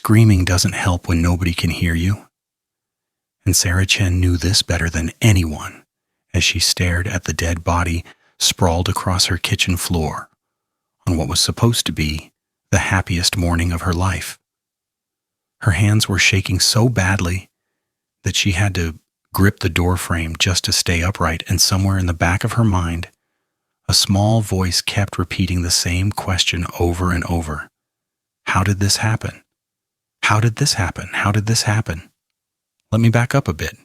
screaming doesn't help when nobody can hear you. And Sarah Chen knew this better than anyone as she stared at the dead body sprawled across her kitchen floor on what was supposed to be the happiest morning of her life. Her hands were shaking so badly that she had to grip the door frame just to stay upright, and somewhere in the back of her mind, a small voice kept repeating the same question over and over. How did this happen? How did this happen? How did this happen? Let me back up a bit.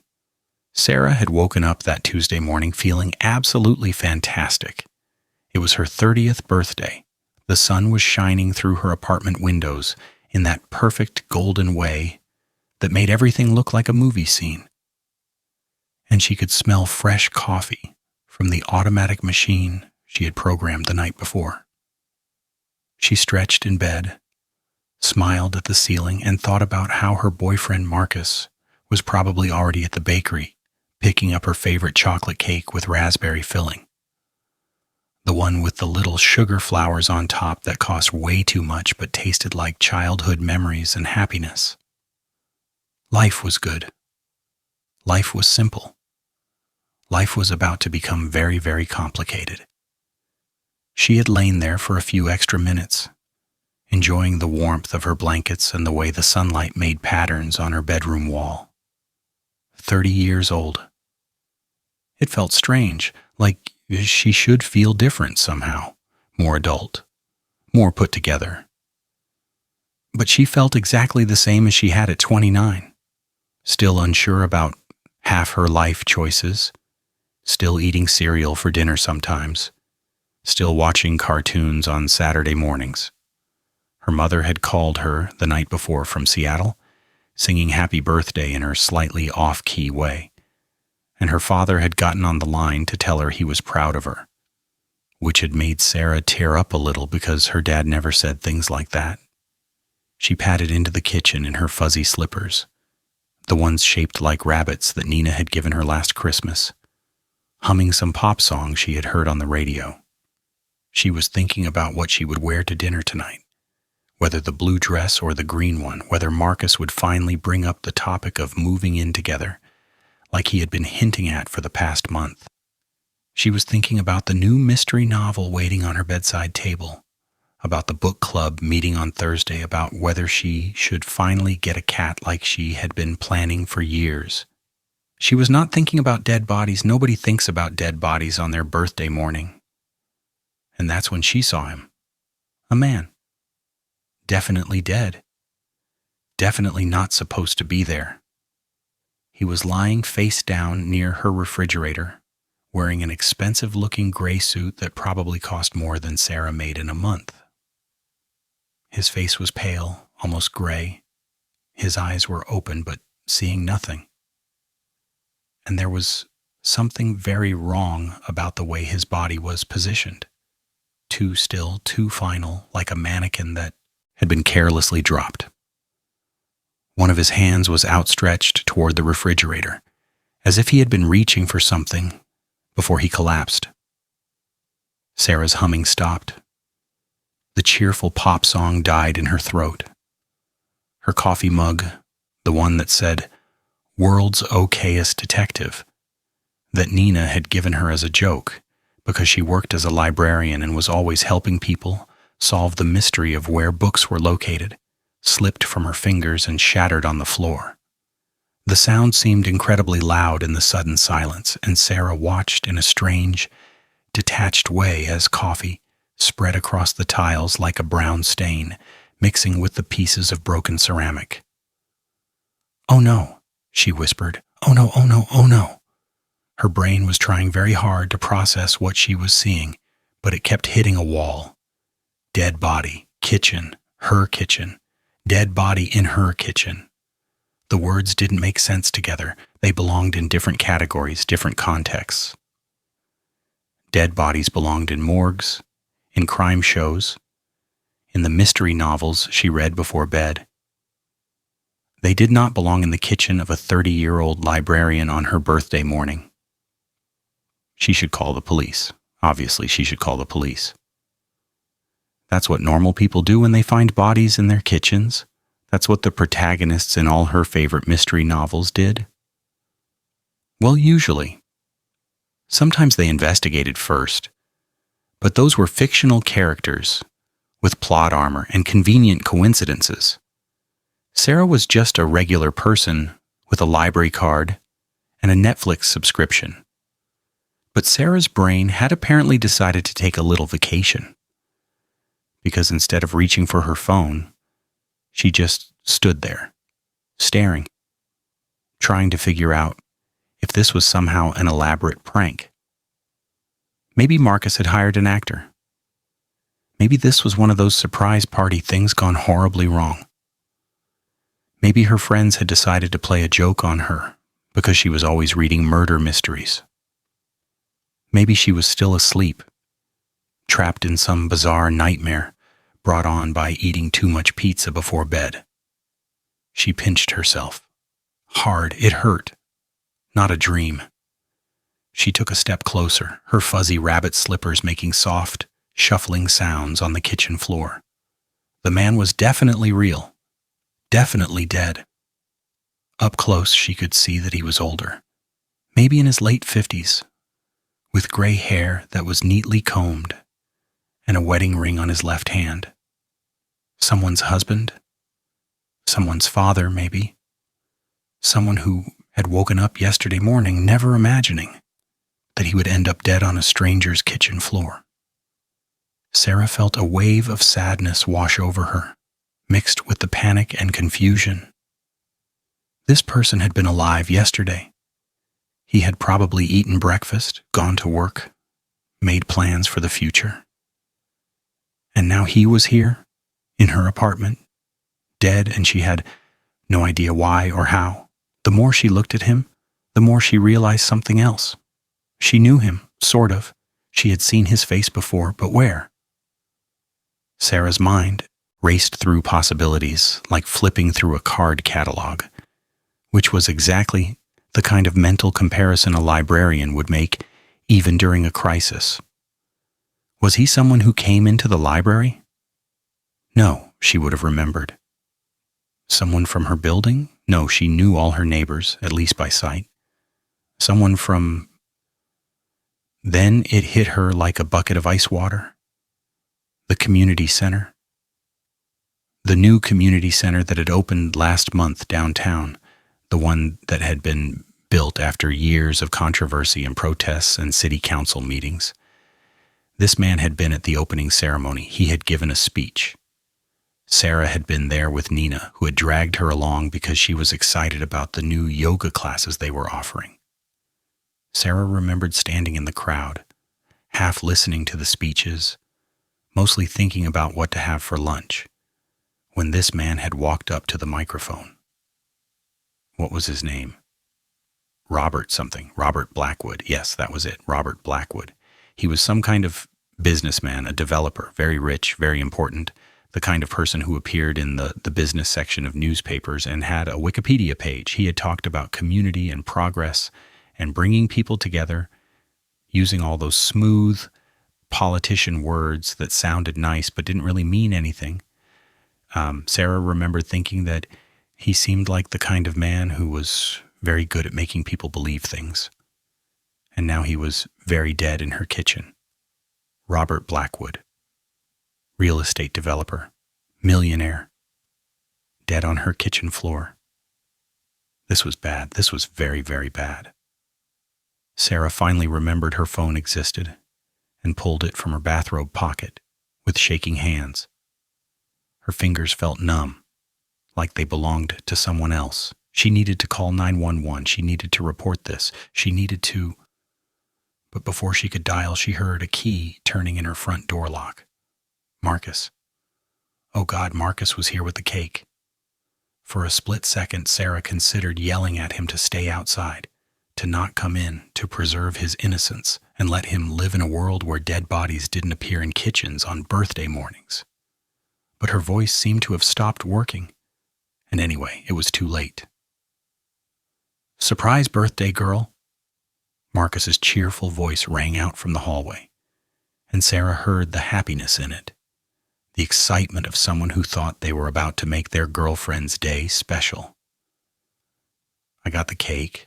Sarah had woken up that Tuesday morning feeling absolutely fantastic. It was her 30th birthday. The sun was shining through her apartment windows in that perfect golden way that made everything look like a movie scene. And she could smell fresh coffee from the automatic machine she had programmed the night before. She stretched in bed, smiled at the ceiling, and thought about how her boyfriend Marcus was probably already at the bakery picking up her favorite chocolate cake with raspberry filling. The one with the little sugar flowers on top that cost way too much but tasted like childhood memories and happiness. Life was good. Life was simple. Life was about to become very, very complicated. She had lain there for a few extra minutes, enjoying the warmth of her blankets and the way the sunlight made patterns on her bedroom wall. 30 years old. It felt strange, like she should feel different somehow, more adult, more put together. But she felt exactly the same as she had at 29, still unsure about half her life choices, still eating cereal for dinner sometimes, still watching cartoons on Saturday mornings. Her mother had called her the night before from Seattle, singing happy birthday in her slightly off-key way, and her father had gotten on the line to tell her he was proud of her, which had made Sarah tear up a little because her dad never said things like that. She padded into the kitchen in her fuzzy slippers, the ones shaped like rabbits that Nina had given her last Christmas, humming some pop song she had heard on the radio. She was thinking about what she would wear to dinner tonight, whether the blue dress or the green one, whether Marcus would finally bring up the topic of moving in together, like he had been hinting at for the past month. She was thinking about the new mystery novel waiting on her bedside table, about the book club meeting on Thursday, about whether she should finally get a cat like she had been planning for years. She was not thinking about dead bodies. Nobody thinks about dead bodies on their birthday morning. And that's when she saw him. A man. Definitely dead. Definitely not supposed to be there. He was lying face down near her refrigerator, wearing an expensive-looking gray suit that probably cost more than Sarah made in a month. His face was pale, almost gray. His eyes were open, but seeing nothing. And there was something very wrong about the way his body was positioned. Too still, too final, like a mannequin that had been carelessly dropped. One of his hands was outstretched toward the refrigerator, as if he had been reaching for something before he collapsed. Sarah's humming stopped. The cheerful pop song died in her throat. Her coffee mug, the one that said, "World's Okayest Detective," that Nina had given her as a joke because she worked as a librarian and was always helping people solve the mystery of where books were located, slipped from her fingers and shattered on the floor. The sound seemed incredibly loud in the sudden silence, and Sarah watched in a strange, detached way as coffee spread across the tiles like a brown stain, mixing with the pieces of broken ceramic. "Oh no," she whispered. "Oh no, oh no, oh no." Her brain was trying very hard to process what she was seeing, but it kept hitting a wall. Dead body, kitchen, her kitchen. Dead body in her kitchen. The words didn't make sense together. They belonged in different categories, different contexts. Dead bodies belonged in morgues, in crime shows, in the mystery novels she read before bed. They did not belong in the kitchen of a 30-year-old librarian on her birthday morning. She should call the police. Obviously, she should call the police. That's what normal people do when they find bodies in their kitchens. That's what the protagonists in all her favorite mystery novels did? Well, usually. Sometimes they investigated first, but those were fictional characters with plot armor and convenient coincidences. Sarah was just a regular person with a library card and a Netflix subscription. But Sarah's brain had apparently decided to take a little vacation, because instead of reaching for her phone, she just stood there, staring, trying to figure out if this was somehow an elaborate prank. Maybe Marcus had hired an actor. Maybe this was one of those surprise party things gone horribly wrong. Maybe her friends had decided to play a joke on her because she was always reading murder mysteries. Maybe she was still asleep, trapped in some bizarre nightmare brought on by eating too much pizza before bed. She pinched herself. Hard, it hurt. Not a dream. She took a step closer, her fuzzy rabbit slippers making soft, shuffling sounds on the kitchen floor. The man was definitely real, definitely dead. Up close, she could see that he was older, maybe in his late 50s, with gray hair that was neatly combed and a wedding ring on his left hand. Someone's husband, someone's father, maybe. Someone who had woken up yesterday morning never imagining that he would end up dead on a stranger's kitchen floor. Sarah felt a wave of sadness wash over her, mixed with the panic and confusion. This person had been alive yesterday. He had probably eaten breakfast, gone to work, made plans for the future. And now he was here, in her apartment, dead, and she had no idea why or how. The more she looked at him, the more she realized something else. She knew him, sort of. She had seen his face before, but where? Sarah's mind raced through possibilities like flipping through a card catalog, which was exactly the kind of mental comparison a librarian would make even during a crisis. Was he someone who came into the library? No, she would have remembered. Someone from her building? No, she knew all her neighbors, at least by sight. Someone from... Then it hit her like a bucket of ice water. The community center. The new community center that had opened last month downtown, the one that had been built after years of controversy and protests and city council meetings. This man had been at the opening ceremony. He had given a speech. Sarah had been there with Nina, who had dragged her along because she was excited about the new yoga classes they were offering. Sarah remembered standing in the crowd, half listening to the speeches, mostly thinking about what to have for lunch, when this man had walked up to the microphone. What was his name? Robert something. Robert Blackwood. Yes, that was it. Robert Blackwood. He was some kind of businessman, a developer, very rich, very important, the kind of person who appeared in the business section of newspapers and had a Wikipedia page. He had talked about community and progress and bringing people together, using all those smooth politician words that sounded nice but didn't really mean anything. Sarah remembered thinking that he seemed like the kind of man who was very good at making people believe things. And now he was very dead in her kitchen. Robert Blackwood. Real estate developer, millionaire, dead on her kitchen floor. This was bad. This was very, very bad. Sarah finally remembered her phone existed and pulled it from her bathrobe pocket with shaking hands. Her fingers felt numb, like they belonged to someone else. She needed to call 911. She needed to report this. She needed to... But before she could dial, she heard a key turning in her front door lock. Marcus. Oh God, Marcus was here with the cake. For a split second, Sarah considered yelling at him to stay outside, to not come in, to preserve his innocence, and let him live in a world where dead bodies didn't appear in kitchens on birthday mornings. But her voice seemed to have stopped working, and anyway, it was too late. Surprise birthday, girl. Marcus's cheerful voice rang out from the hallway, and Sarah heard the happiness in it, the excitement of someone who thought they were about to make their girlfriend's day special. I got the cake,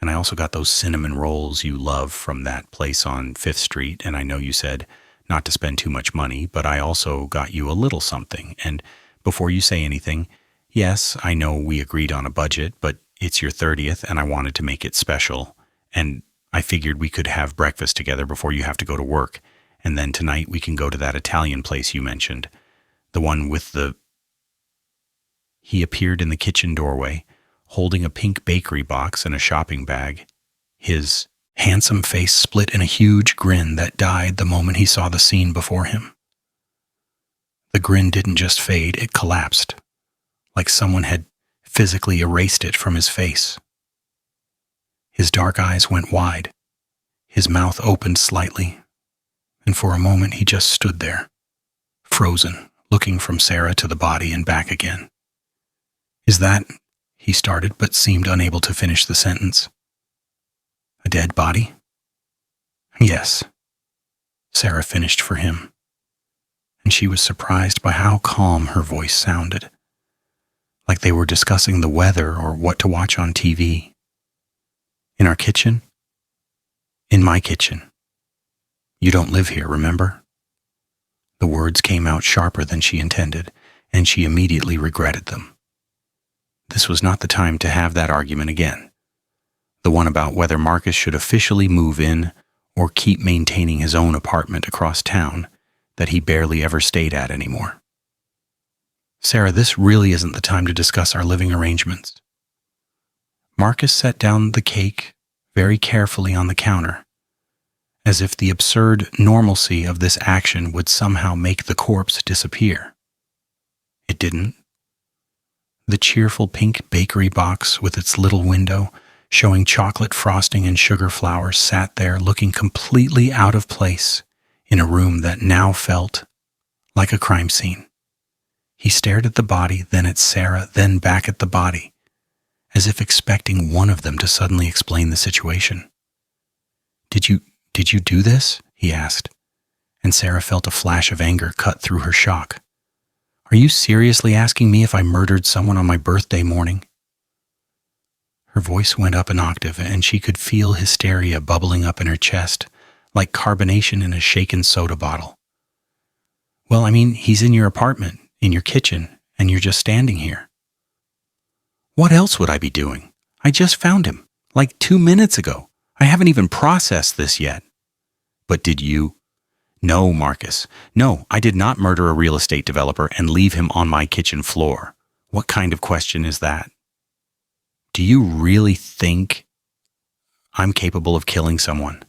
and I also got those cinnamon rolls you love from that place on 5th Street, and I know you said not to spend too much money, but I also got you a little something. And before you say anything, yes, I know we agreed on a budget, but it's your 30th, and I wanted to make it special, and I figured we could have breakfast together before you have to go to work, and then tonight we can go to that Italian place you mentioned, the one with the... He appeared in the kitchen doorway, holding a pink bakery box and a shopping bag. His handsome face split in a huge grin that died the moment he saw the scene before him. The grin didn't just fade, it collapsed, like someone had physically erased it from his face. His dark eyes went wide, his mouth opened slightly, and for a moment he just stood there, frozen, looking from Sarah to the body and back again. "Is that..." he started, but seemed unable to finish the sentence. "A dead body?" "Yes," Sarah finished for him, and she was surprised by how calm her voice sounded, like they were discussing the weather or what to watch on TV. "In our kitchen?" "In my kitchen. You don't live here, remember?" The words came out sharper than she intended, and she immediately regretted them. This was not the time to have that argument again, the one about whether Marcus should officially move in or keep maintaining his own apartment across town that he barely ever stayed at anymore. "Sarah, this really isn't the time to discuss our living arrangements." Marcus set down the cake very carefully on the counter, as if the absurd normalcy of this action would somehow make the corpse disappear. It didn't. The cheerful pink bakery box with its little window showing chocolate frosting and sugar flowers sat there looking completely out of place in a room that now felt like a crime scene. He stared at the body, then at Sarah, then back at the body, as if expecting one of them to suddenly explain the situation. Did you do this?" he asked, and Sarah felt a flash of anger cut through her shock. "Are you seriously asking me if I murdered someone on my birthday morning?" Her voice went up an octave, and she could feel hysteria bubbling up in her chest, like carbonation in a shaken soda bottle. "Well, I mean, he's in your apartment, in your kitchen, and you're just standing here." "What else would I be doing? I just found him, like 2 minutes ago. I haven't even processed this yet." "But did you..." "No, Marcus. No, I did not murder a real estate developer and leave him on my kitchen floor. What kind of question is that? Do you really think I'm capable of killing someone?"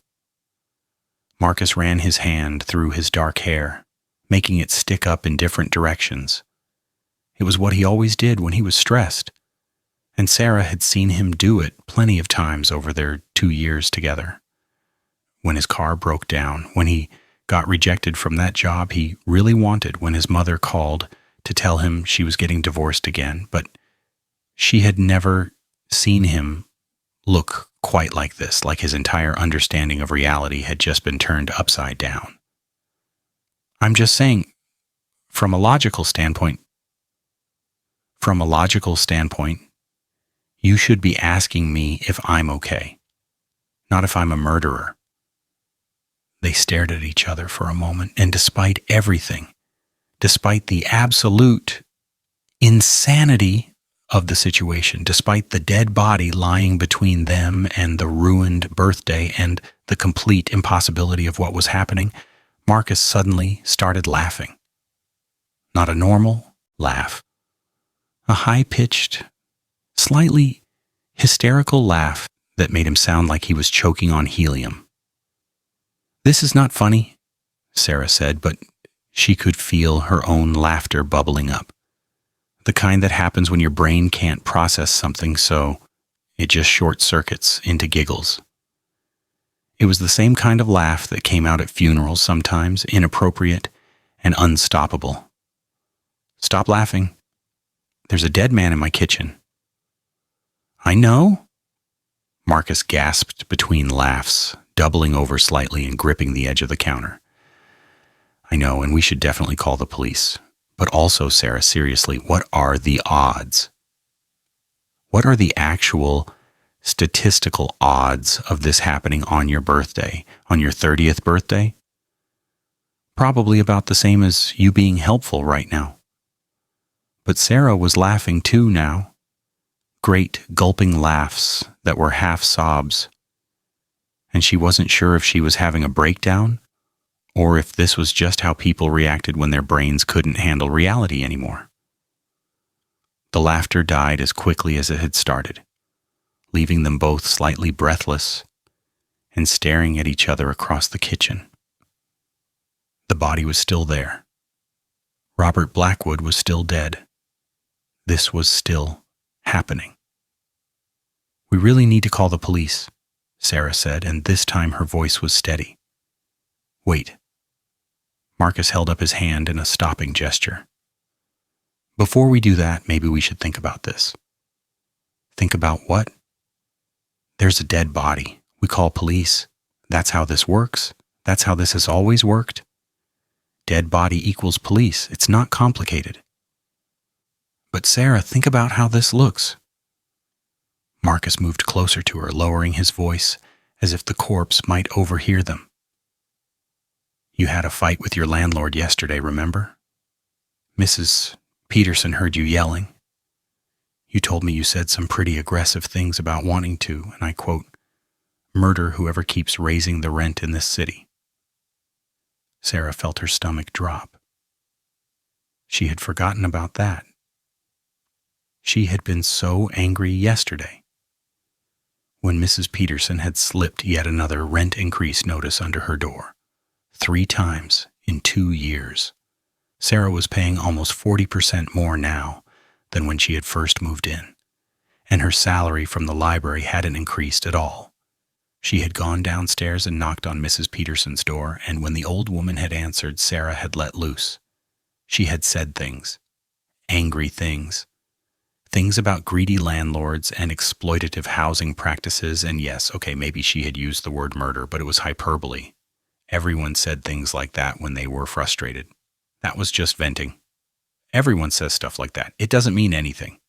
Marcus ran his hand through his dark hair, making it stick up in different directions. It was what he always did when he was stressed, and Sarah had seen him do it plenty of times over their 2 years together. When his car broke down, when he got rejected from that job he really wanted, when his mother called to tell him she was getting divorced again, but she had never seen him look quite like this, like his entire understanding of reality had just been turned upside down. "I'm just saying, from a logical standpoint, you should be asking me if I'm okay, not if I'm a murderer." They stared at each other for a moment, and despite everything, despite the absolute insanity of the situation, despite the dead body lying between them and the ruined birthday and the complete impossibility of what was happening, Marcus suddenly started laughing. Not a normal laugh. A high-pitched, slightly hysterical laugh that made him sound like he was choking on helium. "This is not funny," Sarah said, but she could feel her own laughter bubbling up. The kind that happens when your brain can't process something, so it just short-circuits into giggles. It was the same kind of laugh that came out at funerals sometimes, inappropriate and unstoppable. "Stop laughing. There's a dead man in my kitchen." "I know," Marcus gasped between laughs, doubling over slightly and gripping the edge of the counter. I know, and we should definitely call the police. But also, Sarah, seriously, what are the odds? What are the actual statistical odds of this happening on your birthday, on your 30th birthday? Probably about the same as you being helpful right now. But Sarah was laughing too now. Great gulping laughs that were half sobs. And she wasn't sure if she was having a breakdown or if this was just how people reacted when their brains couldn't handle reality anymore. The laughter died as quickly as it had started, leaving them both slightly breathless and staring at each other across the kitchen. The body was still there. Robert Blackwood was still dead. This was still happening. "We really need to call the police," Sarah said, and this time her voice was steady. "Wait." Marcus held up his hand in a stopping gesture. "Before we do that, maybe we should think about this." "Think about what?" "There's a dead body. We call police. That's how this works. That's how this has always worked. Dead body equals police. It's not complicated." "But Sarah, think about how this looks." Marcus moved closer to her, lowering his voice as if the corpse might overhear them. "You had a fight with your landlord yesterday, remember? Mrs. Peterson heard you yelling. You told me you said some pretty aggressive things about wanting to, and I quote, murder whoever keeps raising the rent in this city." Sarah felt her stomach drop. She had forgotten about that. She had been so angry yesterday when Mrs. Peterson had slipped yet another rent increase notice under her door. 3 times in 2 years. Sarah was paying almost 40% more now than when she had first moved in, and her salary from the library hadn't increased at all. She had gone downstairs and knocked on Mrs. Peterson's door, and when the old woman had answered, Sarah had let loose. She had said things, angry things, things about greedy landlords and exploitative housing practices, and yes, okay, maybe she had used the word murder, but it was hyperbole. Everyone said things like that when they were frustrated. That was just venting. Everyone says stuff like that. It doesn't mean anything.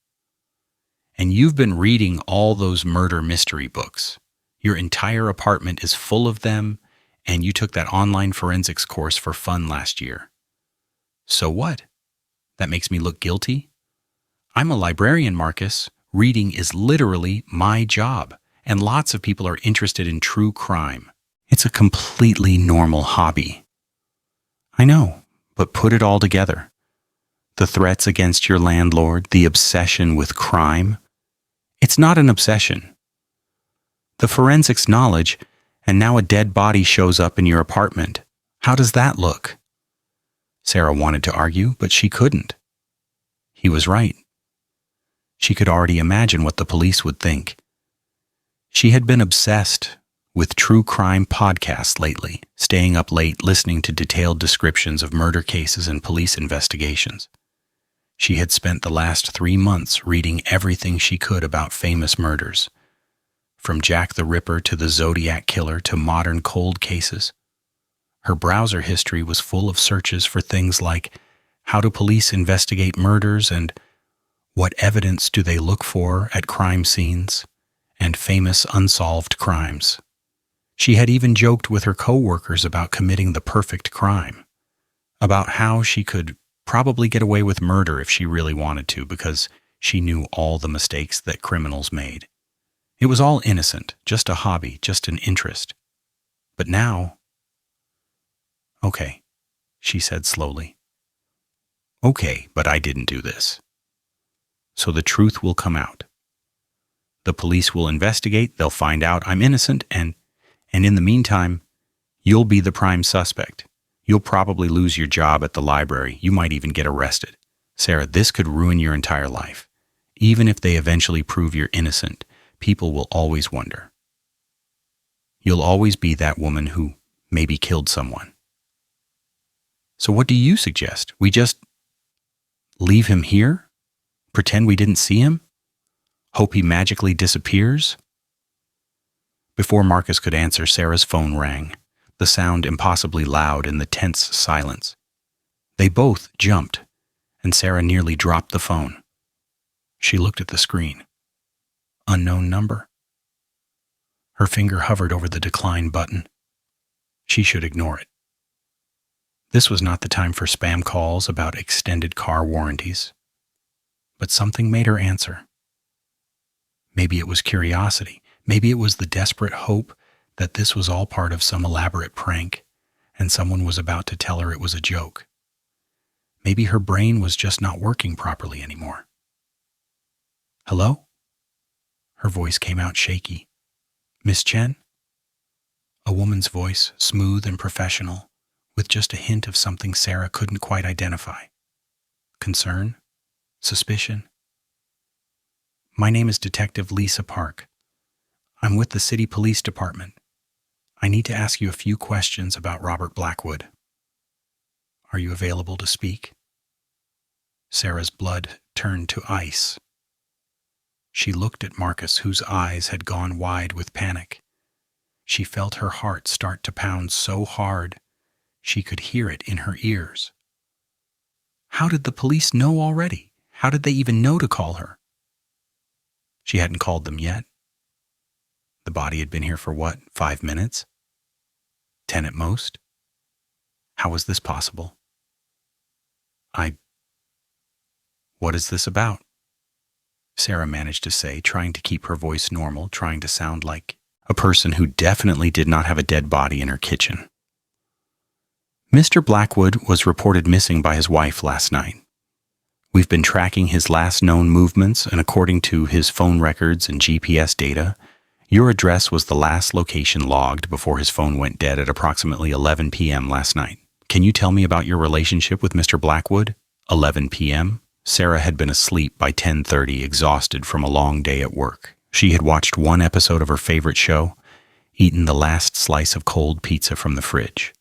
And you've been reading all those murder mystery books. Your entire apartment is full of them, and you took that online forensics course for fun last year. So what? That makes me look guilty? I'm a librarian, Marcus. Reading is literally my job, and lots of people are interested in true crime. It's a completely normal hobby. I know, but put it all together. The threats against your landlord, the obsession with crime. It's not an obsession. The forensics knowledge, and now a dead body shows up in your apartment. How does that look? Sarah wanted to argue, but she couldn't. He was right. She could already imagine what the police would think. She had been obsessed with true crime podcasts lately, staying up late listening to detailed descriptions of murder cases and police investigations. She had spent the last 3 months reading everything she could about famous murders, from Jack the Ripper to the Zodiac Killer to modern cold cases. Her browser history was full of searches for things like how do police investigate murders and what evidence do they look for at crime scenes and famous unsolved crimes. She had even joked with her coworkers about committing the perfect crime, about how she could probably get away with murder if she really wanted to because she knew all the mistakes that criminals made. It was all innocent, just a hobby, just an interest. But now... "Okay," she said slowly. "Okay, but I didn't do this. So the truth will come out. The police will investigate, they'll find out I'm innocent, and in the meantime, you'll be the prime suspect. You'll probably lose your job at the library. You might even get arrested. Sarah, this could ruin your entire life. Even if they eventually prove you're innocent, people will always wonder. You'll always be that woman who maybe killed someone. So what do you suggest? We just leave him here? Pretend we didn't see him? Hope he magically disappears?" Before Marcus could answer, Sarah's phone rang. the sound impossibly loud in the tense silence. They both jumped, and Sarah nearly dropped the phone. She looked at the screen. Unknown number. Her finger hovered over the decline button. She should ignore it. This was not the time for spam calls about extended car warranties. But something made her answer. Maybe it was curiosity. Maybe it was the desperate hope that this was all part of some elaborate prank, and someone was about to tell her it was a joke. Maybe her brain was just not working properly anymore. Hello? Her voice came out shaky. Miss Chen? A woman's voice, smooth and professional, with just a hint of something Sarah couldn't quite identify. Concern? Suspicion? My name is Detective Lisa Park. I'm with the City Police Department. I need to ask you a few questions about Robert Blackwood. Are you available to speak? Sarah's blood turned to ice. She looked at Marcus, whose eyes had gone wide with panic. She felt her heart start to pound so hard she could hear it in her ears. How did the police know already? How did they even know to call her? She hadn't called them yet. The body had been here for what, 5 minutes? 10 at most? How was this possible? What is this about? Sarah managed to say, trying to keep her voice normal, trying to sound like a person who definitely did not have a dead body in her kitchen. Mr. Blackwood was reported missing by his wife last night. We've been tracking his last known movements, and according to his phone records and GPS data, your address was the last location logged before his phone went dead at approximately 11 p.m. last night. Can you tell me about your relationship with Mr. Blackwood? 11 p.m.? Sarah had been asleep by 10:30, exhausted from a long day at work. She had watched one episode of her favorite show, eaten the last slice of cold pizza from the fridge,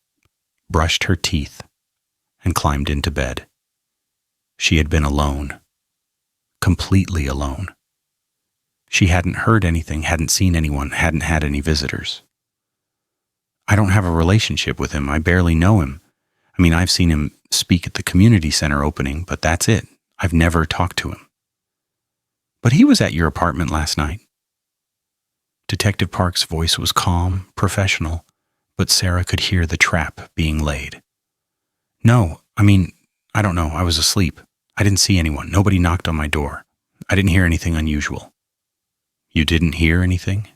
brushed her teeth, and climbed into bed. She had been alone. Completely alone. She hadn't heard anything, hadn't seen anyone, hadn't had any visitors. I don't have a relationship with him. I barely know him. I mean, I've seen him speak at the community center opening, but that's it. I've never talked to him. But he was at your apartment last night. Detective Park's voice was calm, professional, but Sarah could hear the trap being laid. No, I don't know. I was asleep. I didn't see anyone. Nobody knocked on my door. I didn't hear anything unusual. You didn't hear anything?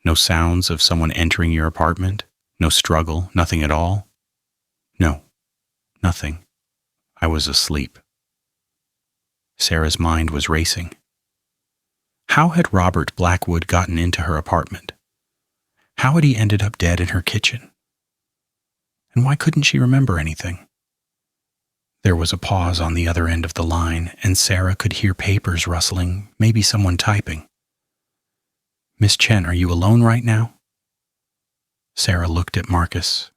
No sounds of someone entering your apartment? No struggle? Nothing at all? No, nothing. I was asleep. Sarah's mind was racing. How had Robert Blackwood gotten into her apartment? How had he ended up dead in her kitchen? And why couldn't she remember anything? There was a pause on the other end of the line, and Sarah could hear papers rustling, maybe someone typing. Miss Chen, are you alone right now? Sarah looked at Marcus,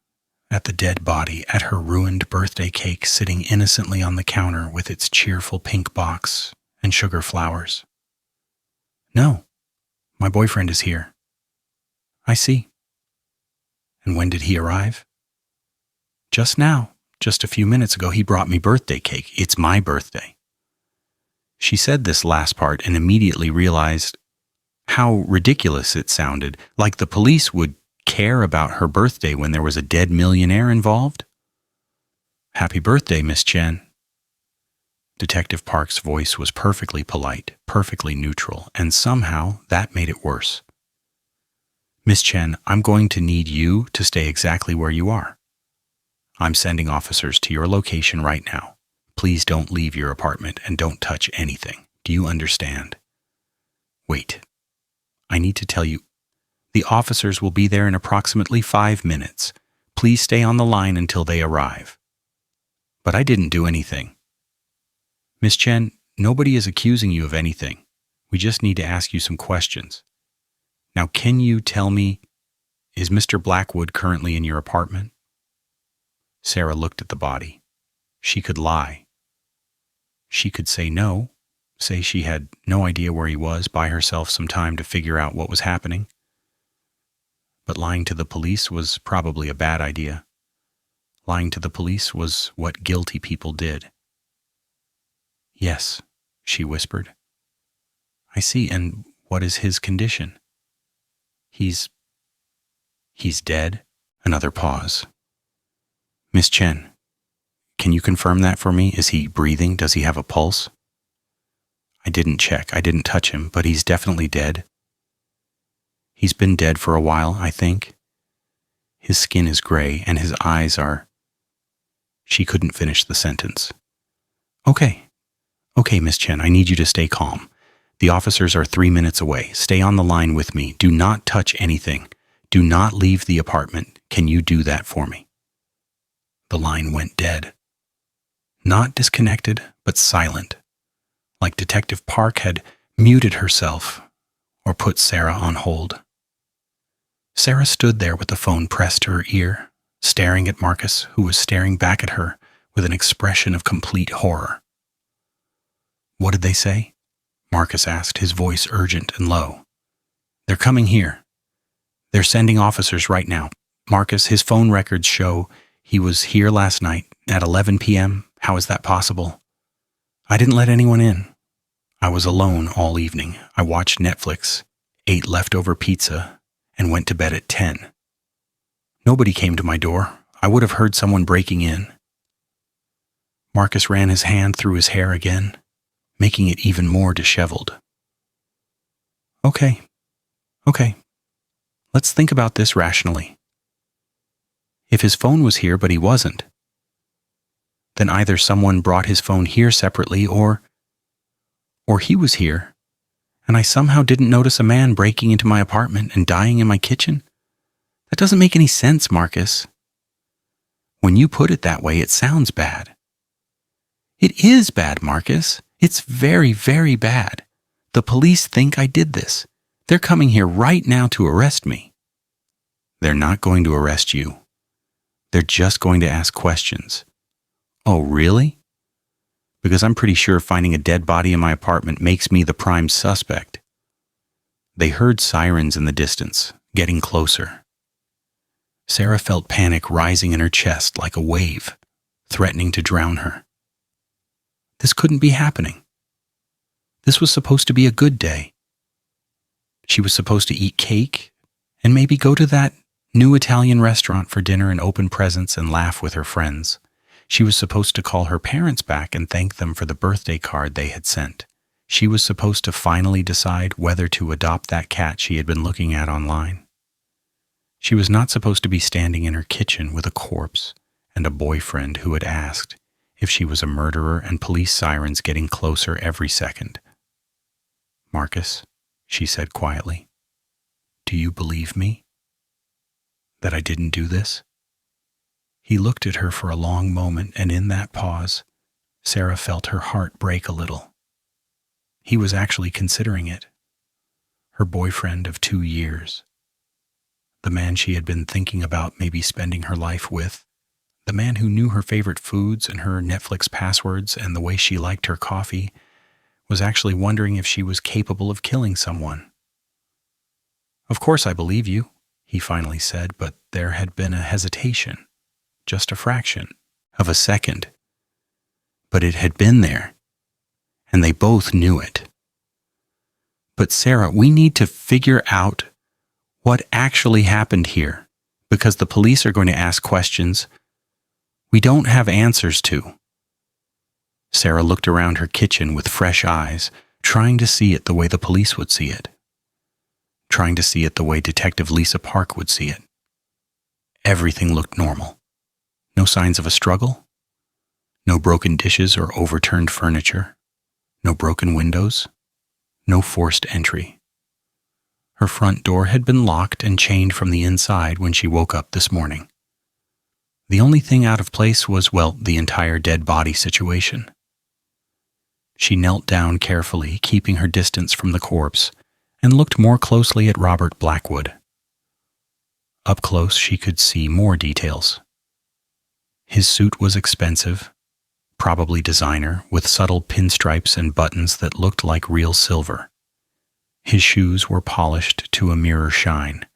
at the dead body, at her ruined birthday cake sitting innocently on the counter with its cheerful pink box and sugar flowers. No, my boyfriend is here. I see. And when did he arrive? Just now, just a few minutes ago, he brought me birthday cake. It's my birthday. She said this last part and immediately realized how ridiculous it sounded, like the police would care about her birthday when there was a dead millionaire involved. Happy birthday, Miss Chen. Detective Park's voice was perfectly polite, perfectly neutral, and somehow that made it worse. Miss Chen, I'm going to need you to stay exactly where you are. I'm sending officers to your location right now. Please don't leave your apartment and don't touch anything. Do you understand? Wait. I need to tell you, the officers will be there in approximately 5 minutes. Please stay on the line until they arrive. But I didn't do anything. Miss Chen, nobody is accusing you of anything. We just need to ask you some questions. Now, can you tell me, is Mr. Blackwood currently in your apartment? Sarah looked at the body. She could lie. She could say no, say she had no idea where he was, buy herself some time to figure out what was happening. But lying to the police was probably a bad idea. Lying to the police was what guilty people did. "Yes," she whispered. "I see, and what is his condition?" He's dead." Another pause. "Miss Chen, can you confirm that for me? Is he breathing? Does he have a pulse?" "I didn't check. I didn't touch him, but he's definitely dead." "He's been dead for a while, I think. His skin is gray and his eyes are—" She couldn't finish the sentence. Okay, Miss Chen, I need you to stay calm. The officers are 3 minutes away. Stay on the line with me. Do not touch anything. Do not leave the apartment. Can you do that for me?" The line went dead. Not disconnected, but silent, like Detective Park had muted herself or put Sarah on hold. Sarah stood there with the phone pressed to her ear, staring at Marcus, who was staring back at her with an expression of complete horror. "What did they say?" Marcus asked, his voice urgent and low. "They're coming here. They're sending officers right now. Marcus, his phone records show he was here last night at 11 p.m. How is that possible? I didn't let anyone in. I was alone all evening. I watched Netflix, ate leftover pizza, and went to bed at 10. Nobody came to my door. I would have heard someone breaking in." Marcus ran his hand through his hair again, making it even more disheveled. Okay. Let's think about this rationally. If his phone was here but he wasn't, then either someone brought his phone here separately or he was here, and I somehow didn't notice a man breaking into my apartment and dying in my kitchen. That doesn't make any sense, Marcus. When you put it that way, it sounds bad. It is bad, Marcus. It's very, very bad. The police think I did this. They're coming here right now to arrest me. They're not going to arrest you. They're just going to ask questions. Oh, really? Because I'm pretty sure finding a dead body in my apartment makes me the prime suspect. They heard sirens in the distance, getting closer. Sarah felt panic rising in her chest like a wave, threatening to drown her. This couldn't be happening. This was supposed to be a good day. She was supposed to eat cake and maybe go to that new Italian restaurant for dinner and open presents and laugh with her friends. She was supposed to call her parents back and thank them for the birthday card they had sent. She was supposed to finally decide whether to adopt that cat she had been looking at online. She was not supposed to be standing in her kitchen with a corpse and a boyfriend who had asked if she was a murderer and police sirens getting closer every second. "Marcus," she said quietly, "do you believe me? That I didn't do this?" He looked at her for a long moment, and in that pause, Sarah felt her heart break a little. He was actually considering it. Her boyfriend of 2 years. The man she had been thinking about maybe spending her life with. The man who knew her favorite foods and her Netflix passwords and the way she liked her coffee, was actually wondering if she was capable of killing someone. "Of course I believe you," he finally said, but there had been a hesitation, just a fraction of a second. But it had been there, and they both knew it. "But Sarah, we need to figure out what actually happened here, because the police are going to ask questions we don't have answers to." Sarah looked around her kitchen with fresh eyes, trying to see it the way the police would see it. Trying to see it the way Detective Lisa Park would see it. Everything looked normal. No signs of a struggle. No broken dishes or overturned furniture. No broken windows. No forced entry. Her front door had been locked and chained from the inside when she woke up this morning. The only thing out of place was, well, the entire dead body situation. She knelt down carefully, keeping her distance from the corpse, and looked more closely at Robert Blackwood. Up close, she could see more details. His suit was expensive, probably designer, with subtle pinstripes and buttons that looked like real silver. His shoes were polished to a mirror shine.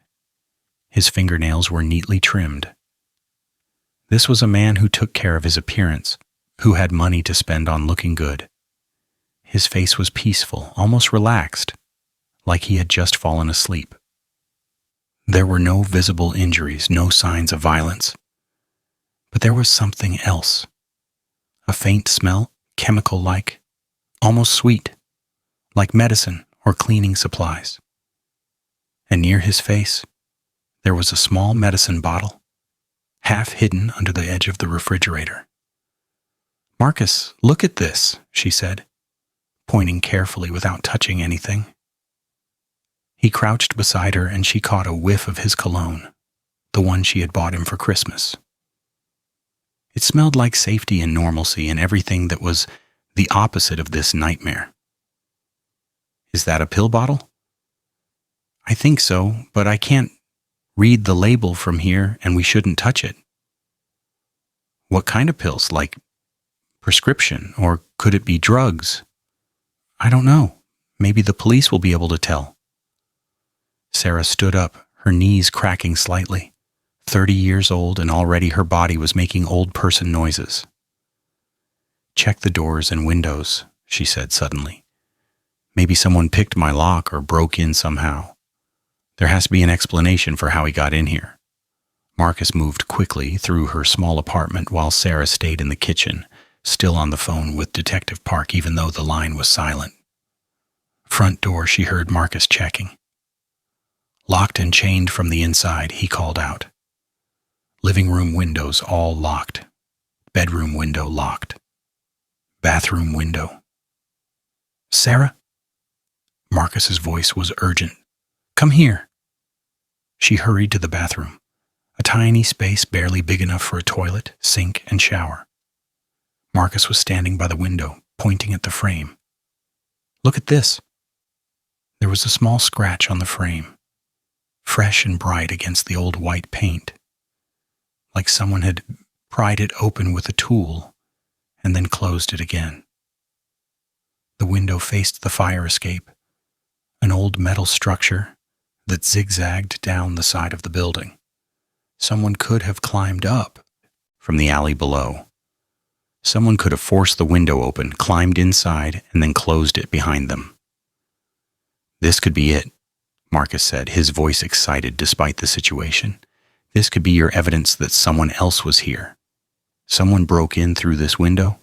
His fingernails were neatly trimmed. This was a man who took care of his appearance, who had money to spend on looking good. His face was peaceful, almost relaxed, like he had just fallen asleep. There were no visible injuries, no signs of violence. But there was something else. A faint smell, chemical-like, almost sweet, like medicine or cleaning supplies. And near his face, there was a small medicine bottle, half hidden under the edge of the refrigerator. "Marcus, look at this," she said, pointing carefully without touching anything. He crouched beside her and she caught a whiff of his cologne, the one she had bought him for Christmas. It smelled like safety and normalcy and everything that was the opposite of this nightmare. "Is that a pill bottle?" "I think so, but I can't read the label from here and we shouldn't touch it." "What kind of pills? Like prescription? Or could it be drugs?" "I don't know. Maybe the police will be able to tell." Sarah stood up, her knees cracking slightly. 30 years old and already her body was making old person noises. "Check the doors and windows," she said suddenly. "Maybe someone picked my lock or broke in somehow. There has to be an explanation for how he got in here." Marcus moved quickly through her small apartment while Sarah stayed in the kitchen, still on the phone with Detective Park even though the line was silent. Front door, she heard Marcus checking. "Locked and chained from the inside," he called out. Living room windows all locked. Bedroom window locked. Bathroom window. "Sarah?" Marcus's voice was urgent. "Come here." She hurried to the bathroom, a tiny space barely big enough for a toilet, sink, and shower. Marcus was standing by the window, pointing at the frame. "Look at this." There was a small scratch on the frame, fresh and bright against the old white paint, like someone had pried it open with a tool and then closed it again. The window faced the fire escape, an old metal structure that zigzagged down the side of the building. Someone could have climbed up from the alley below. Someone could have forced the window open, climbed inside, and then closed it behind them. "This could be it," Marcus said, his voice excited despite the situation. "This could be your evidence that someone else was here. Someone broke in through this window."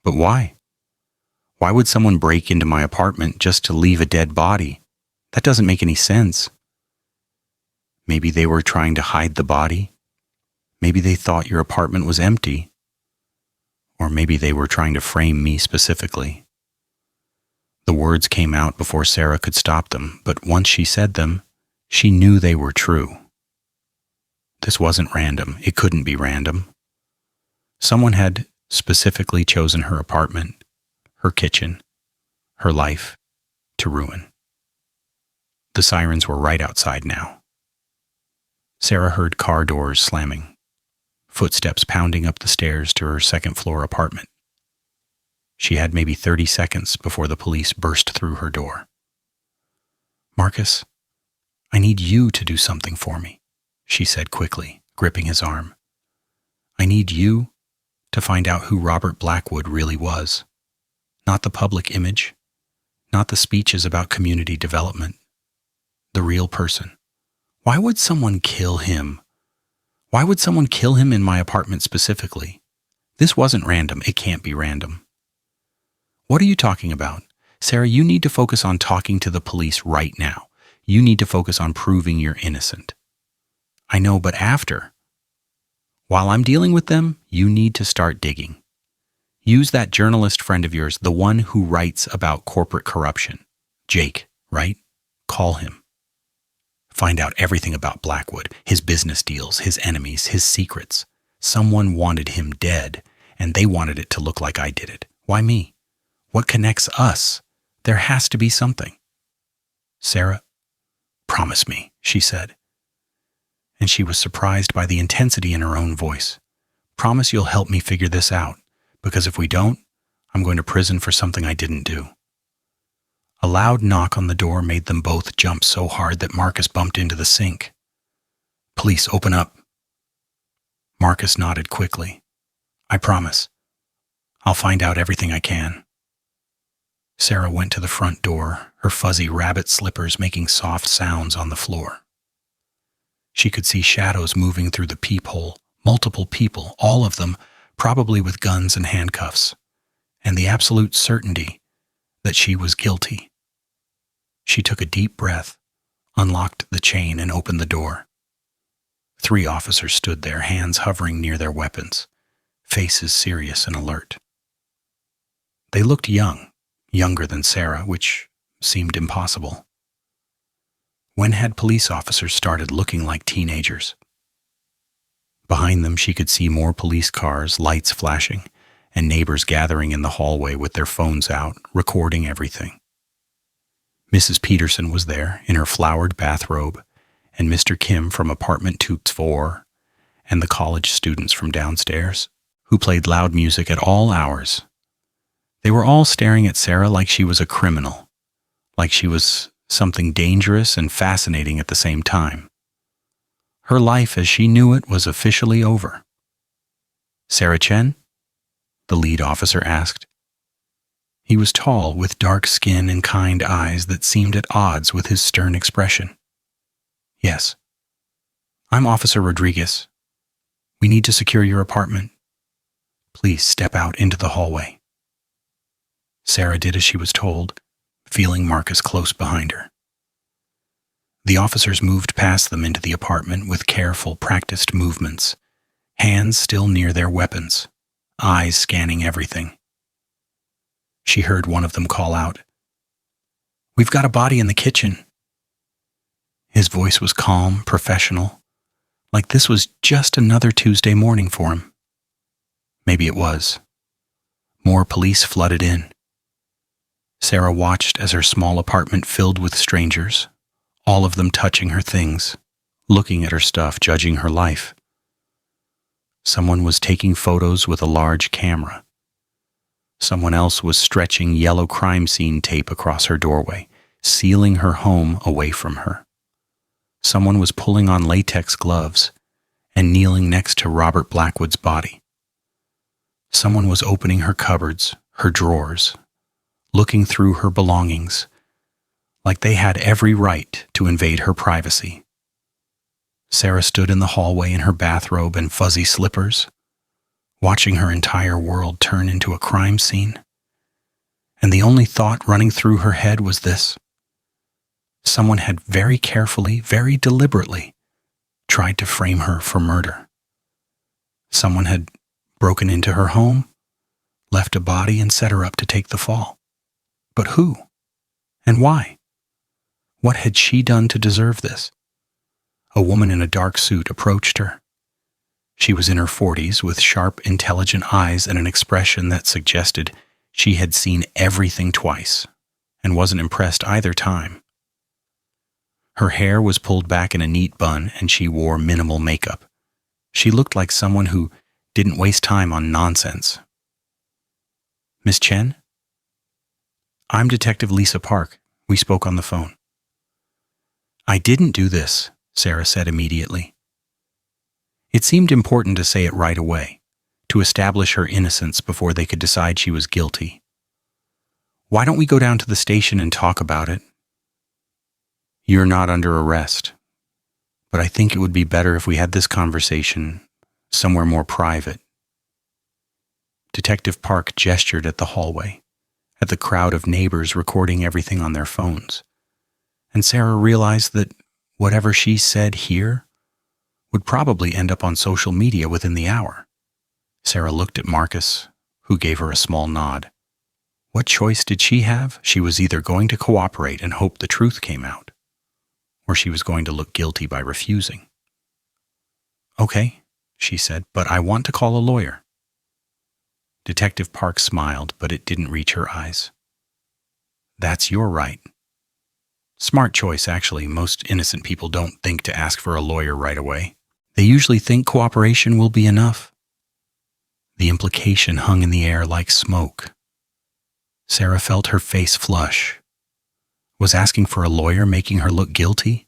"But why? Why would someone break into my apartment just to leave a dead body? That doesn't make any sense." "Maybe they were trying to hide the body. Maybe they thought your apartment was empty. Or maybe they were trying to frame me specifically." The words came out before Sarah could stop them, but once she said them, she knew they were true. This wasn't random. It couldn't be random. Someone had specifically chosen her apartment, her kitchen, her life to ruin. The sirens were right outside now. Sarah heard car doors slamming, footsteps pounding up the stairs to her second-floor apartment. She had maybe 30 seconds before the police burst through her door. "Marcus, I need you to do something for me," she said quickly, gripping his arm. "I need you to find out who Robert Blackwood really was. Not the public image, not the speeches about community development. The real person. Why would someone kill him? Why would someone kill him in my apartment specifically? This wasn't random. It can't be random." "What are you talking about? Sarah, you need to focus on talking to the police right now. You need to focus on proving you're innocent." "I know, but after. While I'm dealing with them, you need to start digging. Use that journalist friend of yours, the one who writes about corporate corruption. Jake, right? Call him. Find out everything about Blackwood, his business deals, his enemies, his secrets. Someone wanted him dead, and they wanted it to look like I did it. Why me? What connects us? There has to be something." "Sarah, promise me," she said. And she was surprised by the intensity in her own voice. "Promise you'll help me figure this out, because if we don't, I'm going to prison for something I didn't do." A loud knock on the door made them both jump so hard that Marcus bumped into the sink. Police, open up. Marcus nodded quickly. I promise. I'll find out everything I can. Sarah went to the front door, her fuzzy rabbit slippers making soft sounds on the floor. She could see shadows moving through the peephole, multiple people, all of them probably with guns and handcuffs, and the absolute certainty that she was guilty. She took a deep breath, unlocked the chain, and opened the door. 3 officers stood there, hands hovering near their weapons, faces serious and alert. They looked young, younger than Sarah, which seemed impossible. When had police officers started looking like teenagers? Behind them, she could see more police cars, lights flashing, and neighbors gathering in the hallway with their phones out, recording everything. Mrs. Peterson was there in her flowered bathrobe, and Mr. Kim from apartment 224, and the college students from downstairs, who played loud music at all hours. They were all staring at Sarah like she was a criminal, like she was something dangerous and fascinating at the same time. Her life as she knew it was officially over. Sarah Chen? The lead officer asked. He was tall, with dark skin and kind eyes that seemed at odds with his stern expression. Yes. I'm Officer Rodriguez. We need to secure your apartment. Please step out into the hallway. Sarah did as she was told, feeling Marcus close behind her. The officers moved past them into the apartment with careful, practiced movements, hands still near their weapons, eyes scanning everything. She heard one of them call out, "We've got a body in the kitchen." His voice was calm, professional, like this was just another Tuesday morning for him. Maybe it was. More police flooded in. Sarah watched as her small apartment filled with strangers, all of them touching her things, looking at her stuff, judging her life. Someone was taking photos with a large camera. Someone else was stretching yellow crime scene tape across her doorway, sealing her home away from her. Someone was pulling on latex gloves and kneeling next to Robert Blackwood's body. Someone was opening her cupboards, her drawers, looking through her belongings, like they had every right to invade her privacy. Sarah stood in the hallway in her bathrobe and fuzzy slippers, watching her entire world turn into a crime scene. And the only thought running through her head was this: someone had very carefully, very deliberately tried to frame her for murder. Someone had broken into her home, left a body, and set her up to take the fall. But who? And why? What had she done to deserve this? A woman in a dark suit approached her. She was in her 40s, with sharp, intelligent eyes and an expression that suggested she had seen everything twice and wasn't impressed either time. Her hair was pulled back in a neat bun, and she wore minimal makeup. She looked like someone who didn't waste time on nonsense. "Miss Chen? I'm Detective Lisa Park. We spoke on the phone." "I didn't do this," Sarah said immediately. It seemed important to say it right away, to establish her innocence before they could decide she was guilty. "Why don't we go down to the station and talk about it?" "You're not under arrest, but I think it would be better if we had this conversation somewhere more private." Detective Park gestured at the hallway, at the crowd of neighbors recording everything on their phones, and Sarah realized that whatever she said here would probably end up on social media within the hour. Sarah looked at Marcus, who gave her a small nod. What choice did she have? She was either going to cooperate and hope the truth came out, or she was going to look guilty by refusing. "Okay," she said, "but I want to call a lawyer." Detective Park smiled, but it didn't reach her eyes. "That's your right." Smart choice, actually. Most innocent people don't think to ask for a lawyer right away. They usually think cooperation will be enough. The implication hung in the air like smoke. Sarah felt her face flush. Was asking for a lawyer making her look guilty?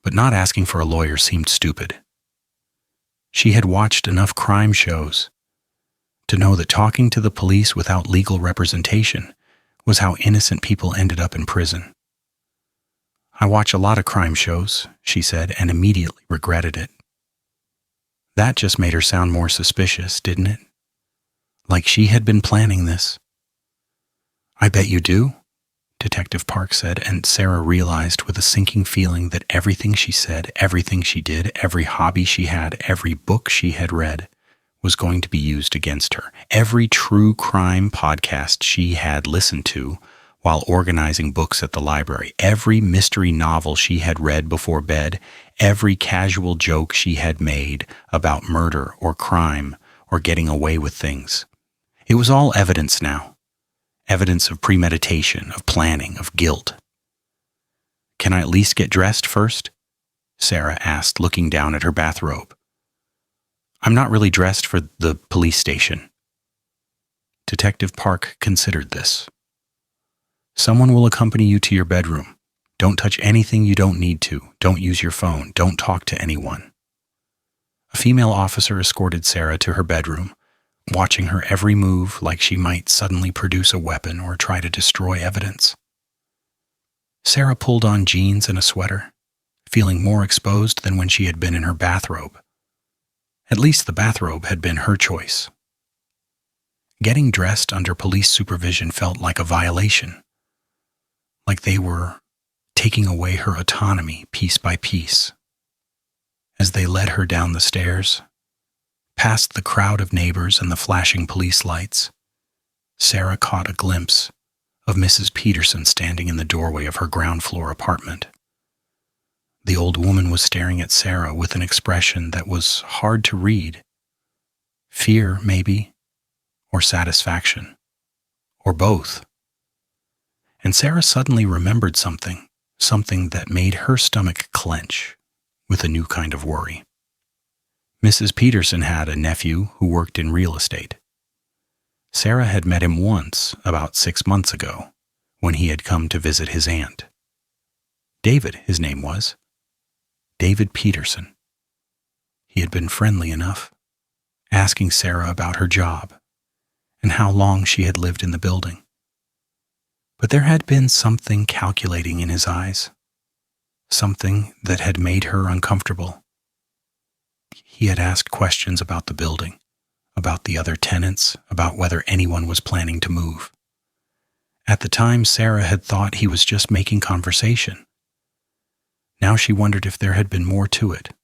But not asking for a lawyer seemed stupid. She had watched enough crime shows to know that talking to the police without legal representation was how innocent people ended up in prison. "I watch a lot of crime shows," she said, and immediately regretted it. That just made her sound more suspicious, didn't it? Like she had been planning this. "I bet you do," Detective Park said, and Sarah realized with a sinking feeling that everything she said, everything she did, every hobby she had, every book she had read was going to be used against her. Every true crime podcast she had listened to while organizing books at the library, every mystery novel she had read before bed, every casual joke she had made about murder or crime or getting away with things. It was all evidence now. Evidence of premeditation, of planning, of guilt. "Can I at least get dressed first?" Sarah asked, looking down at her bathrobe. "I'm not really dressed for the police station." Detective Park considered this. "Someone will accompany you to your bedroom. Don't touch anything you don't need to. Don't use your phone. Don't talk to anyone." A female officer escorted Sarah to her bedroom, watching her every move like she might suddenly produce a weapon or try to destroy evidence. Sarah pulled on jeans and a sweater, feeling more exposed than when she had been in her bathrobe. At least the bathrobe had been her choice. Getting dressed under police supervision felt like a violation, like they were taking away her autonomy piece by piece. As they led her down the stairs, past the crowd of neighbors and the flashing police lights, Sarah caught a glimpse of Mrs. Peterson standing in the doorway of her ground-floor apartment. The old woman was staring at Sarah with an expression that was hard to read. Fear, maybe, or satisfaction, or both. And Sarah suddenly remembered something that made her stomach clench with a new kind of worry. Mrs. Peterson had a nephew who worked in real estate. Sarah had met him once, about 6 months ago, when he had come to visit his aunt. David, his name was. David Peterson. He had been friendly enough, asking Sarah about her job and how long she had lived in the building. But there had been something calculating in his eyes, something that had made her uncomfortable. He had asked questions about the building, about the other tenants, about whether anyone was planning to move. At the time, Sarah had thought he was just making conversation. Now she wondered if there had been more to it.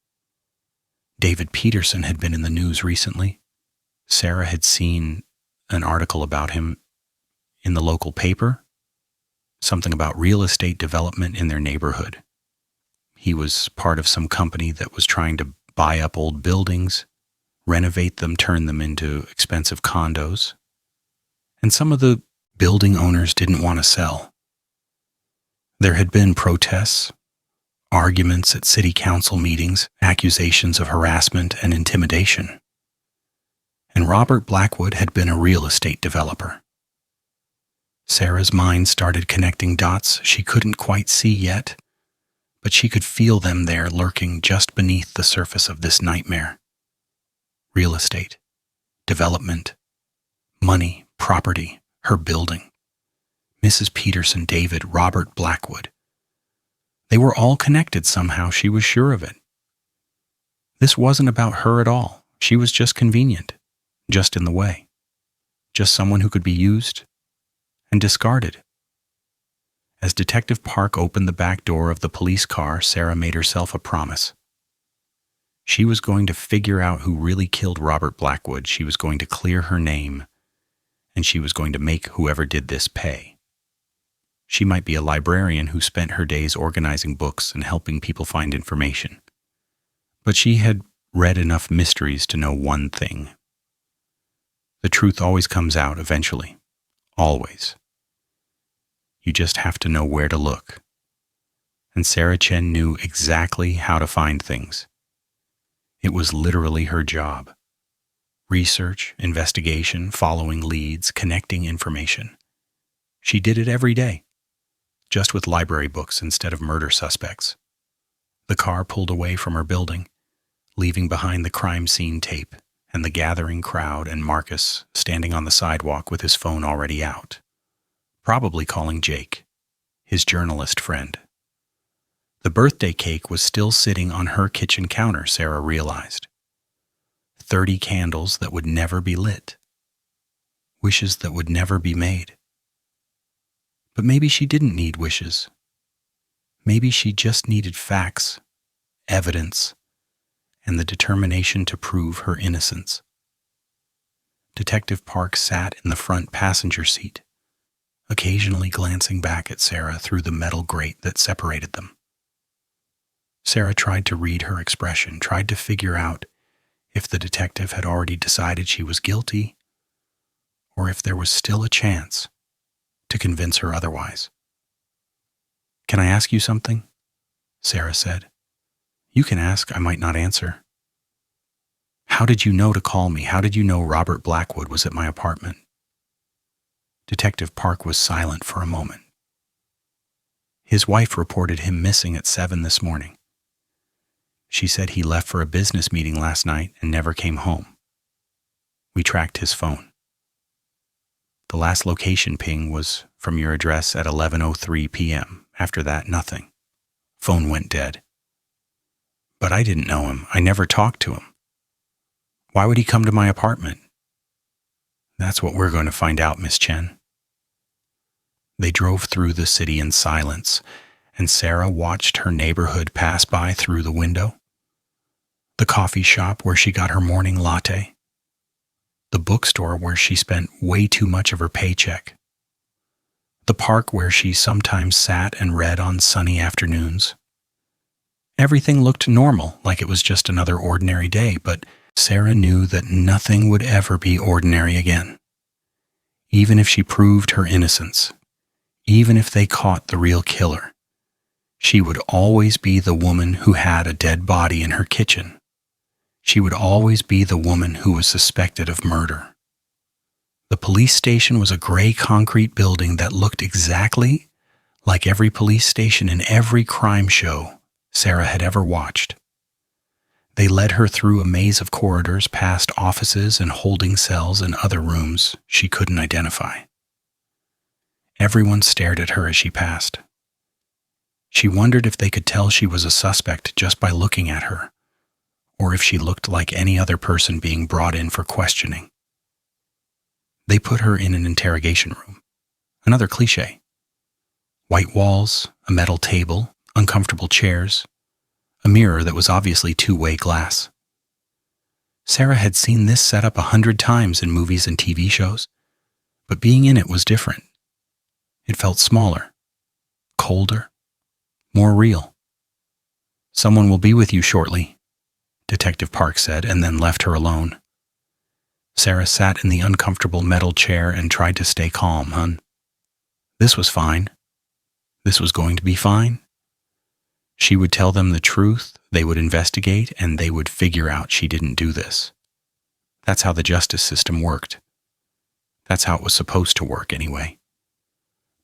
David Peterson had been in the news recently. Sarah had seen an article about him in the local paper, something about real estate development in their neighborhood. He was part of some company that was trying to buy up old buildings, renovate them, turn them into expensive condos. And some of the building owners didn't want to sell. There had been protests, arguments at city council meetings, accusations of harassment and intimidation. And Robert Blackwood had been a real estate developer. Sarah's mind started connecting dots she couldn't quite see yet, but she could feel them there lurking just beneath the surface of this nightmare. Real estate, development, money, property, her building. Mrs. Peterson, David, Robert Blackwood. They were all connected somehow, she was sure of it. This wasn't about her at all. She was just convenient, just in the way, just someone who could be used and discarded. As Detective Park opened the back door of the police car, Sarah made herself a promise. She was going to figure out who really killed Robert Blackwood. She was going to clear her name, and she was going to make whoever did this pay. She might be a librarian who spent her days organizing books and helping people find information. But she had read enough mysteries to know one thing. The truth always comes out eventually. Always. You just have to know where to look. And Sarah Chen knew exactly how to find things. It was literally her job. Research, investigation, following leads, connecting information. She did it every day, just with library books instead of murder suspects. The car pulled away from her building, leaving behind the crime scene tape and the gathering crowd and Marcus standing on the sidewalk with his phone already out, probably calling Jake, his journalist friend. The birthday cake was still sitting on her kitchen counter, Sarah realized. 30 candles that would never be lit. Wishes that would never be made. But maybe she didn't need wishes. Maybe she just needed facts, evidence, and the determination to prove her innocence. Detective Park sat in the front passenger seat, occasionally glancing back at Sarah through the metal grate that separated them. Sarah tried to read her expression, tried to figure out if the detective had already decided she was guilty, or if there was still a chance to convince her otherwise. "Can I ask you something?" Sarah said. "You can ask, I might not answer." "How did you know to call me? How did you know Robert Blackwood was at my apartment?" Detective Park was silent for a moment. His wife reported him missing at 7 this morning. She said he left for a business meeting last night and never came home. We tracked his phone. The last location ping was from your address at 11:03 p.m. After that, nothing. Phone went dead. But I didn't know him. I never talked to him. Why would he come to my apartment? That's what we're going to find out, Miss Chen. They drove through the city in silence, and Sarah watched her neighborhood pass by through the window. The coffee shop where she got her morning latte. The bookstore where she spent way too much of her paycheck. The park where she sometimes sat and read on sunny afternoons. Everything looked normal, like it was just another ordinary day, but Sarah knew that nothing would ever be ordinary again. Even if she proved her innocence, even if they caught the real killer, she would always be the woman who had a dead body in her kitchen. She would always be the woman who was suspected of murder. The police station was a gray concrete building that looked exactly like every police station in every crime show Sarah had ever watched. They led her through a maze of corridors past offices and holding cells and other rooms she couldn't identify. Everyone stared at her as she passed. She wondered if they could tell she was a suspect just by looking at her, or if she looked like any other person being brought in for questioning. They put her in an interrogation room. Another cliché. White walls, a metal table, uncomfortable chairs, a mirror that was obviously two-way glass. Sarah had seen this setup 100 times in movies and TV shows, but being in it was different. It felt smaller, colder, more real. "Someone will be with you shortly," Detective Park said, and then left her alone. Sarah sat in the uncomfortable metal chair and tried to stay calm, This was fine. This was going to be fine. She would tell them the truth, they would investigate, and they would figure out she didn't do this. That's how the justice system worked. That's how it was supposed to work, anyway.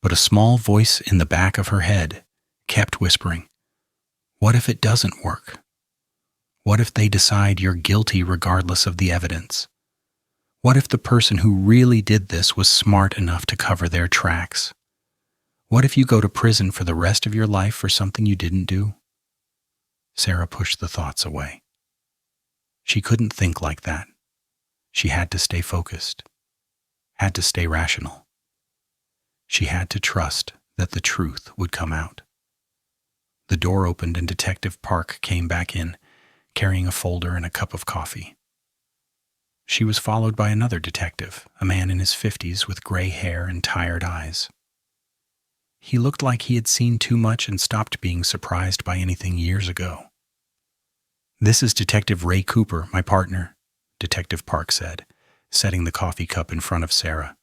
But a small voice in the back of her head kept whispering, "What if it doesn't work? What if they decide you're guilty regardless of the evidence? What if the person who really did this was smart enough to cover their tracks? What if you go to prison for the rest of your life for something you didn't do?" Sarah pushed the thoughts away. She couldn't think like that. She had to stay focused, had to stay rational. She had to trust that the truth would come out. The door opened and Detective Park came back in, carrying a folder and a cup of coffee. She was followed by another detective, a man in his 50s with gray hair and tired eyes. He looked like he had seen too much and stopped being surprised by anything years ago. "This is Detective Ray Cooper, my partner," Detective Park said, setting the coffee cup in front of Sarah.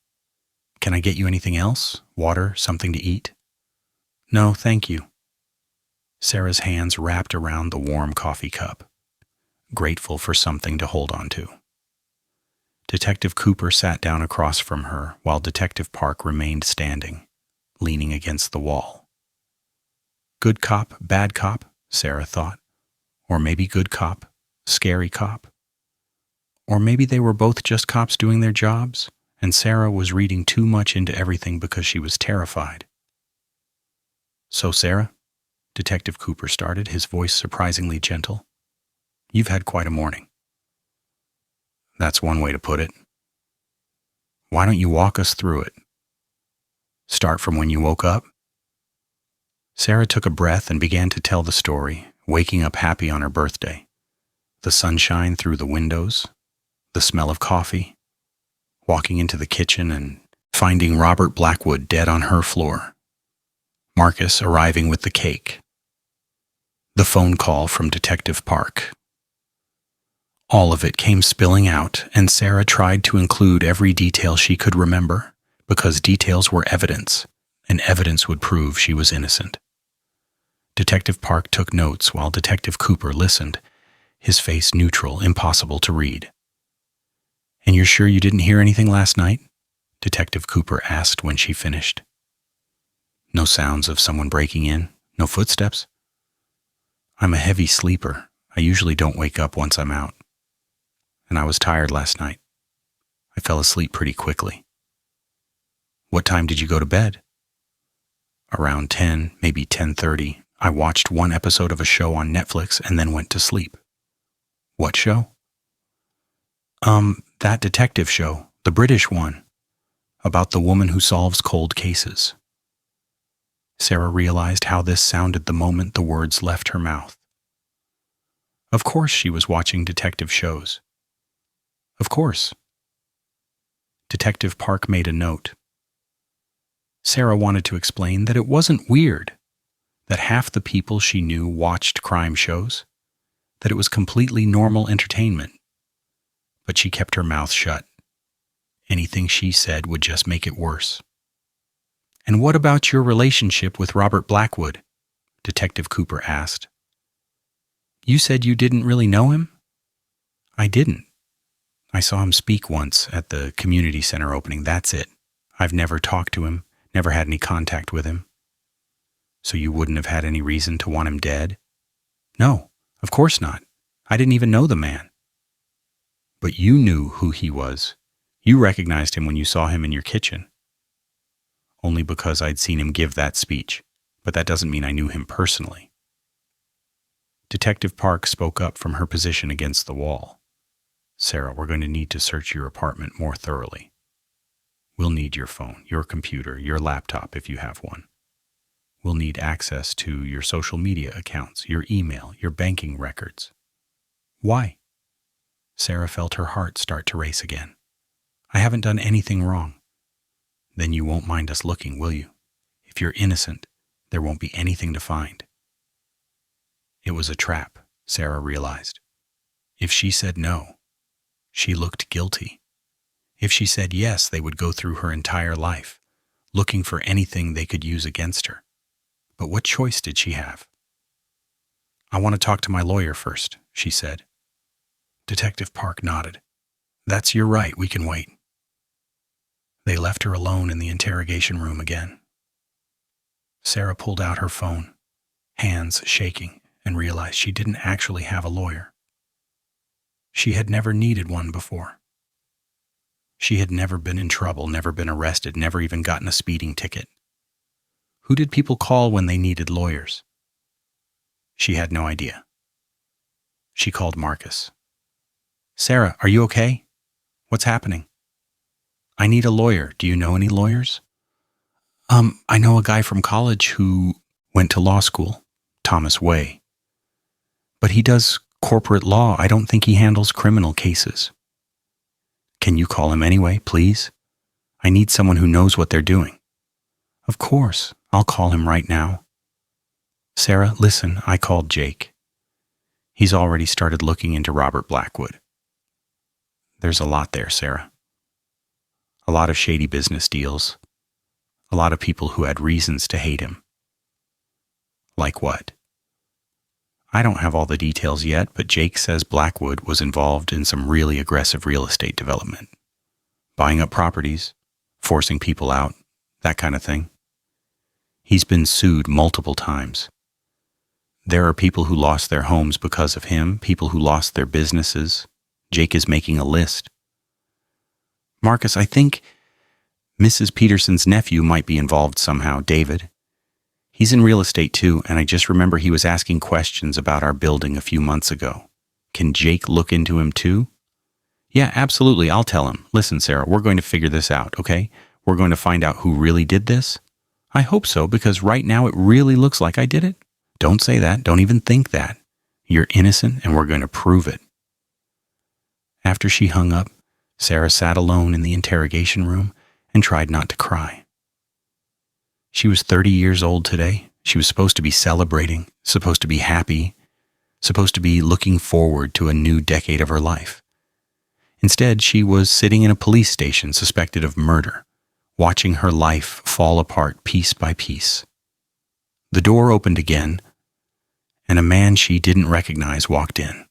"Can I get you anything else? Water, something to eat?" "No, thank you." Sarah's hands wrapped around the warm coffee cup, grateful for something to hold on to. Detective Cooper sat down across from her while Detective Park remained standing, leaning against the wall. "Good cop, bad cop?" Sarah thought. Or maybe good cop, scary cop. Or maybe they were both just cops doing their jobs, and Sarah was reading too much into everything because she was terrified. So, Sarah, Detective Cooper started, his voice surprisingly gentle, you've had quite a morning. That's one way to put it. Why don't you walk us through it? Start from when you woke up? Sarah took a breath and began to tell the story, waking up happy on her birthday. The sunshine through the windows, the smell of coffee, walking into the kitchen and finding Robert Blackwood dead on her floor, Marcus arriving with the cake, the phone call from Detective Park. All of it came spilling out, and Sarah tried to include every detail she could remember, because details were evidence, and evidence would prove she was innocent. Detective Park took notes while Detective Cooper listened, his face neutral, impossible to read. And you're sure you didn't hear anything last night? Detective Cooper asked when she finished. No sounds of someone breaking in? No footsteps? I'm a heavy sleeper. I usually don't wake up once I'm out. And I was tired last night. I fell asleep pretty quickly. What time did you go to bed? Around 10, maybe 10:30. I watched one episode of a show on Netflix and then went to sleep. What show? That detective show, the British one, about the woman who solves cold cases. Sarah realized how this sounded the moment the words left her mouth. Of course she was watching detective shows. Of course. Detective Park made a note. Sarah wanted to explain that it wasn't weird, that half the people she knew watched crime shows, that it was completely normal entertainment. But she kept her mouth shut. Anything she said would just make it worse. And what about your relationship with Robert Blackwood? Detective Cooper asked. You said you didn't really know him? I didn't. I saw him speak once at the community center opening, that's it. I've never talked to him, never had any contact with him. So you wouldn't have had any reason to want him dead? No, of course not. I didn't even know the man. But you knew who he was. You recognized him when you saw him in your kitchen. Only because I'd seen him give that speech, but that doesn't mean I knew him personally. Detective Park spoke up from her position against the wall. Sarah, we're going to need to search your apartment more thoroughly. We'll need your phone, your computer, your laptop if you have one. We'll need access to your social media accounts, your email, your banking records. Why? Sarah felt her heart start to race again. I haven't done anything wrong. Then you won't mind us looking, will you? If you're innocent, there won't be anything to find. It was a trap, Sarah realized. If she said no, she looked guilty. If she said yes, they would go through her entire life, looking for anything they could use against her. But what choice did she have? I want to talk to my lawyer first, she said. Detective Park nodded. That's your right, we can wait. They left her alone in the interrogation room again. Sarah pulled out her phone, hands shaking, and realized she didn't actually have a lawyer. She had never needed one before. She had never been in trouble, never been arrested, never even gotten a speeding ticket. Who did people call when they needed lawyers? She had no idea. She called Marcus. Sarah, are you okay? What's happening? I need a lawyer. Do you know any lawyers? I know a guy from college who went to law school, Thomas Way. But he does corporate law. I don't think he handles criminal cases. Can you call him anyway, please? I need someone who knows what they're doing. Of course, I'll call him right now. Sarah, listen, I called Jake. He's already started looking into Robert Blackwood. There's a lot there, Sarah. A lot of shady business deals. A lot of people who had reasons to hate him. Like what? I don't have all the details yet, but Jake says Blackwood was involved in some really aggressive real estate development. Buying up properties, forcing people out, that kind of thing. He's been sued multiple times. There are people who lost their homes because of him, people who lost their businesses. Jake is making a list. Marcus, I think Mrs. Peterson's nephew might be involved somehow, David. He's in real estate too, and I just remember he was asking questions about our building a few months ago. Can Jake look into him too? Yeah, absolutely, I'll tell him. Listen, Sarah, we're going to figure this out, okay? We're going to find out who really did this. I hope so, because right now it really looks like I did it. Don't say that. Don't even think that. You're innocent, and we're going to prove it. After she hung up, Sarah sat alone in the interrogation room and tried not to cry. She was 30 years old today. She was supposed to be celebrating, supposed to be happy, supposed to be looking forward to a new decade of her life. Instead, she was sitting in a police station suspected of murder, watching her life fall apart piece by piece. The door opened again, and a man she didn't recognize walked in.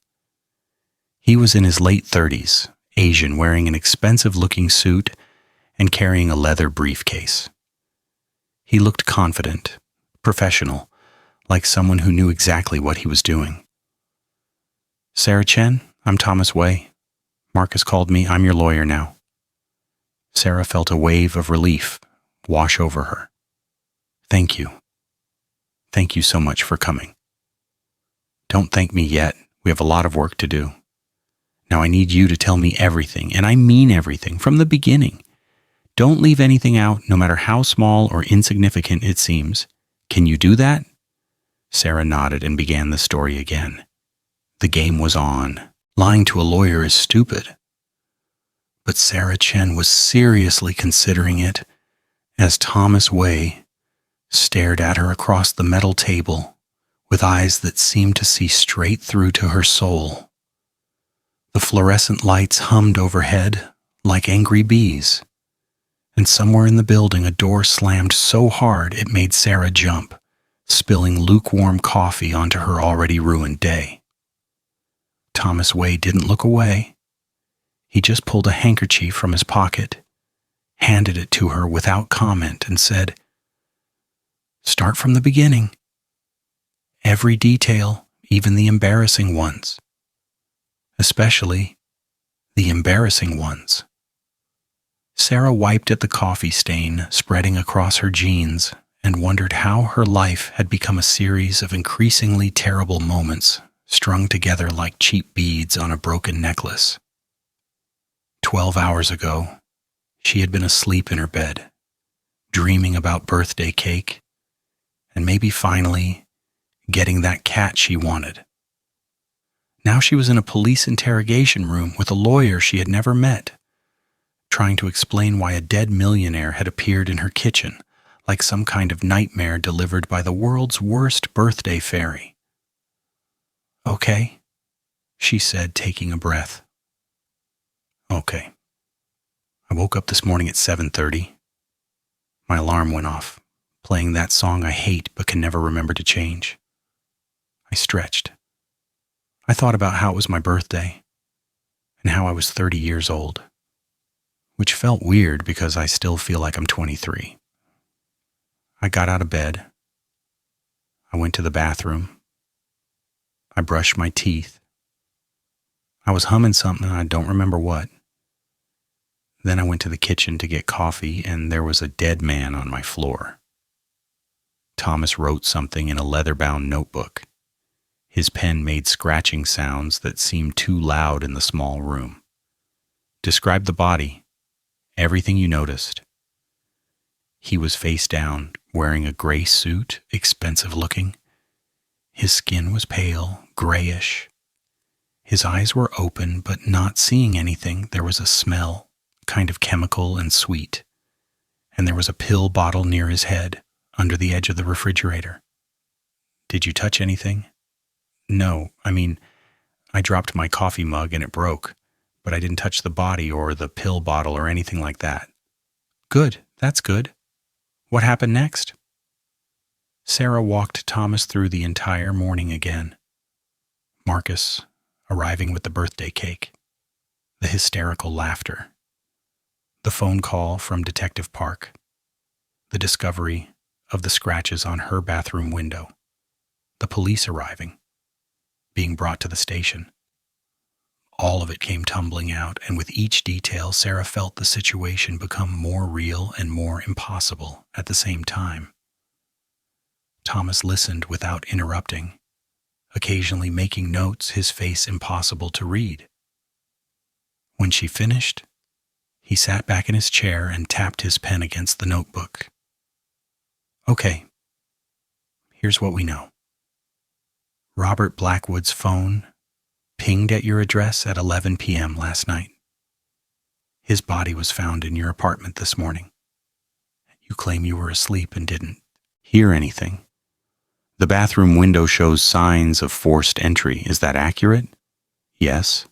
He was in his late 30s, Asian, wearing an expensive-looking suit and carrying a leather briefcase. He looked confident, professional, like someone who knew exactly what he was doing. Sarah Chen, I'm Thomas Wei. Marcus called me. I'm your lawyer now. Sarah felt a wave of relief wash over her. Thank you. Thank you so much for coming. Don't thank me yet. We have a lot of work to do. Now I need you to tell me everything, and I mean everything, from the beginning. Don't leave anything out, no matter how small or insignificant it seems. Can you do that? Sarah nodded and began the story again. The game was on. Lying to a lawyer is stupid. But Sarah Chen was seriously considering it as Thomas Wei stared at her across the metal table with eyes that seemed to see straight through to her soul. The fluorescent lights hummed overhead like angry bees, and somewhere in the building a door slammed so hard it made Sarah jump, spilling lukewarm coffee onto her already ruined day. Thomas Wei didn't look away. He just pulled a handkerchief from his pocket, handed it to her without comment, and said, "Start from the beginning. Every detail, even the embarrassing ones. Especially the embarrassing ones." Sarah wiped at the coffee stain spreading across her jeans and wondered how her life had become a series of increasingly terrible moments strung together like cheap beads on a broken necklace. 12 hours ago, she had been asleep in her bed, dreaming about birthday cake, and maybe finally getting that cat she wanted. Now she was in a police interrogation room with a lawyer she had never met, trying to explain why a dead millionaire had appeared in her kitchen like some kind of nightmare delivered by the world's worst birthday fairy. "Okay," she said, taking a breath. "Okay. I woke up this morning at 7:30. My alarm went off, playing that song I hate but can never remember to change. I stretched. I thought about how it was my birthday and how I was 30 years old, which felt weird because I still feel like I'm 23. I got out of bed. I went to the bathroom. I brushed my teeth. I was humming something, I don't remember what. Then I went to the kitchen to get coffee, and there was a dead man on my floor. Thomas wrote something in a leather-bound notebook. His pen made scratching sounds that seemed too loud in the small room. Describe the body, everything you noticed. He was face down, wearing a gray suit, expensive looking. His skin was pale, grayish. His eyes were open, but not seeing anything. There was a smell, kind of chemical and sweet, and there was a pill bottle near his head, under the edge of the refrigerator. "Did you touch anything?" "No, I dropped my coffee mug and it broke, but I didn't touch the body or the pill bottle or anything like that." "Good, that's good. What happened next?" Sarah walked Thomas through the entire morning again. Marcus arriving with the birthday cake, the hysterical laughter, the phone call from Detective Park, the discovery of the scratches on her bathroom window, the police arriving, being brought to the station. All of it came tumbling out, and with each detail, Sarah felt the situation become more real and more impossible at the same time. Thomas listened without interrupting, occasionally making notes, his face impossible to read. When she finished, he sat back in his chair and tapped his pen against the notebook. Okay, here's what we know. Robert Blackwood's phone pinged at your address at 11 p.m. last night. His body was found in your apartment this morning. You claim you were asleep and didn't hear anything. The bathroom window shows signs of forced entry. Is that accurate? Yes.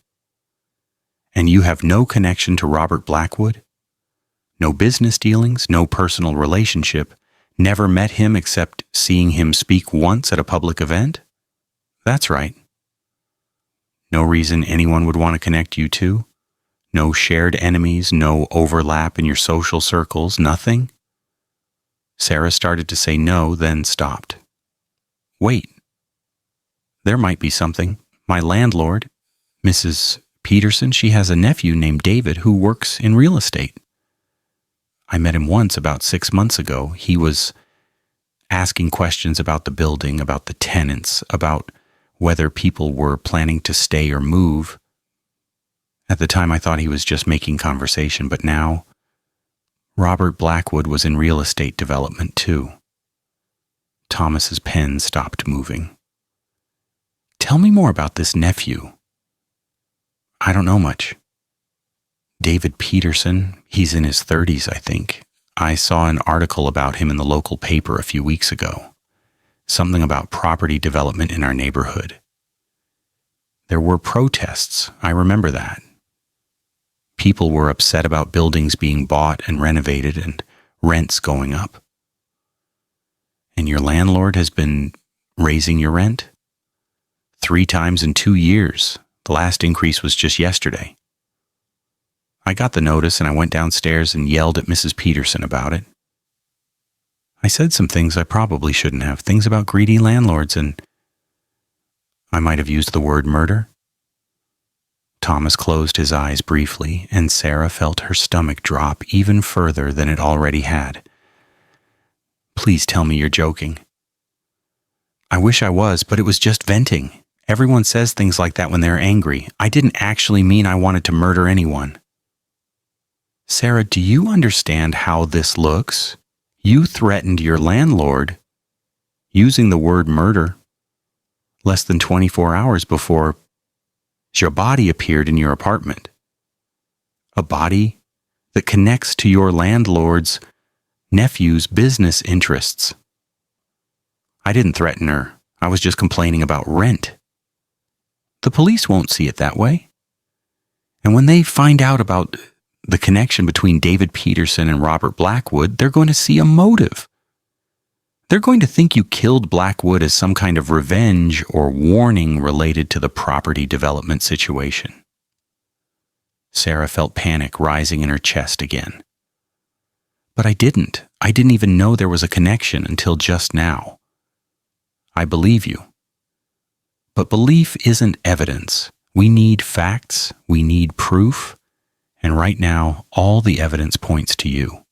And you have no connection to Robert Blackwood? No business dealings, no personal relationship, never met him except seeing him speak once at a public event? That's right. No reason anyone would want to connect you two? No shared enemies, no overlap in your social circles, nothing? Sarah started to say no, then stopped. Wait. There might be something. My landlord, Mrs. Peterson, she has a nephew named David who works in real estate. I met him once about 6 months ago. He was asking questions about the building, about the tenants, about whether people were planning to stay or move. At the time, I thought he was just making conversation, but now, Robert Blackwood was in real estate development too. Thomas's pen stopped moving. Tell me more about this nephew. I don't know much. David Peterson, he's in his 30s, I think. I saw an article about him in the local paper a few weeks ago. Something about property development in our neighborhood. There were protests, I remember that. People were upset about buildings being bought and renovated and rents going up. And your landlord has been raising your rent? 3 times in 2 years. The last increase was just yesterday. I got the notice and I went downstairs and yelled at Mrs. Peterson about it. I said some things I probably shouldn't have, things about greedy landlords, and I might have used the word murder. Thomas closed his eyes briefly, and Sarah felt her stomach drop even further than it already had. Please tell me you're joking. I wish I was, but it was just venting. Everyone says things like that when they're angry. I didn't actually mean I wanted to murder anyone. Sarah, do you understand how this looks? You threatened your landlord using the word murder less than 24 hours before your body appeared in your apartment. A body that connects to your landlord's nephew's business interests. I didn't threaten her. I was just complaining about rent. The police won't see it that way. And when they find out about the connection between David Peterson and Robert Blackwood, they're going to see a motive. They're going to think you killed Blackwood as some kind of revenge or warning related to the property development situation. Sarah felt panic rising in her chest again. But I didn't. I didn't even know there was a connection until just now. I believe you. But belief isn't evidence. We need facts. We need proof. And right now, all the evidence points to you.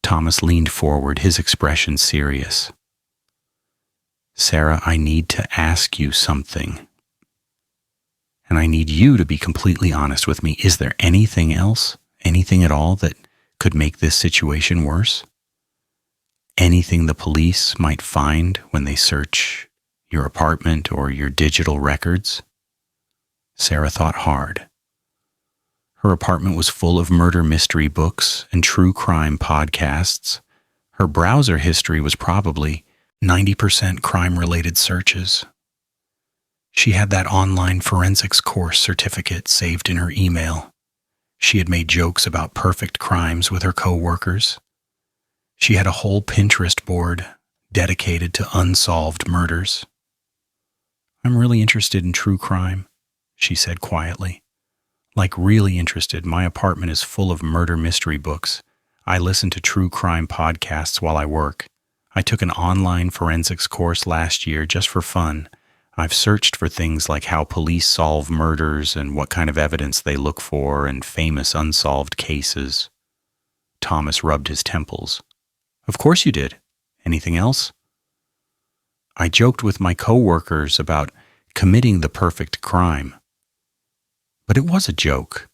Thomas leaned forward, his expression serious. Sarah, I need to ask you something. And I need you to be completely honest with me. Is there anything else, anything at all that could make this situation worse? Anything the police might find when they search your apartment or your digital records? Sarah thought hard. Her apartment was full of murder mystery books and true crime podcasts. Her browser history was probably 90% crime-related searches. She had that online forensics course certificate saved in her email. She had made jokes about perfect crimes with her co-workers. She had a whole Pinterest board dedicated to unsolved murders. I'm really interested in true crime, she said quietly. Like really interested. My apartment is full of murder mystery books. I listen to true crime podcasts while I work. I took an online forensics course last year just for fun. I've searched for things like how police solve murders and what kind of evidence they look for and famous unsolved cases. Thomas rubbed his temples. Of course you did. Anything else? I joked with my coworkers about committing the perfect crime. But it was a joke.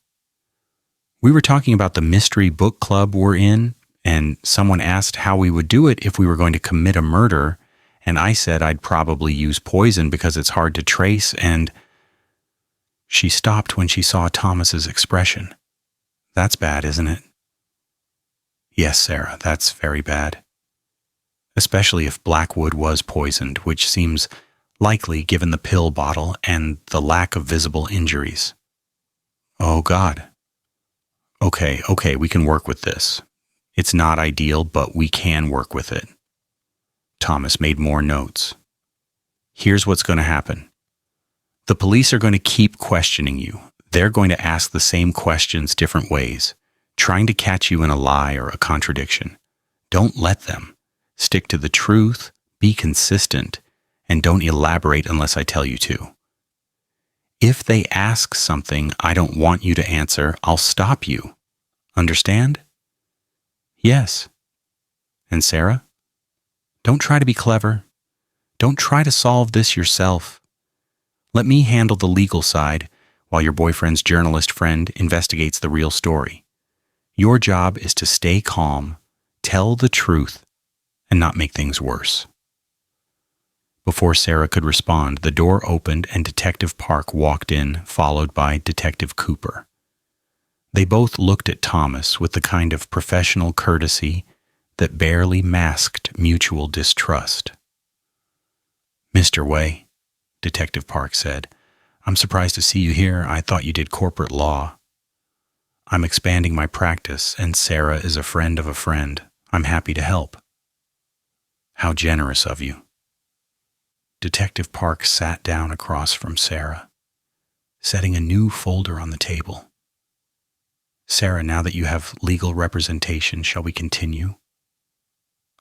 We were talking about the mystery book club we're in, and someone asked how we would do it if we were going to commit a murder, and I said I'd probably use poison because it's hard to trace, and she stopped when she saw Thomas's expression. That's bad, isn't it? Yes, Sarah, that's very bad. Especially if Blackwood was poisoned, which seems likely given the pill bottle and the lack of visible injuries. Oh, God. Okay, we can work with this. It's not ideal, but we can work with it. Thomas made more notes. Here's what's going to happen. The police are going to keep questioning you. They're going to ask the same questions different ways, trying to catch you in a lie or a contradiction. Don't let them. Stick to the truth, be consistent, and don't elaborate unless I tell you to. If they ask something I don't want you to answer, I'll stop you. Understand? Yes. And Sarah? Don't try to be clever. Don't try to solve this yourself. Let me handle the legal side while your boyfriend's journalist friend investigates the real story. Your job is to stay calm, tell the truth, and not make things worse. Before Sarah could respond, the door opened and Detective Park walked in, followed by Detective Cooper. They both looked at Thomas with the kind of professional courtesy that barely masked mutual distrust. Mr. Way, Detective Park said, I'm surprised to see you here. I thought you did corporate law. I'm expanding my practice, and Sarah is a friend of a friend. I'm happy to help. How generous of you. Detective Park sat down across from Sarah, setting a new folder on the table. Sarah, now that you have legal representation, shall we continue?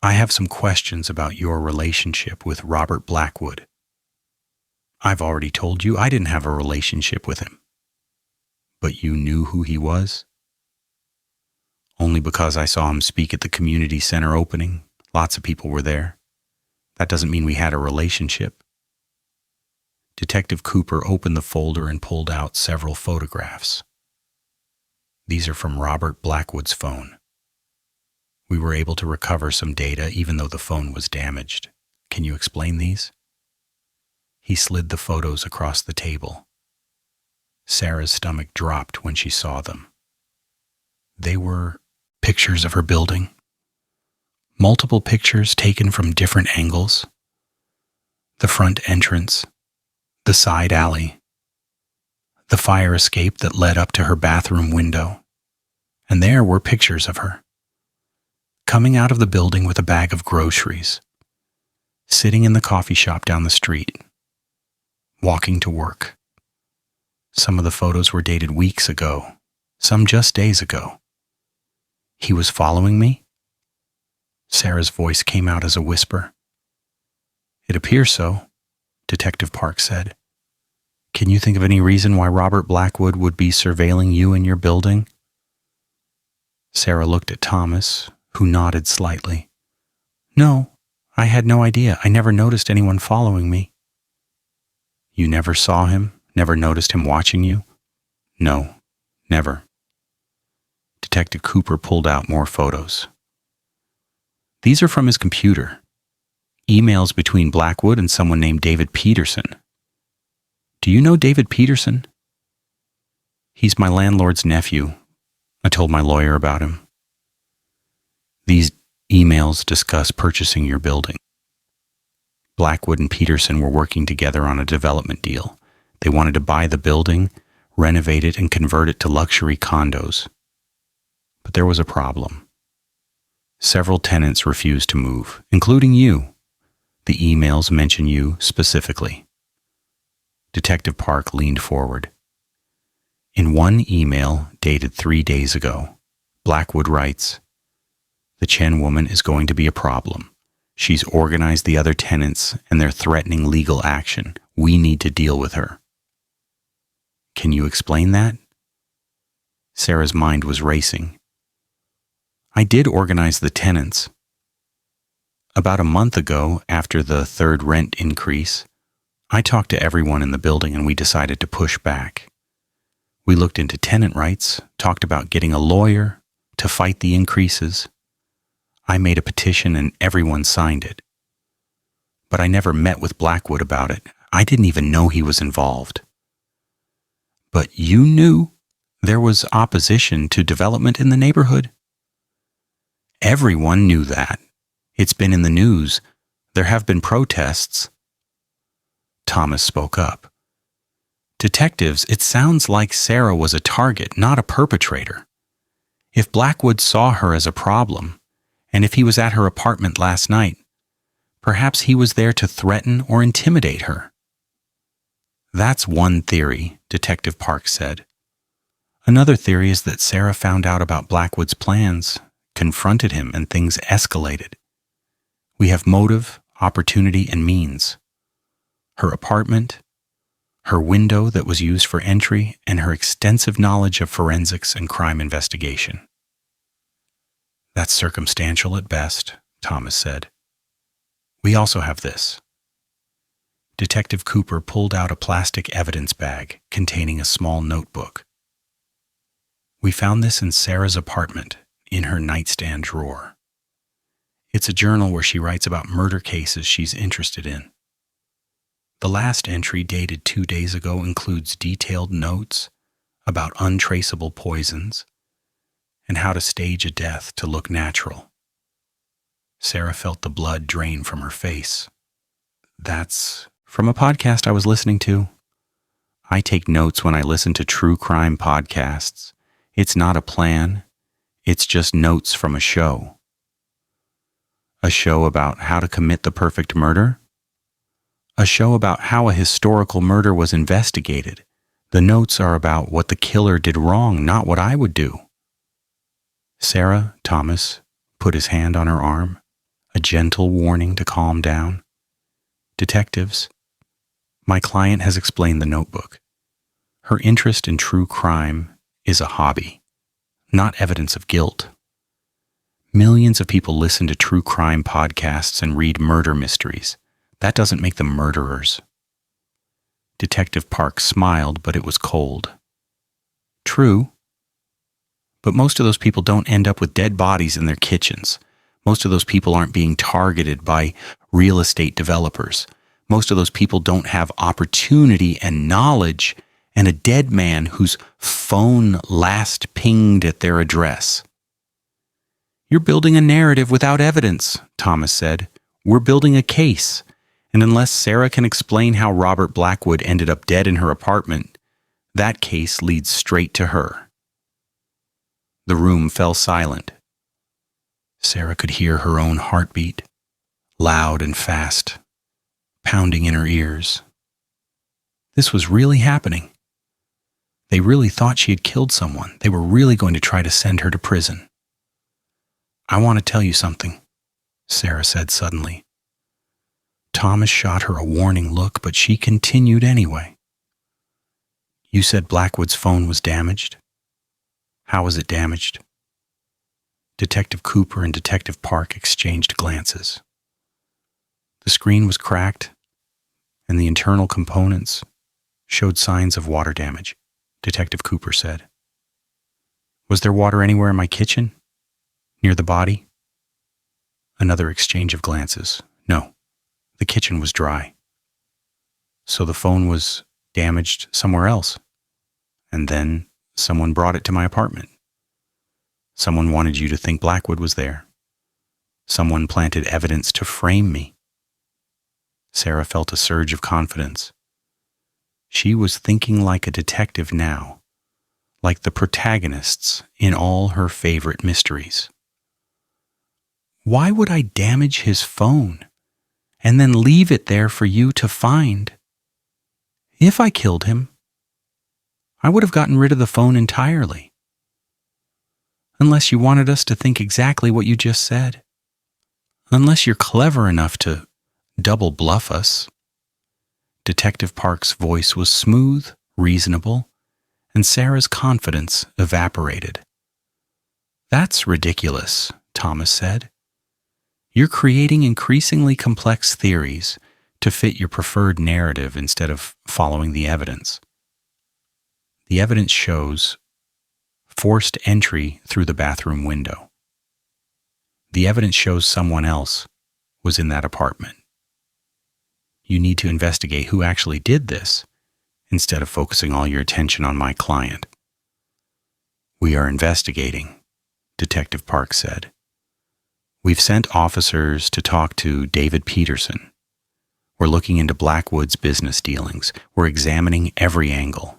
I have some questions about your relationship with Robert Blackwood. I've already told you I didn't have a relationship with him. But you knew who he was? Only because I saw him speak at the community center opening. Lots of people were there. That doesn't mean we had a relationship. Detective Cooper opened the folder and pulled out several photographs. These are from Robert Blackwood's phone. We were able to recover some data even though the phone was damaged. Can you explain these? He slid the photos across the table. Sarah's stomach dropped when she saw them. They were pictures of her building. Multiple pictures taken from different angles. The front entrance, the side alley, the fire escape that led up to her bathroom window. And there were pictures of her, coming out of the building with a bag of groceries, sitting in the coffee shop down the street, walking to work. Some of the photos were dated weeks ago, some just days ago. He was following me? Sarah's voice came out as a whisper. It appears so, Detective Park said. Can you think of any reason why Robert Blackwood would be surveilling you in your building? Sarah looked at Thomas, who nodded slightly. No, I had no idea. I never noticed anyone following me. You never saw him? Never noticed him watching you? No, never. Detective Cooper pulled out more photos. These are from his computer. Emails between Blackwood and someone named David Peterson. Do you know David Peterson? He's my landlord's nephew. I told my lawyer about him. These emails discuss purchasing your building. Blackwood and Peterson were working together on a development deal. They wanted to buy the building, renovate it, and convert it to luxury condos. But there was a problem. Several tenants refused to move, including you. The emails mention you specifically. Detective Park leaned forward. In one email dated 3 days ago, Blackwood writes, "The Chen woman is going to be a problem. She's organized the other tenants and they're threatening legal action. We need to deal with her." "Can you explain that?" Sarah's mind was racing. "I did organize the tenants. About a month ago, after the third rent increase, I talked to everyone in the building and we decided to push back. We looked into tenant rights, talked about getting a lawyer to fight the increases. I made a petition and everyone signed it. But I never met with Blackwood about it. I didn't even know he was involved." "But you knew there was opposition to development in the neighborhood?" "Everyone knew that. It's been in the news. There have been protests." Thomas spoke up. "Detectives, it sounds like Sarah was a target, not a perpetrator. If Blackwood saw her as a problem, and if he was at her apartment last night, perhaps he was there to threaten or intimidate her." "That's one theory," Detective Park said. "Another theory is that Sarah found out about Blackwood's plans, confronted him, and things escalated. We have motive, opportunity, and means. Her apartment, her window that was used for entry, and her extensive knowledge of forensics and crime investigation." "That's circumstantial at best," Thomas said. "We also have this." Detective Cooper pulled out a plastic evidence bag containing a small notebook. "We found this in Sarah's apartment, in her nightstand drawer. It's a journal where she writes about murder cases she's interested in. The last entry, dated 2 days ago, includes detailed notes about untraceable poisons and how to stage a death to look natural." Sarah felt the blood drain from her face. "That's from a podcast I was listening to. I take notes when I listen to true crime podcasts. It's not a plan. It's just notes from a show." "A show about how to commit the perfect murder?" "A show about how a historical murder was investigated. The notes are about what the killer did wrong, not what I would do." "Sarah," Thomas put his hand on her arm, a gentle warning to calm down. "Detectives, my client has explained the notebook. Her interest in true crime is a hobby, not evidence of guilt. Millions of people listen to true crime podcasts and read murder mysteries. That doesn't make them murderers." Detective Park smiled, but it was cold. "True. But most of those people don't end up with dead bodies in their kitchens. Most of those people aren't being targeted by real estate developers. Most of those people don't have opportunity and knowledge and a dead man whose phone last pinged at their address." "You're building a narrative without evidence," Thomas said. "We're building a case. And unless Sarah can explain how Robert Blackwood ended up dead in her apartment, that case leads straight to her." The room fell silent. Sarah could hear her own heartbeat, loud and fast, pounding in her ears. This was really happening. They really thought she had killed someone. They were really going to try to send her to prison. "I want to tell you something," Sarah said suddenly. Thomas shot her a warning look, but she continued anyway. "You said Blackwood's phone was damaged. How was it damaged?" Detective Cooper and Detective Park exchanged glances. "The screen was cracked, and the internal components showed signs of water damage," Detective Cooper said. "Was there water anywhere in my kitchen? Near the body?" Another exchange of glances. "No. The kitchen was dry." "So the phone was damaged somewhere else, and then someone brought it to my apartment. Someone wanted you to think Blackwood was there. Someone planted evidence to frame me." Sarah felt a surge of confidence. She was thinking like a detective now, like the protagonists in all her favorite mysteries. "Why would I damage his phone and then leave it there for you to find? If I killed him, I would have gotten rid of the phone entirely. Unless you wanted us to think exactly what you just said." Unless you're clever enough to double bluff us. Detective Park's voice was smooth, reasonable, and Sarah's confidence evaporated. That's ridiculous, Thomas said. You're creating increasingly complex theories to fit your preferred narrative instead of following the evidence. The evidence shows forced entry through the bathroom window. The evidence shows someone else was in that apartment. You need to investigate who actually did this instead of focusing all your attention on my client. We are investigating, Detective Park said. We've sent officers to talk to David Peterson. We're looking into Blackwood's business dealings. We're examining every angle.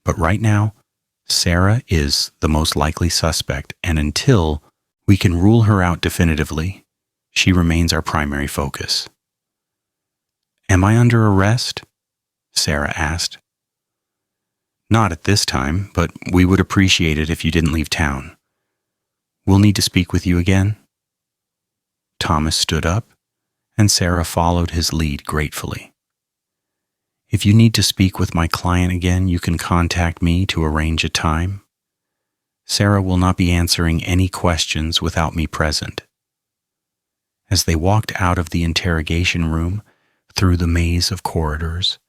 But right now, Sarah is the most likely suspect, and until we can rule her out definitively, she remains our primary focus. Am I under arrest? Sarah asked. Not at this time, but we would appreciate it if you didn't leave town. We'll need to speak with you again. Thomas stood up, and Sarah followed his lead gratefully. If you need to speak with my client again, you can contact me to arrange a time. Sarah will not be answering any questions without me present. As they walked out of the interrogation room, through the maze of corridors,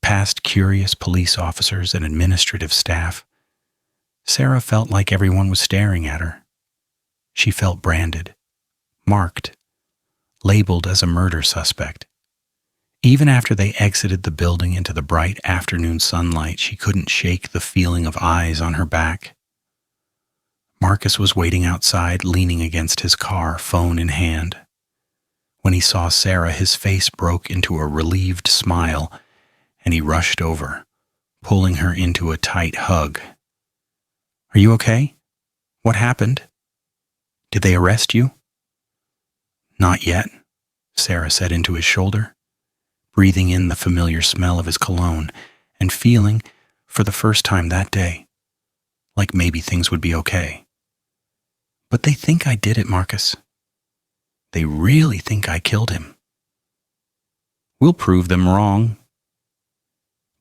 past curious police officers and administrative staff, Sarah felt like everyone was staring at her. She felt branded, marked, labeled as a murder suspect. Even after they exited the building into the bright afternoon sunlight, she couldn't shake the feeling of eyes on her back. Marcus was waiting outside, leaning against his car, phone in hand. When he saw Sarah, his face broke into a relieved smile, and he rushed over, pulling her into a tight hug. Are you okay? What happened? Did they arrest you? Not yet, Sarah said into his shoulder, breathing in the familiar smell of his cologne and feeling, for the first time that day, like maybe things would be okay. But they think I did it, Marcus. They really think I killed him. We'll prove them wrong.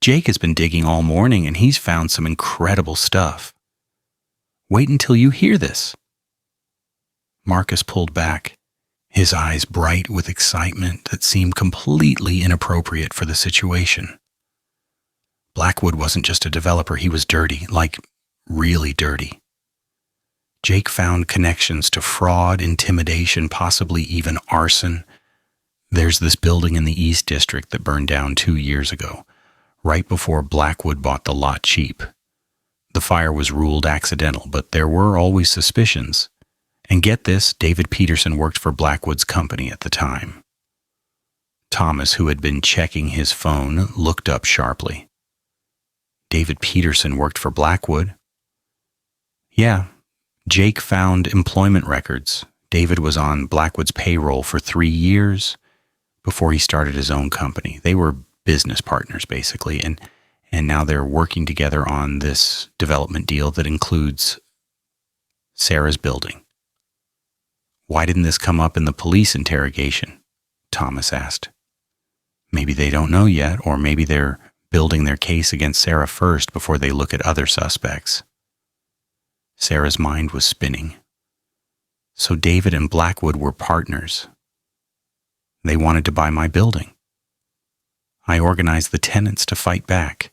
Jake has been digging all morning and he's found some incredible stuff. Wait until you hear this. Marcus pulled back, his eyes bright with excitement that seemed completely inappropriate for the situation. Blackwood wasn't just a developer, he was dirty, like really dirty. Jake found connections to fraud, intimidation, possibly even arson. There's this building in the East District that burned down 2 years ago, right before Blackwood bought the lot cheap. The fire was ruled accidental, but there were always suspicions. And get this, David Peterson worked for Blackwood's company at the time. Thomas, who had been checking his phone, looked up sharply. David Peterson worked for Blackwood? Yeah. Jake found employment records. David was on Blackwood's payroll for 3 years before he started his own company. They were business partners, basically, and now they're working together on this development deal that includes Sarah's building. Why didn't this come up in the police interrogation? Thomas asked. Maybe they don't know yet, or maybe they're building their case against Sarah first before they look at other suspects. Sarah's mind was spinning. So David and Blackwood were partners. They wanted to buy my building. I organized the tenants to fight back.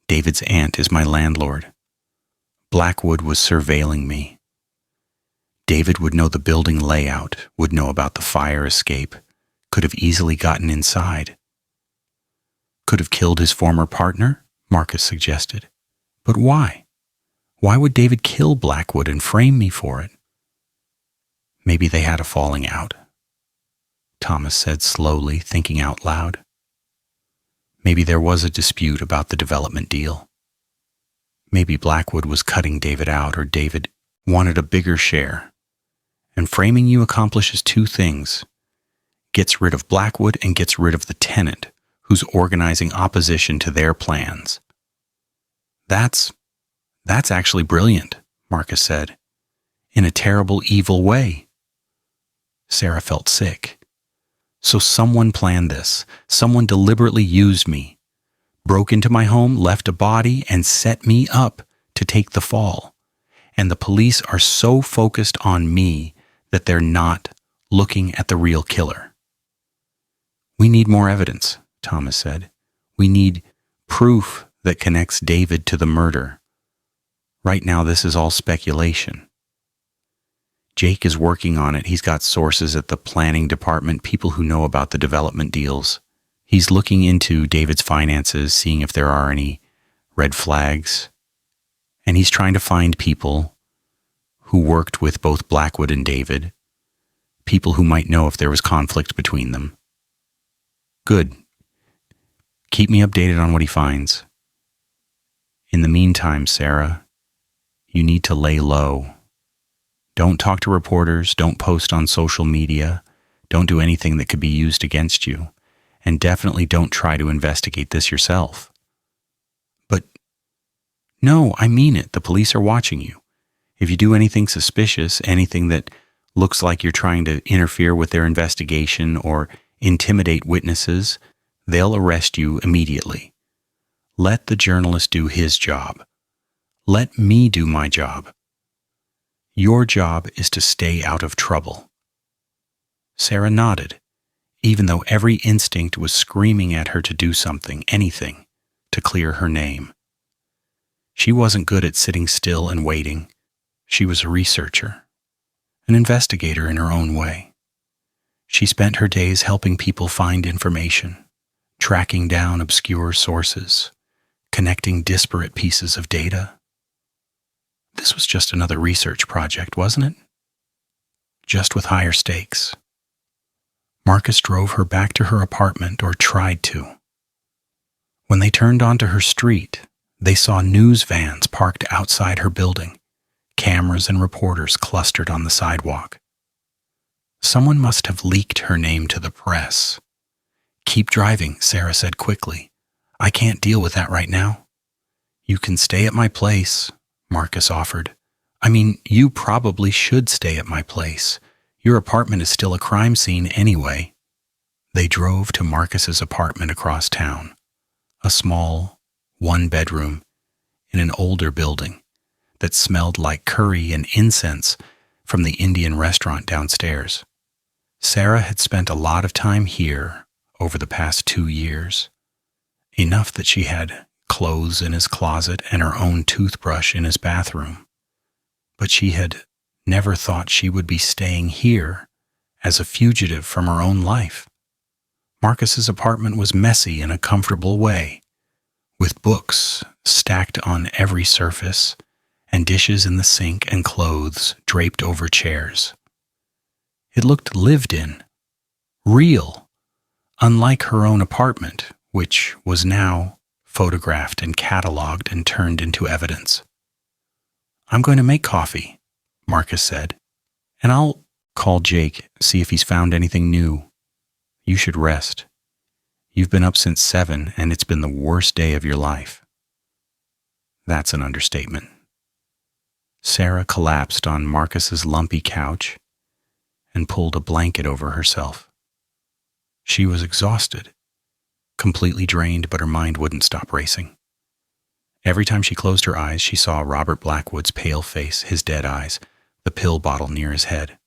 David's aunt is my landlord. Blackwood was surveilling me. David would know the building layout, would know about the fire escape, could have easily gotten inside. Could have killed his former partner, Marcus suggested. But why? Why would David kill Blackwood and frame me for it? Maybe they had a falling out, Thomas said slowly, thinking out loud. Maybe there was a dispute about the development deal. Maybe Blackwood was cutting David out, or David wanted a bigger share. And framing you accomplishes 2 things. Gets rid of Blackwood and gets rid of the tenant who's organizing opposition to their plans. That's actually brilliant, Marcus said. In a terrible, evil way. Sarah felt sick. So someone planned this. Someone deliberately used me, broke into my home, left a body, and set me up to take the fall. And the police are so focused on me that they're not looking at the real killer. We need more evidence, Thomas said. We need proof that connects David to the murder. Right now, this is all speculation. Jake is working on it. He's got sources at the planning department, people who know about the development deals. He's looking into David's finances, seeing if there are any red flags. And he's trying to find people who worked with both Blackwood and David, people who might know if there was conflict between them. Good. Keep me updated on what he finds. In the meantime, Sarah, you need to lay low. Don't talk to reporters, don't post on social media, don't do anything that could be used against you, and definitely don't try to investigate this yourself. But no, I mean it. The police are watching you. If you do anything suspicious, anything that looks like you're trying to interfere with their investigation or intimidate witnesses, they'll arrest you immediately. Let the journalist do his job. Let me do my job. Your job is to stay out of trouble. Sarah nodded, even though every instinct was screaming at her to do something, anything, to clear her name. She wasn't good at sitting still and waiting. She was a researcher, an investigator in her own way. She spent her days helping people find information, tracking down obscure sources, connecting disparate pieces of data. This was just another research project, wasn't it? Just with higher stakes. Marcus drove her back to her apartment, or tried to. When they turned onto her street, they saw news vans parked outside her building, cameras and reporters clustered on the sidewalk. Someone must have leaked her name to the press. Keep driving, Sarah said quickly. I can't deal with that right now. You can stay at my place, Marcus offered. I mean, you probably should stay at my place. Your apartment is still a crime scene anyway. They drove to Marcus's apartment across town, a small, one-bedroom in an older building that smelled like curry and incense from the Indian restaurant downstairs. Sarah had spent a lot of time here over the past 2 years, enough that she had clothes in his closet and her own toothbrush in his bathroom. But she had never thought she would be staying here as a fugitive from her own life. Marcus's apartment was messy in a comfortable way, with books stacked on every surface and dishes in the sink and clothes draped over chairs. It looked lived in, real, unlike her own apartment, which was now photographed and cataloged and turned into evidence. I'm going to make coffee, Marcus said, and I'll call Jake, see if he's found anything new. You should rest. You've been up since 7, and it's been the worst day of your life. That's an understatement. Sarah collapsed on Marcus's lumpy couch and pulled a blanket over herself. She was exhausted, completely drained, but her mind wouldn't stop racing. Every time she closed her eyes, she saw Robert Blackwood's pale face, his dead eyes, the pill bottle near his head.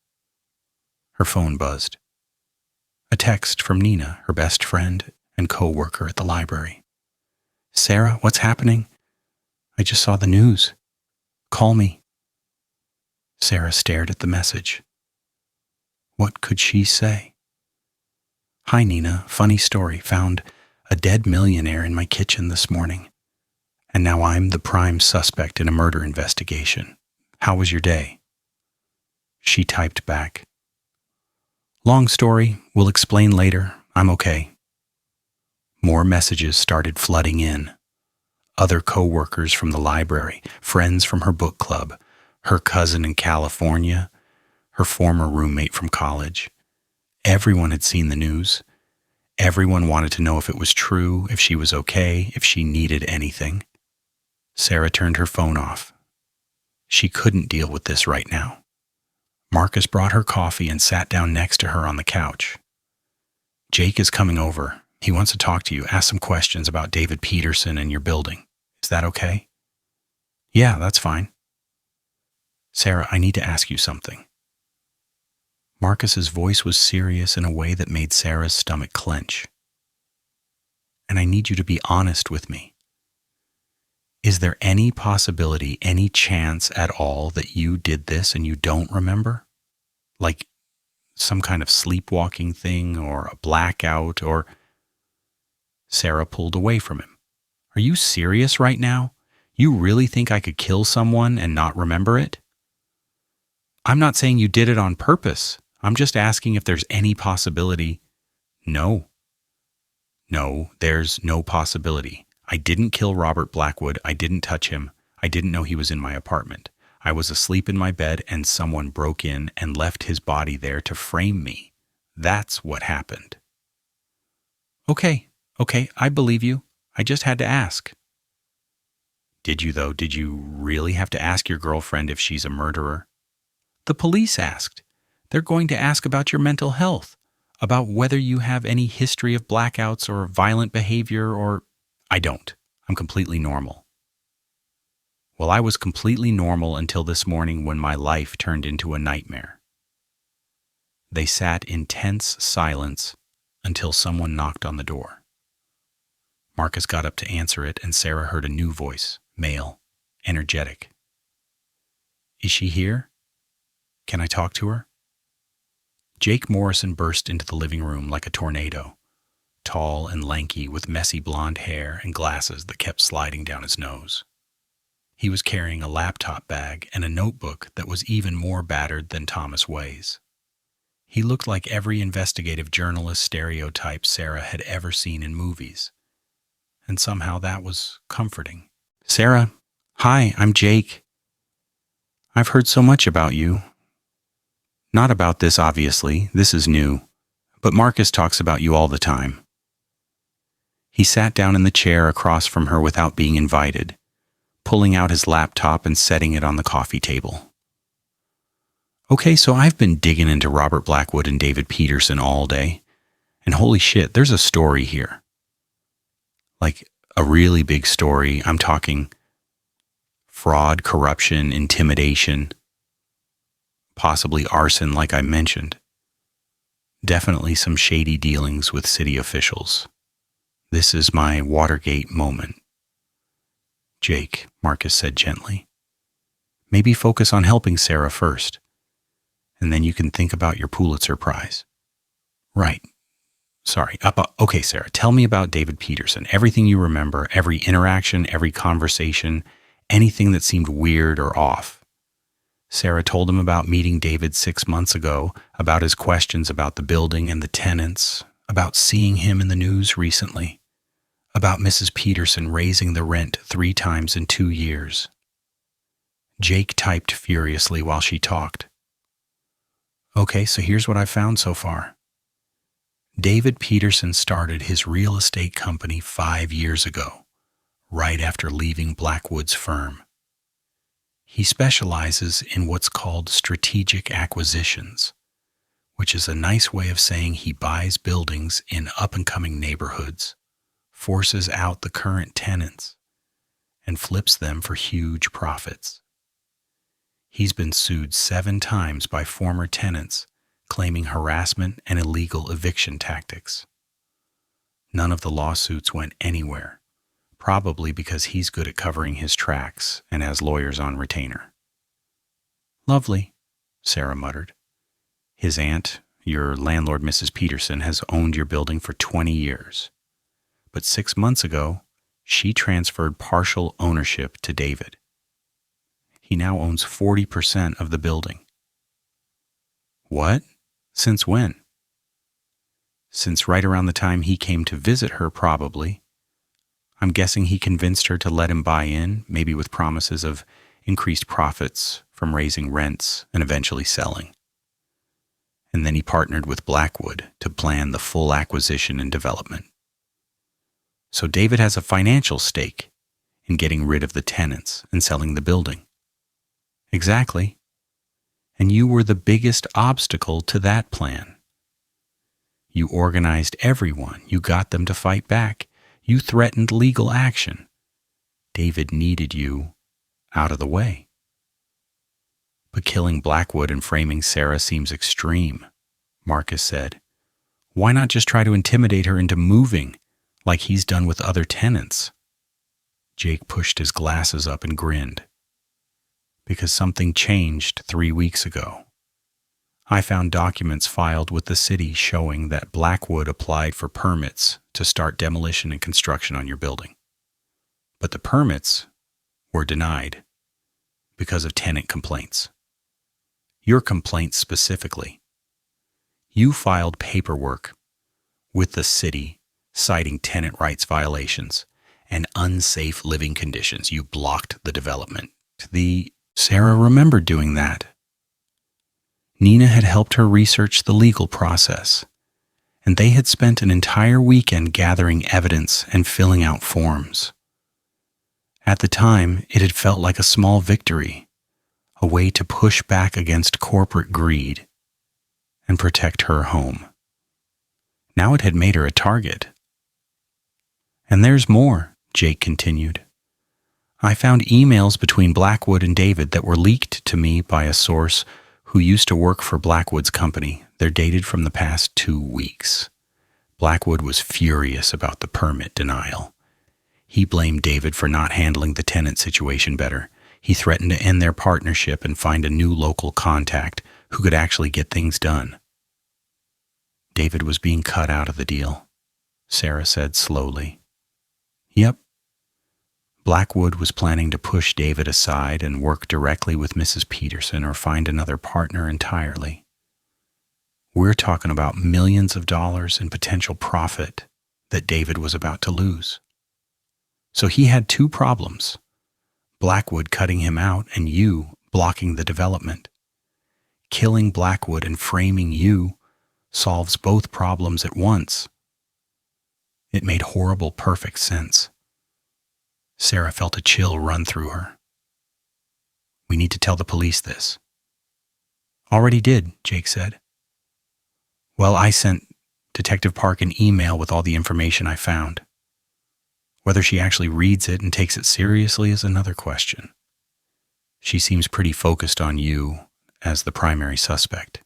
Her phone buzzed. A text from Nina, her best friend and co-worker at the library. Sarah, what's happening? I just saw the news. Call me. Sarah stared at the message. What could she say? Hi, Nina. Funny story. Found a dead millionaire in my kitchen this morning. And now I'm the prime suspect in a murder investigation. How was your day? She typed back. Long story. We'll explain later. I'm okay. More messages started flooding in. Other co-workers from the library, friends from her book club, her cousin in California, her former roommate from college. Everyone had seen the news. Everyone wanted to know if it was true, if she was okay, if she needed anything. Sarah turned her phone off. She couldn't deal with this right now. Marcus brought her coffee and sat down next to her on the couch. Jake is coming over. He wants to talk to you, ask some questions about David Peterson and your building. Is that okay? Yeah, that's fine. Sarah, I need to ask you something. Marcus's voice was serious in a way that made Sarah's stomach clench. And I need you to be honest with me. Is there any possibility, any chance at all that you did this and you don't remember? Like some kind of sleepwalking thing or a blackout or... Sarah pulled away from him. Are you serious right now? You really think I could kill someone and not remember it? I'm not saying you did it on purpose. I'm just asking if there's any possibility. No. No, there's no possibility. I didn't kill Robert Blackwood. I didn't touch him. I didn't know he was in my apartment. I was asleep in my bed and someone broke in and left his body there to frame me. That's what happened. Okay, I believe you. I just had to ask. Did you, though? Did you really have to ask your girlfriend if she's a murderer? The police asked. They're going to ask about your mental health, about whether you have any history of blackouts or violent behavior or... I don't. I'm completely normal. Well, I was completely normal until this morning when my life turned into a nightmare. They sat in tense silence until someone knocked on the door. Marcus got up to answer it, and Sarah heard a new voice, male, energetic. Is she here? Can I talk to her? Jake Morrison burst into the living room like a tornado, tall and lanky with messy blonde hair and glasses that kept sliding down his nose. He was carrying a laptop bag and a notebook that was even more battered than Thomas Way's. He looked like every investigative journalist stereotype Sarah had ever seen in movies. And somehow that was comforting. Sarah, hi, I'm Jake. I've heard so much about you. Not about this, obviously. This is new. But Marcus talks about you all the time. He sat down in the chair across from her without being invited, pulling out his laptop and setting it on the coffee table. Okay, so I've been digging into Robert Blackwood and David Peterson all day. And holy shit, there's a story here. Like a really big story. I'm talking fraud, corruption, intimidation, possibly arson like I mentioned. Definitely some shady dealings with city officials. This is my Watergate moment. Jake, Marcus said gently. Maybe focus on helping Sarah first, and then you can think about your Pulitzer Prize. Right. Sorry. Okay, Sarah, tell me about David Peterson. Everything you remember, every interaction, every conversation, anything that seemed weird or off. Sarah told him about meeting David 6 months ago, about his questions about the building and the tenants, about seeing him in the news recently, about Mrs. Peterson raising the rent 3 times in 2 years. Jake typed furiously while she talked. Okay, so here's what I've found so far. David Peterson started his real estate company 5 years ago, right after leaving Blackwood's firm. He specializes in what's called strategic acquisitions, which is a nice way of saying he buys buildings in up-and-coming neighborhoods, forces out the current tenants, and flips them for huge profits. He's been sued 7 times by former tenants claiming harassment and illegal eviction tactics. None of the lawsuits went anywhere, probably because he's good at covering his tracks and has lawyers on retainer. Lovely, Sarah muttered. His aunt, your landlord Mrs. Peterson, has owned your building for 20 years. But 6 months ago, she transferred partial ownership to David. He now owns 40% of the building. What? Since when? Since right around the time he came to visit her, probably. I'm guessing he convinced her to let him buy in, maybe with promises of increased profits from raising rents and eventually selling. And then he partnered with Blackwood to plan the full acquisition and development. So David has a financial stake in getting rid of the tenants and selling the building. Exactly. and you were the biggest obstacle to that plan. You organized everyone. You got them to fight back. You threatened legal action. David needed you out of the way. But killing Blackwood and framing Sarah seems extreme, Marcus said. Why not just try to intimidate her into moving, like he's done with other tenants? Jake pushed his glasses up and grinned. Because something changed 3 weeks ago. I found documents filed with the city showing that Blackwood applied for permits to start demolition and construction on your building. But the permits were denied because of tenant complaints. Your complaints specifically. You filed paperwork with the city citing tenant rights violations and unsafe living conditions. You blocked the development. Sarah remembered doing that. Nina had helped her research the legal process, and they had spent an entire weekend gathering evidence and filling out forms. At the time, it had felt like a small victory, a way to push back against corporate greed and protect her home. Now it had made her a target. And there's more, Jake continued. I found emails between Blackwood and David that were leaked to me by a source who used to work for Blackwood's company. They're dated from the past 2 weeks. Blackwood was furious about the permit denial. He blamed David for not handling the tenant situation better. He threatened to end their partnership and find a new local contact who could actually get things done. David was being cut out of the deal, Sarah said slowly. Yep. Blackwood was planning to push David aside and work directly with Mrs. Peterson or find another partner entirely. We're talking about millions of dollars in potential profit that David was about to lose. So he had 2 problems, Blackwood cutting him out and you blocking the development. Killing Blackwood and framing you solves both problems at once. It made horrible, perfect sense. Sarah felt a chill run through her. We need to tell the police this. Already did, Jake said. Well, I sent Detective Park an email with all the information I found. Whether she actually reads it and takes it seriously is another question. She seems pretty focused on you as the primary suspect.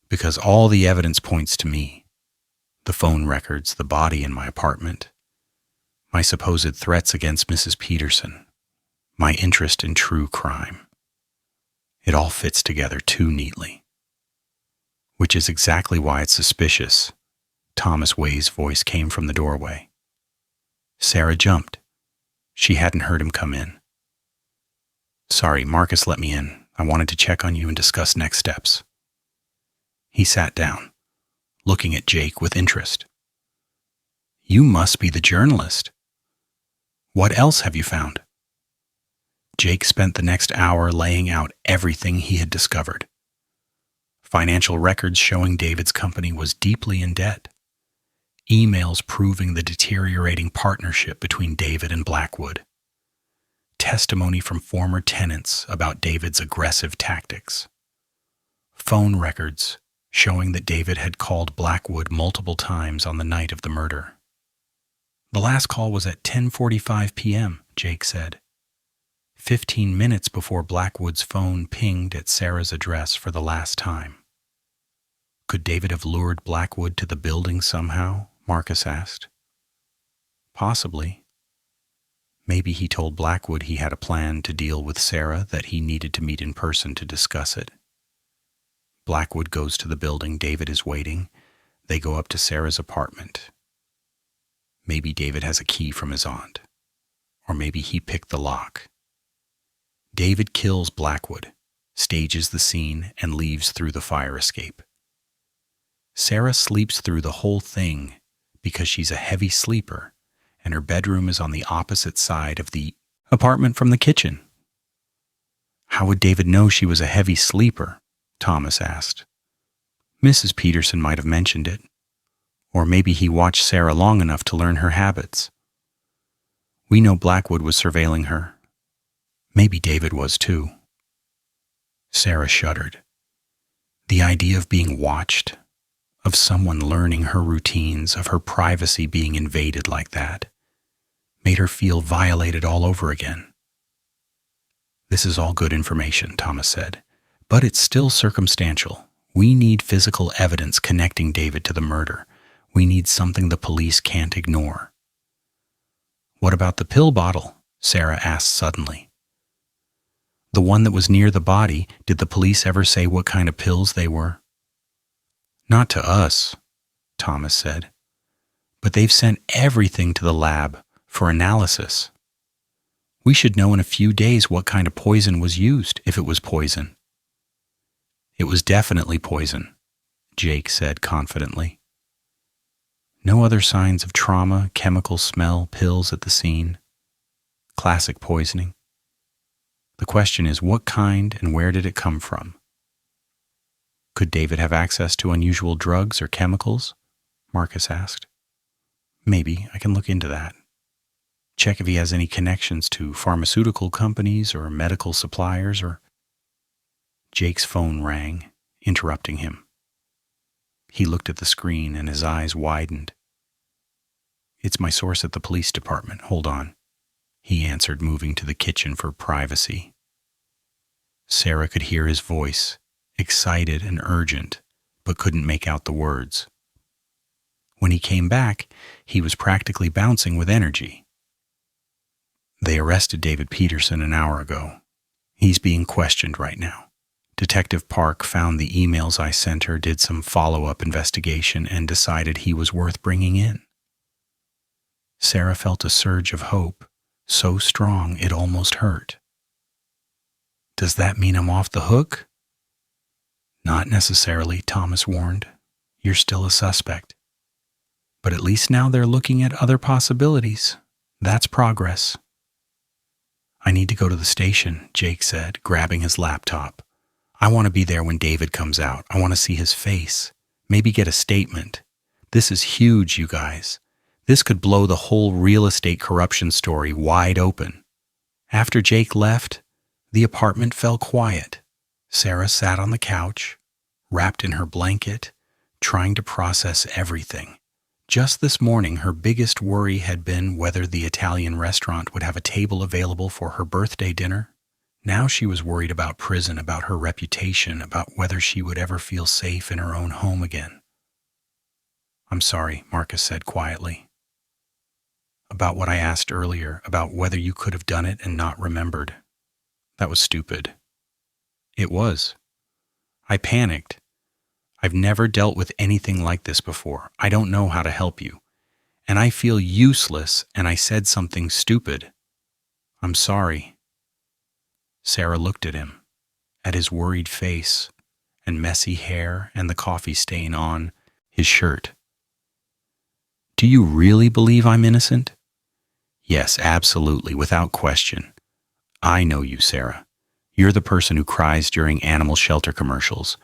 Because all the evidence points to me. The phone records, the body in my apartment, my supposed threats against Mrs. Peterson, my interest in true crime. It all fits together too neatly. Which is exactly why it's suspicious. Thomas Way's voice came from the doorway. Sarah jumped. She hadn't heard him come in. Sorry, Marcus let me in. I wanted to check on you and discuss next steps. He sat down, looking at Jake with interest. You must be the journalist. What else have you found? Jake spent the next hour laying out everything he had discovered. Financial records showing David's company was deeply in debt. Emails proving the deteriorating partnership between David and Blackwood. Testimony from former tenants about David's aggressive tactics. Phone records showing that David had called Blackwood multiple times on the night of the murder. The last call was at 10:45 p.m., Jake said. 15 minutes before Blackwood's phone pinged at Sarah's address for the last time. Could David have lured Blackwood to the building somehow? Marcus asked. Possibly. Maybe he told Blackwood he had a plan to deal with Sarah that he needed to meet in person to discuss it. Blackwood goes to the building. David is waiting. They go up to Sarah's apartment. Maybe David has a key from his aunt. Or maybe he picked the lock. David kills Blackwood, stages the scene, and leaves through the fire escape. Sarah sleeps through the whole thing because she's a heavy sleeper, and her bedroom is on the opposite side of the apartment from the kitchen. How would David know she was a heavy sleeper? Thomas asked. Mrs. Peterson might have mentioned it. Or maybe he watched Sarah long enough to learn her habits. We know Blackwood was surveilling her. Maybe David was too. Sarah shuddered. The idea of being watched, of someone learning her routines, of her privacy being invaded like that, made her feel violated all over again. "This is all good information," Thomas said, "but it's still circumstantial. We need physical evidence connecting David to the murder. We need something the police can't ignore." "What about the pill bottle?" Sarah asked suddenly. "The one that was near the body, did the police ever say what kind of pills they were?" "Not to us," Thomas said, "but they've sent everything to the lab for analysis. We should know in a few days what kind of poison was used, if it was poison." "It was definitely poison," Jake said confidently. "No other signs of trauma, chemical smell, pills at the scene. Classic poisoning. The question is, what kind and where did it come from?" "Could David have access to unusual drugs or chemicals?" Marcus asked. "Maybe. I can look into that. Check if he has any connections to pharmaceutical companies or medical suppliers or—" Jake's phone rang, interrupting him. He looked at the screen and his eyes widened. "It's my source at the police department. Hold on," he answered, moving to the kitchen for privacy. Sarah could hear his voice, excited and urgent, but couldn't make out the words. When he came back, he was practically bouncing with energy. "They arrested David Peterson an hour ago. He's being questioned right now. Detective Park found the emails I sent her, did some follow-up investigation, and decided he was worth bringing in." Sarah felt a surge of hope, so strong it almost hurt. "Does that mean I'm off the hook?" "Not necessarily," Thomas warned. "You're still a suspect. But at least now they're looking at other possibilities. That's progress." "I need to go to the station," Jake said, grabbing his laptop. "I want to be there when David comes out. I want to see his face. Maybe get a statement. This is huge, you guys. This could blow the whole real estate corruption story wide open." After Jake left, the apartment fell quiet. Sarah sat on the couch, wrapped in her blanket, trying to process everything. Just this morning, her biggest worry had been whether the Italian restaurant would have a table available for her birthday dinner. Now she was worried about prison, about her reputation, about whether she would ever feel safe in her own home again. "I'm sorry," Marcus said quietly. "About what I asked earlier, about whether you could have done it and not remembered. That was stupid." "It was. I panicked. I've never dealt with anything like this before. I don't know how to help you. And I feel useless, and I said something stupid. I'm sorry." Sarah looked at him, at his worried face and messy hair and the coffee stain on his shirt. "Do you really believe I'm innocent?" "Yes, absolutely, without question. I know you, Sarah. You're the person who cries during animal shelter commercials.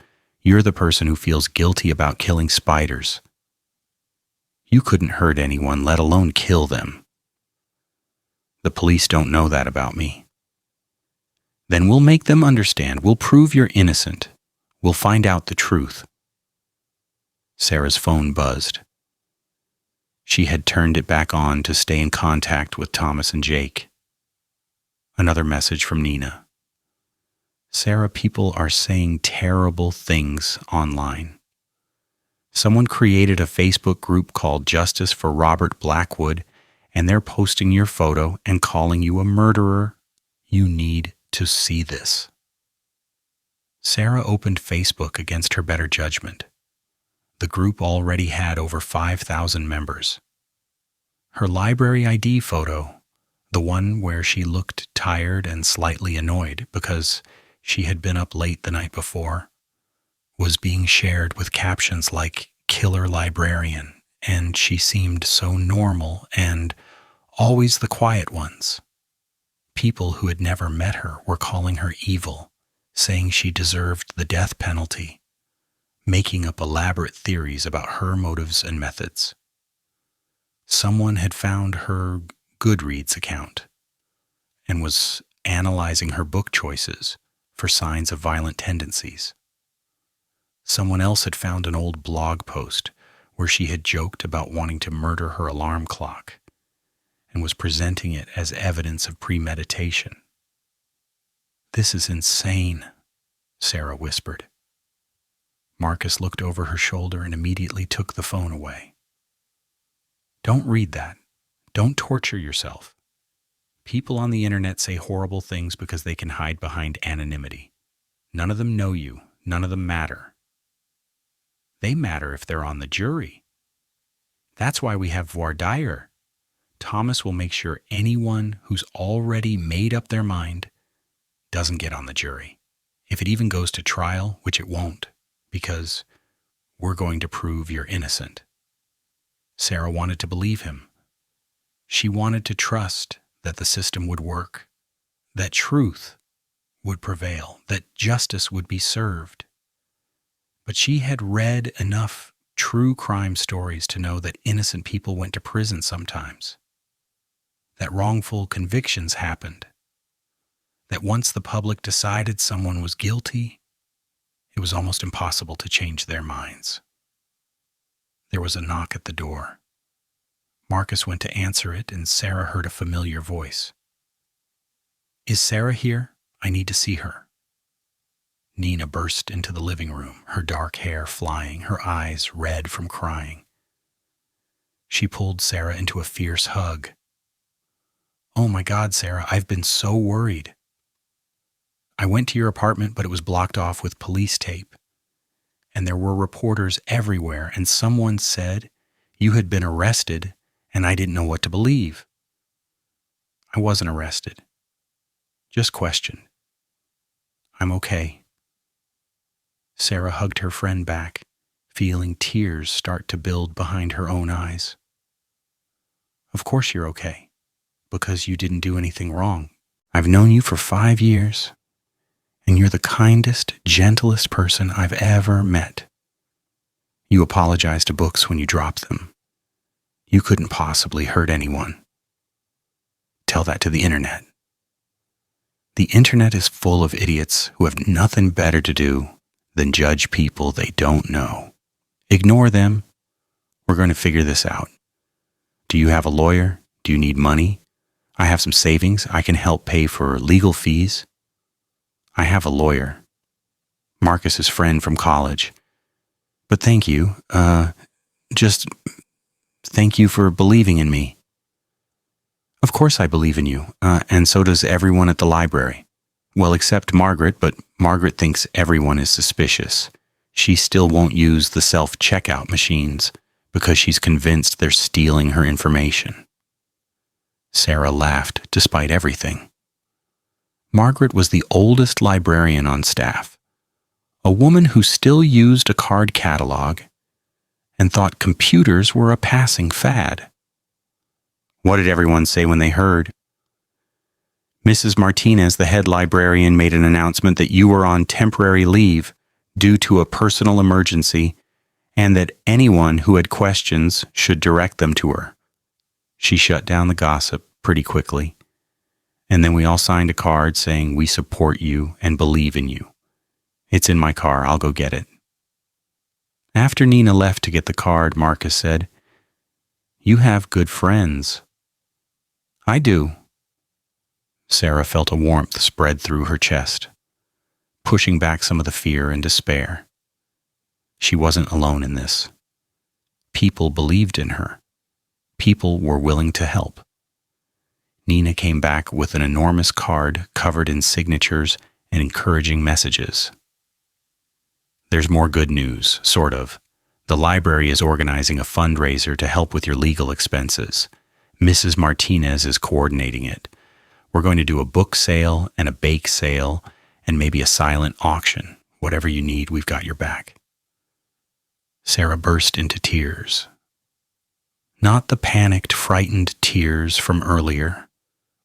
You're the person who feels guilty about killing spiders. You couldn't hurt anyone, let alone kill them." "The police don't know that about me." "Then we'll make them understand. We'll prove you're innocent. We'll find out the truth." Sarah's phone buzzed. She had turned it back on to stay in contact with Thomas and Jake. Another message from Nina. "Sarah, people are saying terrible things online. Someone created a Facebook group called Justice for Robert Blackwood, and they're posting your photo and calling you a murderer. You need to see this." Sarah opened Facebook against her better judgment. The group already had over 5,000 members. Her library ID photo, the one where she looked tired and slightly annoyed because she had been up late the night before, was being shared with captions like "Killer Librarian," and she seemed so normal and always the quiet ones. People who had never met her were calling her evil, saying she deserved the death penalty, making up elaborate theories about her motives and methods. Someone had found her Goodreads account and was analyzing her book choices, for signs of violent tendencies. Someone else had found an old blog post where she had joked about wanting to murder her alarm clock and was presenting it as evidence of premeditation. "This is insane," Sarah whispered. Marcus looked over her shoulder and immediately took the phone away. "Don't read that. Don't torture yourself. People on the internet say horrible things because they can hide behind anonymity. None of them know you. None of them matter. They matter if they're on the jury. That's why we have voir dire. Thomas will make sure anyone who's already made up their mind doesn't get on the jury. If it even goes to trial, which it won't, because we're going to prove you're innocent." Sarah wanted to believe him. She wanted to trust that the system would work, that truth would prevail, that justice would be served. But she had read enough true crime stories to know that innocent people went to prison sometimes, that wrongful convictions happened, that once the public decided someone was guilty, it was almost impossible to change their minds. There was a knock at the door. Marcus went to answer it, and Sarah heard a familiar voice. "Is Sarah here? I need to see her." Nina burst into the living room, her dark hair flying, her eyes red from crying. She pulled Sarah into a fierce hug. "Oh my God, Sarah, I've been so worried. I went to your apartment, but it was blocked off with police tape. And there were reporters everywhere, and someone said you had been arrested, and I didn't know what to believe. I wasn't arrested. Just questioned. I'm okay." Sarah hugged her friend back, feeling tears start to build behind her own eyes. "Of course you're okay, because you didn't do anything wrong. I've known you for 5 years, and you're the kindest, gentlest person I've ever met. You apologize to books when you drop them. You couldn't possibly hurt anyone. Tell that to the internet. The internet is full of idiots who have nothing better to do than judge people they don't know. Ignore them. We're going to figure this out. Do you have a lawyer? Do you need money? I have some savings. I can help pay for legal fees. I have a lawyer. Marcus's friend from college. But thank you. Just thank you for believing in me." "Of course I believe in you, and so does everyone at the library. Well, except Margaret, but Margaret thinks everyone is suspicious. She still won't use the self-checkout machines because she's convinced they're stealing her information." Sarah laughed despite everything. Margaret was the oldest librarian on staff, a woman who still used a card catalog and thought computers were a passing fad. What did everyone say when they heard? "Mrs. Martinez, the head librarian, made an announcement that you were on temporary leave due to a personal emergency and that anyone who had questions should direct them to her." She shut down the gossip pretty quickly, and then we all signed a card saying we support you and believe in you. It's in my car. I'll go get it. After Nina left to get the card, Marcus said, "You have good friends." "I do." Sarah felt a warmth spread through her chest, pushing back some of the fear and despair. She wasn't alone in this. People believed in her. People were willing to help. Nina came back with an enormous card covered in signatures and encouraging messages. "There's more good news, sort of. The library is organizing a fundraiser to help with your legal expenses. Mrs. Martinez is coordinating it. We're going to do a book sale and a bake sale and maybe a silent auction. Whatever you need, we've got your back." Sarah burst into tears. Not the panicked, frightened tears from earlier,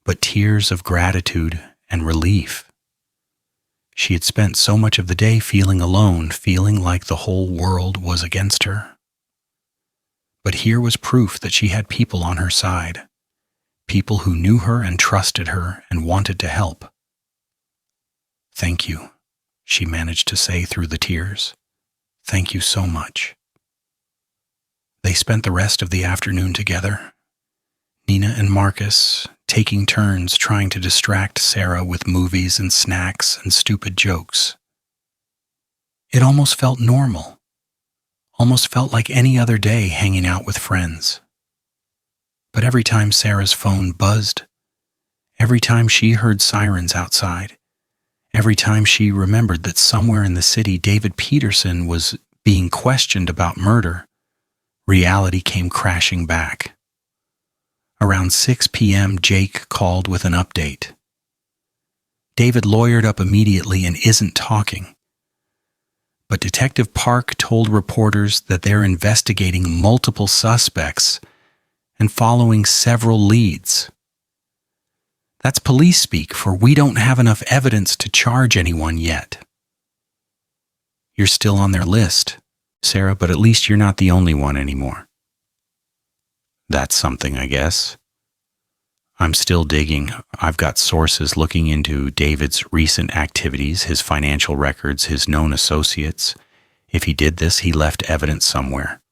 but tears of gratitude and relief. She had spent so much of the day feeling alone, feeling like the whole world was against her. But here was proof that she had people on her side, people who knew her and trusted her and wanted to help. "Thank you," she managed to say through the tears. "Thank you so much." They spent the rest of the afternoon together, Nina and Marcus taking turns trying to distract Sarah with movies and snacks and stupid jokes. It almost felt normal, almost felt like any other day hanging out with friends. But every time Sarah's phone buzzed, every time she heard sirens outside, every time she remembered that somewhere in the city David Peterson was being questioned about murder, reality came crashing back. Around 6 p.m., Jake called with an update. David lawyered up immediately and isn't talking. But Detective Park told reporters that they're investigating multiple suspects and following several leads. That's police speak for "we don't have enough evidence to charge anyone yet." "You're still on their list, Sarah, but at least you're not the only one anymore." "That's something, I guess. I'm still digging. I've got sources looking into David's recent activities, his financial records, his known associates. If he did this, he left evidence somewhere.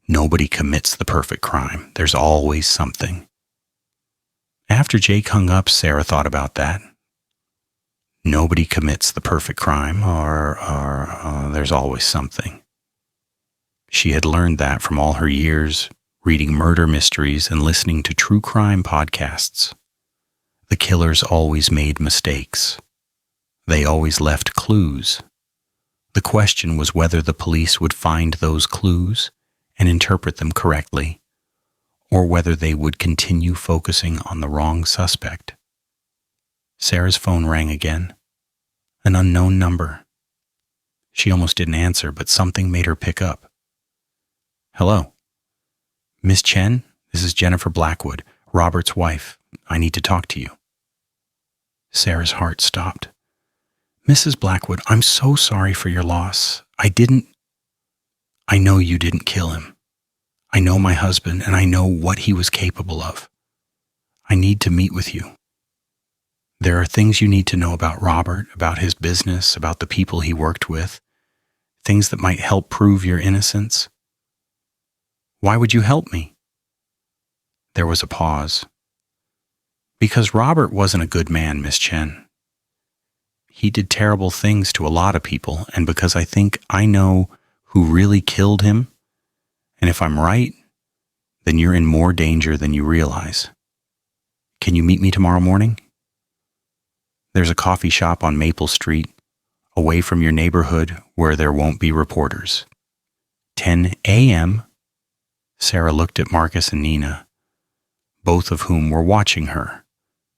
Nobody commits the perfect crime. There's always something." After Jake hung up, Sarah thought about that. Nobody commits the perfect crime, or there's always something. She had learned that from all her years reading murder mysteries and listening to true crime podcasts. The killers always made mistakes. They always left clues. The question was whether the police would find those clues and interpret them correctly, or whether they would continue focusing on the wrong suspect. Sarah's phone rang again. An unknown number. She almost didn't answer, but something made her pick up. "Hello. Miss Chen, this is Jennifer Blackwood, Robert's wife. I need to talk to you." Sarah's heart stopped. "Mrs. Blackwood, I'm so sorry for your loss. I know you didn't kill him. I know my husband, and I know what he was capable of. I need to meet with you. There are things you need to know about Robert, about his business, about the people he worked with, things that might help prove your innocence." "Why would you help me?" There was a pause. "Because Robert wasn't a good man, Miss Chen. He did terrible things to a lot of people, and because I think I know who really killed him, and if I'm right, then you're in more danger than you realize. Can you meet me tomorrow morning? There's a coffee shop on Maple Street, away from your neighborhood where there won't be reporters. 10 a.m. Sarah looked at Marcus and Nina, both of whom were watching her,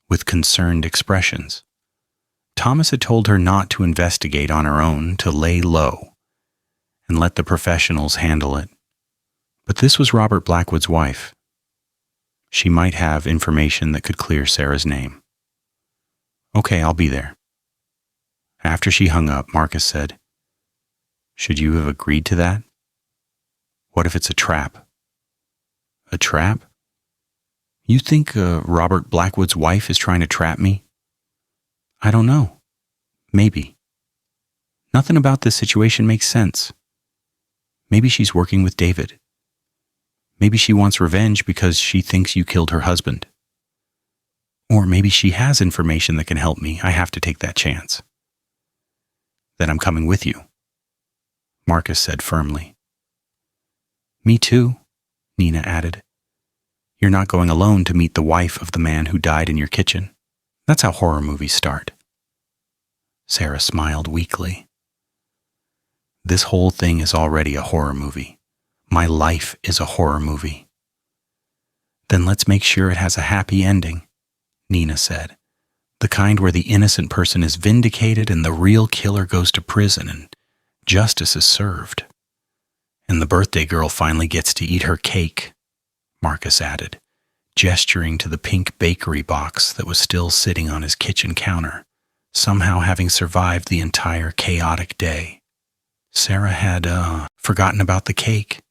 with concerned expressions. Thomas had told her not to investigate on her own, to lay low, and let the professionals handle it. But this was Robert Blackwood's wife. She might have information that could clear Sarah's name. "Okay, I'll be there." After she hung up, Marcus said, "Should you have agreed to that? What if it's a trap?" "A trap? You think Robert Blackwood's wife is trying to trap me?" "I don't know. Maybe. Nothing about this situation makes sense. Maybe she's working with David. Maybe she wants revenge because she thinks you killed her husband. Or maybe she has information that can help me. I have to take that chance." "Then I'm coming with you," Marcus said firmly. "Me too," Nina added. "You're not going alone to meet the wife of the man who died in your kitchen. That's how horror movies start." Sarah smiled weakly. "This whole thing is already a horror movie. My life is a horror movie." "Then let's make sure it has a happy ending," Nina said. "The kind where the innocent person is vindicated and the real killer goes to prison and justice is served. And the birthday girl finally gets to eat her cake," Marcus added, gesturing to the pink bakery box that was still sitting on his kitchen counter, somehow having survived the entire chaotic day. Sarah had, forgotten about the cake.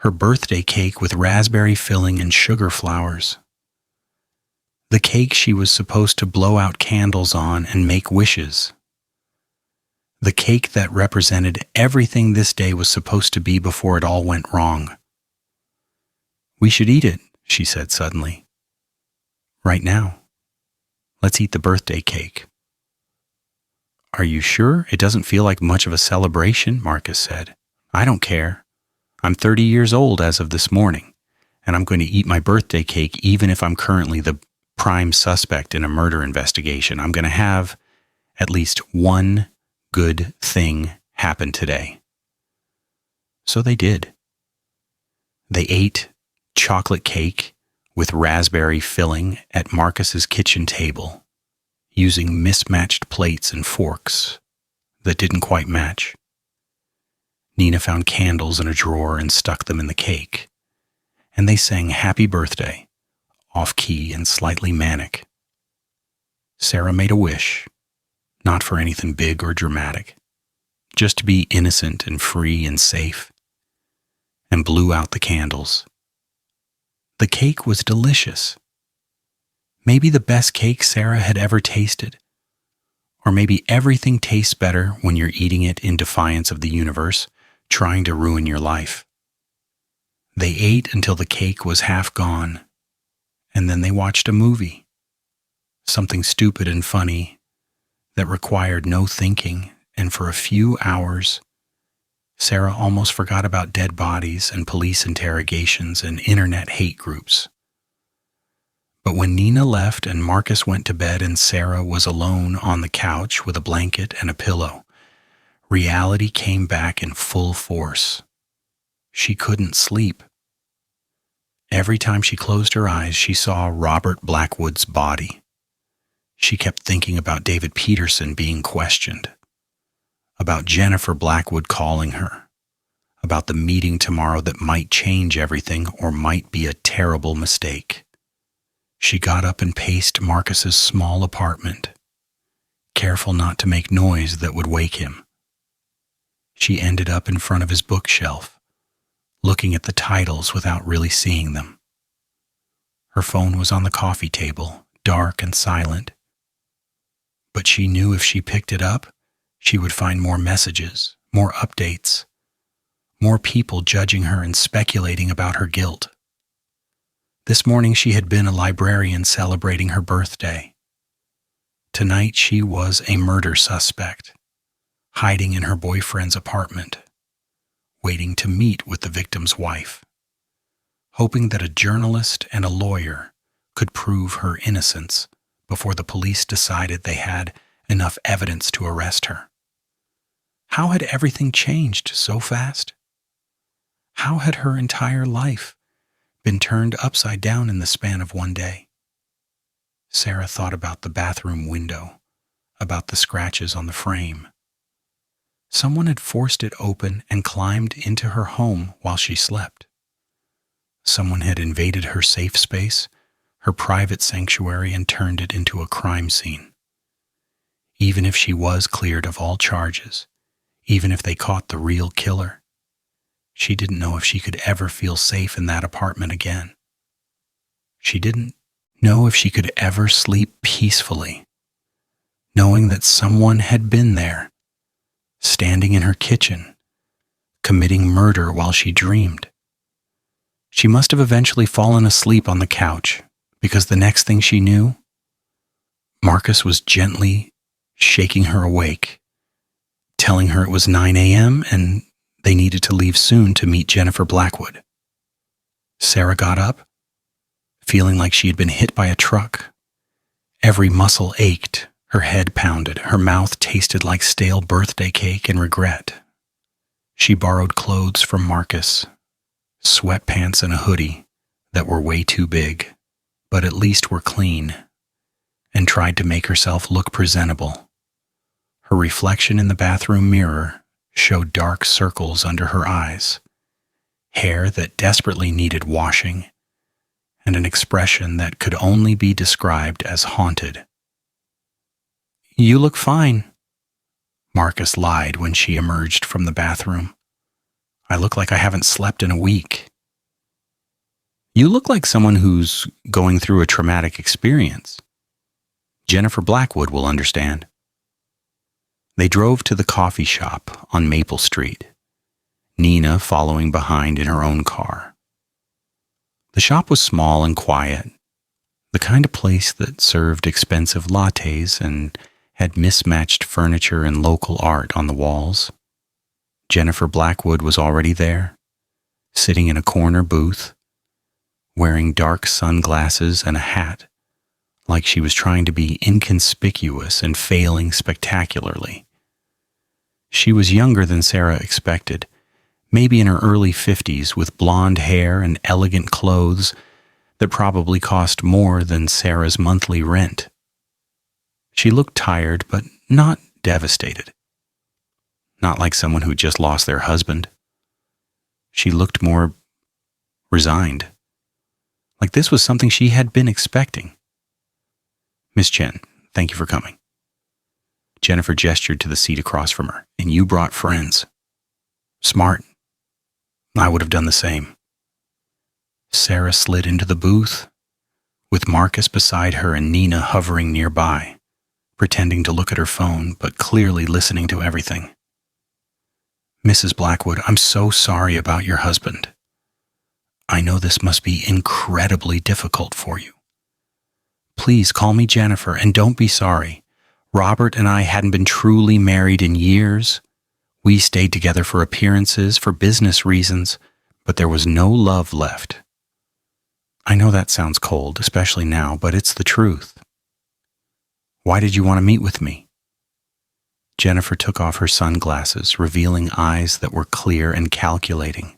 Her birthday cake with raspberry filling and sugar flowers. The cake she was supposed to blow out candles on and make wishes. The cake that represented everything this day was supposed to be before it all went wrong. "We should eat it," she said suddenly. "Right now. Let's eat the birthday cake." "Are you sure? It doesn't feel like much of a celebration," Marcus said. "I don't care. I'm 30 years old as of this morning, and I'm going to eat my birthday cake even if I'm currently the prime suspect in a murder investigation. I'm going to have at least one good thing happen today." So they did. They ate chocolate cake with raspberry filling at Marcus's kitchen table, using mismatched plates and forks that didn't quite match. Nina found candles in a drawer and stuck them in the cake, and they sang "Happy Birthday," off-key and slightly manic. Sarah made a wish, not for anything big or dramatic, just to be innocent and free and safe, and blew out the candles. The cake was delicious. Maybe the best cake Sarah had ever tasted. Or maybe everything tastes better when you're eating it in defiance of the universe, trying to ruin your life. They ate until the cake was half gone, and then they watched a movie. Something stupid and funny that required no thinking, and for a few hours, Sarah almost forgot about dead bodies and police interrogations and internet hate groups. But when Nina left and Marcus went to bed and Sarah was alone on the couch with a blanket and a pillow, reality came back in full force. She couldn't sleep. Every time she closed her eyes, she saw Robert Blackwood's body. She kept thinking about David Peterson being questioned, about Jennifer Blackwood calling her, about the meeting tomorrow that might change everything or might be a terrible mistake. She got up and paced Marcus's small apartment, careful not to make noise that would wake him. She ended up in front of his bookshelf, looking at the titles without really seeing them. Her phone was on the coffee table, dark and silent. But she knew if she picked it up, she would find more messages, more updates, more people judging her and speculating about her guilt. This morning she had been a librarian celebrating her birthday. Tonight she was a murder suspect, hiding in her boyfriend's apartment, waiting to meet with the victim's wife, hoping that a journalist and a lawyer could prove her innocence before the police decided they had enough evidence to arrest her. How had everything changed so fast? How had her entire life been turned upside down in the span of one day? Sarah thought about the bathroom window, about the scratches on the frame. Someone had forced it open and climbed into her home while she slept. Someone had invaded her safe space, her private sanctuary, and turned it into a crime scene. Even if she was cleared of all charges, even if they caught the real killer, she didn't know if she could ever feel safe in that apartment again. She didn't know if she could ever sleep peacefully, knowing that someone had been there, standing in her kitchen, committing murder while she dreamed. She must have eventually fallen asleep on the couch, because the next thing she knew, Marcus was gently shaking her awake, telling her it was 9 a.m. and they needed to leave soon to meet Jennifer Blackwood. Sarah got up, feeling like she had been hit by a truck. Every muscle ached, her head pounded, her mouth tasted like stale birthday cake and regret. She borrowed clothes from Marcus, sweatpants and a hoodie that were way too big, but at least were clean, and tried to make herself look presentable. Her reflection in the bathroom mirror showed dark circles under her eyes, hair that desperately needed washing, and an expression that could only be described as haunted. "You look fine," Marcus lied when she emerged from the bathroom. "I look like I haven't slept in a week." You look like someone who's going through a traumatic experience. Jennifer Blackwood will understand. They drove to the coffee shop on Maple Street, Nina following behind in her own car. The shop was small and quiet, the kind of place that served expensive lattes and had mismatched furniture and local art on the walls. Jennifer Blackwood was already there, sitting in a corner booth, wearing dark sunglasses and a hat, like she was trying to be inconspicuous and failing spectacularly. She was younger than Sarah expected, maybe in her early 50s, with blonde hair and elegant clothes that probably cost more than Sarah's monthly rent. She looked tired, but not devastated. Not like someone who just lost their husband. She looked more resigned, like this was something she had been expecting. Miss Chen, thank you for coming. Jennifer gestured to the seat across from her. And you brought friends. Smart. I would have done the same. Sarah slid into the booth, with Marcus beside her and Nina hovering nearby, pretending to look at her phone, but clearly listening to everything. Mrs. Blackwood, I'm so sorry about your husband. I know this must be incredibly difficult for you. Please call me Jennifer and don't be sorry. Robert and I hadn't been truly married in years. We stayed together for appearances, for business reasons, but there was no love left. I know that sounds cold, especially now, but it's the truth. Why did you want to meet with me? Jennifer took off her sunglasses, revealing eyes that were clear and calculating.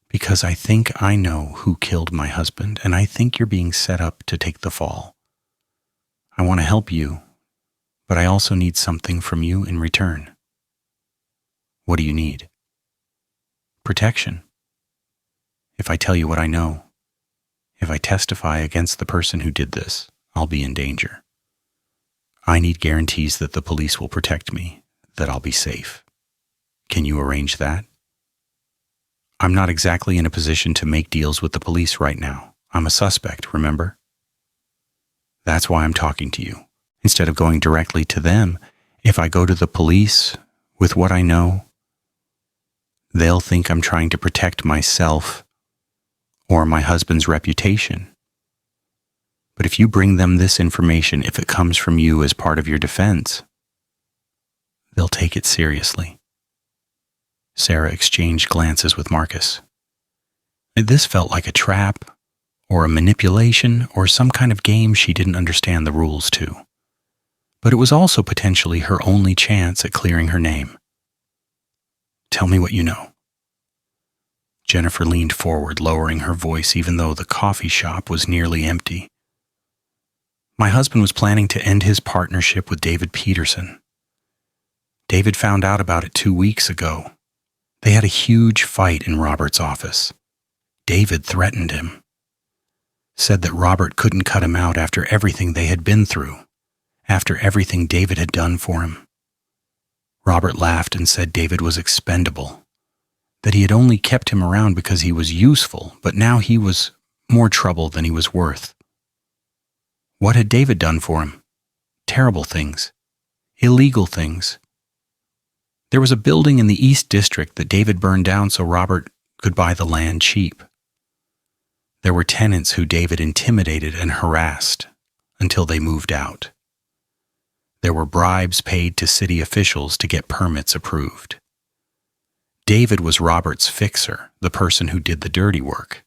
Because I think I know who killed my husband, and I think you're being set up to take the fall. I want to help you, but I also need something from you in return. What do you need? Protection. If I tell you what I know, if I testify against the person who did this, I'll be in danger. I need guarantees that the police will protect me, that I'll be safe. Can you arrange that? I'm not exactly in a position to make deals with the police right now. I'm a suspect, remember? That's why I'm talking to you. Instead of going directly to them, if I go to the police with what I know, they'll think I'm trying to protect myself or my husband's reputation. But if you bring them this information, if it comes from you as part of your defense, they'll take it seriously. Sarah exchanged glances with Marcus. This felt like a trap, or a manipulation, or some kind of game she didn't understand the rules to. But it was also potentially her only chance at clearing her name. Tell me what you know. Jennifer leaned forward, lowering her voice even though the coffee shop was nearly empty. My husband was planning to end his partnership with David Peterson. David found out about it 2 weeks ago. They had a huge fight in Robert's office. David threatened him. Said that Robert couldn't cut him out after everything they had been through, after everything David had done for him. Robert laughed and said David was expendable, that he had only kept him around because he was useful, but now he was more trouble than he was worth. What had David done for him? Terrible things. Illegal things. There was a building in the East District that David burned down so Robert could buy the land cheap. There were tenants who David intimidated and harassed until they moved out. There were bribes paid to city officials to get permits approved. David was Robert's fixer, the person who did the dirty work.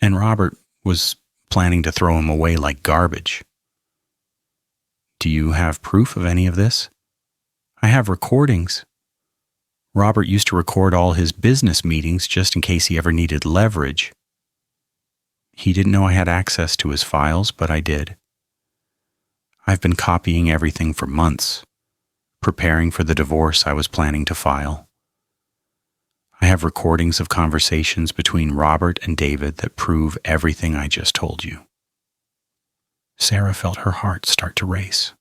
And Robert was planning to throw him away like garbage. Do you have proof of any of this? I have recordings. Robert used to record all his business meetings just in case he ever needed leverage. He didn't know I had access to his files, but I did. I've been copying everything for months, preparing for the divorce I was planning to file. I have recordings of conversations between Robert and David that prove everything I just told you. Sarah felt her heart start to race.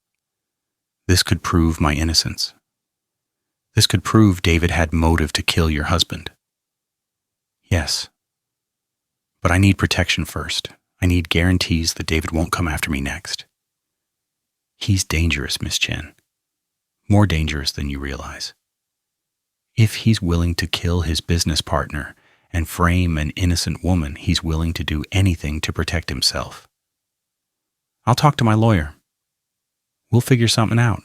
This could prove my innocence. This could prove David had motive to kill your husband. Yes. But But I need protection first. I need guarantees that David won't come after me next. He's dangerous, Miss Chen. More dangerous than you realize. If he's willing to kill his business partner and frame an innocent woman, he's willing to do anything to protect himself. I'll talk to my lawyer. We'll figure something out.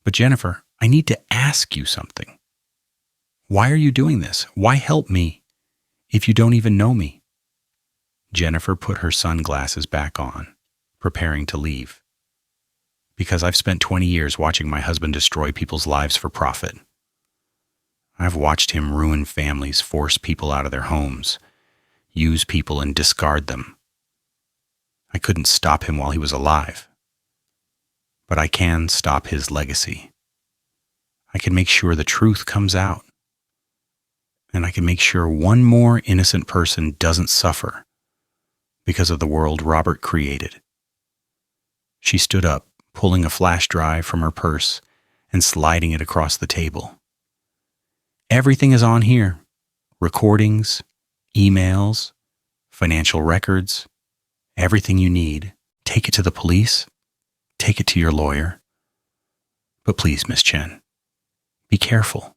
But Jennifer, I need to ask you something. Why are you doing this? Why help me if you don't even know me? Jennifer put her sunglasses back on, preparing to leave. Because I've spent 20 years watching my husband destroy people's lives for profit. I've watched him ruin families, force people out of their homes, use people and discard them. I couldn't stop him while he was alive. But I can stop his legacy. I can make sure the truth comes out. And I can make sure one more innocent person doesn't suffer because of the world Robert created. She stood up, pulling a flash drive from her purse and sliding it across the table. Everything is on here. Recordings, emails, financial records, everything you need. Take it to the police. Take it to your lawyer. But please, Miss Chen, be careful.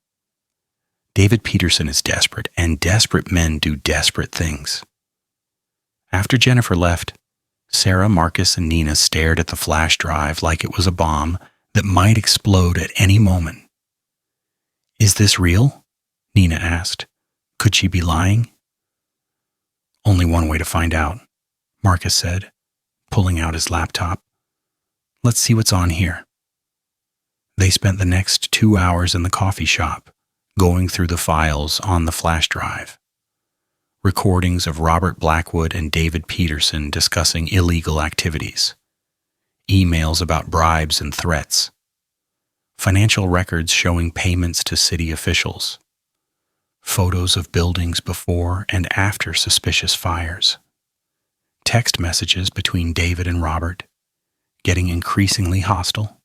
David Peterson is desperate, and desperate men do desperate things. After Jennifer left, Sarah, Marcus, and Nina stared at the flash drive like it was a bomb that might explode at any moment. Is this real? Nina asked. Could she be lying? Only one way to find out, Marcus said, pulling out his laptop. Let's see what's on here. They spent the next 2 hours in the coffee shop, going through the files on the flash drive. Recordings of Robert Blackwood and David Peterson discussing illegal activities. Emails about bribes and threats. Financial records showing payments to city officials. Photos of buildings before and after suspicious fires. Text messages between David and Robert, getting increasingly hostile.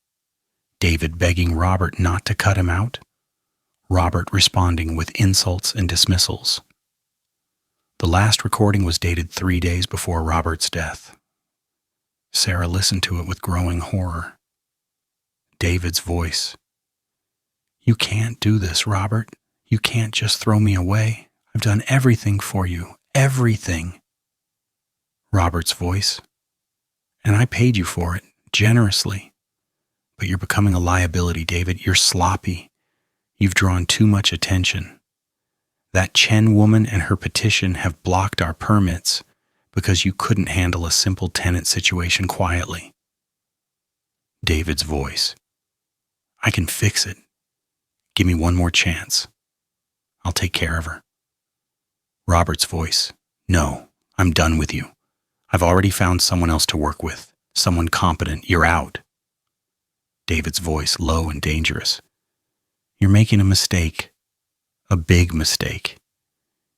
David begging Robert not to cut him out. Robert responding with insults and dismissals. The last recording was dated 3 days before Robert's death. Sarah listened to it with growing horror. David's voice. You can't do this, Robert. You can't just throw me away. I've done everything for you. Everything. Robert's voice. And I paid you for it, generously. But you're becoming a liability, David. You're sloppy. You've drawn too much attention. That Chen woman and her petition have blocked our permits because you couldn't handle a simple tenant situation quietly. David's voice. I can fix it. Give me one more chance. I'll take care of her. Robert's voice. No, I'm done with you. I've already found someone else to work with. Someone competent. You're out. David's voice, low and dangerous. You're making a mistake. A big mistake.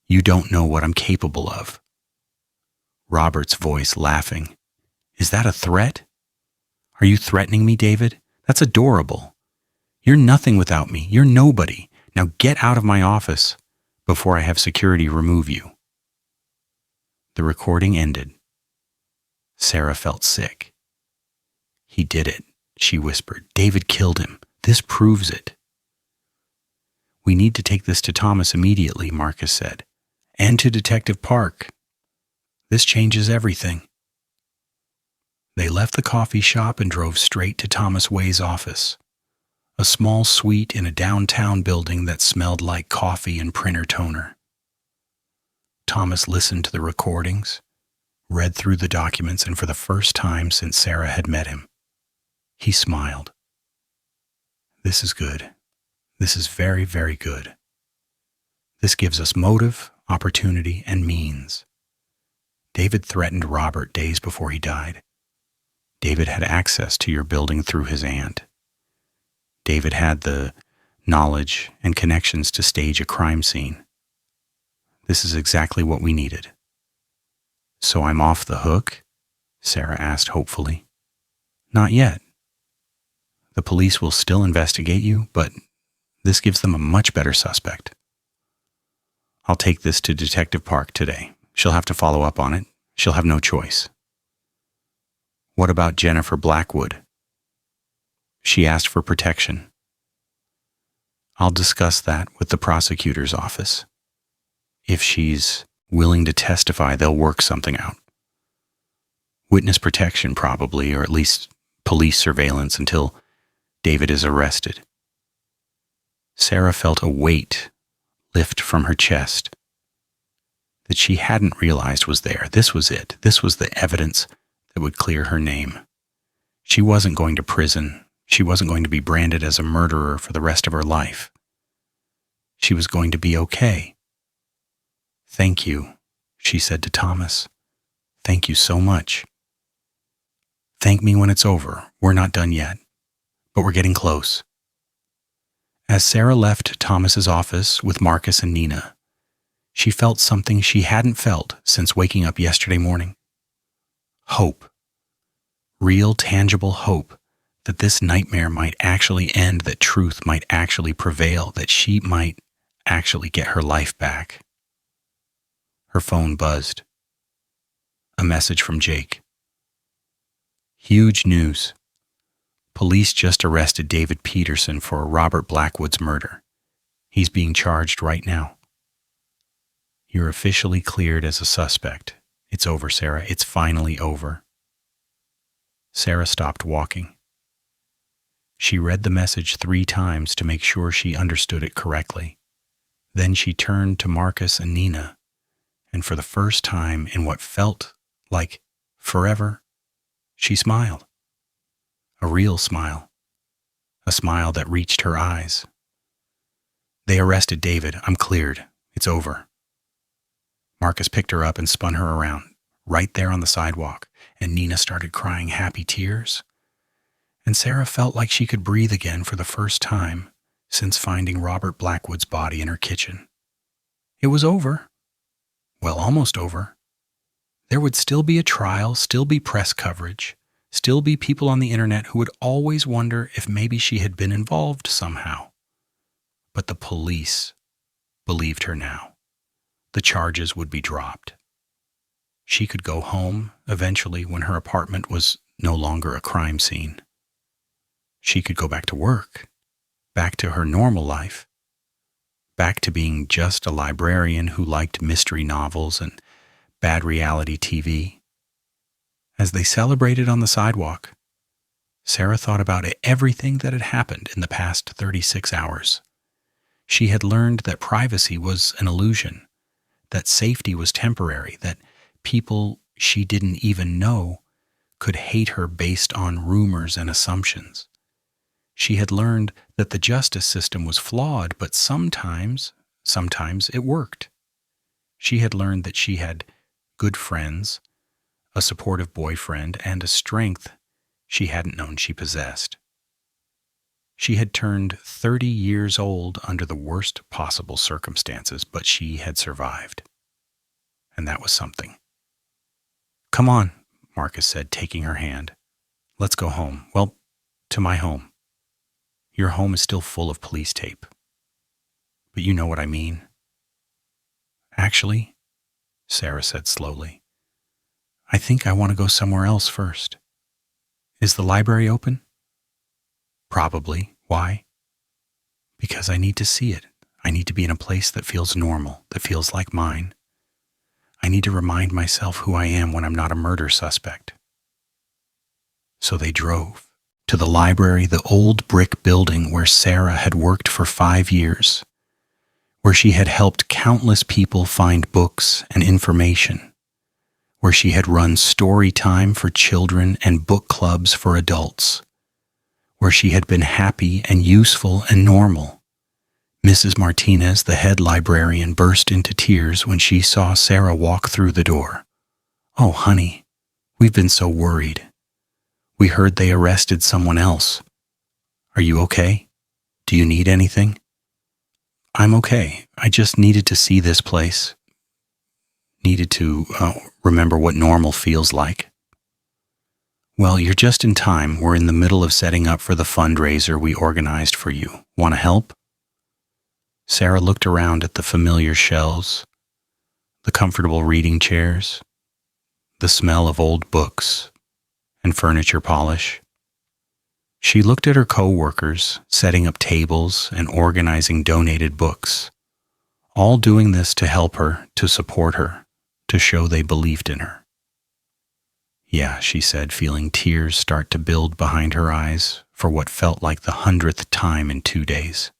You don't know what I'm capable of. Robert's voice, laughing. Is that a threat? Are you threatening me, David? That's adorable. You're nothing without me. You're nobody. Now get out of my office before I have security remove you. The recording ended. Sarah felt sick. He did it, she whispered. David killed him. This proves it. We need to take this to Thomas immediately, Marcus said, and to Detective Park. This changes everything. They left the coffee shop and drove straight to Thomas Way's office, a small suite in a downtown building that smelled like coffee and printer toner. Thomas listened to the recordings, read through the documents, and for the first time since Sarah had met him, he smiled. This is good. This is very, very good. This gives us motive, opportunity, and means. David threatened Robert days before he died. David had access to your building through his aunt. David had the knowledge and connections to stage a crime scene. This is exactly what we needed. So I'm off the hook? Sarah asked hopefully. Not yet. The police will still investigate you, but this gives them a much better suspect. I'll take this to Detective Park today. She'll have to follow up on it. She'll have no choice. What about Jennifer Blackwood? She asked for protection. I'll discuss that with the prosecutor's office. If she's willing to testify, they'll work something out. Witness protection probably, or at least police surveillance until David is arrested. Sarah felt a weight lift from her chest that she hadn't realized was there. This was it. This was the evidence that would clear her name. She wasn't going to prison. She wasn't going to be branded as a murderer for the rest of her life. She was going to be okay. Thank you, she said to Thomas. Thank you so much. Thank me when it's over. We're not done yet, but we're getting close. As Sarah left Thomas's office with Marcus and Nina, she felt something she hadn't felt since waking up yesterday morning. Hope. Real, tangible hope that this nightmare might actually end, that truth might actually prevail, that she might actually get her life back. Her phone buzzed. A message from Jake. Huge news. Police just arrested David Peterson for Robert Blackwood's murder. He's being charged right now. You're officially cleared as a suspect. It's over, Sarah. It's finally over. Sarah stopped walking. She read the message 3 times to make sure she understood it correctly. Then she turned to Marcus and Nina, and for the first time in what felt like forever, she smiled. A real smile. A smile that reached her eyes. They arrested David. I'm cleared. It's over. Marcus picked her up and spun her around, right there on the sidewalk, and Nina started crying happy tears. And Sarah felt like she could breathe again for the first time since finding Robert Blackwood's body in her kitchen. It was over. Well, almost over. There would still be a trial, still be press coverage, still be people on the internet who would always wonder if maybe she had been involved somehow. But the police believed her now. The charges would be dropped. She could go home eventually when her apartment was no longer a crime scene. She could go back to work, back to her normal life, back to being just a librarian who liked mystery novels and bad reality TV. As they celebrated on the sidewalk, Sarah thought about everything that had happened in the past 36 hours. She had learned that privacy was an illusion, that safety was temporary, that people she didn't even know could hate her based on rumors and assumptions. She had learned that the justice system was flawed, but sometimes it worked. She had learned that she had good friends, a supportive boyfriend, and a strength she hadn't known she possessed. She had turned 30 years old under the worst possible circumstances, but she had survived. And that was something. Come on, Marcus said, taking her hand. Let's go home. Well, to my home. Your home is still full of police tape. But you know what I mean. Actually, Sarah said slowly, I think I want to go somewhere else first. Is the library open? Probably. Why? Because I need to see it. I need to be in a place that feels normal, that feels like mine. I need to remind myself who I am when I'm not a murder suspect. So they drove to the library, the old brick building where Sarah had worked for 5 years, where she had helped countless people find books and information, where she had run story time for children and book clubs for adults, where she had been happy and useful and normal. Mrs. Martinez, the head librarian, burst into tears when she saw Sarah walk through the door. Oh, honey, we've been so worried. We heard they arrested someone else. Are you okay? Do you need anything? I'm okay. I just needed to see this place. Needed to remember what normal feels like. Well, you're just in time. We're in the middle of setting up for the fundraiser we organized for you. Want to help? Sarah looked around at the familiar shelves, the comfortable reading chairs, the smell of old books and furniture polish. She looked at her co-workers, setting up tables and organizing donated books, all doing this to help her, to support her, to show they believed in her. Yeah, she said, feeling tears start to build behind her eyes for what felt like the 100th time in 2 days.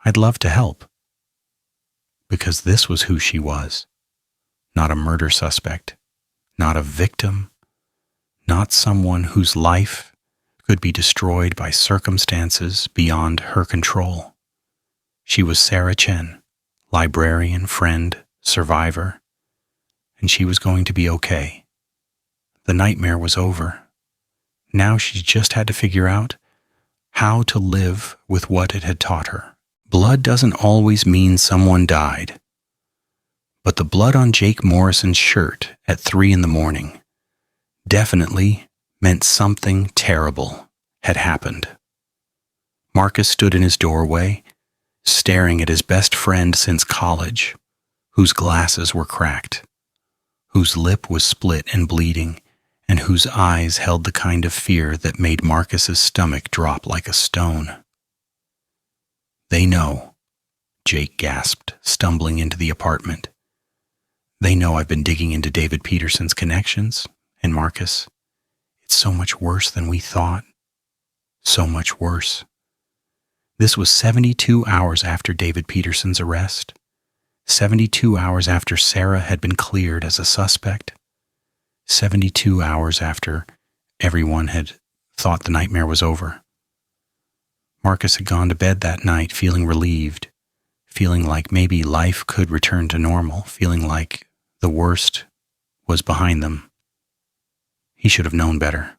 I'd love to help. Because this was who she was. Not a murder suspect, not a victim, not someone whose life could be destroyed by circumstances beyond her control. She was Sarah Chen, librarian, friend, survivor, and she was going to be okay. The nightmare was over. Now she just had to figure out how to live with what it had taught her. Blood doesn't always mean someone died. But the blood on Jake Morrison's shirt at 3 a.m. definitely meant something terrible had happened. Marcus stood in his doorway, staring at his best friend since college, whose glasses were cracked, whose lip was split and bleeding, and whose eyes held the kind of fear that made Marcus's stomach drop like a stone. They know, Jake gasped, stumbling into the apartment. They know I've been digging into David Peterson's connections, and Marcus, it's so much worse than we thought. So much worse. This was 72 hours after David Peterson's arrest, 72 hours after Sarah had been cleared as a suspect, 72 hours after everyone had thought the nightmare was over. Marcus had gone to bed that night feeling relieved, feeling like maybe life could return to normal, feeling like the worst was behind them. He should have known better.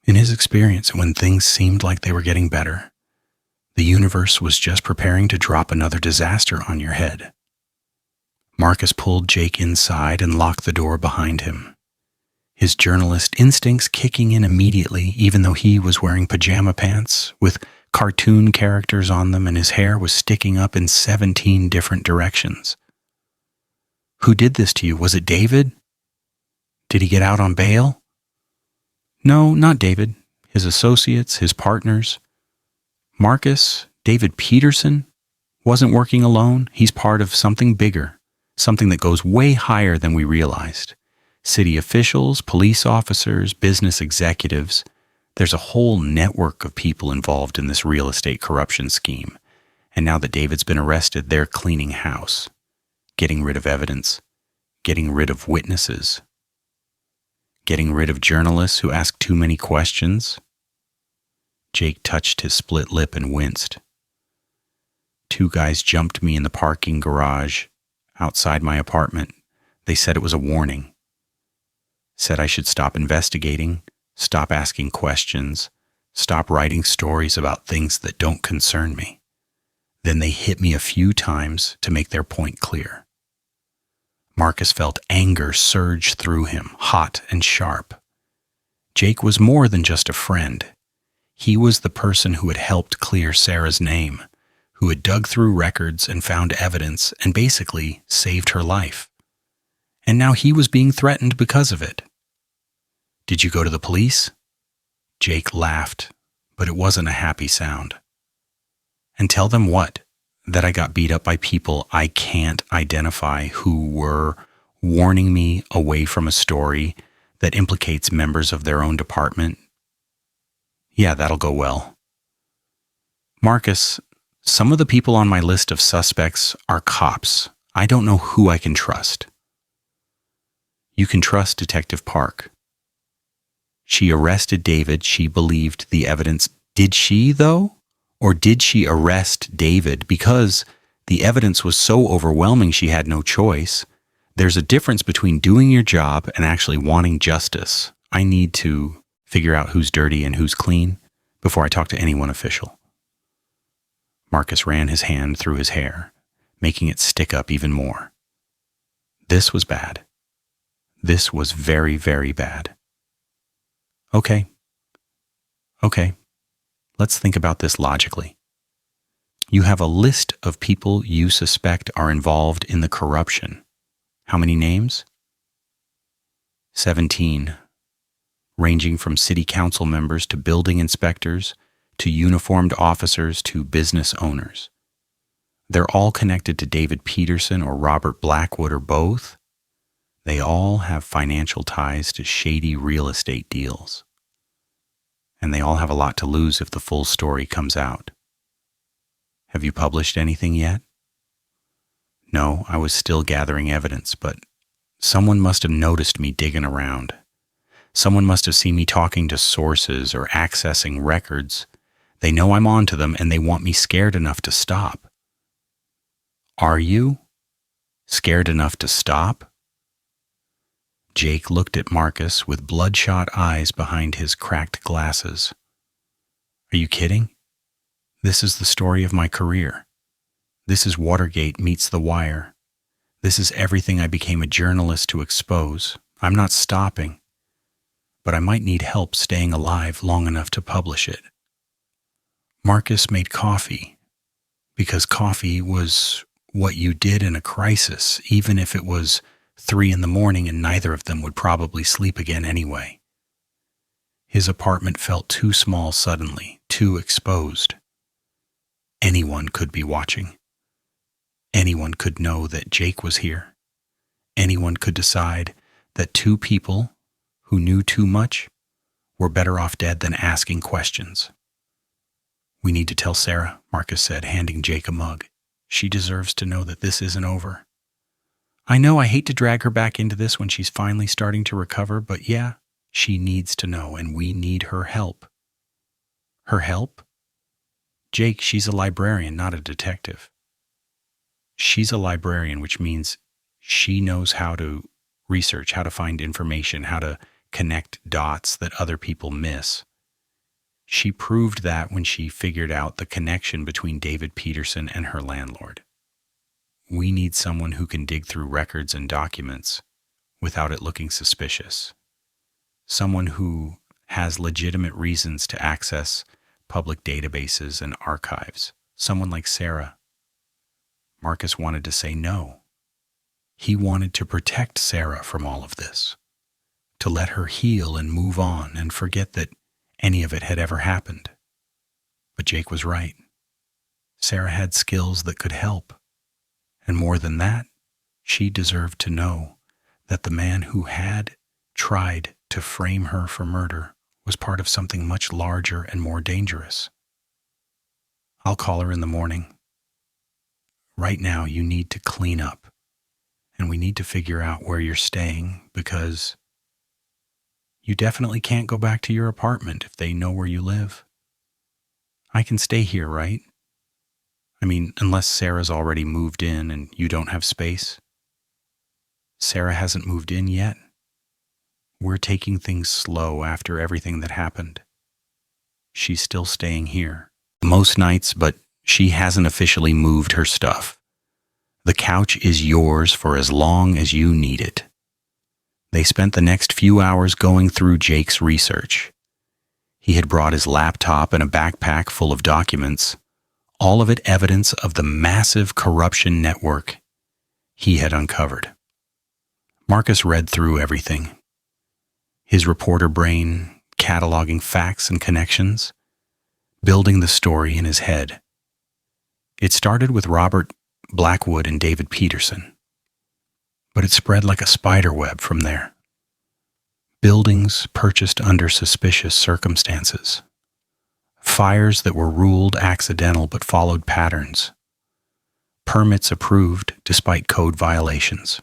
In his experience, when things seemed like they were getting better, the universe was just preparing to drop another disaster on your head. Marcus pulled Jake inside and locked the door behind him, his journalist instincts kicking in immediately, even though he was wearing pajama pants with cartoon characters on them and his hair was sticking up in 17 different directions. Who did this to you? Was it David? Did he get out on bail? No, not David. His associates, his partners. Marcus, David Peterson, wasn't working alone. He's part of something bigger, something that goes way higher than we realized. City officials, police officers, business executives. There's a whole network of people involved in this real estate corruption scheme. And now that David's been arrested, they're cleaning house, getting rid of evidence, getting rid of witnesses, getting rid of journalists who ask too many questions. Jake touched his split lip and winced. 2 guys jumped me in the parking garage outside my apartment. They said it was a warning. Said I should stop investigating, stop asking questions, stop writing stories about things that don't concern me. Then they hit me a few times to make their point clear. Marcus felt anger surge through him, hot and sharp. Jake was more than just a friend. He was the person who had helped clear Sarah's name, who had dug through records and found evidence and basically saved her life. And now he was being threatened because of it. Did you go to the police? Jake laughed, but it wasn't a happy sound. And tell them what? That I got beat up by people I can't identify who were warning me away from a story that implicates members of their own department? Yeah, that'll go well. Marcus, some of the people on my list of suspects are cops. I don't know who I can trust. You can trust Detective Park. She arrested David. She believed the evidence. Did she, though? Or did she arrest David because the evidence was so overwhelming she had no choice? There's a difference between doing your job and actually wanting justice. I need to figure out who's dirty and who's clean before I talk to anyone official. Marcus ran his hand through his hair, making it stick up even more. This was bad. This was very, very bad. Okay. Let's think about this logically. You have a list of people you suspect are involved in the corruption. How many names? 17, ranging from city council members to building inspectors to uniformed officers to business owners. They're all connected to David Peterson or Robert Blackwood or both. They all have financial ties to shady real estate deals. And they all have a lot to lose if the full story comes out. Have you published anything yet? No, I was still gathering evidence, but someone must have noticed me digging around. Someone must have seen me talking to sources or accessing records. They know I'm on to them and they want me scared enough to stop. Are you? Scared enough to stop? Jake looked at Marcus with bloodshot eyes behind his cracked glasses. Are you kidding? This is the story of my career. This is Watergate meets The Wire. This is everything I became a journalist to expose. I'm not stopping, but I might need help staying alive long enough to publish it. Marcus made coffee, because coffee was what you did in a crisis, even if it was 3 a.m. and neither of them would probably sleep again anyway. His apartment felt too small suddenly, too exposed. Anyone could be watching. Anyone could know that Jake was here. Anyone could decide that 2 people who knew too much were better off dead than asking questions. We need to tell Sarah, Marcus said, handing Jake a mug. She deserves to know that this isn't over. I know I hate to drag her back into this when she's finally starting to recover, but yeah, she needs to know, and we need her help. Her help? Jake, she's a librarian, not a detective. She's a librarian, which means she knows how to research, how to find information, how to connect dots that other people miss. She proved that when she figured out the connection between David Peterson and her landlord. We need someone who can dig through records and documents without it looking suspicious. Someone who has legitimate reasons to access public databases and archives. Someone like Sarah. Marcus wanted to say no. He wanted to protect Sarah from all of this, to let her heal and move on and forget that any of it had ever happened. But Jake was right. Sarah had skills that could help. And more than that, she deserved to know that the man who had tried to frame her for murder was part of something much larger and more dangerous. I'll call her in the morning. Right now, you need to clean up, and we need to figure out where you're staying, because you definitely can't go back to your apartment if they know where you live. I can stay here, right? I mean, unless Sarah's already moved in and you don't have space. Sarah hasn't moved in yet. We're taking things slow after everything that happened. She's still staying here most nights, but she hasn't officially moved her stuff. The couch is yours for as long as you need it. They spent the next few hours going through Jake's research. He had brought his laptop and a backpack full of documents, all of it evidence of the massive corruption network he had uncovered. Marcus read through everything. His reporter brain cataloging facts and connections, building the story in his head. It started with Robert Blackwood and David Peterson, but it spread like a spider web from there. Buildings purchased under suspicious circumstances. Fires that were ruled accidental but followed patterns. Permits approved despite code violations.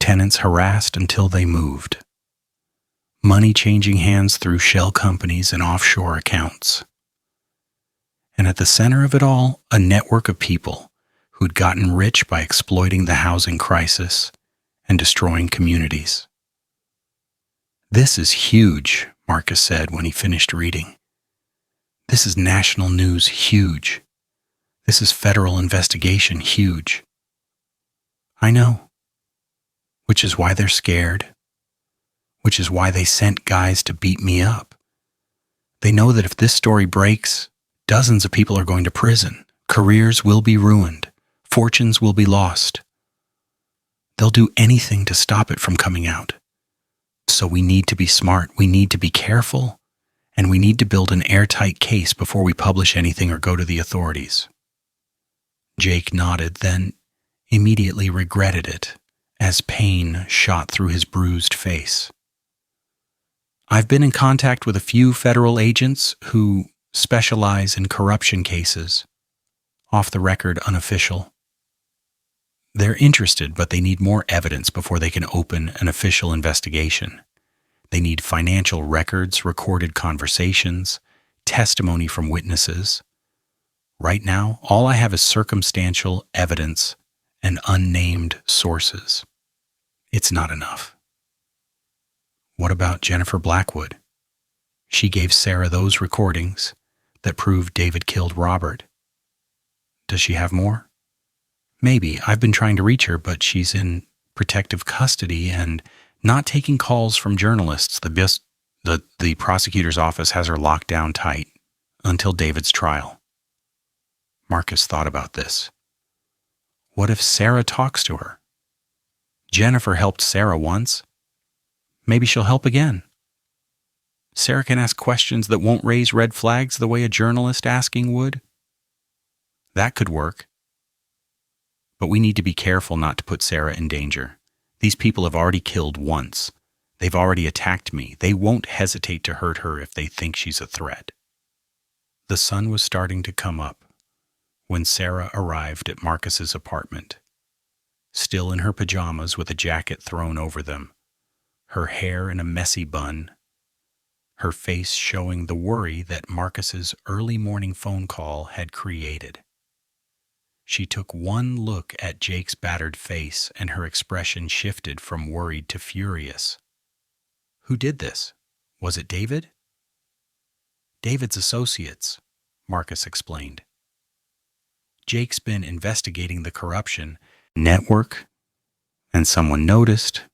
Tenants harassed until they moved. Money changing hands through shell companies and offshore accounts. And at the center of it all, a network of people who'd gotten rich by exploiting the housing crisis and destroying communities. This is huge, Marcus said when he finished reading. This is national news huge. This is federal investigation huge. I know. Which is why they're scared. Which is why they sent guys to beat me up. They know that if this story breaks, dozens of people are going to prison. Careers will be ruined. Fortunes will be lost. They'll do anything to stop it from coming out. So we need to be smart, we need to be careful, and we need to build an airtight case before we publish anything or go to the authorities. Jake nodded, then immediately regretted it as pain shot through his bruised face. I've been in contact with a few federal agents who specialize in corruption cases. Off the record, unofficial. They're interested, but they need more evidence before they can open an official investigation. They need financial records, recorded conversations, testimony from witnesses. Right now, all I have is circumstantial evidence and unnamed sources. It's not enough. What about Jennifer Blackwood? She gave Sarah those recordings that proved David killed Robert. Does she have more? Maybe. I've been trying to reach her, but she's in protective custody and not taking calls from journalists. The prosecutor's office has her locked down tight until David's trial. Marcus thought about this. What if Sarah talks to her? Jennifer helped Sarah once. Maybe she'll help again. Sarah can ask questions that won't raise red flags the way a journalist asking would. That could work. But we need to be careful not to put Sarah in danger. These people have already killed once. They've already attacked me. They won't hesitate to hurt her if they think she's a threat. The sun was starting to come up when Sarah arrived at Marcus's apartment, still in her pajamas with a jacket thrown over them, her hair in a messy bun, her face showing the worry that Marcus's early morning phone call had created. She took one look at Jake's battered face and her expression shifted from worried to furious. Who did this? Was it David? David's associates, Marcus explained. Jake's been investigating the corruption network, and someone noticed.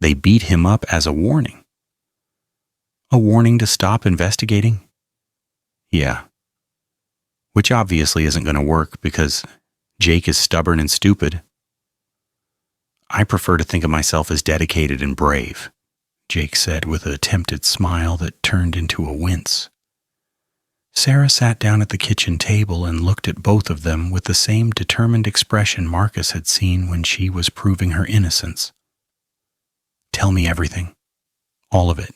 They beat him up as a warning. A warning to stop investigating? Yeah. Which obviously isn't going to work because Jake is stubborn and stupid. I prefer to think of myself as dedicated and brave, Jake said with an attempted smile that turned into a wince. Sarah sat down at the kitchen table and looked at both of them with the same determined expression Marcus had seen when she was proving her innocence. Tell me everything. All of it.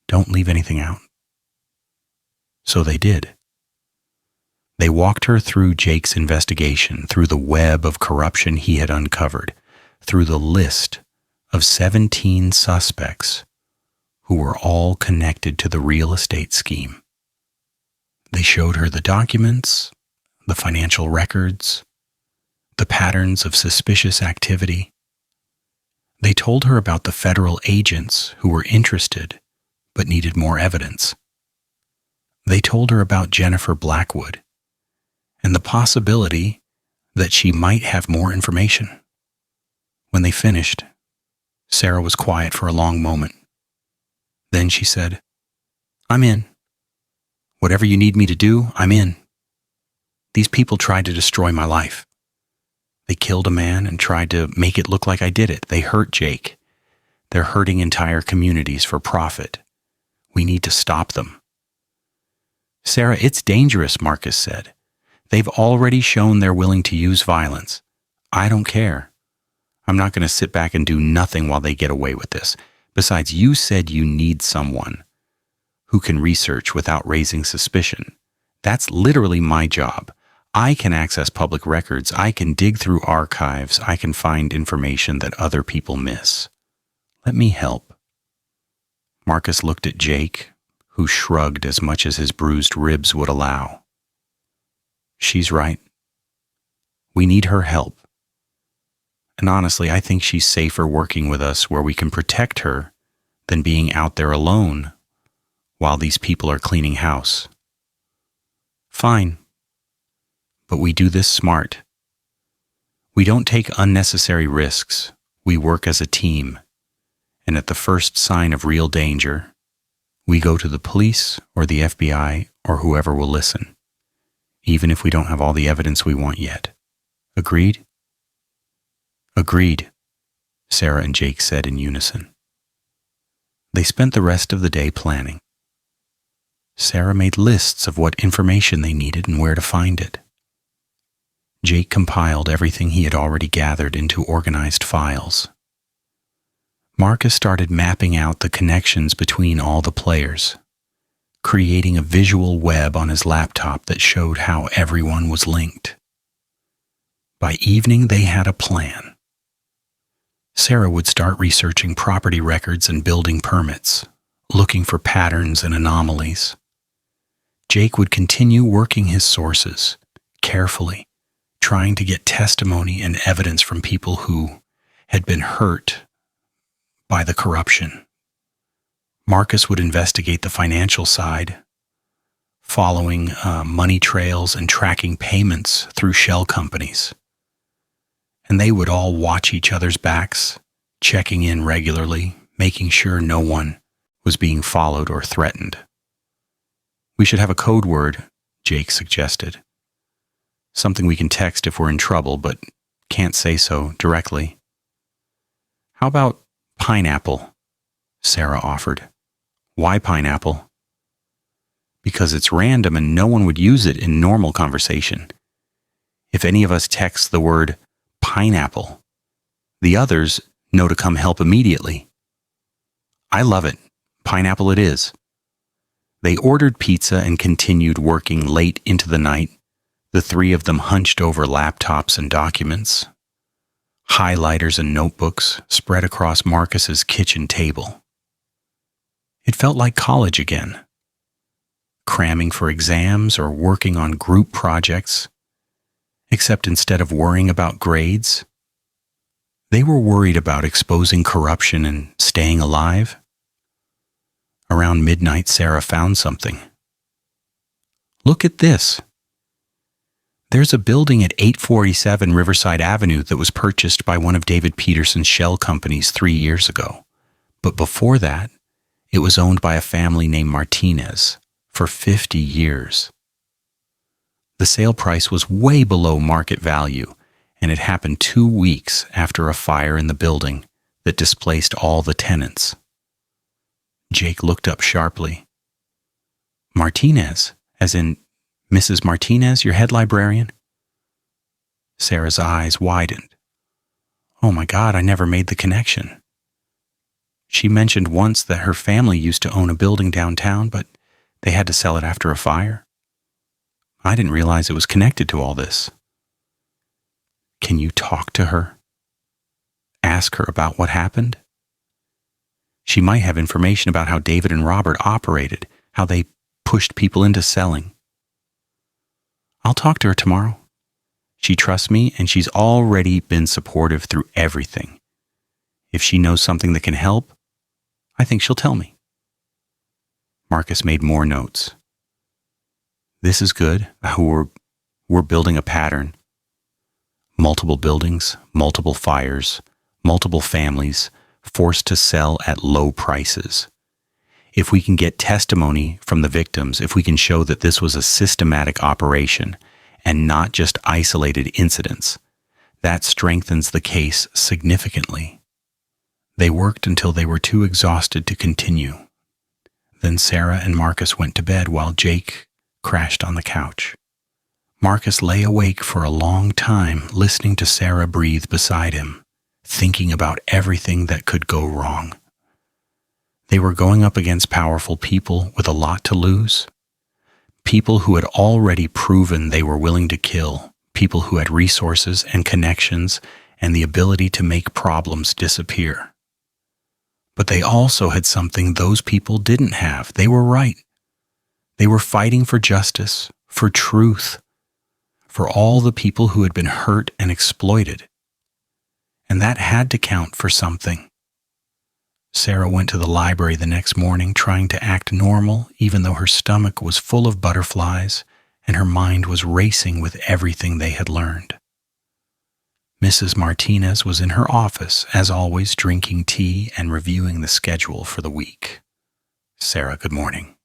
Don't leave anything out. So they did. They walked her through Jake's investigation, through the web of corruption he had uncovered, through the list of 17 suspects who were all connected to the real estate scheme. They showed her the documents, the financial records, the patterns of suspicious activity. They told her about the federal agents who were interested but needed more evidence. They told her about Jennifer Blackwood and the possibility that she might have more information. When they finished, Sarah was quiet for a long moment. Then she said, "I'm in. Whatever you need me to do, I'm in. These people tried to destroy my life. They killed a man and tried to make it look like I did it. They hurt Jake. They're hurting entire communities for profit. We need to stop them." "Sarah, it's dangerous," Marcus said. "They've already shown they're willing to use violence. I don't care. I'm not going to sit back and do nothing while they get away with this. Besides, you said you need someone who can research without raising suspicion. That's literally my job. I can access public records. I can dig through archives. I can find information that other people miss. Let me help." Marcus looked at Jake, who shrugged as much as his bruised ribs would allow. "She's right. We need her help. And honestly, I think she's safer working with us where we can protect her than being out there alone while these people are cleaning house." "Fine. But we do this smart. We don't take unnecessary risks. We work as a team. And at the first sign of real danger, we go to the police or the FBI or whoever will listen. even if we don't have all the evidence we want yet. Agreed? Agreed, Sarah and Jake said in unison. They spent the rest of the day planning. Sarah made lists of what information they needed and where to find it. Jake compiled everything he had already gathered into organized files. Marcus started mapping out the connections between all the players, creating a visual web on his laptop that showed how everyone was linked. By evening, they had a plan. Sarah would start researching property records and building permits, looking for patterns and anomalies. Jake would continue working his sources, carefully, trying to get testimony and evidence from people who had been hurt by the corruption. Marcus would investigate the financial side, following money trails and tracking payments through shell companies. And they would all watch each other's backs, checking in regularly, making sure no one was being followed or threatened. We should have a code word, Jake suggested. Something we can text if we're in trouble, but can't say so directly. How about pineapple? Sarah offered. Why pineapple? Because it's random and no one would use it in normal conversation. If any of us text the word pineapple, the others know to come help immediately. I love it. Pineapple it is. They ordered pizza and continued working late into the night, the three of them hunched over laptops and documents. Highlighters and notebooks spread across Marcus's kitchen table. It felt like college again. Cramming for exams or working on group projects, except instead of worrying about grades, they were worried about exposing corruption and staying alive. Around midnight, Sarah found something. Look at this. There's a building at 847 Riverside Avenue that was purchased by one of David Peterson's shell companies 3 years ago. But before that, it was owned by a family named Martinez for 50 years. The sale price was way below market value, and it happened 2 weeks after a fire in the building that displaced all the tenants. Jake looked up sharply. Martinez, as in Mrs. Martinez, your head librarian? Sarah's eyes widened. Oh my God, I never made the connection. She mentioned once that her family used to own a building downtown, but they had to sell it after a fire. I didn't realize it was connected to all this. Can you talk to her? Ask her about what happened? She might have information about how David and Robert operated, how they pushed people into selling. I'll talk to her tomorrow. She trusts me, and she's already been supportive through everything. If she knows something that can help, I think she'll tell me. Marcus made more notes. This is good. We're building a pattern. Multiple buildings, multiple fires, multiple families, forced to sell at low prices. If we can get testimony from the victims, if we can show that this was a systematic operation and not just isolated incidents, that strengthens the case significantly. They worked until they were too exhausted to continue. Then Sarah and Marcus went to bed while Jake crashed on the couch. Marcus lay awake for a long time, listening to Sarah breathe beside him, thinking about everything that could go wrong. They were going up against powerful people with a lot to lose. People who had already proven they were willing to kill. People who had resources and connections and the ability to make problems disappear. But they also had something those people didn't have. They were right. They were fighting for justice, for truth, for all the people who had been hurt and exploited. And that had to count for something. Sarah went to the library the next morning trying to act normal, even though her stomach was full of butterflies and her mind was racing with everything they had learned. Mrs. Martinez was in her office, as always, drinking tea and reviewing the schedule for the week. Sarah, good morning.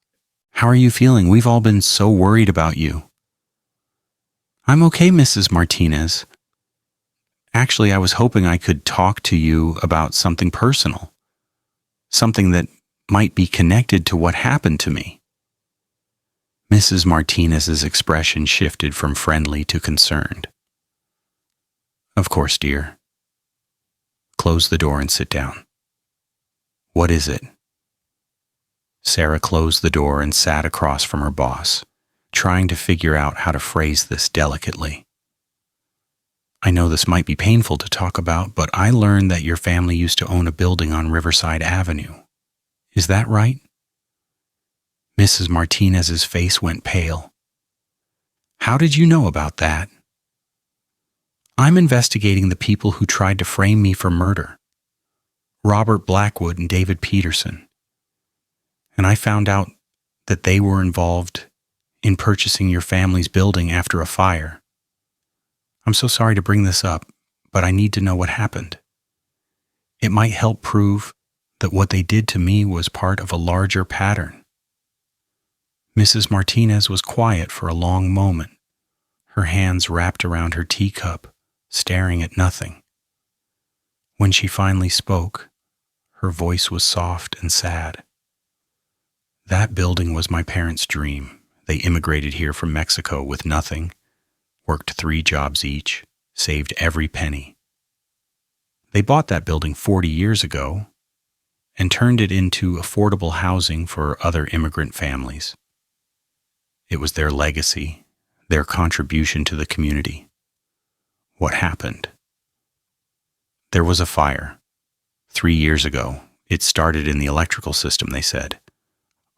How are you feeling? We've all been so worried about you. I'm okay, Mrs. Martinez. Actually, I was hoping I could talk to you about something personal, something that might be connected to what happened to me. Mrs. Martinez's expression shifted from friendly to concerned. Of course, dear. Close the door and sit down. What is it? Sarah closed the door and sat across from her boss, trying to figure out how to phrase this delicately. I know this might be painful to talk about, but I learned that your family used to own a building on Riverside Avenue. Is that right? Mrs. Martinez's face went pale. How did you know about that? I'm investigating the people who tried to frame me for murder. Robert Blackwood and David Peterson. And I found out that they were involved in purchasing your family's building after a fire. I'm so sorry to bring this up, but I need to know what happened. It might help prove that what they did to me was part of a larger pattern. Mrs. Martinez was quiet for a long moment, her hands wrapped around her teacup, staring at nothing. When she finally spoke, her voice was soft and sad. That building was my parents' dream. They immigrated here from Mexico with nothing, worked 3 jobs each, saved every penny. They bought that building 40 years ago and turned it into affordable housing for other immigrant families. It was their legacy, their contribution to the community. What happened? There was a fire. 3 years ago, it started in the electrical system, they said.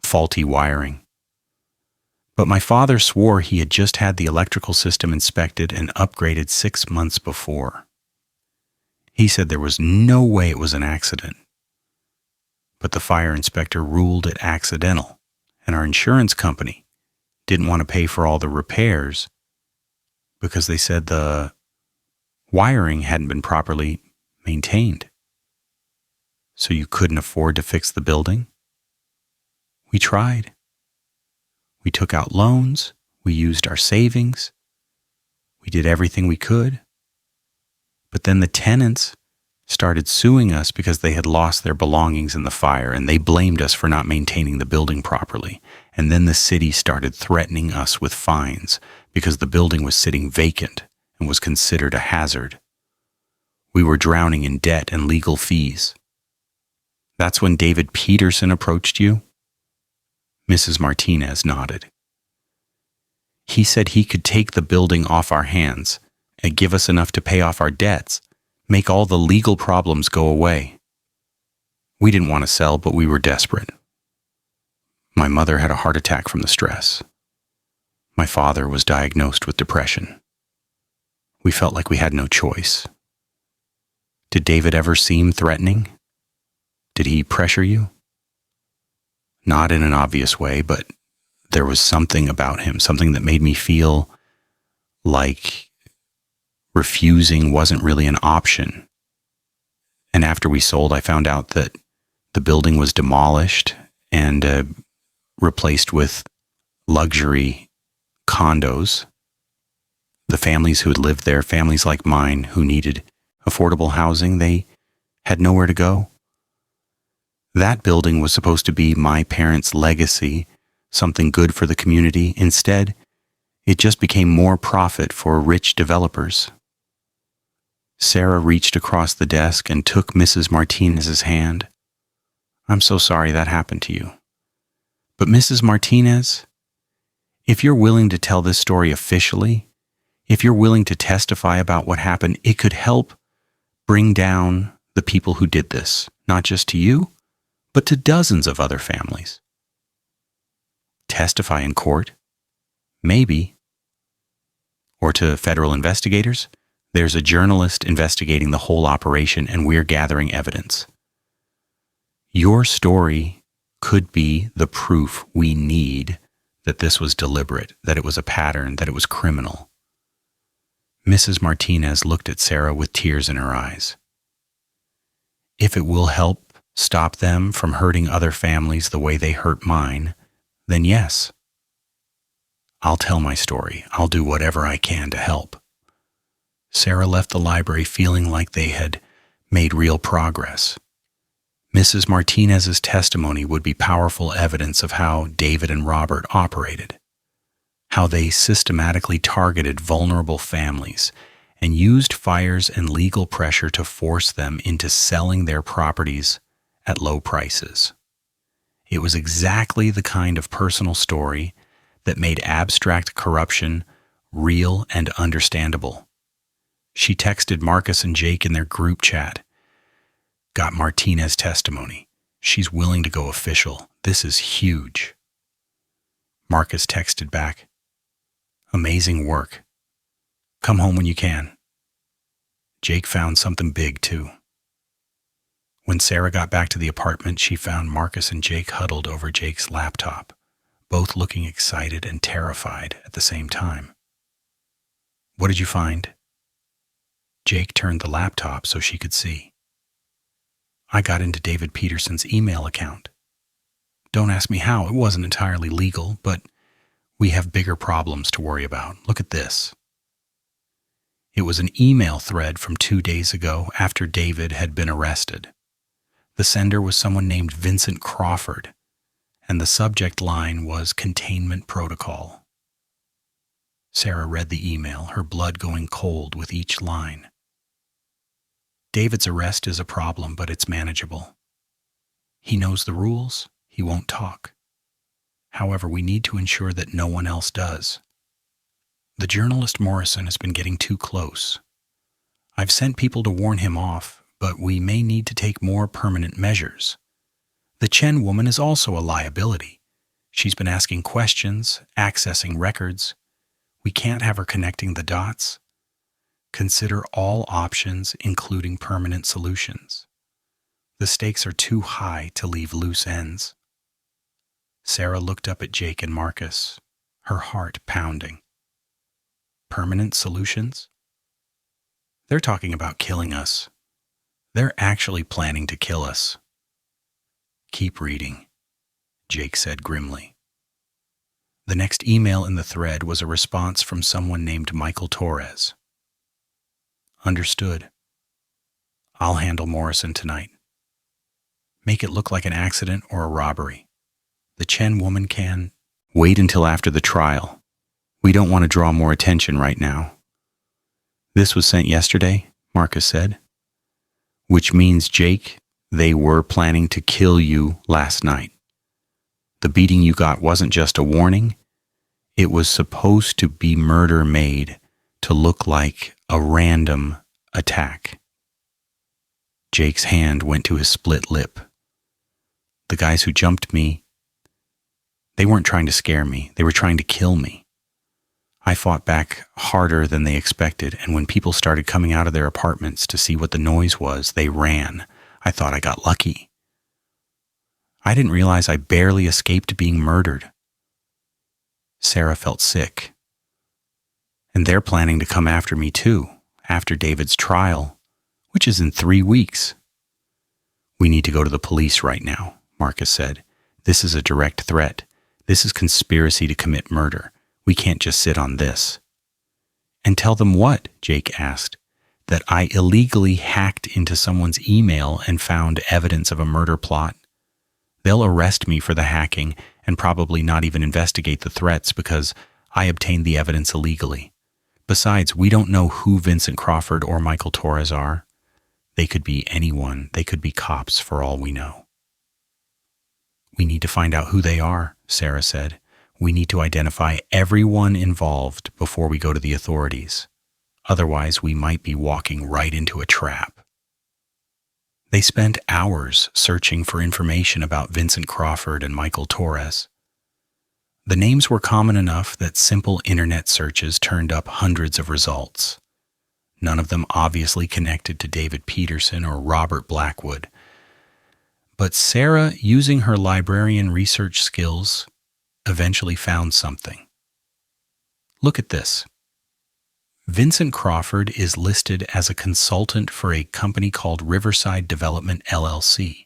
Faulty wiring. But my father swore he had just had the electrical system inspected and upgraded 6 months before. He said there was no way it was an accident. But the fire inspector ruled it accidental, and our insurance company didn't want to pay for all the repairs because they said the wiring hadn't been properly maintained. So you couldn't afford to fix the building? We tried. We took out loans. We used our savings. We did everything we could. But then the tenants started suing us because they had lost their belongings in the fire, and they blamed us for not maintaining the building properly. And then the city started threatening us with fines because the building was sitting vacant and was considered a hazard. We were drowning in debt and legal fees. That's when David Peterson approached you? Mrs. Martinez nodded. He said he could take the building off our hands and give us enough to pay off our debts, make all the legal problems go away. We didn't want to sell, but we were desperate. My mother had a heart attack from the stress. My father was diagnosed with depression. We felt like we had no choice. Did David ever seem threatening? Did he pressure you? Not in an obvious way, but there was something about him, something that made me feel like refusing wasn't really an option. And after we sold, I found out that the building was demolished and replaced with luxury condos. The families who had lived there, families like mine who needed affordable housing, they had nowhere to go. That building was supposed to be my parents' legacy, something good for the community. Instead, it just became more profit for rich developers. Sarah reached across the desk and took Mrs. Martinez's hand. I'm so sorry that happened to you. But Mrs. Martinez, if you're willing to tell this story officially, if you're willing to testify about what happened, it could help bring down the people who did this, not just to you, but to dozens of other families. Testify in court? Maybe. Or to federal investigators? There's a journalist investigating the whole operation, and we're gathering evidence. Your story could be the proof we need that this was deliberate, that it was a pattern, that it was criminal. Mrs. Martinez looked at Sarah with tears in her eyes. If it will help stop them from hurting other families the way they hurt mine, then yes. I'll tell my story. I'll do whatever I can to help. Sarah left the library feeling like they had made real progress. Mrs. Martinez's testimony would be powerful evidence of how David and Robert operated, how they systematically targeted vulnerable families and used fires and legal pressure to force them into selling their properties at low prices. It was exactly the kind of personal story that made abstract corruption real and understandable. She texted Marcus and Jake in their group chat. Got Martinez testimony. She's willing to go official. This is huge. Marcus texted back, amazing work. Come home when you can. Jake found something big too. When Sarah got back to the apartment, she found Marcus and Jake huddled over Jake's laptop, both looking excited and terrified at the same time. What did you find? Jake turned the laptop so she could see. I got into David Peterson's email account. Don't ask me how, it wasn't entirely legal, but we have bigger problems to worry about. Look at this. It was an email thread from 2 days ago after David had been arrested. The sender was someone named Vincent Crawford, and the subject line was Containment Protocol. Sarah read the email, her blood going cold with each line. David's arrest is a problem, but it's manageable. He knows the rules, he won't talk. However, we need to ensure that no one else does. The journalist Morrison has been getting too close. I've sent people to warn him off, but we may need to take more permanent measures. The Chen woman is also a liability. She's been asking questions, accessing records. We can't have her connecting the dots. Consider all options, including permanent solutions. The stakes are too high to leave loose ends. Sarah looked up at Jake and Marcus, her heart pounding. Permanent solutions? They're talking about killing us. They're actually planning to kill us. Keep reading, Jake said grimly. The next email in the thread was a response from someone named Michael Torres. Understood. I'll handle Morrison tonight. Make it look like an accident or a robbery. The Chen woman can wait until after the trial. We don't want to draw more attention right now. This was sent yesterday, Marcus said. Which means, Jake, they were planning to kill you last night. The beating you got wasn't just a warning. It was supposed to be murder made to look like a random attack. Jake's hand went to his split lip. The guys who jumped me, they weren't trying to scare me. They were trying to kill me. I fought back harder than they expected, and when people started coming out of their apartments to see what the noise was, they ran. I thought I got lucky. I didn't realize I barely escaped being murdered. Sarah felt sick. And they're planning to come after me too, after David's trial, which is in 3 weeks. We need to go to the police right now, Marcus said. This is a direct threat. This is conspiracy to commit murder. We can't just sit on this. And tell them what? Jake asked. That I illegally hacked into someone's email and found evidence of a murder plot. They'll arrest me for the hacking and probably not even investigate the threats because I obtained the evidence illegally. Besides, we don't know who Vincent Crawford or Michael Torres are. They could be anyone. They could be cops for all we know. We need to find out who they are, Sarah said. We need to identify everyone involved before we go to the authorities. Otherwise, we might be walking right into a trap. They spent hours searching for information about Vincent Crawford and Michael Torres. The names were common enough that simple internet searches turned up hundreds of results. None of them obviously connected to David Peterson or Robert Blackwood. But Sarah, using her librarian research skills, eventually found something. Look at this. Vincent Crawford is listed as a consultant for a company called Riverside Development LLC,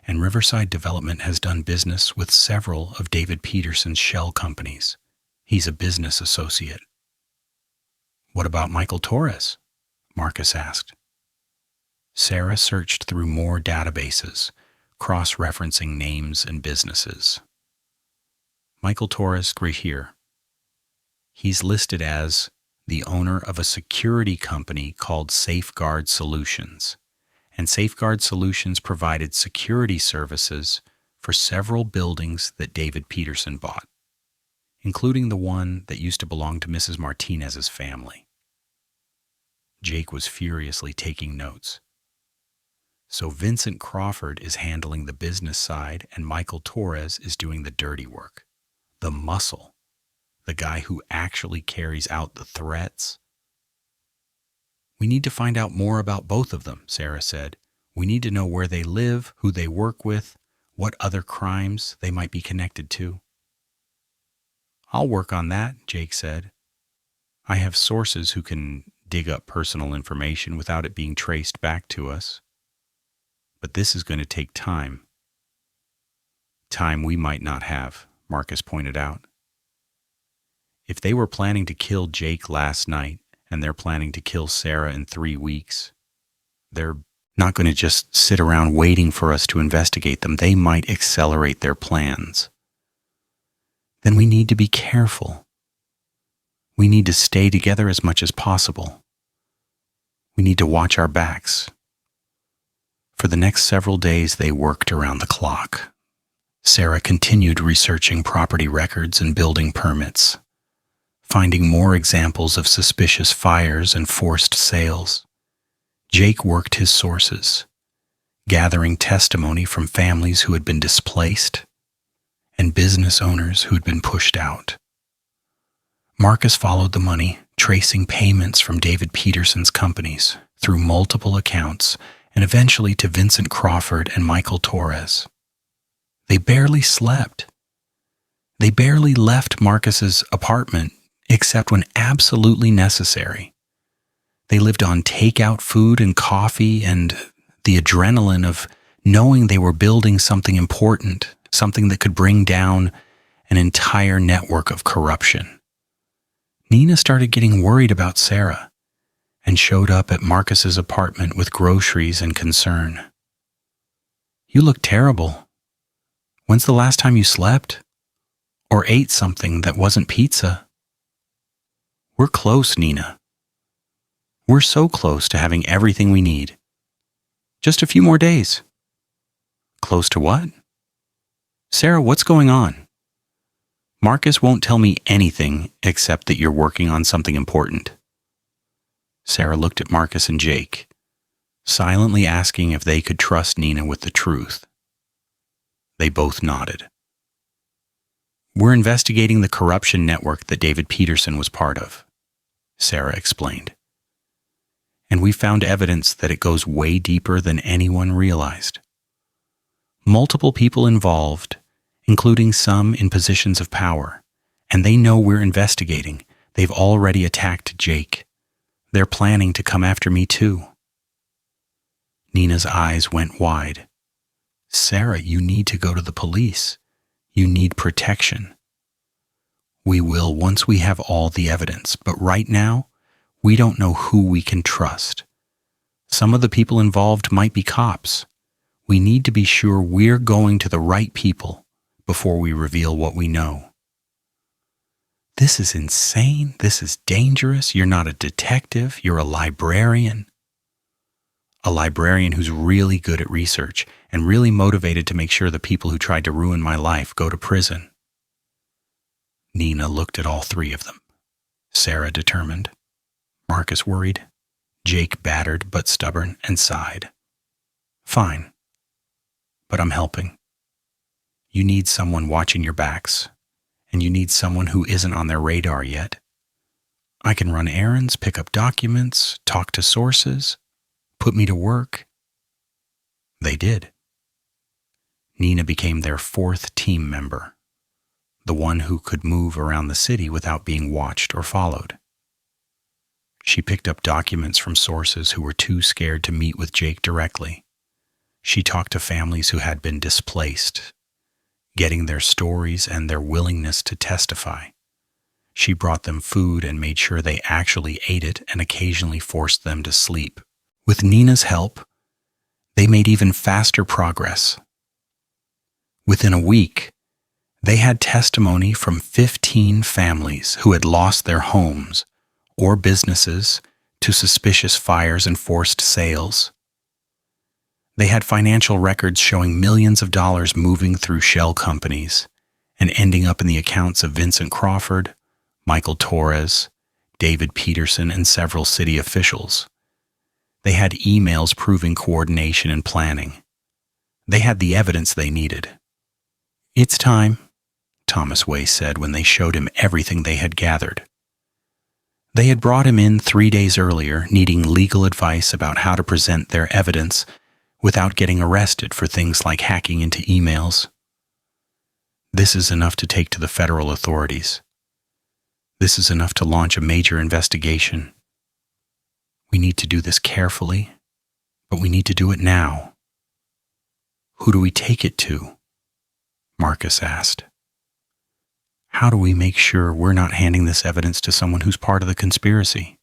and Riverside Development has done business with several of David Peterson's shell companies. He's a business associate. What about Michael Torres? Marcus asked. Sarah searched through more databases, cross-referencing names and businesses. Michael Torres, right here. He's listed as the owner of a security company called Safeguard Solutions, and Safeguard Solutions provided security services for several buildings that David Peterson bought, including the one that used to belong to Mrs. Martinez's family. Jake was furiously taking notes. So Vincent Crawford is handling the business side and Michael Torres is doing the dirty work, the muscle, the guy who actually carries out the threats. We need to find out more about both of them, Sarah said. We need to know where they live, who they work with, what other crimes they might be connected to. I'll work on that, Jake said. I have sources who can dig up personal information without it being traced back to us. But this is going to take time. Time we might not have, Marcus pointed out. If they were planning to kill Jake last night and they're planning to kill Sarah in 3 weeks, they're not going to just sit around waiting for us to investigate them. They might accelerate their plans. Then we need to be careful. We need to stay together as much as possible. We need to watch our backs. For the next several days, they worked around the clock. Sarah continued researching property records and building permits, finding more examples of suspicious fires and forced sales. Jake worked his sources, gathering testimony from families who had been displaced and business owners who had been pushed out. Marcus followed the money, tracing payments from David Peterson's companies through multiple accounts and eventually to Vincent Crawford and Michael Torres. They barely slept. They barely left Marcus's apartment except when absolutely necessary. They lived on takeout food and coffee and the adrenaline of knowing they were building something important, something that could bring down an entire network of corruption. Nina started getting worried about Sarah and showed up at Marcus's apartment with groceries and concern. You look terrible. When's the last time you slept? Or ate something that wasn't pizza? We're close, Nina. We're so close to having everything we need. Just a few more days. Close to what? Sarah, what's going on? Marcus won't tell me anything except that you're working on something important. Sarah looked at Marcus and Jake, silently asking if they could trust Nina with the truth. They both nodded. We're investigating the corruption network that David Peterson was part of, Sarah explained. And we found evidence that it goes way deeper than anyone realized. Multiple people involved, including some in positions of power, and they know we're investigating. They've already attacked Jake. They're planning to come after me too. Nina's eyes went wide. Sarah, you need to go to the police. You need protection. We will once we have all the evidence, but right now, we don't know who we can trust. Some of the people involved might be cops. We need to be sure we're going to the right people before we reveal what we know. This is insane. This is dangerous. You're not a detective. You're a librarian. A librarian who's really good at research and really motivated to make sure the people who tried to ruin my life go to prison. Nina looked at all three of them. Sarah determined. Marcus worried. Jake battered but stubborn and sighed. Fine. But I'm helping. You need someone watching your backs. And you need someone who isn't on their radar yet. I can run errands, pick up documents, talk to sources, put me to work. They did. Nina became their fourth team member, the one who could move around the city without being watched or followed. She picked up documents from sources who were too scared to meet with Jake directly. She talked to families who had been displaced, getting their stories and their willingness to testify. She brought them food and made sure they actually ate it and occasionally forced them to sleep. With Nina's help, they made even faster progress. Within a week, they had testimony from 15 families who had lost their homes or businesses to suspicious fires and forced sales. They had financial records showing millions of dollars moving through shell companies and ending up in the accounts of Vincent Crawford, Michael Torres, David Peterson, and several city officials. They had emails proving coordination and planning. They had the evidence they needed. "It's time," Thomas Way said when they showed him everything they had gathered. They had brought him in 3 days earlier, needing legal advice about how to present their evidence without getting arrested for things like hacking into emails. "This is enough to take to the federal authorities. This is enough to launch a major investigation. We need to do this carefully, but we need to do it now." "Who do we take it to?" Marcus asked. "How do we make sure we're not handing this evidence to someone who's part of the conspiracy?"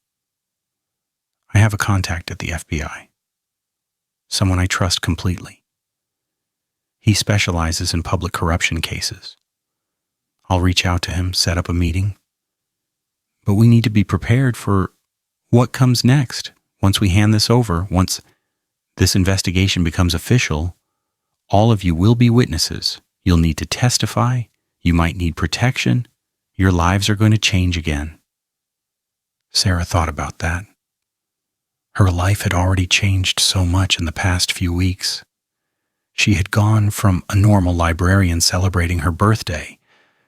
"I have a contact at the FBI. Someone I trust completely. He specializes in public corruption cases. I'll reach out to him, set up a meeting. But we need to be prepared for what comes next. Once we hand this over, once this investigation becomes official, all of you will be witnesses. You'll need to testify. You might need protection. Your lives are going to change again." Sarah thought about that. Her life had already changed so much in the past few weeks. She had gone from a normal librarian celebrating her birthday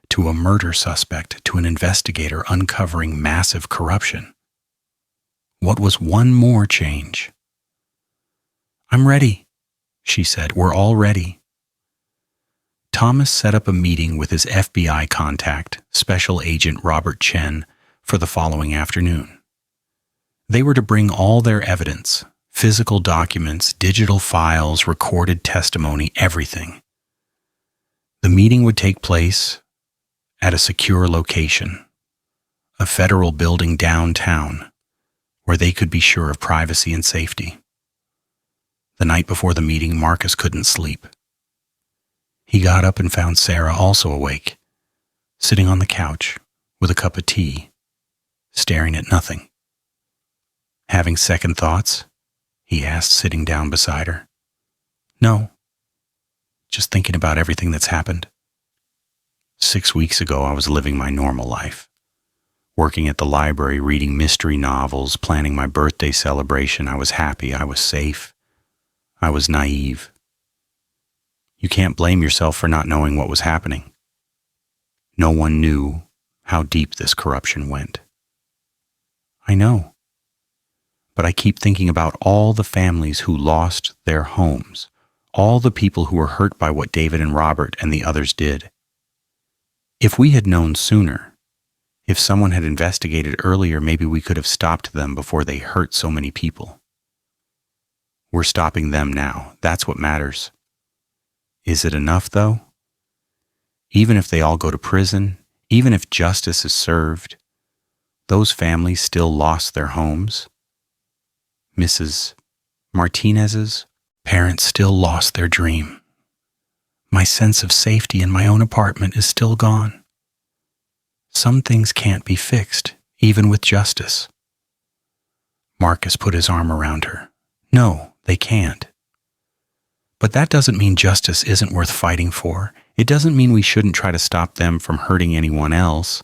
to a murder suspect to an investigator uncovering massive corruption. What was one more change? "I'm ready," she said. "We're all ready." Thomas set up a meeting with his FBI contact, Special Agent Robert Chen, for the following afternoon. They were to bring all their evidence, physical documents, digital files, recorded testimony, everything. The meeting would take place at a secure location, a federal building downtown, where they could be sure of privacy and safety. The night before the meeting, Marcus couldn't sleep. He got up and found Sarah also awake, sitting on the couch with a cup of tea, staring at nothing. "Having second thoughts?" he asked, sitting down beside her. "No, just thinking about everything that's happened. 6 weeks ago, I was living my normal life, working at the library, reading mystery novels, planning my birthday celebration. I was happy. I was safe. I was naive. You can't blame yourself for not knowing what was happening. No one knew how deep this corruption went. I know. But I keep thinking about all the families who lost their homes, all the people who were hurt by what David and Robert and the others did. If we had known sooner, if someone had investigated earlier, maybe we could have stopped them before they hurt so many people. We're stopping them now. That's what matters. Is it enough, though? Even if they all go to prison, even if justice is served, those families still lost their homes. Mrs. Martinez's parents still lost their dream. My sense of safety in my own apartment is still gone. Some things can't be fixed, even with justice. Marcus put his arm around her. No, they can't. But that doesn't mean justice isn't worth fighting for. It doesn't mean we shouldn't try to stop them from hurting anyone else.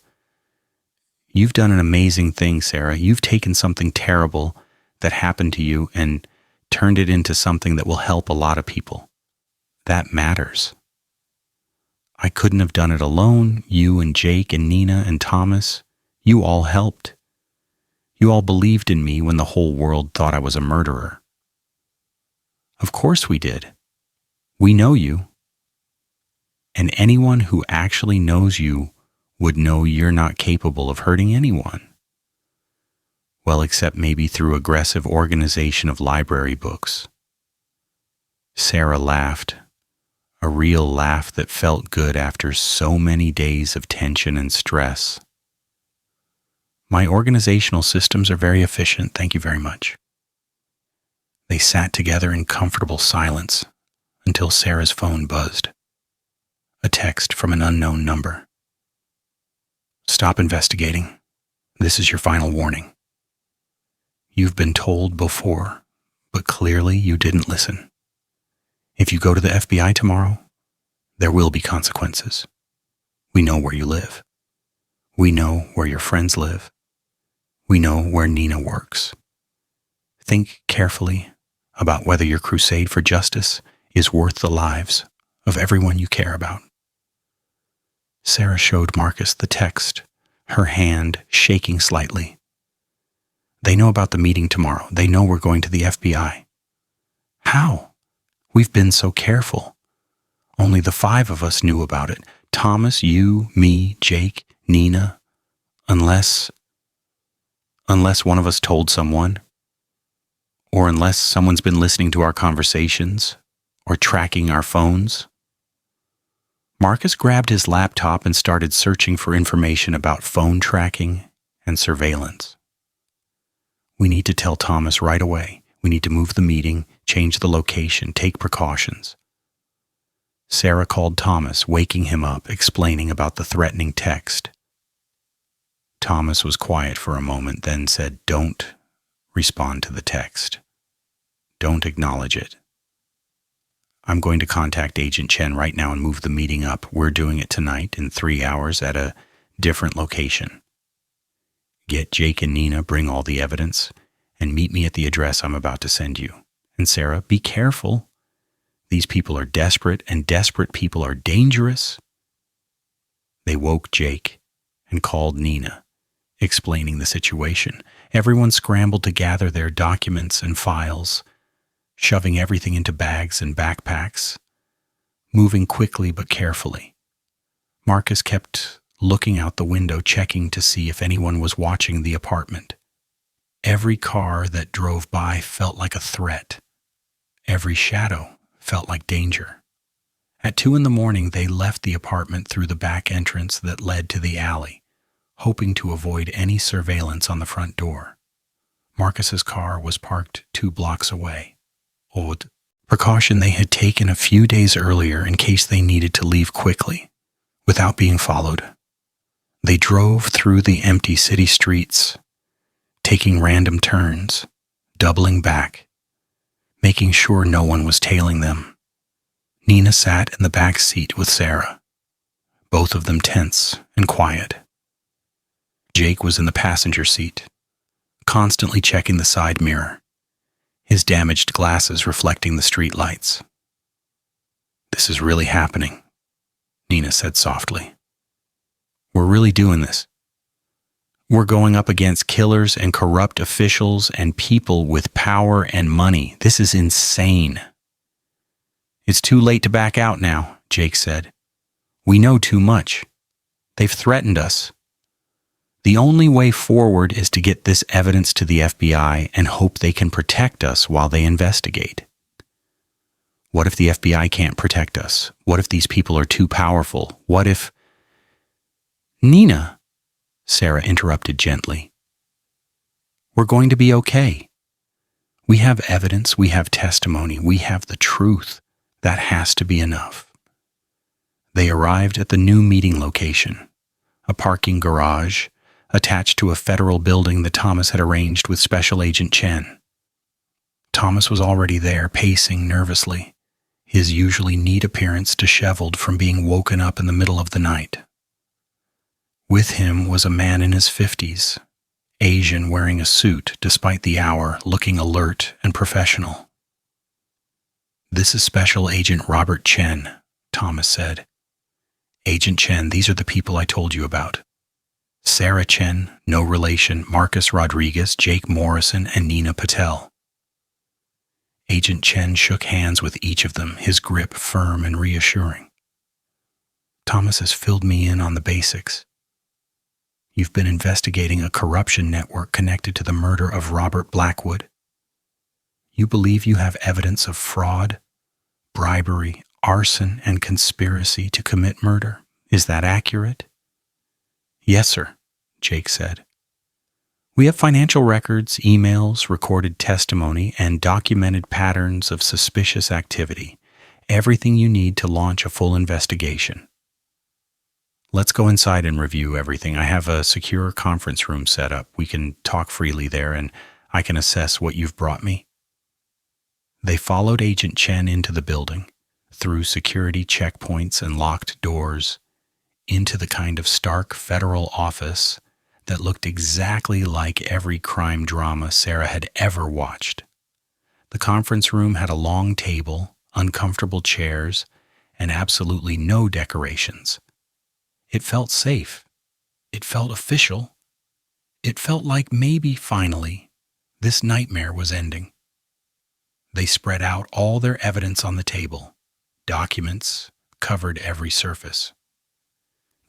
You've done an amazing thing, Sarah. You've taken something terrible that happened to you and turned it into something that will help a lot of people. That matters. I couldn't have done it alone. You and Jake and Nina and Thomas, you all helped. You all believed in me when the whole world thought I was a murderer. Of course we did. We know you. And anyone who actually knows you would know you're not capable of hurting anyone. Well, except maybe through aggressive organization of library books. Sarah laughed, a real laugh that felt good after so many days of tension and stress. My organizational systems are very efficient, thank you very much. They sat together in comfortable silence until Sarah's phone buzzed. A text from an unknown number. Stop investigating. This is your final warning. You've been told before, but clearly you didn't listen. If you go to the FBI tomorrow, there will be consequences. We know where you live. We know where your friends live. We know where Nina works. Think carefully about whether your crusade for justice is worth the lives of everyone you care about. Sarah showed Marcus the text, her hand shaking slightly. They know about the meeting tomorrow. They know we're going to the FBI. How? We've been so careful. Only the 5 of us knew about it. Thomas, you, me, Jake, Nina. Unless one of us told someone, or unless someone's been listening to our conversations or tracking our phones. Marcus grabbed his laptop and started searching for information about phone tracking and surveillance. We need to tell Thomas right away. We need to move the meeting, change the location, take precautions. Sarah called Thomas, waking him up, explaining about the threatening text. Thomas was quiet for a moment, then said, "Don't respond to the text. Don't acknowledge it. I'm going to contact Agent Chen right now and move the meeting up. We're doing it tonight in 3 hours at a different location. Get Jake and Nina, bring all the evidence, and meet me at the address I'm about to send you. And Sarah, be careful. These people are desperate, and desperate people are dangerous." They woke Jake and called Nina, explaining the situation. Everyone scrambled to gather their documents and files, shoving everything into bags and backpacks, moving quickly but carefully. Marcus kept looking out the window, checking to see if anyone was watching the apartment. Every car that drove by felt like a threat. Every shadow felt like danger. At 2 a.m, they left the apartment through the back entrance that led to the alley, hoping to avoid any surveillance on the front door. Marcus's car was parked 2 blocks away. Odd precaution they had taken a few days earlier in case they needed to leave quickly, without being followed. They drove through the empty city streets, taking random turns, doubling back, making sure no one was tailing them. Nina sat in the back seat with Sarah, both of them tense and quiet. Jake was in the passenger seat, constantly checking the side mirror, his damaged glasses reflecting the street lights. "This is really happening," Nina said softly. "We're really doing this. We're going up against killers and corrupt officials and people with power and money. This is insane." "It's too late to back out now," Jake said. "We know too much. They've threatened us. The only way forward is to get this evidence to the FBI and hope they can protect us while they investigate." "What if the FBI can't protect us? What if these people are too powerful? What if—" "Nina," Sarah interrupted gently. "We're going to be okay. We have evidence, we have testimony, we have the truth. That has to be enough." They arrived at the new meeting location, a parking garage attached to a federal building that Thomas had arranged with Special Agent Chen. Thomas was already there, pacing nervously, his usually neat appearance disheveled from being woken up in the middle of the night. With him was a man in his 50s, Asian, wearing a suit despite the hour, looking alert and professional. "This is Special Agent Robert Chen," Thomas said. "Agent Chen, these are the people I told you about. Sarah Chen, no relation, Marcus Rodriguez, Jake Morrison, and Nina Patel." Agent Chen shook hands with each of them, his grip firm and reassuring. "Thomas has filled me in on the basics. You've been investigating a corruption network connected to the murder of Robert Blackwood. You believe you have evidence of fraud, bribery, arson, and conspiracy to commit murder. Is that accurate?" "Yes, sir," Jake said. We have financial records, emails, recorded testimony, and documented patterns of suspicious activity. Everything you need to launch a full investigation. Let's go inside and review everything. I have a secure conference room set up. We can talk freely there, and I can assess what you've brought me. They followed Agent Chen into the building, through security checkpoints and locked doors, into the kind of stark federal office that looked exactly like every crime drama Sarah had ever watched. The conference room had a long table, uncomfortable chairs, and absolutely no decorations. It felt safe. It felt official. It felt like maybe, finally, this nightmare was ending. They spread out all their evidence on the table. Documents covered every surface.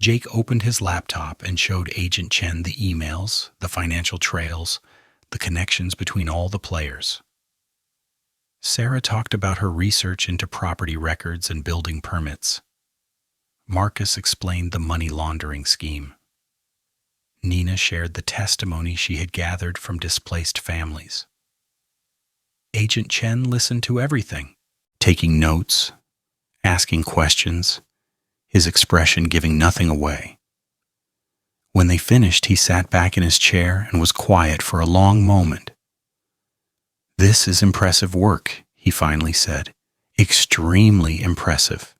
Jake opened his laptop and showed Agent Chen the emails, the financial trails, the connections between all the players. Sarah talked about her research into property records and building permits. Marcus explained the money laundering scheme. Nina shared the testimony she had gathered from displaced families. Agent Chen listened to everything, taking notes, asking questions, his expression giving nothing away. When they finished, he sat back in his chair and was quiet for a long moment. "This is impressive work," he finally said. "Extremely impressive.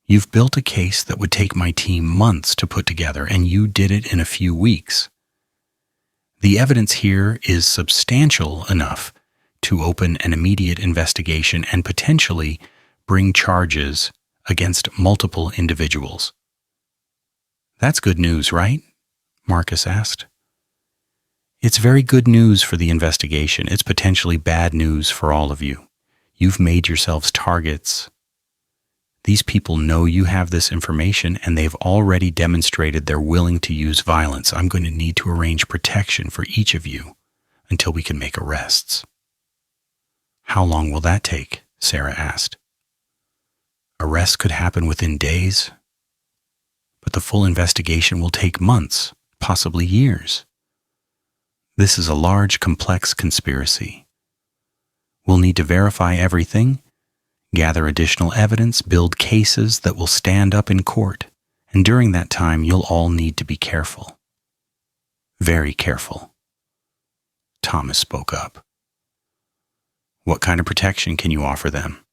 You've built a case that would take my team months to put together, and you did it in a few weeks. The evidence here is substantial enough to open an immediate investigation and potentially bring charges against multiple individuals." "That's good news, right?" Marcus asked. "It's very good news for the investigation. It's potentially bad news for all of you. You've made yourselves targets. These people know you have this information, and they've already demonstrated they're willing to use violence. I'm going to need to arrange protection for each of you until we can make arrests." "How long will that take?" Sarah asked. "Arrests could happen within days, but the full investigation will take months, possibly years. This is a large, complex conspiracy. We'll need to verify everything, gather additional evidence, build cases that will stand up in court, and during that time you'll all need to be careful. Very careful." Thomas spoke up. "What kind of protection can you offer them?"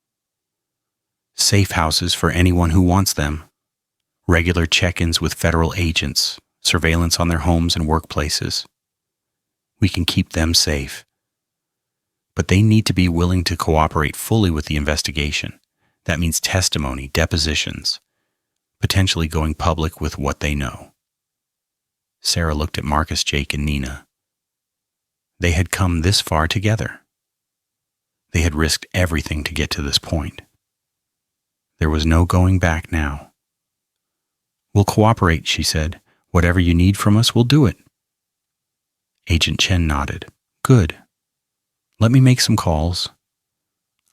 "Safe houses for anyone who wants them, regular check-ins with federal agents, surveillance on their homes and workplaces. We can keep them safe. But they need to be willing to cooperate fully with the investigation. That means testimony, depositions, potentially going public with what they know." Sarah looked at Marcus, Jake, and Nina. They had come this far together. They had risked everything to get to this point. There was no going back now. "We'll cooperate," she said. "Whatever you need from us, we'll do it." Agent Chen nodded. "Good. Let me make some calls.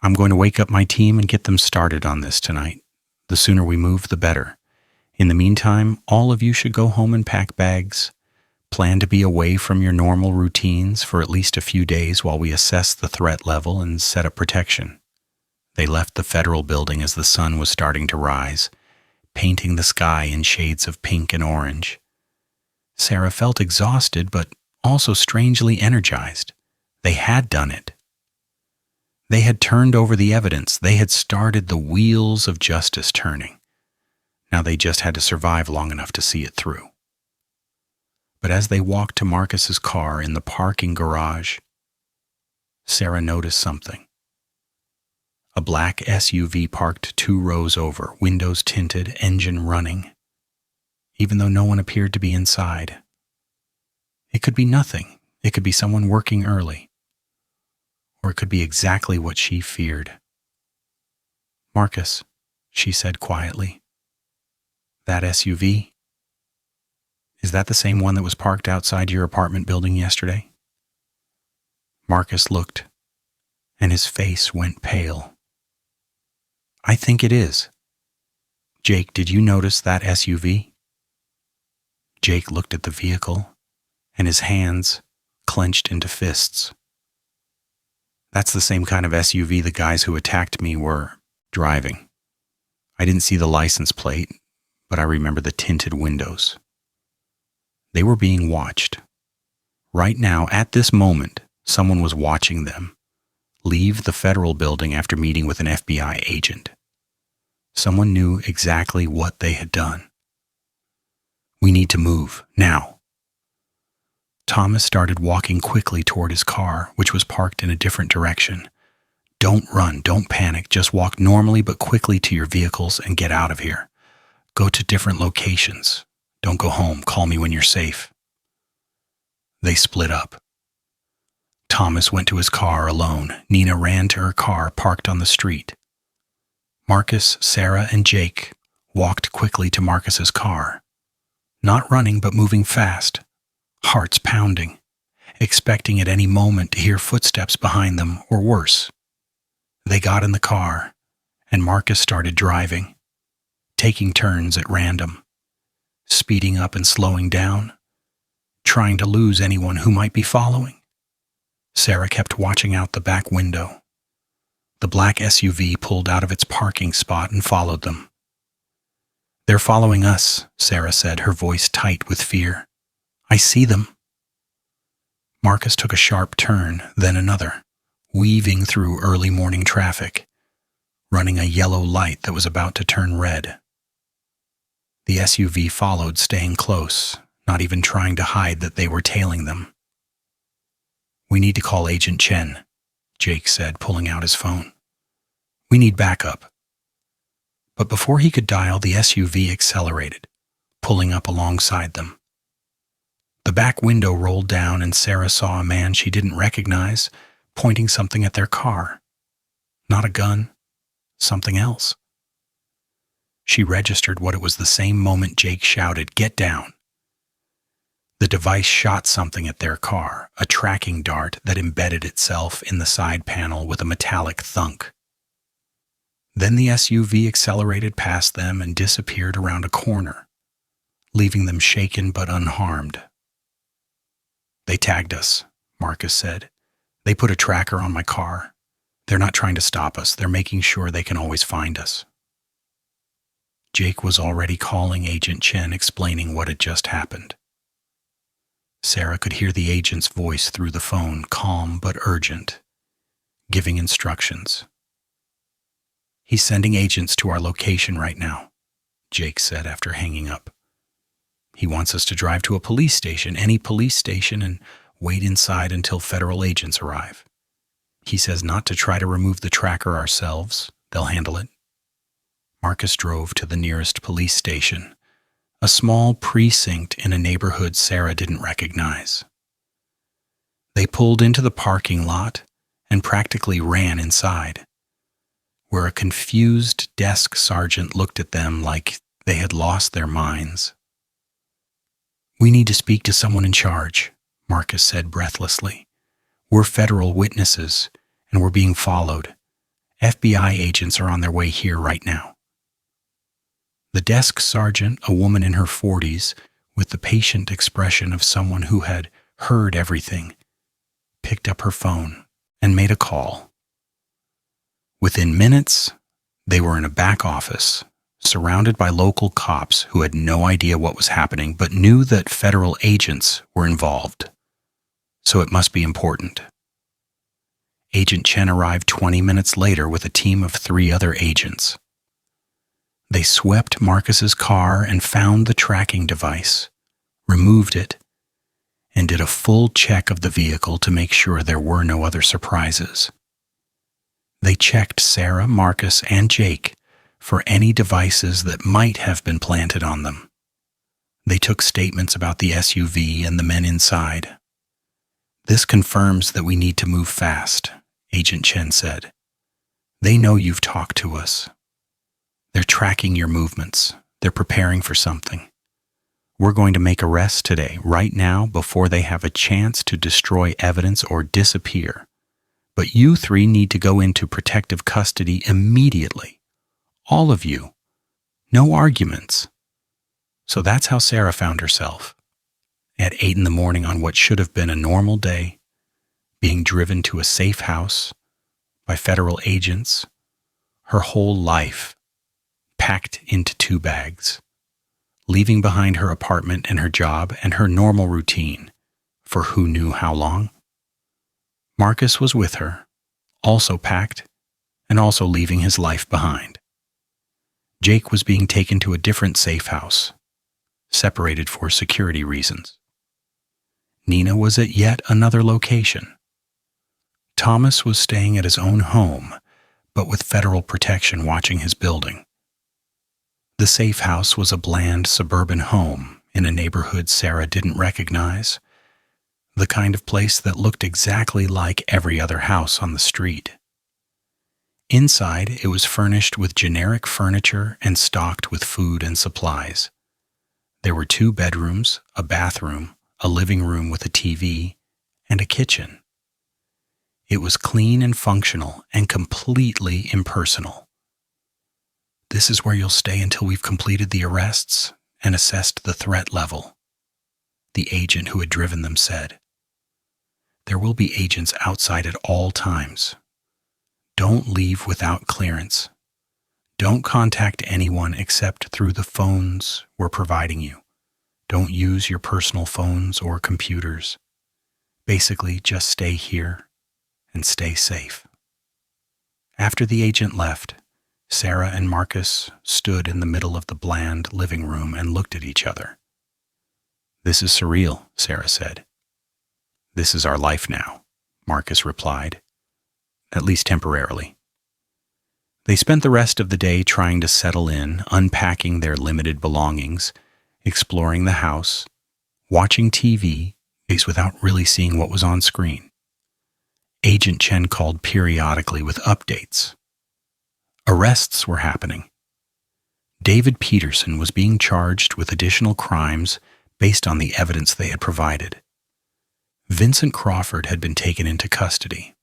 I'm going to wake up my team and get them started on this tonight. The sooner we move, the better. In the meantime, all of you should go home and pack bags. Plan to be away from your normal routines for at least a few days while we assess the threat level and set up protection." They left the federal building as the sun was starting to rise, painting the sky in shades of pink and orange. Sarah felt exhausted, but also strangely energized. They had done it. They had turned over the evidence. They had started the wheels of justice turning. Now they just had to survive long enough to see it through. But as they walked to Marcus's car in the parking garage, Sarah noticed something. A black SUV parked 2 rows over, windows tinted, engine running, even though no one appeared to be inside. It could be nothing. It could be someone working early. Or it could be exactly what she feared. "Marcus," she said quietly, "that SUV? Is that the same one that was parked outside your apartment building yesterday?" Marcus looked, and his face went pale. "I think it is. Jake, did you notice that SUV?" Jake looked at the vehicle, and his hands clenched into fists. That's the same kind of SUV the guys who attacked me were driving. I didn't see the license plate, but I remember the tinted windows. They were being watched. Right now, at this moment, someone was watching them leave the federal building after meeting with an FBI agent. Someone knew exactly what they had done. We need to move, now. Thomas started walking quickly toward his car, which was parked in a different direction. Don't run, don't panic, just walk normally but quickly to your vehicles and get out of here. Go to different locations. Don't go home, call me when you're safe. They split up. Thomas went to his car alone. Nina ran to her car parked on the street. Marcus, Sarah, and Jake walked quickly to Marcus's car. Not running but moving fast, hearts pounding, expecting at any moment to hear footsteps behind them or worse. They got in the car, and Marcus started driving, taking turns at random, speeding up and slowing down, trying to lose anyone who might be following. Sarah kept watching out the back window. The black SUV pulled out of its parking spot and followed them. They're following us, Sarah said, her voice tight with fear. I see them. Marcus took a sharp turn, then another, weaving through early morning traffic, running a yellow light that was about to turn red. The SUV followed, staying close, not even trying to hide that they were tailing them. We need to call Agent Chen, Jake said, pulling out his phone. We need backup. But before he could dial, the SUV accelerated, pulling up alongside them. The back window rolled down and Sarah saw a man she didn't recognize pointing something at their car. Not a gun, something else. She registered what it was the same moment Jake shouted, "Get down!" The device shot something at their car, a tracking dart that embedded itself in the side panel with a metallic thunk. Then the SUV accelerated past them and disappeared around a corner, leaving them shaken but unharmed. They tagged us, Marcus said. They put a tracker on my car. They're not trying to stop us. They're making sure they can always find us. Jake was already calling Agent Chen, explaining what had just happened. Sarah could hear the agent's voice through the phone, calm but urgent, giving instructions. He's sending agents to our location right now, Jake said after hanging up. He wants us to drive to a police station, any police station, and wait inside until federal agents arrive. He says not to try to remove the tracker ourselves. They'll handle it. Marcus drove to the nearest police station, a small precinct in a neighborhood Sarah didn't recognize. They pulled into the parking lot and practically ran inside, where a confused desk sergeant looked at them like they had lost their minds. We need to speak to someone in charge, Marcus said breathlessly. We're federal witnesses, and we're being followed. FBI agents are on their way here right now. The desk sergeant, a woman in her 40s, with the patient expression of someone who had heard everything, picked up her phone and made a call. Within minutes, they were in a back office, surrounded by local cops who had no idea what was happening but knew that federal agents were involved. So it must be important. Agent Chen arrived 20 minutes later with a team of 3 other agents. They swept Marcus's car and found the tracking device, removed it, and did a full check of the vehicle to make sure there were no other surprises. They checked Sarah, Marcus, and Jake for any devices that might have been planted on them. They took statements about the SUV and the men inside. This confirms that we need to move fast, Agent Chen said. They know you've talked to us. They're tracking your movements. They're preparing for something. We're going to make arrests today, right now, before they have a chance to destroy evidence or disappear. But you 3 need to go into protective custody immediately. All of you. No arguments. So that's how Sarah found herself. At 8 in the morning on what should have been a normal day, being driven to a safe house by federal agents, her whole life packed into 2 bags, leaving behind her apartment and her job and her normal routine for who knew how long. Marcus was with her, also packed and also leaving his life behind. Jake was being taken to a different safe house, separated for security reasons. Nina was at yet another location. Thomas was staying at his own home, but with federal protection watching his building. The safe house was a bland suburban home in a neighborhood Sarah didn't recognize, the kind of place that looked exactly like every other house on the street. Inside, it was furnished with generic furniture and stocked with food and supplies. There were 2 bedrooms, a bathroom, a living room with a TV, and a kitchen. It was clean and functional and completely impersonal. "This is where you'll stay until we've completed the arrests and assessed the threat level," the agent who had driven them said. "There will be agents outside at all times. Don't leave without clearance. Don't contact anyone except through the phones we're providing you. Don't use your personal phones or computers. Basically, just stay here and stay safe." After the agent left, Sarah and Marcus stood in the middle of the bland living room and looked at each other. "This is surreal," Sarah said. "This is our life now," Marcus replied, "at least temporarily." They spent the rest of the day trying to settle in, unpacking their limited belongings, exploring the house, watching TV without really seeing what was on screen. Agent Chen called periodically with updates. Arrests were happening. David Peterson was being charged with additional crimes based on the evidence they had provided. Vincent Crawford had been taken into custody.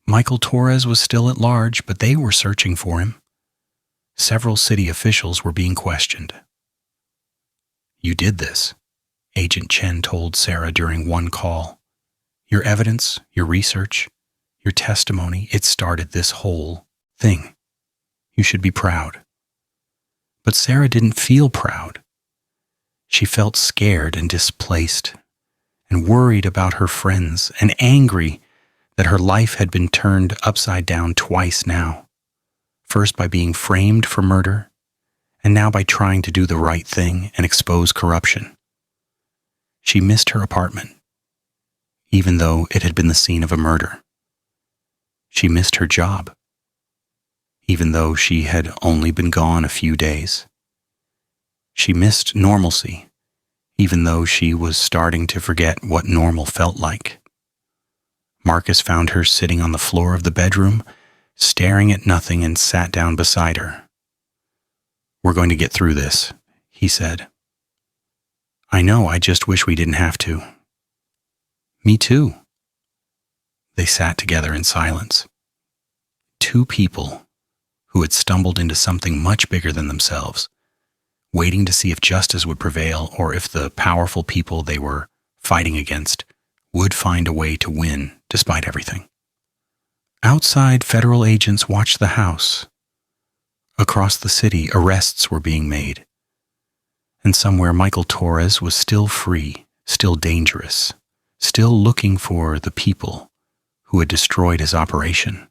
Michael Torres was still at large, but they were searching for him. Several city officials were being questioned. "You did this," Agent Chen told Sarah during one call. "Your evidence, your research, your testimony, it started this whole thing. You should be proud." But Sarah didn't feel proud. She felt scared and displaced, and worried about her friends, and angry that her life had been turned upside down twice now. First by being framed for murder, and now by trying to do the right thing and expose corruption. She missed her apartment, even though it had been the scene of a murder. She missed her job, even though she had only been gone a few days. She missed normalcy, even though she was starting to forget what normal felt like. Marcus found her sitting on the floor of the bedroom, staring at nothing, and sat down beside her. "We're going to get through this," he said. "I know, I just wish we didn't have to." "Me too." They sat together in silence. 2 people who had stumbled into something much bigger than themselves, waiting to see if justice would prevail or if the powerful people they were fighting against would find a way to win despite everything. Outside, federal agents watched the house. Across the city, arrests were being made. And somewhere Michael Torres was still free, still dangerous, still looking for the people who had destroyed his operation.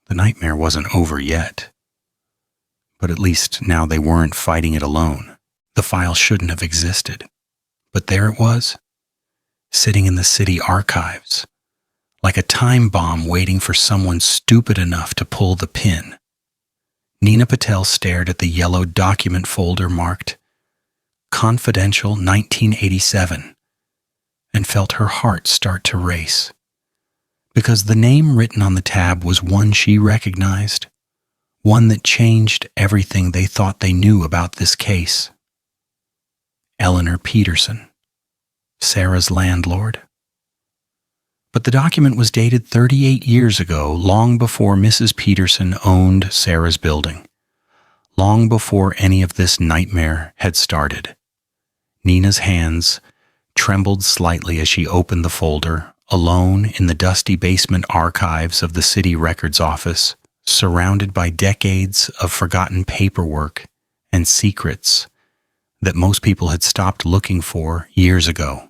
The nightmare wasn't over yet. But at least now they weren't fighting it alone. The file shouldn't have existed. But there it was, sitting in the city archives, like a time bomb waiting for someone stupid enough to pull the pin. Nina Patel stared at the yellow document folder marked Confidential 1987 and felt her heart start to race, because the name written on the tab was one she recognized, one that changed everything they thought they knew about this case. Eleanor Peterson, Sarah's landlord. But the document was dated 38 years ago, long before Mrs. Peterson owned Sarah's building, long before any of this nightmare had started. Nina's hands trembled slightly as she opened the folder, alone in the dusty basement archives of the city records office, surrounded by decades of forgotten paperwork and secrets that most people had stopped looking for years ago.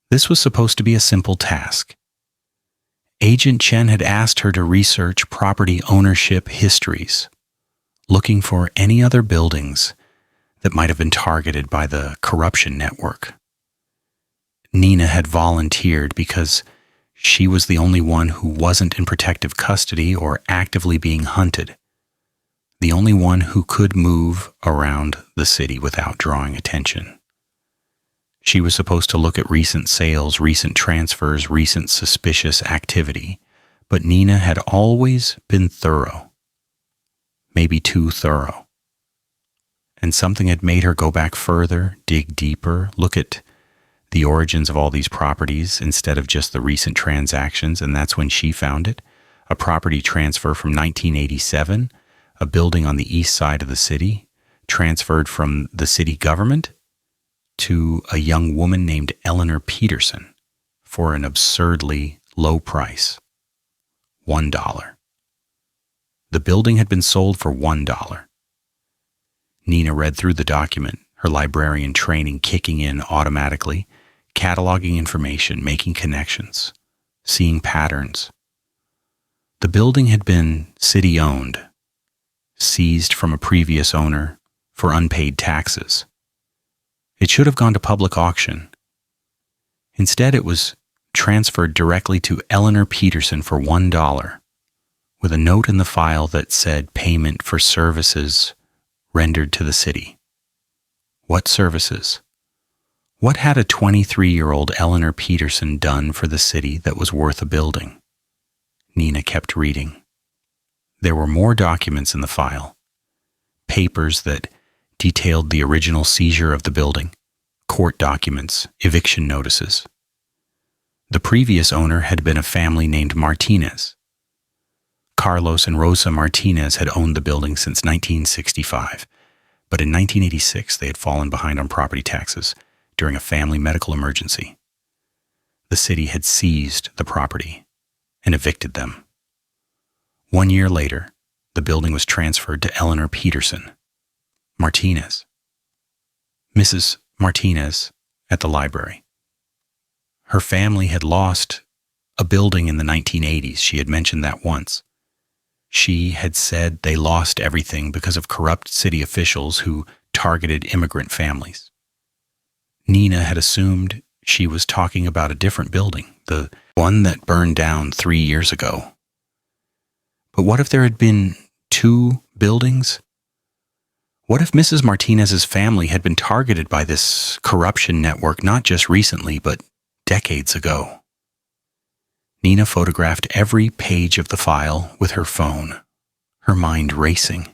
This was supposed to be a simple task. Agent Chen had asked her to research property ownership histories, looking for any other buildings that might have been targeted by the corruption network. Nina had volunteered because she was the only one who wasn't in protective custody or actively being hunted, the only one who could move around the city without drawing attention. She was supposed to look at recent sales, recent transfers, recent suspicious activity, but Nina had always been thorough, maybe too thorough. And something had made her go back further, dig deeper, look at the origins of all these properties instead of just the recent transactions, and that's when she found it. A property transfer from 1987, a building on the east side of the city, transferred from the city government to a young woman named Eleanor Peterson for an absurdly low price, $1. The building had been sold for $1. Nina read through the document, her librarian training kicking in automatically, cataloging information, making connections, seeing patterns. The building had been city-owned, seized from a previous owner for unpaid taxes. It should have gone to public auction. Instead, it was transferred directly to Eleanor Peterson for $1, with a note in the file that said payment for services rendered to the city. What services? What had a 23-year-old Eleanor Peterson done for the city that was worth a building? Nina kept reading. There were more documents in the file, papers that detailed the original seizure of the building, court documents, eviction notices. The previous owner had been a family named Martinez. Carlos and Rosa Martinez had owned the building since 1965, but in 1986 they had fallen behind on property taxes during a family medical emergency. The city had seized the property and evicted them. 1 year later, the building was transferred to Eleanor Peterson. Martinez. Mrs. Martinez at the library. Her family had lost a building in the 1980s. She had mentioned that once. She had said they lost everything because of corrupt city officials who targeted immigrant families. Nina had assumed she was talking about a different building, the one that burned down 3 years ago. But what if there had been 2 buildings? What if Mrs. Martinez's family had been targeted by this corruption network not just recently, but decades ago? Nina photographed every page of the file with her phone, her mind racing.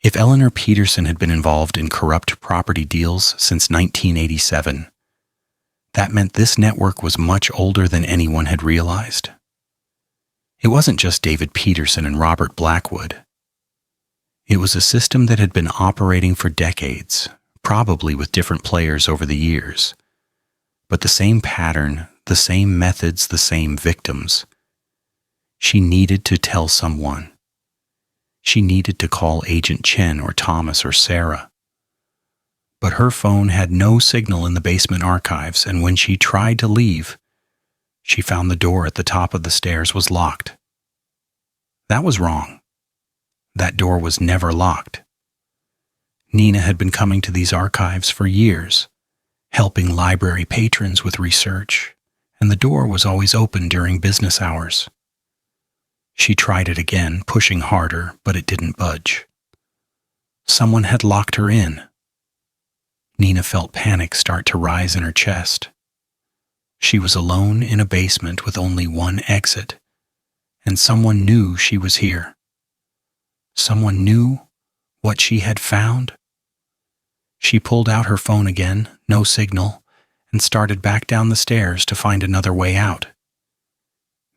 If Eleanor Peterson had been involved in corrupt property deals since 1987, that meant this network was much older than anyone had realized. It wasn't just David Peterson and Robert Blackwood. It was a system that had been operating for decades, probably with different players over the years. But the same pattern, the same methods, the same victims. She needed to tell someone. She needed to call Agent Chen or Thomas or Sarah. But her phone had no signal in the basement archives, and when she tried to leave, she found the door at the top of the stairs was locked. That was wrong. That door was never locked. Nina had been coming to these archives for years, helping library patrons with research, and the door was always open during business hours. She tried it again, pushing harder, but it didn't budge. Someone had locked her in. Nina felt panic start to rise in her chest. She was alone in a basement with only one exit, and someone knew she was here. Someone knew what she had found. She pulled out her phone again, no signal, and started back down the stairs to find another way out.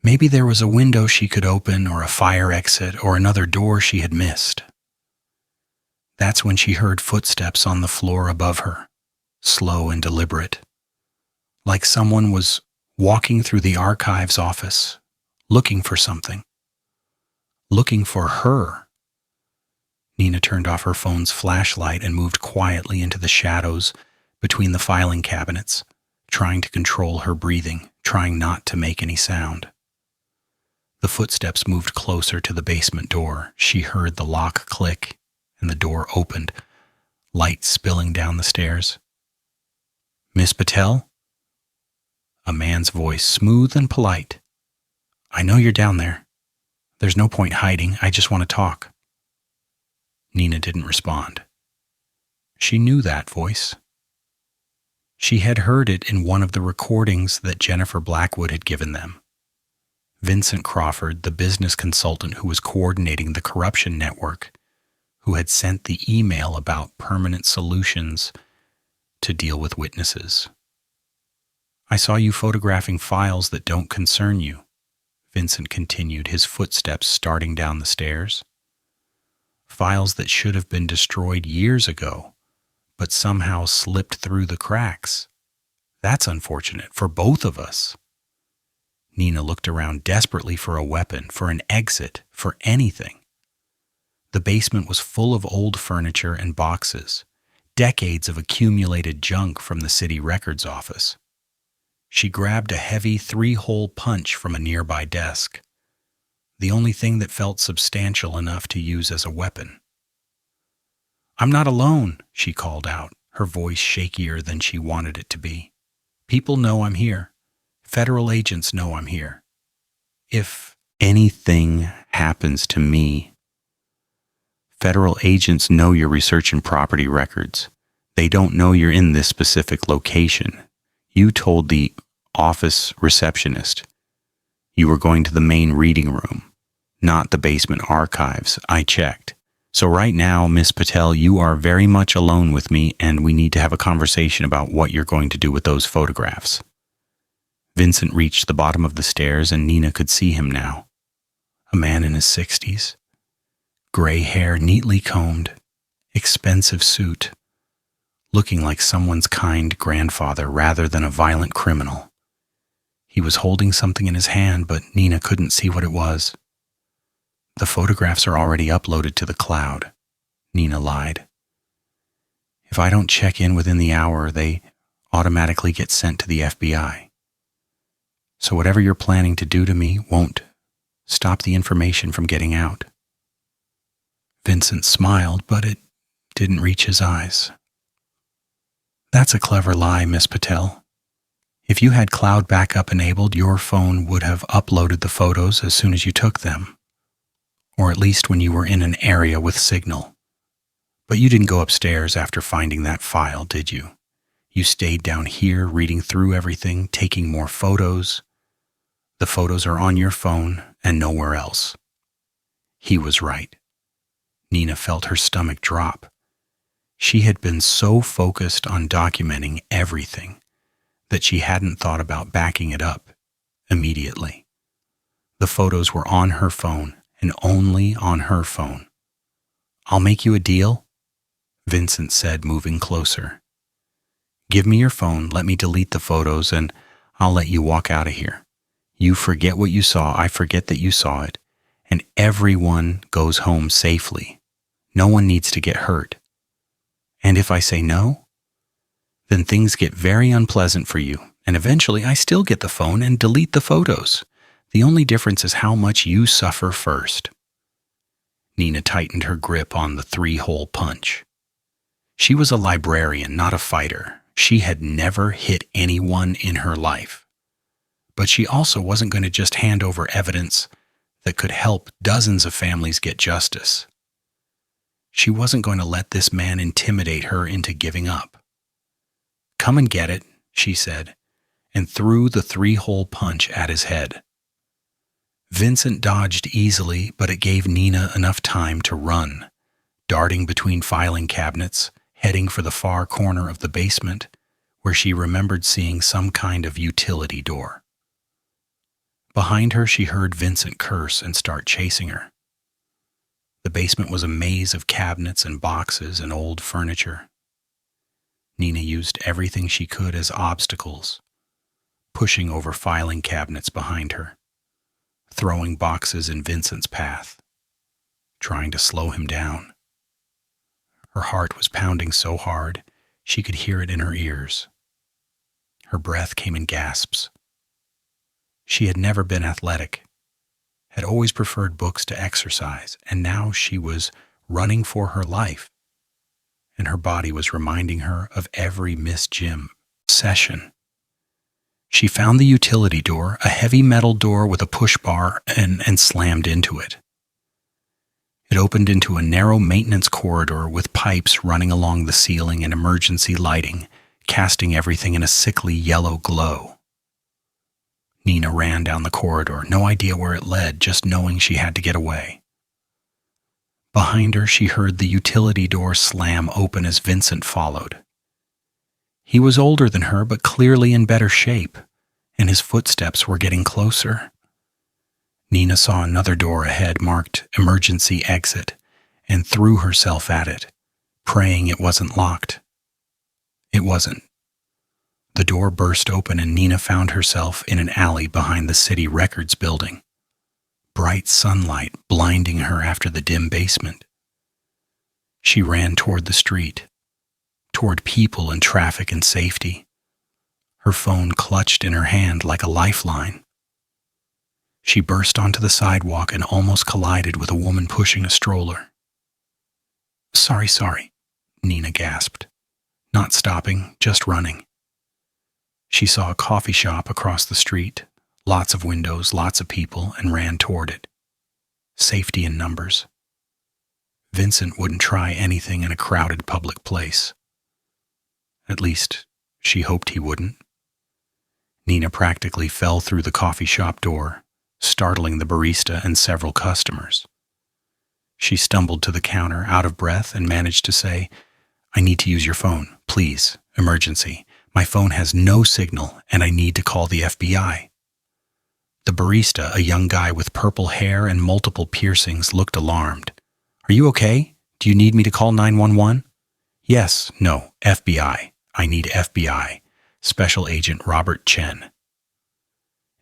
Maybe there was a window she could open, or a fire exit, or another door she had missed. That's when she heard footsteps on the floor above her. slow and deliberate, like someone was walking through the archives office, looking for something, looking for her. Nina turned off her phone's flashlight and moved quietly into the shadows between the filing cabinets, trying to control her breathing, trying not to make any sound. The footsteps moved closer to the basement door. She heard the lock click, and the door opened, light spilling down the stairs. "Miss Patel?" A man's voice, smooth and polite. "I know you're down there. There's no point hiding. I just want to talk." Nina didn't respond. She knew that voice. She had heard it in one of the recordings that Jennifer Blackwood had given them. Vincent Crawford, the business consultant who was coordinating the corruption network, who had sent the email about permanent solutions to deal with witnesses. "I saw you photographing files that don't concern you," Vincent continued, his footsteps starting down the stairs. "Files that should have been destroyed years ago, but somehow slipped through the cracks. That's unfortunate for both of us." Nina looked around desperately for a weapon, for an exit, for anything. The basement was full of old furniture and boxes, decades of accumulated junk from the city records office. She grabbed a heavy 3-hole punch from a nearby desk, the only thing that felt substantial enough to use as a weapon. "I'm not alone," she called out, her voice shakier than she wanted it to be. "People know I'm here. Federal agents know I'm here. If anything happens to me, federal agents know you're researching property records. They don't know you're in this specific location. You told the office receptionist you were going to the main reading room, not the basement archives. I checked. So right now, Miss Patel, you are very much alone with me, and we need to have a conversation about what you're going to do with those photographs." Vincent reached the bottom of the stairs, and Nina could see him now. A man in his 60s. Gray hair neatly combed, expensive suit, looking like someone's kind grandfather rather than a violent criminal. He was holding something in his hand, but Nina couldn't see what it was. "The photographs are already uploaded to the cloud," Nina lied. "If I don't check in within the hour, they automatically get sent to the FBI. So whatever you're planning to do to me won't stop the information from getting out." Vincent smiled, but it didn't reach his eyes. "That's a clever lie, Miss Patel. If you had cloud backup enabled, your phone would have uploaded the photos as soon as you took them, or at least when you were in an area with signal. But you didn't go upstairs after finding that file, did you? You stayed down here reading through everything, taking more photos. The photos are on your phone and nowhere else." He was right. Nina felt her stomach drop. She had been so focused on documenting everything that she hadn't thought about backing it up immediately. The photos were on her phone and only on her phone. "I'll make you a deal," Vincent said, moving closer. "Give me your phone, let me delete the photos, and I'll let you walk out of here. You forget what you saw, I forget that you saw it, and everyone goes home safely. No one needs to get hurt. And if I say no, then things get very unpleasant for you, and eventually I still get the phone and delete the photos. The only difference is how much you suffer first." Nina tightened her grip on the 3-hole punch. She was a librarian, not a fighter. She had never hit anyone in her life. But she also wasn't going to just hand over evidence that could help dozens of families get justice. She wasn't going to let this man intimidate her into giving up. "Come and get it," she said, and threw the 3-hole punch at his head. Vincent dodged easily, but it gave Nina enough time to run, darting between filing cabinets, heading for the far corner of the basement, where she remembered seeing some kind of utility door. Behind her, she heard Vincent curse and start chasing her. The basement was a maze of cabinets and boxes and old furniture. Nina used everything she could as obstacles, pushing over filing cabinets behind her, throwing boxes in Vincent's path, trying to slow him down. Her heart was pounding so hard she could hear it in her ears. Her breath came in gasps. She had never been athletic, had always preferred books to exercise, and now she was running for her life, and her body was reminding her of every missed gym session. She found the utility door, a heavy metal door with a push bar, and slammed into it. It opened into a narrow maintenance corridor with pipes running along the ceiling and emergency lighting, casting everything in a sickly yellow glow. Nina ran down the corridor, no idea where it led, just knowing she had to get away. Behind her, she heard the utility door slam open as Vincent followed. He was older than her, but clearly in better shape, and his footsteps were getting closer. Nina saw another door ahead marked emergency exit and threw herself at it, praying it wasn't locked. It wasn't. The door burst open and Nina found herself in an alley behind the city records building, bright sunlight blinding her after the dim basement. She ran toward the street, toward people and traffic and safety, her phone clutched in her hand like a lifeline. She burst onto the sidewalk and almost collided with a woman pushing a stroller. Sorry, Nina gasped, not stopping, just running. She saw a coffee shop across the street, lots of windows, lots of people, and ran toward it. Safety in numbers. Vincent wouldn't try anything in a crowded public place. At least, she hoped he wouldn't. Nina practically fell through the coffee shop door, startling the barista and several customers. She stumbled to the counter, out of breath, and managed to say, "I need to use your phone, please, emergency. My phone has no signal, and I need to call the FBI." The barista, a young guy with purple hair and multiple piercings, looked alarmed. "Are you okay? Do you need me to call 911? "Yes, no, FBI. I need FBI. Special Agent Robert Chen."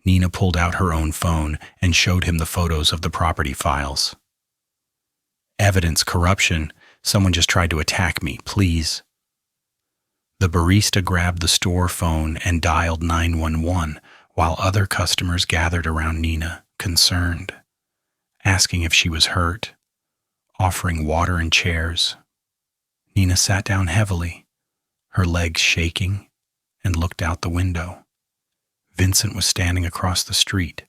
Nina pulled out her own phone and showed him the photos of the property files. "Evidence corruption. Someone just tried to attack me, please." The barista grabbed the store phone and dialed 911 while other customers gathered around Nina, concerned, asking if she was hurt, offering water and chairs. Nina sat down heavily, her legs shaking, and looked out the window. Vincent was standing across the street,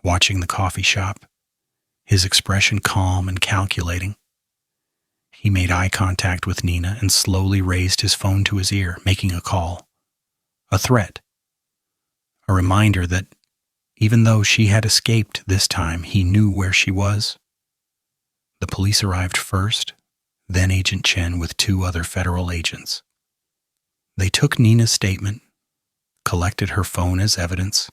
watching the coffee shop, his expression calm and calculating. He made eye contact with Nina and slowly raised his phone to his ear, making a call. A threat. A reminder that, even though she had escaped this time, he knew where she was. The police arrived first, then Agent Chen with 2 other federal agents. They took Nina's statement, collected her phone as evidence,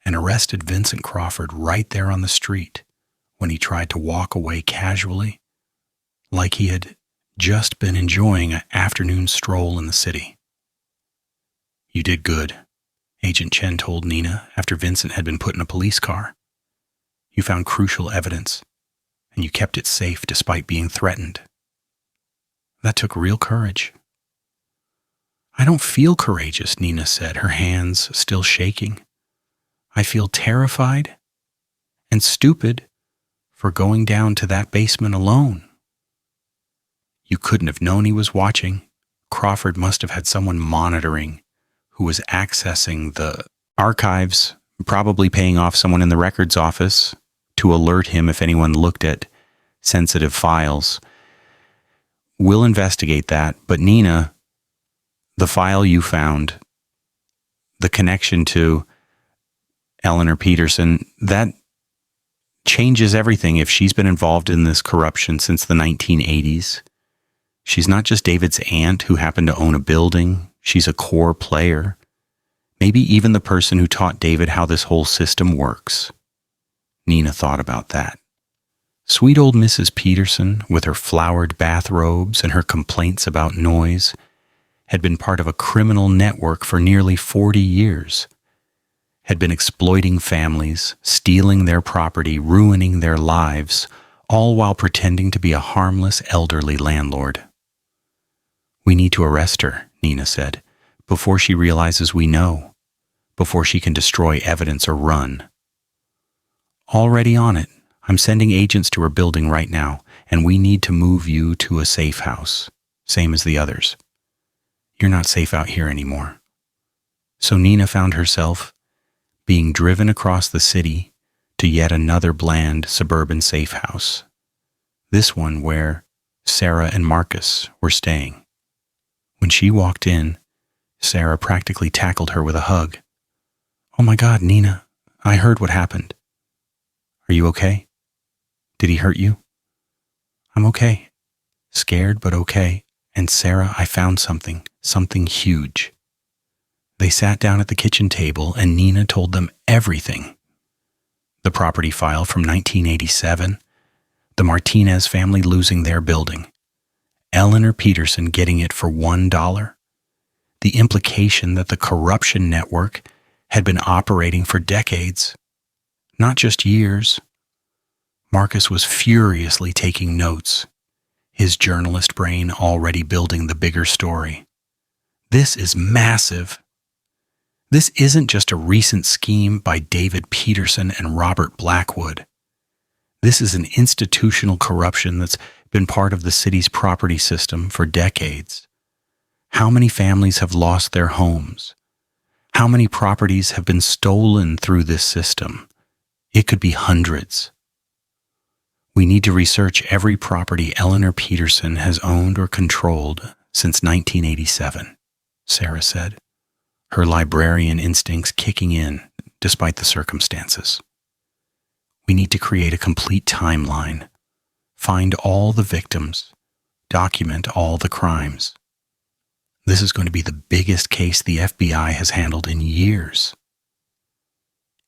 and arrested Vincent Crawford right there on the street when he tried to walk away casually, like he had just been enjoying an afternoon stroll in the city. "You did good," Agent Chen told Nina after Vincent had been put in a police car. "You found crucial evidence, and you kept it safe despite being threatened. That took real courage." "I don't feel courageous," Nina said, her hands still shaking. "I feel terrified and stupid for going down to that basement alone." "You couldn't have known he was watching. Crawford must have had someone monitoring who was accessing the archives, probably paying off someone in the records office to alert him if anyone looked at sensitive files. We'll investigate that, but Nina, the file you found, the connection to Eleanor Peterson, that changes everything. If she's been involved in this corruption since the 1980s, she's not just David's aunt who happened to own a building. She's a core player. Maybe even the person who taught David how this whole system works." Nina thought about that. Sweet old Mrs. Peterson, with her flowered bathrobes and her complaints about noise, had been part of a criminal network for nearly 40 years, had been exploiting families, stealing their property, ruining their lives, all while pretending to be a harmless elderly landlord. "We need to arrest her," Nina said, "before she realizes we know, before she can destroy evidence or run." "Already on it. I'm sending agents to her building right now, and we need to move you to a safe house, same as the others. You're not safe out here anymore." So Nina found herself being driven across the city to yet another bland suburban safe house, this one where Sarah and Marcus were staying. When she walked in, Sarah practically tackled her with a hug. "Oh my God, Nina, I heard what happened. Are you okay? Did he hurt you?" "I'm okay. Scared, but okay. And Sarah, I found something huge." They sat down at the kitchen table and Nina told them everything. The property file from 1987, the Martinez family losing their building, Eleanor Peterson getting it for $1, the implication that the corruption network had been operating for decades, not just years. Marcus was furiously taking notes, his journalist brain already building the bigger story. This is massive. This isn't just a recent scheme by David Peterson and Robert Blackwood. This is an institutional corruption that's been part of the city's property system for decades. How many families have lost their homes? How many properties have been stolen through this system? It could be hundreds. "We need to research every property Eleanor Peterson has owned or controlled since 1987, Sarah said, her librarian instincts kicking in despite the circumstances. "We need to create a complete timeline, find all the victims, document all the crimes. This is going to be the biggest case the FBI has handled in years."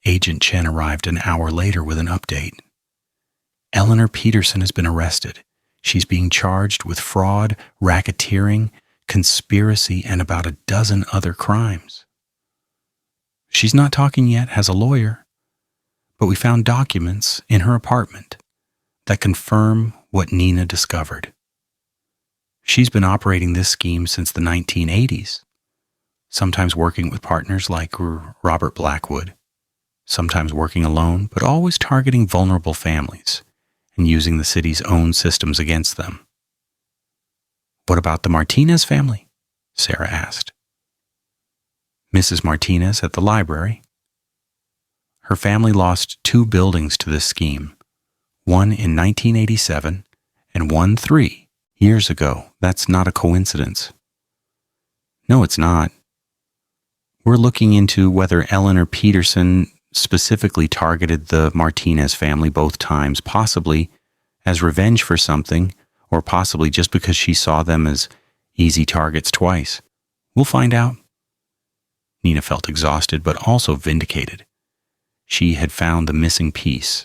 Agent Chen arrived an hour later with an update. "Eleanor Peterson has been arrested. She's being charged with fraud, racketeering, conspiracy, and about a dozen other crimes. She's not talking yet, has a lawyer, but we found documents in her apartment that confirm what Nina discovered. She's been operating this scheme since the 1980s, sometimes working with partners like Robert Blackwood, sometimes working alone, but always targeting vulnerable families and using the city's own systems against them." "What about the Martinez family?" Sarah asked. "Mrs. Martinez at the library. Her family lost 2 buildings to this scheme, one in 1987 and one 3 years ago. That's not a coincidence." "No, it's not. We're looking into whether Eleanor Peterson specifically targeted the Martinez family both times, possibly as revenge for something, or possibly just because she saw them as easy targets twice. We'll find out." Nina felt exhausted, but also vindicated. She had found the missing piece,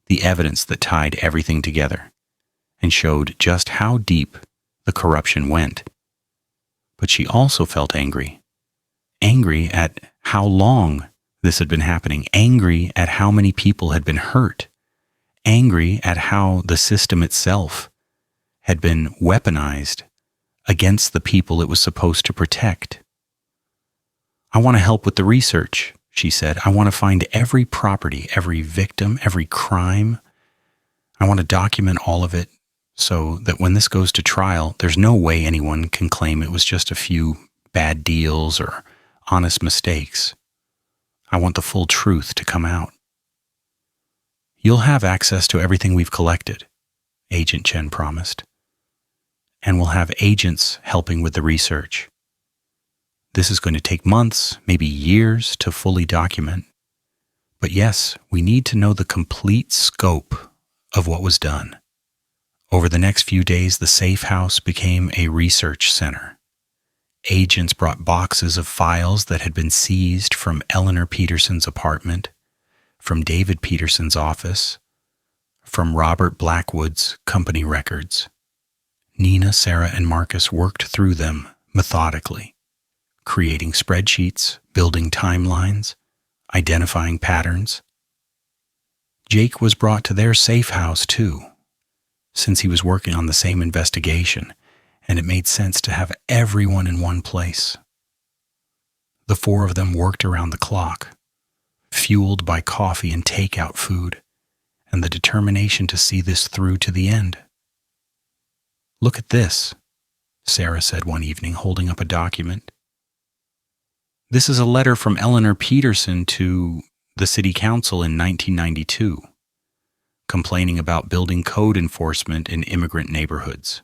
the evidence that tied everything together, and showed just how deep the corruption went. But she also felt angry at how long this had been happening, angry at how many people had been hurt, angry at how the system itself had been weaponized against the people it was supposed to protect. "I want to help with the research," she said. "I want to find every property, every victim, every crime. I want to document all of it so that when this goes to trial, there's no way anyone can claim it was just a few bad deals or honest mistakes. I want the full truth to come out." "You'll have access to everything we've collected," Agent Chen promised. "And we'll have agents helping with the research. This is going to take months, maybe years to fully document. But yes, we need to know the complete scope of what was done." Over the next few days, the safe house became a research center. Agents brought boxes of files that had been seized from Eleanor Peterson's apartment, from David Peterson's office, from Robert Blackwood's company records. Nina, Sarah, and Marcus worked through them methodically, creating spreadsheets, building timelines, identifying patterns. Jake was brought to their safe house too, since he was working on the same investigation, and it made sense to have everyone in one place. The four of them worked around the clock, fueled by coffee and takeout food, and the determination to see this through to the end. "Look at this," Sarah said one evening, holding up a document. "This is a letter from Eleanor Peterson to the city council in 1992, complaining about building code enforcement in immigrant neighborhoods.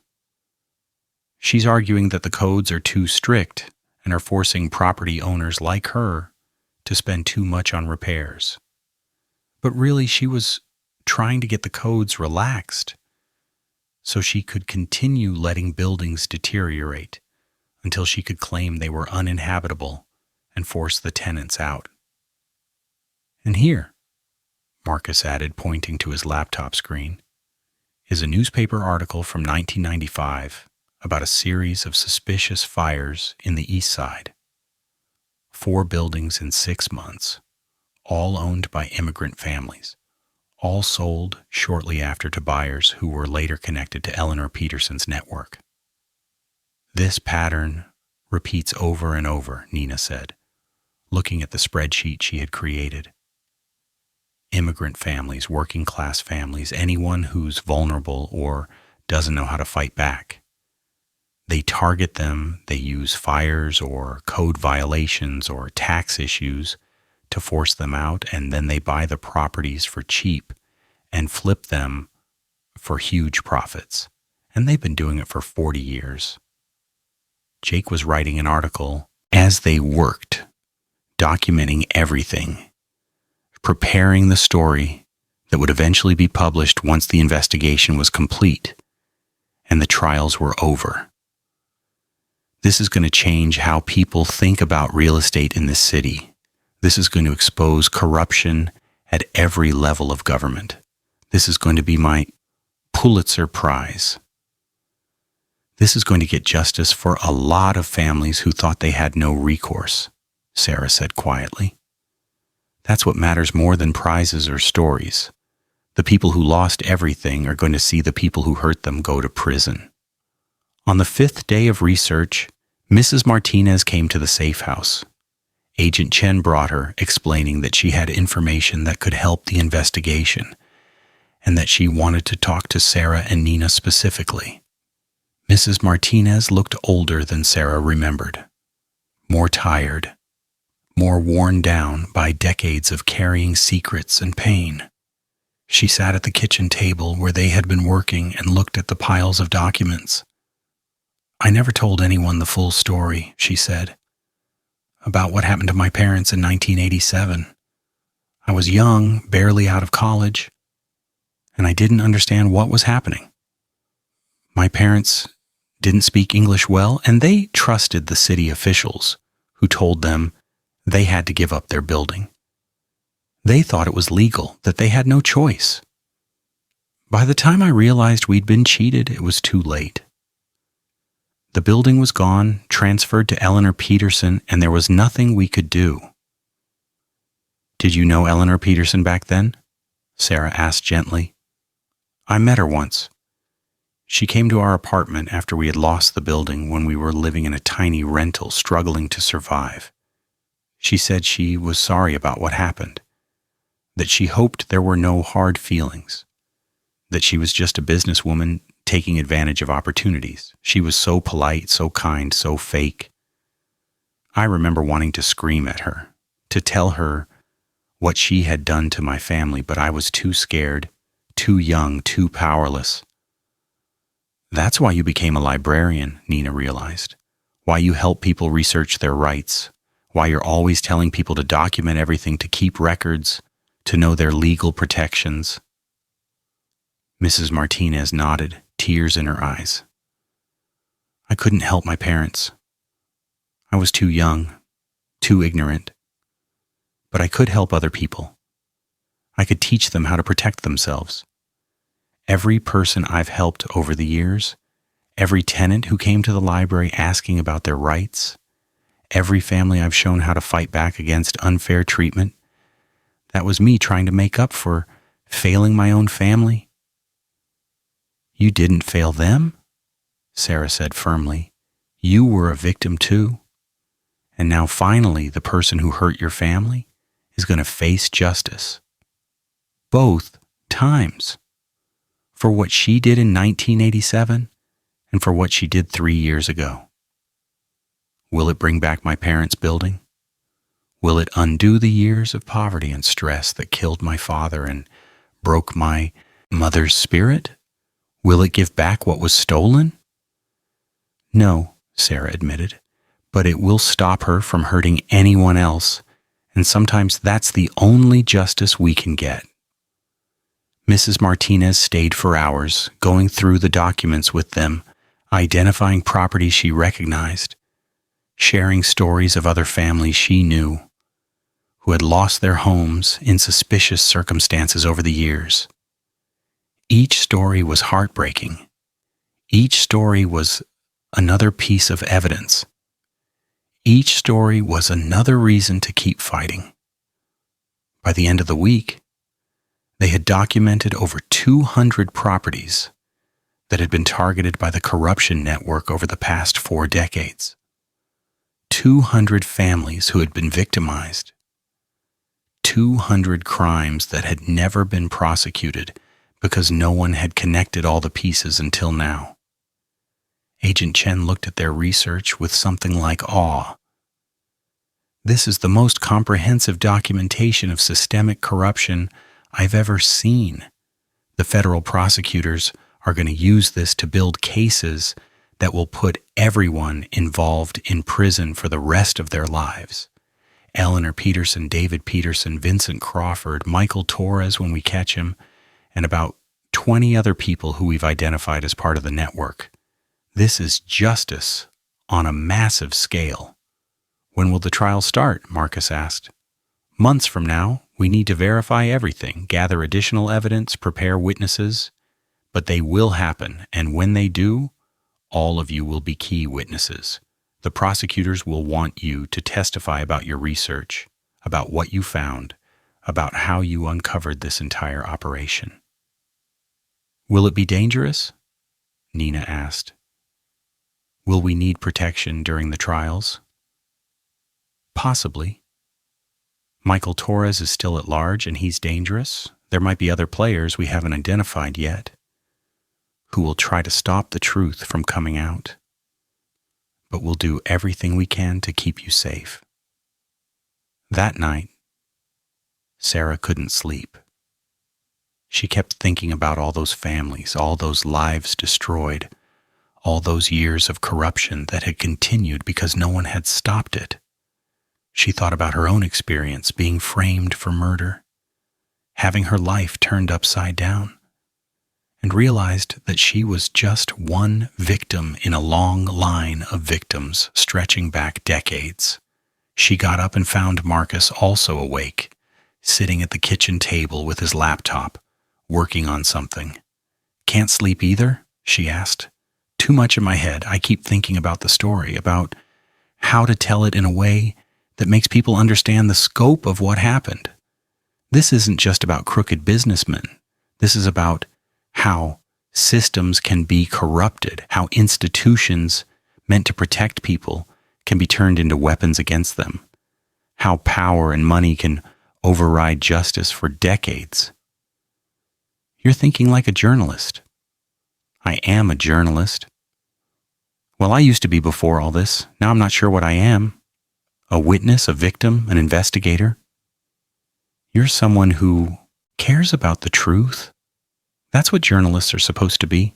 She's arguing that the codes are too strict and are forcing property owners like her to spend too much on repairs. But really, she was trying to get the codes relaxed so she could continue letting buildings deteriorate until she could claim they were uninhabitable and force the tenants out. And here," Marcus added, pointing to his laptop screen, "is a newspaper article from 1995 about a series of suspicious fires in the East Side. 4 buildings in 6 months, all owned by immigrant families, all sold shortly after to buyers who were later connected to Eleanor Peterson's network." "This pattern repeats over and over," Nina said, looking at the spreadsheet she had created. "Immigrant families, working class families, anyone who's vulnerable or doesn't know how to fight back. They target them, they use fires or code violations or tax issues to force them out, and then they buy the properties for cheap and flip them for huge profits. And they've been doing it for 40 years. Jake was writing an article as they worked, documenting everything, preparing the story that would eventually be published once the investigation was complete and the trials were over. This is going to change how people think about real estate in this city. This is going to expose corruption at every level of government. This is going to be my Pulitzer Prize. This is going to get justice for a lot of families who thought they had no recourse," Sarah said quietly. "That's what matters more than prizes or stories. The people who lost everything are going to see the people who hurt them go to prison." On the 5th day of research, Mrs. Martinez came to the safe house. Agent Chen brought her, explaining that she had information that could help the investigation, and that she wanted to talk to Sarah and Nina specifically. Mrs. Martinez looked older than Sarah remembered, more tired, more worn down by decades of carrying secrets and pain. She sat at the kitchen table where they had been working and looked at the piles of documents. "I never told anyone the full story," she said, "about what happened to my parents in 1987. I was young, barely out of college, and I didn't understand what was happening. My parents didn't speak English well, and they trusted the city officials who told them they had to give up their building. They thought it was legal, that they had no choice. By the time I realized we'd been cheated, it was too late. The building was gone, transferred to Eleanor Peterson, and there was nothing we could do." "Did you know Eleanor Peterson back then?" Sarah asked gently. "I met her once. She came to our apartment after we had lost the building when we were living in a tiny rental, struggling to survive. She said she was sorry about what happened, that she hoped there were no hard feelings, that she was just a businesswoman taking advantage of opportunities. She was so polite, so kind, so fake. I remember wanting to scream at her, to tell her what she had done to my family, but I was too scared, too young, too powerless. That's why you became a librarian," Nina realized. "Why you help people research their rights. Why you're always telling people to document everything, to keep records, to know their legal protections." Mrs. Martinez nodded, tears in her eyes. "I couldn't help my parents. I was too young, too ignorant. But I could help other people. I could teach them how to protect themselves. Every person I've helped over the years Every tenant who came to the library asking about their rights. Every family I've shown how to fight back against unfair treatment. That was me trying to make up for failing my own family. You didn't fail them, Sarah said firmly. You were a victim too. And now finally the person who hurt your family is going to face justice. Both times. For what she did in 1987 and for what she did 3 years ago. Will it bring back my parents' building? Will it undo the years of poverty and stress that killed my father and broke my mother's spirit? Will it give back what was stolen? No, Sarah admitted, but it will stop her from hurting anyone else, and sometimes that's the only justice we can get. Mrs. Martinez stayed for hours, going through the documents with them, identifying properties she recognized, sharing stories of other families she knew who had lost their homes in suspicious circumstances over the years. Each story was heartbreaking. Each story was another piece of evidence. Each story was another reason to keep fighting. By the end of the week, they had documented over 200 properties that had been targeted by the corruption network over the past 4 decades. 200 families who had been victimized. 200 crimes that had never been prosecuted because no one had connected all the pieces until now. Agent Chen looked at their research with something like awe. This is the most comprehensive documentation of systemic corruption I've ever seen. The federal prosecutors are going to use this to build cases that will put everyone involved in prison for the rest of their lives. Eleanor Peterson, David Peterson, Vincent Crawford, Michael Torres when we catch him, and about 20 other people who we've identified as part of the network. This is justice on a massive scale. When will the trial start? Marcus asked. Months from now. We need to verify everything, gather additional evidence, prepare witnesses. But they will happen, and when they do, all of you will be key witnesses. The prosecutors will want you to testify about your research, about what you found, about how you uncovered this entire operation. Will it be dangerous? Nina asked. Will we need protection during the trials? Possibly. Michael Torres is still at large and he's dangerous. There might be other players we haven't identified yet who will try to stop the truth from coming out. But we'll do everything we can to keep you safe. That night, Sarah couldn't sleep. She kept thinking about all those families, all those lives destroyed, all those years of corruption that had continued because no one had stopped it. She thought about her own experience being framed for murder, having her life turned upside down, and realized that she was just one victim in a long line of victims stretching back decades. She got up and found Marcus also awake, sitting at the kitchen table with his laptop, working on something. Can't sleep either? She asked. Too much in my head. I keep thinking about the story, about how to tell it in a way that makes people understand the scope of what happened. This isn't just about crooked businessmen. This is about how systems can be corrupted, how institutions meant to protect people can be turned into weapons against them, how power and money can override justice for decades. You're thinking like a journalist. I am a journalist. Well, I used to be before all this. Now I'm not sure what I am. A witness, a victim, an investigator. You're someone who cares about the truth. That's what journalists are supposed to be.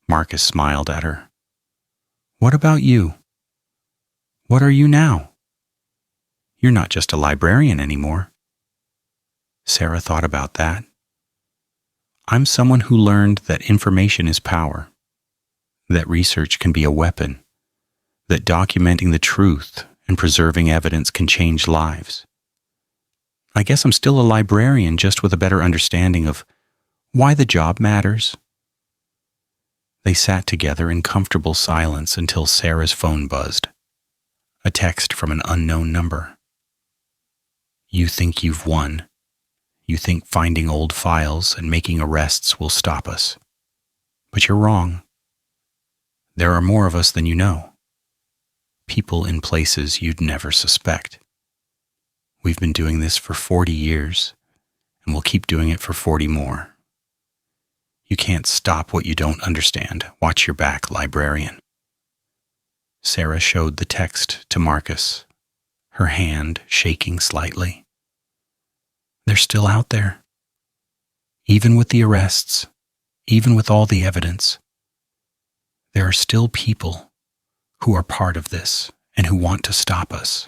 Marcus smiled at her. What about you? What are you now? You're not just a librarian anymore. Sarah thought about that. I'm someone who learned that information is power, that research can be a weapon, that documenting the truth and preserving evidence can change lives. I guess I'm still a librarian, just with a better understanding of why the job matters. They sat together in comfortable silence until Sarah's phone buzzed. A text from an unknown number. You think you've won. You think finding old files and making arrests will stop us. But you're wrong. There are more of us than you know. People in places you'd never suspect. We've been doing this for 40 years, and we'll keep doing it for 40 more. You can't stop what you don't understand. Watch your back, librarian. Sarah showed the text to Marcus, her hand shaking slightly. They're still out there. Even with the arrests, even with all the evidence, there are still people who are part of this and who want to stop us.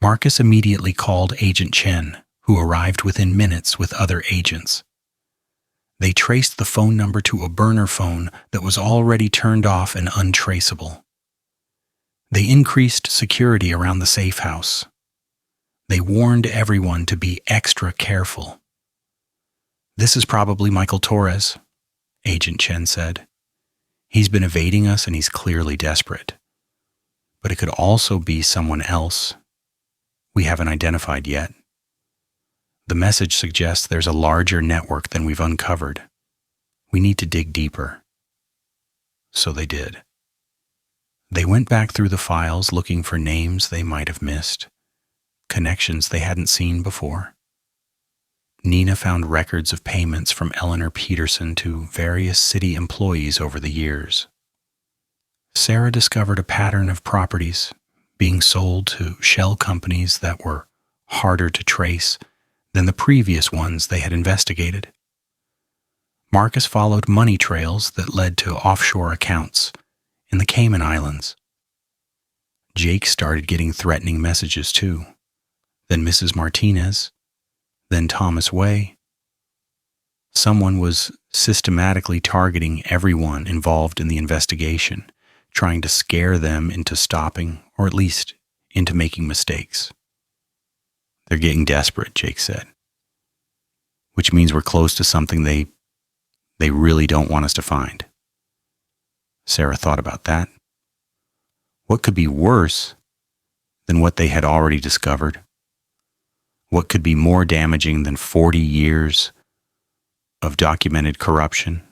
Marcus immediately called Agent Chen, who arrived within minutes with other agents. They traced the phone number to a burner phone that was already turned off and untraceable. They increased security around the safe house. They warned everyone to be extra careful. This is probably Michael Torres, Agent Chen said. He's been evading us and he's clearly desperate. But it could also be someone else we haven't identified yet. The message suggests there's a larger network than we've uncovered. We need to dig deeper. So they did. They went back through the files looking for names they might have missed, connections they hadn't seen before. Nina found records of payments from Eleanor Peterson to various city employees over the years. Sarah discovered a pattern of properties being sold to shell companies that were harder to trace than the previous ones they had investigated. Marcus followed money trails that led to offshore accounts in the Cayman Islands. Jake started getting threatening messages too, then Mrs. Martinez, then Thomas Way. Someone was systematically targeting everyone involved in the investigation, trying to scare them into stopping, or at least into making mistakes. They're getting desperate, Jake said. Which means we're close to something they really don't want us to find. Sarah thought about that. What could be worse than what they had already discovered? What could be more damaging than 40 years of documented corruption,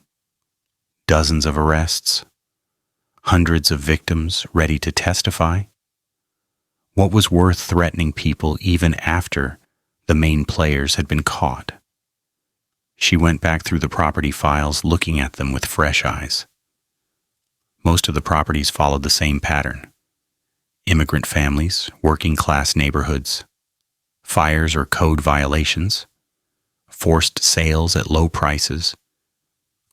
dozens of arrests, hundreds of victims ready to testify? What was worth threatening people even after the main players had been caught? She went back through the property files, looking at them with fresh eyes. Most of the properties followed the same pattern. Immigrant families, working-class neighborhoods, fires or code violations, forced sales at low prices,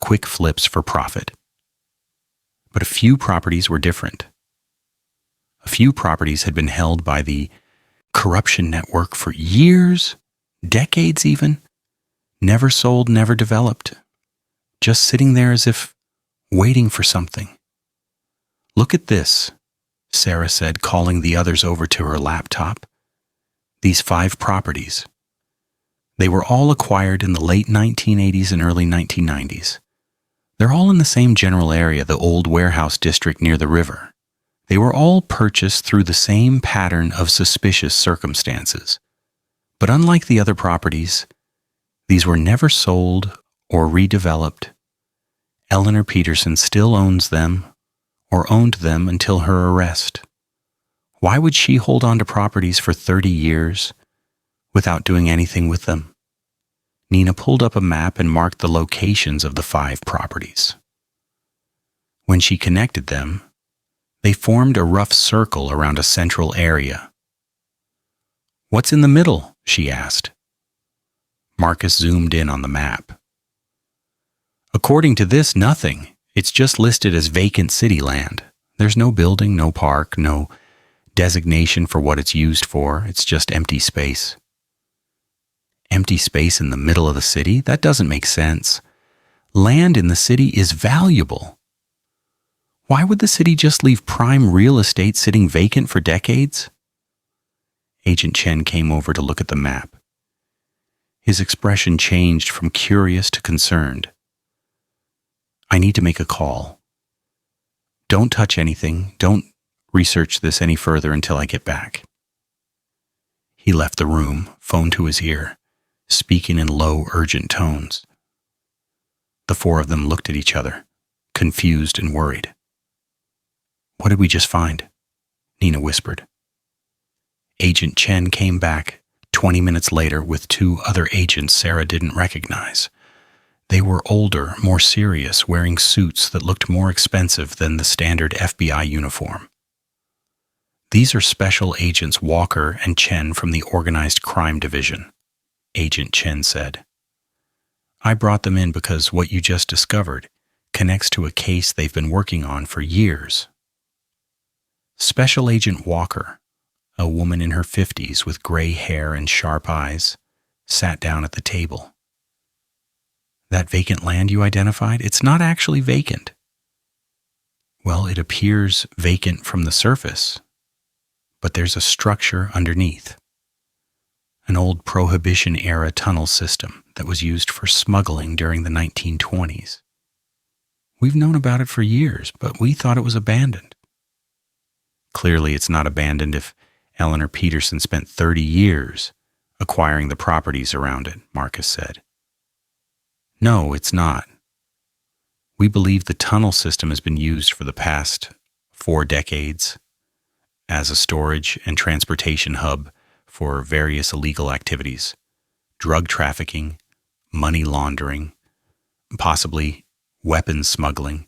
quick flips for profit. But a few properties were different. A few properties had been held by the corruption network for years, decades even, never sold, never developed, just sitting there as if waiting for something. Look at this, Sarah said, calling the others over to her laptop. These 5 properties. They were all acquired in the late 1980s and early 1990s. They're all in the same general area, the old warehouse district near the river. They were all purchased through the same pattern of suspicious circumstances. But unlike the other properties, these were never sold or redeveloped. Eleanor Peterson still owns them, or owned them until her arrest. Why would she hold on to properties for 30 years without doing anything with them? Nina pulled up a map and marked the locations of the 5 properties. When she connected them, they formed a rough circle around a central area. "What's in the middle?" she asked. Marcus zoomed in on the map. "According to this, nothing. It's just listed as vacant city land. There's no building, no park, no designation for what it's used for. It's just empty space." Empty space in the middle of the city? That doesn't make sense. Land in the city is valuable. Why would the city just leave prime real estate sitting vacant for decades? Agent Chen came over to look at the map. His expression changed from curious to concerned. I need to make a call. Don't touch anything. Don't research this any further until I get back." He left the room, phone to his ear, speaking in low, urgent tones. The four of them looked at each other, confused and worried. "What did we just find?" Nina whispered. Agent Chen came back 20 minutes later with two other agents Sarah didn't recognize. They were older, more serious, wearing suits that looked more expensive than the standard FBI uniform. "These are Special Agents Walker and Chen from the Organized Crime Division," Agent Chen said. "I brought them in because what you just discovered connects to a case they've been working on for years." Special Agent Walker, a woman in her 50s with gray hair and sharp eyes, sat down at the table. "That vacant land you identified, it's not actually vacant." "Well, it appears vacant from the surface, but there's a structure underneath. An old Prohibition-era tunnel system that was used for smuggling during the 1920s. We've known about it for years, but we thought it was abandoned." "Clearly it's not abandoned if Eleanor Peterson spent 30 years acquiring the properties around it," Marcus said. "No, it's not. We believe the tunnel system has been used for the past 4 decades as a storage and transportation hub for various illegal activities, drug trafficking, money laundering, possibly weapons smuggling.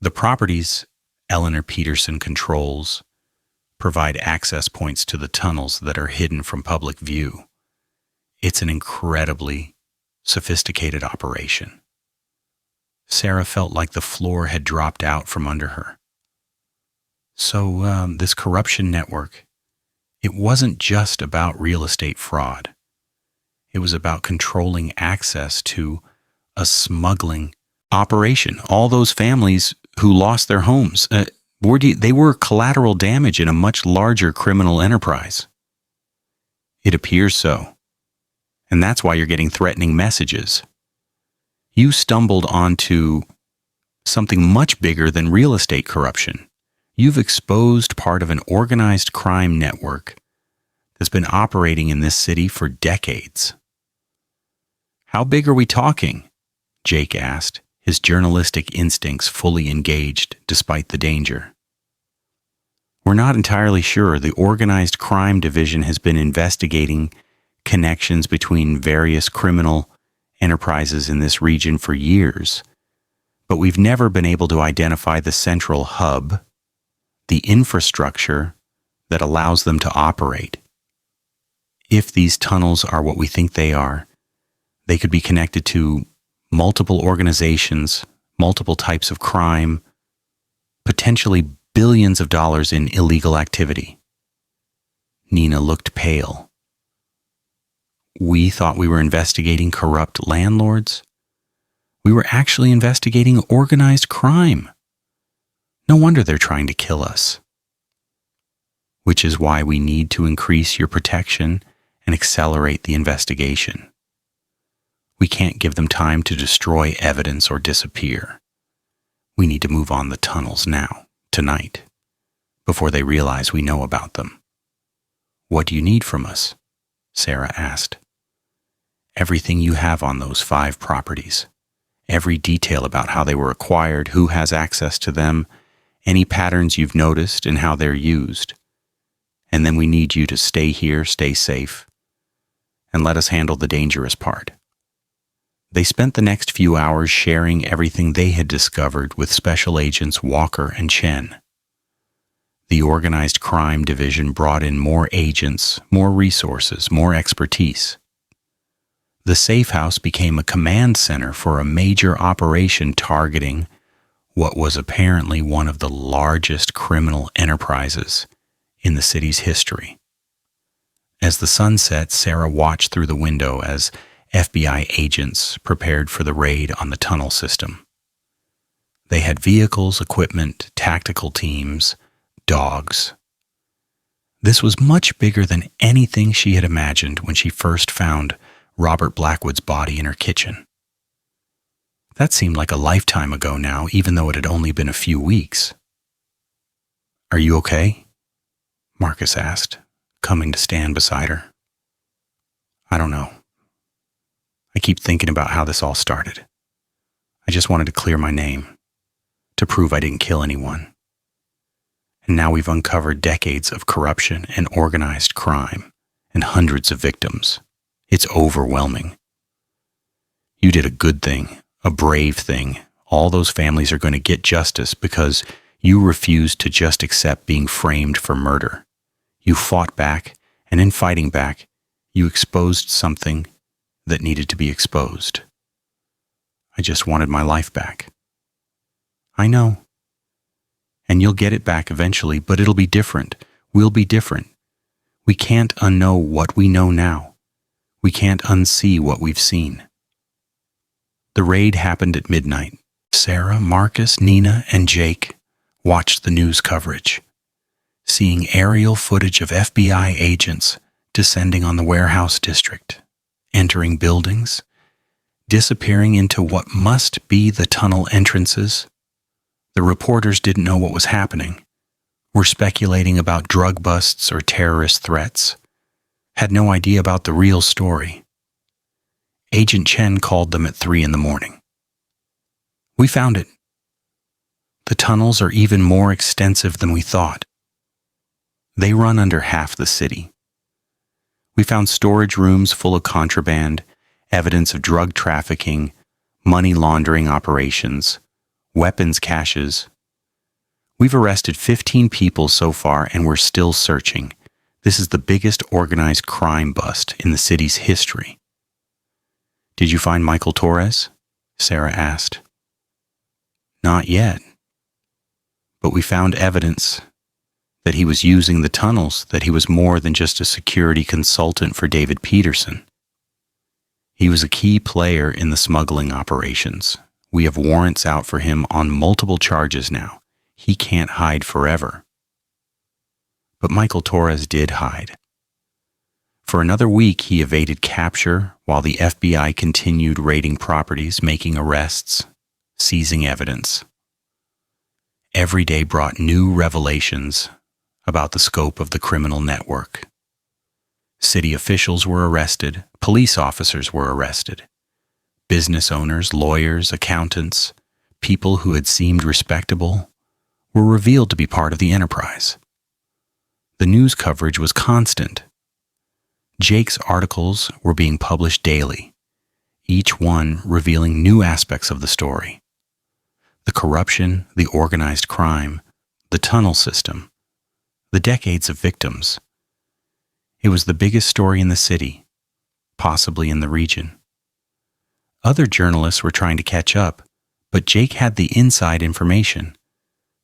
The properties Eleanor Peterson controls provide access points to the tunnels that are hidden from public view. It's an incredibly sophisticated operation." Sarah felt like the floor had dropped out from under her. So this corruption network, it wasn't just about real estate fraud. It was about controlling access to a smuggling operation. All those families who lost their homes, they were collateral damage in a much larger criminal enterprise. "It appears so. And that's why you're getting threatening messages. You stumbled onto something much bigger than real estate corruption. You've exposed part of an organized crime network that's been operating in this city for decades." "How big are we talking?" Jake asked, his journalistic instincts fully engaged despite the danger. "We're not entirely sure. The Organized Crime Division has been investigating connections between various criminal enterprises in this region for years, but we've never been able to identify the central hub, the infrastructure that allows them to operate. If these tunnels are what we think they are, they could be connected to multiple organizations, multiple types of crime, potentially billions of dollars in illegal activity." Nina looked pale. "We thought we were investigating corrupt landlords. We were actually investigating organized crime. No wonder they're trying to kill us." "Which is why we need to increase your protection and accelerate the investigation. We can't give them time to destroy evidence or disappear. We need to move on the tunnels now, tonight, before they realize we know about them." "What do you need from us?" Sarah asked. "Everything you have on those 5 properties. Every detail about how they were acquired, who has access to them, any patterns you've noticed and how they're used. And then we need you to stay here, stay safe, and let us handle the dangerous part." They spent the next few hours sharing everything they had discovered with Special Agents Walker and Chen. The Organized Crime Division brought in more agents, more resources, more expertise. The safe house became a command center for a major operation targeting what was apparently one of the largest criminal enterprises in the city's history. As the sun set, Sarah watched through the window as FBI agents prepared for the raid on the tunnel system. They had vehicles, equipment, tactical teams, dogs. This was much bigger than anything she had imagined when she first found Robert Blackwood's body in her kitchen. That seemed like a lifetime ago now, even though it had only been a few weeks. "Are you okay?" Marcus asked, coming to stand beside her. "I don't know. I keep thinking about how this all started. I just wanted to clear my name, to prove I didn't kill anyone. And now we've uncovered decades of corruption and organized crime and hundreds of victims. It's overwhelming. You did a good thing, a brave thing. All those families are going to get justice because you refused to just accept being framed for murder. You fought back, and in fighting back, you exposed something that needed to be exposed. I just wanted my life back." "I know. And you'll get it back eventually, but it'll be different. We'll be different. We can't unknow what we know now. We can't unsee what we've seen." The raid happened at midnight. Sarah, Marcus, Nina, and Jake watched the news coverage, seeing aerial footage of FBI agents descending on the warehouse district, entering buildings, disappearing into what must be the tunnel entrances. The reporters didn't know what was happening, were speculating about drug busts or terrorist threats, had no idea about the real story. Agent Chen called them at 3 a.m. "We found it. The tunnels are even more extensive than we thought. They run under half the city. We found storage rooms full of contraband, evidence of drug trafficking, money laundering operations, weapons caches. We've arrested 15 people so far and we're still searching. This is the biggest organized crime bust in the city's history." "Did you find Michael Torres?" Sarah asked. "Not yet. But we found evidence that he was using the tunnels, that he was more than just a security consultant for David Peterson. He was a key player in the smuggling operations. We have warrants out for him on multiple charges now. He can't hide forever." But Michael Torres did hide. For another week, he evaded capture while the FBI continued raiding properties, making arrests, seizing evidence. Every day brought new revelations about the scope of the criminal network. City officials were arrested, police officers were arrested. Business owners, lawyers, accountants, people who had seemed respectable, were revealed to be part of the enterprise. The news coverage was constant. Jake's articles were being published daily, each one revealing new aspects of the story. The corruption, the organized crime, the tunnel system, the decades of victims. It was the biggest story in the city, possibly in the region. Other journalists were trying to catch up, but Jake had the inside information,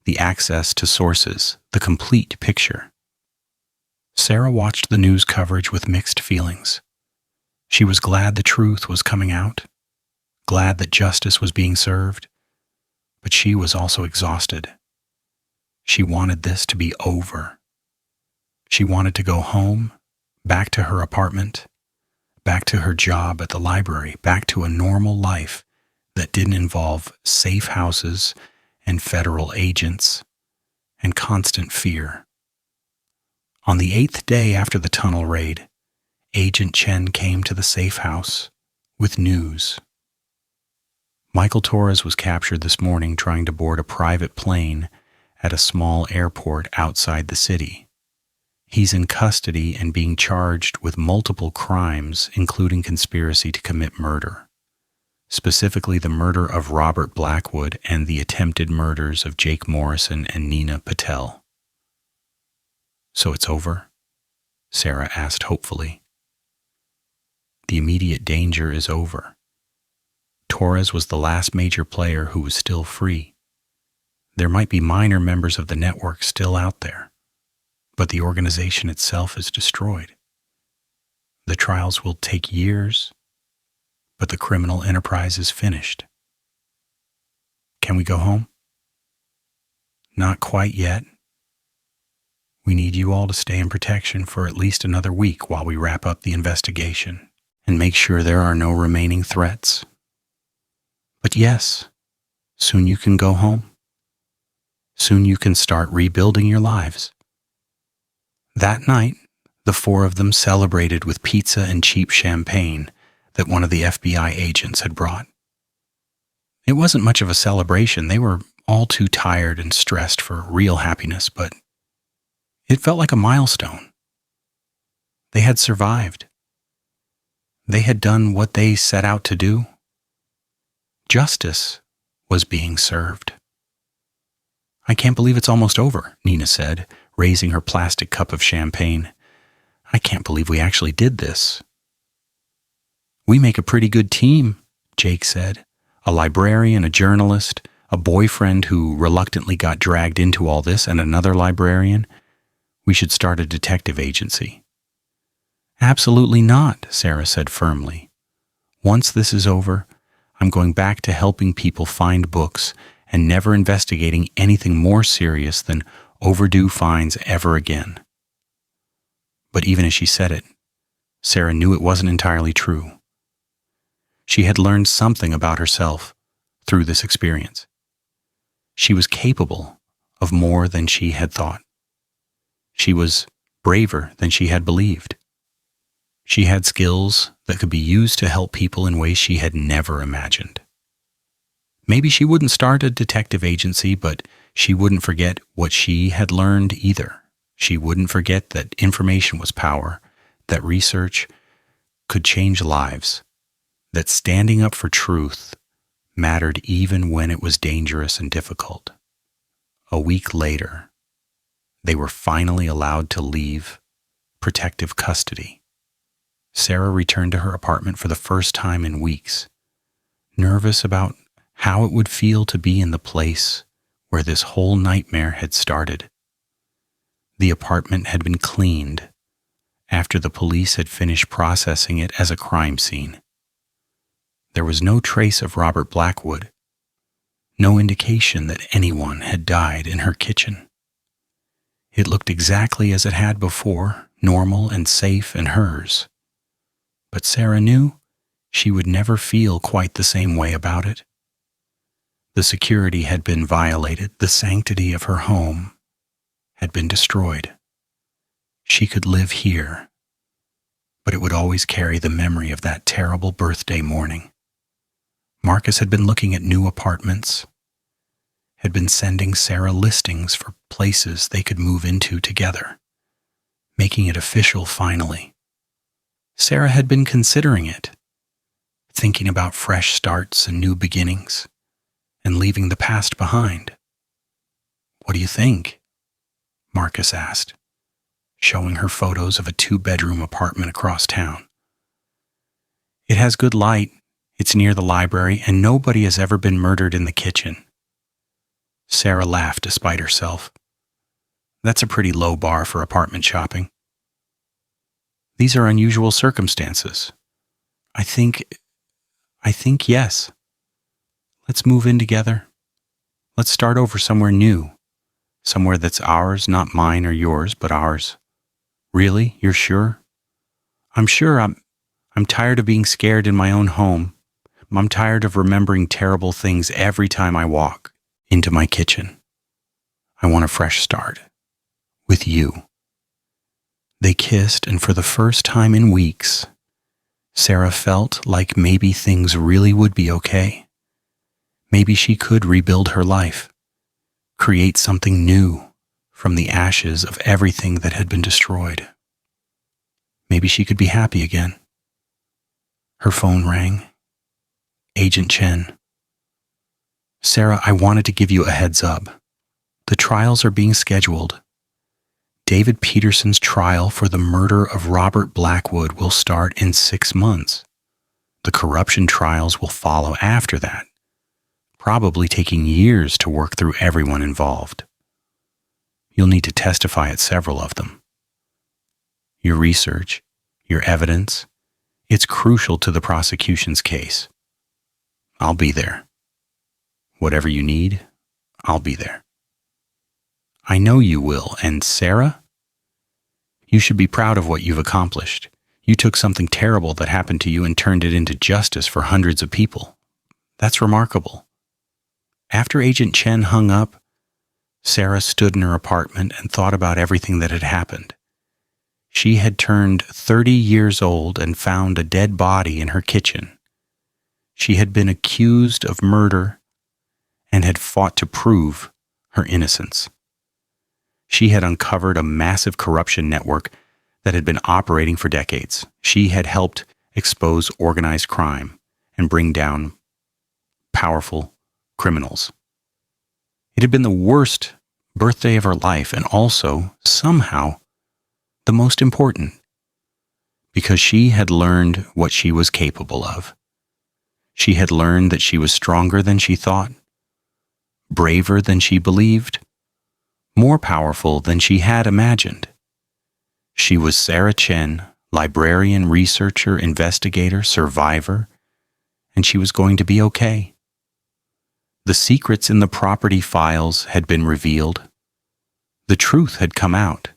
the access to sources, the complete picture. Sarah watched the news coverage with mixed feelings. She was glad the truth was coming out, glad that justice was being served, but she was also exhausted. She wanted this to be over. She wanted to go home, back to her apartment, back to her job at the library, back to a normal life that didn't involve safe houses and federal agents and constant fear. On the 8th day after the tunnel raid, Agent Chen came to the safe house with news. Michael Torres was captured this morning trying to board a private plane at a small airport outside the city. He's in custody and being charged with multiple crimes, including conspiracy to commit murder, specifically the murder of Robert Blackwood and the attempted murders of Jake Morrison and Nina Patel. "So it's over?" Sarah asked hopefully. "The immediate danger is over. Torres was the last major player who was still free. There might be minor members of the network still out there, but the organization itself is destroyed. The trials will take years, but the criminal enterprise is finished. Can we go home?" "Not quite yet. We need you all to stay in protection for at least another week while we wrap up the investigation and make sure there are no remaining threats. But yes, soon you can go home. Soon you can start rebuilding your lives. That night, the four of them celebrated with pizza and cheap champagne that one of the FBI agents had brought. It wasn't much of a celebration. They were all too tired and stressed for real happiness, but it felt like a milestone. They had survived. They had done what they set out to do. Justice was being served. I can't believe it's almost over, Nina said, raising her plastic cup of champagne. I can't believe we actually did this. We make a pretty good team, Jake said. A librarian, a journalist, a boyfriend who reluctantly got dragged into all this, and another librarian. We should start a detective agency. Absolutely not, Sarah said firmly. Once this is over, I'm going back to helping people find books and never investigating anything more serious than overdue fines ever again. But even as she said it, Sarah knew it wasn't entirely true. She had learned something about herself through this experience. She was capable of more than she had thought. She was braver than she had believed. She had skills that could be used to help people in ways she had never imagined. Maybe she wouldn't start a detective agency, but she wouldn't forget what she had learned either. She wouldn't forget that information was power, that research could change lives, that standing up for truth mattered even when it was dangerous and difficult. A week later, they were finally allowed to leave protective custody. Sarah returned to her apartment for the first time in weeks, nervous about how it would feel to be in the place where this whole nightmare had started. The apartment had been cleaned after the police had finished processing it as a crime scene. There was no trace of Robert Blackwood, no indication that anyone had died in her kitchen. It looked exactly as it had before, normal and safe and hers. But Sarah knew she would never feel quite the same way about it. The security had been violated, the sanctity of her home had been destroyed. She could live here, but it would always carry the memory of that terrible birthday morning. Marcus had been looking at new apartments, had been sending Sarah listings for places they could move into together, making it official finally. Sarah had been considering it, thinking about fresh starts and new beginnings, and leaving the past behind. What do you think? Marcus asked, showing her photos of a 2-bedroom apartment across town. It has good light, it's near the library, and nobody has ever been murdered in the kitchen. Sarah laughed despite herself. That's a pretty low bar for apartment shopping. These are unusual circumstances. I think yes. Let's move in together. Let's start over somewhere new. Somewhere that's ours, not mine or yours, but ours. Really? You're sure? I'm sure. I'm tired of being scared in my own home. I'm tired of remembering terrible things every time I walk into my kitchen. I want a fresh start. With you. They kissed, and for the first time in weeks, Sarah felt like maybe things really would be okay. Maybe she could rebuild her life, create something new from the ashes of everything that had been destroyed. Maybe she could be happy again. Her phone rang. Agent Chen. Sarah, I wanted to give you a heads up. The trials are being scheduled. David Peterson's trial for the murder of Robert Blackwood will start in 6 months. The corruption trials will follow after that, probably taking years to work through everyone involved. You'll need to testify at several of them. Your research, your evidence, it's crucial to the prosecution's case. I'll be there. Whatever you need, I'll be there. I know you will, and Sarah? You should be proud of what you've accomplished. You took something terrible that happened to you and turned it into justice for hundreds of people. That's remarkable. After Agent Chen hung up, Sarah stood in her apartment and thought about everything that had happened. She had turned 30 years old and found a dead body in her kitchen. She had been accused of murder and had fought to prove her innocence. She had uncovered a massive corruption network that had been operating for decades. She had helped expose organized crime and bring down powerful criminals. It had been the worst birthday of her life and also, somehow, the most important, because she had learned what she was capable of. She had learned that she was stronger than she thought, braver than she believed, more powerful than she had imagined. She was Sarah Chen, librarian, researcher, investigator, survivor, and she was going to be okay. The secrets in the property files had been revealed. The truth had come out.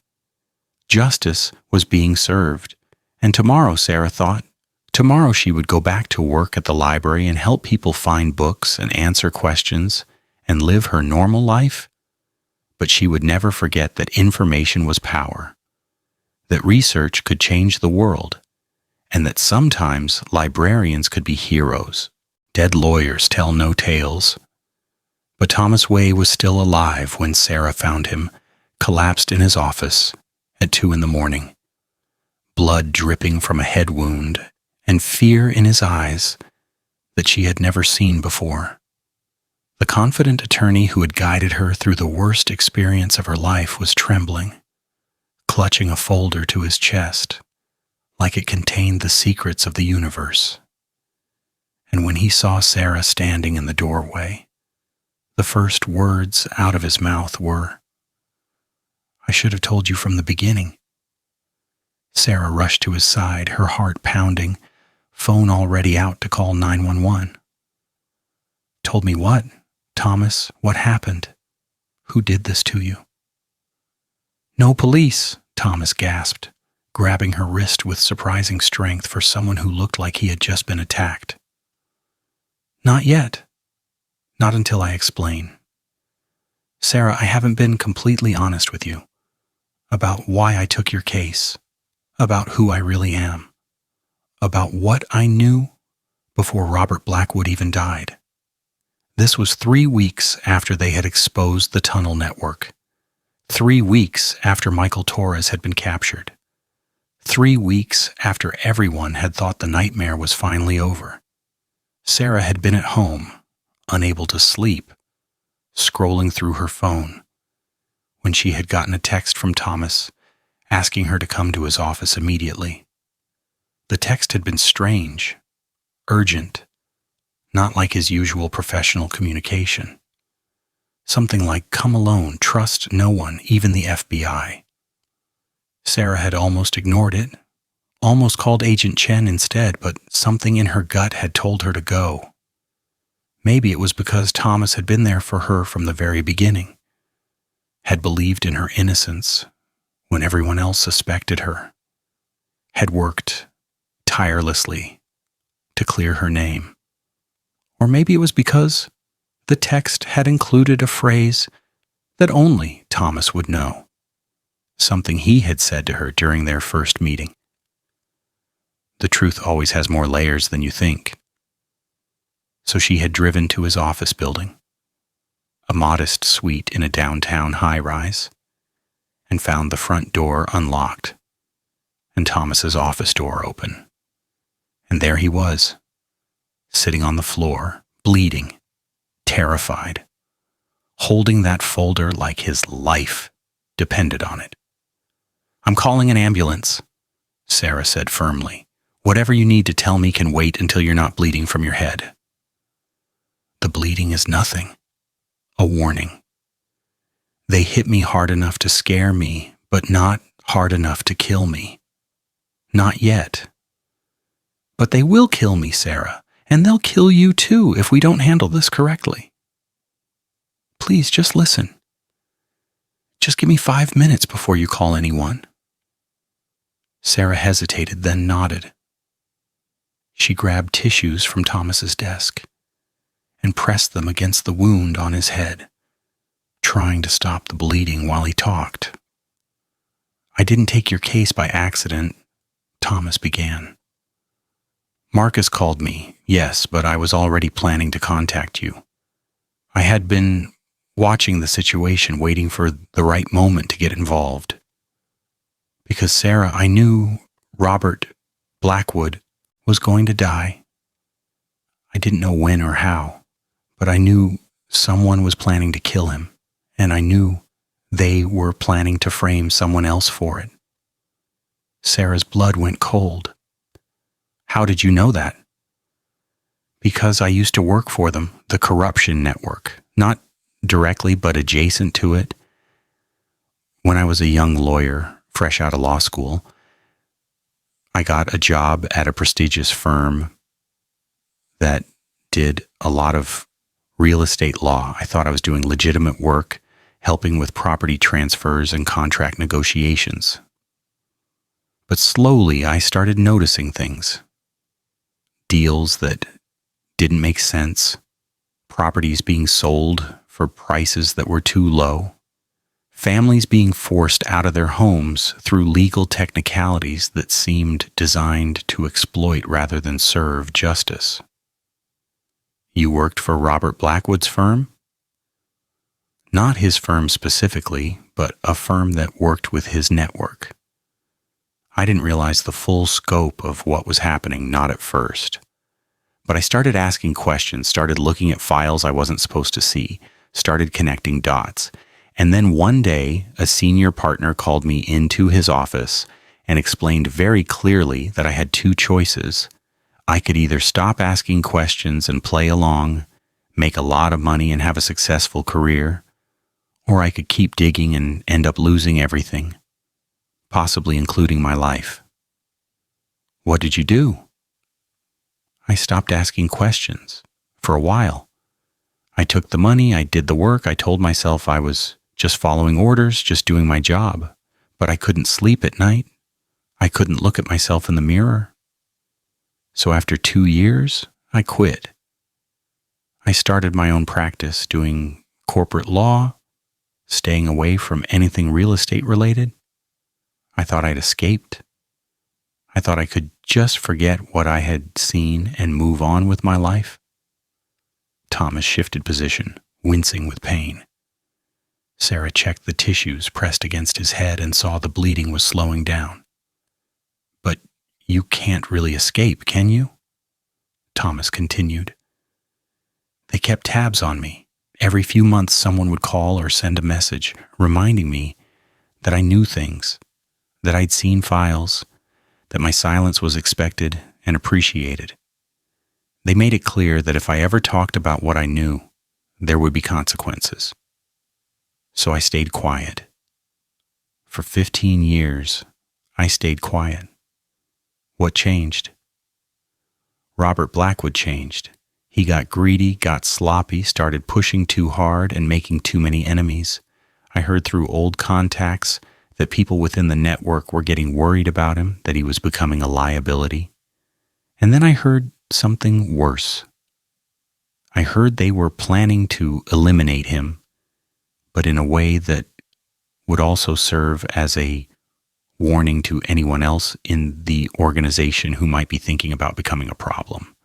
Justice was being served, and tomorrow, Sarah thought, tomorrow she would go back to work at the library and help people find books and answer questions and live her normal life. But she would never forget that information was power, that research could change the world, and that sometimes librarians could be heroes. Dead lawyers tell no tales. But Thomas Way was still alive when Sarah found him, collapsed in his office at 2 a.m, blood dripping from a head wound and fear in his eyes that she had never seen before. The confident attorney who had guided her through the worst experience of her life was trembling, clutching a folder to his chest, like it contained the secrets of the universe. And when he saw Sarah standing in the doorway, the first words out of his mouth were, "I should have told you from the beginning." Sarah rushed to his side, her heart pounding, phone already out to call 911. "Told me what? Thomas, what happened? Who did this to you?" "No police," Thomas gasped, grabbing her wrist with surprising strength for someone who looked like he had just been attacked. "Not yet. Not until I explain. Sarah, I haven't been completely honest with you about why I took your case, about who I really am, about what I knew before Robert Blackwood even died. This was 3 weeks after they had exposed the tunnel network, 3 weeks after Michael Torres had been captured, 3 weeks after everyone had thought the nightmare was finally over. Sarah had been at home, unable to sleep, scrolling through her phone, when she had gotten a text from Thomas asking her to come to his office immediately. The text had been strange, urgent, not like his usual professional communication. Something like, "Come alone, trust no one, even the FBI." Sarah had almost ignored it, almost called Agent Chen instead, but something in her gut had told her to go. Maybe it was because Thomas had been there for her from the very beginning, had believed in her innocence when everyone else suspected her, had worked tirelessly to clear her name. Or maybe it was because the text had included a phrase that only Thomas would know, something he had said to her during their first meeting. The truth always has more layers than you think. So she had driven to his office building, a modest suite in a downtown high-rise, and found the front door unlocked and Thomas's office door open. And there he was, sitting on the floor, bleeding, terrified, holding that folder like his life depended on it. "I'm calling an ambulance," Sarah said firmly. "Whatever you need to tell me can wait until you're not bleeding from your head." "The bleeding is nothing. A warning. They hit me hard enough to scare me, but not hard enough to kill me. Not yet. But they will kill me, Sarah, and they'll kill you too if we don't handle this correctly. Please, just listen. Just give me 5 minutes before you call anyone." Sarah hesitated, then nodded. She grabbed tissues from Thomas's desk pressed them against the wound on his head, trying to stop the bleeding while he talked. "I didn't take your case by accident," Thomas began. "Marcus called me, yes, but I was already planning to contact you. I had been watching the situation, waiting for the right moment to get involved. Because, Sarah, I knew Robert Blackwood was going to die. I didn't know when or how, but I knew someone was planning to kill him, and I knew they were planning to frame someone else for it." Sarah's blood went cold. "How did you know that?" "Because I used to work for them, the corruption network. Not directly, but adjacent to it. When I was a young lawyer, fresh out of law school, I got a job at a prestigious firm that did a lot of real estate law. I thought I was doing legitimate work, helping with property transfers and contract negotiations. But slowly I started noticing things. Deals that didn't make sense, properties being sold for prices that were too low, families being forced out of their homes through legal technicalities that seemed designed to exploit rather than serve justice." "You worked for Robert Blackwood's firm?" "Not his firm specifically, but a firm that worked with his network. I didn't realize the full scope of what was happening, not at first. But I started asking questions, started looking at files I wasn't supposed to see, started connecting dots. And then one day, a senior partner called me into his office and explained very clearly that I had two choices. I could either stop asking questions and play along, make a lot of money and have a successful career, or I could keep digging and end up losing everything, possibly including my life." "What did you do?" "I stopped asking questions for a while. I took the money, I did the work, I told myself I was just following orders, just doing my job, but I couldn't sleep at night. I couldn't look at myself in the mirror. So after 2 years, I quit. I started my own practice doing corporate law, staying away from anything real estate related. I thought I'd escaped. I thought I could just forget what I had seen and move on with my life." Thomas shifted position, wincing with pain. Sarah checked the tissues pressed against his head and saw the bleeding was slowing down. "But you can't really escape, can you?" Thomas continued. "They kept tabs on me. Every few months someone would call or send a message reminding me that I knew things, that I'd seen files, that my silence was expected and appreciated. They made it clear that if I ever talked about what I knew, there would be consequences. So I stayed quiet. For 15 years, I stayed quiet. What changed? Robert Blackwood changed. He got greedy, got sloppy, started pushing too hard and making too many enemies. I heard through old contacts that people within the network were getting worried about him, that he was becoming a liability. And then I heard something worse. I heard they were planning to eliminate him, but in a way that would also serve as a warning to anyone else in the organization who might be thinking about becoming a problem.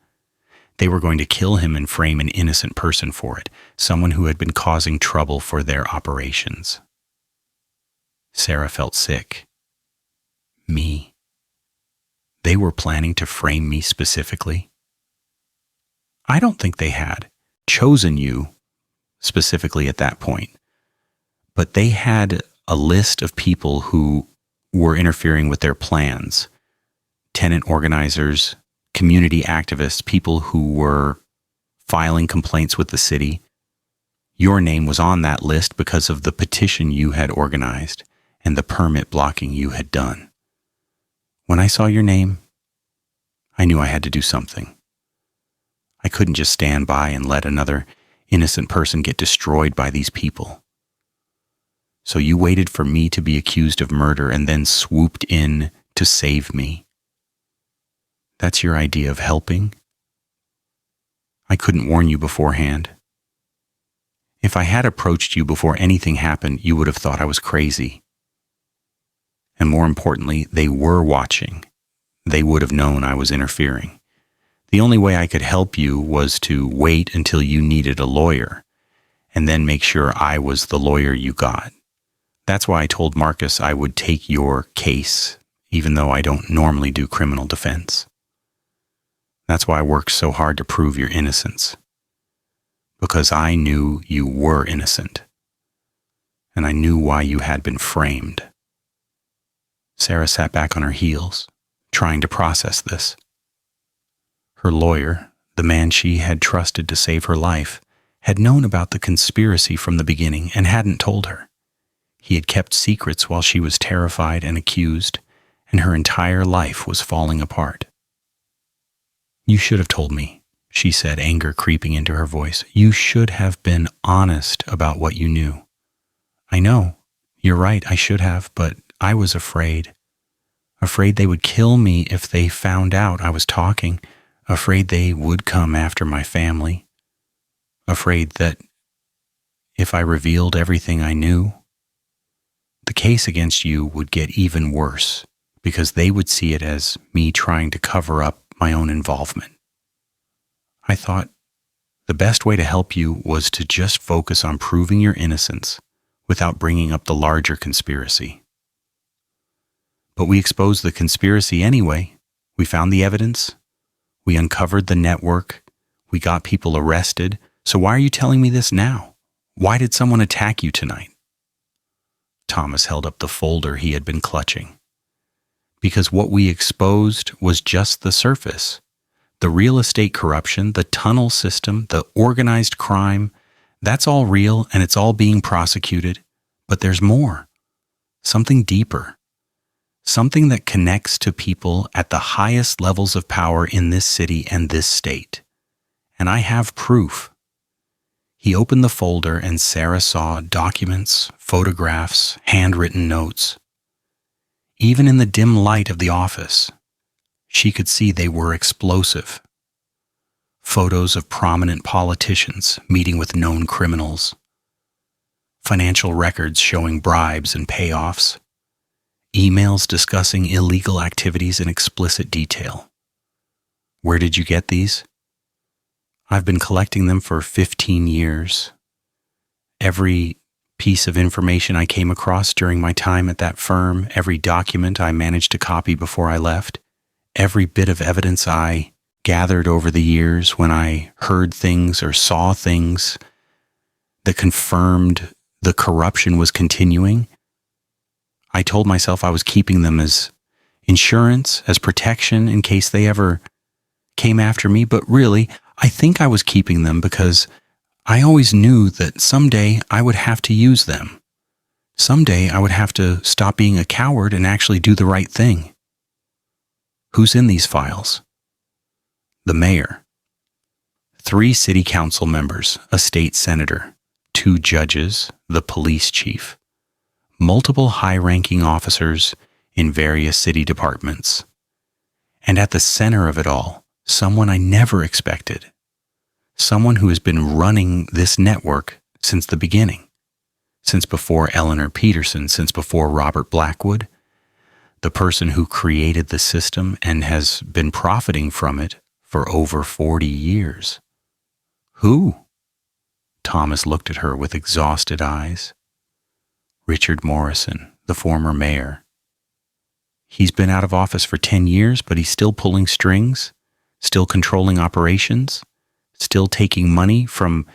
They were going to kill him and frame an innocent person for it, someone who had been causing trouble for their operations. Sarah felt sick. Me. They were planning to frame me specifically. I don't think they had chosen you specifically at that point, but they had a list of people who were interfering with their plans, tenant organizers, community activists, people who were filing complaints with the city. Your name was on that list because of the petition you had organized and the permit blocking you had done. When I saw your name, I knew I had to do something. I couldn't just stand by and let another innocent person get destroyed by these people. So you waited for me to be accused of murder and then swooped in to save me. That's your idea of helping? I couldn't warn you beforehand. If I had approached you before anything happened, you would have thought I was crazy. And more importantly, they were watching. They would have known I was interfering. The only way I could help you was to wait until you needed a lawyer, and then make sure I was the lawyer you got. That's why I told Marcus I would take your case, even though I don't normally do criminal defense. That's why I worked so hard to prove your innocence. Because I knew you were innocent. And I knew why you had been framed. Sarah sat back on her heels, trying to process this. Her lawyer, the man she had trusted to save her life, had known about the conspiracy from the beginning and hadn't told her. He had kept secrets while she was terrified and accused, and her entire life was falling apart. You should have told me, she said, anger creeping into her voice. You should have been honest about what you knew. I know, you're right, I should have, but I was afraid. Afraid they would kill me if they found out I was talking. Afraid they would come after my family. Afraid that if I revealed everything I knew, the case against you would get even worse because they would see it as me trying to cover up my own involvement. I thought the best way to help you was to just focus on proving your innocence without bringing up the larger conspiracy. But we exposed the conspiracy anyway. We found the evidence. We uncovered the network. We got people arrested. So why are you telling me this now? Why did someone attack you tonight? Thomas held up the folder he had been clutching. Because what we exposed was just the surface. The real estate corruption, the tunnel system, the organized crime, that's all real and it's all being prosecuted. But there's more. Something deeper. Something that connects to people at the highest levels of power in this city and this state. And I have proof. He opened the folder and Sarah saw documents, photographs, handwritten notes. Even in the dim light of the office, she could see they were explosive. Photos of prominent politicians meeting with known criminals. Financial records showing bribes and payoffs. Emails discussing illegal activities in explicit detail. Where did you get these? I've been collecting them for 15 years. Every piece of information I came across during my time at that firm, every document I managed to copy before I left, every bit of evidence I gathered over the years when I heard things or saw things that confirmed the corruption was continuing, I told myself I was keeping them as insurance, as protection in case they ever came after me, but really, I think I was keeping them because I always knew that someday I would have to use them. Someday I would have to stop being a coward and actually do the right thing. Who's in these files? The mayor, 3 city council members, a state senator, 2 judges, the police chief, multiple high-ranking officers in various city departments. And at the center of it all, someone I never expected. Someone who has been running this network since the beginning. Since before Eleanor Peterson, since before Robert Blackwood. The person who created the system and has been profiting from it for over 40 years. Who? Thomas looked at her with exhausted eyes. Richard Morrison, the former mayor. He's been out of office for 10 years, but he's still pulling strings, still controlling operations, still taking money from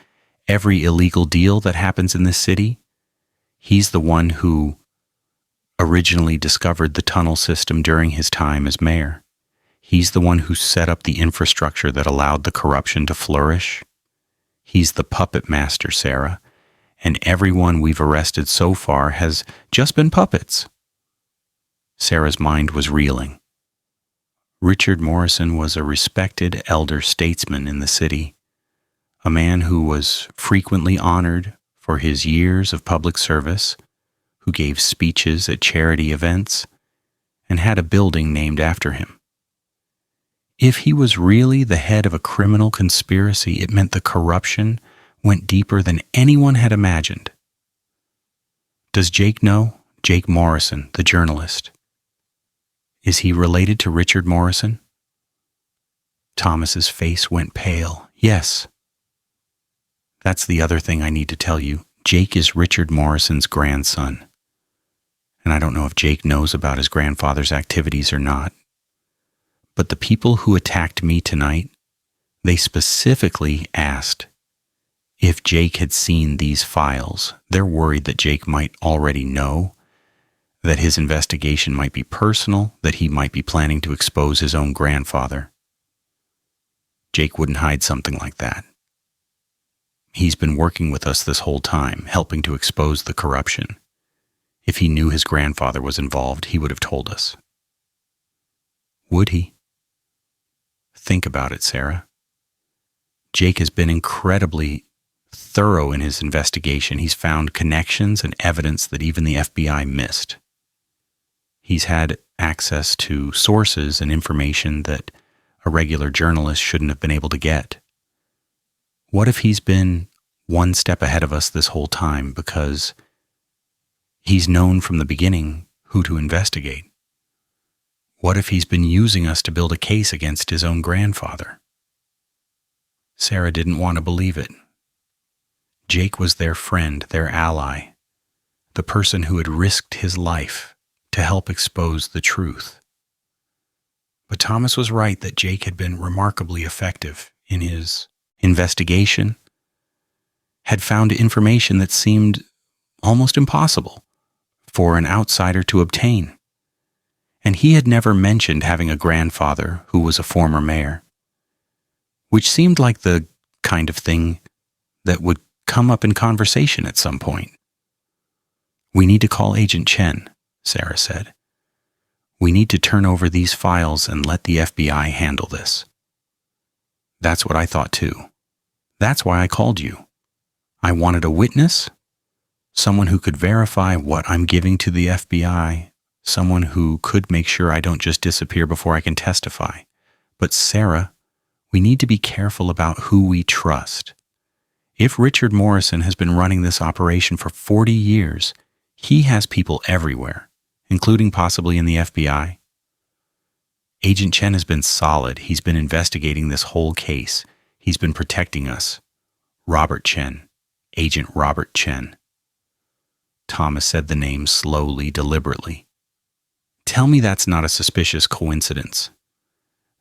every illegal deal that happens in this city. He's the one who originally discovered the tunnel system during his time as mayor. He's the one who set up the infrastructure that allowed the corruption to flourish. He's the puppet master, Sarah, and everyone we've arrested so far has just been puppets. Sarah's mind was reeling. Richard Morrison was a respected elder statesman in the city, a man who was frequently honored for his years of public service, who gave speeches at charity events, and had a building named after him. If he was really the head of a criminal conspiracy, it meant the corruption went deeper than anyone had imagined. Does Jake know? Jake Morrison, the journalist. Is he related to Richard Morrison? Thomas's face went pale. Yes. That's the other thing I need to tell you. Jake is Richard Morrison's grandson. And I don't know if Jake knows about his grandfather's activities or not. But the people who attacked me tonight, they specifically asked if Jake had seen these files. They're worried that Jake might already know, that his investigation might be personal, that he might be planning to expose his own grandfather. Jake wouldn't hide something like that. He's been working with us this whole time, helping to expose the corruption. If he knew his grandfather was involved, he would have told us. Would he? Think about it, Sarah. Jake has been incredibly thorough in his investigation. He's found connections and evidence that even the FBI missed. He's had access to sources and information that a regular journalist shouldn't have been able to get. What if he's been one step ahead of us this whole time because he's known from the beginning who to investigate? What if he's been using us to build a case against his own grandfather? Sarah didn't want to believe it. Jake was their friend, their ally, the person who had risked his life to help expose the truth. But Thomas was right that Jake had been remarkably effective in his investigation, had found information that seemed almost impossible for an outsider to obtain. And he had never mentioned having a grandfather who was a former mayor, which seemed like the kind of thing that would come up in conversation at some point. We need to call Agent Chen, Sarah said. We need to turn over these files and let the FBI handle this. That's what I thought too. That's why I called you. I wanted a witness, someone who could verify what I'm giving to the FBI, someone who could make sure I don't just disappear before I can testify. But Sarah, we need to be careful about who we trust. If Richard Morrison has been running this operation for 40 years, he has people everywhere, including possibly in the FBI. Agent Chen has been solid. He's been investigating this whole case. He's been protecting us. Robert Chen. Agent Robert Chen. Thomas said the name slowly, deliberately. Tell me that's not a suspicious coincidence.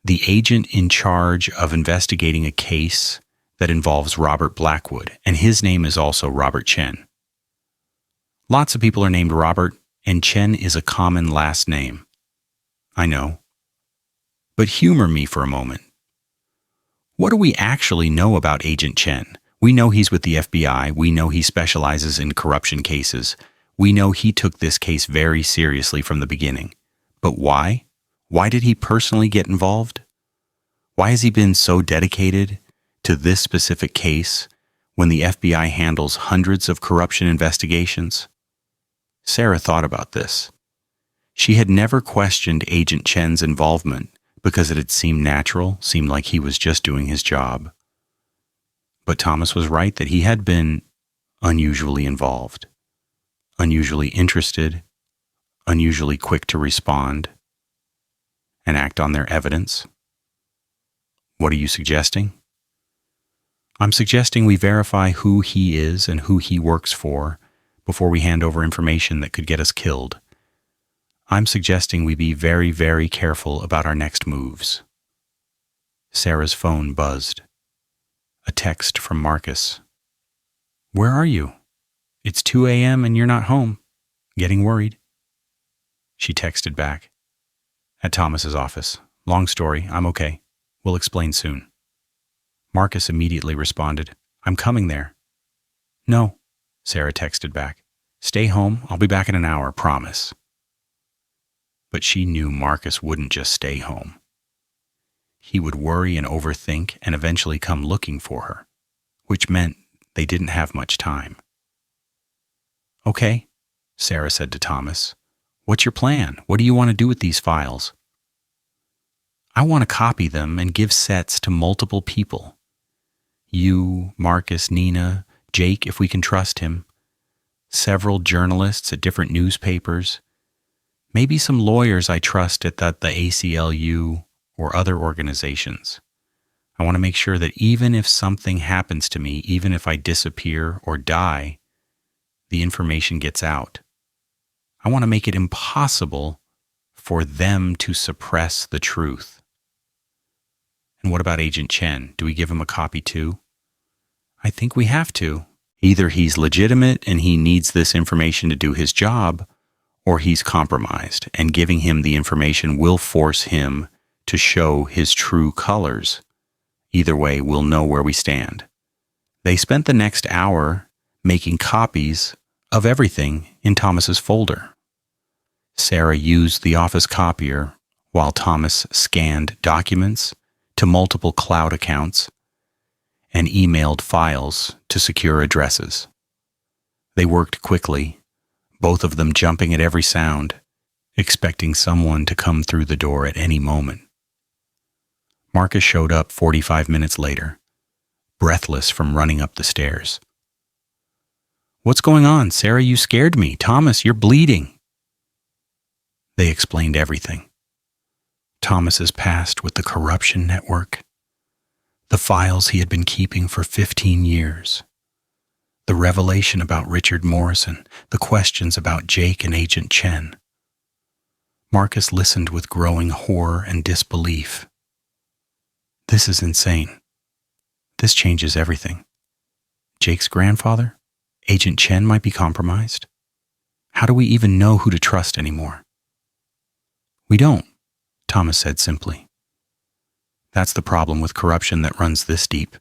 The agent in charge of investigating a case that involves Robert Blackwood, and his name is also Robert Chen. Lots of people are named Robert, and Chen is a common last name. I know. But humor me for a moment. What do we actually know about Agent Chen? We know he's with the FBI. We know he specializes in corruption cases. We know he took this case very seriously from the beginning. But why? Why did he personally get involved? Why has he been so dedicated to this specific case when the FBI handles hundreds of corruption investigations? Sarah thought about this. She had never questioned Agent Chen's involvement because it had seemed natural, seemed like he was just doing his job. But Thomas was right that he had been unusually involved, unusually interested, unusually quick to respond and act on their evidence. What are you suggesting? I'm suggesting we verify who he is and who he works for before we hand over information that could get us killed. I'm suggesting we be very, very careful about our next moves. Sarah's phone buzzed. A text from Marcus. Where are you? It's 2 a.m. and you're not home. Getting worried. She texted back. At Thomas's office. Long story, I'm okay. We'll explain soon. Marcus immediately responded, I'm coming there. No, Sarah texted back. Stay home, I'll be back in an hour, promise. But she knew Marcus wouldn't just stay home. He would worry and overthink and eventually come looking for her, which meant they didn't have much time. Okay, Sarah said to Thomas. What's your plan? What do you want to do with these files? I want to copy them and give sets to multiple people. You, Marcus, Nina, Jake, if we can trust him, several journalists at different newspapers, maybe some lawyers I trust at the ACLU or other organizations. I want to make sure that even if something happens to me, even if I disappear or die, the information gets out. I want to make it impossible for them to suppress the truth. And what about Agent Chen? Do we give him a copy too? I think we have to. Either he's legitimate and he needs this information to do his job, or he's compromised, and giving him the information will force him to show his true colors. Either way, we'll know where we stand. They spent the next hour making copies of everything in Thomas's folder. Sarah used the office copier while Thomas scanned documents to multiple cloud accounts and emailed files to secure addresses. They worked quickly, both of them jumping at every sound, expecting someone to come through the door at any moment. Marcus showed up 45 minutes later, breathless from running up the stairs. "What's going on? Sarah, you scared me. Thomas, you're bleeding." They explained everything. Thomas's past with the corruption network, the files he had been keeping for 15 years, the revelation about Richard Morrison, the questions about Jake and Agent Chen. Marcus listened with growing horror and disbelief. This is insane. This changes everything. Jake's grandfather? Agent Chen might be compromised? How do we even know who to trust anymore? "We don't," Thomas said simply. "That's the problem with corruption that runs this deep.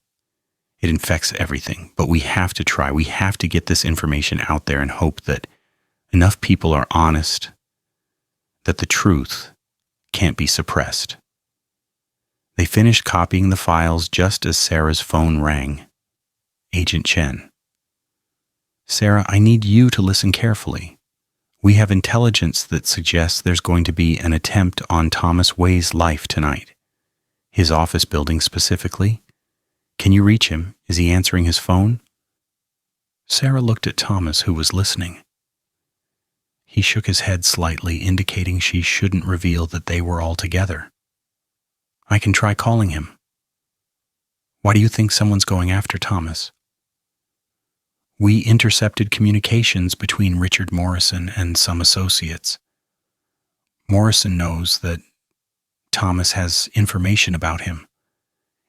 It infects everything, but we have to try. We have to get this information out there and hope that enough people are honest, that the truth can't be suppressed." They finished copying the files just as Sarah's phone rang. Agent Chen. "Sarah, I need you to listen carefully. We have intelligence that suggests there's going to be an attempt on Thomas Wei's life tonight. His office building specifically. Can you reach him? Is he answering his phone?" Sarah looked at Thomas, who was listening. He shook his head slightly, indicating she shouldn't reveal that they were all together. "I can try calling him." "Why do you think someone's going after Thomas?" "We intercepted communications between Richard Morrison and some associates. Morrison knows that Thomas has information about him,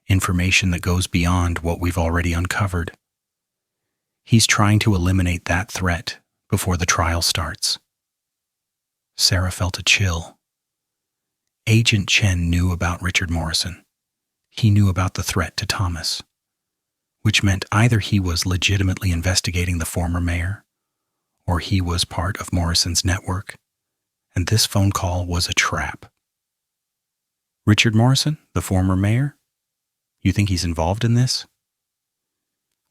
information that goes beyond what we've already uncovered. He's trying to eliminate that threat before the trial starts." Sarah felt a chill. Agent Chen knew about Richard Morrison. He knew about the threat to Thomas, which meant either he was legitimately investigating the former mayor, or he was part of Morrison's network, and this phone call was a trap. "Richard Morrison, the former mayor? You think he's involved in this?"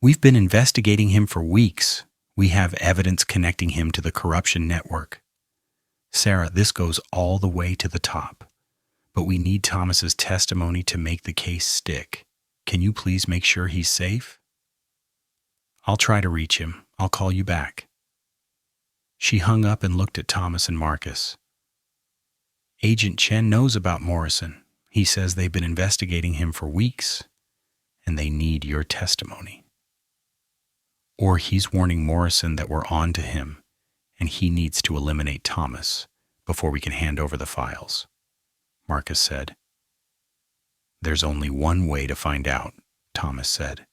"We've been investigating him for weeks. We have evidence connecting him to the corruption network. Sarah, this goes all the way to the top, but we need Thomas's testimony to make the case stick. Can you please make sure he's safe?" "I'll try to reach him. I'll call you back." She hung up and looked at Thomas and Marcus. "Agent Chen knows about Morrison. He says they've been investigating him for weeks, and they need your testimony. Or he's warning Morrison that we're on to him, and he needs to eliminate Thomas before we can hand over the files," Marcus said. "There's only one way to find out," Thomas said.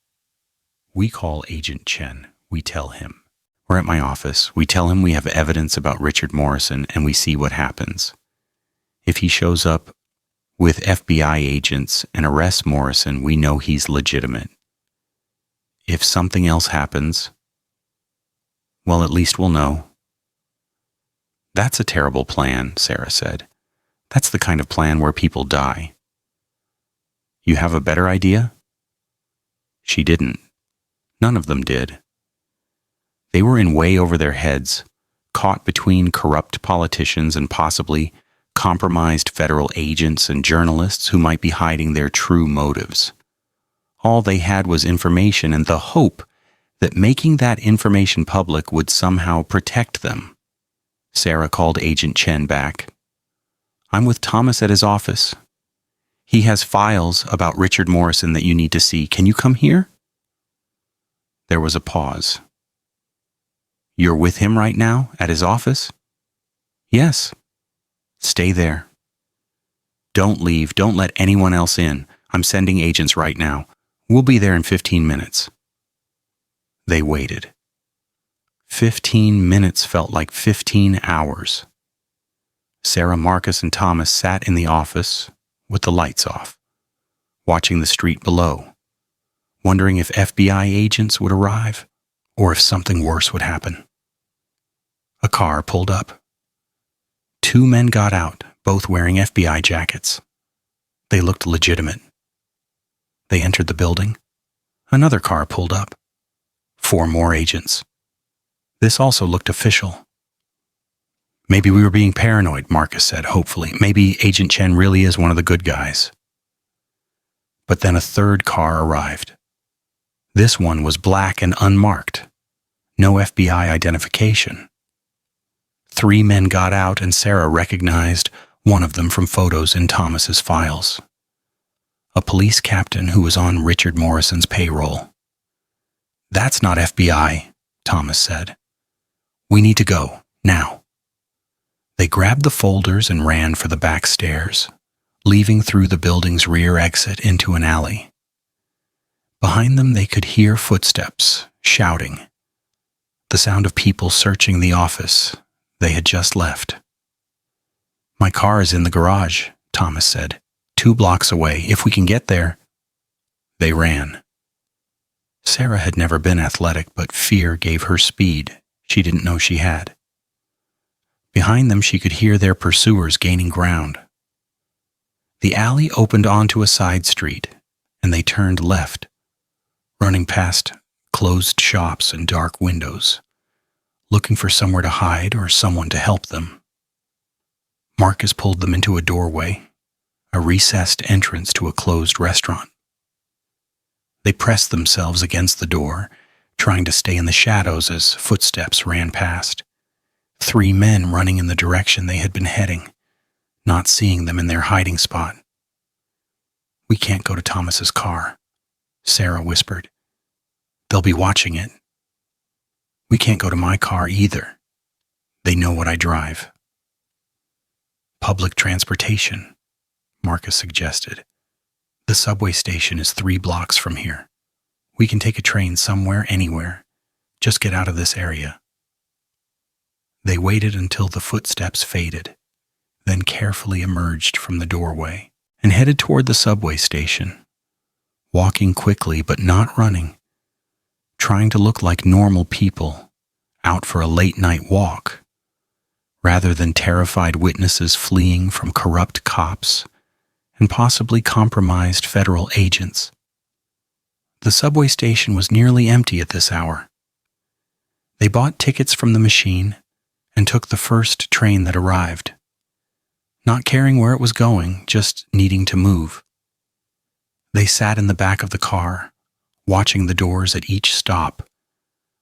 "We call Agent Chen. We tell him. We're at my office. We tell him we have evidence about Richard Morrison, and we see what happens. If he shows up with FBI agents and arrests Morrison, we know he's legitimate. If something else happens, well, at least we'll know." "That's a terrible plan," Sarah said. "That's the kind of plan where people die. You have a better idea?" She didn't. None of them did. They were in way over their heads, caught between corrupt politicians and possibly compromised federal agents and journalists who might be hiding their true motives. All they had was information and the hope that making that information public would somehow protect them. Sarah called Agent Chen back. "I'm with Thomas at his office. He has files about Richard Morrison that you need to see. Can you come here?" There was a pause. "You're with him right now, at his office?" "Yes." "Stay there. Don't leave. Don't let anyone else in. I'm sending agents right now. We'll be there in 15 minutes. They waited. 15 minutes felt like 15 hours. Sarah, Marcus, and Thomas sat in the office with the lights off, watching the street below, wondering if FBI agents would arrive or if something worse would happen. A car pulled up. 2 men got out, both wearing FBI jackets. They looked legitimate. They entered the building. Another car pulled up. 4 more agents. This also looked official. "Maybe we were being paranoid," Marcus said hopefully. "Maybe Agent Chen really is one of the good guys." But then a third car arrived. This one was black and unmarked. No FBI identification. 3 men got out, and Sarah recognized one of them from photos in Thomas's files. A police captain who was on Richard Morrison's payroll. "That's not FBI," Thomas said. "We need to go, now." They grabbed the folders and ran for the back stairs, leaving through the building's rear exit into an alley. Behind them they could hear footsteps, shouting. The sound of people searching the office they had just left. "My car is in the garage," Thomas said. 2 blocks away, if we can get there." They ran. Sarah had never been athletic, but fear gave her speed she didn't know she had. Behind them she could hear their pursuers gaining ground. The alley opened onto a side street, and they turned left, running past closed shops and dark windows, looking for somewhere to hide or someone to help them. Marcus pulled them into a doorway, a recessed entrance to a closed restaurant. They pressed themselves against the door, trying to stay in the shadows as footsteps ran past. 3 men running in the direction they had been heading, not seeing them in their hiding spot. "We can't go to Thomas's car," Sarah whispered. "They'll be watching it." "We can't go to my car either. They know what I drive." "Public transportation," Marcus suggested. "The subway station is 3 blocks from here. We can take a train somewhere, anywhere. Just get out of this area." They waited until the footsteps faded, then carefully emerged from the doorway and headed toward the subway station, walking quickly but not running, trying to look like normal people out for a late-night walk, rather than terrified witnesses fleeing from corrupt cops and possibly compromised federal agents. The subway station was nearly empty at this hour. They bought tickets from the machine and took the first train that arrived, not caring where it was going, just needing to move. They sat in the back of the car, watching the doors at each stop,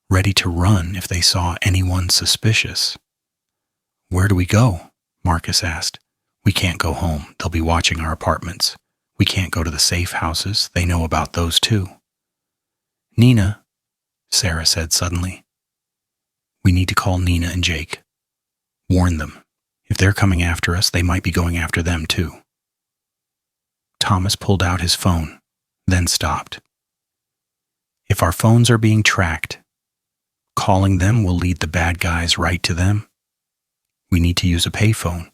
ready to run if they saw anyone suspicious. "Where do we go?" Marcus asked. "We can't go home. They'll be watching our apartments. We can't go to the safe houses. They know about those too." "Nina," Sarah said suddenly. "We need to call Nina and Jake. Warn them. If they're coming after us, they might be going after them too." Thomas pulled out his phone, then stopped. "If our phones are being tracked, calling them will lead the bad guys right to them. We need to use a payphone."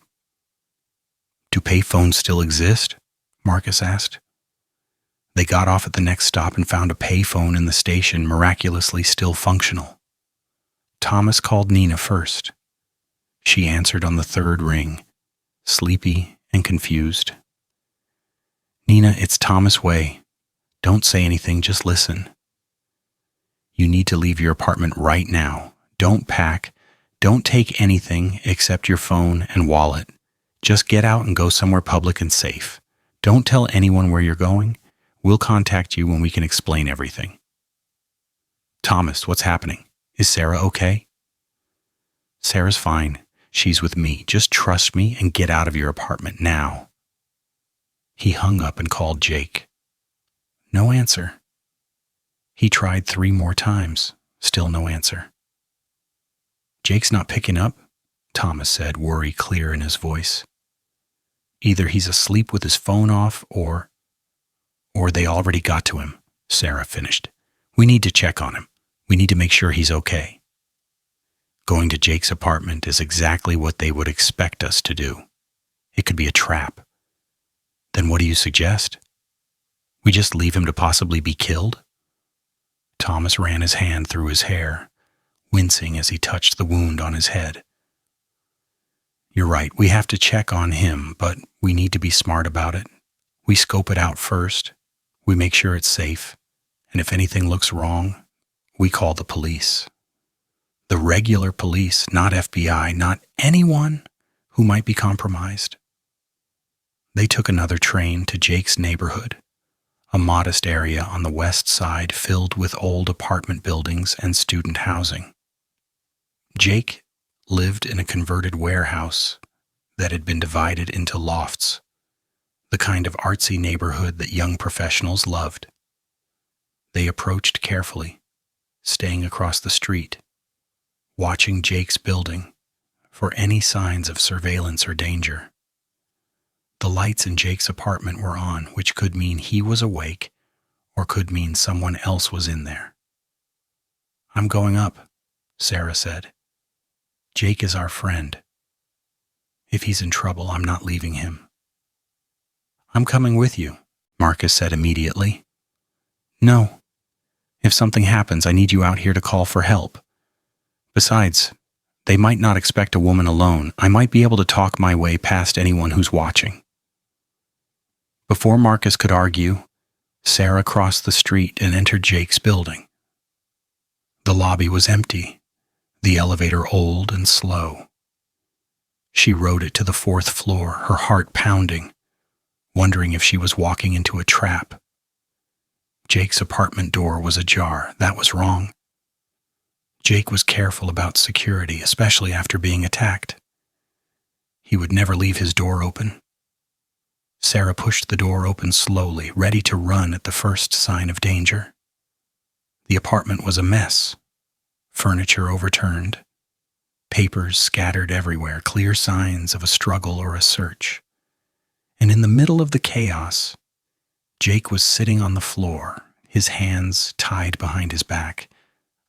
"Do payphones still exist?" Marcus asked. They got off at the next stop and found a payphone in the station miraculously still functional. Thomas called Nina first. She answered on the 3rd ring, sleepy and confused. "Nina, it's Thomas Way. Don't say anything, just listen. You need to leave your apartment right now. Don't pack. Don't take anything except your phone and wallet. Just get out and go somewhere public and safe. Don't tell anyone where you're going. We'll contact you when we can explain everything. Thomas, what's happening? Is Sarah okay? Sarah's fine. She's with me. Just trust me and get out of your apartment now. He hung up and called Jake. No answer. He tried 3 more times. Still no answer. Jake's not picking up, Thomas said, worry clear in his voice. Either he's asleep with his phone off or they already got to him, Sarah finished. We need to check on him. We need to make sure he's okay. Going to Jake's apartment is exactly what they would expect us to do. It could be a trap. Then what do you suggest? We just leave him to possibly be killed? Thomas ran his hand through his hair, wincing as he touched the wound on his head. You're right, we have to check on him, but we need to be smart about it. We scope it out first. We make sure it's safe. And if anything looks wrong, we call the police. The regular police, not FBI, not anyone who might be compromised. They took another train to Jake's neighborhood, a modest area on the west side filled with old apartment buildings and student housing. Jake lived in a converted warehouse that had been divided into lofts, the kind of artsy neighborhood that young professionals loved. They approached carefully, staying across the street, watching Jake's building for any signs of surveillance or danger. The lights in Jake's apartment were on, which could mean he was awake or could mean someone else was in there. I'm going up, Sarah said. Jake is our friend. If he's in trouble, I'm not leaving him. I'm coming with you, Marcus said immediately. No. If something happens, I need you out here to call for help. Besides, they might not expect a woman alone. I might be able to talk my way past anyone who's watching. Before Marcus could argue, Sarah crossed the street and entered Jake's building. The lobby was empty, the elevator old and slow. She rode it to the 4th floor, her heart pounding, wondering if she was walking into a trap. Jake's apartment door was ajar. That was wrong. Jake was careful about security, especially after being attacked. He would never leave his door open. Sarah pushed the door open slowly, ready to run at the first sign of danger. The apartment was a mess. Furniture overturned. Papers scattered everywhere, clear signs of a struggle or a search. And in the middle of the chaos, Jake was sitting on the floor, his hands tied behind his back,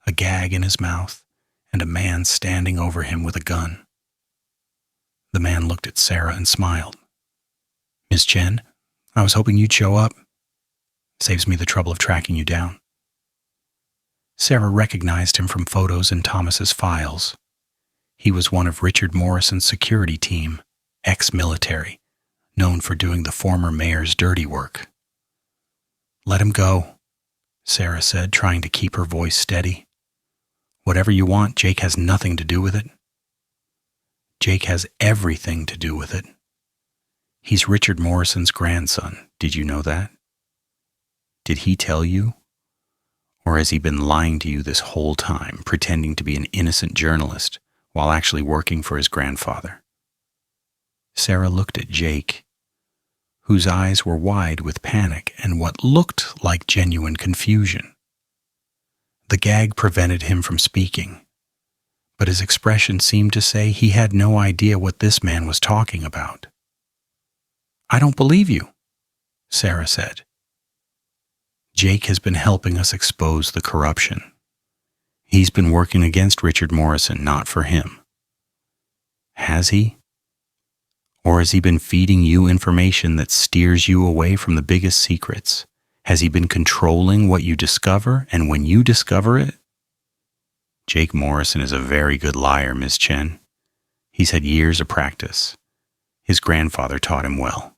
a gag in his mouth, and a man standing over him with a gun. The man looked at Sarah and smiled. Miss Chen, I was hoping you'd show up. Saves me the trouble of tracking you down. Sarah recognized him from photos in Thomas's files. He was one of Richard Morrison's security team, ex-military, known for doing the former mayor's dirty work. Let him go, Sarah said, trying to keep her voice steady. Whatever you want, Jake has nothing to do with it. Jake has everything to do with it. He's Richard Morrison's grandson. Did you know that? Did he tell you? Or has he been lying to you this whole time, pretending to be an innocent journalist while actually working for his grandfather? Sarah looked at Jake, whose eyes were wide with panic and what looked like genuine confusion. The gag prevented him from speaking, but his expression seemed to say he had no idea what this man was talking about. I don't believe you, Sarah said. Jake has been helping us expose the corruption. He's been working against Richard Morrison, not for him. Has he? Or has he been feeding you information that steers you away from the biggest secrets? Has he been controlling what you discover and when you discover it? Jake Morrison is a very good liar, Miss Chen. He's had years of practice. His grandfather taught him well.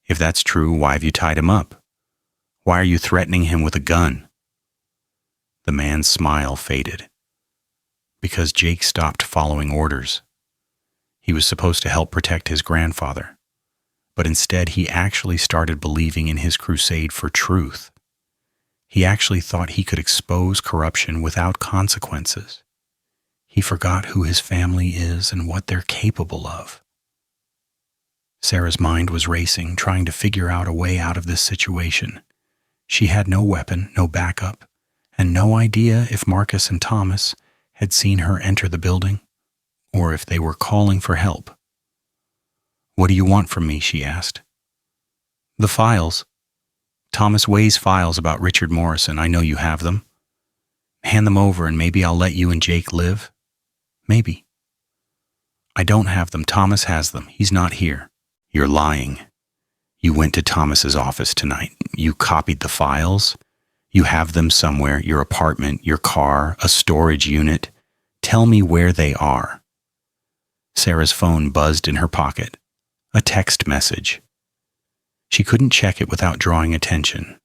If that's true, why have you tied him up? Why are you threatening him with a gun? The man's smile faded. Because Jake stopped following orders. He was supposed to help protect his grandfather. but instead he actually started believing in his crusade for truth. He actually thought he could expose corruption without consequences. He forgot who his family is and what they're capable of. Sarah's mind was racing, trying to figure out a way out of this situation. She had no weapon, no backup, and no idea if Marcus and Thomas had seen her enter the building, or if they were calling for help. "What do you want from me?" she asked. "The files. Thomas Way's files about Richard Morrison. I know you have them. Hand them over and maybe I'll let you and Jake live." "Maybe." "I don't have them. Thomas has them. He's not here." "You're lying. You went to Thomas's office tonight. You copied the files. You have them somewhere, your apartment, your car, a storage unit. Tell me where they are." Sarah's phone buzzed in her pocket. A text message. She couldn't check it without drawing attention,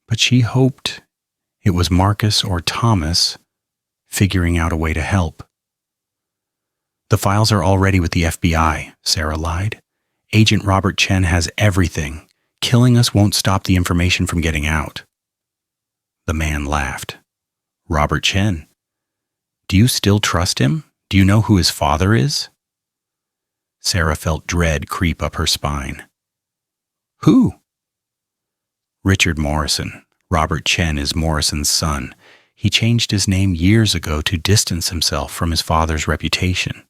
but she hoped it was Marcus or Thomas figuring out a way to help. "The files are already with the FBI," Sarah lied. "Agent Robert Chen has everything. Killing us won't stop the information from getting out." The man laughed. "Robert Chen? Do you still trust him? Do you know who his father is?" Sarah felt dread creep up her spine. "Who?" "Richard Morrison. Robert Chen is Morrison's son. He changed his name years ago to distance himself from his father's reputation.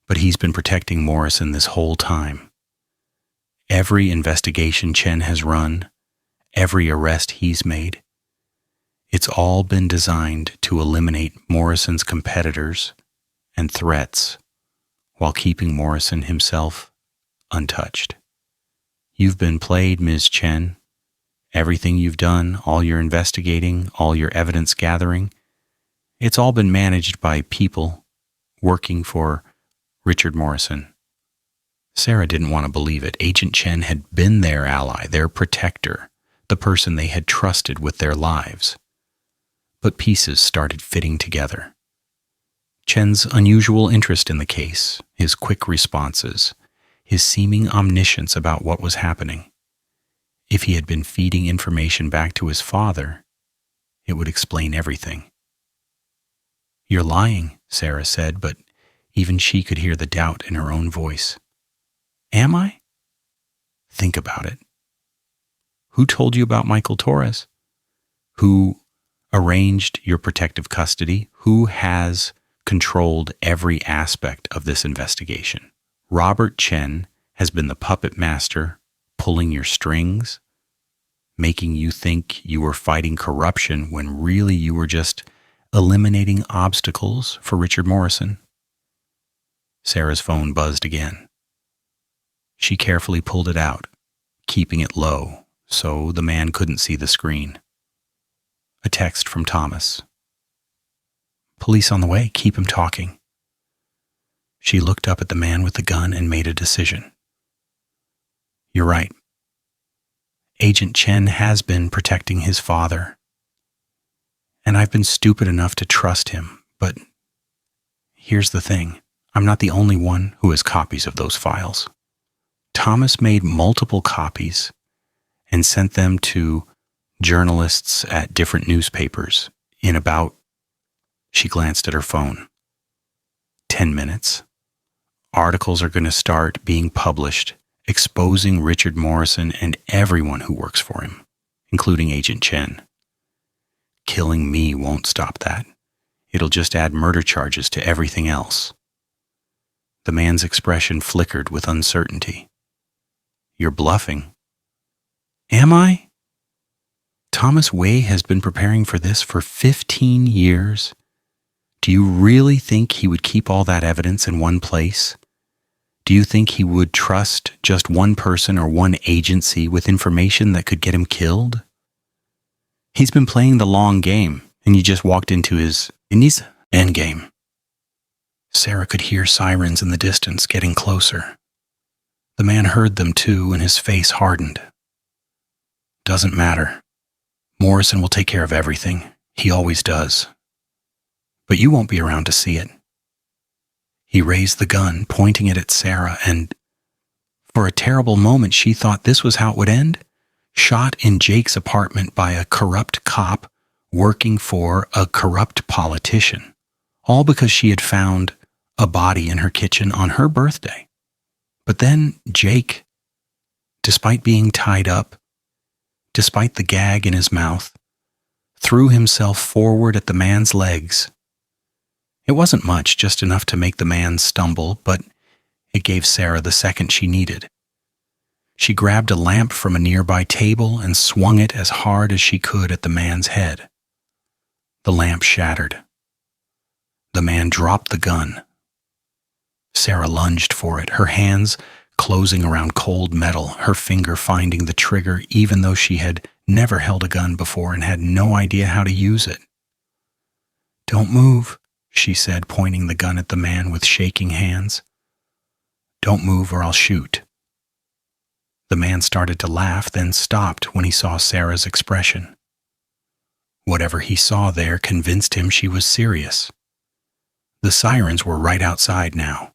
But he's been protecting Morrison this whole time. Every investigation Chen has run, every arrest he's made, it's all been designed to eliminate Morrison's competitors and threats while keeping Morrison himself untouched. You've been played, Ms. Chen. Everything you've done, all your investigating, all your evidence gathering, it's all been managed by people working for Richard Morrison." Sarah didn't want to believe it. Agent Chen had been their ally, their protector, the person they had trusted with their lives. But pieces started fitting together. Chen's unusual interest in the case, his quick responses, his seeming omniscience about what was happening. If he had been feeding information back to his father, it would explain everything. "You're lying," Sarah said, but even she could hear the doubt in her own voice. "Am I?" "Think about it. Who told you about Michael Torres? Who arranged your protective custody? Who has controlled every aspect of this investigation? Robert Chen has been the puppet master, pulling your strings, making you think you were fighting corruption when really you were just eliminating obstacles for Richard Morrison." Sarah's phone buzzed again. She carefully pulled it out, keeping it low so the man couldn't see the screen. A text from Thomas. "Police on the way. Keep him talking." She looked up at the man with the gun and made a decision. "You're right. Agent Chen has been protecting his father, and I've been stupid enough to trust him, but here's the thing. I'm not the only one who has copies of those files. Thomas made multiple copies and sent them to journalists at different newspapers in about," she glanced at her phone, "10 minutes. Articles are going to start being published exposing Richard Morrison and everyone who works for him, including Agent Chen. Killing me won't stop that. It'll just add murder charges to everything else." The man's expression flickered with uncertainty. "You're bluffing." "Am I? Thomas Way has been preparing for this for 15 years. Do you really think he would keep all that evidence in one place? Do you think he would trust just one person or one agency with information that could get him killed? He's been playing the long game, and you just walked into his endgame." Sarah could hear sirens in the distance getting closer. The man heard them too, and his face hardened. "Doesn't matter. Morrison will take care of everything. He always does. But you won't be around to see it." He raised the gun, pointing it at Sarah, and For a terrible moment, she thought this was how it would end. Shot in Jake's apartment by a corrupt cop working for a corrupt politician, all because she had found a body in her kitchen on her birthday. But then Jake, despite being tied up, despite the gag in his mouth, threw himself forward at the man's legs. It wasn't much, just enough to make the man stumble, but it gave Sarah the second she needed. She grabbed a lamp from a nearby table and swung it as hard as she could at the man's head. The lamp shattered. The man dropped the gun. Sarah lunged for it, her hands closing around cold metal, her finger finding the trigger even though she had never held a gun before and had no idea how to use it. "Don't move," she said, pointing the gun at the man with shaking hands. "Don't move or I'll shoot." The man started to laugh, then stopped when he saw Sarah's expression. Whatever he saw there convinced him she was serious. The sirens were right outside now.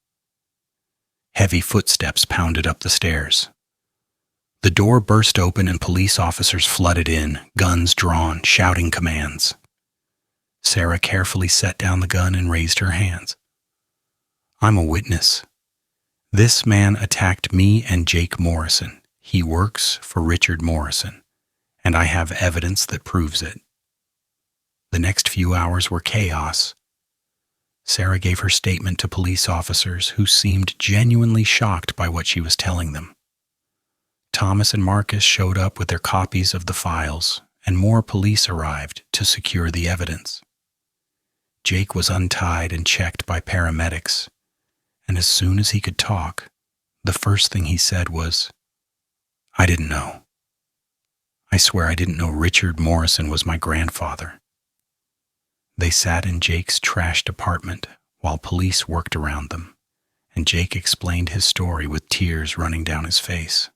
Heavy footsteps pounded up the stairs. The door burst open and police officers flooded in, guns drawn, shouting commands. Sarah carefully set down the gun and raised her hands. "I'm a witness. This man attacked me and Jake Morrison. He works for Richard Morrison, and I have evidence that proves it." The next few hours were chaos. Sarah gave her statement to police officers who seemed genuinely shocked by what she was telling them. Thomas and Marcus showed up with their copies of the files, and more police arrived to secure the evidence. Jake was untied and checked by paramedics, and as soon as he could talk, the first thing he said was, "I didn't know. I swear I didn't know Richard Morrison was my grandfather." They sat in Jake's trashed apartment while police worked around them, and Jake explained his story with tears running down his face.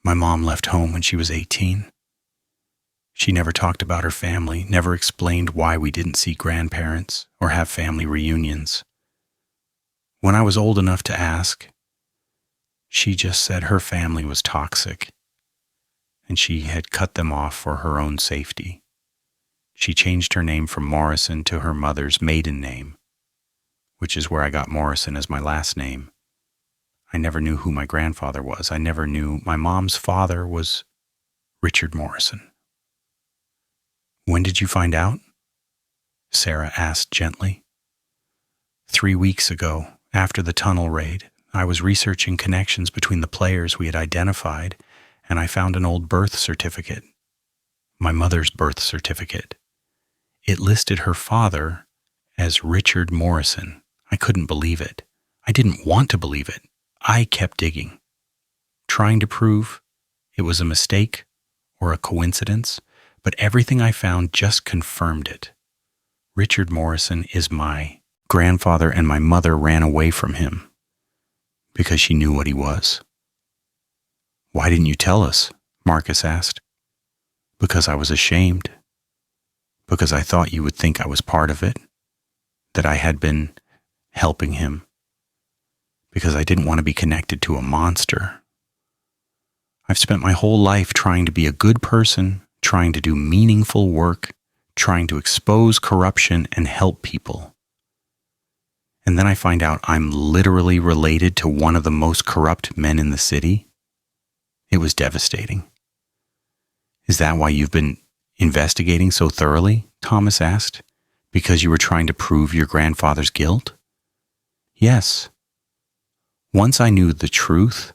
"My mom left home when she was 18. She never talked about her family, never explained why we didn't see grandparents or have family reunions. When I was old enough to ask, she just said her family was toxic, and she had cut them off for her own safety. She changed her name from Morrison to her mother's maiden name, which is where I got Morrison as my last name. I never knew who my grandfather was. I never knew my mom's father was Richard Morrison." "When did you find out?" Sarah asked gently. 3 weeks ago, after the tunnel raid. I was researching connections between the players we had identified, and I found an old birth certificate. My mother's birth certificate. It listed her father as Richard Morrison. I couldn't believe it. I didn't want to believe it. I kept digging, trying to prove it was a mistake or a coincidence, but everything I found just confirmed it. Richard Morrison is my grandfather, and my mother ran away from him because she knew what he was. "Why didn't you tell us?" Marcus asked. "Because I was ashamed. Because I thought you would think I was part of it, that I had been helping him. Because I didn't want to be connected to a monster. I've spent my whole life trying to be a good person, trying to do meaningful work, trying to expose corruption and help people. And then I find out I'm literally related to one of the most corrupt men in the city. It was devastating." "Is that why you've been investigating so thoroughly?" Thomas asked. "Because you were trying to prove your grandfather's guilt?" "Yes. Once I knew the truth,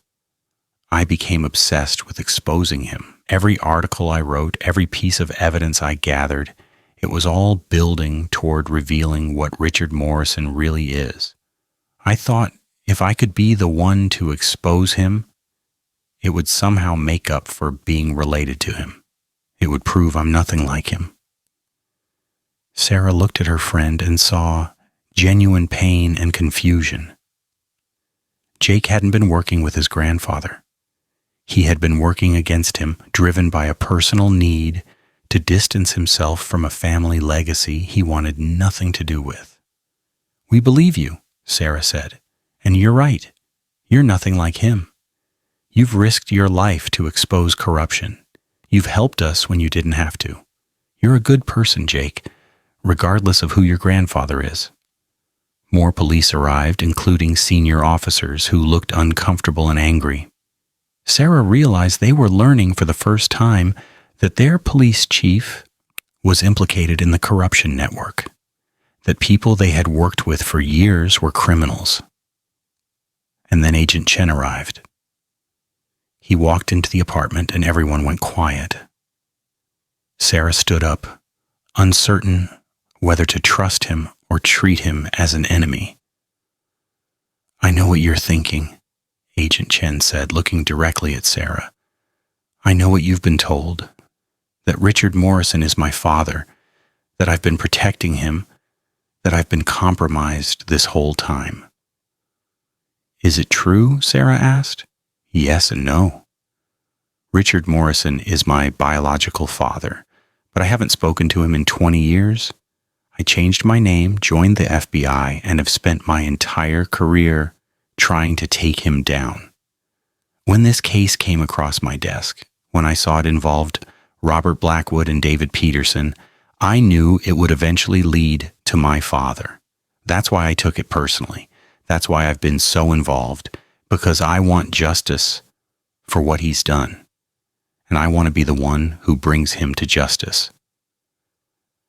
I became obsessed with exposing him. Every article I wrote, every piece of evidence I gathered, it was all building toward revealing what Richard Morrison really is. I thought if I could be the one to expose him, it would somehow make up for being related to him. It would prove I'm nothing like him." Sarah looked at her friend and saw genuine pain and confusion. Jake hadn't been working with his grandfather. He had been working against him, driven by a personal need to distance himself from a family legacy he wanted nothing to do with. "We believe you," Sarah said, "and you're right. You're nothing like him. You've risked your life to expose corruption. You've helped us when you didn't have to. You're a good person, Jake, regardless of who your grandfather is. More police arrived, including senior officers who looked uncomfortable and angry. Sarah realized they were learning for the first time that their police chief was implicated in the corruption network, that people they had worked with for years were criminals. And then Agent Chen arrived. He walked into the apartment and everyone went quiet. Sarah stood up, uncertain whether to trust him or treat him as an enemy. "I know what you're thinking," Agent Chen said, looking directly at Sarah. "I know what you've been told, that Richard Morrison is my father, that I've been protecting him, that I've been compromised this whole time." "Is it true?" Sarah asked. "Yes and no. Richard Morrison is my biological father, but I haven't spoken to him in 20 years. I changed my name, joined the FBI, and have spent my entire career trying to take him down. When this case came across my desk, when I saw it involved Robert Blackwood and David Peterson, I knew it would eventually lead to my father. That's why I took it personally. That's why I've been so involved, because I want justice for what he's done. And I want to be the one who brings him to justice."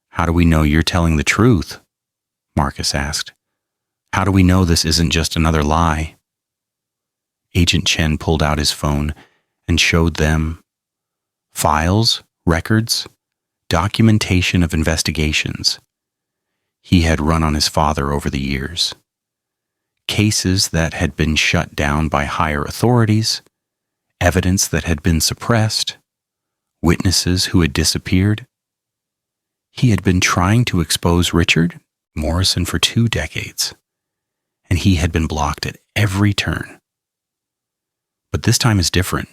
"How do we know you're telling the truth?" Marcus asked. "How do we know this isn't just another lie?" Agent Chen pulled out his phone and showed them files, records, documentation of investigations he had run on his father over the years. Cases that had been shut down by higher authorities, evidence that had been suppressed, witnesses who had disappeared. He had been trying to expose Richard Morrison for 2 decades, and he had been blocked at every turn. "But this time is different,"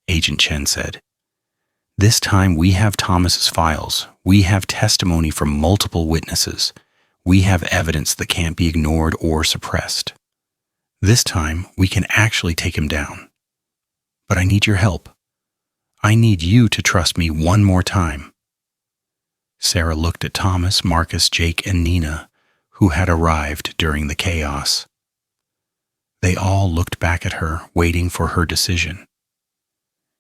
Agent Chen said. "This time we have Thomas's files. We have testimony from multiple witnesses. We have evidence that can't be ignored or suppressed. This time we can actually take him down. But I need your help. I need you to trust me one more time." Sarah looked at Thomas, Marcus, Jake, and Nina, who had arrived during the chaos. They all looked back at her, waiting for her decision.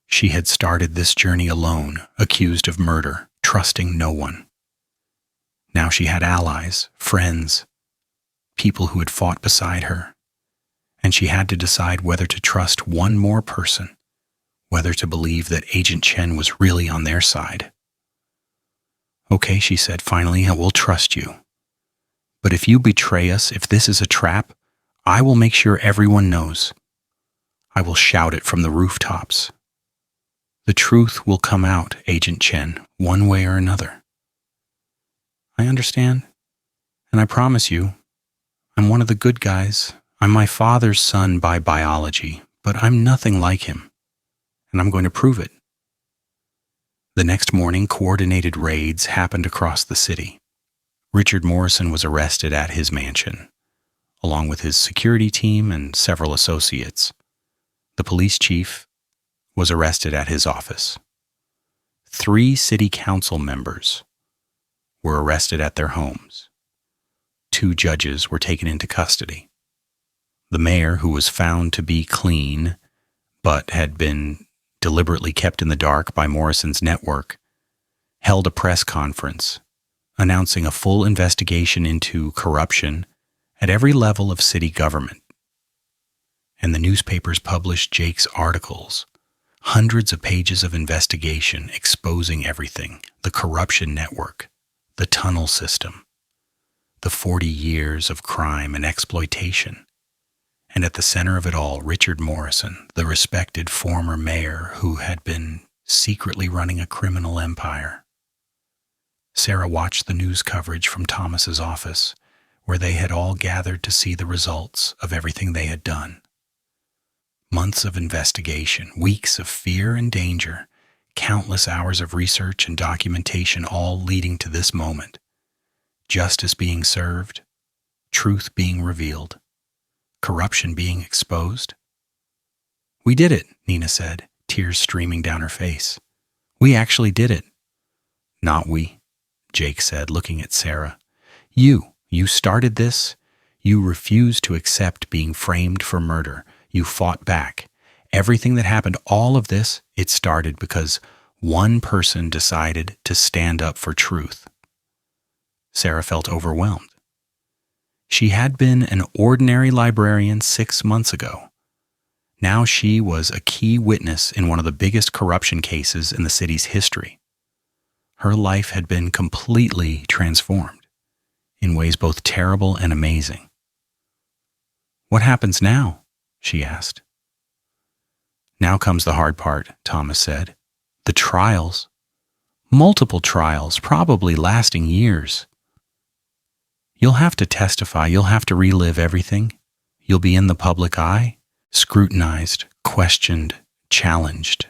She had started this journey alone, accused of murder, trusting no one. Now she had allies, friends, people who had fought beside her, and she had to decide whether to trust one more person, whether to believe that Agent Chen was really on their side. "Okay," she said finally, "I will trust you. But if you betray us, if this is a trap, I will make sure everyone knows. I will shout it from the rooftops. The truth will come out, Agent Chen, one way or another." "I understand, and I promise you, I'm one of the good guys. I'm my father's son by biology, but I'm nothing like him, and I'm going to prove it." The next morning, coordinated raids happened across the city. Richard Morrison was arrested at his mansion, along with his security team and several associates. The police chief was arrested at his office. 3 city council members were arrested at their homes. 2 judges were taken into custody. The mayor, who was found to be clean but had been deliberately kept in the dark by Morrison's network, held a press conference announcing a full investigation into corruption at every level of city government. And the newspapers published Jake's articles, hundreds of pages of investigation exposing everything: the corruption network, the tunnel system, the 40 years of crime and exploitation. And at the center of it all, Richard Morrison, the respected former mayor who had been secretly running a criminal empire. Sarah watched the news coverage from Thomas's office, where they had all gathered to see the results of everything they had done. Months of investigation, weeks of fear and danger, countless hours of research and documentation, all leading to this moment. Justice being served, truth being revealed, corruption being exposed. We did it, Nina said, tears streaming down her face. We actually did it. Not we, Jake said, looking at Sarah. You started this. You refused to accept being framed for murder. You fought back. Everything that happened, all of this, it started because one person decided to stand up for truth. Sarah felt overwhelmed. She had been an ordinary librarian 6 months ago. Now she was a key witness in one of the biggest corruption cases in the city's history. Her life had been completely transformed in ways both terrible and amazing. What happens now? She asked. Now comes the hard part, Thomas said. The trials. Multiple trials, probably lasting years. You'll have to testify. You'll have to relive everything. You'll be in the public eye, scrutinized, questioned, challenged.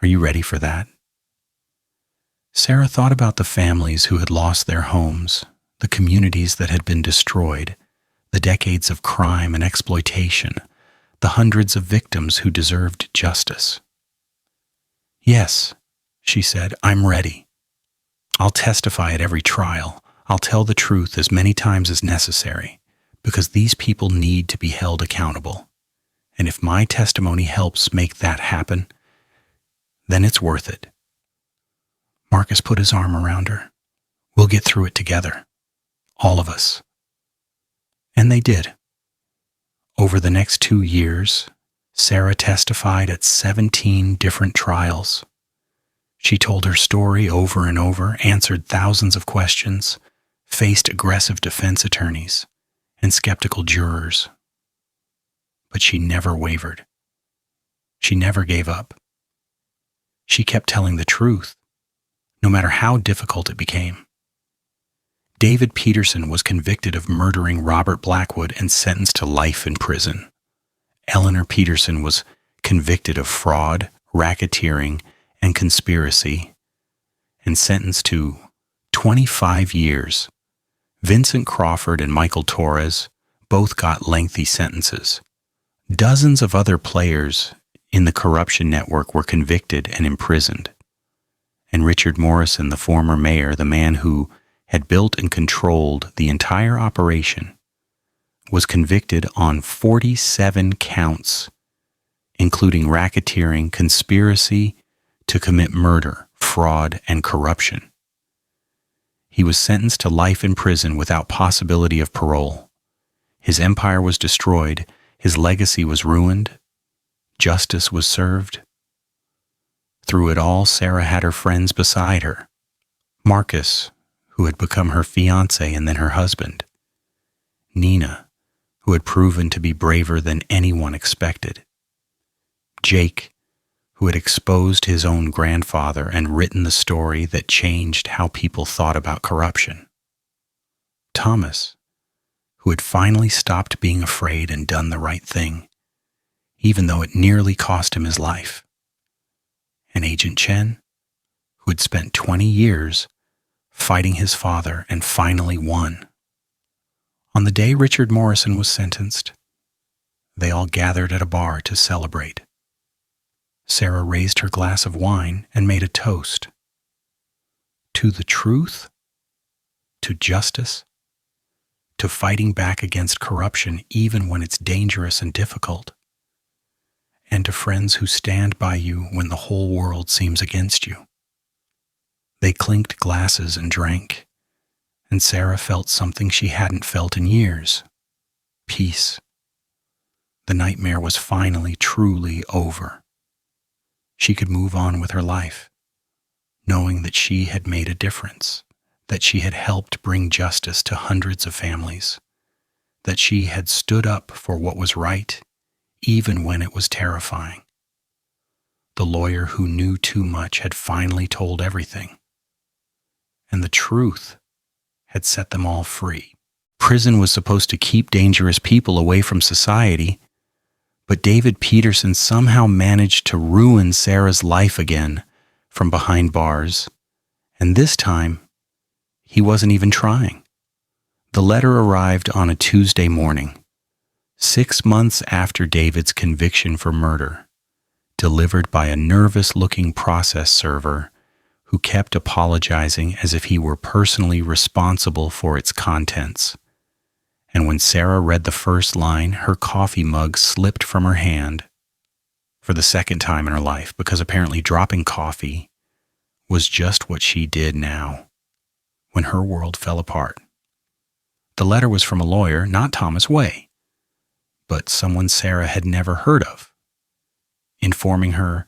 Are you ready for that? Sarah thought about the families who had lost their homes, the communities that had been destroyed, the decades of crime and exploitation, the hundreds of victims who deserved justice. Yes, she said, I'm ready. I'll testify at every trial. I'll tell the truth as many times as necessary, because these people need to be held accountable. And if my testimony helps make that happen, then it's worth it. Marcus put his arm around her. We'll get through it together. All of us. And they did. Over the next 2 years, Sarah testified at 17 different trials. She told her story over and over, answered thousands of questions, faced aggressive defense attorneys and skeptical jurors. But she never wavered. She never gave up. She kept telling the truth, no matter how difficult it became. David Peterson was convicted of murdering Robert Blackwood and sentenced to life in prison. Eleanor Peterson was convicted of fraud, racketeering, and conspiracy and sentenced to 25 years. Vincent Crawford and Michael Torres both got lengthy sentences. Dozens of other players in the corruption network were convicted and imprisoned. And Richard Morrison, the former mayor, the man who had built and controlled the entire operation, was convicted on 47 counts, including racketeering, conspiracy to commit murder, fraud, and corruption. He was sentenced to life in prison without possibility of parole. His empire was destroyed, his legacy was ruined, justice was served. Through it all, Sarah had her friends beside her. Marcus, who had become her fiancé and then her husband. Nina, who had proven to be braver than anyone expected. Jake, who had exposed his own grandfather and written the story that changed how people thought about corruption. Thomas, who had finally stopped being afraid and done the right thing, even though it nearly cost him his life. And Agent Chen, who had spent 20 years fighting his father and finally won. On the day Richard Morrison was sentenced, they all gathered at a bar to celebrate. Sarah raised her glass of wine and made a toast. To the truth, to justice, to fighting back against corruption even when it's dangerous and difficult, and to friends who stand by you when the whole world seems against you. They clinked glasses and drank, and Sarah felt something she hadn't felt in years. Peace. The nightmare was finally truly over. She could move on with her life, knowing that she had made a difference, that she had helped bring justice to hundreds of families, that she had stood up for what was right, even when it was terrifying. The lawyer who knew too much had finally told everything, and the truth had set them all free. Prison was supposed to keep dangerous people away from society, but David Peterson somehow managed to ruin Sarah's life again from behind bars, and this time, he wasn't even trying. The letter arrived on a Tuesday morning. 6 months after David's conviction for murder, delivered by a nervous-looking process server who kept apologizing as if he were personally responsible for its contents. And when Sarah read the first line, her coffee mug slipped from her hand for the second time in her life, because apparently dropping coffee was just what she did now when her world fell apart. The letter was from a lawyer, not Thomas Way, but someone Sarah had never heard of, informing her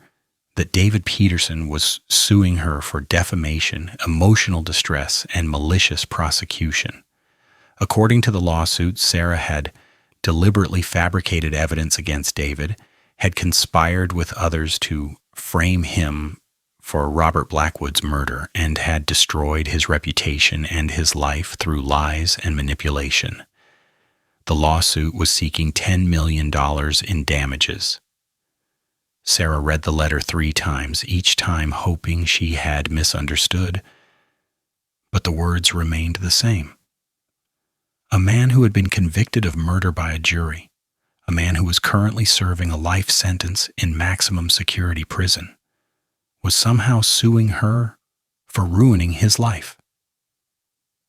that David Peterson was suing her for defamation, emotional distress, and malicious prosecution. According to the lawsuit, Sarah had deliberately fabricated evidence against David, had conspired with others to frame him for Robert Blackwood's murder, and had destroyed his reputation and his life through lies and manipulation. The lawsuit was seeking $10 million in damages. Sarah read the letter 3 times, each time hoping she had misunderstood, but the words remained the same. A man who had been convicted of murder by a jury, a man who was currently serving a life sentence in maximum security prison, was somehow suing her for ruining his life.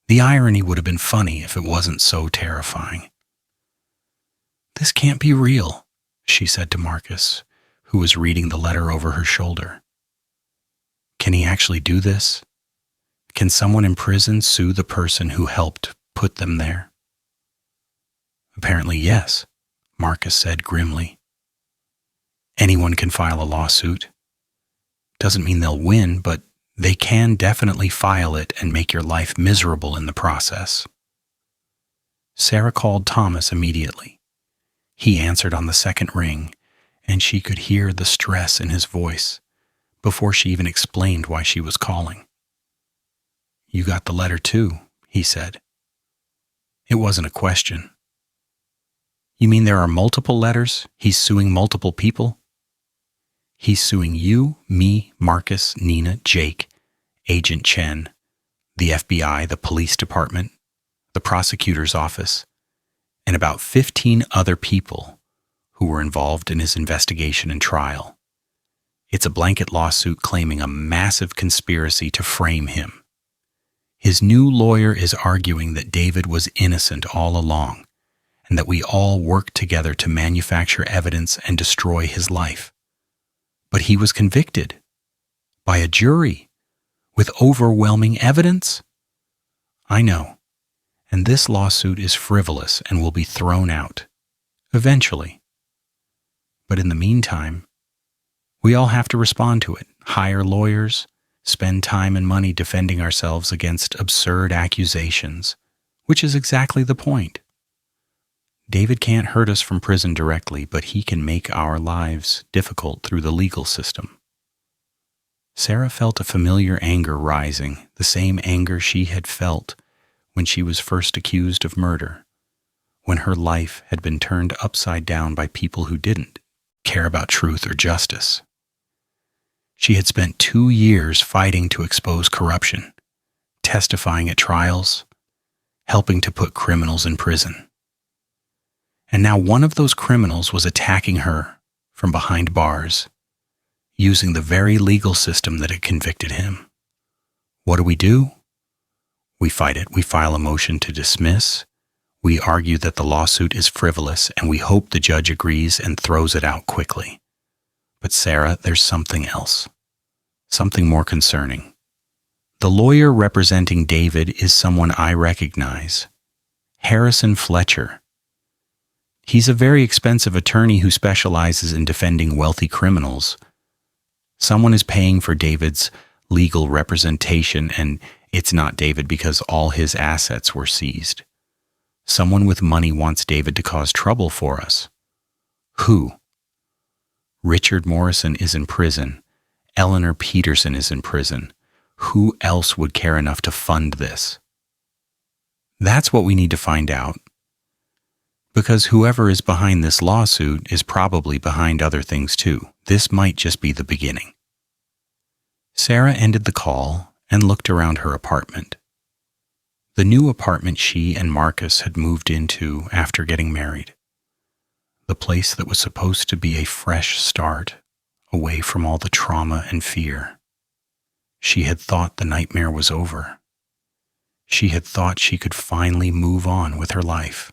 The irony would have been funny if it wasn't so terrifying. "This can't be real," she said to Marcus, who was reading the letter over her shoulder. "Can he actually do this? Can someone in prison sue the person who helped put them there?" "Apparently, yes," Marcus said grimly. "Anyone can file a lawsuit. Doesn't mean they'll win, but they can definitely file it and make your life miserable in the process." Sarah called Thomas immediately. He answered on the second ring, and she could hear the stress in his voice before she even explained why she was calling. "You got the letter too," he said. It wasn't a question. "You mean there are multiple letters? He's suing multiple people?" "He's suing you, me, Marcus, Nina, Jake, Agent Chen, the FBI, the police department, the prosecutor's office, and about 15 other people who were involved in his investigation and trial. It's a blanket lawsuit claiming a massive conspiracy to frame him. His new lawyer is arguing that David was innocent all along, and that we all worked together to manufacture evidence and destroy his life. But he was convicted by a jury with overwhelming evidence. I know, and this lawsuit is frivolous and will be thrown out, eventually. But in the meantime, we all have to respond to it, hire lawyers, spend time and money defending ourselves against absurd accusations, which is exactly the point. David can't hurt us from prison directly, but he can make our lives difficult through the legal system." Sarah felt a familiar anger rising, the same anger she had felt when she was first accused of murder, when her life had been turned upside down by people who didn't care about truth or justice. She had spent 2 years fighting to expose corruption, testifying at trials, helping to put criminals in prison. And now one of those criminals was attacking her from behind bars, using the very legal system that had convicted him. What do? We fight it. We file a motion to dismiss. We argue that the lawsuit is frivolous, and we hope the judge agrees and throws it out quickly. But Sarah, there's something else. Something more concerning. The lawyer representing David is someone I recognize. Harrison Fletcher. He's a very expensive attorney who specializes in defending wealthy criminals. Someone is paying for David's legal representation, and it's not David because all his assets were seized. Someone with money wants David to cause trouble for us. Who? Richard Morrison is in prison. Eleanor Peterson is in prison. Who else would care enough to fund this? That's what we need to find out. Because whoever is behind this lawsuit is probably behind other things too. This might just be the beginning. Sarah ended the call and looked around her apartment. The new apartment she and Marcus had moved into after getting married. The place that was supposed to be a fresh start, away from all the trauma and fear. She had thought the nightmare was over. She had thought she could finally move on with her life.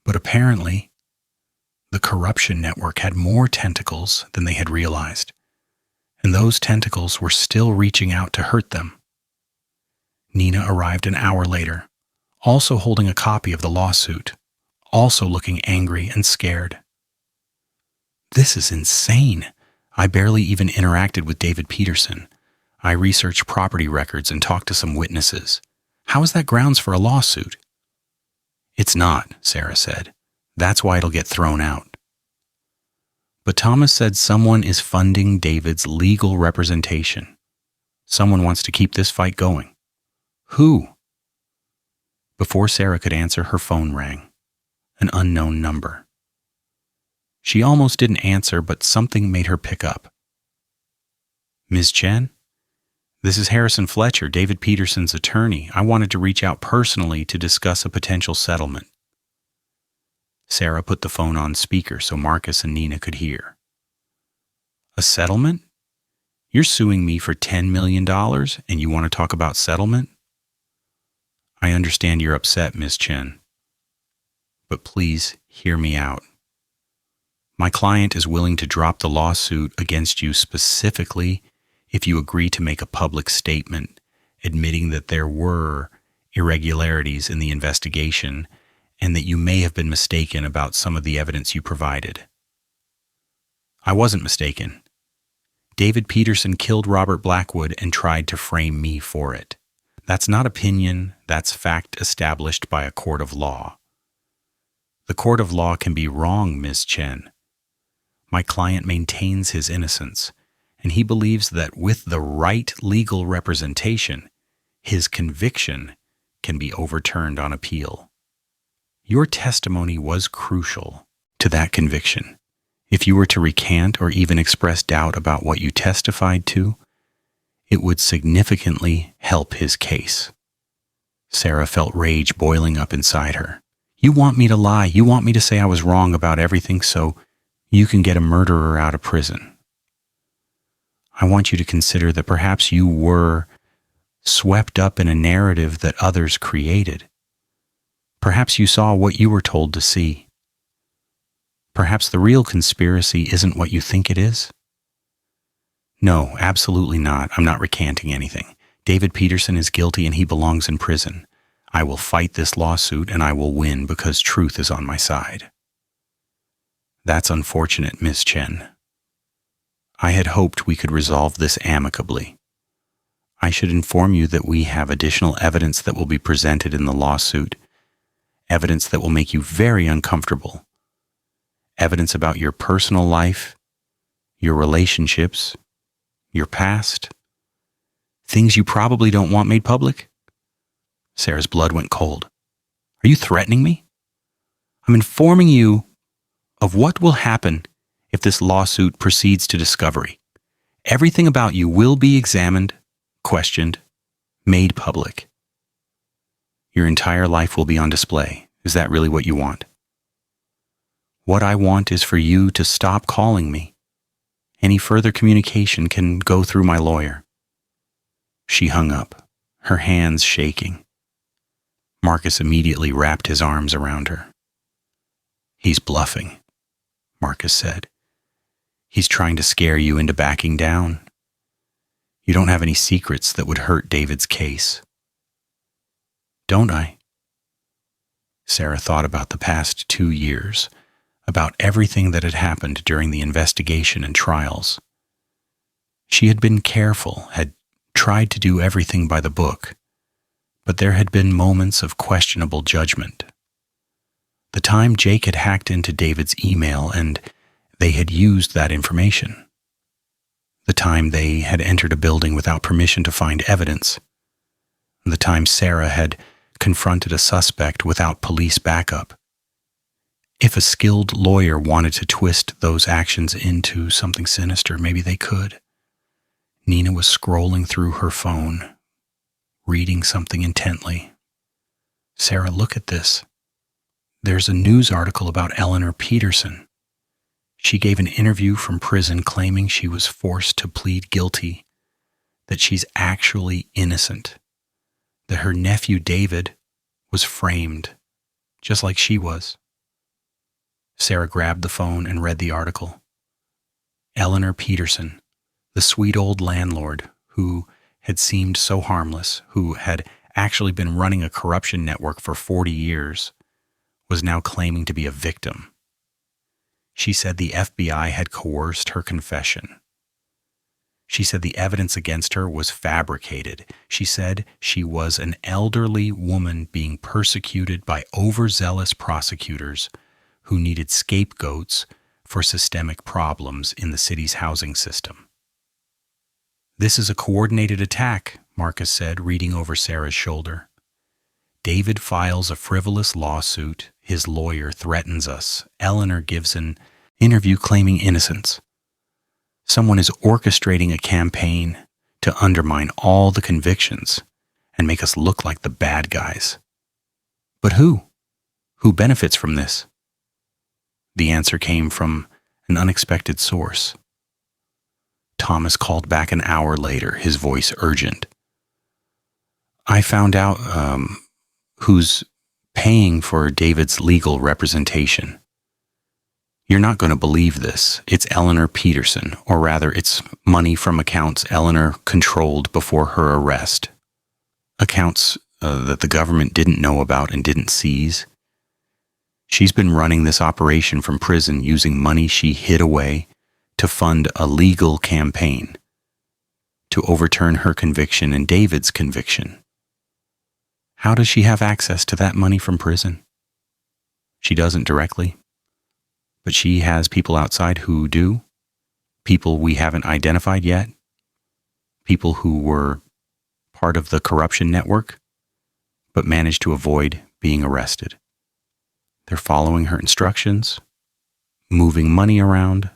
But apparently, the corruption network had more tentacles than they had realized, and those tentacles were still reaching out to hurt them. Nina arrived an hour later, also holding a copy of the lawsuit, also looking angry and scared. "This is insane. I barely even interacted with David Peterson. I researched property records and talked to some witnesses. How is that grounds for a lawsuit?" "It's not," Sarah said. "That's why it'll get thrown out." But Thomas said someone is funding David's legal representation. Someone wants to keep this fight going. Who? Before Sarah could answer, her phone rang. An unknown number. She almost didn't answer, but something made her pick up. "Ms. Chen? This is Harrison Fletcher, David Peterson's attorney. I wanted to reach out personally to discuss a potential settlement." Sarah put the phone on speaker so Marcus and Nina could hear. "A settlement? You're suing me for $10 million and you want to talk about settlement?" "I understand you're upset, Ms. Chen. But please hear me out. My client is willing to drop the lawsuit against you specifically if you agree to make a public statement admitting that there were irregularities in the investigation and that you may have been mistaken about some of the evidence you provided." "I wasn't mistaken. David Peterson killed Robert Blackwood and tried to frame me for it. That's not opinion, that's fact established by a court of law. The court of law can be wrong, Ms. Chen. My client maintains his innocence, and he believes that with the right legal representation, his conviction can be overturned on appeal. Your testimony was crucial to that conviction. If you were to recant or even express doubt about what you testified to, it would significantly help his case." Sarah felt rage boiling up inside her. "You want me to lie. You want me to say I was wrong about everything so you can get a murderer out of prison. I want you to consider that perhaps you were swept up in a narrative that others created. Perhaps you saw what you were told to see. Perhaps the real conspiracy isn't what you think it is." "No, absolutely not. I'm not recanting anything. David Peterson is guilty and he belongs in prison. I will fight this lawsuit and I will win because truth is on my side." "That's unfortunate, Ms. Chen. I had hoped we could resolve this amicably. I should inform you that we have additional evidence that will be presented in the lawsuit, evidence that will make you very uncomfortable, evidence about your personal life, your relationships, your past, things you probably don't want made public." Sarah's blood went cold. "Are you threatening me? I'm informing you of what will happen if this lawsuit proceeds to discovery. Everything about you will be examined, questioned, made public. Your entire life will be on display. Is that really what you want? What I want is for you to stop calling me. Any further communication can go through my lawyer." She hung up, her hands shaking. Marcus immediately wrapped his arms around her. "He's bluffing," Marcus said. "He's trying to scare you into backing down. You don't have any secrets that would hurt David's case." "Don't I?" Sarah thought about the past 2 years, about everything that had happened during the investigation and trials. She had been careful, had tried to do everything by the book, but there had been moments of questionable judgment. The time Jake had hacked into David's email and they had used that information. The time they had entered a building without permission to find evidence. The time Sarah had confronted a suspect without police backup. If a skilled lawyer wanted to twist those actions into something sinister, maybe they could. Nina was scrolling through her phone, reading something intently. "Sarah, look at this. there's a news article about Eleanor Peterson. She gave an interview from prison claiming she was forced to plead guilty, that she's actually innocent, that her nephew David was framed, just like she was. Sarah grabbed the phone and read the article. Eleanor Peterson, the sweet old landlord who had seemed so harmless, who had actually been running a corruption network for 40 years, was now claiming to be a victim. She said the FBI had coerced her confession. She said the evidence against her was fabricated. She said she was an elderly woman being persecuted by overzealous prosecutors who needed scapegoats for systemic problems in the city's housing system. "This is a coordinated attack," Marcus said, reading over Sarah's shoulder. "David files a frivolous lawsuit. His lawyer threatens us. Eleanor gives an interview claiming innocence. Someone is orchestrating a campaign to undermine all the convictions and make us look like the bad guys. But who? Who benefits from this?" The answer came from an unexpected source. Thomas called back an hour later, his voice urgent. "I found out who's paying for David's legal representation. You're not going to believe this. It's Eleanor Peterson, or rather, it's money from accounts Eleanor controlled before her arrest. Accounts that the government didn't know about and didn't seize. She's been running this operation from prison using money she hid away to fund a legal campaign to overturn her conviction and David's conviction. How does she have access to that money from prison? She doesn't directly, but she has people outside who do, people we haven't identified yet, people who were part of the corruption network, but managed to avoid being arrested. They're following her instructions, moving money around,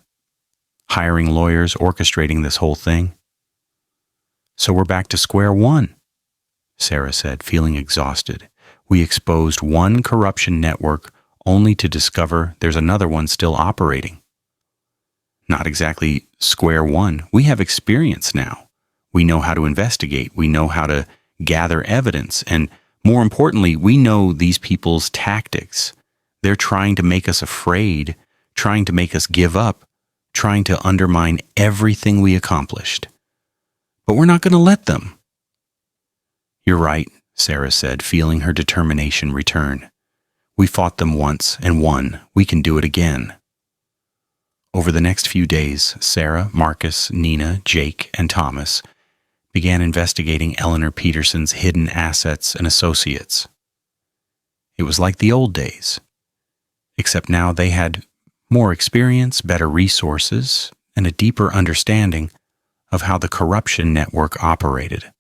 hiring lawyers, orchestrating this whole thing. So we're back to square one," Sarah said, feeling exhausted. "We exposed one corruption network only to discover there's another one still operating. Not exactly square one. We have experience now. We know how to investigate. We know how to gather evidence. And more importantly, we know these people's tactics. They're trying to make us afraid, trying to make us give up, trying to undermine everything we accomplished. But we're not going to let them." "You're right," Sarah said, feeling her determination return. "We fought them once and won. We can do it again." Over the next few days, Sarah, Marcus, Nina, Jake, and Thomas began investigating Eleanor Peterson's hidden assets and associates. It was like the old days, except now they had more experience, better resources, and a deeper understanding of how the corruption network operated.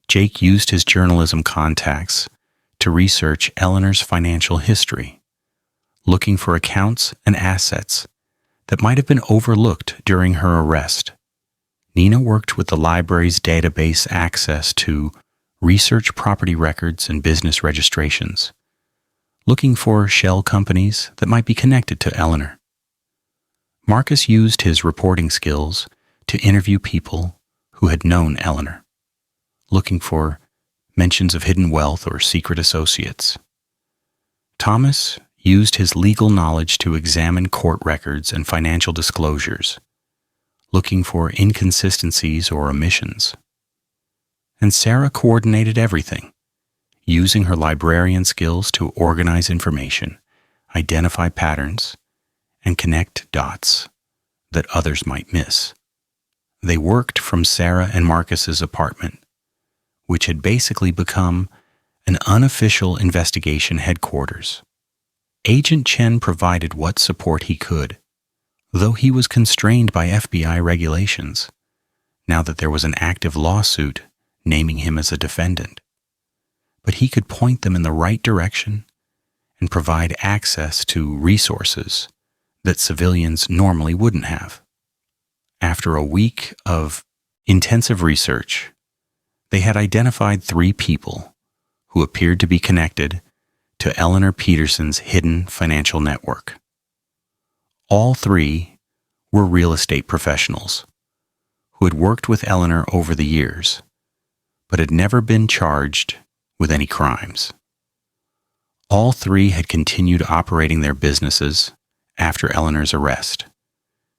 Jake used his journalism contacts to research Eleanor's financial history, looking for accounts and assets that might have been overlooked during her arrest. Nina worked with the library's database access to research property records and business registrations, looking for shell companies that might be connected to Eleanor. Marcus used his reporting skills to interview people who had known Eleanor, looking for mentions of hidden wealth or secret associates. Thomas used his legal knowledge to examine court records and financial disclosures, looking for inconsistencies or omissions. And Sarah coordinated everything, using her librarian skills to organize information, identify patterns, and connect dots that others might miss. They worked from Sarah and Marcus's apartment, which had basically become an unofficial investigation headquarters. Agent Chen provided what support he could, though he was constrained by FBI regulations, now that there was an active lawsuit naming him as a defendant. But he could point them in the right direction and provide access to resources that civilians normally wouldn't have. After a week of intensive research, they had identified 3 people who appeared to be connected to Eleanor Peterson's hidden financial network. All three were real estate professionals who had worked with Eleanor over the years, but had never been charged with any crimes. All three had continued operating their businesses after Eleanor's arrest,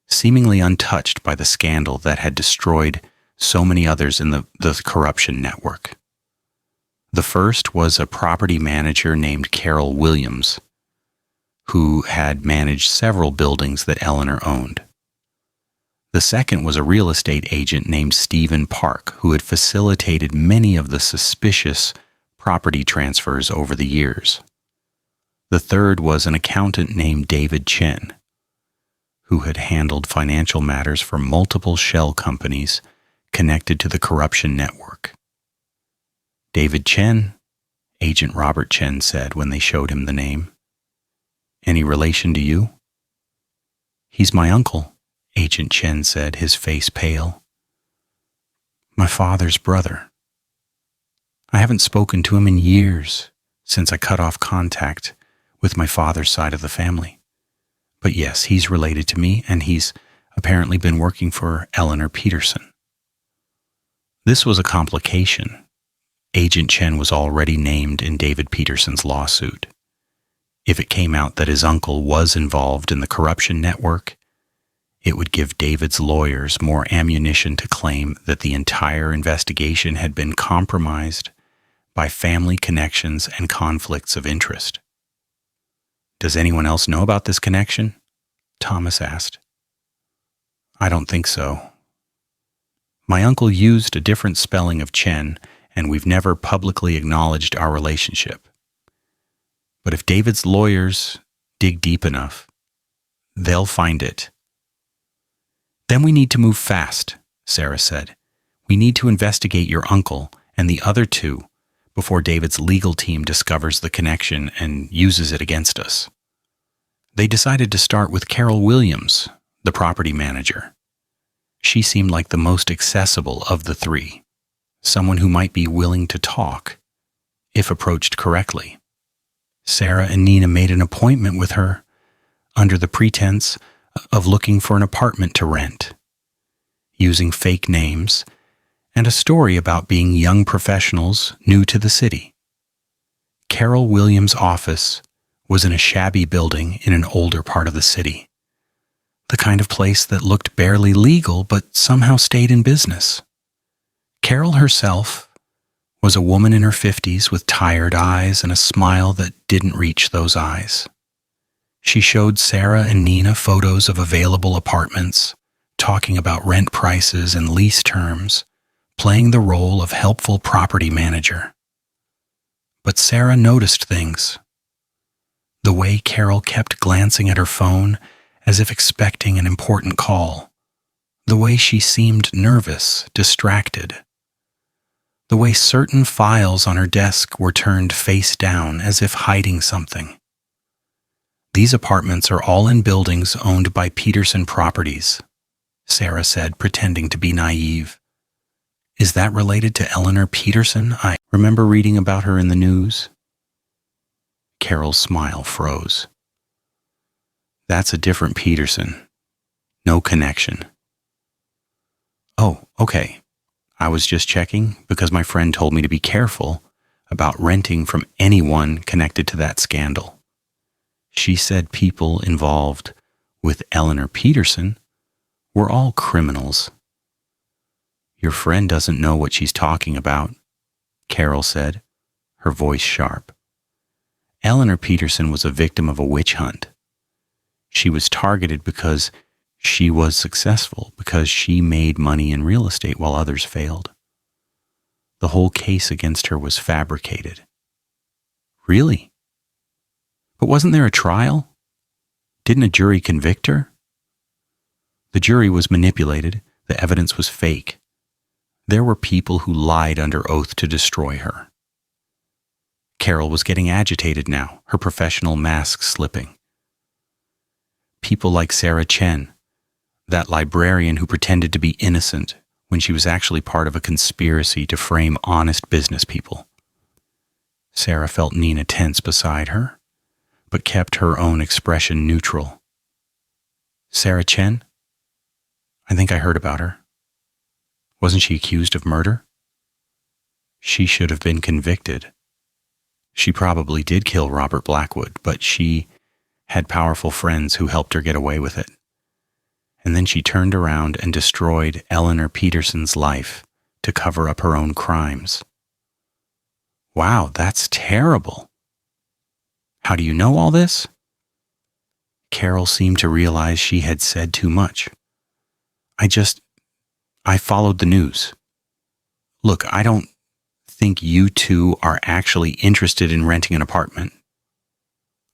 seemingly untouched by the scandal that had destroyed so many others in the corruption network. The first was a property manager named Carol Williams, who had managed several buildings that Eleanor owned. The second was a real estate agent named Stephen Park, who had facilitated many of the suspicious property transfers over the years. The third was an accountant named David Chen, who had handled financial matters for multiple shell companies connected to the corruption network. David Chen, Agent Robert Chen said when they showed him the name. Any relation to you? He's my uncle, Agent Chen said, his face pale. My father's brother. I haven't spoken to him in years since I cut off contact with my father's side of the family. But yes, he's related to me, and he's apparently been working for Eleanor Peterson. This was a complication. Agent Chen was already named in David Peterson's lawsuit. If it came out that his uncle was involved in the corruption network, it would give David's lawyers more ammunition to claim that the entire investigation had been compromised by family connections and conflicts of interest. Does anyone else know about this connection? Thomas asked. I don't think so. My uncle used a different spelling of Chen, and we've never publicly acknowledged our relationship. But if David's lawyers dig deep enough, they'll find it. Then we need to move fast, Sarah said. We need to investigate your uncle and the other two before David's legal team discovers the connection and uses it against us. They decided to start with Carol Williams, the property manager. She seemed like the most accessible of the three, someone who might be willing to talk if approached correctly. Sarah and Nina made an appointment with her under the pretense of looking for an apartment to rent, using fake names and a story about being young professionals new to the city. Carol Williams' office was in a shabby building in an older part of the city, the kind of place that looked barely legal but somehow stayed in business. Carol herself was a woman in her 50s with tired eyes and a smile that didn't reach those eyes. She showed Sarah and Nina photos of available apartments, talking about rent prices and lease terms, playing the role of helpful property manager. But Sarah noticed things. The way Carol kept glancing at her phone as if expecting an important call. The way she seemed nervous, distracted. The way certain files on her desk were turned face down as if hiding something. These apartments are all in buildings owned by Peterson Properties, Sarah said, pretending to be naive. Is that related to Eleanor Peterson? I remember reading about her in the news. Carol's smile froze. That's a different Peterson. No connection. Oh, okay. I was just checking because my friend told me to be careful about renting from anyone connected to that scandal. She said people involved with Eleanor Peterson were all criminals. Your friend doesn't know what she's talking about, Carol said, her voice sharp. Eleanor Peterson was a victim of a witch hunt. She was targeted because she was successful, because she made money in real estate while others failed. The whole case against her was fabricated. Really? But wasn't there a trial? Didn't a jury convict her? The jury was manipulated. The evidence was fake. There were people who lied under oath to destroy her. Carol was getting agitated now, her professional mask slipping. People like Sarah Chen, that librarian who pretended to be innocent when she was actually part of a conspiracy to frame honest business people. Sarah felt Nina tense beside her, but kept her own expression neutral. Sarah Chen? I think I heard about her. Wasn't she accused of murder? She should have been convicted. She probably did kill Robert Blackwood, but she had powerful friends who helped her get away with it. And then she turned around and destroyed Eleanor Peterson's life to cover up her own crimes. Wow, that's terrible. How do you know all this? Carol seemed to realize she had said too much. I followed the news. Look, I don't think you two are actually interested in renting an apartment.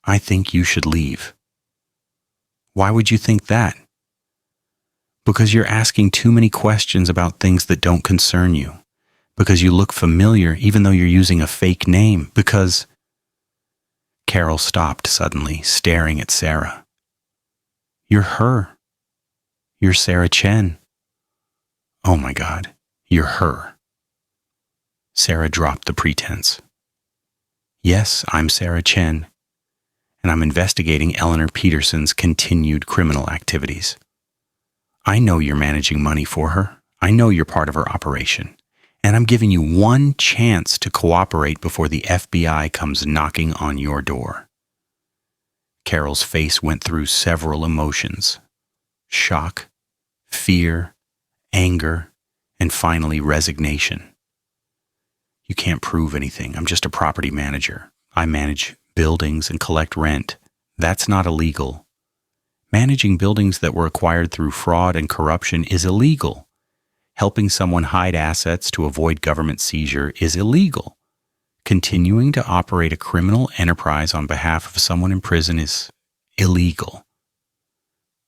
I think you should leave. Why would you think that? Because you're asking too many questions about things that don't concern you. Because you look familiar even though you're using a fake name. Because... Carol stopped suddenly, staring at Sarah. You're her. You're Sarah Chen. Oh my God, you're her. Sarah dropped the pretense. Yes, I'm Sarah Chen, and I'm investigating Eleanor Peterson's continued criminal activities. I know you're managing money for her. I know you're part of her operation. And I'm giving you one chance to cooperate before the FBI comes knocking on your door. Carol's face went through several emotions: shock, fear, anger, and finally resignation. You can't prove anything. I'm just a property manager. I manage buildings and collect rent. That's not illegal. Managing buildings that were acquired through fraud and corruption is illegal. Helping someone hide assets to avoid government seizure is illegal. Continuing to operate a criminal enterprise on behalf of someone in prison is illegal.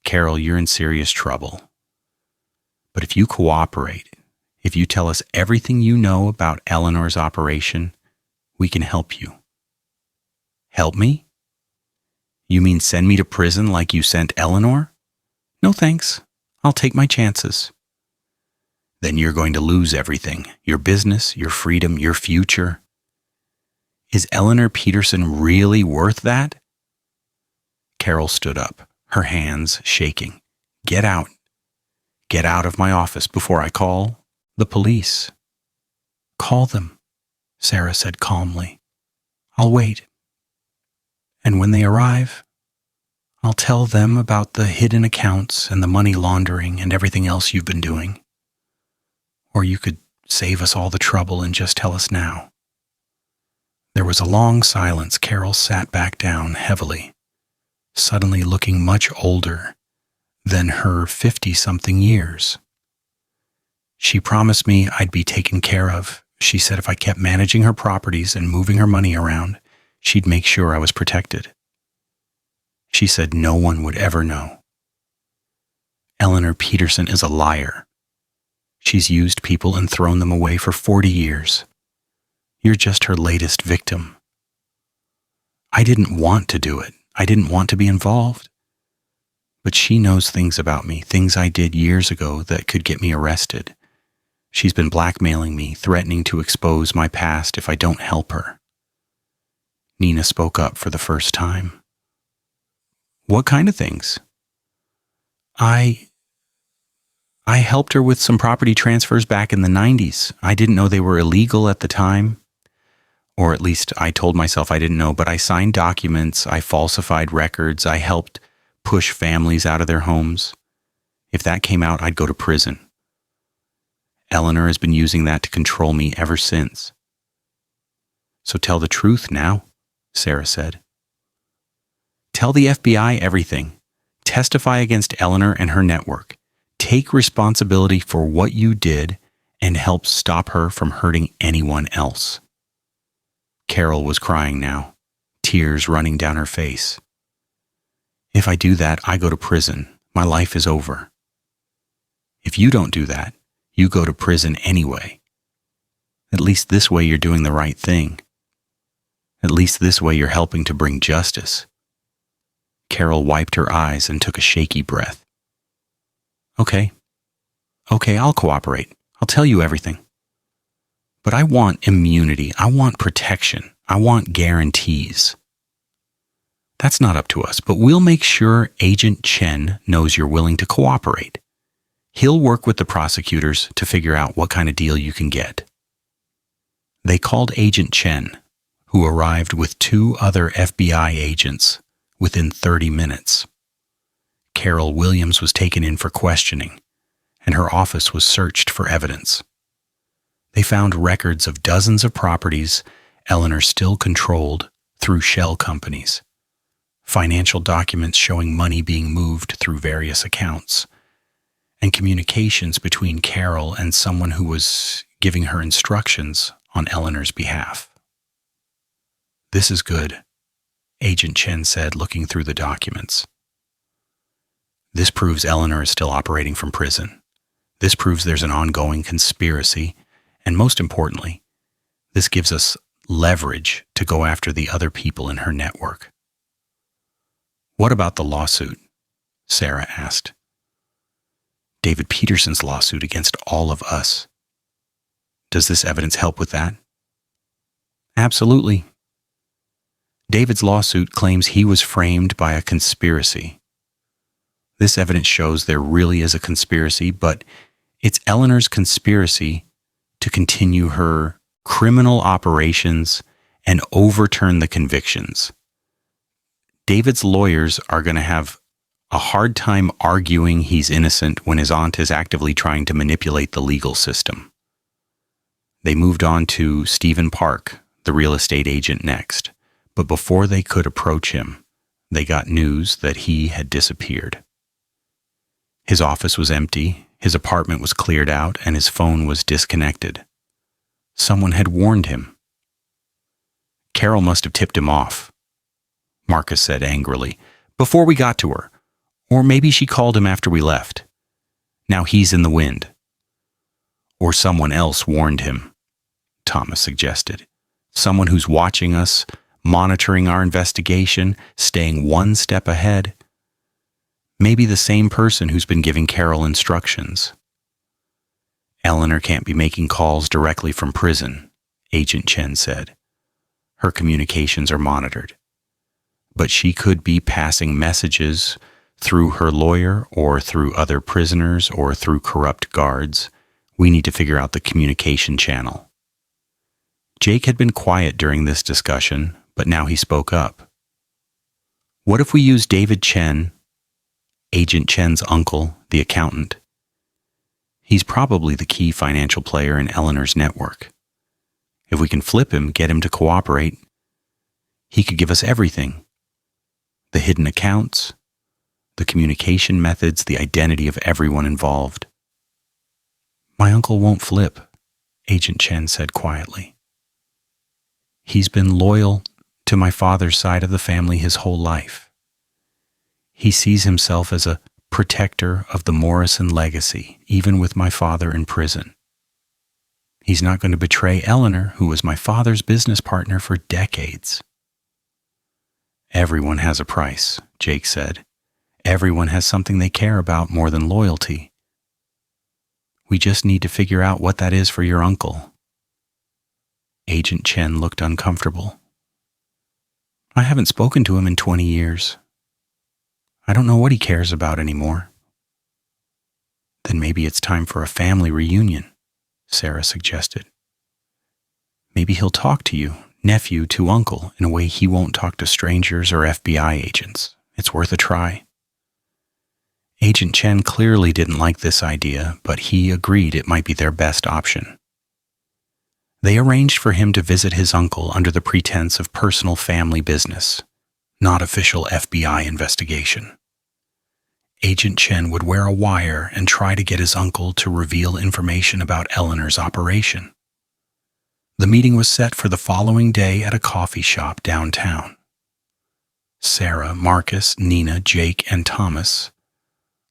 Carol, you're in serious trouble. But if you cooperate, if you tell us everything you know about Eleanor's operation, we can help you. Help me? You mean send me to prison like you sent Eleanor? No thanks. I'll take my chances. Then you're going to lose everything. Your business, your freedom, your future. Is Eleanor Peterson really worth that? Carol stood up, her hands shaking. Get out. Get out of my office before I call the police. Call them, Sarah said calmly. I'll wait. And when they arrive, I'll tell them about the hidden accounts and the money laundering and everything else you've been doing. Or you could save us all the trouble and just tell us now. There was a long silence. Carol sat back down heavily, suddenly looking much older than her 50-something years. She promised me I'd be taken care of. She said if I kept managing her properties and moving her money around, she'd make sure I was protected. She said no one would ever know. Eleanor Peterson is a liar. She's used people and thrown them away for 40 years. You're just her latest victim. I didn't want to do it. I didn't want to be involved. But she knows things about me, things I did years ago that could get me arrested. She's been blackmailing me, threatening to expose my past if I don't help her. Nina spoke up for the first time. What kind of things? I helped her with some property transfers back in the 90s. I didn't know they were illegal at the time. Or at least I told myself I didn't know, but I signed documents, I falsified records, I helped push families out of their homes. If that came out, I'd go to prison. Eleanor has been using that to control me ever since. So tell the truth now, Sarah said. Tell the FBI everything. Testify against Eleanor and her network. Take responsibility for what you did and help stop her from hurting anyone else. Carol was crying now, tears running down her face. If I do that, I go to prison. My life is over. If you don't do that, you go to prison anyway. At least this way you're doing the right thing. At least this way you're helping to bring justice. Carol wiped her eyes and took a shaky breath. Okay, I'll cooperate. I'll tell you everything. But I want immunity. I want protection. I want guarantees. That's not up to us, but we'll make sure Agent Chen knows you're willing to cooperate. He'll work with the prosecutors to figure out what kind of deal you can get. They called Agent Chen, who arrived with 2 other FBI agents within 30 minutes. Carol Williams was taken in for questioning, and her office was searched for evidence. They found records of dozens of properties Eleanor still controlled through shell companies, financial documents showing money being moved through various accounts, and communications between Carol and someone who was giving her instructions on Eleanor's behalf. "This is good," Agent Chen said, looking through the documents. "This proves Eleanor is still operating from prison. This proves there's an ongoing conspiracy, and most importantly, this gives us leverage to go after the other people in her network." "What about the lawsuit?" Sarah asked. "David Peterson's lawsuit against all of us. Does this evidence help with that?" "Absolutely. David's lawsuit claims he was framed by a conspiracy. This evidence shows there really is a conspiracy, but it's Eleanor's conspiracy to continue her criminal operations and overturn the convictions. David's lawyers are going to have a hard time arguing he's innocent when his aunt is actively trying to manipulate the legal system." They moved on to Stephen Park, the real estate agent, next, but before they could approach him, they got news that he had disappeared. His office was empty, his apartment was cleared out, and his phone was disconnected. Someone had warned him. "Carol must have tipped him off," Marcus said angrily, "before we got to her. Or maybe she called him after we left. Now he's in the wind." "Or someone else warned him," Thomas suggested. "Someone who's watching us, monitoring our investigation, staying one step ahead. Maybe the same person who's been giving Carol instructions." "Eleanor can't be making calls directly from prison," Agent Chen said. "Her communications are monitored. But she could be passing messages through her lawyer or through other prisoners or through corrupt guards. We need to figure out the communication channel." Jake had been quiet during this discussion, but now he spoke up. "What if we use David Chen, Agent Chen's uncle, the accountant? He's probably the key financial player in Eleanor's network. If we can flip him, get him to cooperate, he could give us everything. The hidden accounts, the communication methods, the identity of everyone involved." "My uncle won't flip," Agent Chen said quietly. "He's been loyal to my father's side of the family his whole life. He sees himself as a protector of the Morrison legacy, even with my father in prison. He's not going to betray Eleanor, who was my father's business partner for decades." "Everyone has a price," Jake said. "Everyone has something they care about more than loyalty. We just need to figure out what that is for your uncle." Agent Chen looked uncomfortable. "I haven't spoken to him in 20 years. I don't know what he cares about anymore." "Then maybe it's time for a family reunion," Sarah suggested. "Maybe he'll talk to you, nephew to uncle, in a way he won't talk to strangers or FBI agents. It's worth a try." Agent Chen clearly didn't like this idea, but he agreed it might be their best option. They arranged for him to visit his uncle under the pretense of personal family business, not official FBI investigation. Agent Chen would wear a wire and try to get his uncle to reveal information about Eleanor's operation. The meeting was set for the following day at a coffee shop downtown. Sarah, Marcus, Nina, Jake, and Thomas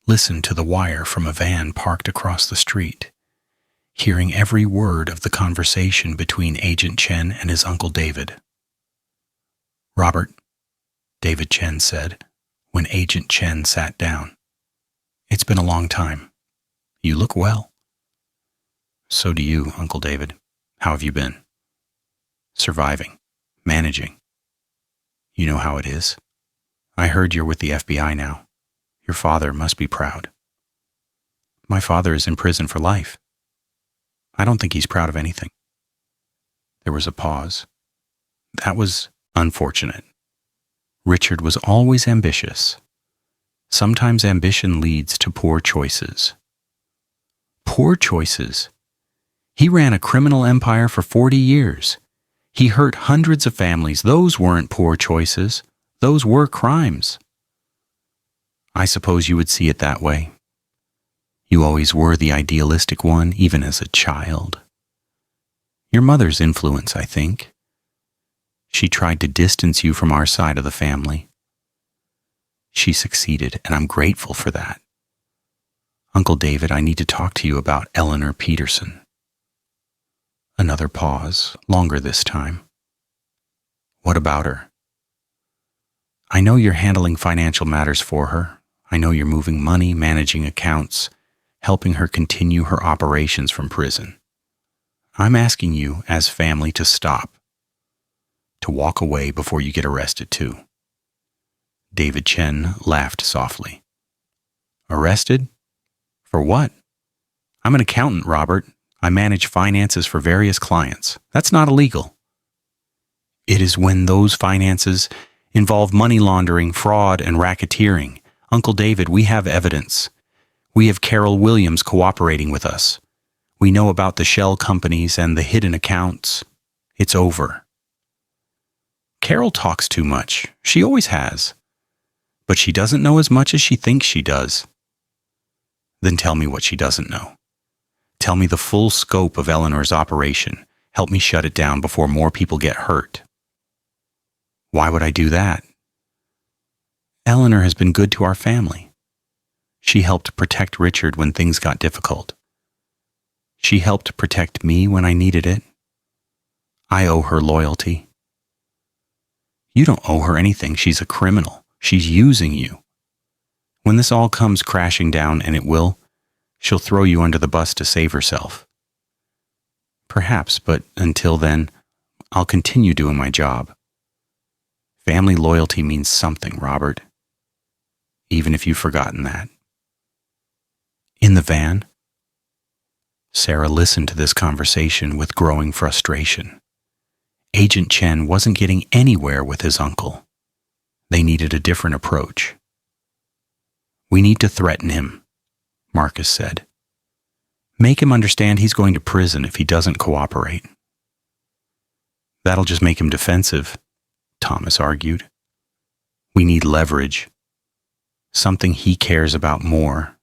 listened to the wire from a van parked across the street, hearing every word of the conversation between Agent Chen and his Uncle David. "Robert," David Chen said, when Agent Chen sat down. "It's been a long time. You look well." "So do you, Uncle David. How have you been?" "Surviving," Managing. You know how it is. I heard you're with the FBI now. Your father must be proud. My father is in prison for life. I don't think he's proud of anything. There was a pause. That was unfortunate. Richard was always ambitious. Sometimes ambition leads to poor choices. Poor choices. He ran a criminal empire for 40 years. He hurt hundreds of families. Those weren't poor choices. Those were crimes. I suppose you would see it that way. You always were the idealistic one, even as a child. Your mother's influence, I think. She tried to distance you from our side of the family. She succeeded, and I'm grateful for that. Uncle David, I need to talk to you about Eleanor Peterson. Another pause, longer this time. What about her? I know you're handling financial matters for her. I know you're moving money, managing accounts, helping her continue her operations from prison. I'm asking you, as family, to stop. To walk away before you get arrested, too. David Chen laughed softly. Arrested? For what? I'm an accountant, Robert. I manage finances for various clients. That's not illegal. It is when those finances involve money laundering, fraud, and racketeering. Uncle David, we have evidence. We have Carol Williams cooperating with us. We know about the shell companies and the hidden accounts. It's over. Carol talks too much. She always has. But she doesn't know as much as she thinks she does. Then tell me what she doesn't know. Tell me the full scope of Eleanor's operation. Help me shut it down before more people get hurt. Why would I do that? Eleanor has been good to our family. She helped protect Richard when things got difficult. She helped protect me when I needed it. I owe her loyalty. You don't owe her anything. She's a criminal. She's using you. When this all comes crashing down, and it will, she'll throw you under the bus to save herself. Perhaps, but until then, I'll continue doing my job. Family loyalty means something, Robert. Even if you've forgotten that. In the van, Sarah listened to this conversation with growing frustration. Agent Chen wasn't getting anywhere with his uncle. They needed a different approach. We need to threaten him, Marcus said. Make him understand he's going to prison if he doesn't cooperate. That'll just make him defensive, Thomas argued. We need leverage, something he cares about more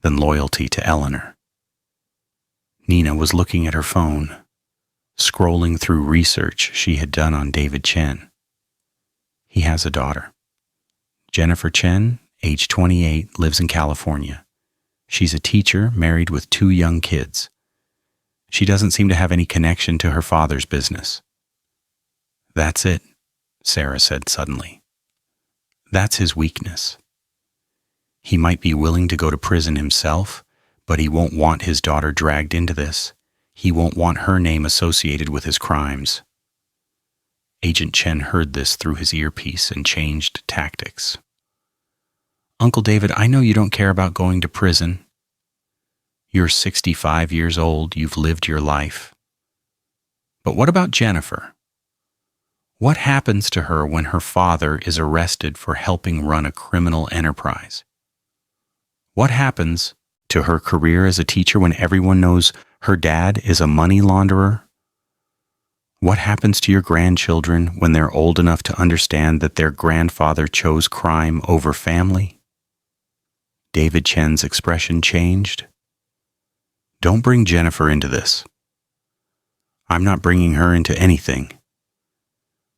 than loyalty to Eleanor. Nina was looking at her phone, scrolling through research she had done on David Chen. He has a daughter. Jennifer Chen, age 28, lives in California. She's a teacher, married with 2 young kids. She doesn't seem to have any connection to her father's business. That's it, Sarah said suddenly. That's his weakness. He might be willing to go to prison himself, but he won't want his daughter dragged into this. He won't want her name associated with his crimes. Agent Chen heard this through his earpiece and changed tactics. Uncle David, I know you don't care about going to prison. You're 65 years old. You've lived your life. But what about Jennifer? What happens to her when her father is arrested for helping run a criminal enterprise? What happens to her career as a teacher when everyone knows her dad is a money launderer? What happens to your grandchildren when they're old enough to understand that their grandfather chose crime over family? David Chen's expression changed. Don't bring Jennifer into this. I'm not bringing her into anything.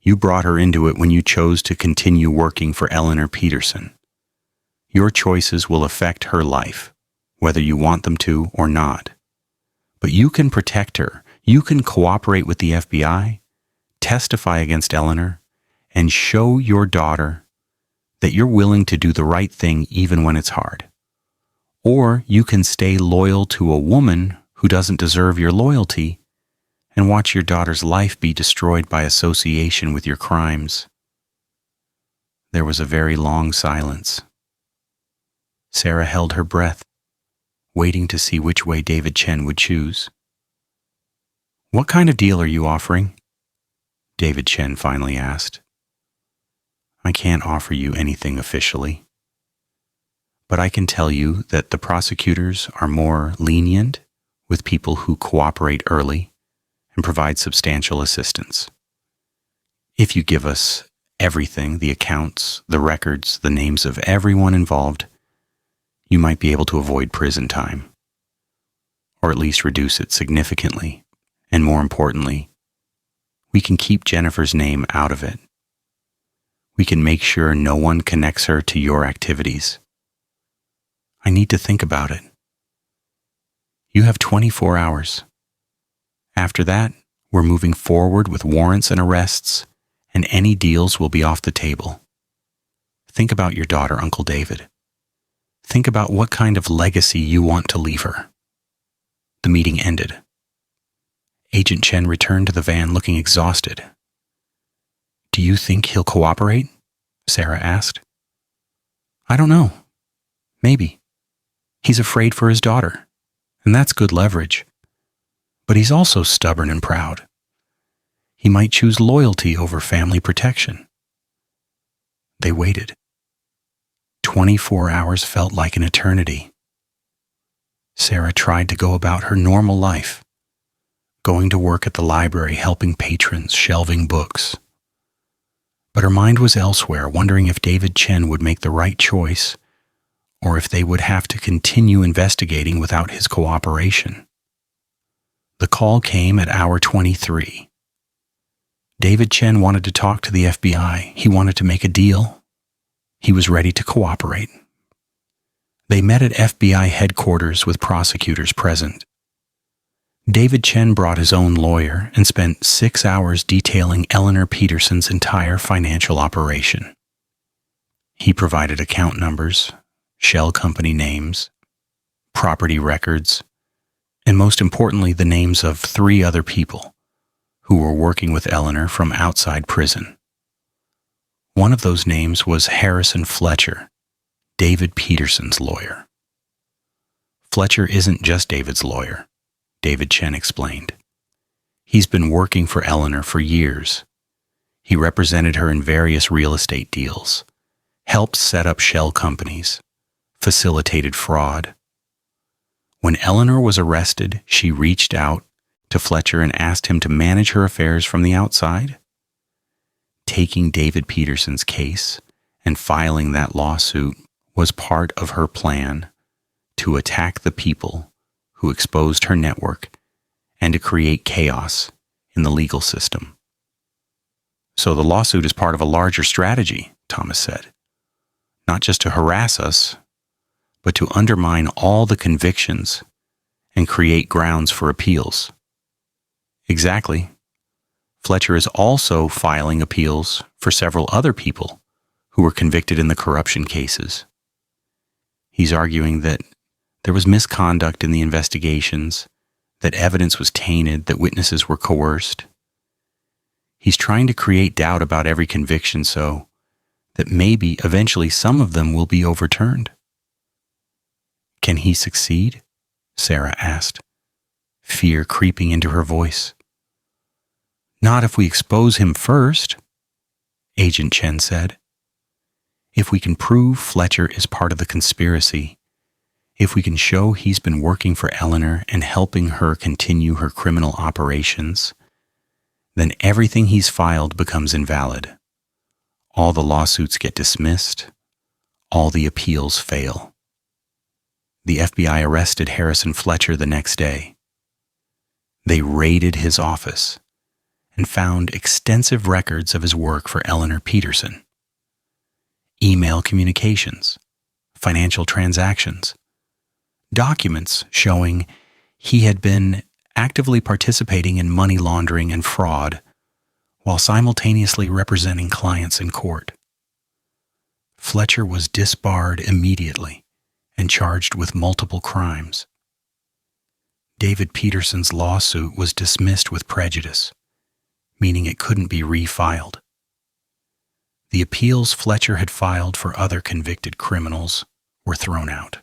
You brought her into it when you chose to continue working for Eleanor Peterson. Your choices will affect her life, whether you want them to or not. But you can protect her. You can cooperate with the FBI, testify against Eleanor, and show your daughter that you're willing to do the right thing even when it's hard. Or you can stay loyal to a woman who doesn't deserve your loyalty and watch your daughter's life be destroyed by association with your crimes. There was a very long silence. Sarah held her breath, waiting to see which way David Chen would choose. "What kind of deal are you offering?" David Chen finally asked. "I can't offer you anything officially, but I can tell you that the prosecutors are more lenient with people who cooperate early and provide substantial assistance. If you give us everything, the accounts, the records, the names of everyone involved, you might be able to avoid prison time, or at least reduce it significantly. And more importantly, we can keep Jennifer's name out of it. We can make sure no one connects her to your activities. I need to think about it. You have 24 hours. After that, we're moving forward with warrants and arrests, and any deals will be off the table. Think about your daughter, Uncle David. Think about what kind of legacy you want to leave her." The meeting ended. Agent Chen returned to the van looking exhausted. "Do you think he'll cooperate?" Sarah asked. "I don't know. Maybe. He's afraid for his daughter, and that's good leverage. But he's also stubborn and proud. He might choose loyalty over family protection." They waited. 24 hours felt like an eternity. Sarah tried to go about her normal life, going to work at the library, helping patrons, shelving books. But her mind was elsewhere, wondering if David Chen would make the right choice, or if they would have to continue investigating without his cooperation. The call came at hour 23. David Chen wanted to talk to the FBI. He wanted to make a deal. He was ready to cooperate. They met at FBI headquarters with prosecutors present. David Chen brought his own lawyer and spent 6 hours detailing Eleanor Peterson's entire financial operation. He provided account numbers, shell company names, property records, and most importantly, the names of 3 other people who were working with Eleanor from outside prison. One of those names was Harrison Fletcher, David Peterson's lawyer. "Fletcher isn't just David's lawyer," David Chen explained. "He's been working for Eleanor for years. He represented her in various real estate deals, helped set up shell companies, facilitated fraud. When Eleanor was arrested, she reached out to Fletcher and asked him to manage her affairs from the outside. Taking David Peterson's case and filing that lawsuit was part of her plan to attack the people who exposed her network and to create chaos in the legal system." "So the lawsuit is part of a larger strategy," Thomas said. "Not just to harass us, but to undermine all the convictions and create grounds for appeals." "Exactly. Fletcher is also filing appeals for several other people who were convicted in the corruption cases. He's arguing that there was misconduct in the investigations, that evidence was tainted, that witnesses were coerced. He's trying to create doubt about every conviction so that maybe eventually some of them will be overturned." "Can he succeed?" Sarah asked, fear creeping into her voice. "Not if we expose him first," Agent Chen said. "If we can prove Fletcher is part of the conspiracy, if we can show he's been working for Eleanor and helping her continue her criminal operations, then everything he's filed becomes invalid. All the lawsuits get dismissed. All the appeals fail." The FBI arrested Harrison Fletcher the next day. They raided his office and found extensive records of his work for Eleanor Peterson. Email communications, financial transactions, documents showing he had been actively participating in money laundering and fraud while simultaneously representing clients in court. Fletcher was disbarred immediately and charged with multiple crimes. David Peterson's lawsuit was dismissed with prejudice, meaning it couldn't be refiled. The appeals Fletcher had filed for other convicted criminals were thrown out,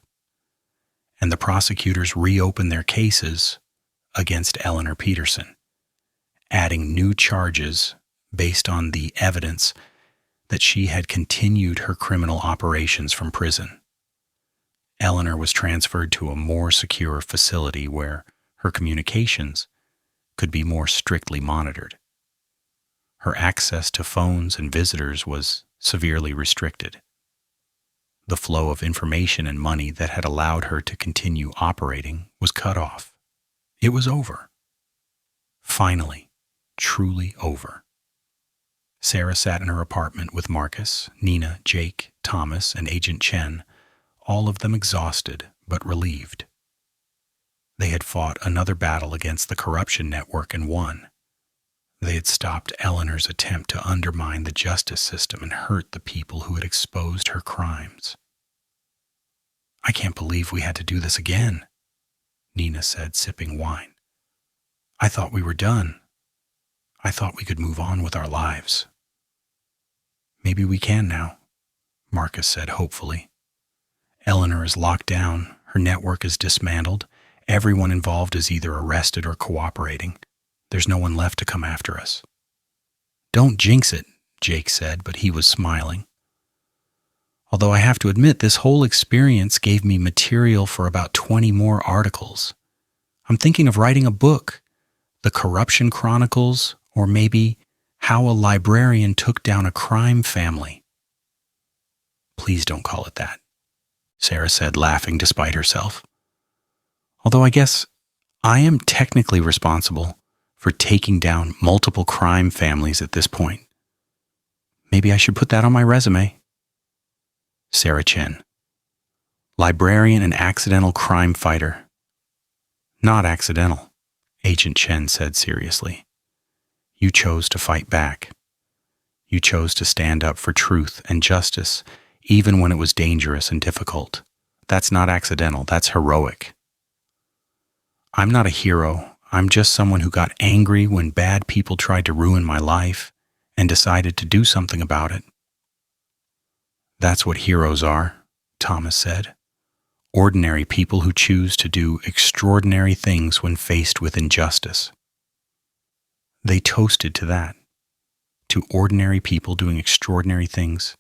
and the prosecutors reopened their cases against Eleanor Peterson, adding new charges based on the evidence that she had continued her criminal operations from prison. Eleanor was transferred to a more secure facility where her communications could be more strictly monitored. Her access to phones and visitors was severely restricted. The flow of information and money that had allowed her to continue operating was cut off. It was over. Finally, truly over. Sarah sat in her apartment with Marcus, Nina, Jake, Thomas, and Agent Chen, all of them exhausted but relieved. They had fought another battle against the corruption network and won. They had stopped Eleanor's attempt to undermine the justice system and hurt the people who had exposed her crimes. "I can't believe we had to do this again," Nina said, sipping wine. "I thought we were done. I thought we could move on with our lives." "Maybe we can now," Marcus said hopefully. "Eleanor is locked down, her network is dismantled, everyone involved is either arrested or cooperating. There's no one left to come after us." "Don't jinx it," Jake said, but he was smiling. "Although I have to admit, this whole experience gave me material for about 20 more articles. I'm thinking of writing a book, The Corruption Chronicles, or maybe How a Librarian Took Down a Crime Family." "Please don't call it that," Sarah said, laughing despite herself. "Although I guess I am technically responsible for taking down multiple crime families at this point. Maybe I should put that on my resume." Sarah Chen, librarian and accidental crime fighter. "Not accidental," Agent Chen said seriously. "You chose to fight back. You chose to stand up for truth and justice, even when it was dangerous and difficult. That's not accidental, that's heroic." "I'm not a hero. I'm just someone who got angry when bad people tried to ruin my life and decided to do something about it." "That's what heroes are," Thomas said. "Ordinary people who choose to do extraordinary things when faced with injustice." They toasted to that, to ordinary people doing extraordinary things,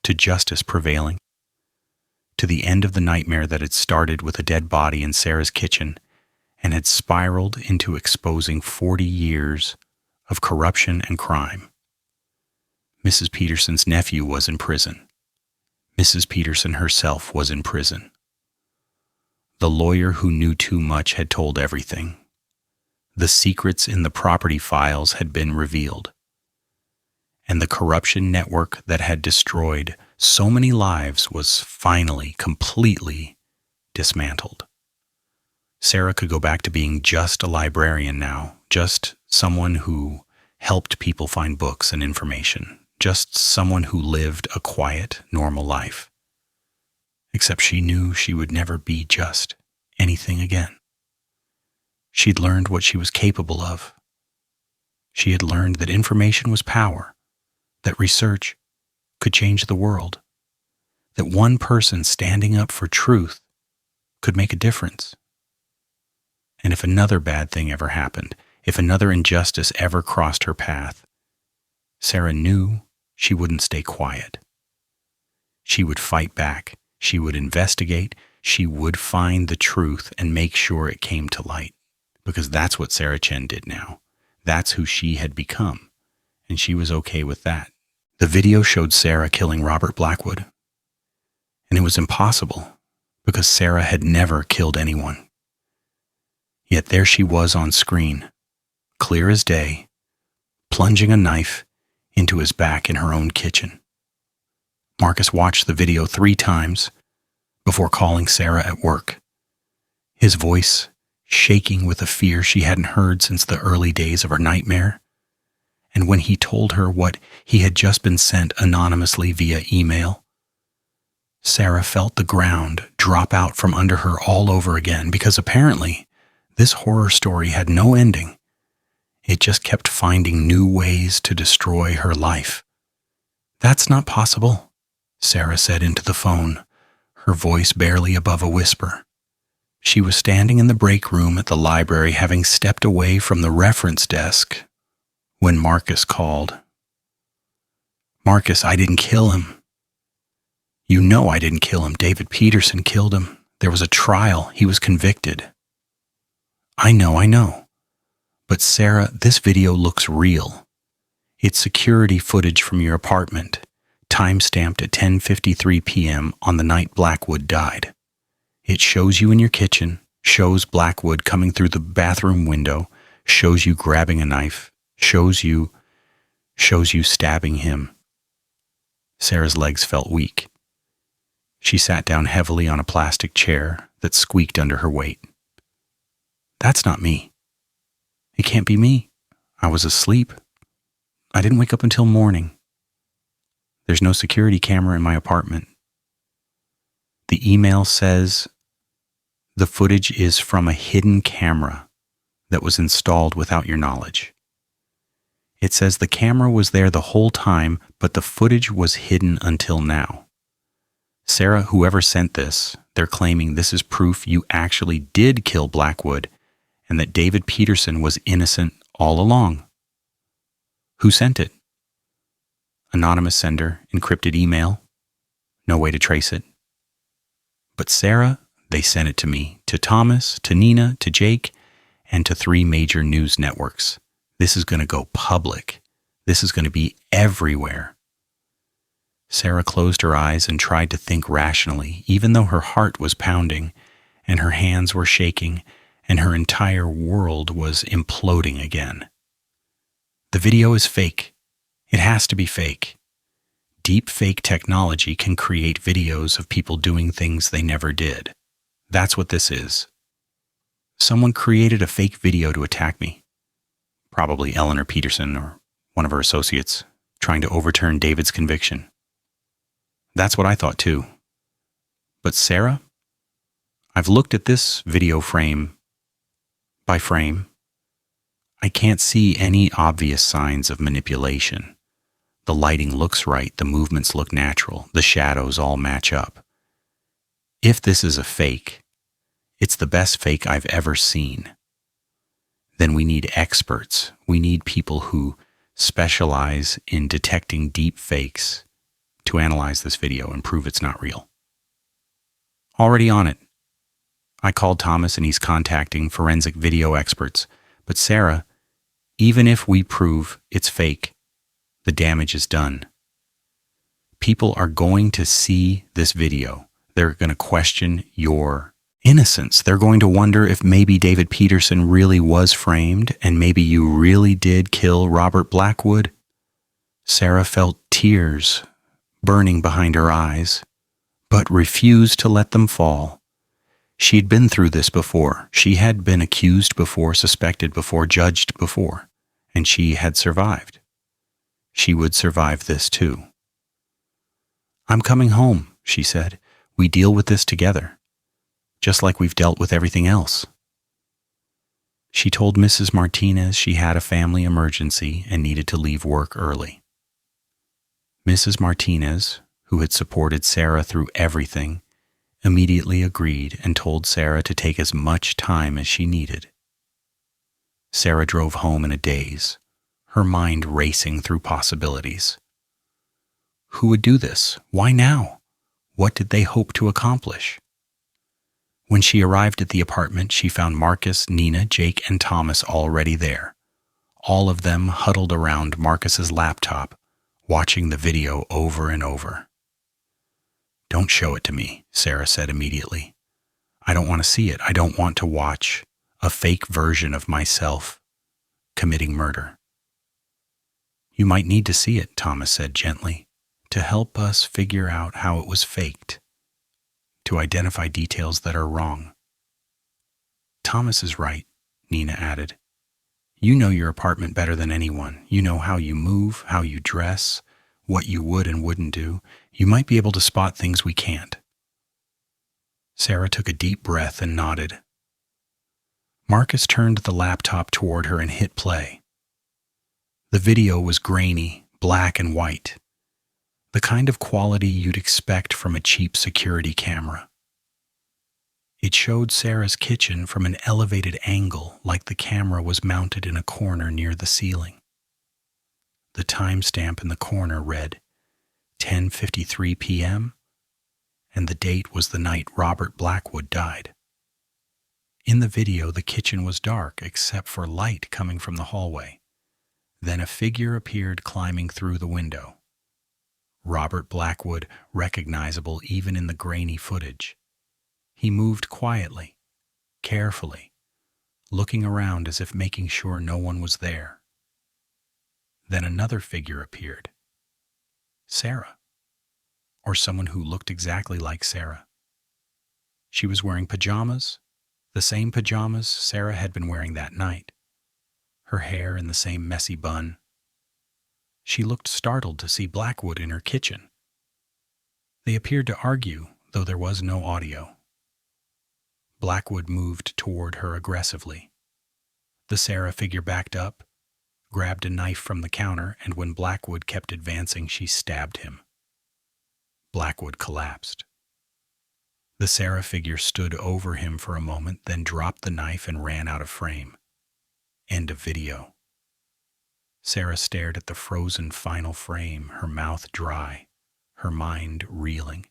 to justice prevailing, to the end of the nightmare that had started with a dead body in Sarah's kitchen and had spiraled into exposing 40 years of corruption and crime. Mrs. Peterson's nephew was in prison. Mrs. Peterson herself was in prison. The lawyer who knew too much had told everything. The secrets in the property files had been revealed. And the corruption network that had destroyed so many lives was finally completely dismantled. Sarah could go back to being just a librarian now, just someone who helped people find books and information, just someone who lived a quiet, normal life. Except she knew she would never be just anything again. She'd learned what she was capable of. She had learned that information was power, that research could change the world, that one person standing up for truth could make a difference. And if another bad thing ever happened, if another injustice ever crossed her path, Sarah knew she wouldn't stay quiet. She would fight back. She would investigate. She would find the truth and make sure it came to light. Because that's what Sarah Chen did now. That's who she had become. And she was okay with that. The video showed Sarah killing Robert Blackwood. And it was impossible because Sarah had never killed anyone. Yet there she was on screen, clear as day, plunging a knife into his back in her own kitchen. Marcus watched the video 3 times before calling Sarah at work, his voice shaking with a fear she hadn't heard since the early days of her nightmare. And when he told her what he had just been sent anonymously via email, Sarah felt the ground drop out from under her all over again, because apparently This horror story had no ending. It just kept finding new ways to destroy her life. "That's not possible," Sarah said into the phone, her voice barely above a whisper. She was standing in the break room at the library, having stepped away from the reference desk when Marcus called. "Marcus, I didn't kill him." "You know I didn't kill him. David Peterson killed him. There was a trial. He was convicted." I know. But Sarah, this video looks real. It's security footage from your apartment, time-stamped at 10:53 p.m. on the night Blackwood died. It shows you in your kitchen, shows Blackwood coming through the bathroom window, shows you grabbing a knife, shows you stabbing him. Sarah's legs felt weak. She sat down heavily on a plastic chair that squeaked under her weight. "That's not me. It can't be me. I was asleep. I didn't wake up until morning. There's no security camera in my apartment." The email says the footage is from a hidden camera that was installed without your knowledge. It says the camera was there the whole time, but the footage was hidden until now. Sarah, whoever sent this, they're claiming this is proof you actually did kill Blackwood and that David Peterson was innocent all along. Who sent it? Anonymous sender, encrypted email. No way to trace it. But Sarah, they sent it to me, to Thomas, to Nina, to Jake, and to 3 major news networks. This is going to go public. This is going to be everywhere. Sarah closed her eyes and tried to think rationally, even though her heart was pounding, and her hands were shaking, and her entire world was imploding again. The video is fake. It has to be fake. Deep fake technology can create videos of people doing things they never did. That's what this is. Someone created a fake video to attack me. Probably Eleanor Peterson or one of her associates, trying to overturn David's conviction. That's what I thought too. But Sarah, I've looked at this video frame by frame. I can't see any obvious signs of manipulation. The lighting looks right, the movements look natural, the shadows all match up. If this is a fake, it's the best fake I've ever seen. Then we need experts. We need people who specialize in detecting deep fakes to analyze this video and prove it's not real. Already on it. I called Thomas and he's contacting forensic video experts. But Sarah, even if we prove it's fake, the damage is done. People are going to see this video. They're going to question your innocence. They're going to wonder if maybe David Peterson really was framed and maybe you really did kill Robert Blackwood. Sarah felt tears burning behind her eyes, but refused to let them fall. She'd been through this before. She had been accused before, suspected before, judged before, and she had survived. She would survive this too. "I'm coming home," she said. "We deal with this together, just like we've dealt with everything else." She told Mrs. Martinez she had a family emergency and needed to leave work early. Mrs. Martinez, who had supported Sarah through everything, immediately agreed and told Sarah to take as much time as she needed. Sarah drove home in a daze, her mind racing through possibilities. Who would do this? Why now? What did they hope to accomplish? When she arrived at the apartment, she found Marcus, Nina, Jake, and Thomas already there, all of them huddled around Marcus's laptop, watching the video over and over. "Don't show it to me," Sarah said immediately. "I don't want to see it. I don't want to watch a fake version of myself committing murder." "You might need to see it," Thomas said gently, "to help us figure out how it was faked, to identify details that are wrong." "Thomas is right," Nina added. "You know your apartment better than anyone. You know how you move, how you dress, what you would and wouldn't do. You might be able to spot things we can't." Sarah took a deep breath and nodded. Marcus turned the laptop toward her and hit play. The video was grainy, black and white, the kind of quality you'd expect from a cheap security camera. It showed Sarah's kitchen from an elevated angle, like the camera was mounted in a corner near the ceiling. The timestamp in the corner read 10:53 p.m., and the date was the night Robert Blackwood died. In the video, the kitchen was dark except for light coming from the hallway. Then a figure appeared climbing through the window. Robert Blackwood, recognizable even in the grainy footage. He moved quietly, carefully, looking around as if making sure no one was there. Then another figure appeared. Sarah, or someone who looked exactly like Sarah. She was wearing pajamas, the same pajamas Sarah had been wearing that night, her hair in the same messy bun. She looked startled to see Blackwood in her kitchen. They appeared to argue, though there was no audio. Blackwood moved toward her aggressively. The Sarah figure backed up, grabbed a knife from the counter, and when Blackwood kept advancing, she stabbed him. Blackwood collapsed. The Sarah figure stood over him for a moment, then dropped the knife and ran out of frame. End of video. Sarah stared at the frozen final frame, her mouth dry, her mind reeling.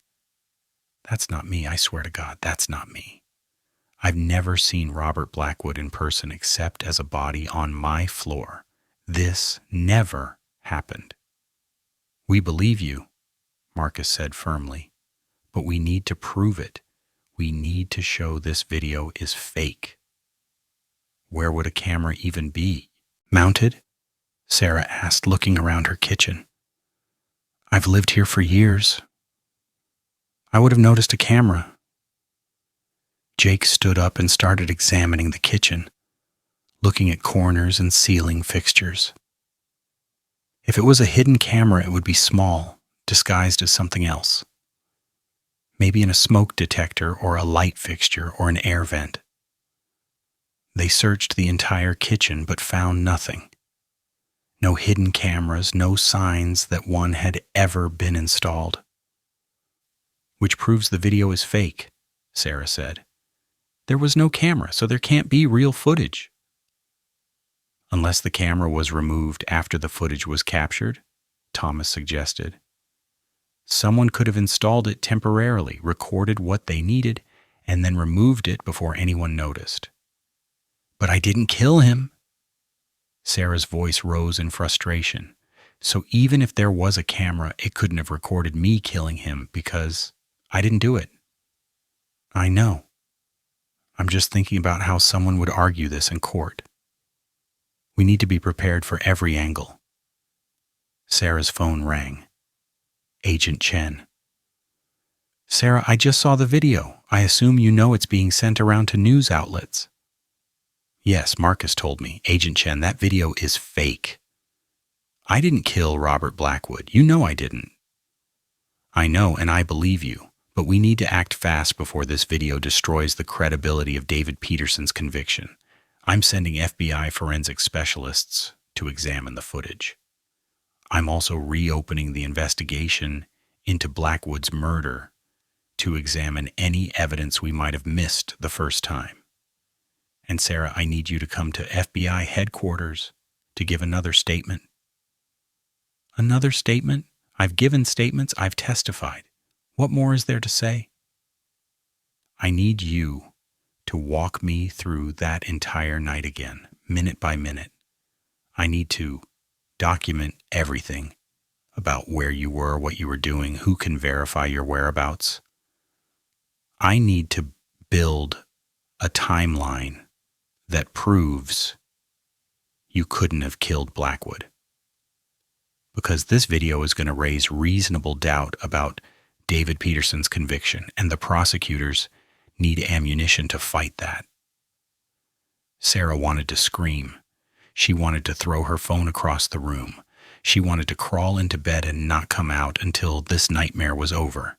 That's not me, I swear to God, that's not me. I've never seen Robert Blackwood in person except as a body on my floor. This never happened. We believe you, Marcus said firmly, but we need to prove it. We need to show this video is fake. Where would a camera even be? Mounted? Sarah asked, looking around her kitchen. I've lived here for years. I would have noticed a camera. Jake stood up and started examining the kitchen, looking at corners and ceiling fixtures. If it was a hidden camera, it would be small, disguised as something else. Maybe in a smoke detector or a light fixture or an air vent. They searched the entire kitchen but found nothing. No hidden cameras, no signs that one had ever been installed. Which proves the video is fake, Sarah said. There was no camera, so there can't be real footage. Unless the camera was removed after the footage was captured, Thomas suggested. Someone could have installed it temporarily, recorded what they needed, and then removed it before anyone noticed. But I didn't kill him. Sarah's voice rose in frustration. So even if there was a camera, it couldn't have recorded me killing him because I didn't do it. I know. I'm just thinking about how someone would argue this in court. We need to be prepared for every angle. Sarah's phone rang. Agent Chen. Sarah, I just saw the video. I assume you know it's being sent around to news outlets. Yes, Marcus told me. Agent Chen, that video is fake. I didn't kill Robert Blackwood. You know I didn't. I know, and I believe you. But we need to act fast before this video destroys the credibility of David Peterson's conviction. I'm sending FBI forensic specialists to examine the footage. I'm also reopening the investigation into Blackwood's murder to examine any evidence we might have missed the first time. And Sarah, I need you to come to FBI headquarters to give another statement. Another statement? I've given statements, I've testified. What more is there to say? I need you to walk me through that entire night again, minute by minute. I need to document everything about where you were, what you were doing, who can verify your whereabouts. I need to build a timeline that proves you couldn't have killed Blackwood. Because this video is going to raise reasonable doubt about David Peterson's conviction, and the prosecutors need ammunition to fight that. Sarah wanted to scream. She wanted to throw her phone across the room. She wanted to crawl into bed and not come out until this nightmare was over.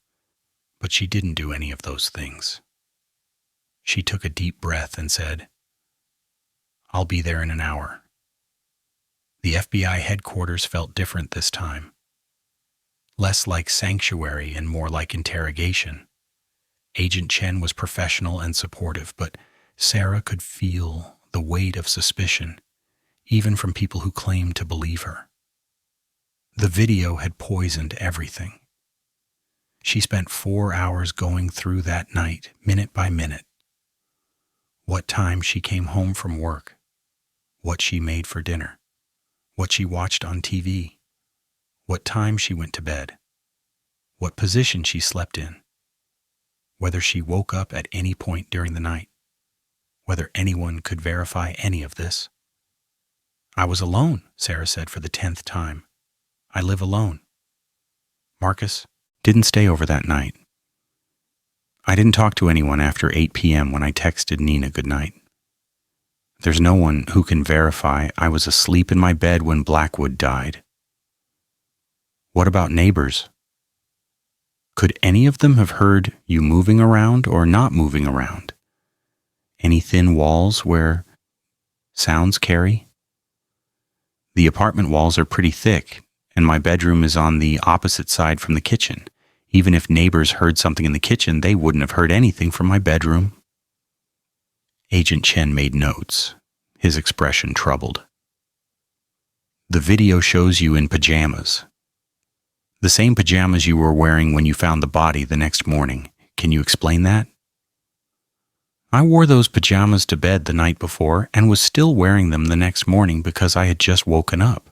But she didn't do any of those things. She took a deep breath and said, I'll be there in an hour. The FBI headquarters felt different this time. Less like sanctuary and more like interrogation. Agent Chen was professional and supportive, but Sarah could feel the weight of suspicion, even from people who claimed to believe her. The video had poisoned everything. She spent 4 hours going through that night, minute by minute. What time she came home from work, what she made for dinner, what she watched on TV, what time she went to bed, what position she slept in, whether she woke up at any point during the night, whether anyone could verify any of this. I was alone, Sarah said for the 10th time. I live alone. Marcus didn't stay over that night. I didn't talk to anyone after 8 p.m. when I texted Nina goodnight. There's no one who can verify I was asleep in my bed when Blackwood died. What about neighbors? Could any of them have heard you moving around or not moving around? Any thin walls where sounds carry? The apartment walls are pretty thick, and my bedroom is on the opposite side from the kitchen. Even if neighbors heard something in the kitchen, they wouldn't have heard anything from my bedroom. Agent Chen made notes, his expression troubled. The video shows you in pajamas. The same pajamas you were wearing when you found the body the next morning. Can you explain that? I wore those pajamas to bed the night before and was still wearing them the next morning because I had just woken up.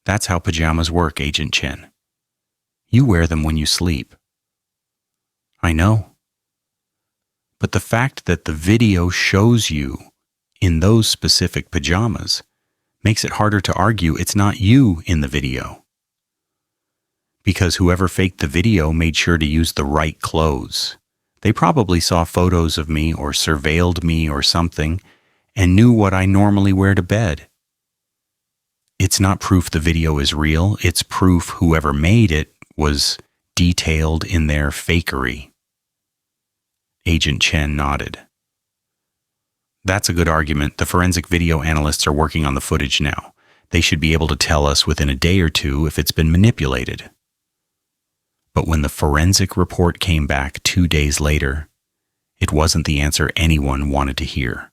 That's how pajamas work, Agent Chen. You wear them when you sleep. I know. But the fact that the video shows you in those specific pajamas makes it harder to argue it's not you in the video. Because whoever faked the video made sure to use the right clothes. They probably saw photos of me or surveilled me or something and knew what I normally wear to bed. It's not proof the video is real, it's proof whoever made it was detailed in their fakery. Agent Chen nodded. That's a good argument. The forensic video analysts are working on the footage now. They should be able to tell us within a day or two if it's been manipulated. But when the forensic report came back 2 days later, it wasn't the answer anyone wanted to hear.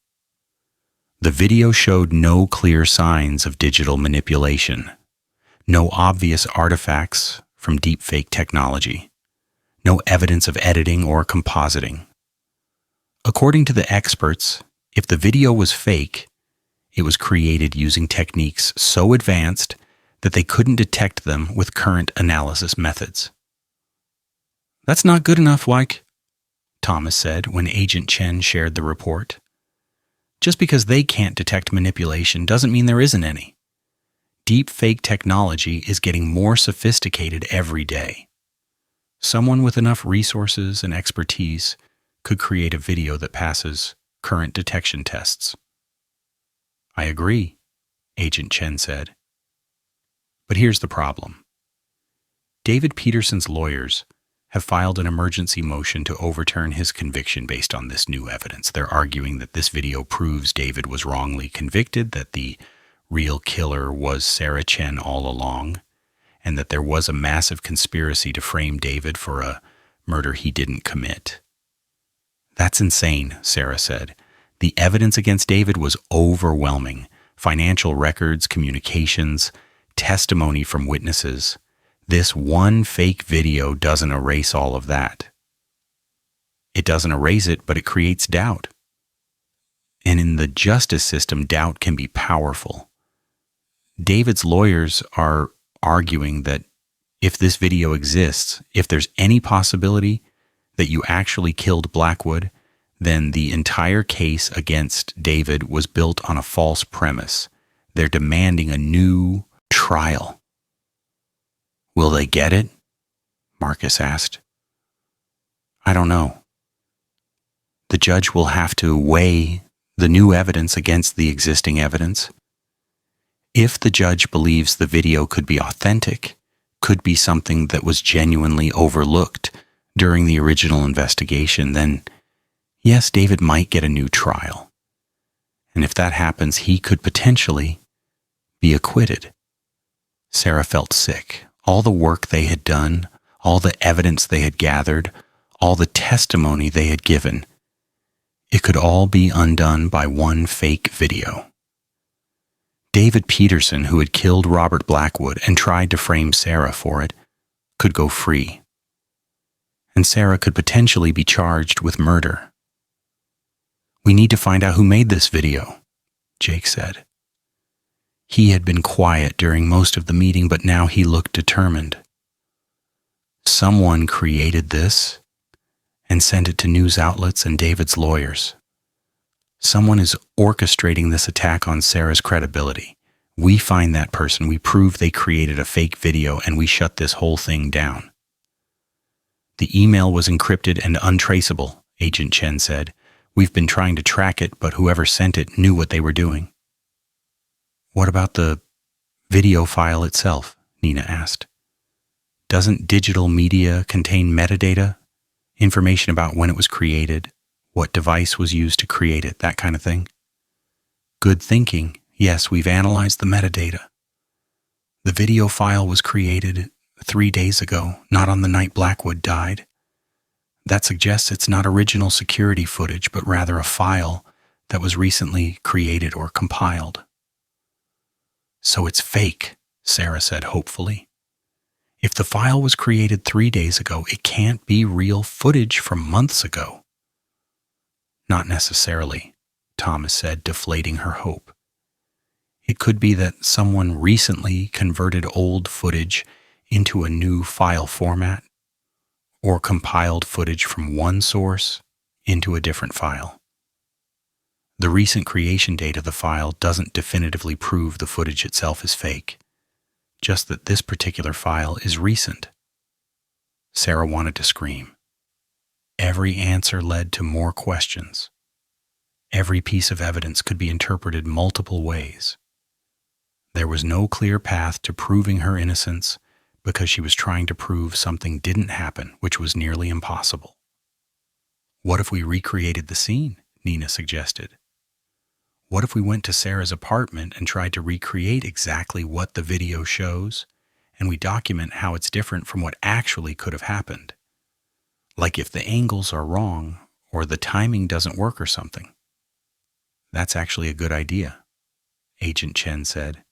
The video showed no clear signs of digital manipulation, no obvious artifacts from deepfake technology, no evidence of editing or compositing. According to the experts, if the video was fake, it was created using techniques so advanced that they couldn't detect them with current analysis methods. That's not good enough, Wyke, Thomas said when Agent Chen shared the report. Just because they can't detect manipulation doesn't mean there isn't any. Deepfake technology is getting more sophisticated every day. Someone with enough resources and expertise could create a video that passes current detection tests. I agree, Agent Chen said. But here's the problem. David Peterson's lawyers have filed an emergency motion to overturn his conviction based on this new evidence. They're arguing that this video proves David was wrongly convicted, that the real killer was Sarah Chen all along, and that there was a massive conspiracy to frame David for a murder he didn't commit. That's insane, Sarah said. The evidence against David was overwhelming. Financial records, communications, testimony from witnesses. This one fake video doesn't erase all of that. It doesn't erase it, but it creates doubt. And in the justice system, doubt can be powerful. David's lawyers are arguing that if this video exists, if there's any possibility that you actually killed Blackwood, then the entire case against David was built on a false premise. They're demanding a new trial. Will they get it? Marcus asked. I don't know. The judge will have to weigh the new evidence against the existing evidence. If the judge believes the video could be authentic, could be something that was genuinely overlooked during the original investigation, then yes, David might get a new trial. And if that happens, he could potentially be acquitted. Sarah felt sick. All the work they had done, all the evidence they had gathered, all the testimony they had given, it could all be undone by one fake video. David Peterson, who had killed Robert Blackwood and tried to frame Sarah for it, could go free. And Sarah could potentially be charged with murder. "We need to find out who made this video," Jake said. He had been quiet during most of the meeting, but now he looked determined. Someone created this and sent it to news outlets and David's lawyers. Someone is orchestrating this attack on Sarah's credibility. We find that person, we prove they created a fake video, and we shut this whole thing down. "The email was encrypted and untraceable," Agent Chen said. "We've been trying to track it, but whoever sent it knew what they were doing." "What about the video file itself?" Nina asked. "Doesn't digital media contain metadata? Information about when it was created, what device was used to create it, that kind of thing?" "Good thinking. Yes, we've analyzed the metadata. The video file was created 3 days ago, not on the night Blackwood died. That suggests it's not original security footage, but rather a file that was recently created or compiled." "So it's fake," Sarah said hopefully. "If the file was created 3 days ago, it can't be real footage from months ago." "Not necessarily," Thomas said, deflating her hope. "It could be that someone recently converted old footage into a new file format, or compiled footage from one source into a different file. The recent creation date of the file doesn't definitively prove the footage itself is fake, just that this particular file is recent." Sarah wanted to scream. Every answer led to more questions. Every piece of evidence could be interpreted multiple ways. There was no clear path to proving her innocence because she was trying to prove something didn't happen, which was nearly impossible. "What if we recreated the scene?" Nina suggested. "What if we went to Sarah's apartment and tried to recreate exactly what the video shows, and we document how it's different from what actually could have happened? Like if the angles are wrong, or the timing doesn't work or something." "That's actually a good idea," Agent Chen said.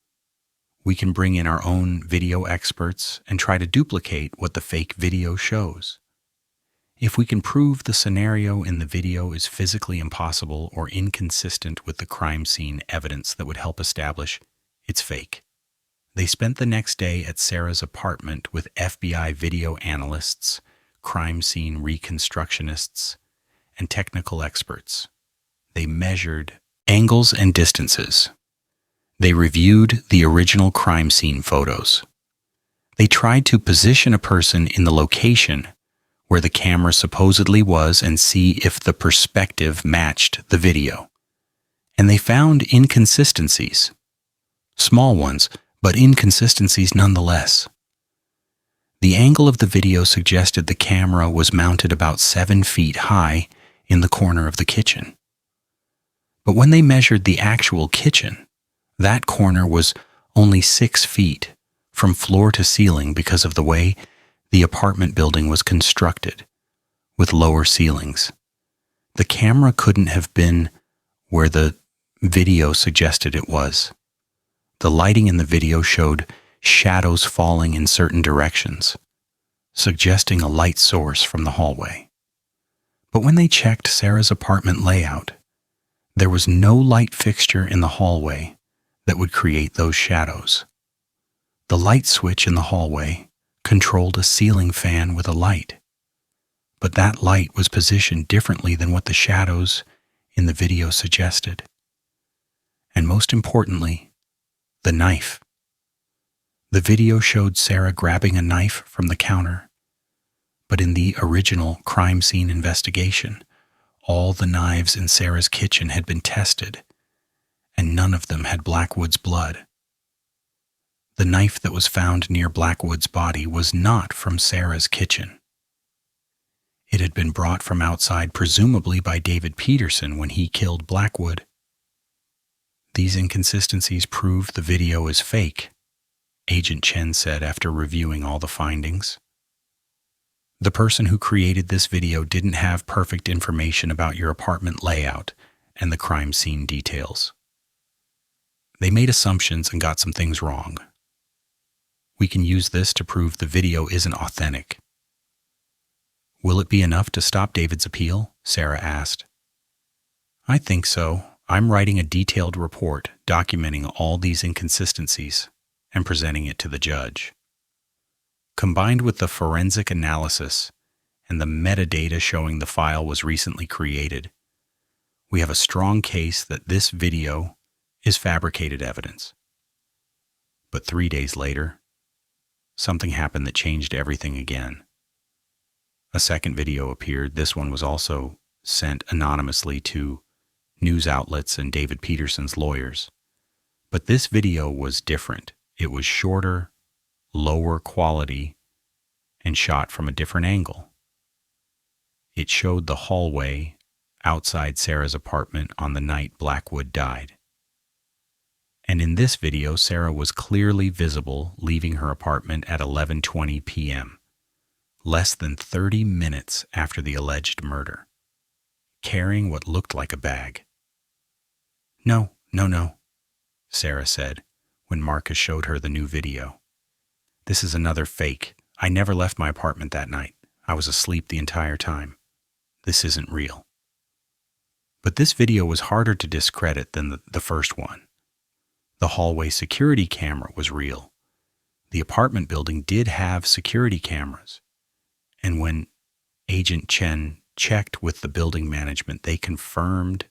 "We can bring in our own video experts and try to duplicate what the fake video shows. If we can prove the scenario in the video is physically impossible or inconsistent with the crime scene evidence that would help establish it's fake." They spent the next day at Sarah's apartment with FBI video analysts, crime scene reconstructionists, and technical experts. They measured angles and distances. They reviewed the original crime scene photos. They tried to position a person in the location where the camera supposedly was and see if the perspective matched the video. And they found inconsistencies. Small ones, but inconsistencies nonetheless. The angle of the video suggested the camera was mounted about 7 feet high in the corner of the kitchen. But when they measured the actual kitchen, that corner was only 6 feet from floor to ceiling because of the way the apartment building was constructed, with lower ceilings. The camera couldn't have been where the video suggested it was. The lighting in the video showed shadows falling in certain directions, suggesting a light source from the hallway. But when they checked Sarah's apartment layout, there was no light fixture in the hallway that would create those shadows. The light switch in the hallway controlled a ceiling fan with a light, but that light was positioned differently than what the shadows in the video suggested. And most importantly, the knife. The video showed Sarah grabbing a knife from the counter, but in the original crime scene investigation, all the knives in Sarah's kitchen had been tested, and none of them had Blackwood's blood. The knife that was found near Blackwood's body was not from Sarah's kitchen. It had been brought from outside, presumably by David Peterson when he killed Blackwood. These inconsistencies prove the video is fake, Agent Chen said after reviewing all the findings. The person who created this video didn't have perfect information about your apartment layout and the crime scene details. They made assumptions and got some things wrong. We can use this to prove the video isn't authentic. Will it be enough to stop David's appeal? Sarah asked. I think so. I'm writing a detailed report documenting all these inconsistencies and presenting it to the judge. Combined with the forensic analysis and the metadata showing the file was recently created, we have a strong case that this video is fabricated evidence. But 3 days later, something happened that changed everything again. A second video appeared. This one was also sent anonymously to news outlets and David Peterson's lawyers. But this video was different. It was shorter, lower quality, and shot from a different angle. It showed the hallway outside Sarah's apartment on the night Blackwood died. And in this video, Sarah was clearly visible leaving her apartment at 11:20 p.m., less than 30 minutes after the alleged murder, carrying what looked like a bag. No, Sarah said when Marcus showed her the new video. This is another fake. I never left my apartment that night. I was asleep the entire time. This isn't real. But this video was harder to discredit than the first one. The hallway security camera was real. The apartment building did have security cameras. And when Agent Chen checked with the building management, they confirmed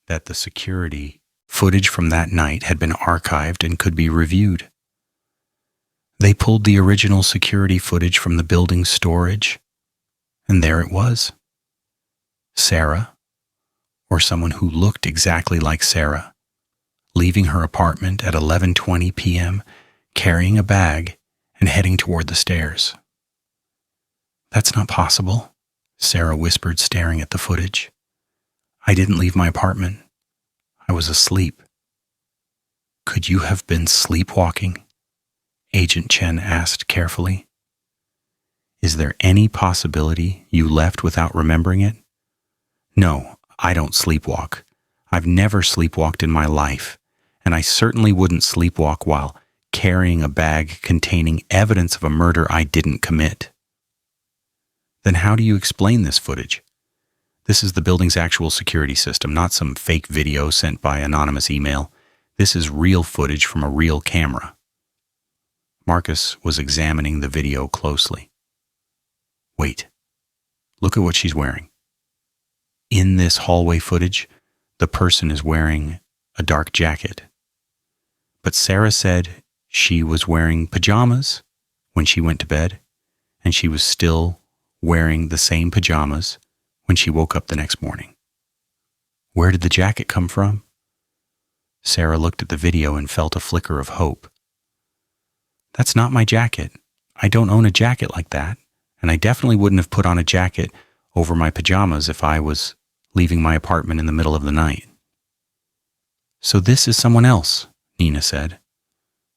that the security footage from that night had been archived and could be reviewed. They pulled the original security footage from the building's storage, and there it was. Sarah, or someone who looked exactly like Sarah, leaving her apartment at 11:20 p.m., carrying a bag and heading toward the stairs. That's not possible, Sarah whispered, staring at the footage. I didn't leave my apartment. I was asleep. Could you have been sleepwalking? Agent Chen asked carefully. Is there any possibility you left without remembering it? No, I don't sleepwalk. I've never sleepwalked in my life, and I certainly wouldn't sleepwalk while carrying a bag containing evidence of a murder I didn't commit. Then how do you explain this footage? This is the building's actual security system, not some fake video sent by anonymous email. This is real footage from a real camera. Marcus was examining the video closely. Wait, look at what she's wearing. In this hallway footage, the person is wearing a dark jacket. But Sarah said she was wearing pajamas when she went to bed, and she was still wearing the same pajamas when she woke up the next morning. Where did the jacket come from? Sarah looked at the video and felt a flicker of hope. That's not my jacket. I don't own a jacket like that, and I definitely wouldn't have put on a jacket over my pajamas if I was leaving my apartment in the middle of the night. So this is someone else, Nina said.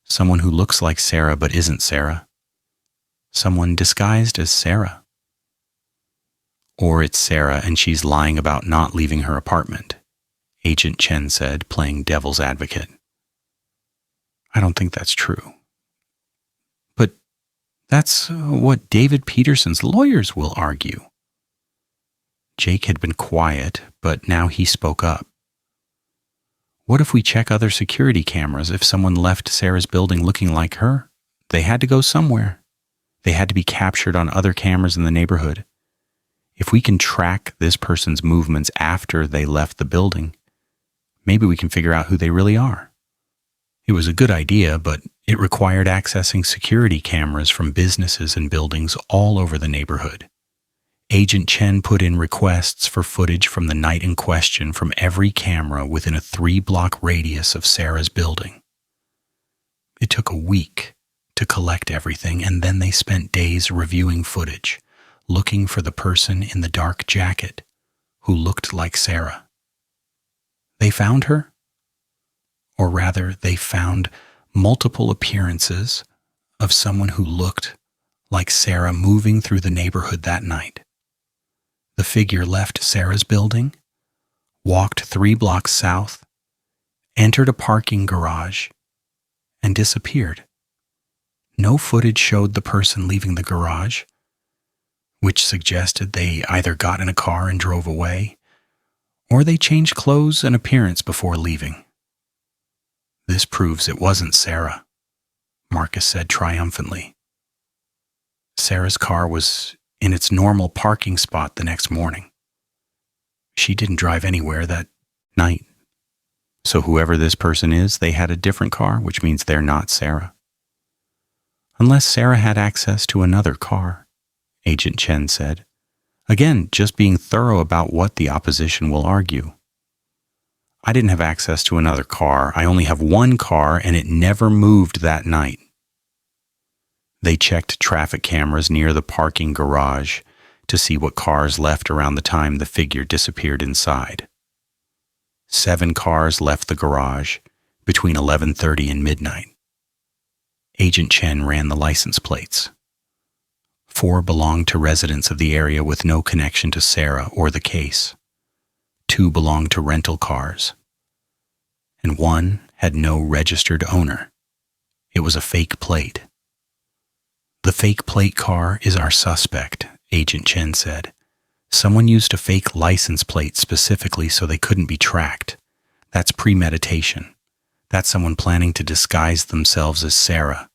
Someone who looks like Sarah but isn't Sarah. Someone disguised as Sarah. Or it's Sarah and she's lying about not leaving her apartment, Agent Chen said, playing devil's advocate. I don't think that's true. But that's what David Peterson's lawyers will argue. Jake had been quiet, but now he spoke up. What if we check other security cameras if someone left Sarah's building looking like her? They had to go somewhere. They had to be captured on other cameras in the neighborhood. If we can track this person's movements after they left the building, maybe we can figure out who they really are. It was a good idea, but it required accessing security cameras from businesses and buildings all over the neighborhood. Agent Chen put in requests for footage from the night in question from every camera within a 3-block radius of Sarah's building. It took a week to collect everything, and then they spent days reviewing footage, looking for the person in the dark jacket who looked like Sarah. They found her? or rather, they found multiple appearances of someone who looked like Sarah moving through the neighborhood that night. The figure left Sarah's building, walked 3 blocks south, entered a parking garage, and disappeared. No footage showed the person leaving the garage, which suggested they either got in a car and drove away, or they changed clothes and appearance before leaving. This proves it wasn't Sarah, Marcus said triumphantly. Sarah's car was in its normal parking spot the next morning. She didn't drive anywhere that night. So whoever this person is, they had a different car, which means they're not Sarah. Unless Sarah had access to another car, Agent Chen said. Again, just being thorough about what the opposition will argue. I didn't have access to another car. I only have one car, and it never moved that night. They checked traffic cameras near the parking garage to see what cars left around the time the figure disappeared inside. 7 cars left the garage between 11:30 and midnight. Agent Chen ran the license plates. 4 belonged to residents of the area with no connection to Sarah or the case. 2 belonged to rental cars. And 1 had no registered owner. It was a fake plate. The fake plate car is our suspect, Agent Chen said. Someone used a fake license plate specifically so they couldn't be tracked. That's premeditation. That's someone planning to disguise themselves as Sarah,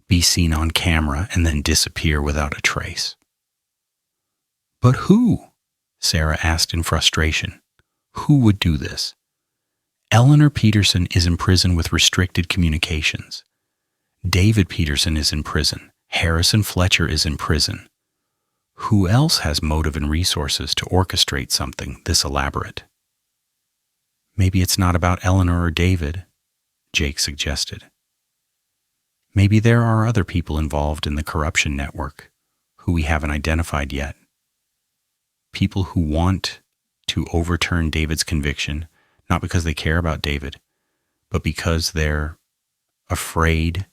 be seen on camera, and then disappear without a trace. But who? Sarah asked in frustration. Who would do this? Eleanor Peterson is in prison with restricted communications. David Peterson is in prison. Harrison Fletcher is in prison. Who else has motive and resources to orchestrate something this elaborate? Maybe it's not about Eleanor or David, Jake suggested. Maybe there are other people involved in the corruption network who we haven't identified yet. People who want to overturn David's conviction, not because they care about David, but because they're afraid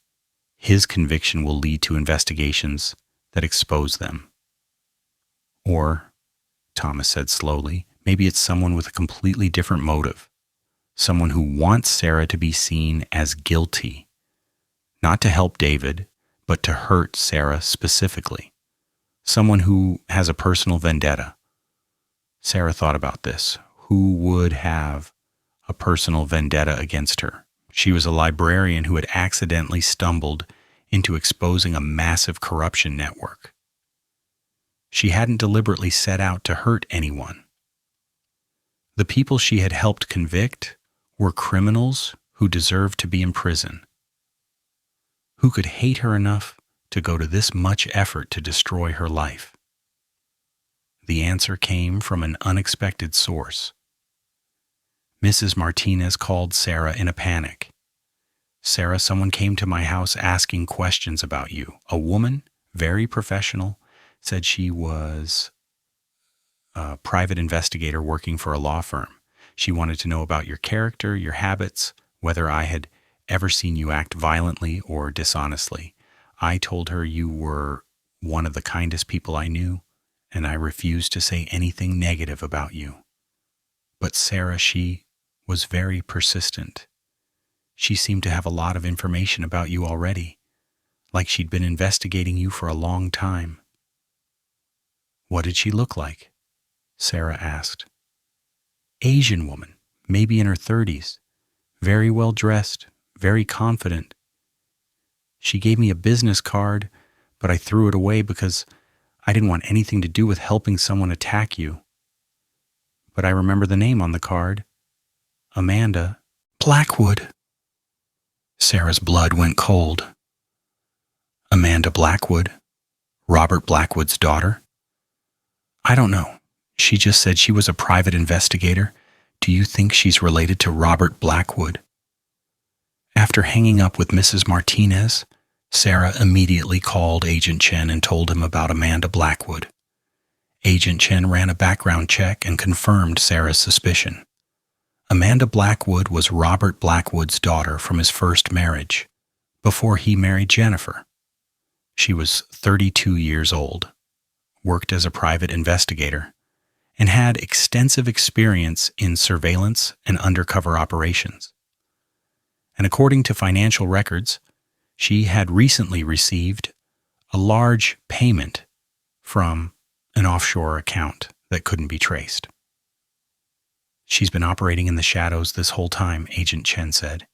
his conviction will lead to investigations that expose them. Or, Thomas said slowly, maybe it's someone with a completely different motive. Someone who wants Sarah to be seen as guilty, not to help David, but to hurt Sarah specifically. Someone who has a personal vendetta. Sarah thought about this. Who would have a personal vendetta against her? She was a librarian who had accidentally stumbled into exposing a massive corruption network. She hadn't deliberately set out to hurt anyone. The people she had helped convict were criminals who deserved to be in prison. Who could hate her enough to go to this much effort to destroy her life? The answer came from an unexpected source. Mrs. Martinez called Sarah in a panic. Sarah, someone came to my house asking questions about you. A woman, very professional, said she was a private investigator working for a law firm. She wanted to know about your character, your habits, whether I had ever seen you act violently or dishonestly. I told her you were one of the kindest people I knew, and I refused to say anything negative about you. But Sarah, she was very persistent. She seemed to have a lot of information about you already, like she'd been investigating you for a long time. What did she look like? Sarah asked. Asian woman, maybe in her 30s, very well dressed, very confident. She gave me a business card, but I threw it away because I didn't want anything to do with helping someone attack you. But I remember the name on the card. Amanda Blackwood. Sarah's blood went cold. Amanda Blackwood? Robert Blackwood's daughter? I don't know. She just said she was a private investigator. Do you think she's related to Robert Blackwood? After hanging up with Mrs. Martinez, Sarah immediately called Agent Chen and told him about Amanda Blackwood. Agent Chen ran a background check and confirmed Sarah's suspicion. Amanda Blackwood was Robert Blackwood's daughter from his first marriage, before he married Jennifer. She was 32 years old, worked as a private investigator, and had extensive experience in surveillance and undercover operations. And according to financial records, she had recently received a large payment from an offshore account that couldn't be traced. She's been operating in the shadows this whole time, Agent Chen said.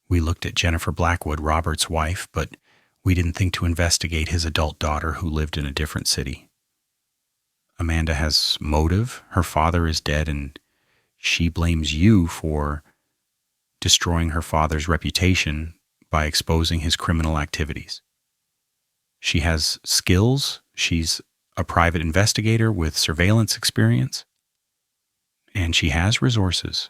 We looked at Jennifer Blackwood, Robert's wife, but we didn't think to investigate his adult daughter who lived in a different city. Amanda has motive. Her father is dead, and she blames you for destroying her father's reputation by exposing his criminal activities. She has skills. She's a private investigator with surveillance experience. And she has resources.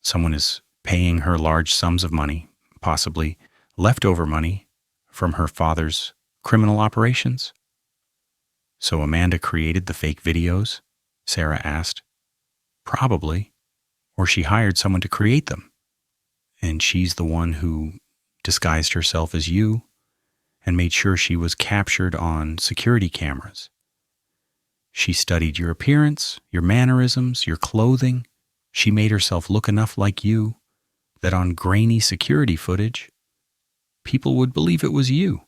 Someone is paying her large sums of money, possibly leftover money from her father's criminal operations. So Amanda created the fake videos? Sarah asked. Probably. Or she hired someone to create them. And she's the one who disguised herself as you and made sure she was captured on security cameras. She studied your appearance, your mannerisms, your clothing. She made herself look enough like you that on grainy security footage, people would believe it was you.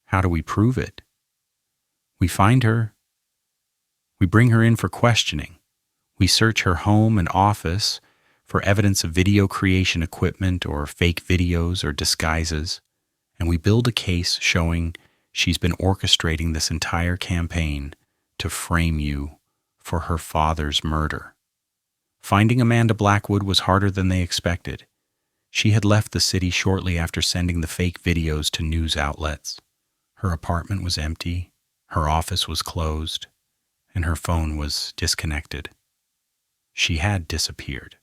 How do we prove it? We find her. We bring her in for questioning. We search her home and office for evidence of video creation equipment or fake videos or disguises, and we build a case showing she's been orchestrating this entire campaign to frame you for her father's murder. Finding Amanda Blackwood was harder than they expected. She had left the city shortly after sending the fake videos to news outlets. Her apartment was empty, her office was closed, and her phone was disconnected. She had disappeared.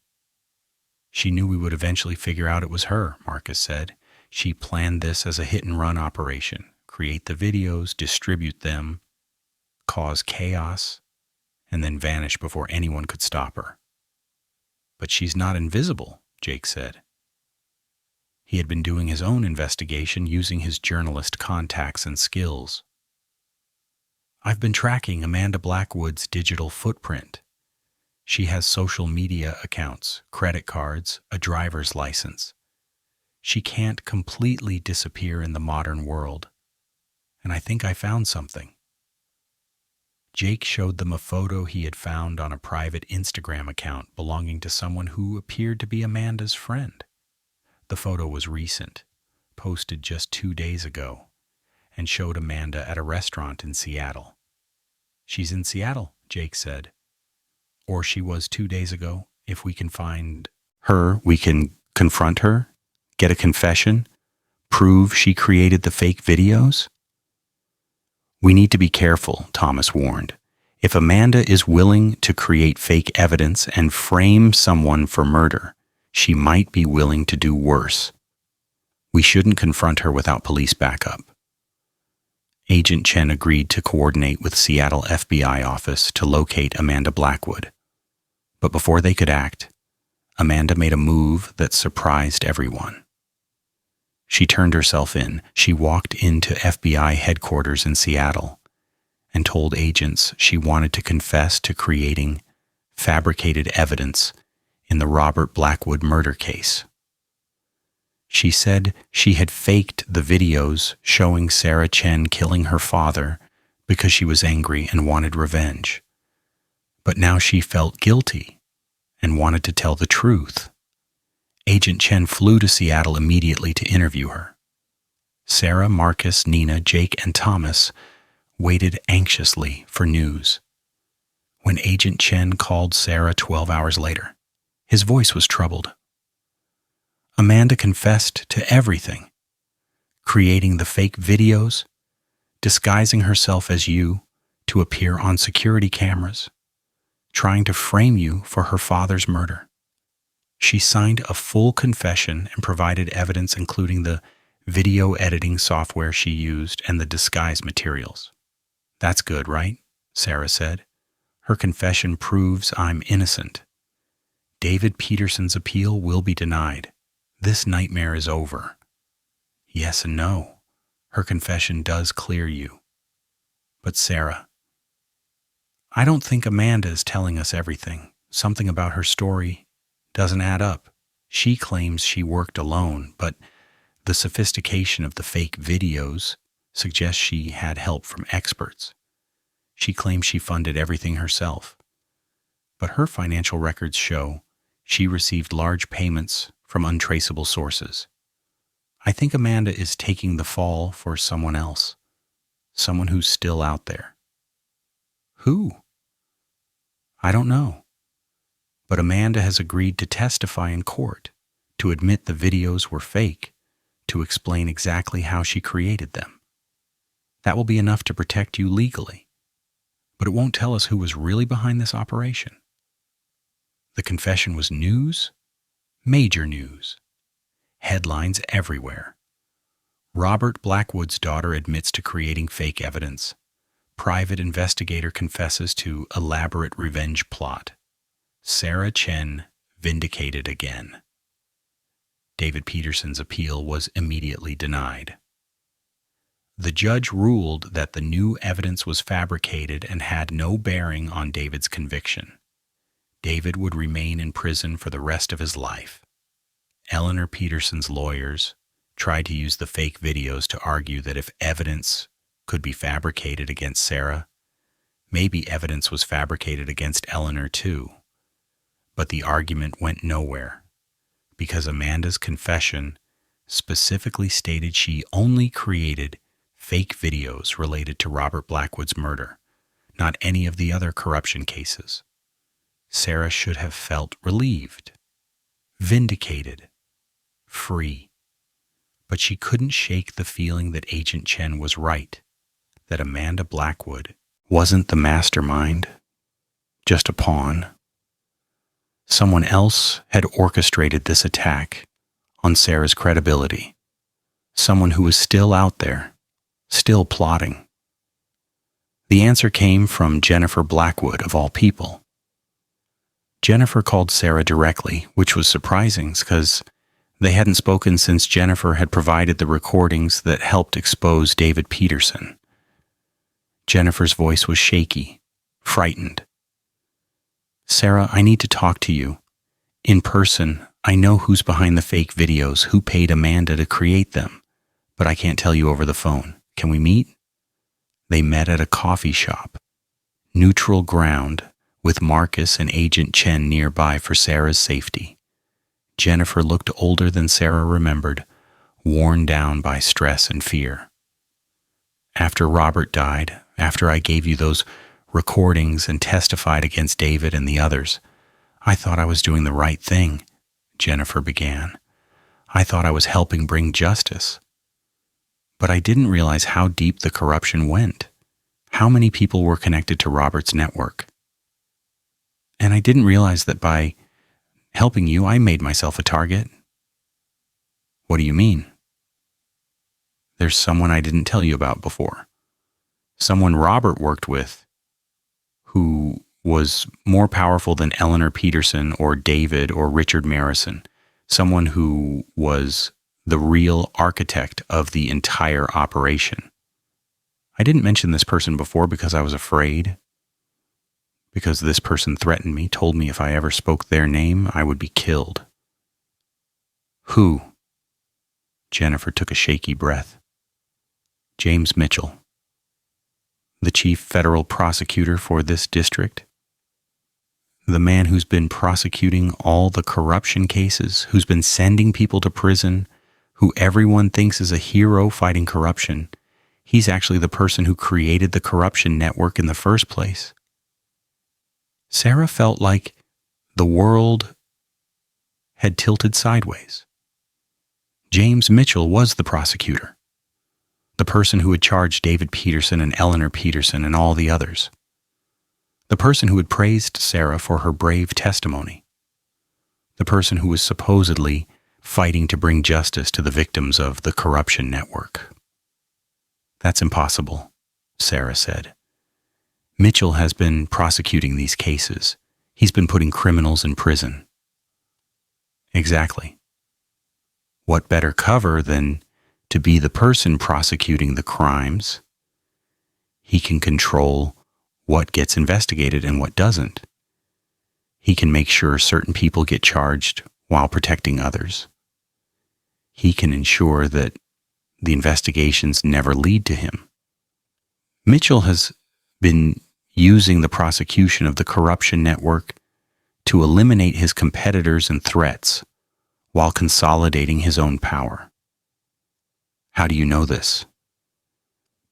She knew we would eventually figure out it was her, Marcus said. She planned this as a hit-and-run operation. Create the videos, distribute them, cause chaos, and then vanish before anyone could stop her. But she's not invisible, Jake said. He had been doing his own investigation using his journalist contacts and skills. I've been tracking Amanda Blackwood's digital footprint. She has social media accounts, credit cards, a driver's license. She can't completely disappear in the modern world. And I think I found something. Jake showed them a photo he had found on a private Instagram account belonging to someone who appeared to be Amanda's friend. The photo was recent, posted just 2 days ago, and showed Amanda at a restaurant in Seattle. She's in Seattle, Jake said. Or she was 2 days ago. If we can find her, we can confront her, get a confession, prove she created the fake videos. We need to be careful, Thomas warned. If Amanda is willing to create fake evidence and frame someone for murder, she might be willing to do worse. We shouldn't confront her without police backup. Agent Chen agreed to coordinate with Seattle FBI office to locate Amanda Blackwood. But before they could act, Amanda made a move that surprised everyone. She turned herself in. She walked into FBI headquarters in Seattle and told agents she wanted to confess to creating fabricated evidence in the Robert Blackwood murder case. She said she had faked the videos showing Sarah Chen killing her father because she was angry and wanted revenge. But now she felt guilty and wanted to tell the truth. Agent Chen flew to Seattle immediately to interview her. Sarah, Marcus, Nina, Jake, and Thomas waited anxiously for news. When Agent Chen called Sarah 12 hours later, his voice was troubled. Amanda confessed to everything, creating the fake videos, disguising herself as you to appear on security cameras, trying to frame you for her father's murder. She signed a full confession and provided evidence including the video editing software she used and the disguise materials. That's good, right? Sarah said. Her confession proves I'm innocent. David Peterson's appeal will be denied. This nightmare is over. Yes and no. Her confession does clear you. But Sarah, I don't think Amanda is telling us everything. Something about her story doesn't add up. She claims she worked alone, but the sophistication of the fake videos suggests she had help from experts. She claims she funded everything herself. But her financial records show she received large payments from untraceable sources. I think Amanda is taking the fall for someone else, someone who's still out there. Who? I don't know. But Amanda has agreed to testify in court, to admit the videos were fake, to explain exactly how she created them. That will be enough to protect you legally. But it won't tell us who was really behind this operation. The confession was news, major news. Headlines everywhere. Robert Blackwood's daughter admits to creating fake evidence. Private investigator confesses to elaborate revenge plot. Sarah Chen vindicated again. David Peterson's appeal was immediately denied. The judge ruled that the new evidence was fabricated and had no bearing on David's conviction. David would remain in prison for the rest of his life. Eleanor Peterson's lawyers tried to use the fake videos to argue that if evidence could be fabricated against Sarah, maybe evidence was fabricated against Eleanor too. But the argument went nowhere, because Amanda's confession specifically stated she only created fake videos related to Robert Blackwood's murder, not any of the other corruption cases. Sarah should have felt relieved, vindicated, free. But she couldn't shake the feeling that Agent Chen was right, that Amanda Blackwood wasn't the mastermind, just a pawn. Someone else had orchestrated this attack on Sarah's credibility. Someone who was still out there, still plotting. The answer came from Jennifer Blackwood, of all people. Jennifer called Sarah directly, which was surprising because they hadn't spoken since Jennifer had provided the recordings that helped expose David Peterson. Jennifer's voice was shaky, frightened. Sarah, I need to talk to you. In person, I know who's behind the fake videos, who paid Amanda to create them, but I can't tell you over the phone. Can we meet? They met at a coffee shop. Neutral ground, with Marcus and Agent Chen nearby for Sarah's safety. Jennifer looked older than Sarah remembered, worn down by stress and fear. After Robert died, after I gave you those recordings and testified against David and the others, I thought I was doing the right thing, Jennifer began. I thought I was helping bring justice. But I didn't realize how deep the corruption went, how many people were connected to Robert's network. And I didn't realize that by helping you, I made myself a target. What do you mean? There's someone I didn't tell you about before. Someone Robert worked with who was more powerful than Eleanor Peterson or David or Richard Marison. Someone who was the real architect of the entire operation. I didn't mention this person before because I was afraid. Because this person threatened me, told me if I ever spoke their name, I would be killed. Who? Jennifer took a shaky breath. James Mitchell, the chief federal prosecutor for this district. The man who's been prosecuting all the corruption cases, who's been sending people to prison, who everyone thinks is a hero fighting corruption. He's actually the person who created the corruption network in the first place. Sarah felt like the world had tilted sideways. James Mitchell was the prosecutor, the person who had charged David Peterson and Eleanor Peterson and all the others, the person who had praised Sarah for her brave testimony, the person who was supposedly fighting to bring justice to the victims of the corruption network. That's impossible, Sarah said. Mitchell has been prosecuting these cases. He's been putting criminals in prison. Exactly. What better cover than to be the person prosecuting the crimes? He can control what gets investigated and what doesn't. He can make sure certain people get charged while protecting others. He can ensure that the investigations never lead to him. Mitchell has been using the prosecution of the corruption network to eliminate his competitors and threats while consolidating his own power. How do you know this?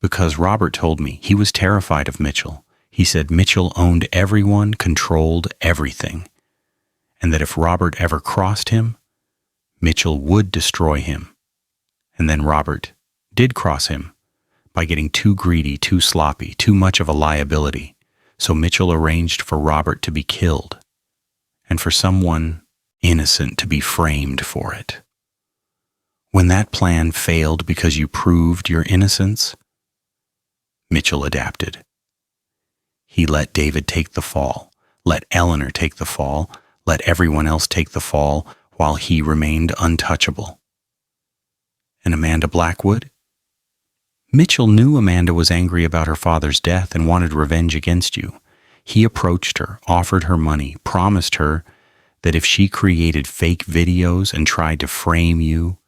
Because Robert told me he was terrified of Mitchell. He said Mitchell owned everyone, controlled everything, and that if Robert ever crossed him, Mitchell would destroy him. And then Robert did cross him by getting too greedy, too sloppy, too much of a liability. So Mitchell arranged for Robert to be killed and for someone innocent to be framed for it. When that plan failed because you proved your innocence, Mitchell adapted. He let David take the fall, let Eleanor take the fall, let everyone else take the fall while he remained untouchable. And Amanda Blackwood? Mitchell knew Amanda was angry about her father's death and wanted revenge against you. He approached her, offered her money, promised her that if she created fake videos and tried to frame you,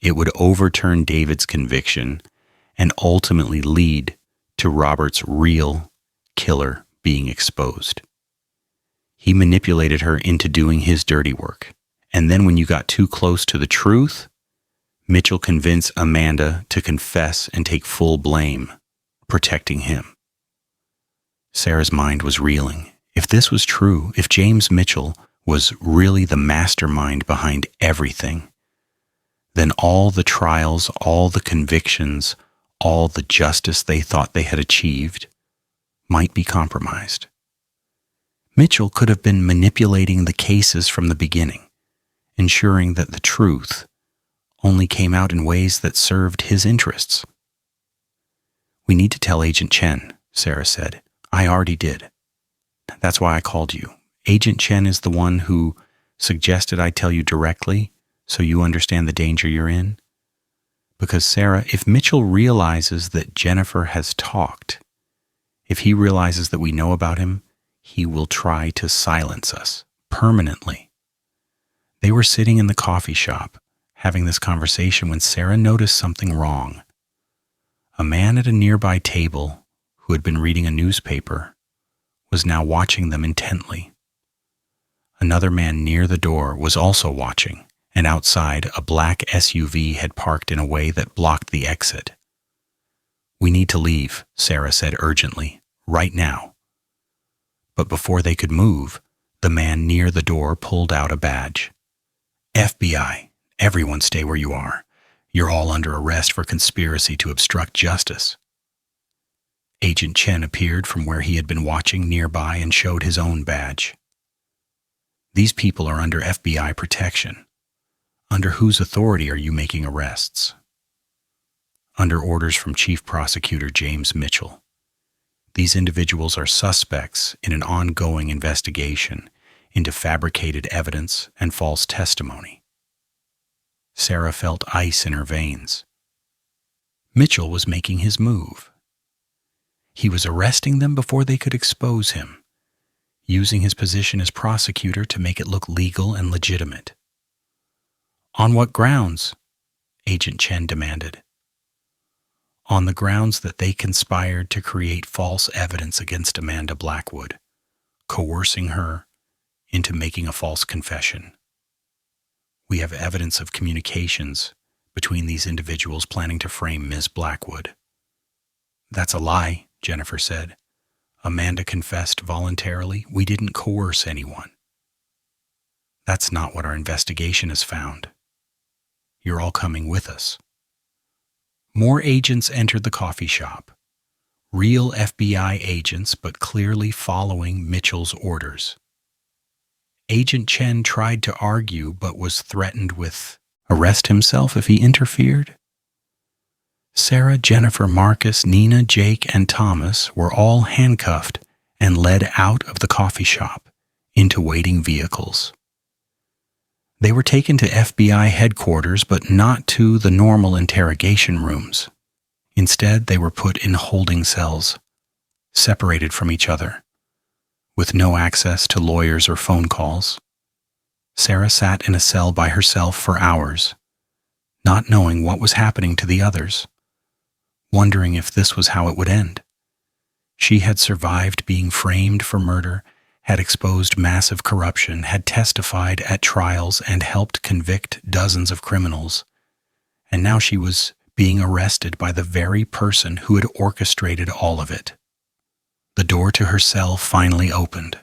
it would overturn David's conviction and ultimately lead to Robert's real killer being exposed. He manipulated her into doing his dirty work. And then when you got too close to the truth, Mitchell convinced Amanda to confess and take full blame, protecting him. Sarah's mind was reeling. If this was true, if James Mitchell was really the mastermind behind everything, then all the trials, all the convictions, all the justice they thought they had achieved might be compromised. Mitchell could have been manipulating the cases from the beginning, ensuring that the truth only came out in ways that served his interests. "We need to tell Agent Chen," Sarah said. "I already did. That's why I called you. Agent Chen is the one who suggested I tell you directly so you understand the danger you're in. Because, Sarah, if Mitchell realizes that Jennifer has talked, if he realizes that we know about him, he will try to silence us permanently." They were sitting in the coffee shop having this conversation when Sarah noticed something wrong. A man at a nearby table who had been reading a newspaper was now watching them intently. Another man near the door was also watching, and outside a black SUV had parked in a way that blocked the exit. "We need to leave," Sarah said urgently, "right now." But before they could move, the man near the door pulled out a badge. "FBI, everyone stay where you are. You're all under arrest for conspiracy to obstruct justice." Agent Chen appeared from where he had been watching nearby and showed his own badge. "These people are under FBI protection. Under whose authority are you making arrests?" "Under orders from Chief Prosecutor James Mitchell. These individuals are suspects in an ongoing investigation into fabricated evidence and false testimony." Sarah felt ice in her veins. Mitchell was making his move. He was arresting them before they could expose him, using his position as prosecutor to make it look legal and legitimate. "On what grounds?" Agent Chen demanded. "On the grounds that they conspired to create false evidence against Amanda Blackwood, coercing her into making a false confession. We have evidence of communications between these individuals planning to frame Ms. Blackwood." "That's a lie," Jennifer said. "Amanda confessed voluntarily. We didn't coerce anyone." "That's not what our investigation has found. You're all coming with us." More agents entered the coffee shop. Real FBI agents, but clearly following Mitchell's orders. Agent Chen tried to argue, but was threatened with arrest himself if he interfered. Sarah, Jennifer, Marcus, Nina, Jake, and Thomas were all handcuffed and led out of the coffee shop into waiting vehicles. They were taken to FBI headquarters, but not to the normal interrogation rooms. Instead, they were put in holding cells, separated from each other, with no access to lawyers or phone calls. Sarah sat in a cell by herself for hours, not knowing what was happening to the others, wondering if this was how it would end. She had survived being framed for murder, had exposed massive corruption, had testified at trials and helped convict dozens of criminals, and now she was being arrested by the very person who had orchestrated all of it. The door to her cell finally opened.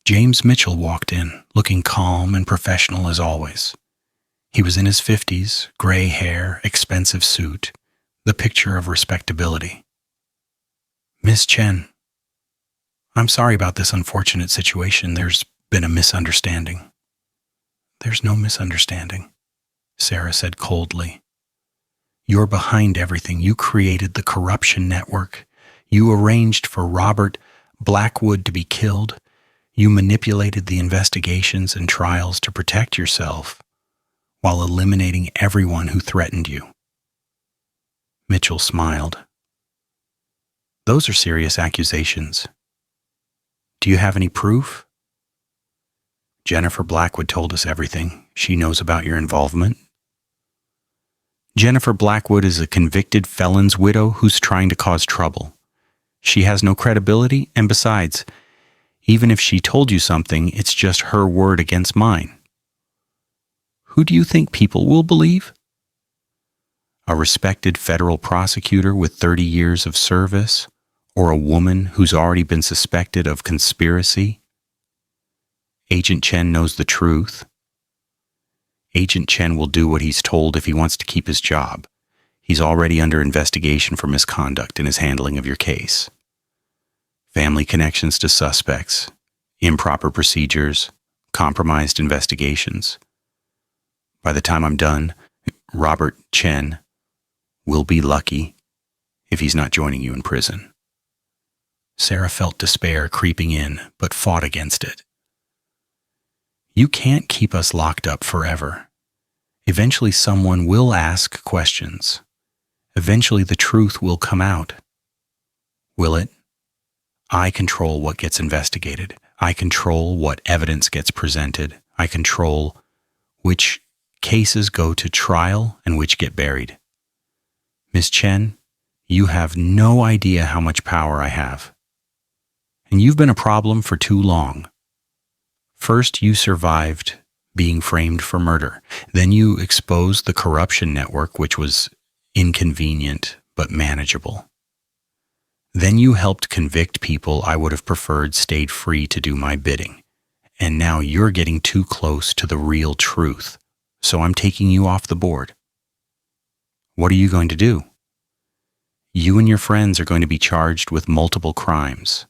James Mitchell walked in, looking calm and professional as always. He was in his 50s, gray hair, expensive suit, the picture of respectability. "Miss Chen, I'm sorry about this unfortunate situation. There's been a misunderstanding." "There's no misunderstanding," Sarah said coldly. "You're behind everything. You created the corruption network. You arranged for Robert Blackwood to be killed. You manipulated the investigations and trials to protect yourself while eliminating everyone who threatened you." Mitchell smiled. "Those are serious accusations. Do you have any proof?" "Jennifer Blackwood told us everything. She knows about your involvement." "Jennifer Blackwood is a convicted felon's widow who's trying to cause trouble. She has no credibility, and besides, even if she told you something, it's just her word against mine. Who do you think people will believe? A respected federal prosecutor with 30 years of service, or a woman who's already been suspected of conspiracy? Agent Chen knows the truth. Agent Chen will do what he's told if he wants to keep his job. He's already under investigation for misconduct in his handling of your case. Family connections to suspects, improper procedures, compromised investigations. By the time I'm done, Robert Chen will be lucky if he's not joining you in prison." Sarah felt despair creeping in, but fought against it. "You can't keep us locked up forever. Eventually someone will ask questions. Eventually the truth will come out. Will it? I control what gets investigated. I control what evidence gets presented. I control which cases go to trial and which get buried. Miss Chen, you have no idea how much power I have. And you've been a problem for too long. First, you survived being framed for murder. Then you exposed the corruption network, which was inconvenient but manageable. Then you helped convict people I would have preferred stayed free to do my bidding. And now you're getting too close to the real truth, so I'm taking you off the board. What are you going to do? You and your friends are going to be charged with multiple crimes: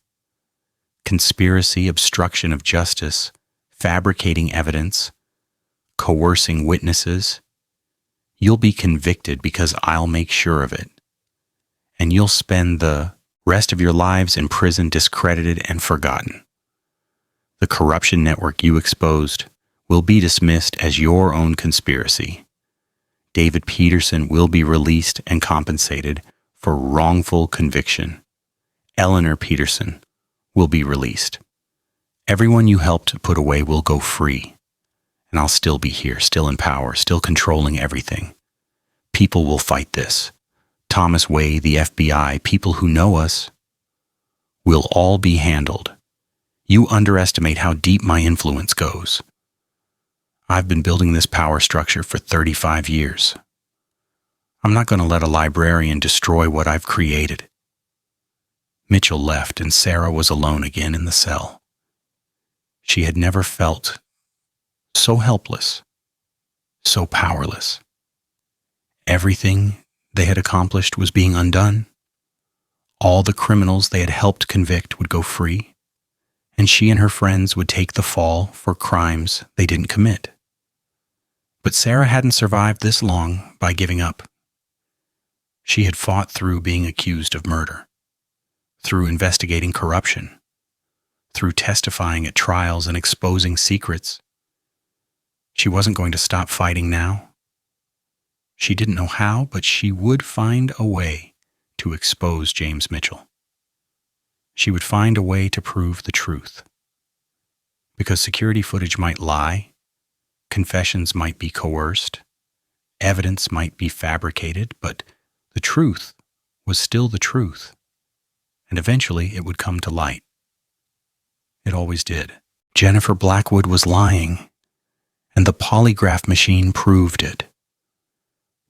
conspiracy, obstruction of justice, fabricating evidence, coercing witnesses. You'll be convicted because I'll make sure of it. And you'll spend the rest of your lives in prison, discredited and forgotten. The corruption network you exposed will be dismissed as your own conspiracy. David Peterson will be released and compensated for wrongful conviction. Eleanor Peterson will be released. Everyone you helped put away will go free. And I'll still be here, still in power, still controlling everything. People will fight this. Thomas Way, the FBI, people who know us, will all be handled. You underestimate how deep my influence goes. I've been building this power structure for 35 years. I'm not going to let a librarian destroy what I've created." Mitchell left, and Sarah was alone again in the cell. She had never felt so helpless, so powerless. Everything they had accomplished was being undone. All the criminals they had helped convict would go free, and she and her friends would take the fall for crimes they didn't commit. But Sarah hadn't survived this long by giving up. She had fought through being accused of murder, through investigating corruption, through testifying at trials and exposing secrets. She wasn't going to stop fighting now. She didn't know how, but she would find a way to expose James Mitchell. She would find a way to prove the truth. Because security footage might lie, confessions might be coerced, evidence might be fabricated, but the truth was still the truth, and eventually it would come to light. It always did. Jennifer Blackwood was lying, and the polygraph machine proved it.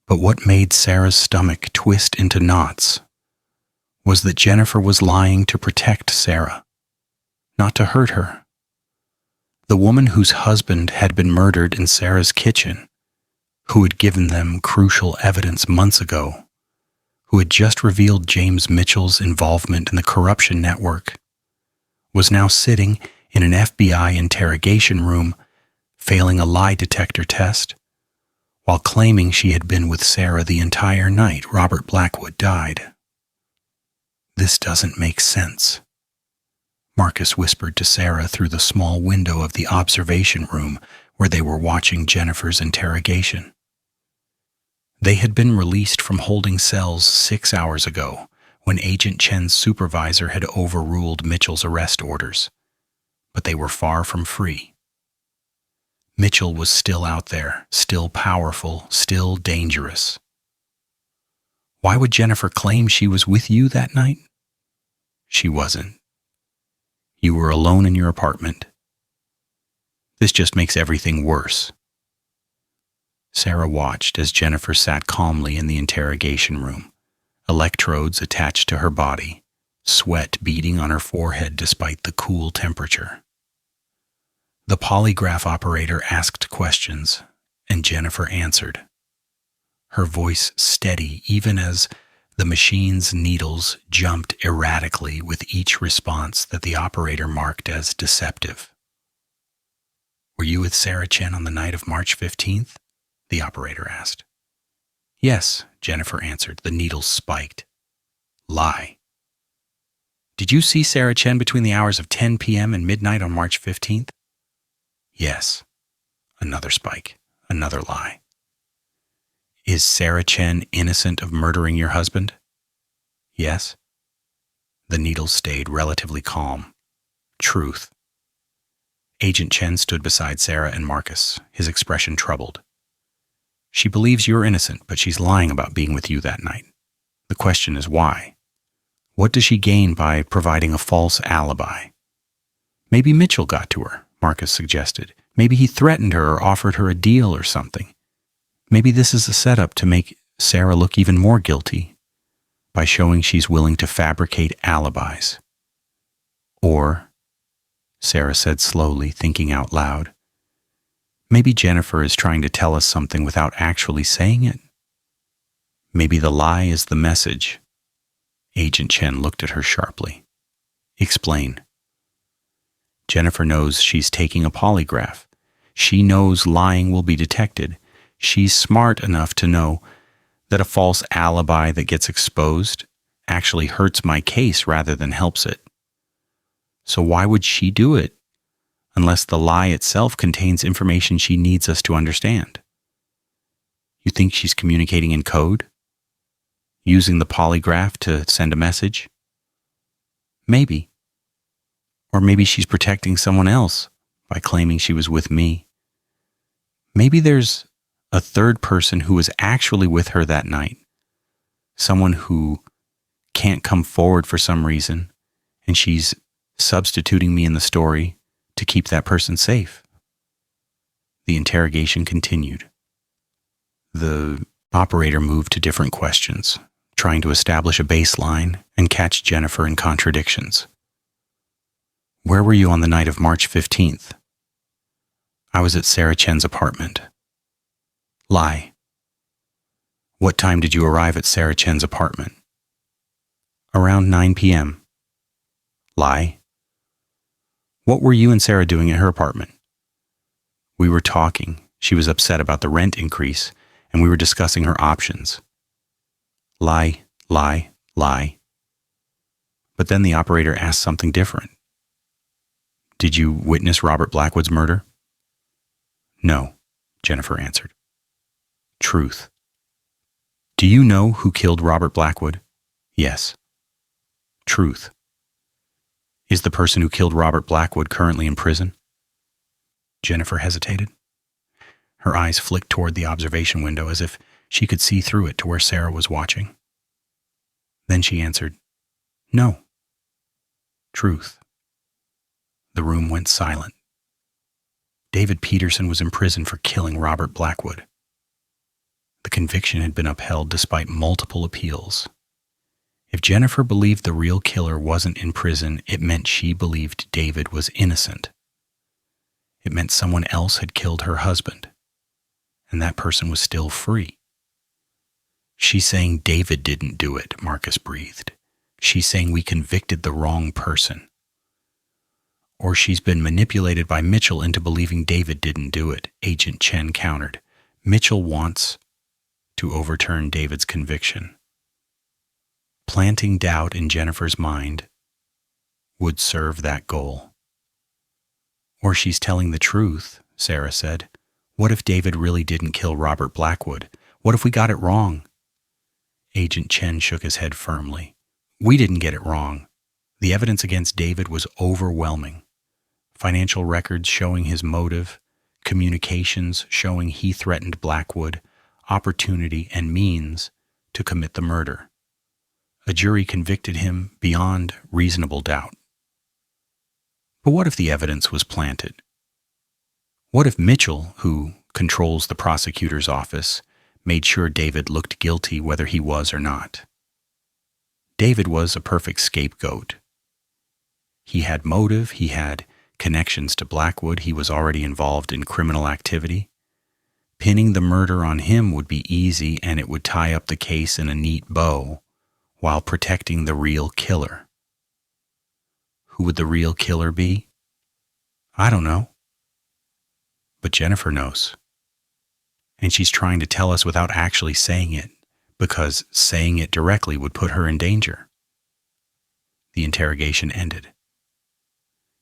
But what made Sarah's stomach twist into knots was that Jennifer was lying to protect Sarah, not to hurt her. The woman whose husband had been murdered in Sarah's kitchen, who had given them crucial evidence months ago, who had just revealed James Mitchell's involvement in the corruption network, was now sitting in an FBI interrogation room, failing a lie detector test, while claiming she had been with Sarah the entire night Robert Blackwood died. "This doesn't make sense," Marcus whispered to Sarah through the small window of the observation room where they were watching Jennifer's interrogation. They had been released from holding cells 6 hours ago when Agent Chen's supervisor had overruled Mitchell's arrest orders, but they were far from free. Mitchell was still out there, still powerful, still dangerous. Why would Jennifer claim she was with you that night? She wasn't. You were alone in your apartment. This just makes everything worse. Sarah watched as Jennifer sat calmly in the interrogation room, electrodes attached to her body, sweat beading on her forehead despite the cool temperature. The polygraph operator asked questions, and Jennifer answered, her voice steady even as the machine's needles jumped erratically with each response that the operator marked as deceptive. "Were you with Sarah Chen on the night of March 15th? The operator asked. "Yes," Jennifer answered. The needles spiked. "Lie." "Did you see Sarah Chen between the hours of 10 p.m. and midnight on March 15th? "Yes." Another spike. Another lie. "Is Sarah Chen innocent of murdering your husband?" "Yes." The needles stayed relatively calm. Truth. Agent Chen stood beside Sarah and Marcus, his expression troubled. "She believes you're innocent, but she's lying about being with you that night. The question is why? What does she gain by providing a false alibi?" "Maybe Mitchell got to her," Marcus suggested. "Maybe he threatened her or offered her a deal or something. Maybe this is a setup to make Sarah look even more guilty by showing she's willing to fabricate alibis. Or," Sarah said slowly, thinking out loud, "maybe Jennifer is trying to tell us something without actually saying it. Maybe the lie is the message." Agent Chen looked at her sharply. "Explain." "Jennifer knows she's taking a polygraph. She knows lying will be detected. She's smart enough to know that a false alibi that gets exposed actually hurts my case rather than helps it. So why would she do it unless the lie itself contains information she needs us to understand? You think she's communicating in code? Using the polygraph to send a message? Maybe. Or maybe she's protecting someone else by claiming she was with me. Maybe there's a third person who was actually with her that night. Someone who can't come forward for some reason, and she's substituting me in the story to keep that person safe." The interrogation continued. The operator moved to different questions, trying to establish a baseline and catch Jennifer in contradictions. "Where were you on the night of March 15th? "I was at Sarah Chen's apartment." "Lie." "What time did you arrive at Sarah Chen's apartment?" "Around 9 p.m. "Lie." "What were you and Sarah doing at her apartment?" "We were talking. She was upset about the rent increase, and we were discussing her options." "Lie, lie, lie." But then the operator asked something different. "Did you witness Robert Blackwood's murder?" "No." Jennifer answered. Truth. Do you know who killed Robert Blackwood? Yes. Truth. Is the person who killed Robert Blackwood currently in prison? Jennifer hesitated. Her eyes flicked toward the observation window as if she could see through it to where Sarah was watching. Then she answered, No. Truth. The room went silent. David Peterson was in prison for killing Robert Blackwood. The conviction had been upheld despite multiple appeals. If Jennifer believed the real killer wasn't in prison, it meant she believed David was innocent. It meant someone else had killed her husband, and that person was still free. She's saying David didn't do it, Marcus breathed. She's saying we convicted the wrong person. Or she's been manipulated by Mitchell into believing David didn't do it, Agent Chen countered. Mitchell wants to overturn David's conviction. Planting doubt in Jennifer's mind would serve that goal. Or she's telling the truth, Sarah said. What if David really didn't kill Robert Blackwood? What if we got it wrong? Agent Chen shook his head firmly. We didn't get it wrong. The evidence against David was overwhelming. Financial records showing his motive, communications showing he threatened Blackwood, opportunity and means to commit the murder. A jury convicted him beyond reasonable doubt. But what if the evidence was planted? What if Mitchell, who controls the prosecutor's office, made sure David looked guilty whether he was or not? David was a perfect scapegoat. He had motive, he had connections to Blackwood, he was already involved in criminal activity. Pinning the murder on him would be easy, and it would tie up the case in a neat bow while protecting the real killer. Who would the real killer be? I don't know. But Jennifer knows. And she's trying to tell us without actually saying it, because saying it directly would put her in danger. The interrogation ended.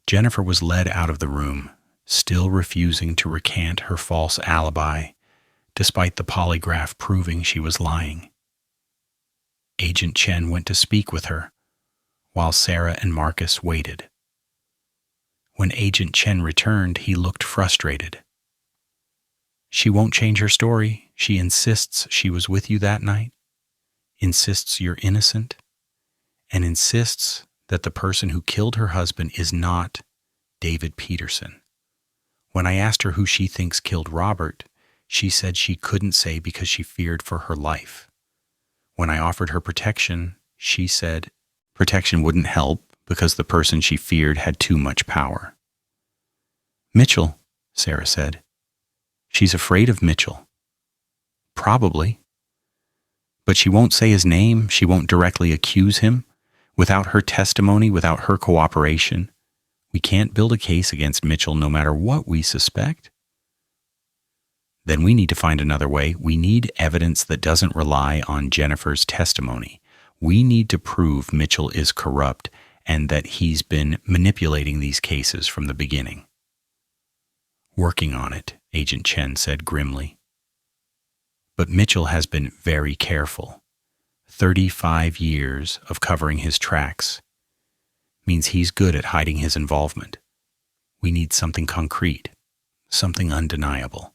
Jennifer was led out of the room, still refusing to recant her false alibi, despite the polygraph proving she was lying. Agent Chen went to speak with her, while Sarah and Marcus waited. When Agent Chen returned, he looked frustrated. She won't change her story. She insists she was with you that night, insists you're innocent, and insists that the person who killed her husband is not David Peterson. When I asked her who she thinks killed Robert, she said she couldn't say because she feared for her life. When I offered her protection, she said protection wouldn't help because the person she feared had too much power. Mitchell, Sarah said. She's afraid of Mitchell. Probably. But she won't say his name. She won't directly accuse him. Without her testimony, without her cooperation, we can't build a case against Mitchell no matter what we suspect. Then we need to find another way. We need evidence that doesn't rely on Jennifer's testimony. We need to prove Mitchell is corrupt and that he's been manipulating these cases from the beginning. Working on it, Agent Chen said grimly. But Mitchell has been very careful. 35 years of covering his tracks means he's good at hiding his involvement. We need something concrete, something undeniable.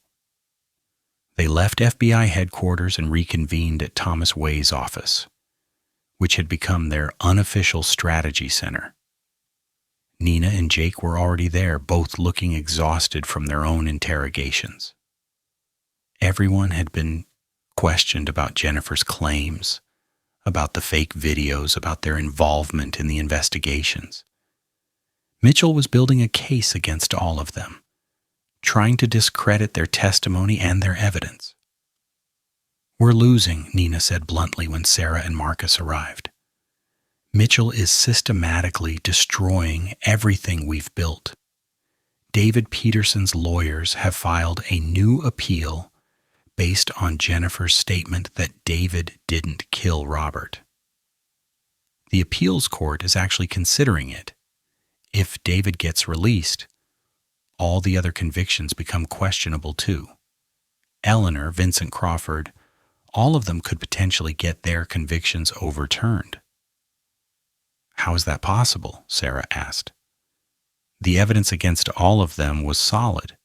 They left FBI headquarters and reconvened at Thomas Wei's office, which had become their unofficial strategy center. Nina and Jake were already there, both looking exhausted from their own interrogations. Everyone had been questioned about Jennifer's claims, about the fake videos, about their involvement in the investigations. Mitchell was building a case against all of them, trying to discredit their testimony and their evidence. We're losing, Nina said bluntly when Sarah and Marcus arrived. Mitchell is systematically destroying everything we've built. David Peterson's lawyers have filed a new appeal based on Jennifer's statement that David didn't kill Robert. The appeals court is actually considering it. If David gets released, all the other convictions become questionable too. Eleanor, Vincent Crawford, all of them could potentially get their convictions overturned. How is that possible? Sarah asked. The evidence against all of them was solid.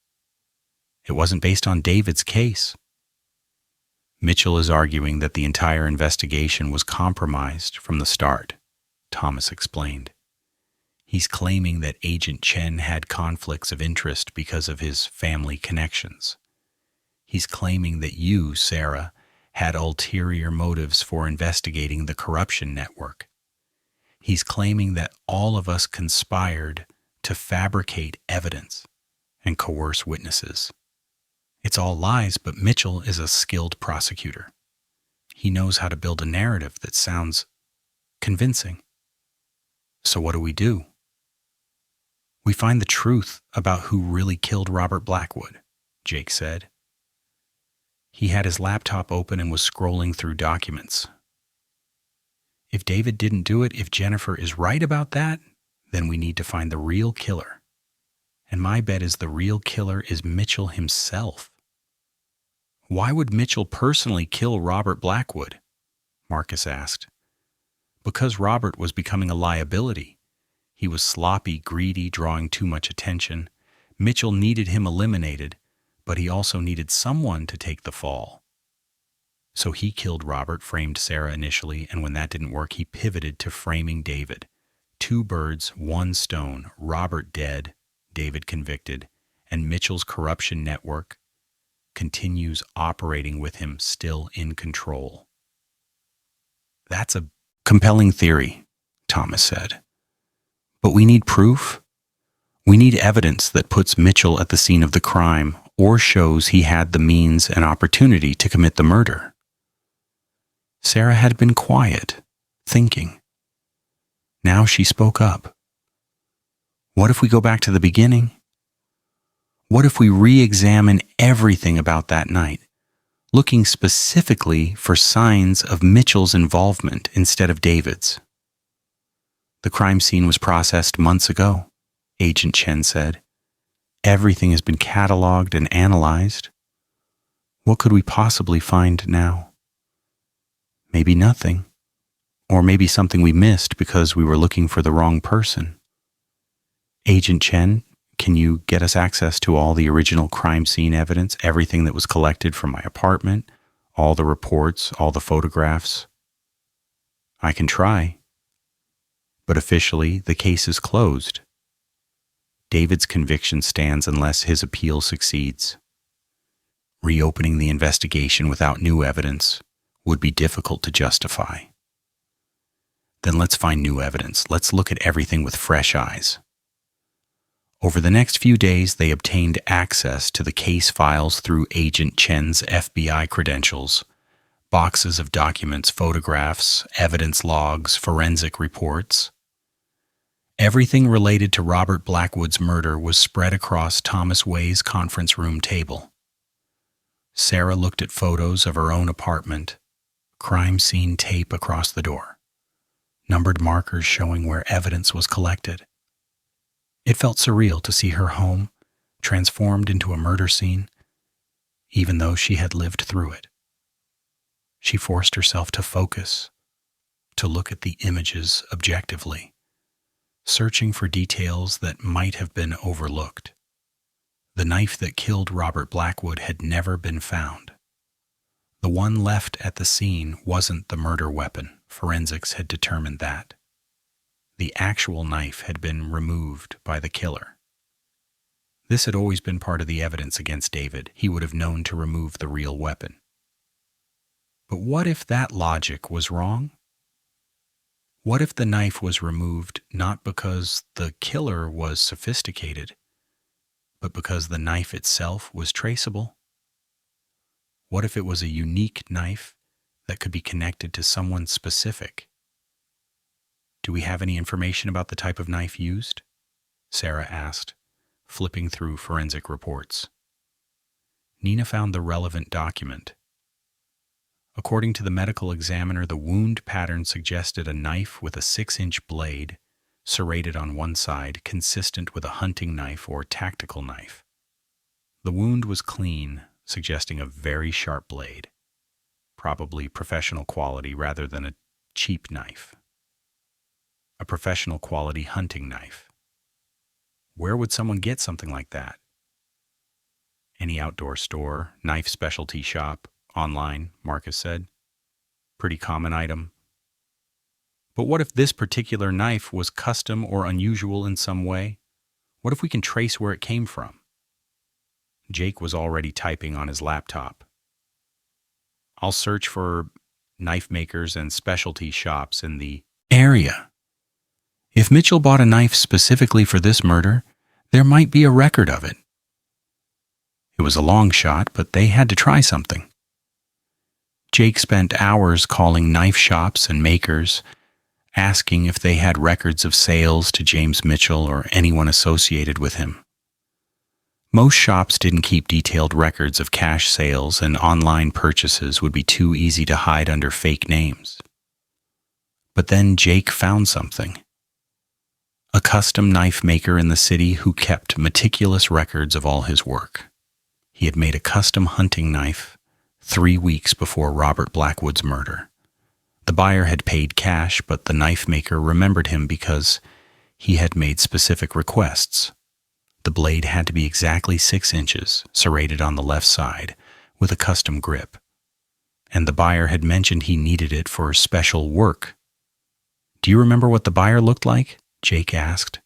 It wasn't based on David's case. Mitchell is arguing that the entire investigation was compromised from the start, Thomas explained. He's claiming that Agent Chen had conflicts of interest because of his family connections. He's claiming that you, Sarah, had ulterior motives for investigating the corruption network. He's claiming that all of us conspired to fabricate evidence and coerce witnesses. It's all lies, but Mitchell is a skilled prosecutor. He knows how to build a narrative that sounds convincing. So what do? We find the truth about who really killed Robert Blackwood, Jake said. He had his laptop open and was scrolling through documents. If David didn't do it, if Jennifer is right about that, then we need to find the real killer. And my bet is the real killer is Mitchell himself. Why would Mitchell personally kill Robert Blackwood? Marcus asked. Because Robert was becoming a liability. He was sloppy, greedy, drawing too much attention. Mitchell needed him eliminated, but he also needed someone to take the fall. So he killed Robert, framed Sarah initially, and when that didn't work, he pivoted to framing David. 2 birds, 1 stone, Robert dead, David convicted, and Mitchell's corruption network continues operating with him still in control. That's a compelling theory, Thomas said. But we need proof. We need evidence that puts Mitchell at the scene of the crime or shows he had the means and opportunity to commit the murder. Sarah had been quiet, thinking. Now she spoke up. What if we go back to the beginning? What if we re-examine everything about that night, looking specifically for signs of Mitchell's involvement instead of David's? The crime scene was processed months ago, Agent Chen said. Everything has been cataloged and analyzed. What could we possibly find now? Maybe nothing, or maybe something we missed because we were looking for the wrong person. Agent Chen, can you get us access to all the original crime scene evidence, everything that was collected from my apartment, all the reports, all the photographs? I can try. But officially, the case is closed. David's conviction stands unless his appeal succeeds. Reopening the investigation without new evidence would be difficult to justify. Then let's find new evidence. Let's look at everything with fresh eyes. Over the next few days, they obtained access to the case files through Agent Chen's FBI credentials, boxes of documents, photographs, evidence logs, forensic reports. Everything related to Robert Blackwood's murder was spread across Thomas Way's conference room table. Sarah looked at photos of her own apartment, crime scene tape across the door, numbered markers showing where evidence was collected. It felt surreal to see her home transformed into a murder scene, even though she had lived through it. She forced herself to focus, to look at the images objectively, searching for details that might have been overlooked. The knife that killed Robert Blackwood had never been found. The one left at the scene wasn't the murder weapon. Forensics had determined that. The actual knife had been removed by the killer. This had always been part of the evidence against David. He would have known to remove the real weapon. But what if that logic was wrong? What if the knife was removed not because the killer was sophisticated, but because the knife itself was traceable? What if it was a unique knife that could be connected to someone specific? Do we have any information about the type of knife used? Sarah asked, flipping through forensic reports. Nina found the relevant document. According to the medical examiner, the wound pattern suggested a knife with a 6-inch blade, serrated on one side, consistent with a hunting knife or tactical knife. The wound was clean, suggesting a very sharp blade, probably professional quality rather than a cheap knife. A professional quality hunting knife. Where would someone get something like that? Any outdoor store, knife specialty shop, online, Marcus said. Pretty common item. But what if this particular knife was custom or unusual in some way? What if we can trace where it came from? Jake was already typing on his laptop. I'll search for knife makers and specialty shops in the area. If Mitchell bought a knife specifically for this murder, there might be a record of it. It was a long shot, but they had to try something. Jake spent hours calling knife shops and makers, asking if they had records of sales to James Mitchell or anyone associated with him. Most shops didn't keep detailed records of cash sales, and online purchases would be too easy to hide under fake names. But then Jake found something. A custom knife maker in the city who kept meticulous records of all his work. He had made a custom hunting knife 3 weeks before Robert Blackwood's murder. The buyer had paid cash, but the knife maker remembered him because he had made specific requests. The blade had to be exactly 6 inches, serrated on the left side, with a custom grip. And the buyer had mentioned he needed it for special work. Do you remember what the buyer looked like? Jake asked.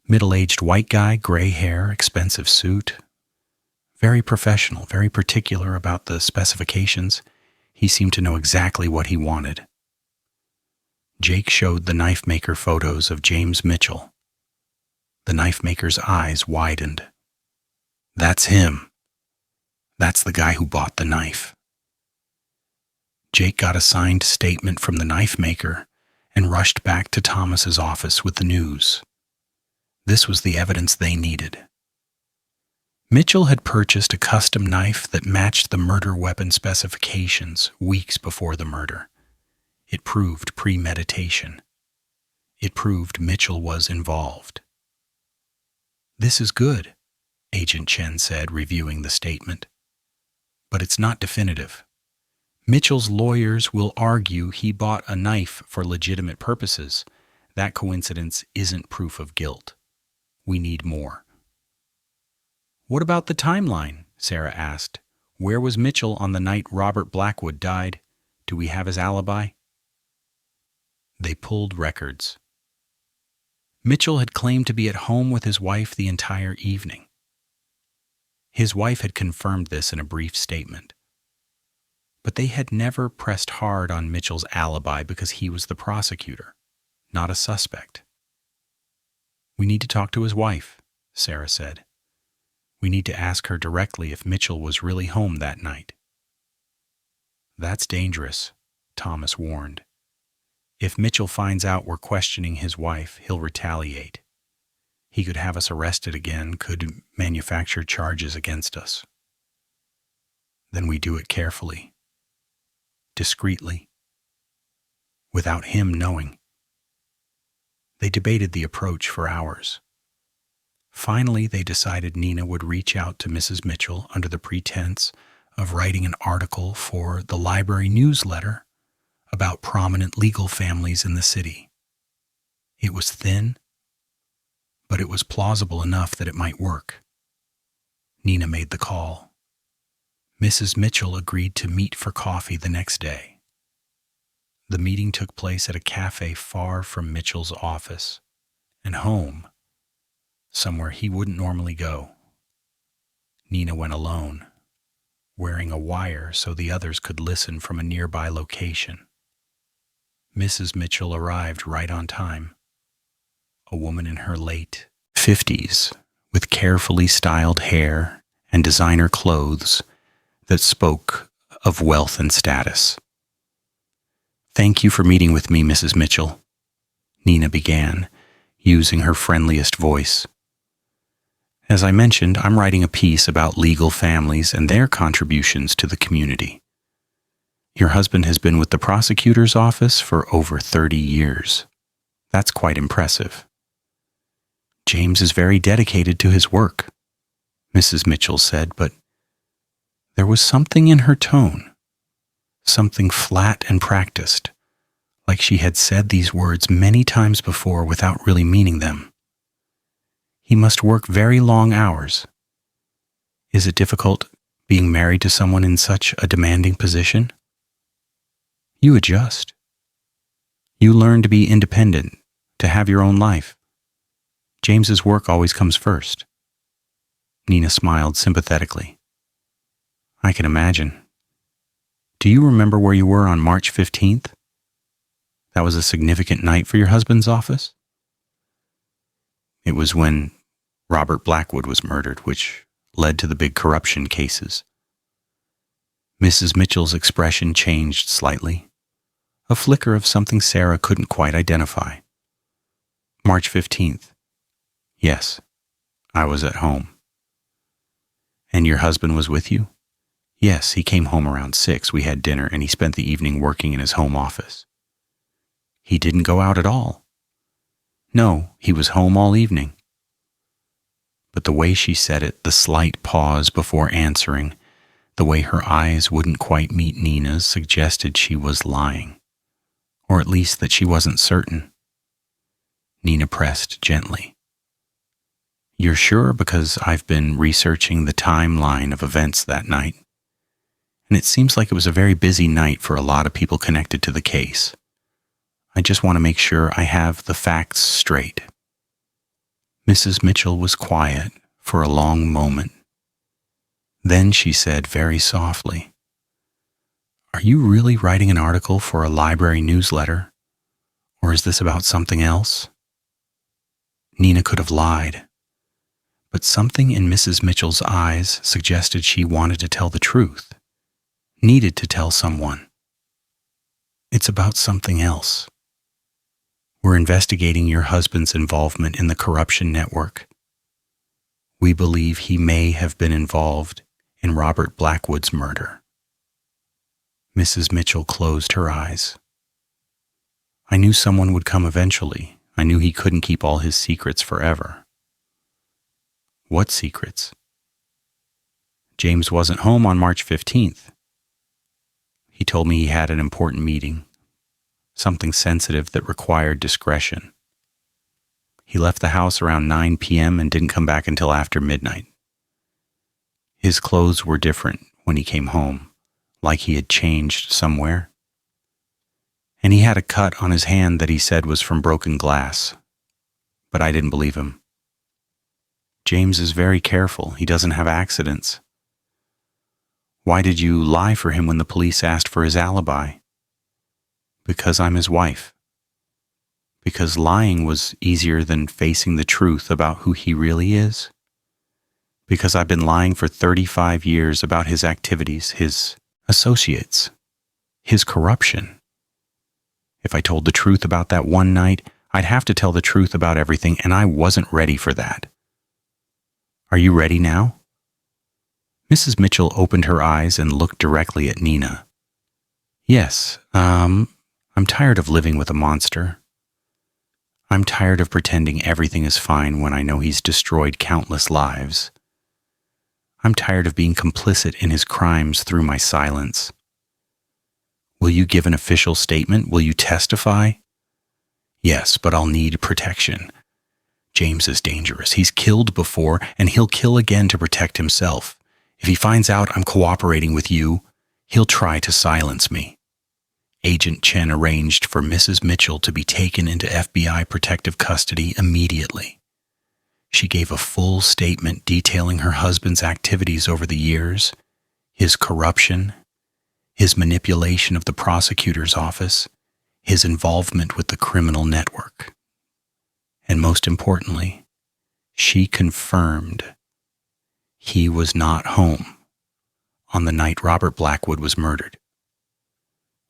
Middle-aged white guy, gray hair, expensive suit. Very professional, very particular about the specifications. He seemed to know exactly what he wanted. Jake showed the knife maker photos of James Mitchell. The knife maker's eyes widened. That's him. That's the guy who bought the knife. Jake got a signed statement from the knife maker and rushed back to Thomas's office with the news. This was the evidence they needed. Mitchell had purchased a custom knife that matched the murder weapon specifications weeks before the murder. It proved premeditation. It proved Mitchell was involved. This is good, Agent Chen said, reviewing the statement. But it's not definitive. Mitchell's lawyers will argue he bought a knife for legitimate purposes. That coincidence isn't proof of guilt. We need more. What about the timeline? Sarah asked. Where was Mitchell on the night Robert Blackwood died? Do we have his alibi? They pulled records. Mitchell had claimed to be at home with his wife the entire evening. His wife had confirmed this in a brief statement. But they had never pressed hard on Mitchell's alibi because he was the prosecutor, not a suspect. We need to talk to his wife, Sarah said. We need to ask her directly if Mitchell was really home that night. That's dangerous, Thomas warned. If Mitchell finds out we're questioning his wife, he'll retaliate. He could have us arrested again, could manufacture charges against us. Then we do it carefully, discreetly, without him knowing. They debated the approach for hours. Finally, they decided Nina would reach out to Mrs. Mitchell under the pretense of writing an article for the library newsletter about prominent legal families in the city. It was thin, but it was plausible enough that it might work. Nina made the call. Mrs. Mitchell agreed to meet for coffee the next day. The meeting took place at a cafe far from Mitchell's office and home, somewhere he wouldn't normally go. Nina went alone, wearing a wire so the others could listen from a nearby location. Mrs. Mitchell arrived right on time. A woman in her late 50s, with carefully styled hair and designer clothes that spoke of wealth and status. Thank you for meeting with me, Mrs. Mitchell, Nina began, using her friendliest voice. As I mentioned, I'm writing a piece about legal families and their contributions to the community. Your husband has been with the prosecutor's office for over 30 years. That's quite impressive. James is very dedicated to his work, Mrs. Mitchell said, but There was something in her tone, something flat and practiced, like she had said these words many times before without really meaning them. He must work very long hours. Is it difficult being married to someone in such a demanding position? You adjust. You learn to be independent, to have your own life. James's work always comes first. Nina smiled sympathetically. I can imagine. Do you remember where you were on March 15th? That was a significant night for your husband's office? It was when Robert Blackwood was murdered, which led to the big corruption cases. Mrs. Mitchell's expression changed slightly, a flicker of something Sarah couldn't quite identify. March 15th. Yes, I was at home. And your husband was with you? Yes, he came home around 6. We had dinner, and he spent the evening working in his home office. He didn't go out at all. No, he was home all evening. But the way she said it, the slight pause before answering, the way her eyes wouldn't quite meet Nina's, suggested she was lying, or at least that she wasn't certain. Nina pressed gently. You're sure? Because I've been researching the timeline of events that night, and it seems like it was a very busy night for a lot of people connected to the case. I just want to make sure I have the facts straight. Mrs. Mitchell was quiet for a long moment. Then she said very softly, Are you really writing an article for a library newsletter? Or is this about something else? Nina could have lied, but something in Mrs. Mitchell's eyes suggested she wanted to tell the truth, needed to tell someone. It's about something else. We're investigating your husband's involvement in the corruption network. We believe he may have been involved in Robert Blackwood's murder. Mrs. Mitchell closed her eyes. I knew someone would come eventually. I knew he couldn't keep all his secrets forever. What secrets? James wasn't home on March 15th. He told me he had an important meeting, something sensitive that required discretion. He left the house around 9 p.m. and didn't come back until after midnight. His clothes were different when he came home, like he had changed somewhere. And he had a cut on his hand that he said was from broken glass. But I didn't believe him. James is very careful. He doesn't have accidents. Why did you lie for him when the police asked for his alibi? Because I'm his wife. Because lying was easier than facing the truth about who he really is. Because I've been lying for 35 years about his activities, his associates, his corruption. If I told the truth about that one night, I'd have to tell the truth about everything, and I wasn't ready for that. Are you ready now? Mrs. Mitchell opened her eyes and looked directly at Nina. Yes, I'm tired of living with a monster. I'm tired of pretending everything is fine when I know he's destroyed countless lives. I'm tired of being complicit in his crimes through my silence. Will you give an official statement? Will you testify? Yes, but I'll need protection. James is dangerous. He's killed before, and he'll kill again to protect himself. If he finds out I'm cooperating with you, he'll try to silence me. Agent Chen arranged for Mrs. Mitchell to be taken into FBI protective custody immediately. She gave a full statement detailing her husband's activities over the years, his corruption, his manipulation of the prosecutor's office, his involvement with the criminal network. And most importantly, she confirmed he was not home on the night Robert Blackwood was murdered.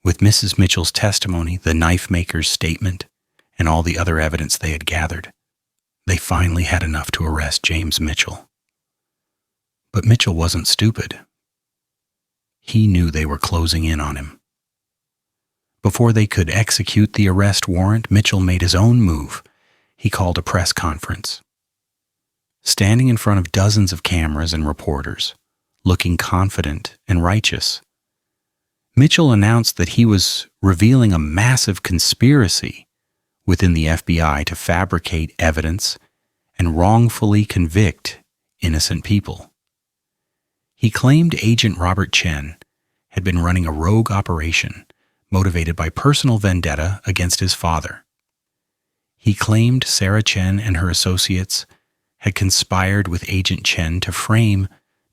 With Mrs. Mitchell's testimony, the knife maker's statement, and all the other evidence they had gathered, they finally had enough to arrest James Mitchell. But Mitchell wasn't stupid. He knew they were closing in on him. Before they could execute the arrest warrant, Mitchell made his own move. He called a press conference. Standing in front of dozens of cameras and reporters, looking confident and righteous. Mitchell announced that he was revealing a massive conspiracy within the FBI to fabricate evidence and wrongfully convict innocent people. He claimed Agent Robert Chen had been running a rogue operation motivated by personal vendetta against his father. He claimed Sarah Chen and her associates had conspired with Agent Chen to frame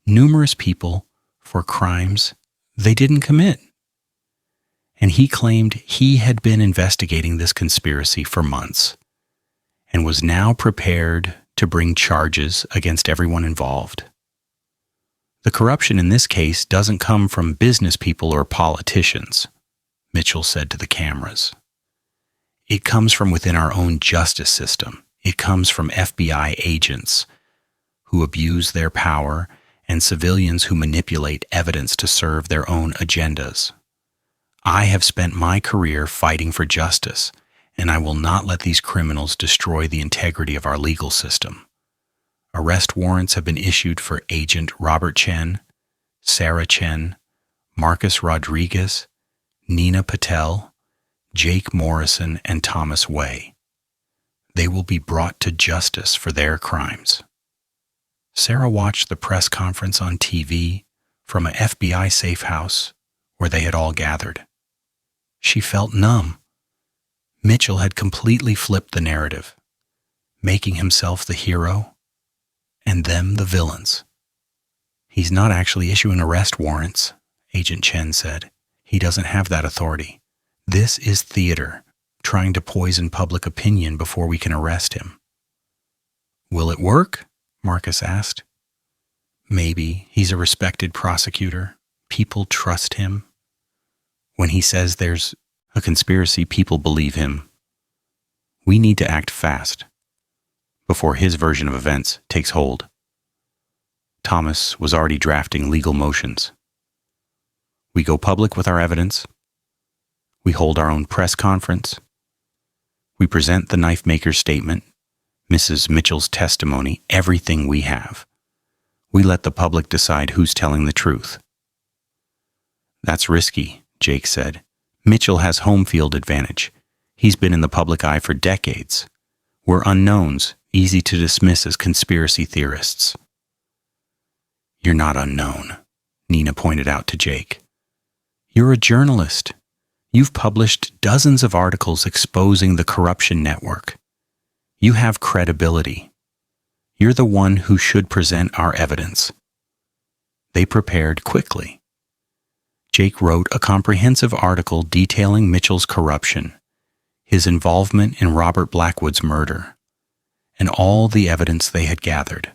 numerous people for crimes they didn't commit. And he claimed he had been investigating this conspiracy for months and was now prepared to bring charges against everyone involved. The corruption in this case doesn't come from business people or politicians, Mitchell said to the cameras. It comes from within our own justice system. It comes from FBI agents who abuse their power and civilians who manipulate evidence to serve their own agendas. I have spent my career fighting for justice, and I will not let these criminals destroy the integrity of our legal system. Arrest warrants have been issued for Agent Robert Chen, Sarah Chen, Marcus Rodriguez, Nina Patel, Jake Morrison, and Thomas Way. They will be brought to justice for their crimes. Sarah watched the press conference on TV from an FBI safe house where they had all gathered. She felt numb. Mitchell had completely flipped the narrative, making himself the hero and them the villains. He's not actually issuing arrest warrants, Agent Chen said. He doesn't have that authority. This is theater, trying to poison public opinion before we can arrest him. Will it work? Marcus asked. Maybe. He's a respected prosecutor. People trust him. When he says there's a conspiracy, people believe him. We need to act fast before his version of events takes hold. Thomas was already drafting legal motions. We go public with our evidence. We hold our own press conference. We present the knife maker's statement, Mrs. Mitchell's testimony, everything we have. We let the public decide who's telling the truth. That's risky, Jake said. Mitchell has home field advantage. He's been in the public eye for decades. We're unknowns, easy to dismiss as conspiracy theorists. You're not unknown, Nina pointed out to Jake. You're a journalist. You've published dozens of articles exposing the corruption network. You have credibility. You're the one who should present our evidence. They prepared quickly. Jake wrote a comprehensive article detailing Mitchell's corruption, his involvement in Robert Blackwood's murder, and all the evidence they had gathered.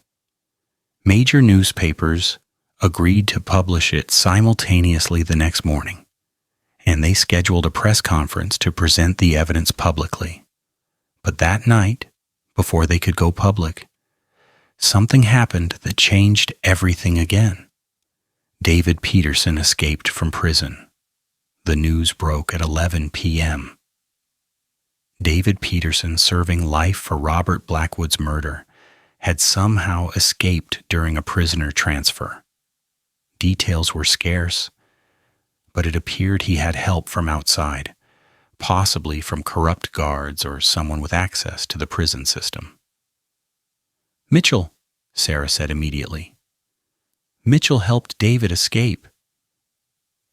Major newspapers agreed to publish it simultaneously the next morning, and they scheduled a press conference to present the evidence publicly. But that night, before they could go public, something happened that changed everything again. David Peterson escaped from prison. The news broke at 11 p.m. David Peterson, serving life for Robert Blackwood's murder, had somehow escaped during a prisoner transfer. Details were scarce, but it appeared he had help from outside, possibly from corrupt guards or someone with access to the prison system. Mitchell, Sarah said immediately. Mitchell helped David escape.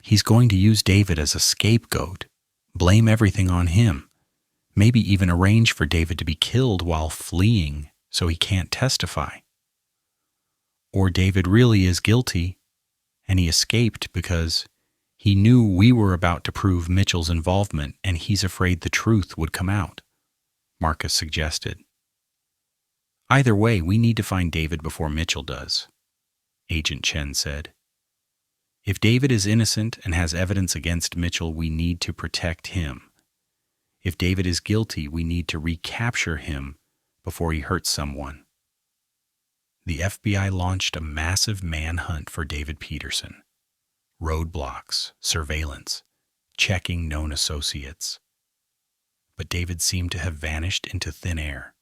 He's going to use David as a scapegoat, blame everything on him, maybe even arrange for David to be killed while fleeing so he can't testify. Or David really is guilty, and he escaped because he knew we were about to prove Mitchell's involvement and he's afraid the truth would come out, Marcus suggested. Either way, we need to find David before Mitchell does, Agent Chen said. If David is innocent and has evidence against Mitchell, we need to protect him. If David is guilty, we need to recapture him before he hurts someone. The FBI launched a massive manhunt for David Peterson. Roadblocks, surveillance, checking known associates. But David seemed to have vanished into thin air.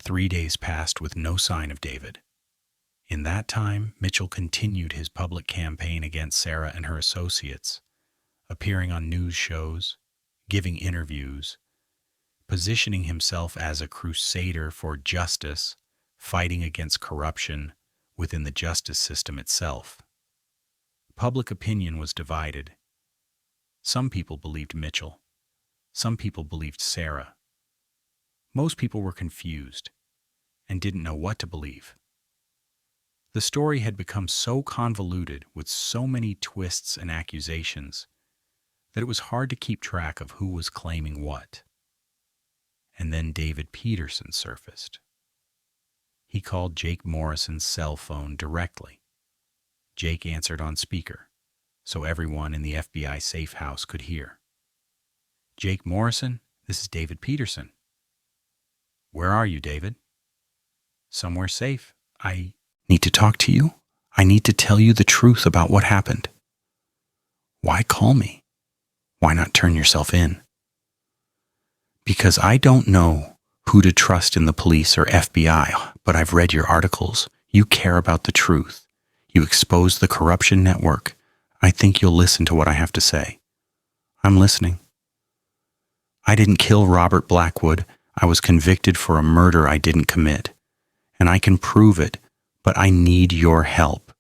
3 days passed with no sign of David. In that time, Mitchell continued his public campaign against Sarah and her associates, appearing on news shows, giving interviews, positioning himself as a crusader for justice, fighting against corruption within the justice system itself. Public opinion was divided. Some people believed Mitchell. Some people believed Sarah. Most people were confused and didn't know what to believe. The story had become so convoluted with so many twists and accusations that it was hard to keep track of who was claiming what. And then David Peterson surfaced. He called Jake Morrison's cell phone directly. Jake answered on speaker, so everyone in the FBI safe house could hear. "Jake Morrison, this is David Peterson." "Where are you, David?" "Somewhere safe. I need to talk to you. I need to tell you the truth about what happened." "Why call me? Why not turn yourself in?" "Because I don't know who to trust in the police or FBI, but I've read your articles. You care about the truth. You expose the corruption network. I think you'll listen to what I have to say." "I'm listening." "I didn't kill Robert Blackwood. I was convicted for a murder I didn't commit. And I can prove it, but I need your help.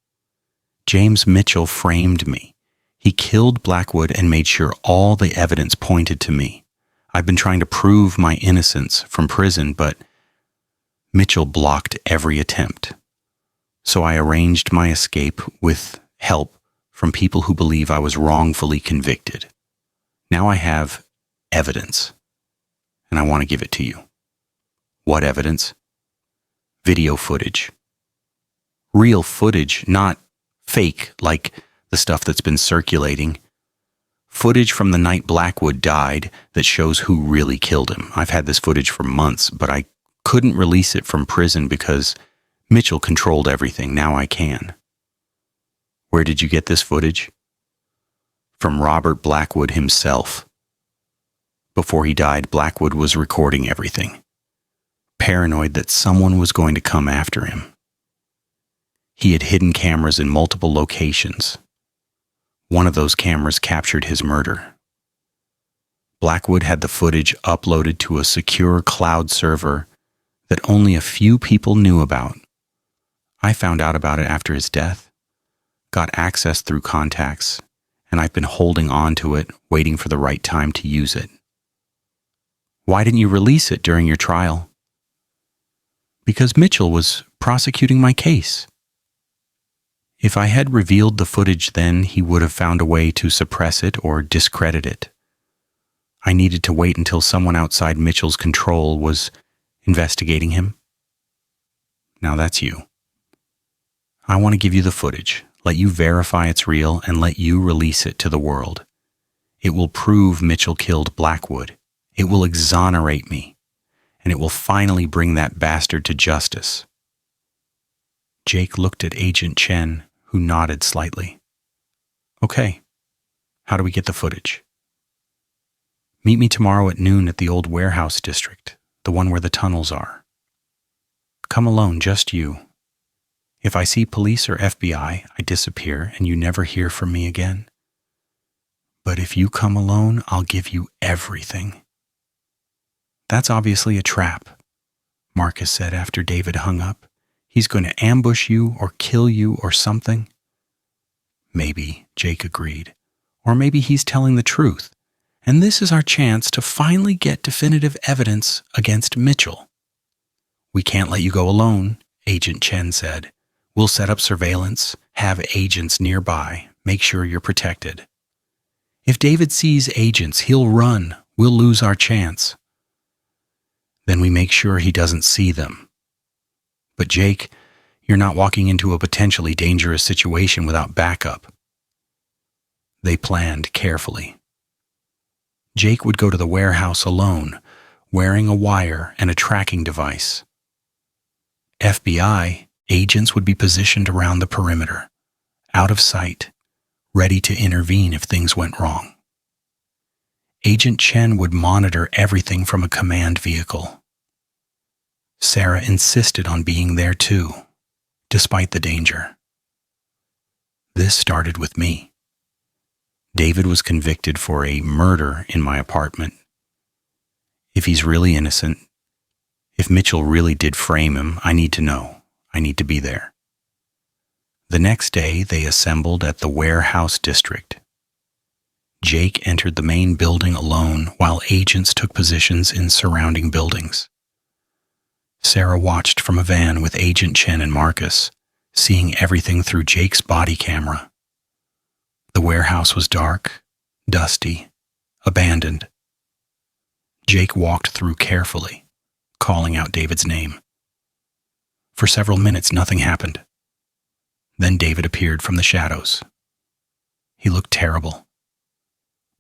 James Mitchell framed me. He killed Blackwood and made sure all the evidence pointed to me. I've been trying to prove my innocence from prison, but Mitchell blocked every attempt. So I arranged my escape with help from people who believe I was wrongfully convicted. Now I have evidence, and I want to give it to you." "What evidence?" "Video footage. Real footage, not fake like the stuff that's been circulating. Footage from the night Blackwood died that shows who really killed him. I've had this footage for months, but I couldn't release it from prison because Mitchell controlled everything. Now I can." "Where did you get this footage?" "From Robert Blackwood himself. Before he died, Blackwood was recording everything, paranoid that someone was going to come after him. He had hidden cameras in multiple locations. One of those cameras captured his murder. Blackwood had the footage uploaded to a secure cloud server that only a few people knew about. I found out about it after his death, got access through contacts, and I've been holding on to it, waiting for the right time to use it." "Why didn't you release it during your trial?" "Because Mitchell was prosecuting my case. If I had revealed the footage then, he would have found a way to suppress it or discredit it. I needed to wait until someone outside Mitchell's control was investigating him." "Now that's you. I want to give you the footage, let you verify it's real, and let you release it to the world. It will prove Mitchell killed Blackwood. It will exonerate me, and it will finally bring that bastard to justice." Jake looked at Agent Chen, who nodded slightly. "Okay, how do we get the footage?" "Meet me tomorrow at noon at the old warehouse district, the one where the tunnels are. Come alone, just you. If I see police or FBI, I disappear and you never hear from me again. But if you come alone, I'll give you everything." "That's obviously a trap," Marcus said after David hung up. "He's going to ambush you or kill you or something." "Maybe," Jake agreed. "Or maybe he's telling the truth. And this is our chance to finally get definitive evidence against Mitchell." "We can't let you go alone," Agent Chen said. "We'll set up surveillance, have agents nearby, make sure you're protected. If David sees agents, he'll run. We'll lose our chance. Then we make sure he doesn't see them. But Jake, you're not walking into a potentially dangerous situation without backup." They planned carefully. Jake would go to the warehouse alone, wearing a wire and a tracking device. FBI agents would be positioned around the perimeter, out of sight, ready to intervene if things went wrong. Agent Chen would monitor everything from a command vehicle. Sarah insisted on being there too, despite the danger. This started with me. David was convicted for a murder in my apartment. If he's really innocent, if Mitchell really did frame him, I need to know. I need to be there. The next day, they assembled at the warehouse district. Jake entered the main building alone while agents took positions in surrounding buildings. Sarah watched from a van with Agent Chen and Marcus, seeing everything through Jake's body camera. The warehouse was dark, dusty, abandoned. Jake walked through carefully, calling out David's name. For several minutes, nothing happened. Then David appeared from the shadows. He looked terrible.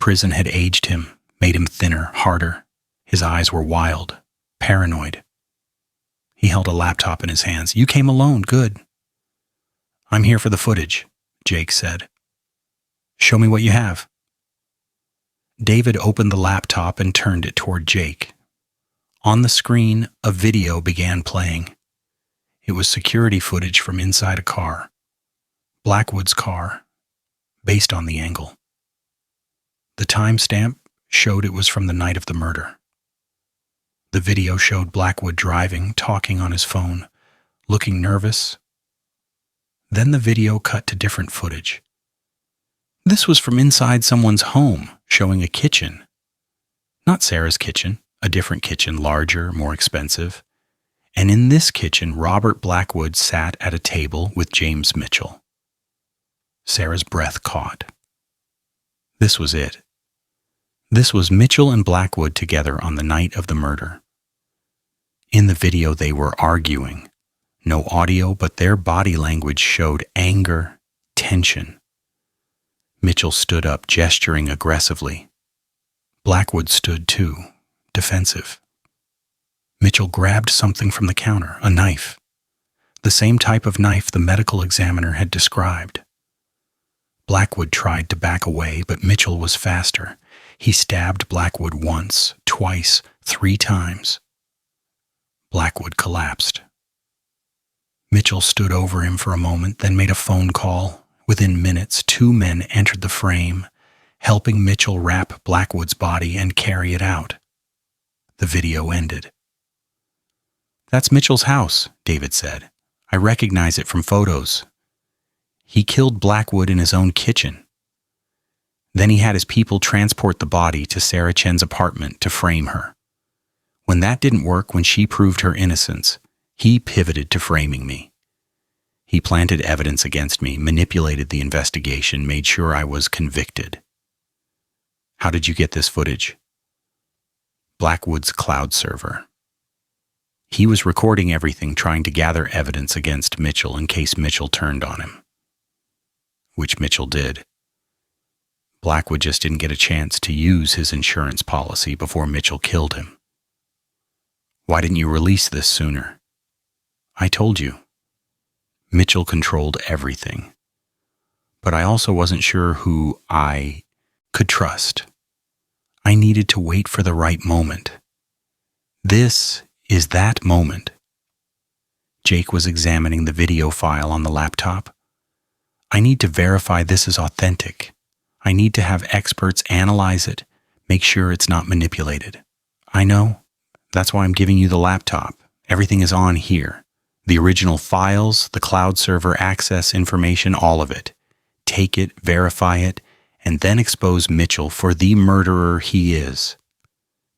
Prison had aged him, made him thinner, harder. His eyes were wild, paranoid. He held a laptop in his hands. "You came alone, good." "I'm here for the footage," Jake said. "Show me what you have." David opened the laptop and turned it toward Jake. On the screen, a video began playing. It was security footage from inside a car. Blackwood's car, based on the angle. The timestamp showed it was from the night of the murder. The video showed Blackwood driving, talking on his phone, looking nervous. Then the video cut to different footage. This was from inside someone's home, showing a kitchen. Not Sarah's kitchen, a different kitchen, larger, more expensive. And in this kitchen, Robert Blackwood sat at a table with James Mitchell. Sarah's breath caught. This was it. This was Mitchell and Blackwood together on the night of the murder. In the video, they were arguing. No audio, but their body language showed anger, tension. Mitchell stood up, gesturing aggressively. Blackwood stood too, defensive. Mitchell grabbed something from the counter, a knife. The same type of knife the medical examiner had described. Blackwood tried to back away, but Mitchell was faster. He stabbed Blackwood once, twice, 3 times. Blackwood collapsed. Mitchell stood over him for a moment, then made a phone call. Within minutes, 2 men entered the frame, helping Mitchell wrap Blackwood's body and carry it out. The video ended. "That's Mitchell's house," David said. "I recognize it from photos. He killed Blackwood in his own kitchen. Then he had his people transport the body to Sarah Chen's apartment to frame her. When that didn't work, when she proved her innocence, he pivoted to framing me. He planted evidence against me, manipulated the investigation, made sure I was convicted." "How did you get this footage?" "Blackwood's cloud server. He was recording everything, trying to gather evidence against Mitchell in case Mitchell turned on him. Which Mitchell did. Blackwood just didn't get a chance to use his insurance policy before Mitchell killed him." "Why didn't you release this sooner?" "I told you. Mitchell controlled everything. But I also wasn't sure who I could trust. I needed to wait for the right moment. This is that moment." Jake was examining the video file on the laptop. "I need to verify this is authentic. I need to have experts analyze it, make sure it's not manipulated." "I know. That's why I'm giving you the laptop. Everything is on here. The original files, the cloud server access information, all of it. Take it, verify it, and then expose Mitchell for the murderer he is."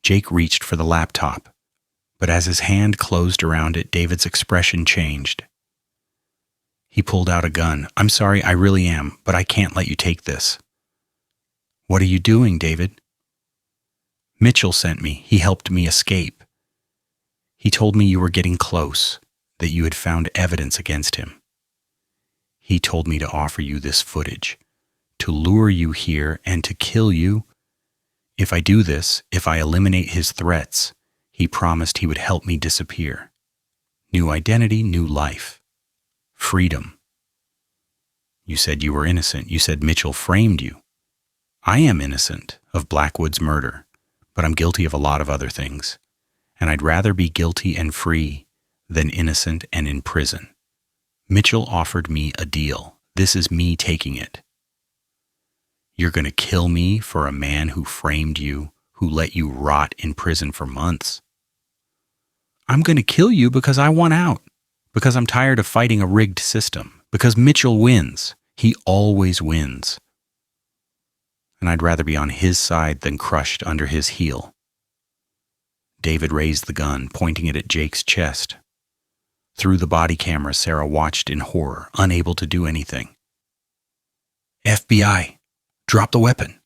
Jake reached for the laptop, but as his hand closed around it, David's expression changed. He pulled out a gun. "I'm sorry, I really am, but I can't let you take this." "What are you doing, David?" "Mitchell sent me. He helped me escape. He told me you were getting close, that you had found evidence against him. He told me to offer you this footage, to lure you here and to kill you. If I do this, if I eliminate his threats, he promised he would help me disappear. New identity, new life. Freedom. You said you were innocent. You said Mitchell framed you. I am innocent of Blackwood's murder, but I'm guilty of a lot of other things, and I'd rather be guilty and free than innocent and in prison. Mitchell offered me a deal. This is me taking it. You're going to kill me for a man who framed you, who let you rot in prison for months. I'm going to kill you because I want out, because I'm tired of fighting a rigged system, because Mitchell wins. He always wins. And I'd rather be on his side than crushed under his heel. David raised the gun, pointing it at Jake's chest. Through the body camera, Sarah watched in horror, unable to do anything. FBI, drop the weapon.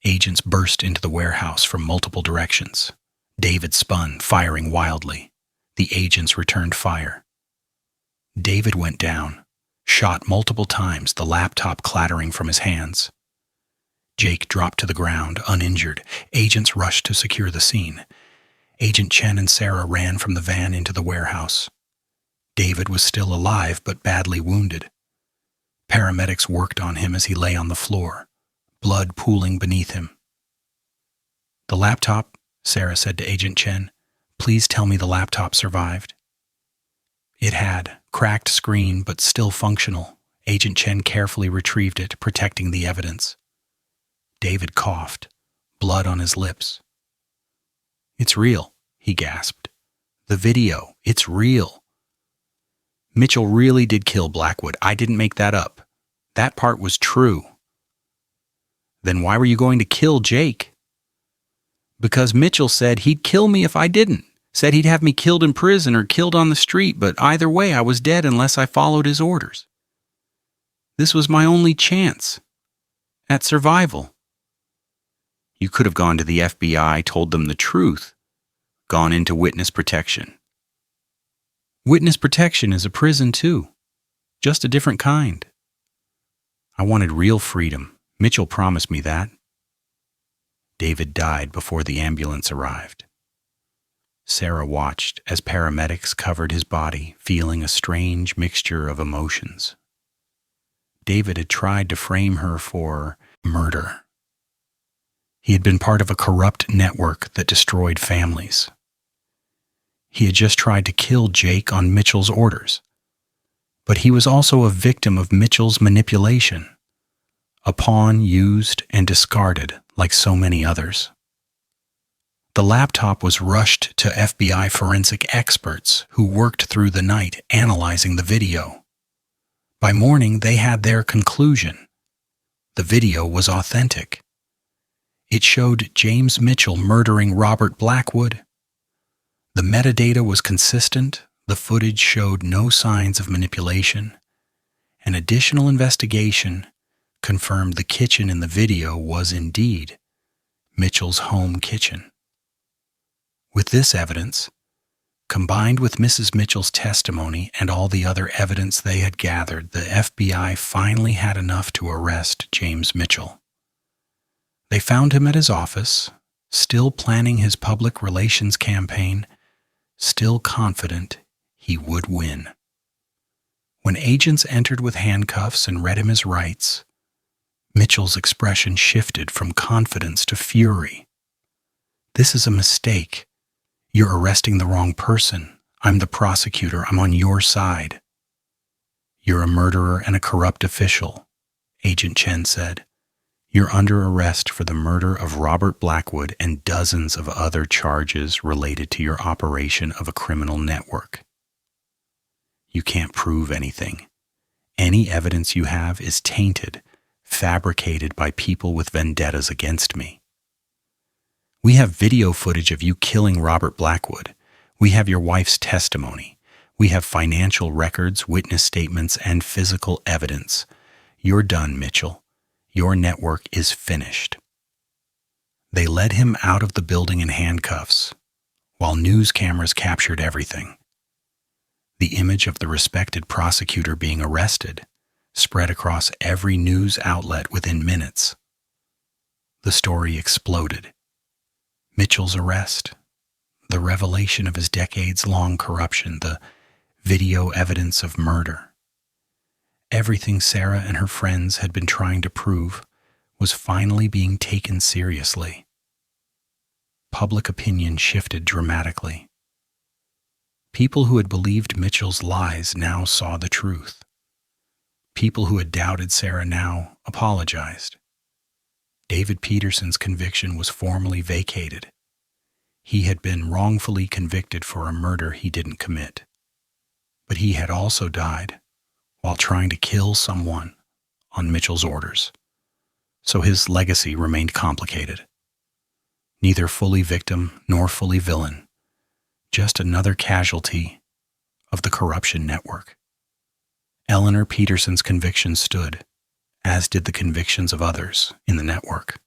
Agents burst into the warehouse from multiple directions. David spun, firing wildly. The agents returned fire. David went down, shot multiple times, the laptop clattering from his hands. Jake dropped to the ground, uninjured. Agents rushed to secure the scene. Agent Chen and Sarah ran from the van into the warehouse. David was still alive, but badly wounded. Paramedics worked on him as he lay on the floor, blood pooling beneath him. The laptop, Sarah said to Agent Chen. Please tell me the laptop survived. It had, cracked screen, but still functional. Agent Chen carefully retrieved it, protecting the evidence. David coughed, blood on his lips. It's real, he gasped. The video, it's real. Mitchell really did kill Blackwood. I didn't make that up. That part was true. Then why were you going to kill Jake? Because Mitchell said he'd kill me if I didn't. Said he'd have me killed in prison or killed on the street, but either way I was dead unless I followed his orders. This was my only chance at survival. You could have gone to the FBI, told them the truth, gone into witness protection. Witness protection is a prison too, just a different kind. I wanted real freedom. Mitchell promised me that. David died before the ambulance arrived. Sarah watched as paramedics covered his body, feeling a strange mixture of emotions. David had tried to frame her for murder. He had been part of a corrupt network that destroyed families. He had just tried to kill Jake on Mitchell's orders. But he was also a victim of Mitchell's manipulation, a pawn used and discarded like so many others. The laptop was rushed to FBI forensic experts who worked through the night analyzing the video. By morning, they had their conclusion. The video was authentic. It showed James Mitchell murdering Robert Blackwood. The metadata was consistent, the footage showed no signs of manipulation. An additional investigation confirmed the kitchen in the video was indeed Mitchell's home kitchen. With this evidence, combined with Mrs. Mitchell's testimony and all the other evidence they had gathered, the FBI finally had enough to arrest James Mitchell. They found him at his office, still planning his public relations campaign, still confident he would win. When agents entered with handcuffs and read him his rights, Mitchell's expression shifted from confidence to fury. This is a mistake. You're arresting the wrong person. I'm the prosecutor. I'm on your side. You're a murderer and a corrupt official, Agent Chen said. You're under arrest for the murder of Robert Blackwood and dozens of other charges related to your operation of a criminal network. You can't prove anything. Any evidence you have is tainted, fabricated by people with vendettas against me. We have video footage of you killing Robert Blackwood. We have your wife's testimony. We have financial records, witness statements, and physical evidence. You're done, Mitchell. Your network is finished. They led him out of the building in handcuffs, while news cameras captured everything. The image of the respected prosecutor being arrested spread across every news outlet within minutes. The story exploded. Mitchell's arrest, the revelation of his decades-long corruption, the video evidence of murder. Everything Sarah and her friends had been trying to prove was finally being taken seriously. Public opinion shifted dramatically. People who had believed Mitchell's lies now saw the truth. People who had doubted Sarah now apologized. David Peterson's conviction was formally vacated. He had been wrongfully convicted for a murder he didn't commit. But he had also died while trying to kill someone on Mitchell's orders. So his legacy remained complicated. Neither fully victim nor fully villain, just another casualty of the corruption network. Eleanor Peterson's conviction stood, as did the convictions of others in the network.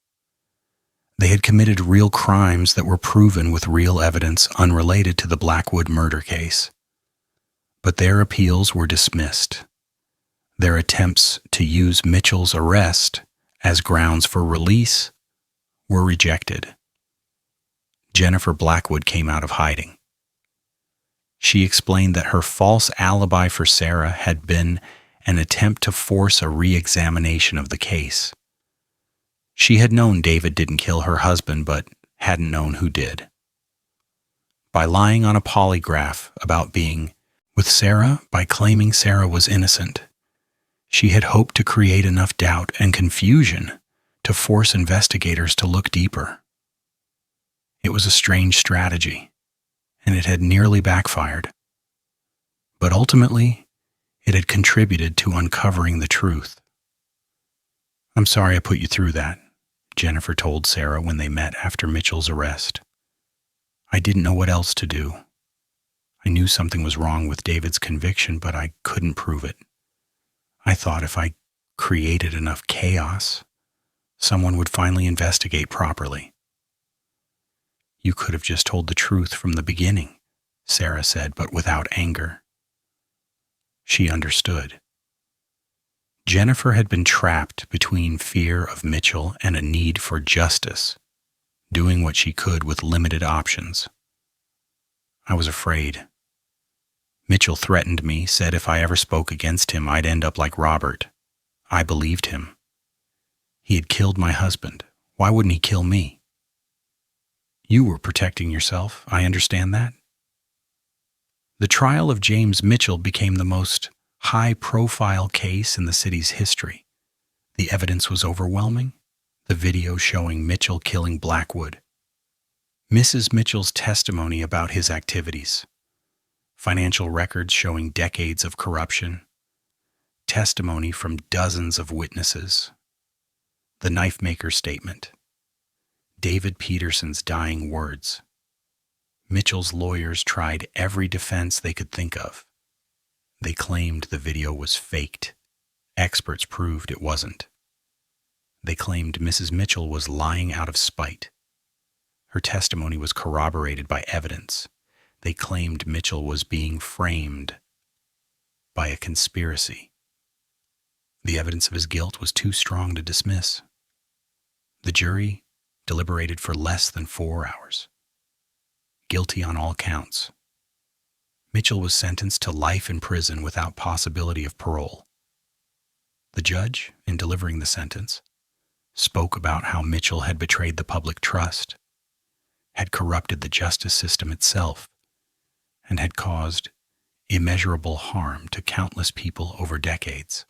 They had committed real crimes that were proven with real evidence unrelated to the Blackwood murder case. But their appeals were dismissed. Their attempts to use Mitchell's arrest as grounds for release were rejected. Jennifer Blackwood came out of hiding. She explained that her false alibi for Sarah had been an attempt to force a re-examination of the case. She had known David didn't kill her husband, but hadn't known who did. By lying on a polygraph about being with Sarah, by claiming Sarah was innocent, she had hoped to create enough doubt and confusion to force investigators to look deeper. It was a strange strategy, and it had nearly backfired. But ultimately, it had contributed to uncovering the truth. "I'm sorry I put you through that," Jennifer told Sarah when they met after Mitchell's arrest. "I didn't know what else to do. I knew something was wrong with David's conviction, but I couldn't prove it. I thought if I created enough chaos, someone would finally investigate properly." "You could have just told the truth from the beginning," Sarah said, but without anger. She understood. Jennifer had been trapped between fear of Mitchell and a need for justice, doing what she could with limited options. "I was afraid. Mitchell threatened me, said if I ever spoke against him, I'd end up like Robert. I believed him. He had killed my husband. Why wouldn't he kill me?" "You were protecting yourself. I understand that." The trial of James Mitchell became the most high-profile case in the city's history. The evidence was overwhelming. The video showing Mitchell killing Blackwood. Mrs. Mitchell's testimony about his activities. Financial records showing decades of corruption. Testimony from dozens of witnesses. The knife maker's statement. David Peterson's dying words. Mitchell's lawyers tried every defense they could think of. They claimed the video was faked. Experts proved it wasn't. They claimed Mrs. Mitchell was lying out of spite. Her testimony was corroborated by evidence. They claimed Mitchell was being framed by a conspiracy. The evidence of his guilt was too strong to dismiss. The jury deliberated for less than 4 hours. Guilty on all counts. Mitchell was sentenced to life in prison without possibility of parole. The judge, in delivering the sentence, spoke about how Mitchell had betrayed the public trust, had corrupted the justice system itself, and had caused immeasurable harm to countless people over decades.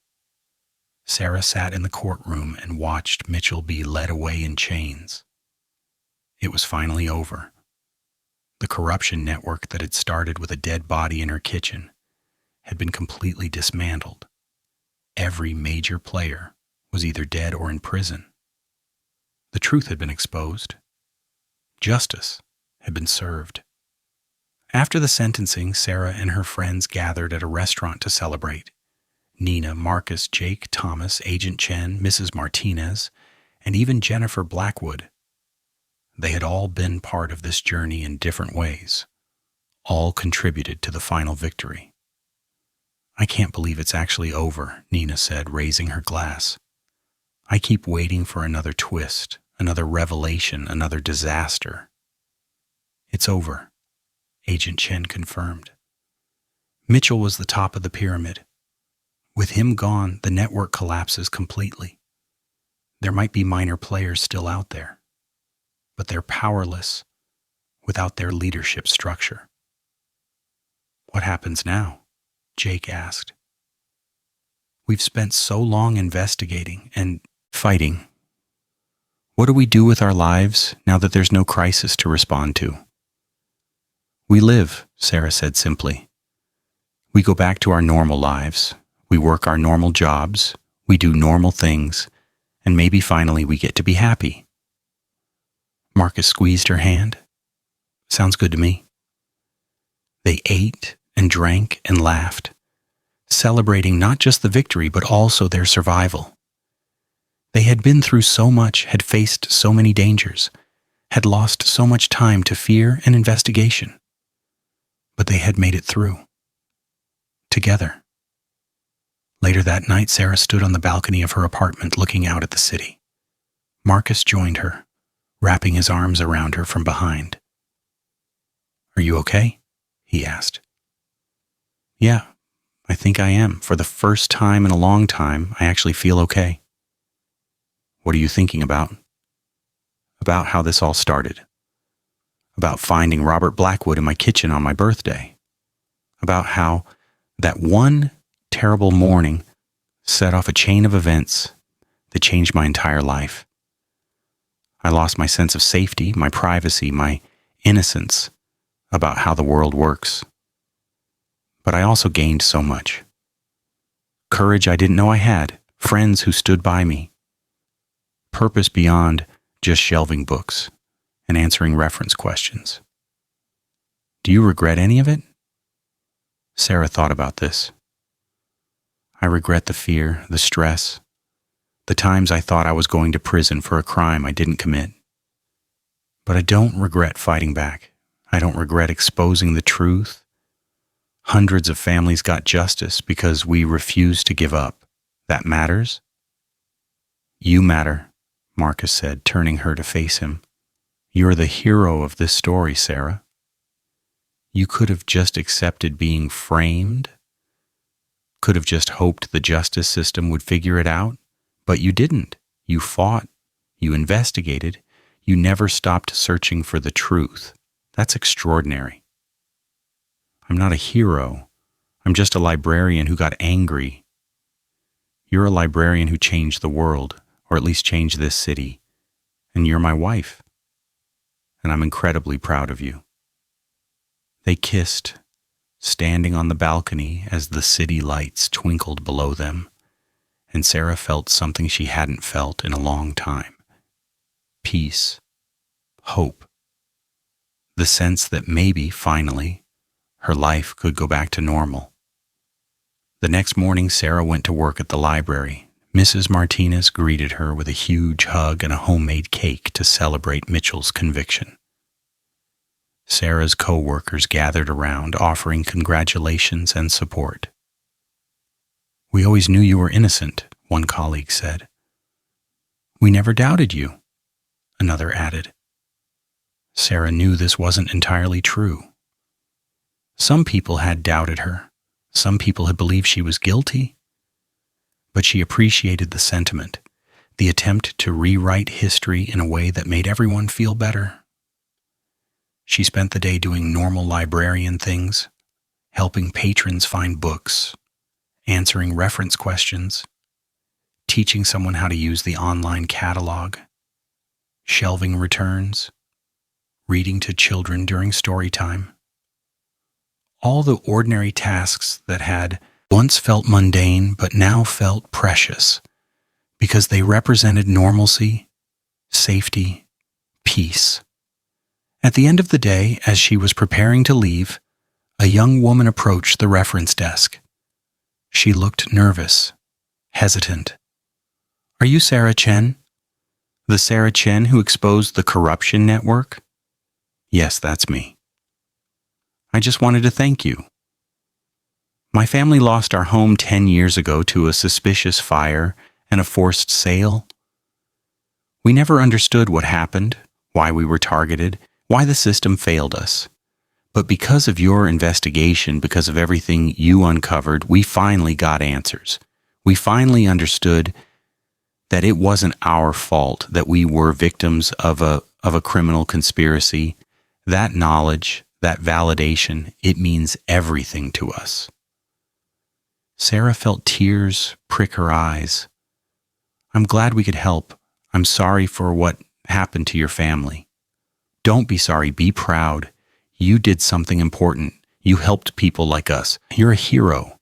Sarah sat in the courtroom and watched Mitchell be led away in chains. It was finally over. The corruption network that had started with a dead body in her kitchen had been completely dismantled. Every major player was either dead or in prison. The truth had been exposed. Justice had been served. After the sentencing, Sarah and her friends gathered at a restaurant to celebrate. Nina, Marcus, Jake, Thomas, Agent Chen, Mrs. Martinez, and even Jennifer Blackwood. They had all been part of this journey in different ways. All contributed to the final victory. "I can't believe it's actually over," Nina said, raising her glass. "I keep waiting for another twist, another revelation, another disaster." "It's over," Agent Chen confirmed. Mitchell was the top of the pyramid. With him gone, the network collapses completely. There might be minor players still out there, but they're powerless without their leadership structure. What happens now? Jake asked. We've spent so long investigating and fighting. What do we do with our lives now that there's no crisis to respond to? We live, Sarah said simply. We go back to our normal lives. We work our normal jobs. We do normal things. And maybe finally we get to be happy. Marcus squeezed her hand. Sounds good to me. They ate and drank and laughed, celebrating not just the victory but also their survival. They had been through so much, had faced so many dangers, had lost so much time to fear and investigation. But they had made it through. Together. Later that night, Sarah stood on the balcony of her apartment looking out at the city. Marcus joined her, wrapping his arms around her from behind. Are you okay? He asked. Yeah, I think I am. For the first time in a long time, I actually feel okay. What are you thinking about? About how this all started. About finding Robert Blackwood in my kitchen on my birthday. About how that one terrible morning set off a chain of events that changed my entire life. I lost my sense of safety, my privacy, my innocence about how the world works. But I also gained so much. Courage I didn't know I had, friends who stood by me, purpose beyond just shelving books and answering reference questions. Do you regret any of it? Sarah thought about this. I regret the fear, the stress, the times I thought I was going to prison for a crime I didn't commit. But I don't regret fighting back. I don't regret exposing the truth. Hundreds of families got justice because we refused to give up. That matters? You matter, Marcus said, turning her to face him. You're the hero of this story, Sarah. You could have just accepted being framed, could have just hoped the justice system would figure it out, but you didn't. You fought, you investigated, you never stopped searching for the truth. That's extraordinary. I'm not a hero. I'm just a librarian who got angry. You're a librarian who changed the world, or at least changed this city, and you're my wife. And I'm incredibly proud of you. They kissed, standing on the balcony as the city lights twinkled below them, and Sarah felt something she hadn't felt in a long time. Peace, hope, the sense that maybe, finally, her life could go back to normal. The next morning, Sarah went to work at the library. Mrs. Martinez greeted her with a huge hug and a homemade cake to celebrate Mitchell's conviction. Sarah's co-workers gathered around, offering congratulations and support. We always knew you were innocent, one colleague said. We never doubted you, another added. Sarah knew this wasn't entirely true. Some people had doubted her. Some people had believed she was guilty. But she appreciated the sentiment, the attempt to rewrite history in a way that made everyone feel better. She spent the day doing normal librarian things, helping patrons find books, answering reference questions, teaching someone how to use the online catalog, shelving returns, reading to children during story time. All the ordinary tasks that had once felt mundane but now felt precious because they represented normalcy, safety, peace. At the end of the day, as she was preparing to leave, a young woman approached the reference desk. She looked nervous, hesitant. Are you Sarah Chen? The Sarah Chen who exposed the corruption network? Yes, that's me. I just wanted to thank you. My family lost our home 10 years ago to a suspicious fire and a forced sale. We never understood what happened, why we were targeted, why the system failed us. But because of your investigation, because of everything you uncovered, we finally got answers. We finally understood that it wasn't our fault that we were victims of a criminal conspiracy. That knowledge, that validation, it means everything to us. Sarah felt tears prick her eyes. I'm glad we could help. I'm sorry for what happened to your family. Don't be sorry, be proud. You did something important. You helped people like us. You're a hero.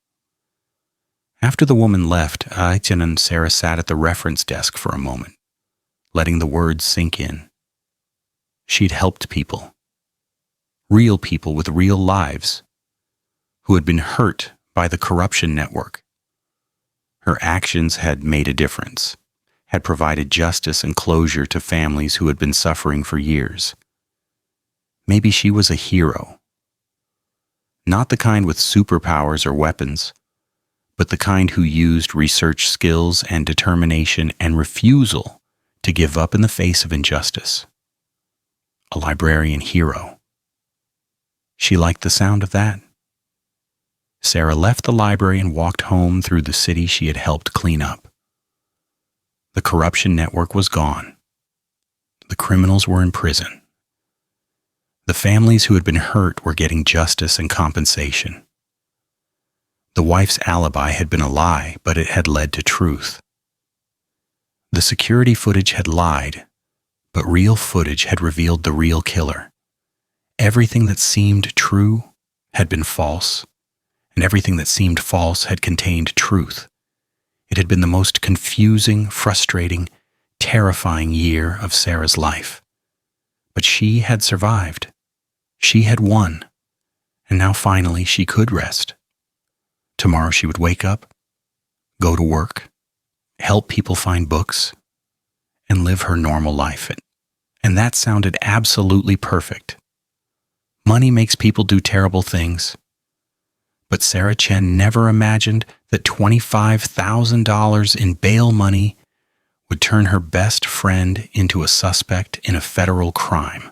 After the woman left, Aichen and Sarah sat at the reference desk for a moment, letting the words sink in. She'd helped people. Real people with real lives, who had been hurt by the corruption network. Her actions had made a difference, had provided justice and closure to families who had been suffering for years. Maybe she was a hero. Not the kind with superpowers or weapons, but the kind who used research skills and determination and refusal to give up in the face of injustice. A librarian hero. She liked the sound of that. Sarah left the library and walked home through the city she had helped clean up. The corruption network was gone. The criminals were in prison. The families who had been hurt were getting justice and compensation. The wife's alibi had been a lie, but it had led to truth. The security footage had lied, but real footage had revealed the real killer. Everything that seemed true had been false, and everything that seemed false had contained truth. It had been the most confusing, frustrating, terrifying year of Sarah's life. But she had survived. She had won, and now finally she could rest. Tomorrow she would wake up, go to work, help people find books, and live her normal life. And that sounded absolutely perfect. Money makes people do terrible things. But Sarah Chen never imagined that $25,000 in bail money would turn her best friend into a suspect in a federal crime.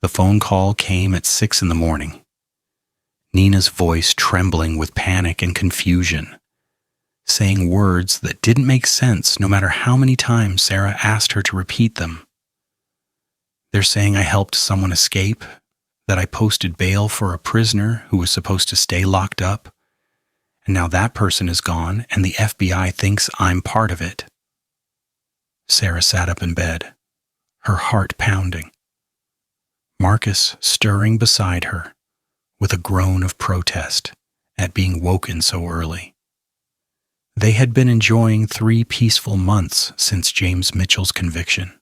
The phone call came at 6 a.m. Nina's voice trembling with panic and confusion, saying words that didn't make sense no matter how many times Sarah asked her to repeat them. They're saying I helped someone escape, that I posted bail for a prisoner who was supposed to stay locked up, and now that person is gone and the FBI thinks I'm part of it. Sarah sat up in bed, her heart pounding. Marcus stirring beside her, with a groan of protest at being woken so early. They had been enjoying 3 peaceful months since James Mitchell's conviction.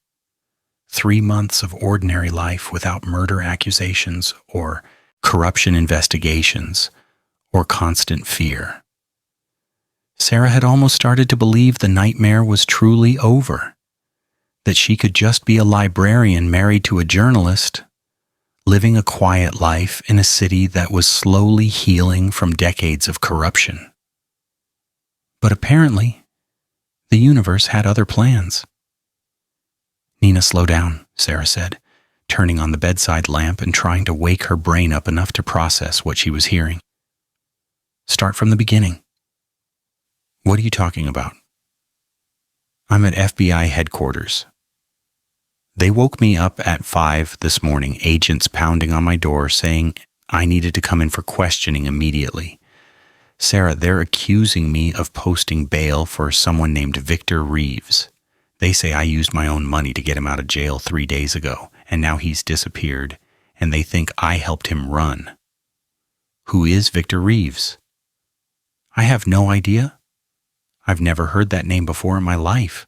3 months of ordinary life without murder accusations or corruption investigations or constant fear. Sarah had almost started to believe the nightmare was truly over, that she could just be a librarian married to a journalist, living a quiet life in a city that was slowly healing from decades of corruption. But apparently, the universe had other plans. Nina, slow down, Sarah said, turning on the bedside lamp and trying to wake her brain up enough to process what she was hearing. Start from the beginning. What are you talking about? I'm at FBI headquarters. They woke me up at 5 this morning, agents pounding on my door saying I needed to come in for questioning immediately. Sarah, they're accusing me of posting bail for someone named Victor Reeves. They say I used my own money to get him out of jail 3 days ago, and now he's disappeared, and they think I helped him run. Who is Victor Reeves? I have no idea. I've never heard that name before in my life.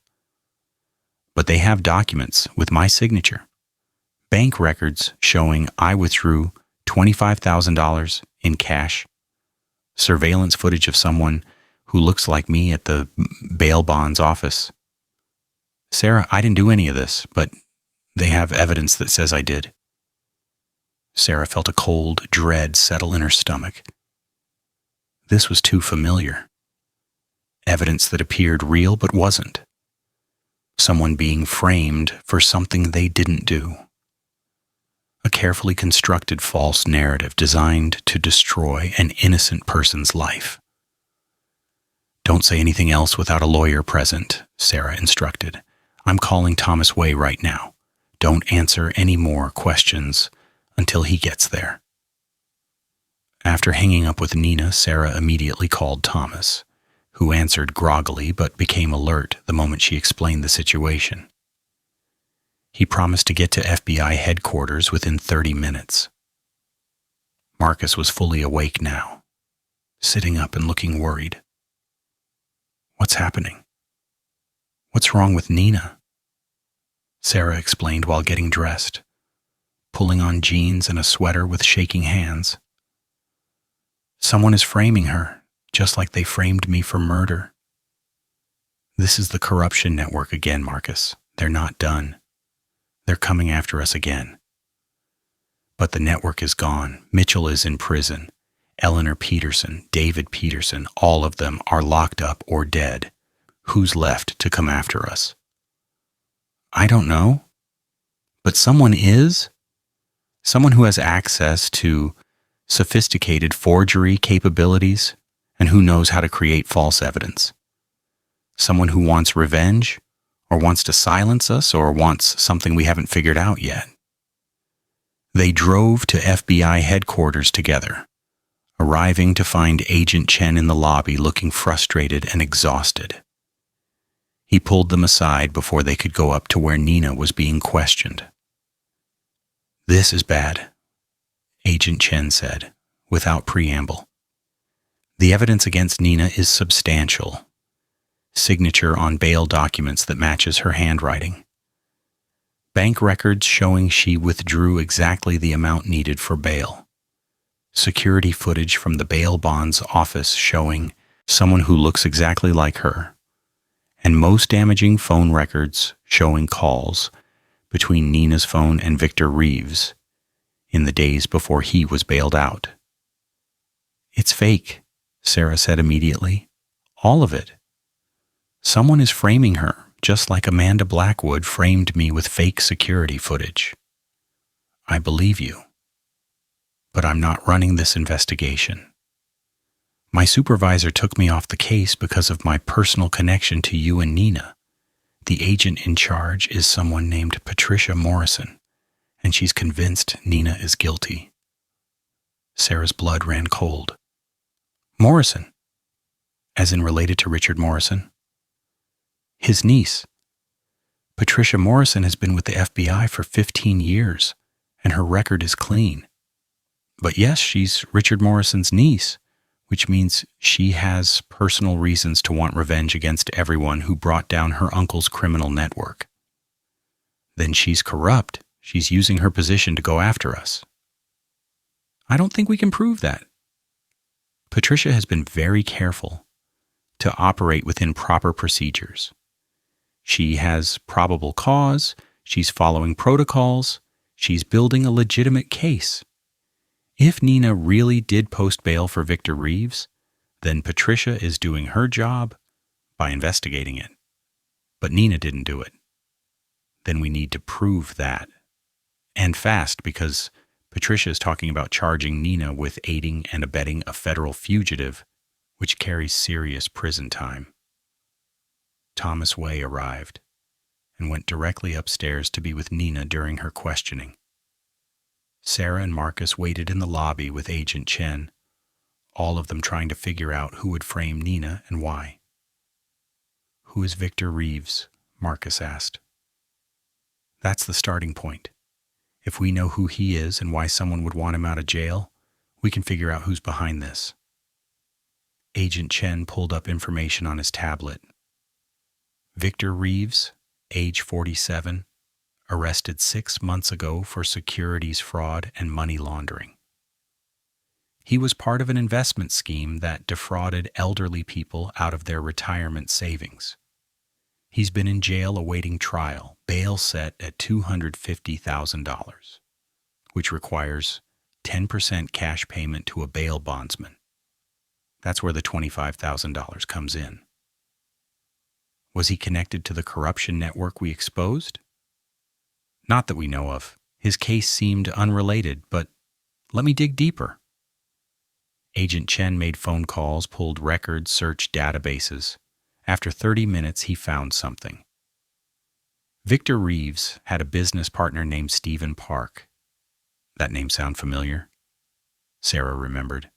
But they have documents with my signature, bank records showing I withdrew $25,000 in cash, surveillance footage of someone who looks like me at the bail bonds office. Sarah, I didn't do any of this, but they have evidence that says I did. Sarah felt a cold dread settle in her stomach. This was too familiar. Evidence that appeared real but wasn't. Someone being framed for something they didn't do. A carefully constructed false narrative designed to destroy an innocent person's life. Don't say anything else without a lawyer present, Sarah instructed. I'm calling Thomas Way right now. Don't answer any more questions until he gets there. After hanging up with Nina, Sarah immediately called Thomas, who answered groggily but became alert the moment she explained the situation. He promised to get to FBI headquarters within 30 minutes. Marcus was fully awake now, sitting up and looking worried. What's happening? What's wrong with Nina? Sarah explained while getting dressed, pulling on jeans and a sweater with shaking hands. Someone is framing her, just like they framed me for murder. This is the corruption network again, Marcus. They're not done. They're coming after us again. But the network is gone. Mitchell is in prison. Eleanor Peterson, David Peterson, all of them are locked up or dead. Who's left to come after us? I don't know. But someone is. Someone who has access to sophisticated forgery capabilities and who knows how to create false evidence. Someone who wants revenge, or wants to silence us, or wants something we haven't figured out yet. They drove to FBI headquarters together, arriving to find Agent Chen in the lobby looking frustrated and exhausted. He pulled them aside before they could go up to where Nina was being questioned. "This is bad," Agent Chen said, without preamble. "The evidence against Nina is substantial. Signature on bail documents that matches her handwriting. Bank records showing she withdrew exactly the amount needed for bail. Security footage from the bail bonds office showing someone who looks exactly like her. And most damaging phone records showing calls between Nina's phone and Victor Reeves in the days before he was bailed out." "It's fake," Sarah said immediately. "All of it. Someone is framing her, just like Amanda Blackwood framed me with fake security footage. I believe you. But I'm not running this investigation. My supervisor took me off the case because of my personal connection to you and Nina. The agent in charge is someone named Patricia Morrison, and she's convinced Nina is guilty." Sarah's blood ran cold. "Morrison? As in related to Richard Morrison?" "His niece. Patricia Morrison has been with the FBI for 15 years, and her record is clean. But yes, she's Richard Morrison's niece, which means she has personal reasons to want revenge against everyone who brought down her uncle's criminal network. Then she's corrupt. She's using her position to go after us." "I don't think we can prove that. Patricia has been very careful to operate within proper procedures. She has probable cause, she's following protocols, she's building a legitimate case. If Nina really did post bail for Victor Reeves, then Patricia is doing her job by investigating it. But Nina didn't do it. Then we need to prove that. And fast, because Patricia is talking about charging Nina with aiding and abetting a federal fugitive, which carries serious prison time." Thomas Way arrived and went directly upstairs to be with Nina during her questioning. Sarah and Marcus waited in the lobby with Agent Chen, all of them trying to figure out who would frame Nina and why. "Who is Victor Reeves?" Marcus asked. "That's the starting point. If we know who he is and why someone would want him out of jail, we can figure out who's behind this." Agent Chen pulled up information on his tablet. Victor Reeves, age 47, arrested 6 months ago for securities fraud and money laundering. He was part of an investment scheme that defrauded elderly people out of their retirement savings. He's been in jail awaiting trial, bail set at $250,000, which requires 10% cash payment to a bail bondsman. That's where the $25,000 comes in. Was he connected to the corruption network we exposed? Not that we know of. His case seemed unrelated, but let me dig deeper. Agent Chen made phone calls, pulled records, searched databases. After 30 minutes, he found something. Victor Reeves had a business partner named Stephen Park. That name sound familiar? Sarah remembered.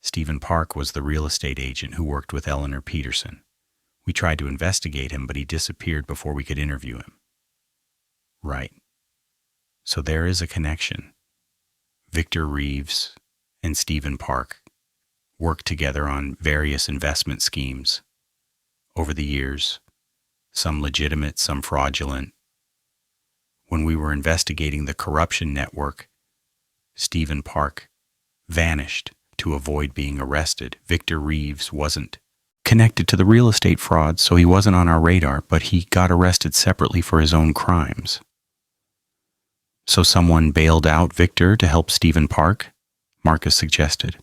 Stephen Park was the real estate agent who worked with Eleanor Peterson. We tried to investigate him, but he disappeared before we could interview him. Right. So there is a connection. Victor Reeves and Stephen Park worked together on various investment schemes over the years, some legitimate, some fraudulent. When we were investigating the corruption network, Stephen Park vanished to avoid being arrested. Victor Reeves wasn't connected to the real estate fraud, so he wasn't on our radar, but he got arrested separately for his own crimes. So someone bailed out Victor to help Stephen Park, Marcus suggested.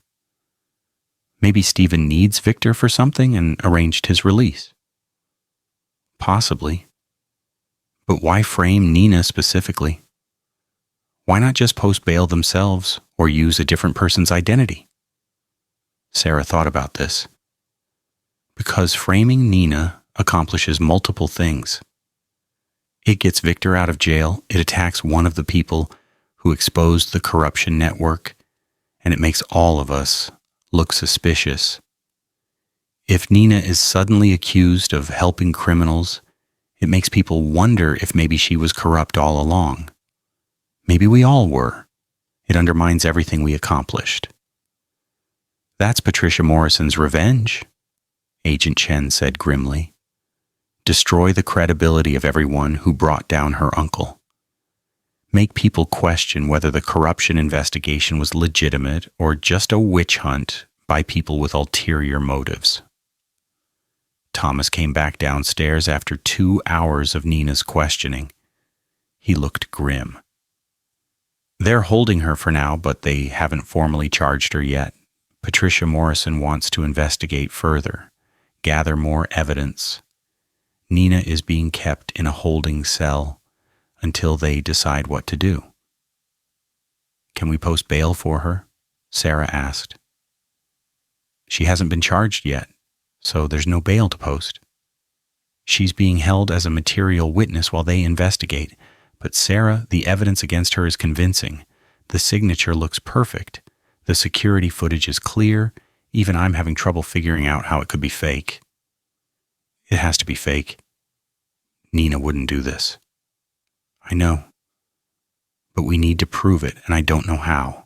Maybe Stephen needs Victor for something and arranged his release. Possibly. But why frame Nina specifically? Why not just post bail themselves or use a different person's identity? Sarah thought about this. Because framing Nina accomplishes multiple things. It gets Victor out of jail, it attacks one of the people who exposed the corruption network, and it makes all of us look suspicious. If Nina is suddenly accused of helping criminals, it makes people wonder if maybe she was corrupt all along. Maybe we all were. It undermines everything we accomplished. That's Patricia Morrison's revenge, Agent Chen said grimly. Destroy the credibility of everyone who brought down her uncle. Make people question whether the corruption investigation was legitimate or just a witch hunt by people with ulterior motives. Thomas came back downstairs after 2 hours of Nina's questioning. He looked grim. They're holding her for now, but they haven't formally charged her yet. Patricia Morrison wants to investigate further, gather more evidence. Nina is being kept in a holding cell until they decide what to do. Can we post bail for her? Sarah asked. She hasn't been charged yet, so there's no bail to post. She's being held as a material witness while they investigate, but Sarah, the evidence against her is convincing. The signature looks perfect. The security footage is clear. Even I'm having trouble figuring out how it could be fake. It has to be fake. Nina wouldn't do this. I know. But we need to prove it, and I don't know how.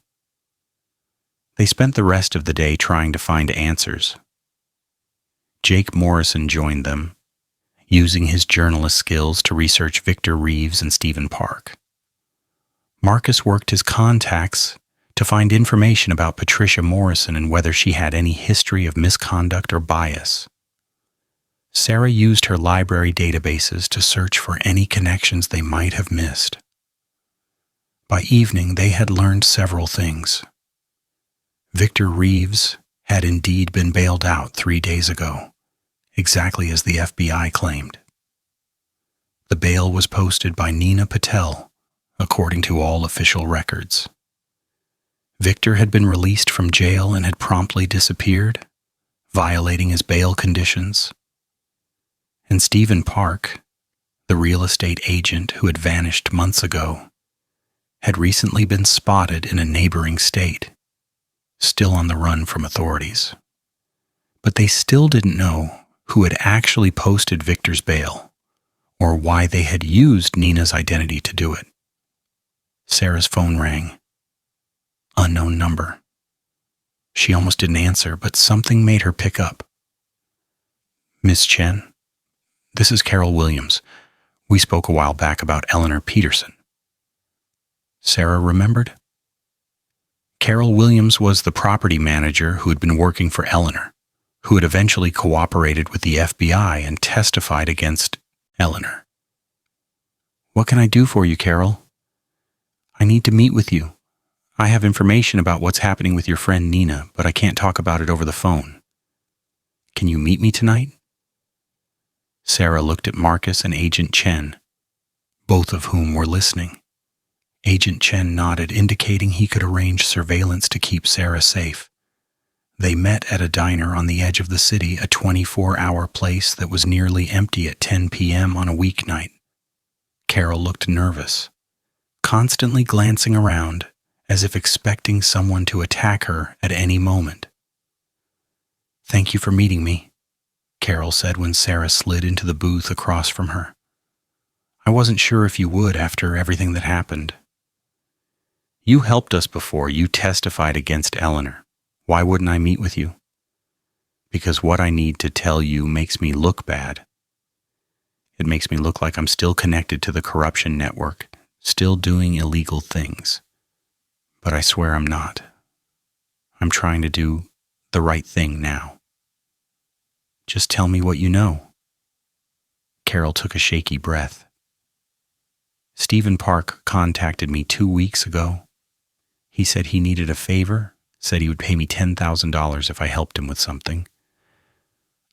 They spent the rest of the day trying to find answers. Jake Morrison joined them, using his journalist skills to research Victor Reeves and Stephen Park. Marcus worked his contacts to find information about Patricia Morrison and whether she had any history of misconduct or bias. Sarah used her library databases to search for any connections they might have missed. By evening, they had learned several things. Victor Reeves had indeed been bailed out 3 days ago, exactly as the FBI claimed. The bail was posted by Nina Patel, according to all official records. Victor had been released from jail and had promptly disappeared, violating his bail conditions. And Stephen Park, the real estate agent who had vanished months ago, had recently been spotted in a neighboring state, still on the run from authorities. But they still didn't know who had actually posted Victor's bail, or why they had used Nina's identity to do it. Sarah's phone rang. Unknown number. She almost didn't answer, but something made her pick up. Miss Chen, this is Carol Williams. We spoke a while back about Eleanor Peterson. Sarah remembered. Carol Williams was the property manager who had been working for Eleanor, who had eventually cooperated with the FBI and testified against Eleanor. What can I do for you, Carol? I need to meet with you. I have information about what's happening with your friend Nina, but I can't talk about it over the phone. Can you meet me tonight? Sarah looked at Marcus and Agent Chen, both of whom were listening. Agent Chen nodded, indicating he could arrange surveillance to keep Sarah safe. They met at a diner on the edge of the city, a 24-hour place that was nearly empty at 10 p.m. on a weeknight. Carol looked nervous. constantly glancing around as if expecting someone to attack her at any moment. "Thank you for meeting me," Carol said when Sarah slid into the booth across from her. "I wasn't sure if you would after everything that happened." "You helped us before. You testified against Eleanor. Why wouldn't I meet with you?" "Because what I need to tell you makes me look bad. It makes me look like I'm still connected to the corruption network, still doing illegal things. But I swear I'm not. I'm trying to do the right thing now. Just tell me what you know." Carol took a shaky breath. "Stephen Park contacted me 2 weeks ago. He said he needed a favor, said he would pay me $10,000 if I helped him with something.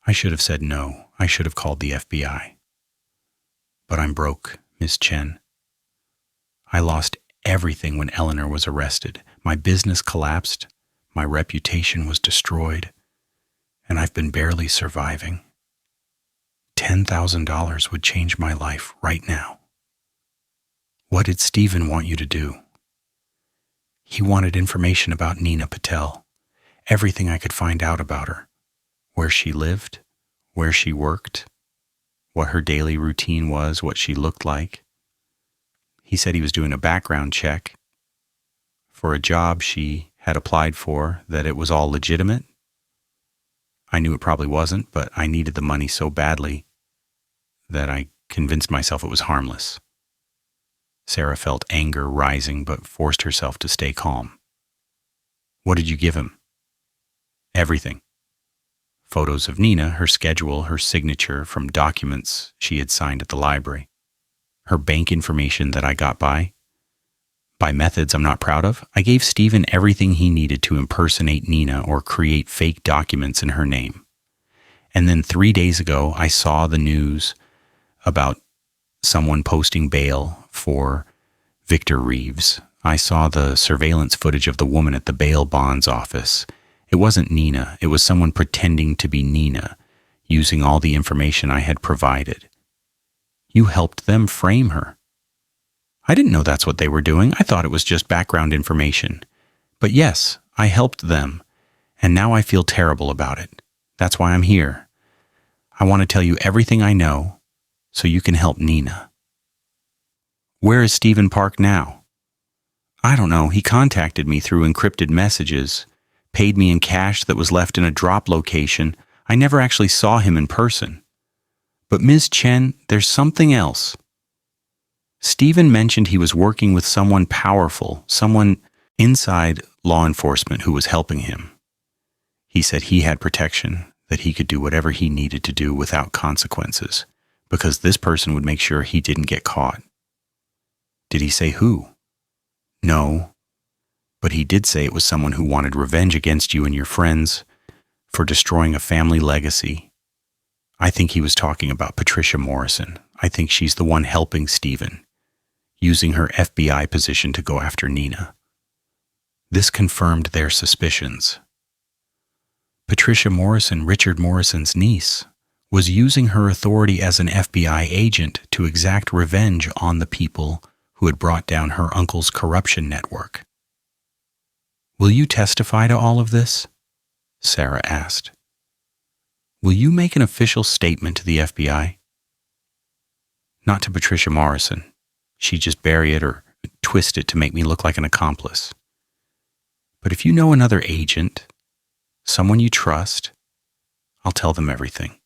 I should have said no. I should have called the FBI. But I'm broke, Miss Chen. I lost everything when Eleanor was arrested. My business collapsed, my reputation was destroyed, and I've been barely surviving. $10,000 would change my life right now." "What did Stephen want you to do?" "He wanted information about Nina Patel, everything I could find out about her, where she lived, where she worked, what her daily routine was, what she looked like. He said he was doing a background check for a job she had applied for, that it was all legitimate. I knew it probably wasn't, but I needed the money so badly that I convinced myself it was harmless." Sarah felt anger rising but forced herself to stay calm. "What did you give him?" "Everything. Photos of Nina, her schedule, her signature from documents she had signed at the library, her bank information that I got by methods I'm not proud of. I gave Stephen everything he needed to impersonate Nina or create fake documents in her name. And then 3 days ago, I saw the news about someone posting bail for Victor Reeves. I saw the surveillance footage of the woman at the bail bonds office. It wasn't Nina. It was someone pretending to be Nina, using all the information I had provided. You helped them frame her. I didn't know that's what they were doing. I thought it was just background information. But yes, I helped them, and now I feel terrible about it. That's why I'm here. I want to tell you everything I know so you can help Nina." "Where is Stephen Park now?" "I don't know. He contacted me through encrypted messages, paid me in cash that was left in a drop location. I never actually saw him in person. But Ms. Chen, there's something else. Stephen mentioned he was working with someone powerful, someone inside law enforcement who was helping him. He said he had protection, that he could do whatever he needed to do without consequences, because this person would make sure he didn't get caught." "Did he say who?" "No, but he did say it was someone who wanted revenge against you and your friends for destroying a family legacy. I think he was talking about Patricia Morrison. I think she's the one helping Stephen, using her FBI position to go after Nina." This confirmed their suspicions. Patricia Morrison, Richard Morrison's niece, was using her authority as an FBI agent to exact revenge on the people who had brought down her uncle's corruption network. "Will you testify to all of this?" Sarah asked. "Will you make an official statement to the FBI?" "Not to Patricia Morrison. She'd just bury it or twist it to make me look like an accomplice. But if you know another agent, someone you trust, I'll tell them everything."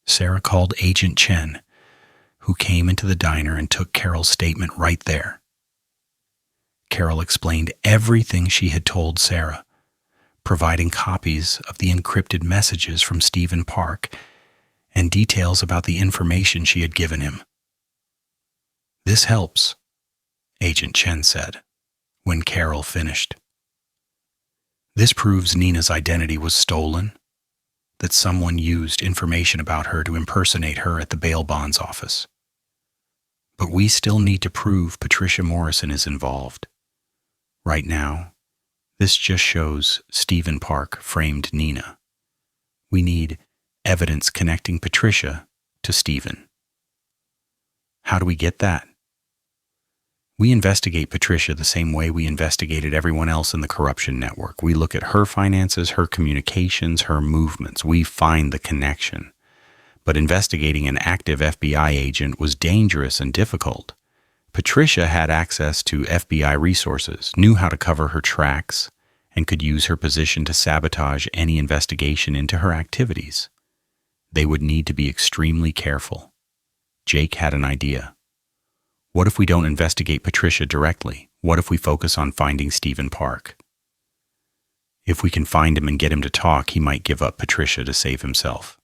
Sarah called Agent Chen, who came into the diner and took Carol's statement right there. Carol explained everything she had told Sarah, providing copies of the encrypted messages from Stephen Park and details about the information she had given him. "This helps," Agent Chen said, when Carol finished. "This proves Nina's identity was stolen, that someone used information about her to impersonate her at the bail bonds office. But we still need to prove Patricia Morrison is involved. Right now, this just shows Stephen Park framed Nina. We need evidence connecting Patricia to Stephen. How do we get that?" We investigate Patricia the same way we investigated everyone else in the corruption network. We look at her finances, her communications, her movements. We find the connection. But investigating an active FBI agent was dangerous and difficult. Patricia had access to FBI resources, knew how to cover her tracks, and could use her position to sabotage any investigation into her activities. They would need to be extremely careful. Jake had an idea. What if we don't investigate Patricia directly? What if we focus on finding Stephen Park? If we can find him and get him to talk, he might give up Patricia to save himself.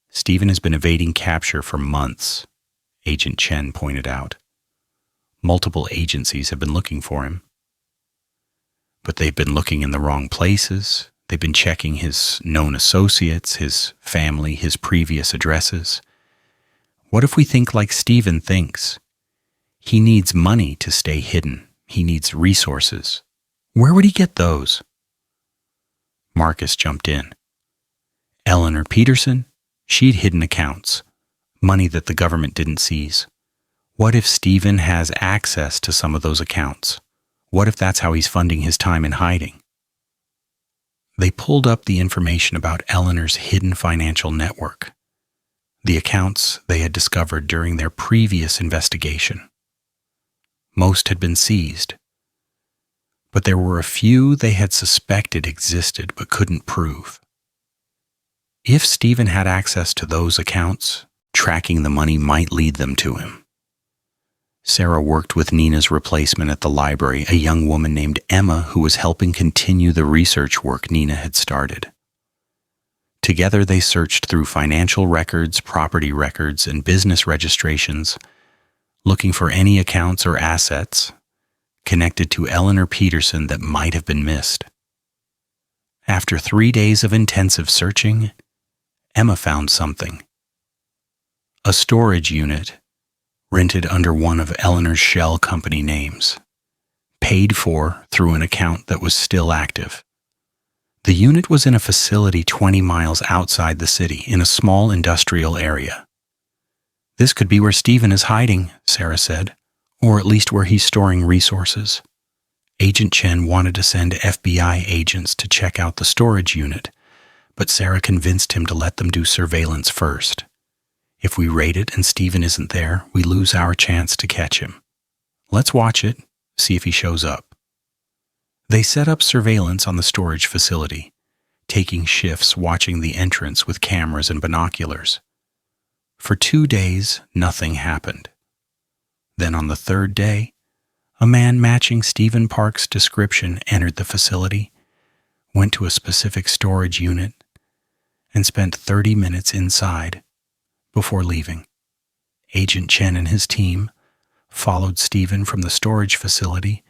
Stephen has been evading capture for months, Agent Chen pointed out. Multiple agencies have been looking for him. But they've been looking in the wrong places. They've been checking his known associates, his family, his previous addresses. What if we think like Stephen thinks? He needs money to stay hidden. He needs resources. Where would he get those? Marcus jumped in. Eleanor Peterson? She'd hidden accounts, money that the government didn't seize. What if Stephen has access to some of those accounts? What if that's how he's funding his time in hiding? They pulled up the information about Eleanor's hidden financial network, the accounts they had discovered during their previous investigation. Most had been seized, but there were a few they had suspected existed but couldn't prove. If Stephen had access to those accounts, tracking the money might lead them to him. Sarah worked with Nina's replacement at the library, a young woman named Emma who was helping continue the research work Nina had started. Together they searched through financial records, property records, and business registrations, looking for any accounts or assets connected to Eleanor Peterson that might have been missed. After 3 days of intensive searching, Emma found something. A storage unit rented under one of Eleanor's shell company names, paid for through an account that was still active. The unit was in a facility 20 miles outside the city, in a small industrial area. This could be where Stephen is hiding, Sarah said, or at least where he's storing resources. Agent Chen wanted to send FBI agents to check out the storage unit, but Sarah convinced him to let them do surveillance first. If we raid it and Stephen isn't there, we lose our chance to catch him. Let's watch it, see if he shows up. They set up surveillance on the storage facility, taking shifts watching the entrance with cameras and binoculars. For 2 days, nothing happened. Then on the 3rd day, a man matching Stephen Park's description entered the facility, went to a specific storage unit, and spent 30 minutes inside before leaving. Agent Chen and his team followed Stephen from the storage facility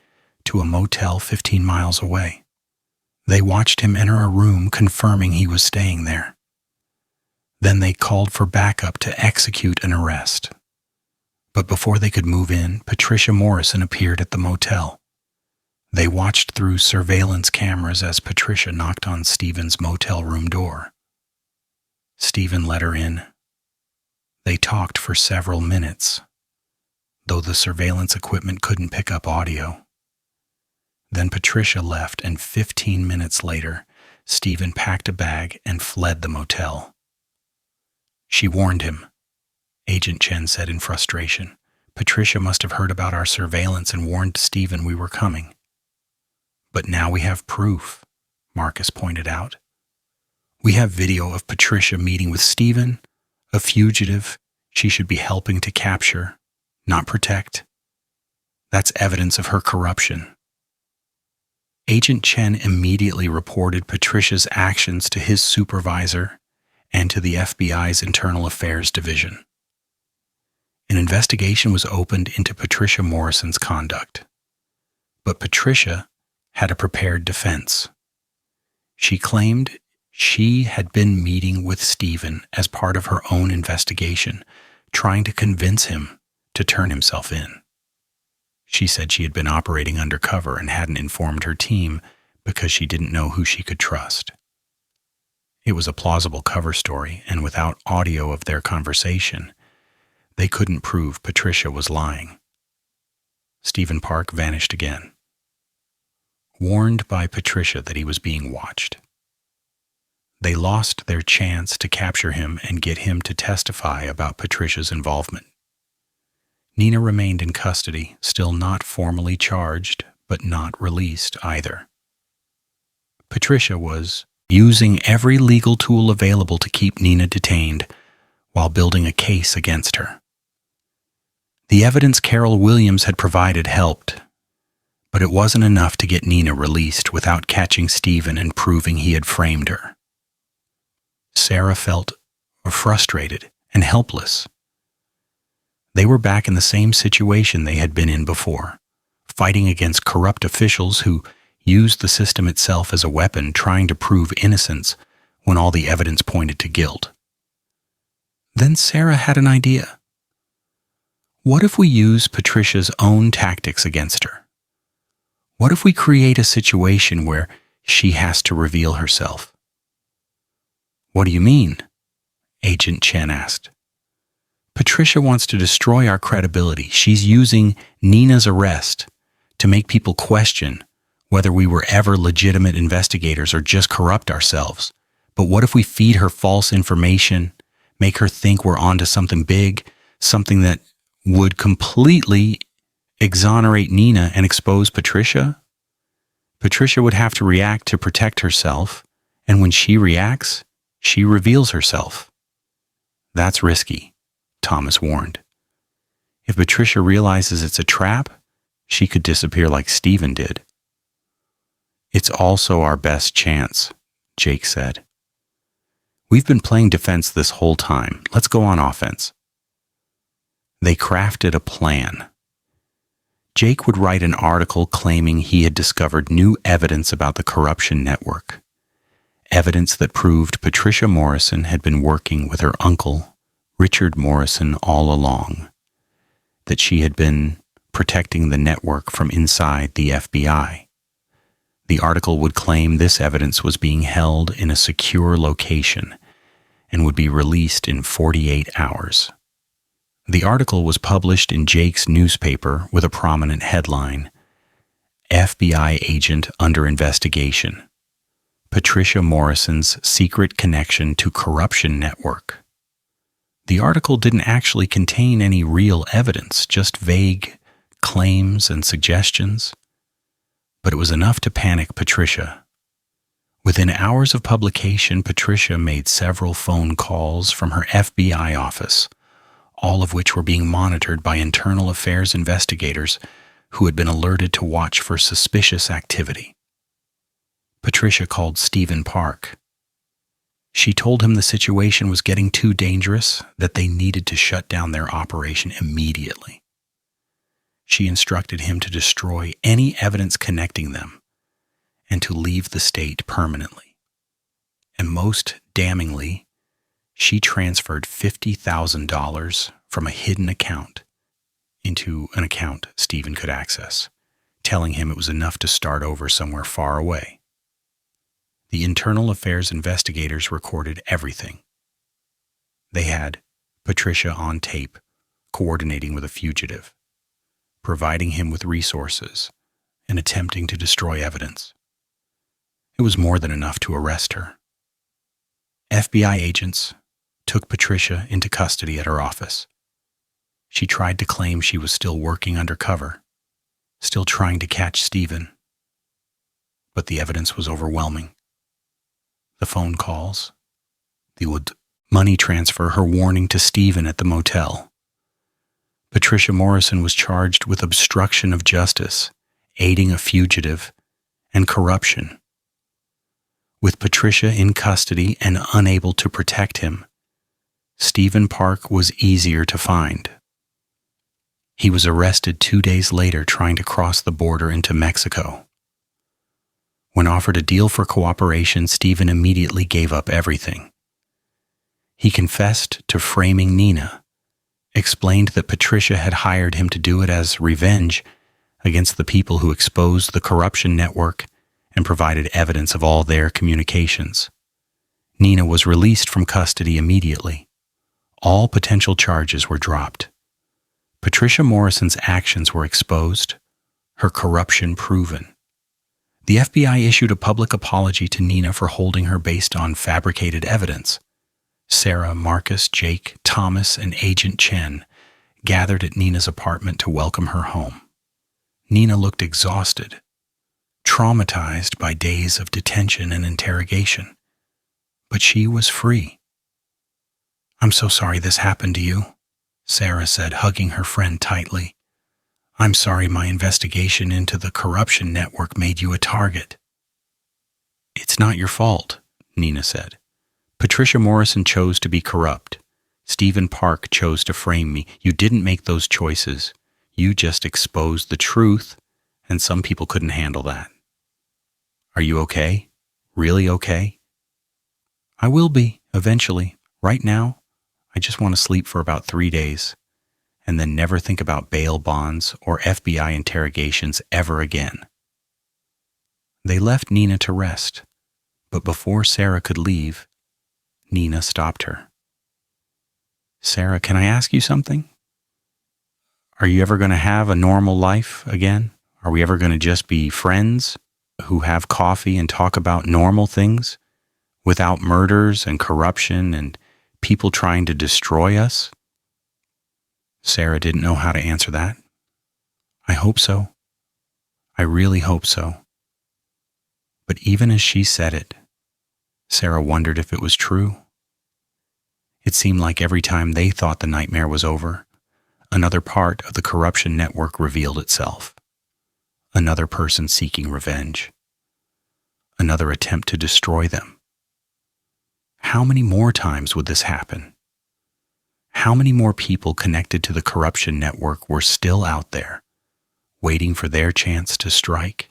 to a motel 15 miles away. They watched him enter a room confirming he was staying there. Then they called for backup to execute an arrest. But before they could move in, Patricia Morrison appeared at the motel. They watched through surveillance cameras as Patricia knocked on Stephen's motel room door. Stephen let her in. They talked for several minutes, though the surveillance equipment couldn't pick up audio. Then Patricia left, and 15 minutes later, Stephen packed a bag and fled the motel. She warned him, Agent Chen said in frustration. Patricia must have heard about our surveillance and warned Stephen we were coming. But now we have proof, Marcus pointed out. We have video of Patricia meeting with Stephen, a fugitive she should be helping to capture, not protect. That's evidence of her corruption. Agent Chen immediately reported Patricia's actions to his supervisor and to the FBI's Internal Affairs Division. An investigation was opened into Patricia Morrison's conduct. But Patricia had a prepared defense. She claimed she had been meeting with Stephen as part of her own investigation, trying to convince him to turn himself in. She said she had been operating undercover and hadn't informed her team because she didn't know who she could trust. It was a plausible cover story, and without audio of their conversation, they couldn't prove Patricia was lying. Stephen Park vanished again, warned by Patricia that he was being watched. They lost their chance to capture him and get him to testify about Patricia's involvement. Nina remained in custody, still not formally charged, but not released either. Patricia was using every legal tool available to keep Nina detained while building a case against her. The evidence Carol Williams had provided helped, but it wasn't enough to get Nina released without catching Stephen and proving he had framed her. Sarah felt frustrated and helpless. They were back in the same situation they had been in before, fighting against corrupt officials who used the system itself as a weapon, trying to prove innocence when all the evidence pointed to guilt. Then Sarah had an idea. What if we use Patricia's own tactics against her? What if we create a situation where she has to reveal herself? What do you mean? Agent Chen asked. Patricia wants to destroy our credibility. She's using Nina's arrest to make people question whether we were ever legitimate investigators or just corrupt ourselves. But what if we feed her false information, make her think we're onto something big, something that would completely exonerate Nina and expose Patricia? Patricia would have to react to protect herself, and when she reacts, she reveals herself. That's risky, Thomas warned. If Patricia realizes it's a trap, she could disappear like Stephen did. It's also our best chance, Jake said. We've been playing defense this whole time. Let's go on offense. They crafted a plan. Jake would write an article claiming he had discovered new evidence about the corruption network. Evidence that proved Patricia Morrison had been working with her uncle, Richard Morrison, all along. That she had been protecting the network from inside the FBI. The article would claim this evidence was being held in a secure location and would be released in 48 hours. The article was published in Jake's newspaper with a prominent headline, FBI Agent Under Investigation. Patricia Morrison's Secret Connection to Corruption Network. The article didn't actually contain any real evidence, just vague claims and suggestions. But it was enough to panic Patricia. Within hours of publication, Patricia made several phone calls from her FBI office, all of which were being monitored by internal affairs investigators who had been alerted to watch for suspicious activity. Patricia called Stephen Park. She told him the situation was getting too dangerous, that they needed to shut down their operation immediately. She instructed him to destroy any evidence connecting them and to leave the state permanently. And most damningly, she transferred $50,000 from a hidden account into an account Stephen could access, telling him it was enough to start over somewhere far away. The internal affairs investigators recorded everything. They had Patricia on tape, coordinating with a fugitive, providing him with resources, and attempting to destroy evidence. It was more than enough to arrest her. FBI agents took Patricia into custody at her office. She tried to claim she was still working undercover, still trying to catch Stephen. But the evidence was overwhelming. The phone calls, the money transfer, her warning to Stephen at the motel. Patricia Morrison was charged with obstruction of justice, aiding a fugitive, and corruption. With Patricia in custody and unable to protect him, Stephen Park was easier to find. He was arrested 2 days later trying to cross the border into Mexico. When offered a deal for cooperation, Stephen immediately gave up everything. He confessed to framing Nina, explained that Patricia had hired him to do it as revenge against the people who exposed the corruption network and provided evidence of all their communications. Nina was released from custody immediately. All potential charges were dropped. Patricia Morrison's actions were exposed, her corruption proven. The FBI issued a public apology to Nina for holding her based on fabricated evidence. Sarah, Marcus, Jake, Thomas, and Agent Chen gathered at Nina's apartment to welcome her home. Nina looked exhausted, traumatized by days of detention and interrogation. But she was free. "I'm so sorry this happened to you," Sarah said, hugging her friend tightly. "I'm sorry my investigation into the corruption network made you a target." "It's not your fault," Nina said. "Patricia Morrison chose to be corrupt. Stephen Park chose to frame me. You didn't make those choices. You just exposed the truth, and some people couldn't handle that." "Are you okay? Really okay?" "I will be, eventually. Right now, I just want to sleep for about 3 days, and then never think about bail bonds or FBI interrogations ever again." They left Nina to rest, but before Sarah could leave, Nina stopped her. "Sarah, can I ask you something? Are you ever going to have a normal life again? Are we ever going to just be friends who have coffee and talk about normal things without murders and corruption and people trying to destroy us?" Sarah didn't know how to answer that. "I hope so. I really hope so." But even as she said it, Sarah wondered if it was true. It seemed like every time they thought the nightmare was over, another part of the corruption network revealed itself. Another person seeking revenge. Another attempt to destroy them. How many more times would this happen? How many more people connected to the corruption network were still out there, waiting for their chance to strike?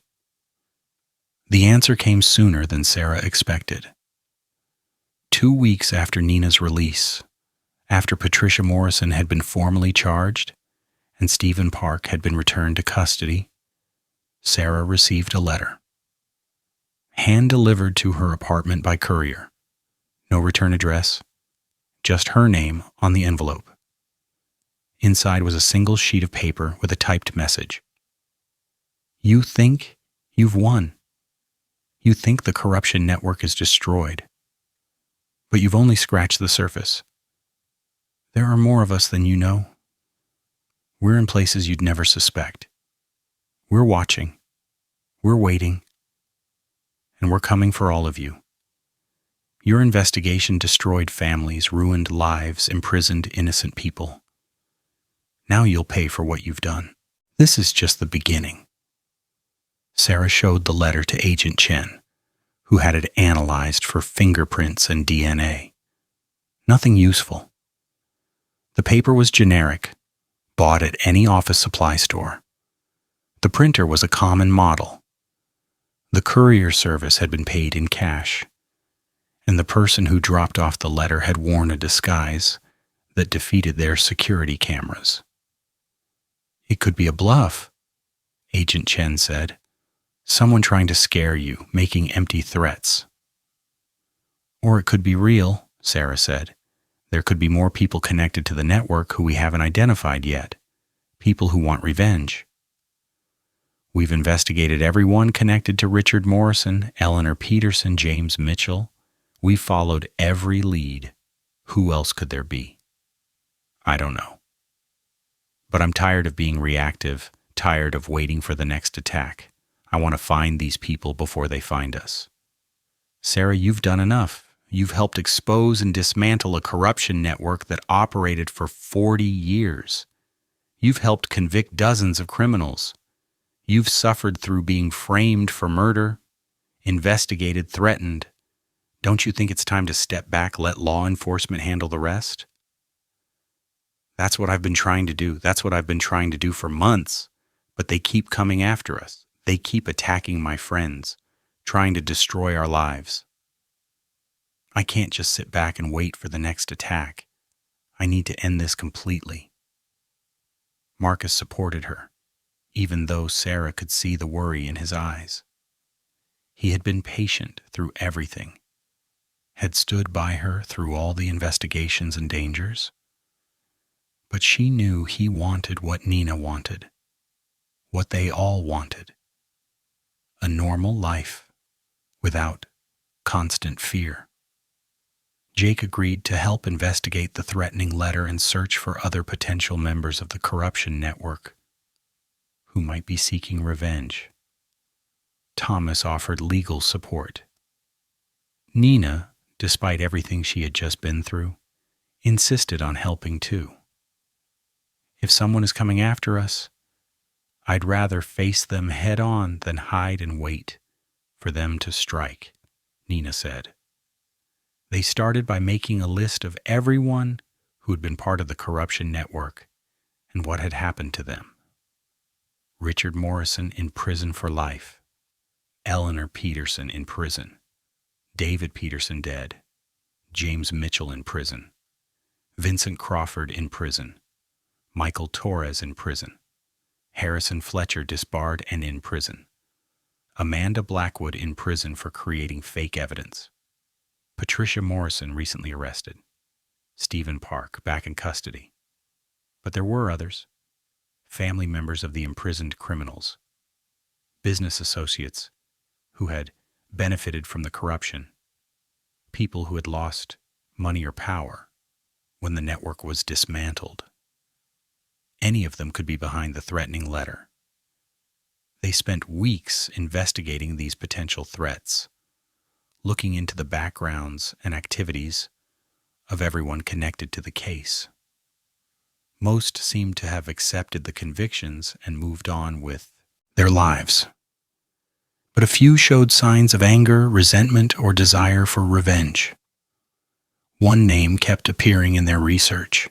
The answer came sooner than Sarah expected. 2 weeks after Nina's release, after Patricia Morrison had been formally charged and Stephen Park had been returned to custody, Sarah received a letter. Hand-delivered to her apartment by courier. No return address, just her name on the envelope. Inside was a single sheet of paper with a typed message. "You think you've won. You think the corruption network is destroyed. But you've only scratched the surface. There are more of us than you know. We're in places you'd never suspect. We're watching. We're waiting. And we're coming for all of you. Your investigation destroyed families, ruined lives, imprisoned innocent people. Now you'll pay for what you've done. This is just the beginning." Sarah showed the letter to Agent Chen, who had it analyzed for fingerprints and DNA. Nothing useful. The paper was generic, bought at any office supply store. The printer was a common model. The courier service had been paid in cash, and the person who dropped off the letter had worn a disguise that defeated their security cameras. "It could be a bluff," Agent Chen said. "Someone trying to scare you, making empty threats." "Or it could be real," Sarah said. "There could be more people connected to the network who we haven't identified yet. People who want revenge. We've investigated everyone connected to Richard Morrison, Eleanor Peterson, James Mitchell. We've followed every lead. Who else could there be? I don't know. But I'm tired of being reactive, tired of waiting for the next attack. I want to find these people before they find us." "Sarah, you've done enough. You've helped expose and dismantle a corruption network that operated for 40 years. You've helped convict dozens of criminals. You've suffered through being framed for murder, investigated, threatened. Don't you think it's time to step back, let law enforcement handle the rest?" "That's what I've been trying to do. That's what I've been trying to do for months. But they keep coming after us. They keep attacking my friends, trying to destroy our lives. I can't just sit back and wait for the next attack. I need to end this completely." Marcus supported her, even though Sarah could see the worry in his eyes. He had been patient through everything, had stood by her through all the investigations and dangers. But she knew he wanted what Nina wanted, what they all wanted: a normal life without constant fear. Jake agreed to help investigate the threatening letter and search for other potential members of the corruption network who might be seeking revenge. Thomas offered legal support. Nina, despite everything she had just been through, insisted on helping too. "If someone is coming after us, I'd rather face them head on than hide and wait for them to strike," Nina said. They started by making a list of everyone who had been part of the corruption network and what had happened to them. Richard Morrison in prison for life. Eleanor Peterson in prison. David Peterson dead. James Mitchell in prison. Vincent Crawford in prison. Michael Torres in prison. Harrison Fletcher disbarred and in prison. Amanda Blackwood in prison for creating fake evidence. Patricia Morrison recently arrested. Stephen Park back in custody. But there were others. Family members of the imprisoned criminals. Business associates who had benefited from the corruption. People who had lost money or power when the network was dismantled. Any of them could be behind the threatening letter. They spent weeks investigating these potential threats, looking into the backgrounds and activities of everyone connected to the case. Most seemed to have accepted the convictions and moved on with their lives. But a few showed signs of anger, resentment, or desire for revenge. One name kept appearing in their research: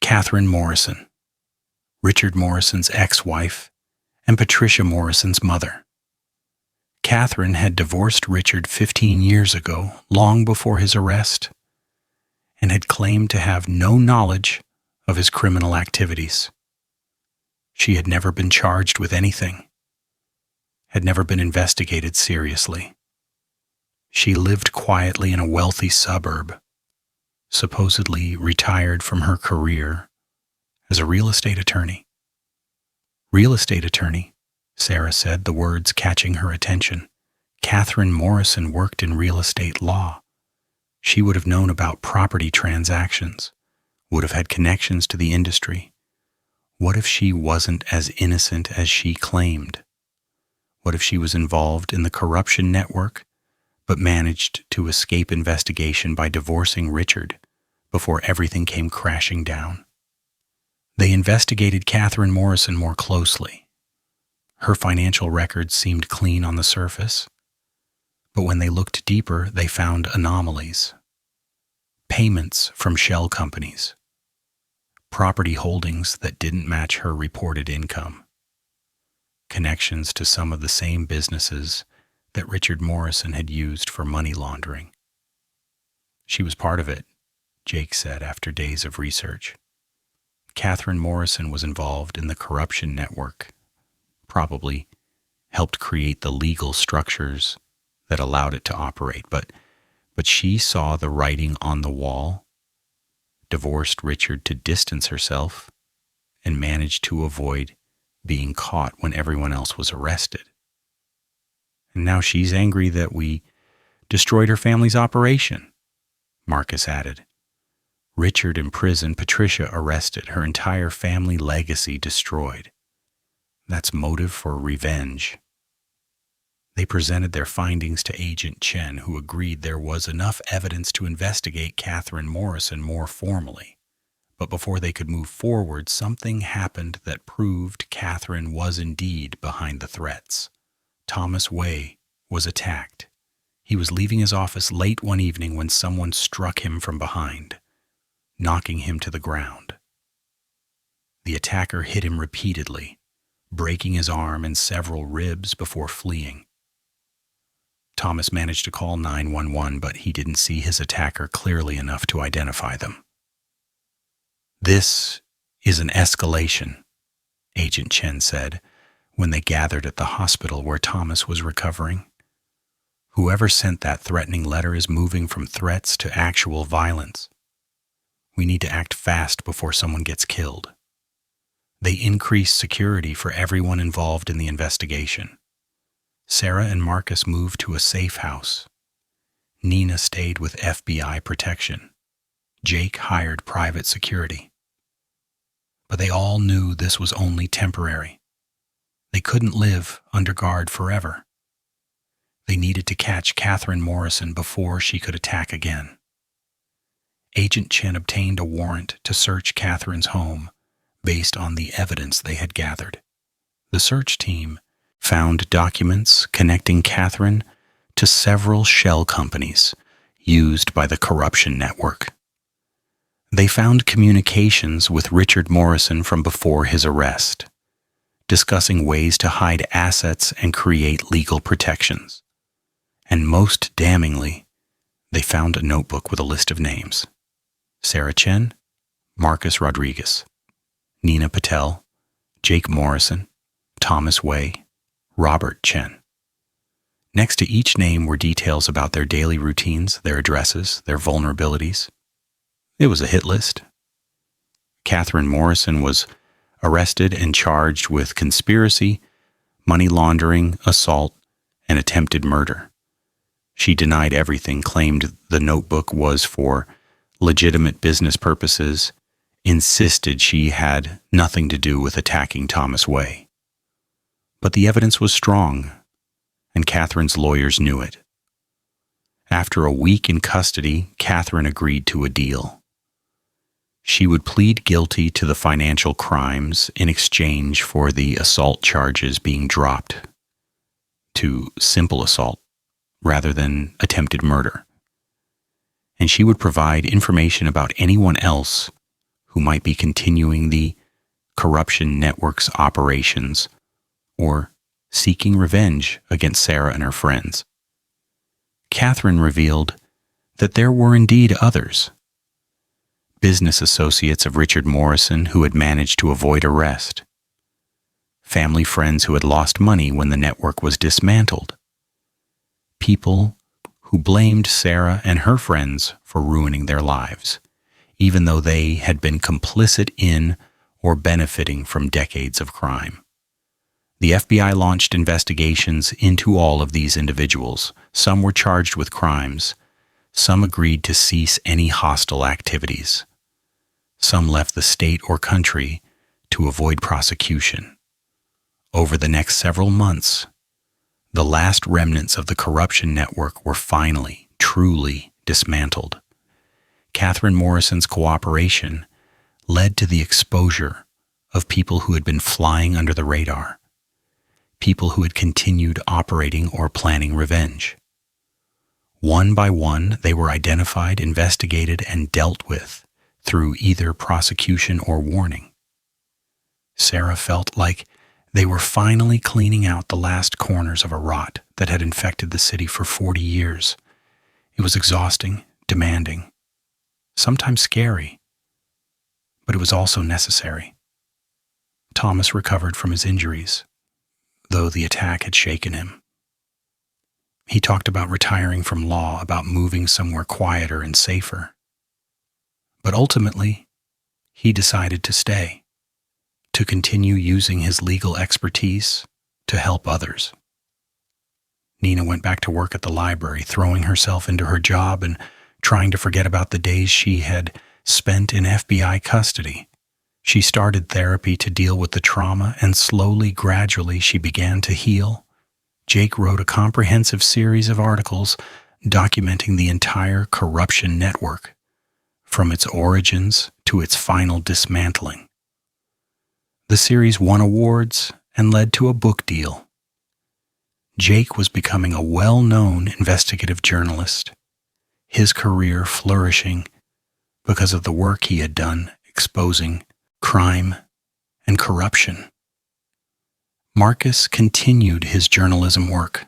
Catherine Morrison, Richard Morrison's ex-wife and Patricia Morrison's mother. Catherine had divorced Richard 15 years ago, long before his arrest, and had claimed to have no knowledge of his criminal activities. She had never been charged with anything, had never been investigated seriously. She lived quietly in a wealthy suburb, supposedly retired from her career as a real estate attorney. "Real estate attorney," Sarah said, the words catching her attention. Catherine Morrison worked in real estate law. She would have known about property transactions, would have had connections to the industry. What if she wasn't as innocent as she claimed? What if she was involved in the corruption network, but managed to escape investigation by divorcing Richard before everything came crashing down? They investigated Catherine Morrison more closely. Her financial records seemed clean on the surface, but when they looked deeper, they found anomalies. Payments from shell companies, property holdings that didn't match her reported income, connections to some of the same businesses that Richard Morrison had used for money laundering. "She was part of it," Jake said after days of research. Catherine Morrison was involved in the corruption network, probably helped create the legal structures that allowed it to operate, but she saw the writing on the wall, divorced Richard to distance herself, and managed to avoid being caught when everyone else was arrested. And now she's angry that we destroyed her family's operation, Marcus added. Richard in prison, Patricia arrested, her entire family legacy destroyed. That's motive for revenge. They presented their findings to Agent Chen, who agreed there was enough evidence to investigate Catherine Morrison more formally. But before they could move forward, something happened that proved Catherine was indeed behind the threats. Thomas Way was attacked. He was leaving his office late one evening when someone struck him from behind, knocking him to the ground. The attacker hit him repeatedly, breaking his arm and several ribs before fleeing. Thomas managed to call 911, but he didn't see his attacker clearly enough to identify them. "This is an escalation," Agent Chen said when they gathered at the hospital where Thomas was recovering. "Whoever sent that threatening letter is moving from threats to actual violence. We need to act fast before someone gets killed. They increased security for everyone involved in the investigation. Sarah and Marcus moved to a safe house. Nina stayed with FBI protection. Jake hired private security. But they all knew this was only temporary. They couldn't live under guard forever. They needed to catch Catherine Morrison before she could attack again. Agent Chen obtained a warrant to search Catherine's home based on the evidence they had gathered. The search team found documents connecting Catherine to several shell companies used by the corruption network. They found communications with Richard Morrison from before his arrest, discussing ways to hide assets and create legal protections. And most damningly, they found a notebook with a list of names: Sarah Chen, Marcus Rodriguez, Nina Patel, Jake Morrison, Thomas Wei, Robert Chen. Next to each name were details about their daily routines, their addresses, their vulnerabilities. It was a hit list. Catherine Morrison was arrested and charged with conspiracy, money laundering, assault, and attempted murder. She denied everything, claimed the notebook was for legitimate business purposes, insisted she had nothing to do with attacking Thomas Wei. But the evidence was strong, and Catherine's lawyers knew it. After a week in custody, Catherine agreed to a deal. She would plead guilty to the financial crimes in exchange for the assault charges being dropped to simple assault rather than attempted murder. And she would provide information about anyone else who might be continuing the corruption network's operations or seeking revenge against Sarah and her friends. Catherine revealed that there were indeed others. Business associates of Richard Morrison who had managed to avoid arrest. Family friends who had lost money when the network was dismantled. People who blamed Sarah and her friends for ruining their lives, even though they had been complicit in or benefiting from decades of crime. The FBI launched investigations into all of these individuals. Some were charged with crimes. Some agreed to cease any hostile activities. Some left the state or country to avoid prosecution. Over the next several months, the last remnants of the corruption network were finally, truly dismantled. Catherine Morrison's cooperation led to the exposure of people who had been flying under the radar, people who had continued operating or planning revenge. One by one, they were identified, investigated, and dealt with through either prosecution or warning. Sarah felt like they were finally cleaning out the last corners of a rot that had infected the city for 40 years. It was exhausting, demanding, sometimes scary, but it was also necessary. Thomas recovered from his injuries, though the attack had shaken him. He talked about retiring from law, about moving somewhere quieter and safer. But ultimately, he decided to stay, to continue using his legal expertise to help others. Nina went back to work at the library, throwing herself into her job and trying to forget about the days she had spent in FBI custody. She started therapy to deal with the trauma, and slowly, gradually, she began to heal. Jake wrote a comprehensive series of articles documenting the entire corruption network, from its origins to its final dismantling. The series won awards and led to a book deal. Jake was becoming a well-known investigative journalist, his career flourishing because of the work he had done exposing crime and corruption. Marcus continued his journalism work,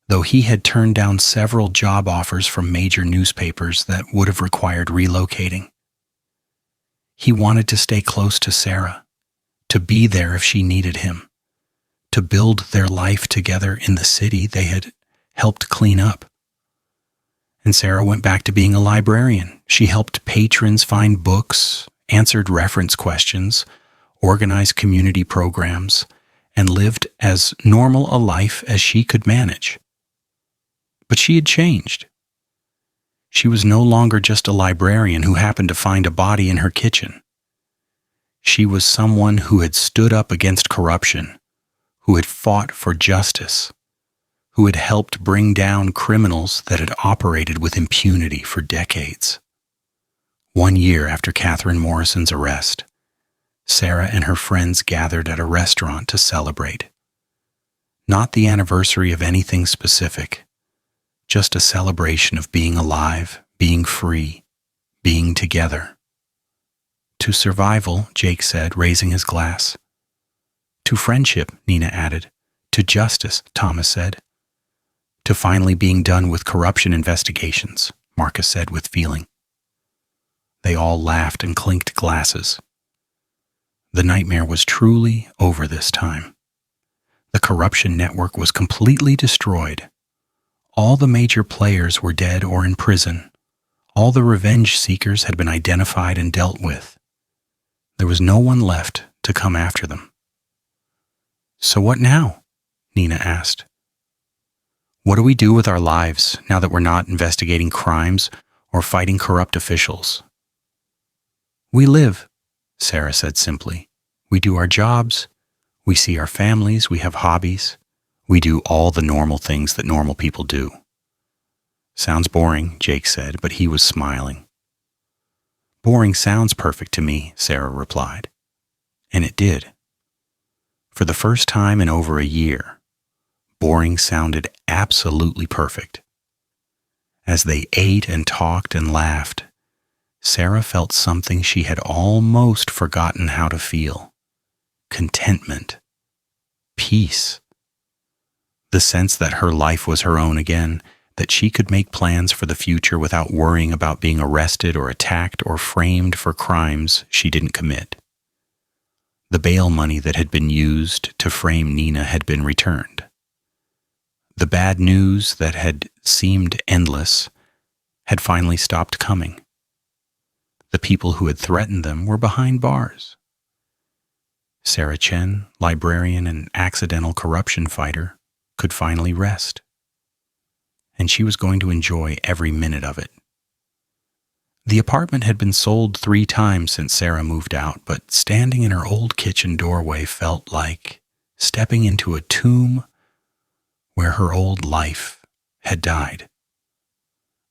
though he had turned down several job offers from major newspapers that would have required relocating. He wanted to stay close to Sarah, to be there if she needed him, to build their life together in the city they had helped clean up. And Sarah went back to being a librarian. She helped patrons find books, answered reference questions, organized community programs, and lived as normal a life as she could manage. But she had changed. She was no longer just a librarian who happened to find a body in her kitchen. She was someone who had stood up against corruption, who had fought for justice, who had helped bring down criminals that had operated with impunity for decades. 1 year after Catherine Morrison's arrest, Sarah and her friends gathered at a restaurant to celebrate. Not the anniversary of anything specific, just a celebration of being alive, being free, being together. To survival, Jake said, raising his glass. To friendship, Nina added. To justice, Thomas said. To finally being done with corruption investigations, Marcus said with feeling. They all laughed and clinked glasses. The nightmare was truly over this time. The corruption network was completely destroyed. All the major players were dead or in prison. All the revenge seekers had been identified and dealt with. There was no one left to come after them. So what now? Nina asked. What do we do with our lives now that we're not investigating crimes or fighting corrupt officials? We live, Sarah said simply. We do our jobs. We see our families. We have hobbies. We do all the normal things that normal people do. Sounds boring, Jake said, but he was smiling. Boring sounds perfect to me, Sarah replied. And it did. For the first time in over a year, boring sounded absolutely perfect. As they ate and talked and laughed, Sarah felt something she had almost forgotten how to feel. Contentment. Peace. The sense that her life was her own again, that she could make plans for the future without worrying about being arrested or attacked or framed for crimes she didn't commit. The bail money that had been used to frame Nina had been returned. The bad news that had seemed endless had finally stopped coming. The people who had threatened them were behind bars. Sarah Chen, librarian and accidental corruption fighter, could finally rest. And she was going to enjoy every minute of it. The apartment had been sold 3 times since Sarah moved out, but standing in her old kitchen doorway felt like stepping into a tomb where her old life had died.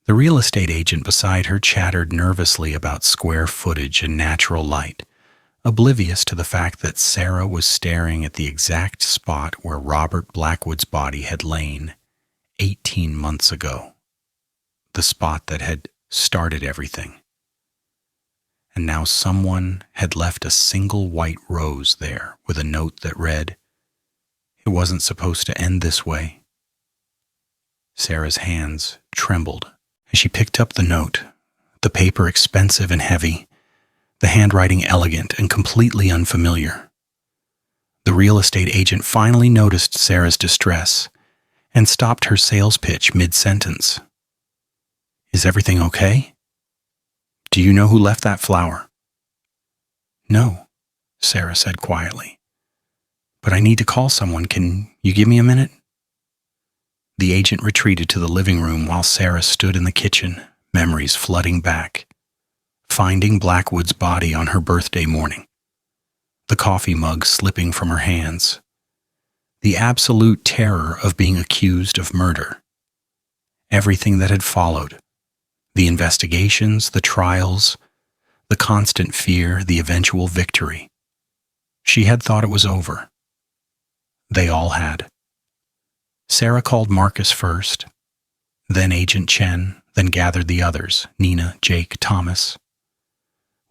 The real estate agent beside her chattered nervously about square footage and natural light, oblivious to the fact that Sarah was staring at the exact spot where Robert Blackwood's body had lain 18 months ago, the spot that had started everything. And now someone had left a single white rose there with a note that read, "It wasn't supposed to end this way." Sarah's hands trembled as she picked up the note, the paper expensive and heavy, the handwriting elegant and completely unfamiliar. The real estate agent finally noticed Sarah's distress and stopped her sales pitch mid-sentence. "Is everything okay? Do you know who left that flower?" "No," Sarah said quietly. "But I need to call someone. Can you give me a minute?" The agent retreated to the living room while Sarah stood in the kitchen, memories flooding back. Finding Blackwood's body on her birthday morning. The coffee mug slipping from her hands. The absolute terror of being accused of murder. Everything that had followed. The investigations, the trials, the constant fear, the eventual victory. She had thought it was over. They all had. Sarah called Marcus first, then Agent Chen, then gathered the others, Nina, Jake, Thomas.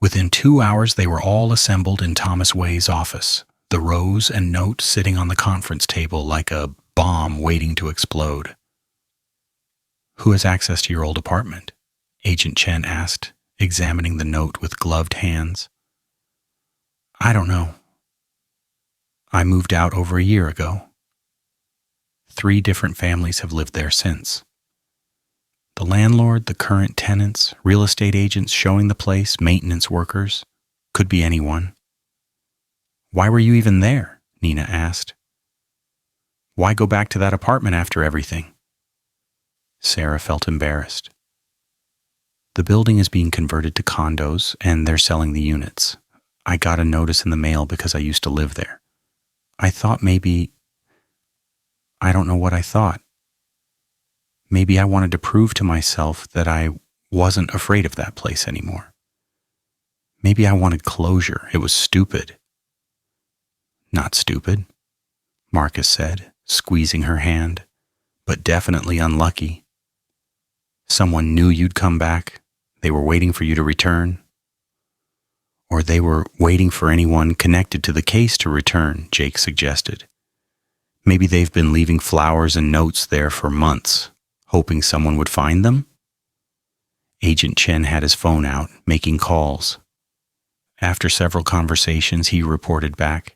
Within 2 hours they were all assembled in Thomas Way's office, the rose and note sitting on the conference table like a bomb waiting to explode. "Who has access to your old apartment?" Agent Chen asked, examining the note with gloved hands. "I don't know. I moved out over a year ago. 3 different families have lived there since." The landlord, the current tenants, real estate agents showing the place, maintenance workers. Could be anyone. Why were you even there? Nina asked. Why go back to that apartment after everything? Sarah felt embarrassed. The building is being converted to condos, and they're selling the units. I got a notice in the mail because I used to live there. I thought maybe... I don't know what I thought. Maybe I wanted to prove to myself that I wasn't afraid of that place anymore. Maybe I wanted closure. It was stupid. Not stupid, Marcus said, squeezing her hand, but definitely unlucky. Someone knew you'd come back. They were waiting for you to return. Or they were waiting for anyone connected to the case to return, Jake suggested. Maybe they've been leaving flowers and notes there for months, hoping someone would find them? Agent Chen had his phone out, making calls. After several conversations, he reported back.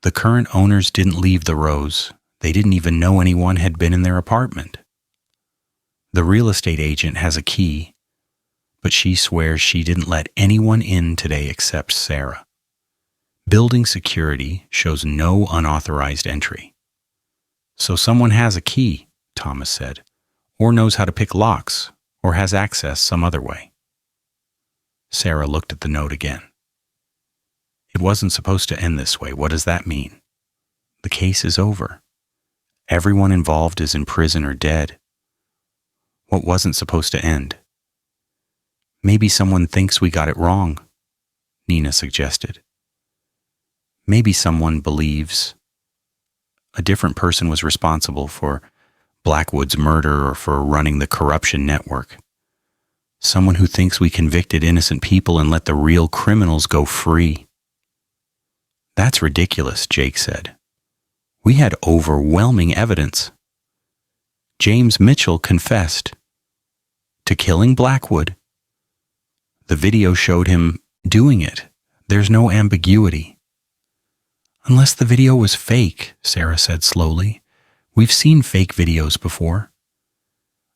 The current owners didn't leave the Rose. They didn't even know anyone had been in their apartment. The real estate agent has a key, but she swears she didn't let anyone in today except Sarah. Building security shows no unauthorized entry. So someone has a key, Thomas said, or knows how to pick locks, or has access some other way. Sarah looked at the note again. It wasn't supposed to end this way. What does that mean? The case is over. Everyone involved is in prison or dead. What wasn't supposed to end? Maybe someone thinks we got it wrong, Nina suggested. Maybe someone believes a different person was responsible for Blackwood's murder or for running the corruption network. Someone who thinks we convicted innocent people and let the real criminals go free. That's ridiculous, Jake said. We had overwhelming evidence. James Mitchell confessed to killing Blackwood. The video showed him doing it. There's no ambiguity. Unless the video was fake, Sarah said slowly. We've seen fake videos before.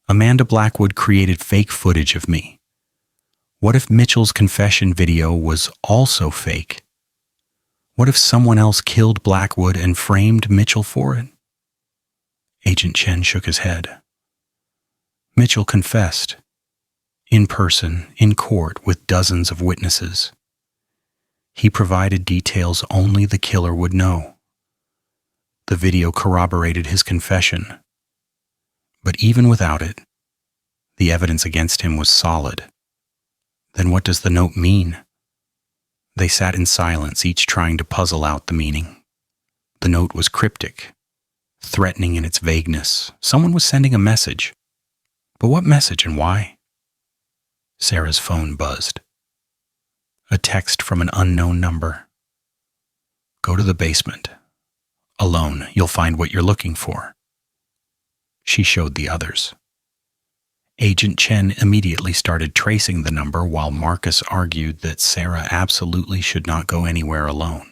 Amanda Blackwood created fake footage of me. What if Mitchell's confession video was also fake? What if someone else killed Blackwood and framed Mitchell for it? Agent Chen shook his head. Mitchell confessed. In person, in court, with dozens of witnesses. He provided details only the killer would know. The video corroborated his confession. But even without it, the evidence against him was solid. Then what does the note mean? They sat in silence, each trying to puzzle out the meaning. The note was cryptic, threatening in its vagueness. Someone was sending a message. But what message and why? Sarah's phone buzzed. A text from an unknown number. Go to the basement. Alone, you'll find what you're looking for. She showed the others. Agent Chen immediately started tracing the number while Marcus argued that Sarah absolutely should not go anywhere alone.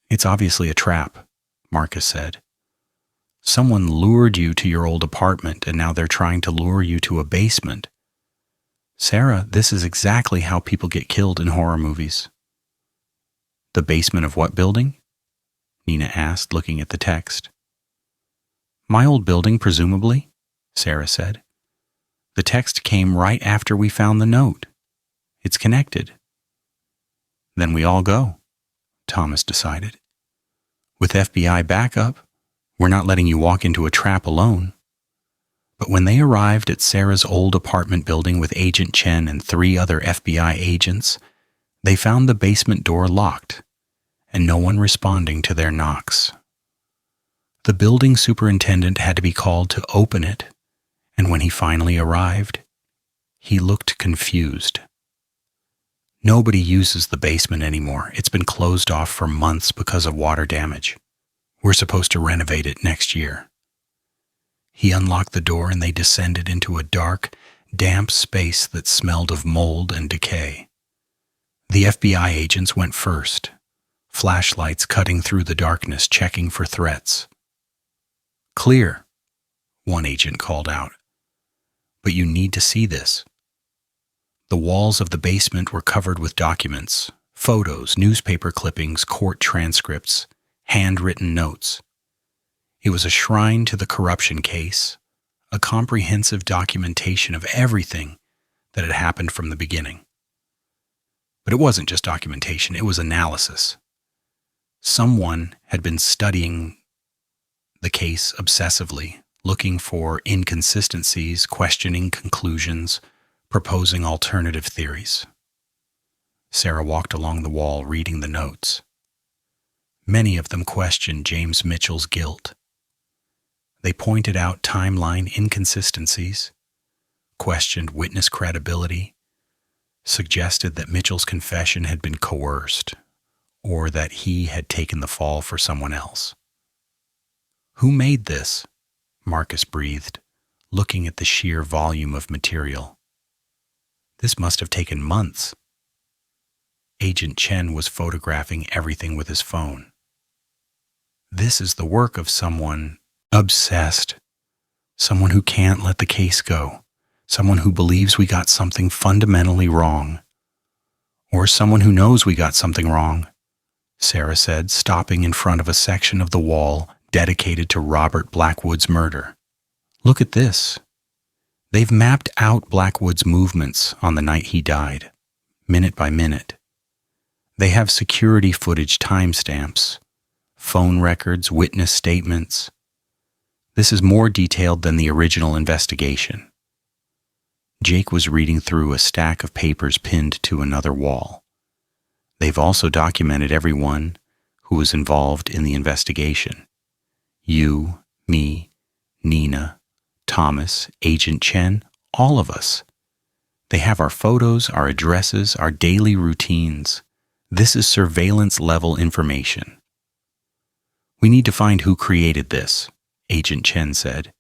It's obviously a trap, Marcus said. Someone lured you to your old apartment and now they're trying to lure you to a basement. Sarah, this is exactly how people get killed in horror movies. The basement of what building? Nina asked, looking at the text. My old building, presumably, Sarah said. The text came right after we found the note. It's connected. Then we all go, Thomas decided. With FBI backup, we're not letting you walk into a trap alone. But when they arrived at Sarah's old apartment building with Agent Chen and 3 other FBI agents, they found the basement door locked and no one responding to their knocks. The building superintendent had to be called to open it, and when he finally arrived, he looked confused. Nobody uses the basement anymore. It's been closed off for months because of water damage. We're supposed to renovate it next year. He unlocked the door and they descended into a dark, damp space that smelled of mold and decay. The FBI agents went first, flashlights cutting through the darkness, checking for threats. Clear, one agent called out. But you need to see this. The walls of the basement were covered with documents, photos, newspaper clippings, court transcripts, handwritten notes. It was a shrine to the corruption case, a comprehensive documentation of everything that had happened from the beginning. But it wasn't just documentation, it was analysis. Someone had been studying the case obsessively, looking for inconsistencies, questioning conclusions, proposing alternative theories. Sarah walked along the wall reading the notes. Many of them questioned James Mitchell's guilt. They pointed out timeline inconsistencies, questioned witness credibility, suggested that Mitchell's confession had been coerced, or that he had taken the fall for someone else. "Who made this?" Marcus breathed, looking at the sheer volume of material. "This must have taken months." Agent Chen was photographing everything with his phone. "This is the work of someone obsessed, someone who can't let the case go, someone who believes we got something fundamentally wrong, or someone who knows we got something wrong," Sarah said, stopping in front of a section of the wall dedicated to Robert Blackwood's murder. "Look at this. They've mapped out Blackwood's movements on the night he died, minute by minute. They have security footage timestamps, phone records, witness statements. This is more detailed than the original investigation." Jake was reading through a stack of papers pinned to another wall. "They've also documented everyone who was involved in the investigation. You, me, Nina, Thomas, Agent Chen, all of us. They have our photos, our addresses, our daily routines. This is surveillance-level information." "We need to find who created this," Agent Chen said.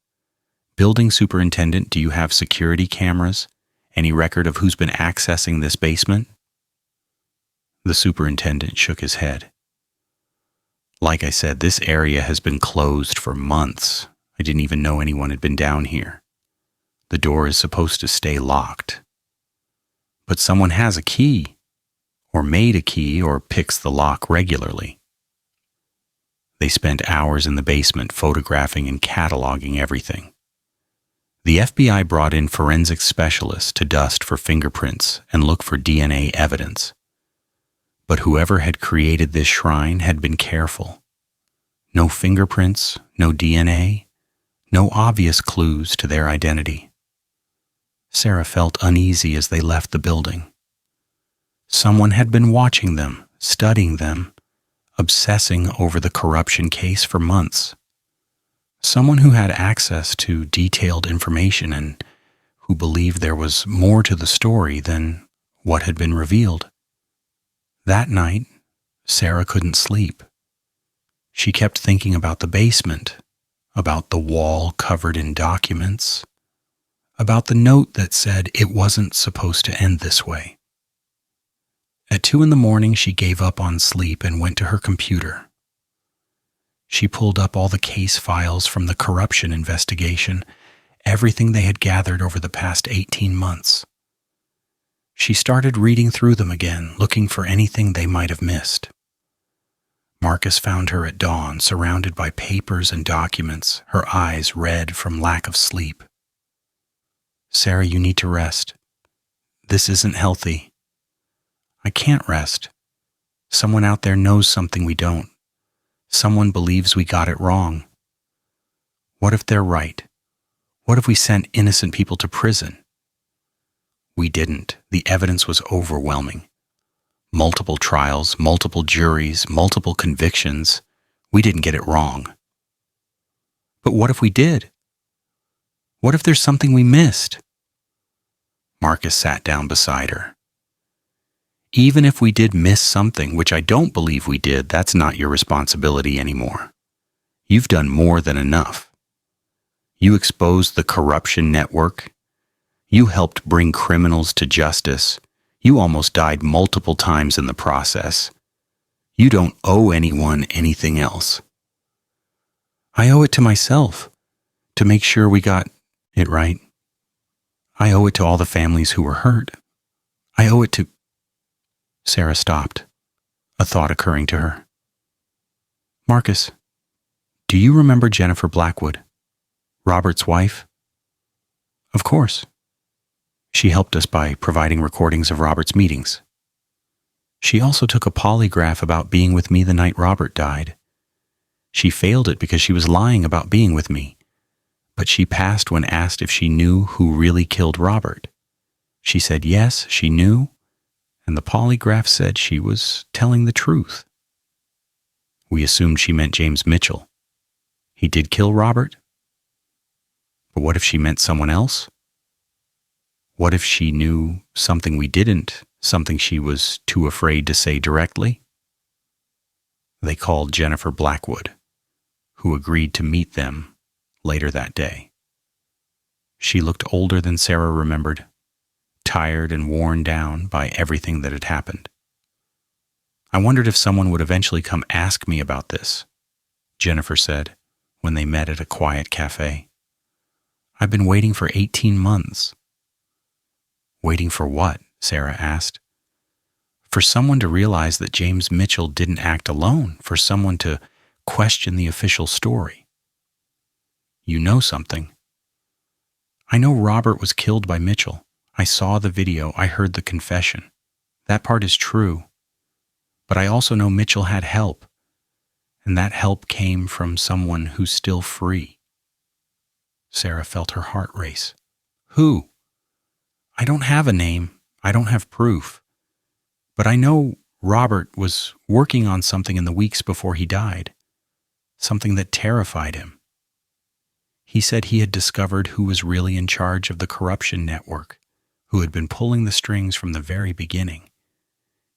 "Building superintendent, do you have security cameras? Any record of who's been accessing this basement?" The superintendent shook his head. "Like I said, this area has been closed for months. I didn't even know anyone had been down here. The door is supposed to stay locked. But someone has a key, or made a key, or picks the lock regularly." They spent hours in the basement photographing and cataloging everything. The FBI brought in forensic specialists to dust for fingerprints and look for DNA evidence. But whoever had created this shrine had been careful. No fingerprints, no DNA, no obvious clues to their identity. Sarah felt uneasy as they left the building. Someone had been watching them, studying them, obsessing over the corruption case for months. Someone who had access to detailed information and who believed there was more to the story than what had been revealed. That night, Sarah couldn't sleep. She kept thinking about the basement, about the wall covered in documents, about the note that said it wasn't supposed to end this way. At 2 a.m, she gave up on sleep and went to her computer. She pulled up all the case files from the corruption investigation, everything they had gathered over the past 18 months. She started reading through them again, looking for anything they might have missed. Marcus found her at dawn, surrounded by papers and documents, her eyes red from lack of sleep. "Sarah, you need to rest. This isn't healthy." "I can't rest. Someone out there knows something we don't. Someone believes we got it wrong. What if they're right? What if we sent innocent people to prison?" "We didn't. The evidence was overwhelming. Multiple trials, multiple juries, multiple convictions. We didn't get it wrong." "But what if we did? What if there's something we missed?" Marcus sat down beside her. "Even if we did miss something, which I don't believe we did, that's not your responsibility anymore. You've done more than enough. You exposed the corruption network. You helped bring criminals to justice. You almost died multiple times in the process. You don't owe anyone anything else." "I owe it to myself, to make sure we got it right." I owe it to all the families who were hurt. I owe it to... Sarah stopped, a thought occurring to her. Marcus, do you remember Jennifer Blackwood, Robert's wife? Of course. She helped us by providing recordings of Robert's meetings. She also took a polygraph about being with me the night Robert died. She failed it because she was lying about being with me, but she passed when asked if she knew who really killed Robert. She said yes, she knew, and the polygraph said she was telling the truth. We assumed she meant James Mitchell. He did kill Robert? But what if she meant someone else? What if she knew something we didn't, something she was too afraid to say directly? They called Jennifer Blackwood, who agreed to meet them later that day. She looked older than Sarah remembered, tired and worn down by everything that had happened. I wondered if someone would eventually come ask me about this, Jennifer said when they met at a quiet cafe. I've been waiting for 18 months. Waiting for what? Sarah asked. For someone to realize that James Mitchell didn't act alone, for someone to question the official story. You know something. I know Robert was killed by Mitchell. I saw the video. I heard the confession. That part is true. But I also know Mitchell had help, and that help came from someone who's still free. Sarah felt her heart race. Who? I don't have a name. I don't have proof. But I know Robert was working on something in the weeks before he died, something that terrified him. He said he had discovered who was really in charge of the corruption network, who had been pulling the strings from the very beginning.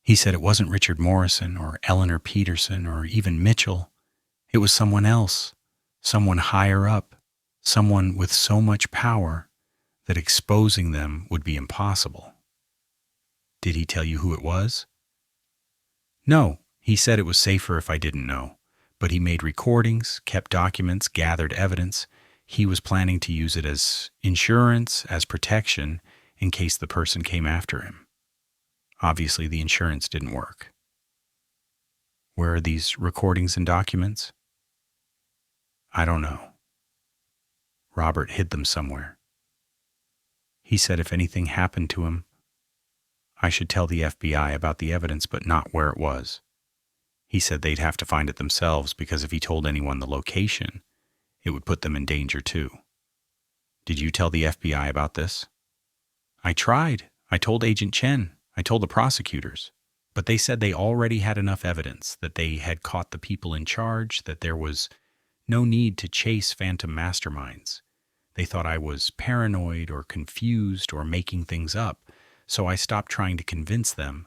He said it wasn't Richard Morrison or Eleanor Peterson or even Mitchell. It was someone else, someone higher up, someone with so much power that exposing them would be impossible. Did he tell you who it was? No, he said it was safer if I didn't know, but he made recordings, kept documents, gathered evidence. He was planning to use it as insurance, as protection, in case the person came after him. Obviously, the insurance didn't work. Where are these recordings and documents? I don't know. Robert hid them somewhere. He said if anything happened to him, I should tell the FBI about the evidence, but not where it was. He said they'd have to find it themselves because if he told anyone the location, it would put them in danger too. Did you tell the FBI about this? I tried. I told Agent Chen. I told the prosecutors. But they said they already had enough evidence, that they had caught the people in charge, that there was no need to chase phantom masterminds. They thought I was paranoid or confused or making things up, so I stopped trying to convince them.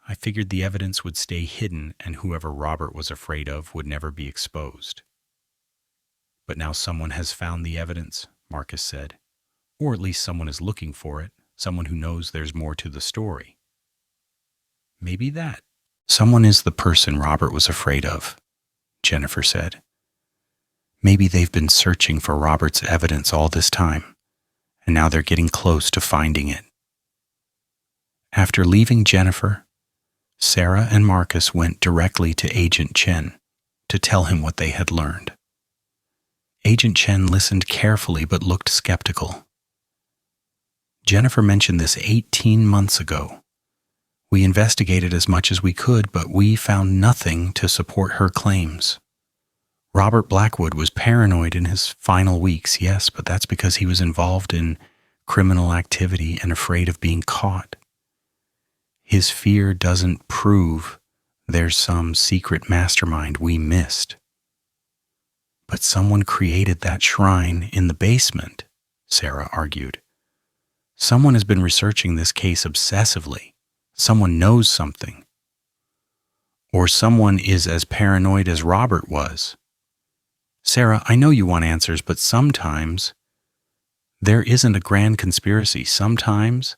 I figured the evidence would stay hidden and whoever Robert was afraid of would never be exposed. But now someone has found the evidence, Marcus said. Or at least someone is looking for it, someone who knows there's more to the story. Maybe that. Someone is the person Robert was afraid of, Jennifer said. Maybe they've been searching for Robert's evidence all this time, and now they're getting close to finding it. After leaving Jennifer, Sarah and Marcus went directly to Agent Chen to tell him what they had learned. Agent Chen listened carefully but looked skeptical. Jennifer mentioned this 18 months ago. We investigated as much as we could, but we found nothing to support her claims. Robert Blackwood was paranoid in his final weeks, yes, but that's because he was involved in criminal activity and afraid of being caught. His fear doesn't prove there's some secret mastermind we missed. But someone created that shrine in the basement, Sarah argued. Someone has been researching this case obsessively. Someone knows something. Or someone is as paranoid as Robert was. Sarah, I know you want answers, but sometimes there isn't a grand conspiracy. Sometimes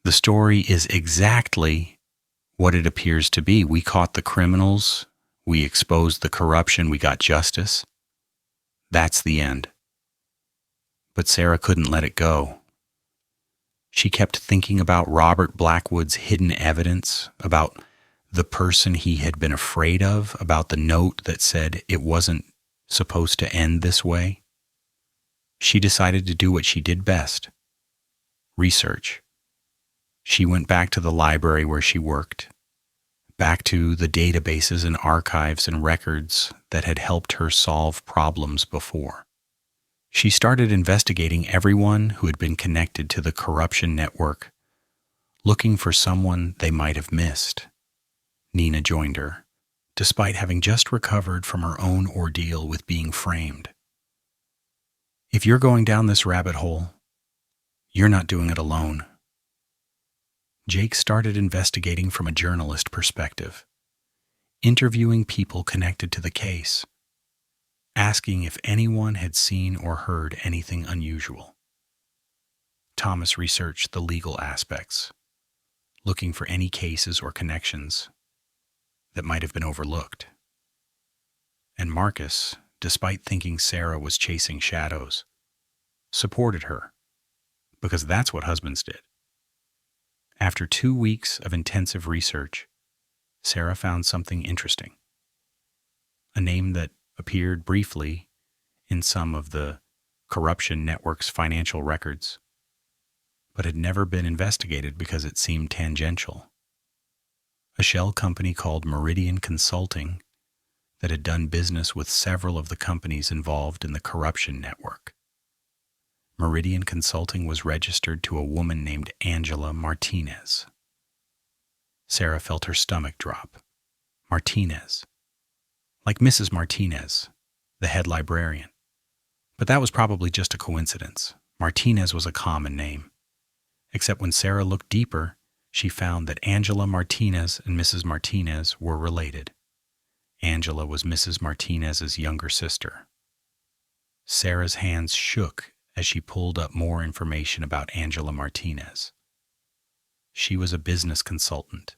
the story is exactly what it appears to be. We caught the criminals. We exposed the corruption. We got justice. That's the end. But Sarah couldn't let it go. She kept thinking about Robert Blackwood's hidden evidence, about the person he had been afraid of, about the note that said it wasn't supposed to end this way. She decided to do what she did best: research. She went back to the library where she worked, back to the databases and archives and records that had helped her solve problems before. She started investigating everyone who had been connected to the corruption network, looking for someone they might have missed. Nina joined her, despite having just recovered from her own ordeal with being framed. If you're going down this rabbit hole, you're not doing it alone. Jake started investigating from a journalist perspective, interviewing people connected to the case, asking if anyone had seen or heard anything unusual. Thomas researched the legal aspects, looking for any cases or connections that might have been overlooked. And Marcus, despite thinking Sarah was chasing shadows, supported her, because that's what husbands did. After 2 weeks of intensive research, Sarah found something interesting. A name that appeared briefly in some of the corruption network's financial records, but had never been investigated because it seemed tangential. A shell company called Meridian Consulting that had done business with several of the companies involved in the corruption network. Meridian Consulting was registered to a woman named Angela Martinez. Sarah felt her stomach drop. Martinez. Like Mrs. Martinez, the head librarian. But that was probably just a coincidence. Martinez was a common name. Except when Sarah looked deeper, she found that Angela Martinez and Mrs. Martinez were related. Angela was Mrs. Martinez's younger sister. Sarah's hands shook as she pulled up more information about Angela Martinez. She was a business consultant,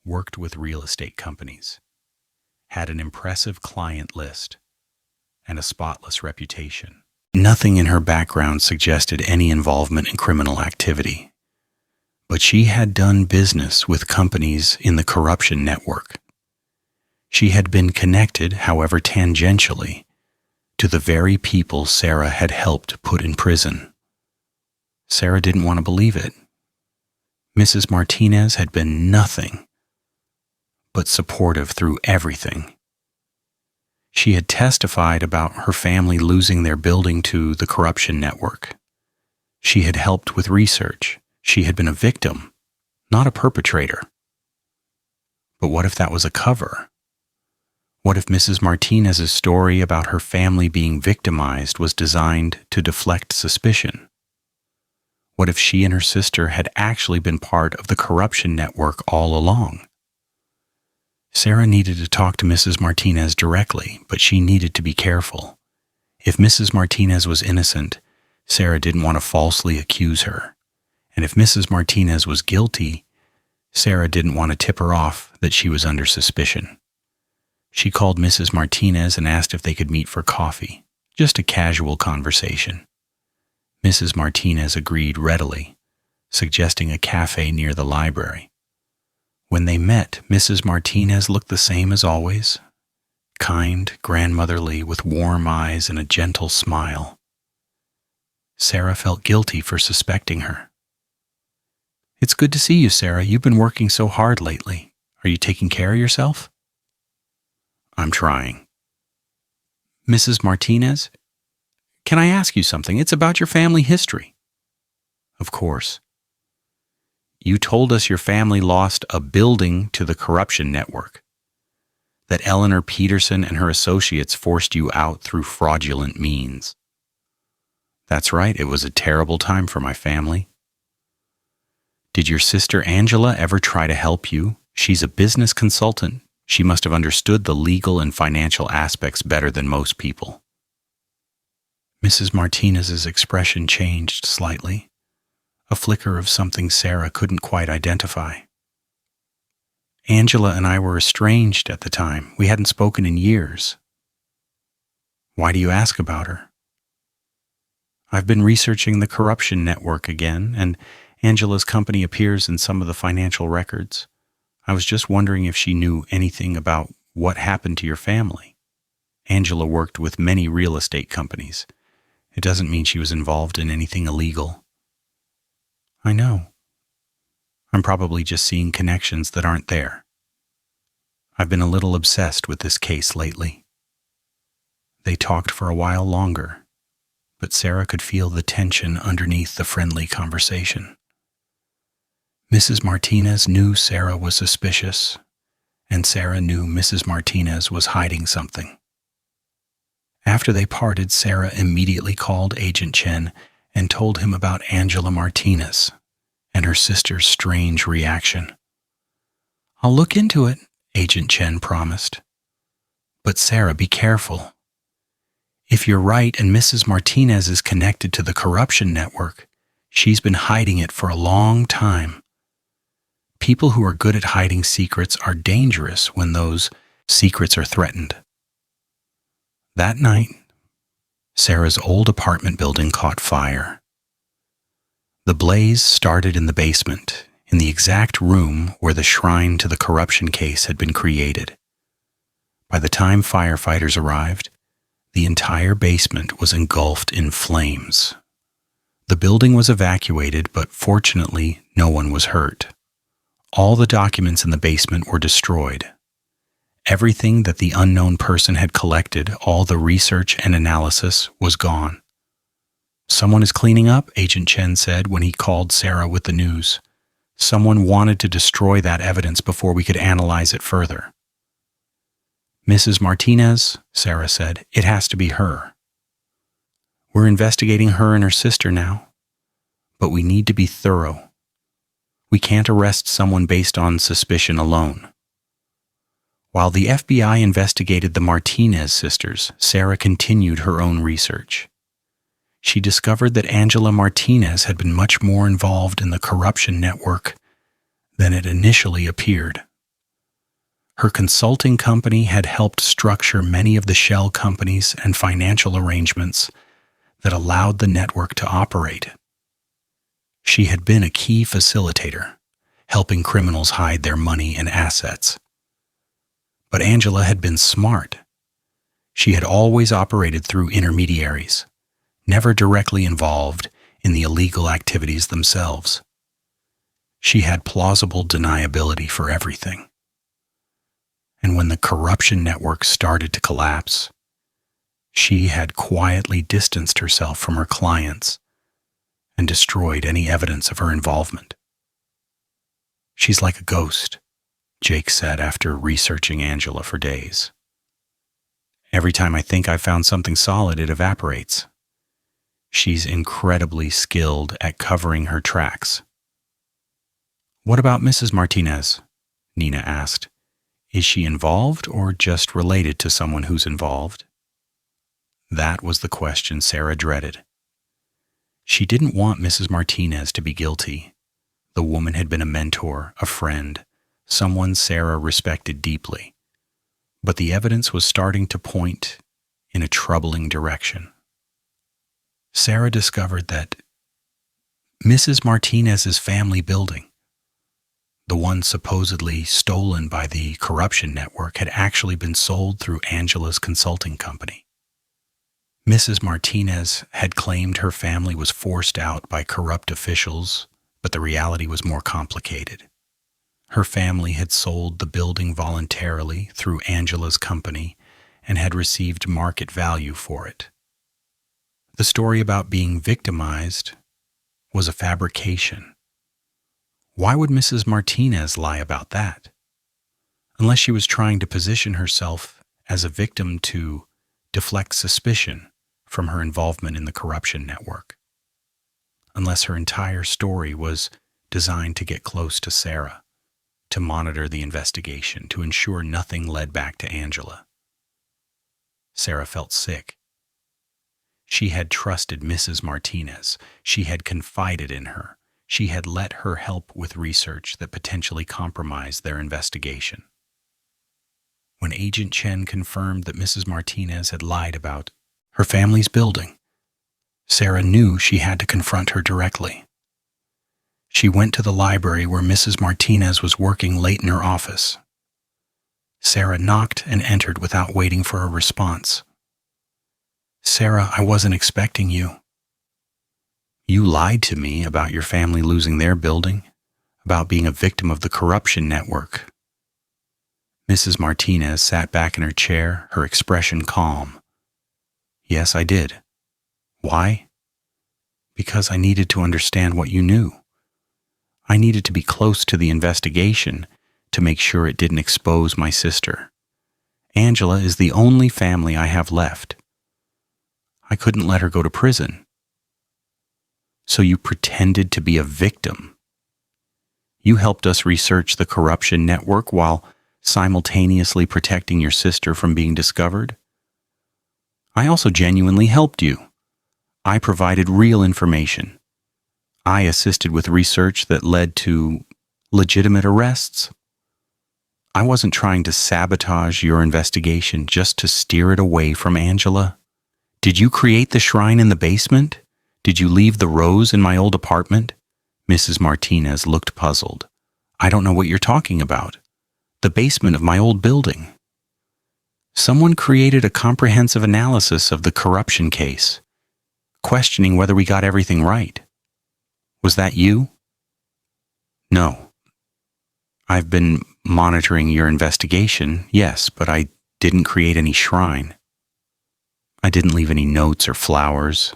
worked with real estate companies, had an impressive client list, and a spotless reputation. Nothing in her background suggested any involvement in criminal activity, but she had done business with companies in the corruption network. She had been connected, however tangentially, to the very people Sarah had helped put in prison. Sarah didn't want to believe it. Mrs. Martinez had been nothing but supportive through everything. She had testified about her family losing their building to the corruption network. She had helped with research. She had been a victim, not a perpetrator. But what if that was a cover? What if Mrs. Martinez's story about her family being victimized was designed to deflect suspicion? What if she and her sister had actually been part of the corruption network all along? Sarah needed to talk to Mrs. Martinez directly, but she needed to be careful. If Mrs. Martinez was innocent, Sarah didn't want to falsely accuse her. And if Mrs. Martinez was guilty, Sarah didn't want to tip her off that she was under suspicion. She called Mrs. Martinez and asked if they could meet for coffee, just a casual conversation. Mrs. Martinez agreed readily, suggesting a cafe near the library. When they met, Mrs. Martinez looked the same as always, kind, grandmotherly, with warm eyes and a gentle smile. Sarah felt guilty for suspecting her. "It's good to see you, Sarah. You've been working so hard lately. Are you taking care of yourself?" "I'm trying." "Mrs. Martinez, can I ask you something? It's about your family history." "Of course." "You told us your family lost a building to the corruption network, that Eleanor Peterson and her associates forced you out through fraudulent means." "That's right. It was a terrible time for my family." "Did your sister Angela ever try to help you? She's a business consultant. She must have understood the legal and financial aspects better than most people." Mrs. Martinez's expression changed slightly, a flicker of something Sarah couldn't quite identify. "Angela and I were estranged at the time. We hadn't spoken in years." "Why do you ask about her?" "I've been researching the corruption network again, and Angela's company appears in some of the financial records. I was just wondering if she knew anything about what happened to your family. Angela worked with many real estate companies. It doesn't mean she was involved in anything illegal. I know. I'm probably just seeing connections that aren't there. I've been a little obsessed with this case lately. They talked for a while longer, but Sarah could feel the tension underneath the friendly conversation. Mrs. Martinez knew Sarah was suspicious, and Sarah knew Mrs. Martinez was hiding something. After they parted, Sarah immediately called Agent Chen and told him about Angela Martinez and her sister's strange reaction. I'll look into it, Agent Chen promised. But Sarah, be careful. If you're right and Mrs. Martinez is connected to the corruption network, she's been hiding it for a long time. People who are good at hiding secrets are dangerous when those secrets are threatened. That night, Sarah's old apartment building caught fire. The blaze started in the basement, in the exact room where the shrine to the corruption case had been created. By the time firefighters arrived, the entire basement was engulfed in flames. The building was evacuated, but fortunately, no one was hurt. All the documents in the basement were destroyed. Everything that the unknown person had collected, all the research and analysis, was gone. Someone is cleaning up, Agent Chen said when he called Sarah with the news. Someone wanted to destroy that evidence before we could analyze it further. Mrs. Martinez, Sarah said, it has to be her. We're investigating her and her sister now, but we need to be thorough. We can't arrest someone based on suspicion alone. While the FBI investigated the Martinez sisters, Sarah continued her own research. She discovered that Angela Martinez had been much more involved in the corruption network than it initially appeared. Her consulting company had helped structure many of the shell companies and financial arrangements that allowed the network to operate. She had been a key facilitator, helping criminals hide their money and assets. But Angela had been smart. She had always operated through intermediaries, never directly involved in the illegal activities themselves. She had plausible deniability for everything. And when the corruption network started to collapse, she had quietly distanced herself from her clients and destroyed any evidence of her involvement. She's like a ghost, Jake said after researching Angela for days. Every time I think I've found something solid, it evaporates. She's incredibly skilled at covering her tracks. What about Mrs. Martinez? Nina asked. Is she involved or just related to someone who's involved? That was the question Sarah dreaded. She didn't want Mrs. Martinez to be guilty. The woman had been a mentor, a friend, someone Sarah respected deeply. But the evidence was starting to point in a troubling direction. Sarah discovered that Mrs. Martinez's family building, the one supposedly stolen by the corruption network, had actually been sold through Angela's consulting company. Mrs. Martinez had claimed her family was forced out by corrupt officials, but the reality was more complicated. Her family had sold the building voluntarily through Angela's company and had received market value for it. The story about being victimized was a fabrication. Why would Mrs. Martinez lie about that? Unless she was trying to position herself as a victim to deflect suspicion from her involvement in the corruption network. Unless her entire story was designed to get close to Sarah, to monitor the investigation, to ensure nothing led back to Angela. Sarah felt sick. She had trusted Mrs. Martinez. She had confided in her. She had let her help with research that potentially compromised their investigation. When Agent Chen confirmed that Mrs. Martinez had lied about her family's building, Sarah knew she had to confront her directly. She went to the library where Mrs. Martinez was working late in her office. Sarah knocked and entered without waiting for a response. "Sarah, I wasn't expecting you." "You lied to me about your family losing their building, about being a victim of the corruption network." Mrs. Martinez sat back in her chair, her expression calm. "Yes, I did." "Why?" "Because I needed to understand what you knew. I needed to be close to the investigation to make sure it didn't expose my sister. Angela is the only family I have left. I couldn't let her go to prison." "So you pretended to be a victim. You helped us research the corruption network while simultaneously protecting your sister from being discovered?" "I also genuinely helped you. I provided real information. I assisted with research that led to legitimate arrests. I wasn't trying to sabotage your investigation just to steer it away from Angela. Did you create the shrine in the basement? Did you leave the rose in my old apartment?" Mrs. Martinez looked puzzled. "I don't know what you're talking about. The basement of my old building." "Someone created a comprehensive analysis of the corruption case, questioning whether we got everything right. Was that you?" "No. I've been monitoring your investigation, yes, but I didn't create any shrine. I didn't leave any notes or flowers.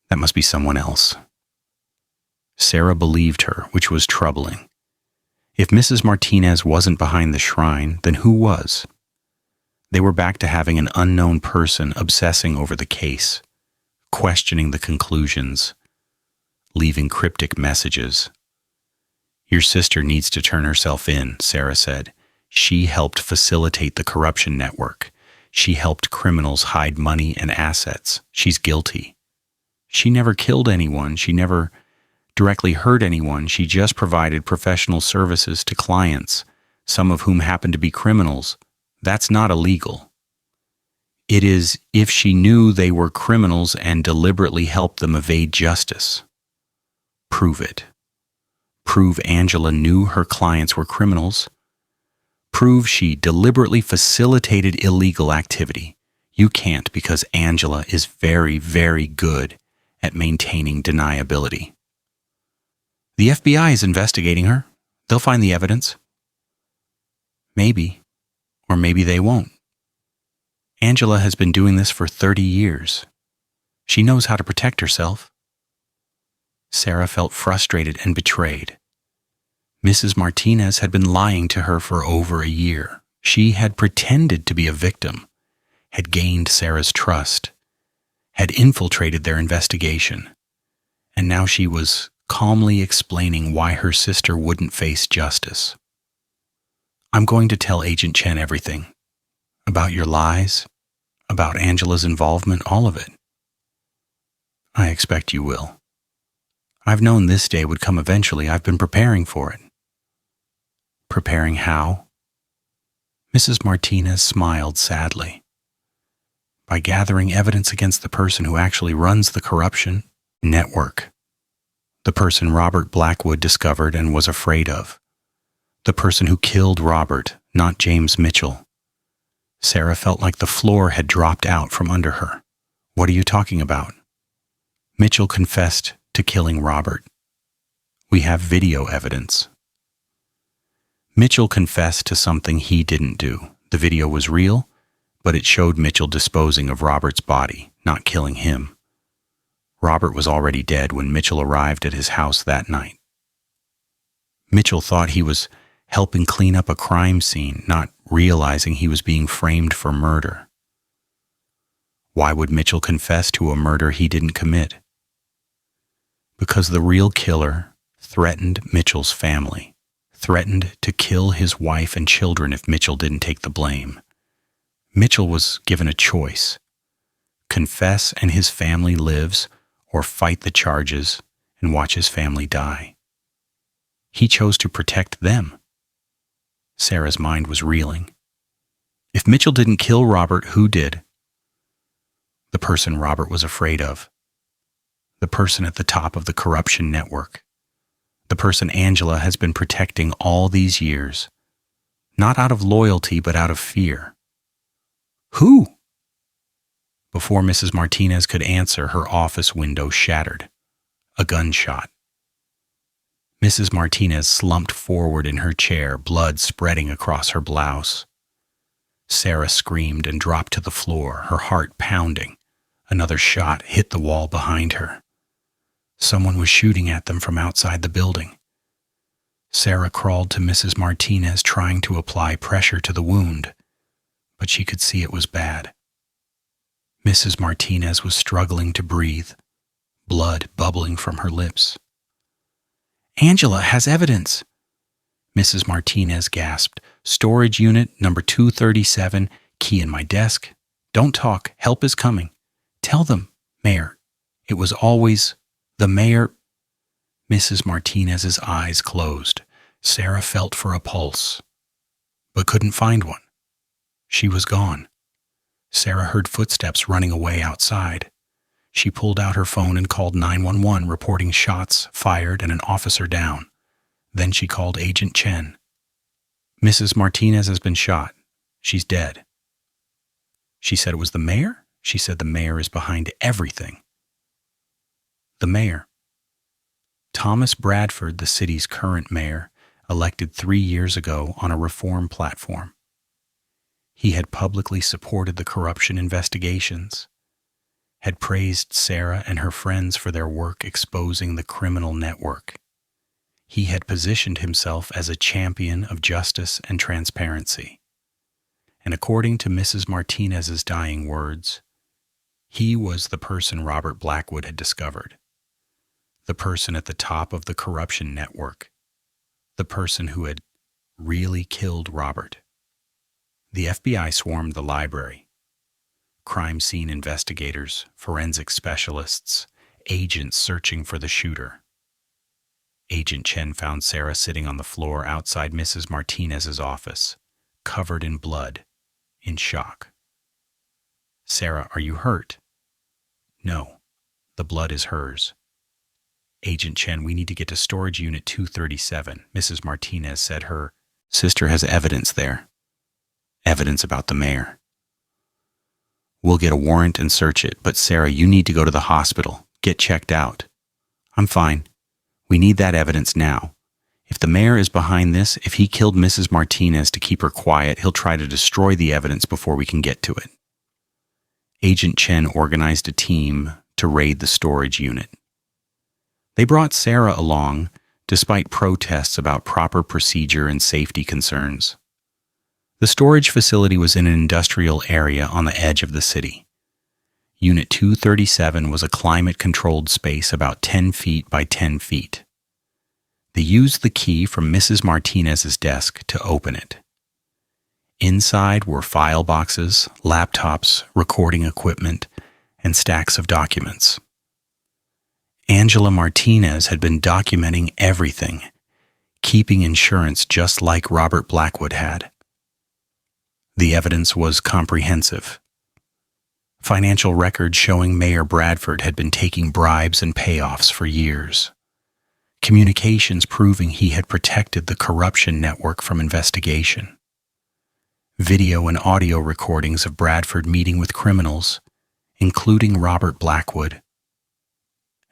That must be someone else." Sarah believed her, which was troubling. If Mrs. Martinez wasn't behind the shrine, then who was? They were back to having an unknown person obsessing over the case, questioning the conclusions, leaving cryptic messages. "Your sister needs to turn herself in," Sarah said. "She helped facilitate the corruption network. She helped criminals hide money and assets. She's guilty. She never killed anyone. She never directly hurt anyone. She just provided professional services to clients, some of whom happened to be criminals. That's not illegal. It is if she knew they were criminals and deliberately helped them evade justice." "Prove it. Prove Angela knew her clients were criminals. Prove she deliberately facilitated illegal activity. You can't because Angela is very, very good at maintaining deniability." "The FBI is investigating her. They'll find the evidence." "Maybe, or maybe they won't. Angela has been doing this for 30 years. She knows how to protect herself." Sarah felt frustrated and betrayed. Mrs. Martinez had been lying to her for over a year. She had pretended to be a victim, had gained Sarah's trust, had infiltrated their investigation, and now she was calmly explaining why her sister wouldn't face justice. "I'm going to tell Agent Chen everything. About your lies, about Angela's involvement, all of it." "I expect you will. I've known this day would come eventually. I've been preparing for it." "Preparing how?" Mrs. Martinez smiled sadly. "By gathering evidence against the person who actually runs the corruption network. The person Robert Blackwood discovered and was afraid of. The person who killed Robert, not James Mitchell." Sarah felt like the floor had dropped out from under her. "What are you talking about?" "Mitchell confessed to killing Robert. We have video evidence." Mitchell confessed to something he didn't do. The video was real, but it showed Mitchell disposing of Robert's body, not killing him. Robert was already dead when Mitchell arrived at his house that night. Mitchell thought he was helping clean up a crime scene, not realizing he was being framed for murder. Why would Mitchell confess to a murder he didn't commit? Because the real killer threatened Mitchell's family, threatened to kill his wife and children if Mitchell didn't take the blame. Mitchell was given a choice: confess and his family lives, or fight the charges and watch his family die. He chose to protect them. Sarah's mind was reeling. If Mitchell didn't kill Robert, who did? The person Robert was afraid of. The person at the top of the corruption network. The person Angela has been protecting all these years. Not out of loyalty, but out of fear. Who? Before Mrs. Martinez could answer, her office window shattered. A gunshot. Mrs. Martinez slumped forward in her chair, blood spreading across her blouse. Sarah screamed and dropped to the floor, her heart pounding. Another shot hit the wall behind her. Someone was shooting at them from outside the building. Sarah crawled to Mrs. Martinez, trying to apply pressure to the wound, but she could see it was bad. Mrs. Martinez was struggling to breathe, blood bubbling from her lips. "Angela has evidence," Mrs. Martinez gasped. "Storage unit number 237, key in my desk. Don't talk, help is coming. Tell them, Mayor, it was always the mayor." Mrs. Martinez's eyes closed. Sarah felt for a pulse, but couldn't find one. She was gone. Sarah heard footsteps running away outside. She pulled out her phone and called 911, reporting shots fired and an officer down. Then she called Agent Chen. "Mrs. Martinez has been shot. She's dead." She said it was the mayor? She said the mayor is behind everything. The mayor. Thomas Bradford, the city's current mayor, elected 3 years ago on a reform platform. He had publicly supported the corruption investigations, had praised Sarah and her friends for their work exposing the criminal network. He had positioned himself as a champion of justice and transparency. And according to Mrs. Martinez's dying words, he was the person Robert Blackwood had discovered, the person at the top of the corruption network, the person who had really killed Robert. The FBI swarmed the library. Crime scene investigators, forensic specialists, agents searching for the shooter. Agent Chen found Sarah sitting on the floor outside Mrs. Martinez's office, covered in blood, in shock. "Sarah, are you hurt?" "No, the blood is hers." "Agent Chen, we need to get to storage unit 237. Mrs. Martinez said her sister has evidence there. Evidence about the mayor." "We'll get a warrant and search it, but Sarah, you need to go to the hospital. Get checked out." "I'm fine. We need that evidence now. If the mayor is behind this, if he killed Mrs. Martinez to keep her quiet, he'll try to destroy the evidence before we can get to it." Agent Chen organized a team to raid the storage unit. They brought Sarah along, despite protests about proper procedure and safety concerns. The storage facility was in an industrial area on the edge of the city. Unit 237 was a climate-controlled space about 10 feet by 10 feet. They used the key from Mrs. Martinez's desk to open it. Inside were file boxes, laptops, recording equipment, and stacks of documents. Angela Martinez had been documenting everything, keeping insurance just like Robert Blackwood had. The evidence was comprehensive. Financial records showing Mayor Bradford had been taking bribes and payoffs for years. Communications proving he had protected the corruption network from investigation. Video and audio recordings of Bradford meeting with criminals, including Robert Blackwood.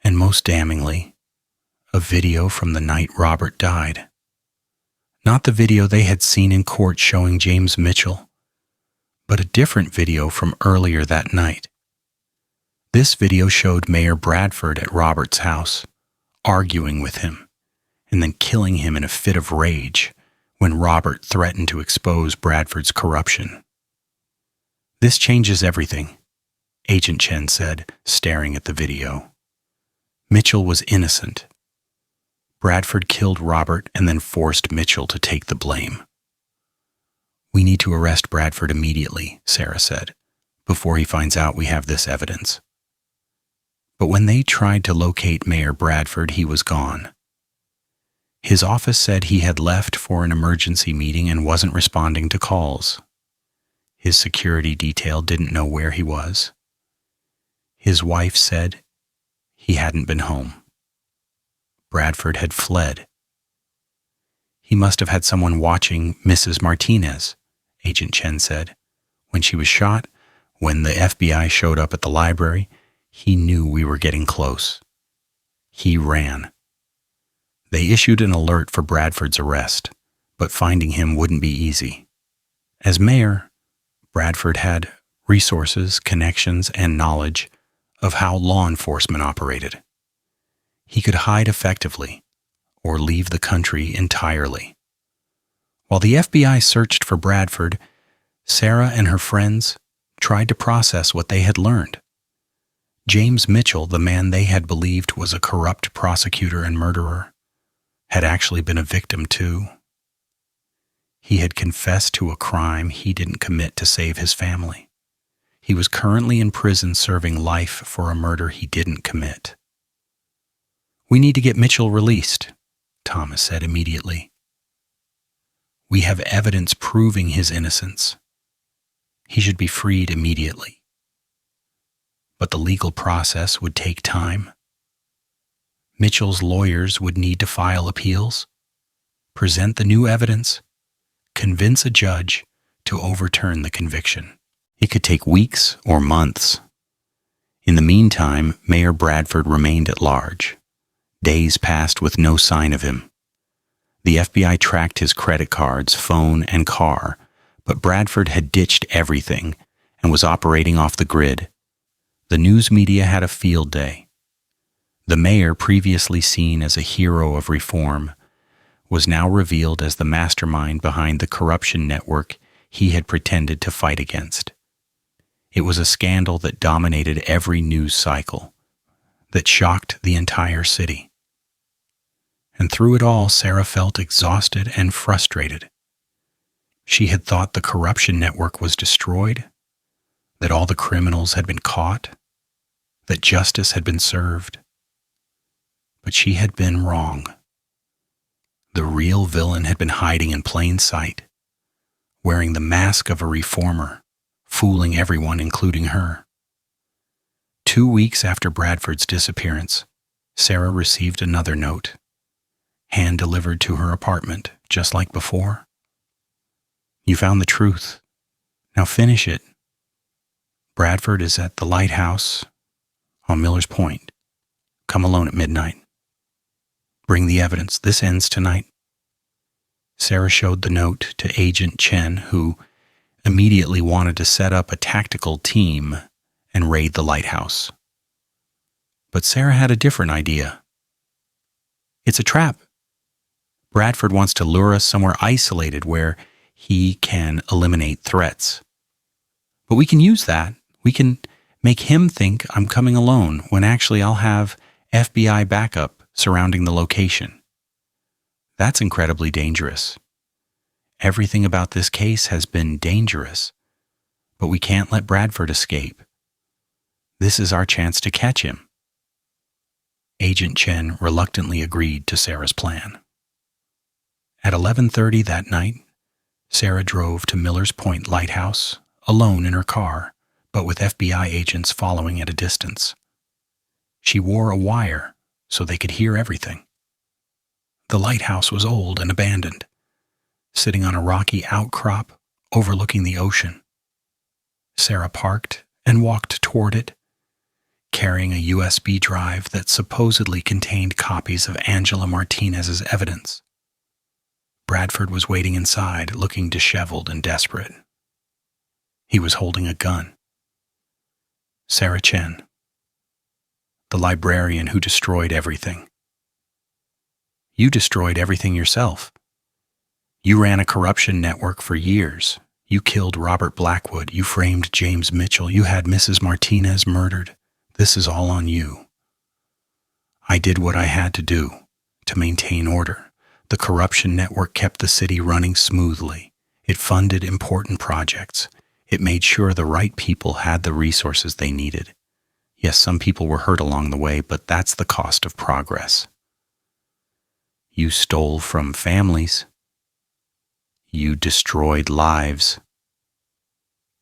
And most damningly, a video from the night Robert died. Not the video they had seen in court showing James Mitchell, but a different video from earlier that night. This video showed Mayor Bradford at Robert's house, arguing with him, and then killing him in a fit of rage when Robert threatened to expose Bradford's corruption. "This changes everything," Agent Chen said, staring at the video. Mitchell was innocent. Bradford killed Robert and then forced Mitchell to take the blame. "We need to arrest Bradford immediately," Sarah said, "before he finds out we have this evidence." But when they tried to locate Mayor Bradford, he was gone. His office said he had left for an emergency meeting and wasn't responding to calls. His security detail didn't know where he was. His wife said he hadn't been home. Bradford had fled. He must have had someone watching Mrs. Martinez, Agent Chen said. When she was shot, when the FBI showed up at the library, he knew we were getting close. He ran. They issued an alert for Bradford's arrest, but finding him wouldn't be easy. As mayor, Bradford had resources, connections, and knowledge of how law enforcement operated. He could hide effectively or leave the country entirely. While the FBI searched for Bradford, Sarah and her friends tried to process what they had learned. James Mitchell, the man they had believed was a corrupt prosecutor and murderer, had actually been a victim too. He had confessed to a crime he didn't commit to save his family. He was currently in prison serving life for a murder he didn't commit. "We need to get Mitchell released," Thomas said immediately. "We have evidence proving his innocence. He should be freed immediately." But the legal process would take time. Mitchell's lawyers would need to file appeals, present the new evidence, convince a judge to overturn the conviction. It could take weeks or months. In the meantime, Mayor Bradford remained at large. Days passed with no sign of him. The FBI tracked his credit cards, phone, and car, but Bradford had ditched everything and was operating off the grid. The news media had a field day. The mayor, previously seen as a hero of reform, was now revealed as the mastermind behind the corruption network he had pretended to fight against. It was a scandal that dominated every news cycle, that shocked the entire city. And through it all, Sarah felt exhausted and frustrated. She had thought the corruption network was destroyed, that all the criminals had been caught, that justice had been served. But she had been wrong. The real villain had been hiding in plain sight, wearing the mask of a reformer, fooling everyone, including her. 2 weeks after Bradford's disappearance, Sarah received another note, hand-delivered to her apartment, just like before. "You found the truth. Now finish it. Bradford is at the lighthouse on Miller's Point. Come alone at midnight. Bring the evidence. This ends tonight." Sarah showed the note to Agent Chen, who immediately wanted to set up a tactical team and raid the lighthouse. But Sarah had a different idea. "It's a trap. Bradford wants to lure us somewhere isolated where he can eliminate threats. But we can use that. We can make him think I'm coming alone when actually I'll have FBI backup surrounding the location. That's incredibly dangerous. Everything about this case has been dangerous, but we can't let Bradford escape. This is our chance to catch him." Agent Chen reluctantly agreed to Sarah's plan. At 11:30 that night, Sarah drove to Miller's Point Lighthouse, alone in her car, but with FBI agents following at a distance. She wore a wire so they could hear everything. The lighthouse was old and abandoned, sitting on a rocky outcrop overlooking the ocean. Sarah parked and walked toward it, carrying a USB drive that supposedly contained copies of Angela Martinez's evidence. Bradford was waiting inside, looking disheveled and desperate. He was holding a gun. Sarah Chen, the librarian who destroyed everything. "You destroyed everything yourself. You ran a corruption network for years. You killed Robert Blackwood. You framed James Mitchell. You had Mrs. Martinez murdered. This is all on you. I did what I had to do to maintain order. The corruption network kept the city running smoothly. It funded important projects. It made sure the right people had the resources they needed. Yes, some people were hurt along the way, but that's the cost of progress. You stole from families. You destroyed lives.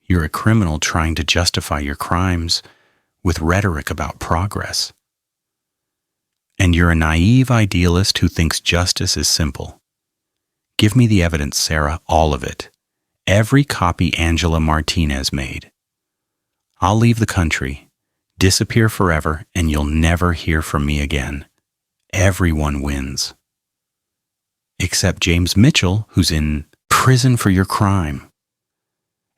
You're a criminal trying to justify your crimes with rhetoric about progress. And you're a naive idealist who thinks justice is simple. Give me the evidence, Sarah, all of it. Every copy Angela Martinez made. I'll leave the country, disappear forever, and you'll never hear from me again. Everyone wins. Except James Mitchell, who's in prison for your crime.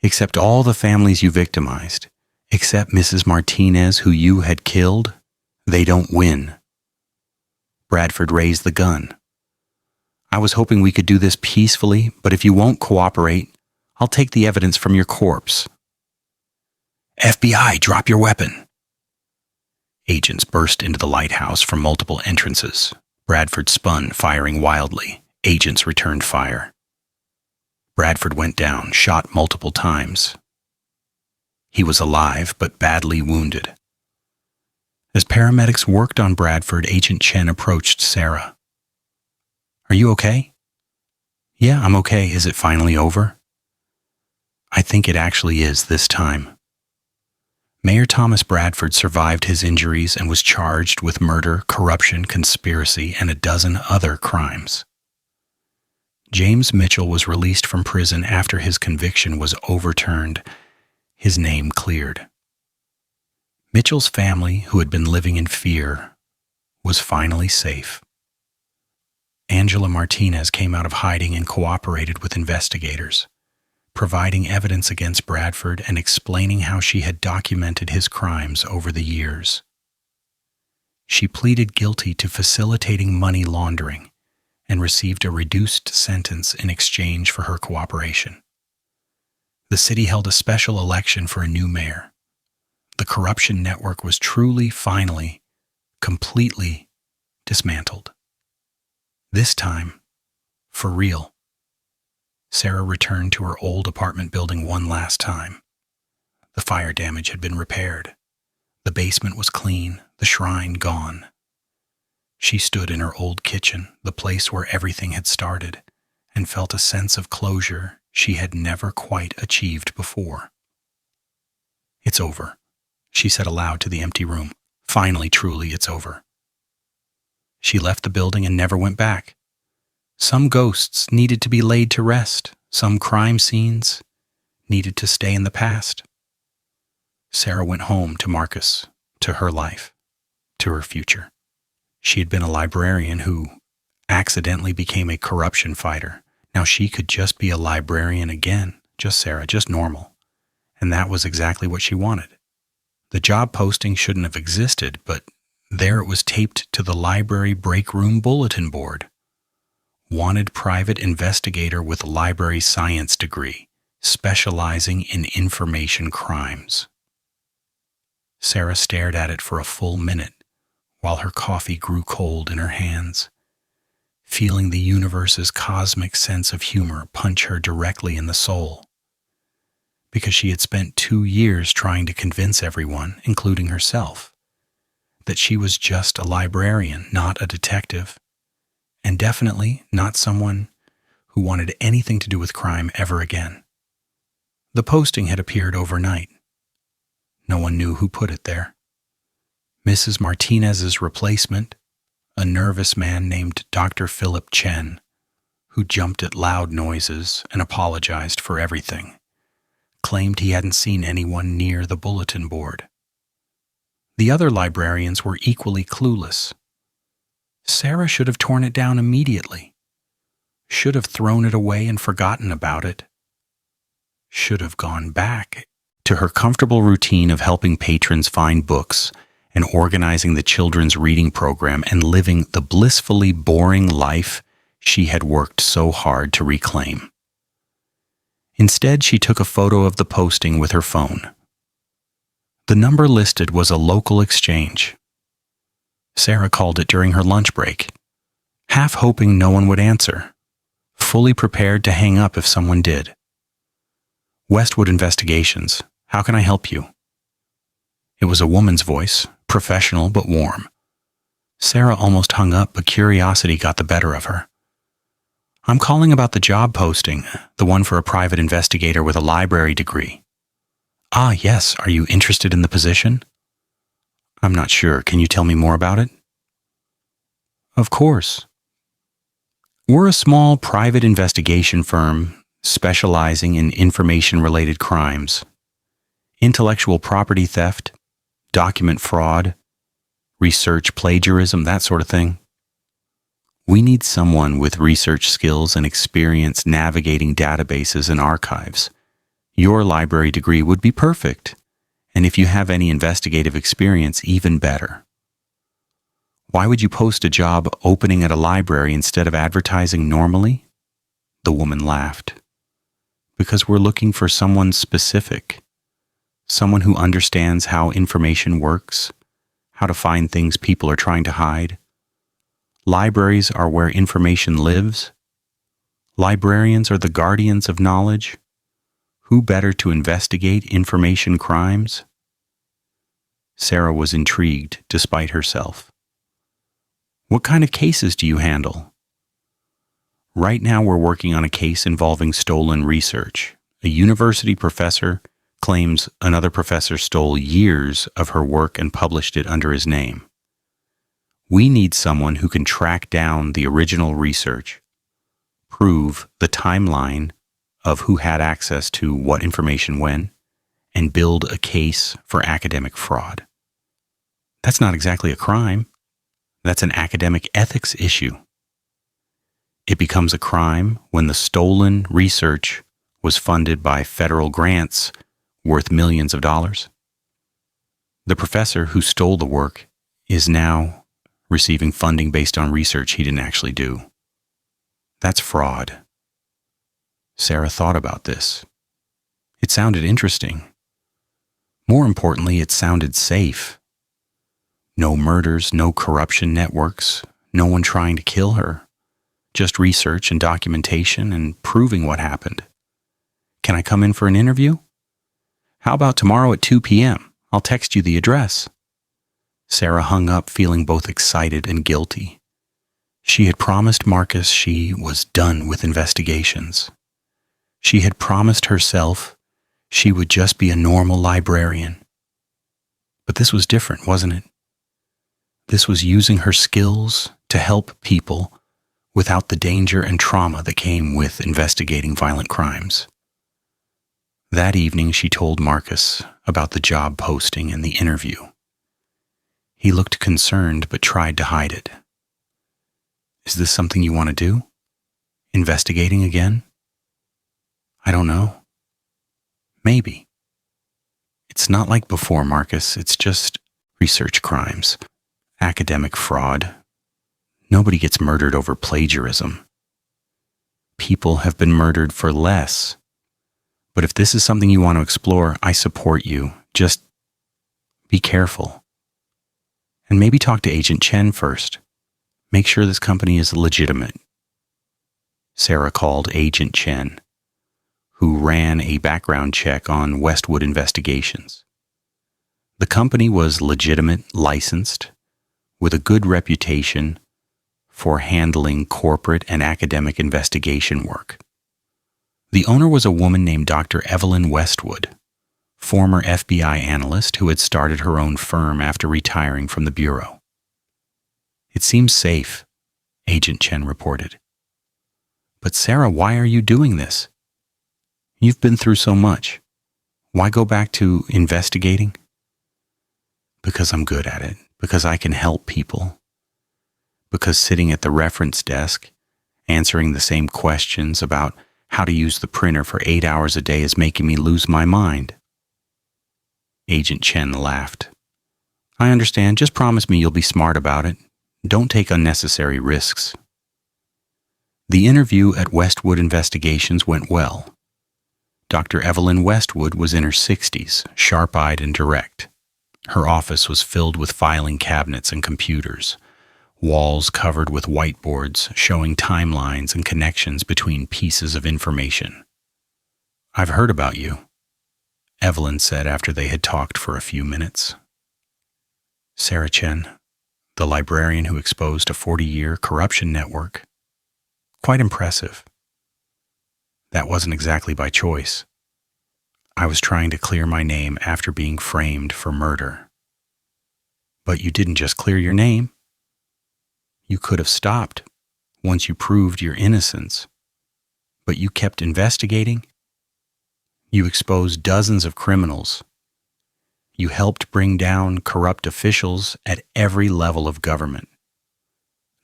Except all the families you victimized. Except Mrs. Martinez, who you had killed. They don't win. Bradford raised the gun. I was hoping we could do this peacefully, but if you won't cooperate, I'll take the evidence from your corpse. FBI, drop your weapon. Agents burst into the lighthouse from multiple entrances. Bradford spun, firing wildly. Agents returned fire. Bradford went down, shot multiple times. He was alive, but badly wounded. As paramedics worked on Bradford, Agent Chen approached Sarah. Are you okay? Yeah, I'm okay. Is it finally over? I think it actually is this time. Mayor Thomas Bradford survived his injuries and was charged with murder, corruption, conspiracy, and a dozen other crimes. James Mitchell was released from prison after his conviction was overturned, his name cleared. Mitchell's family, who had been living in fear, was finally safe. Angela Martinez came out of hiding and cooperated with investigators, providing evidence against Bradford and explaining how she had documented his crimes over the years. She pleaded guilty to facilitating money laundering and received a reduced sentence in exchange for her cooperation. The city held a special election for a new mayor. The corruption network was truly, finally, completely dismantled. This time, for real. Sarah returned to her old apartment building one last time. The fire damage had been repaired. The basement was clean, the shrine gone. She stood in her old kitchen, the place where everything had started, and felt a sense of closure she had never quite achieved before. It's over, she said aloud to the empty room. Finally, truly, it's over. She left the building and never went back. Some ghosts needed to be laid to rest. Some crime scenes needed to stay in the past. Sarah went home to Marcus, to her life, to her future. She had been a librarian who accidentally became a corruption fighter. Now she could just be a librarian again, just Sarah, just normal. And that was exactly what she wanted. The job posting shouldn't have existed, but there it was taped to the library break room bulletin board. Wanted private investigator with library science degree, specializing in information crimes. Sarah stared at it for a full minute while her coffee grew cold in her hands, feeling the universe's cosmic sense of humor punch her directly in the soul. Because she had spent 2 years trying to convince everyone, including herself, that she was just a librarian, not a detective, and definitely not someone who wanted anything to do with crime ever again. The posting had appeared overnight. No one knew who put it there. Mrs. Martinez's replacement, a nervous man named Dr. Philip Chen, who jumped at loud noises and apologized for everything, claimed he hadn't seen anyone near the bulletin board. The other librarians were equally clueless. Sarah should have torn it down immediately. Should have thrown it away and forgotten about it. Should have gone back to her comfortable routine of helping patrons find books and organizing the children's reading program and living the blissfully boring life she had worked so hard to reclaim. Instead, she took a photo of the posting with her phone. The number listed was a local exchange. Sarah called it during her lunch break, half hoping no one would answer, fully prepared to hang up if someone did. Westwood Investigations, how can I help you? It was a woman's voice, professional but warm. Sarah almost hung up, but curiosity got the better of her. I'm calling about the job posting, the one for a private investigator with a library degree. Ah, yes, are you interested in the position? I'm not sure. Can you tell me more about it? Of course. We're a small private investigation firm specializing in information-related crimes, intellectual property theft, document fraud, research plagiarism, that sort of thing. We need someone with research skills and experience navigating databases and archives. Your library degree would be perfect, and if you have any investigative experience, even better. Why would you post a job opening at a library instead of advertising normally? The woman laughed. Because we're looking for someone specific, someone who understands how information works, how to find things people are trying to hide. Libraries are where information lives. Librarians are the guardians of knowledge. Who better to investigate information crimes? Sarah was intrigued despite herself. What kind of cases do you handle? Right now we're working on a case involving stolen research. A university professor claims another professor stole years of her work and published it under his name. We need someone who can track down the original research, prove the timeline of who had access to what information when, and build a case for academic fraud. That's not exactly a crime. That's an academic ethics issue. It becomes a crime when the stolen research was funded by federal grants worth millions of dollars. The professor who stole the work is now receiving funding based on research he didn't actually do. That's fraud. Sarah thought about this. It sounded interesting. More importantly, it sounded safe. No murders, no corruption networks, no one trying to kill her. Just research and documentation and proving what happened. Can I come in for an interview? How about tomorrow at 2 p.m.? I'll text you the address. Sarah hung up feeling both excited and guilty. She had promised Marcus she was done with investigations. She had promised herself she would just be a normal librarian. But this was different, wasn't it? This was using her skills to help people without the danger and trauma that came with investigating violent crimes. That evening, she told Marcus about the job posting and the interview. He looked concerned but tried to hide it. Is this something you want to do? Investigating again? I don't know. Maybe. It's not like before, Marcus. It's just research crimes, academic fraud. Nobody gets murdered over plagiarism. People have been murdered for less. But if this is something you want to explore, I support you. Just be careful. And maybe talk to Agent Chen first. Make sure this company is legitimate. Sarah called Agent Chen, who ran a background check on Westwood Investigations. The company was legitimate, licensed, with a good reputation for handling corporate and academic investigation work. The owner was a woman named Dr. Evelyn Westwood, former FBI analyst who had started her own firm after retiring from the bureau. It seems safe, Agent Chen reported. But Sarah, why are you doing this? You've been through so much. Why go back to investigating? Because I'm good at it. Because I can help people. Because sitting at the reference desk, answering the same questions about how to use the printer for 8 hours a day is making me lose my mind. Agent Chen laughed. I understand. Just promise me you'll be smart about it. Don't take unnecessary risks. The interview at Westwood Investigations went well. Dr. Evelyn Westwood was in her 60s, sharp-eyed and direct. Her office was filled with filing cabinets and computers, walls covered with whiteboards showing timelines and connections between pieces of information. I've heard about you, Evelyn said after they had talked for a few minutes. Sarah Chen, the librarian who exposed a 40-year corruption network. Quite impressive. That wasn't exactly by choice. I was trying to clear my name after being framed for murder. But you didn't just clear your name. You could have stopped once you proved your innocence. But you kept investigating. You exposed dozens of criminals. You helped bring down corrupt officials at every level of government.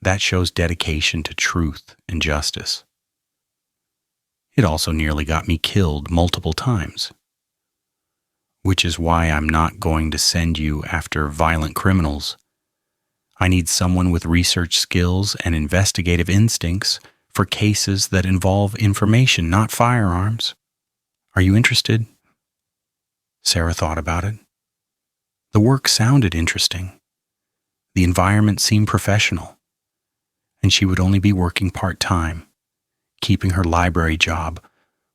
That shows dedication to truth and justice. It also nearly got me killed multiple times. Which is why I'm not going to send you after violent criminals. I need someone with research skills and investigative instincts for cases that involve information, not firearms. Are you interested? Sarah thought about it. The work sounded interesting. The environment seemed professional. And she would only be working part-time, keeping her library job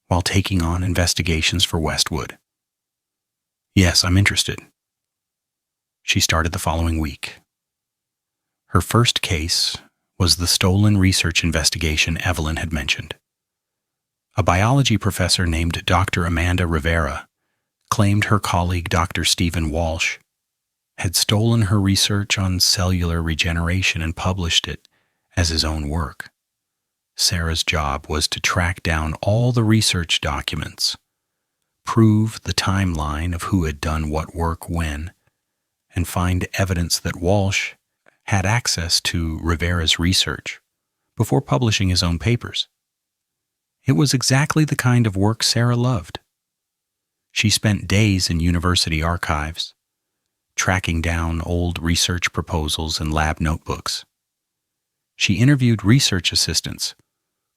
while taking on investigations for Westwood. Yes, I'm interested. She started the following week. Her first case was the stolen research investigation Evelyn had mentioned. A biology professor named Dr. Amanda Rivera claimed her colleague Dr. Stephen Walsh had stolen her research on cellular regeneration and published it as his own work. Sarah's job was to track down all the research documents, prove the timeline of who had done what work when, and find evidence that Walsh had access to Rivera's research before publishing his own papers. It was exactly the kind of work Sarah loved. She spent days in university archives, tracking down old research proposals and lab notebooks. She interviewed research assistants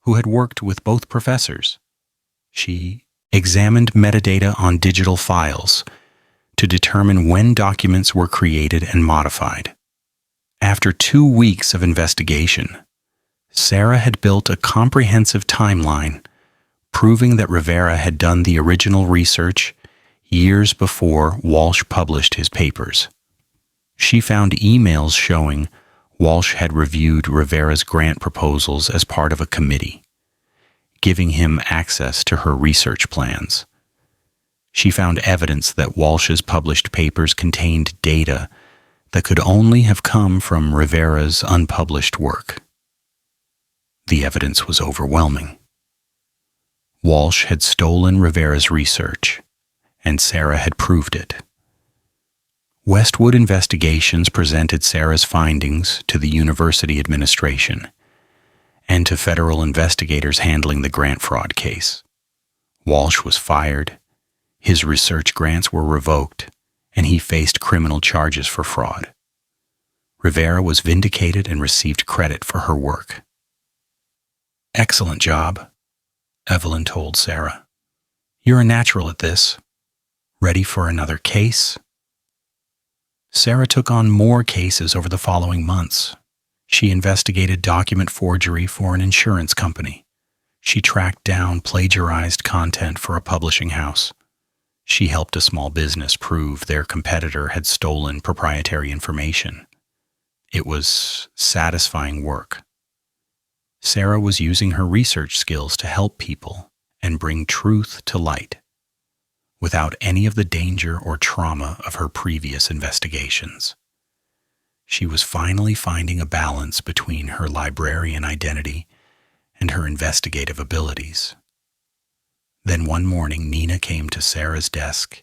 who had worked with both professors. She examined metadata on digital files to determine when documents were created and modified. After 2 weeks of investigation, Sarah had built a comprehensive timeline proving that Rivera had done the original research years before Walsh published his papers. She found emails showing Walsh had reviewed Rivera's grant proposals as part of a committee, giving him access to her research plans. She found evidence that Walsh's published papers contained data that could only have come from Rivera's unpublished work. The evidence was overwhelming. Walsh had stolen Rivera's research, and Sarah had proved it. Westwood Investigations presented Sarah's findings to the university administration and to federal investigators handling the grant fraud case. Walsh was fired, his research grants were revoked, and he faced criminal charges for fraud. Rivera was vindicated and received credit for her work. "Excellent job," Evelyn told Sarah. "You're a natural at this. Ready for another case?" Sarah took on more cases over the following months. She investigated document forgery for an insurance company. She tracked down plagiarized content for a publishing house. She helped a small business prove their competitor had stolen proprietary information. It was satisfying work. Sarah was using her research skills to help people and bring truth to light, without any of the danger or trauma of her previous investigations. She was finally finding a balance between her librarian identity and her investigative abilities. Then one morning, Nina came to Sarah's desk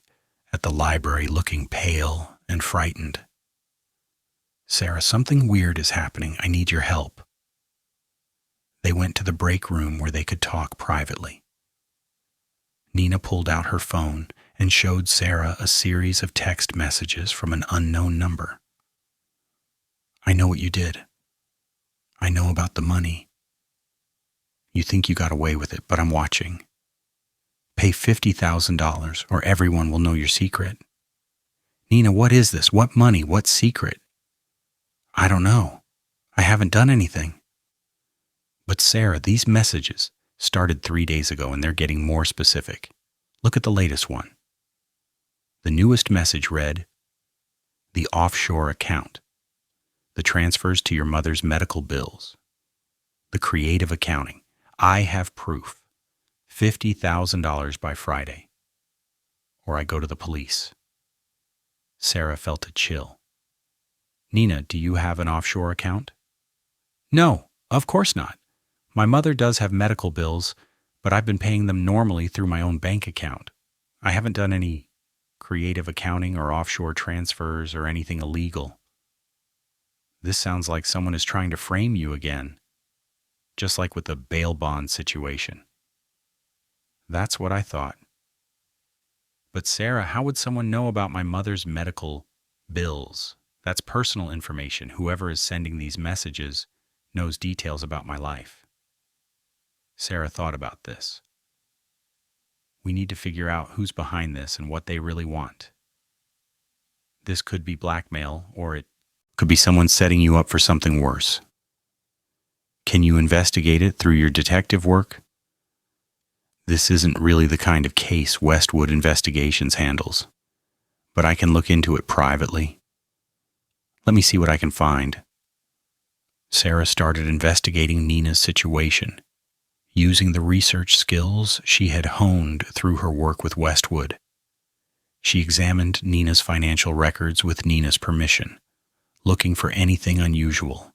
at the library looking pale and frightened. "Sarah, something weird is happening. I need your help." They went to the break room where they could talk privately. Nina pulled out her phone and showed Sarah a series of text messages from an unknown number. "I know what you did. I know about the money. You think you got away with it, but I'm watching. Pay $50,000 or everyone will know your secret." "Nina, what is this? What money? What secret?" "I don't know. I haven't done anything." "But Sarah, these messages started 3 days ago and they're getting more specific. Look at the latest one." The newest message read, "The offshore account. The transfers to your mother's medical bills. The creative accounting. I have proof. $50,000 by Friday. Or I go to the police." Sarah felt a chill. "Nina, do you have an offshore account?" "No. Of course not. My mother does have medical bills, but I've been paying them normally through my own bank account. I haven't done any creative accounting or offshore transfers or anything illegal. This sounds like someone is trying to frame you again, just like with the bail bond situation. That's what I thought. But Sarah, how would someone know about my mother's medical bills? That's personal information. Whoever is sending these messages knows details about my life. Sarah thought about this. We need to figure out who's behind this and what they really want. This could be blackmail, or it could be someone setting you up for something worse. Can you investigate it through your detective work? This isn't really the kind of case Westwood Investigations handles, but I can look into it privately. Let me see what I can find. Sarah started investigating Nina's situation, using the research skills she had honed through her work with Westwood. She examined Nina's financial records with Nina's permission, looking for anything unusual.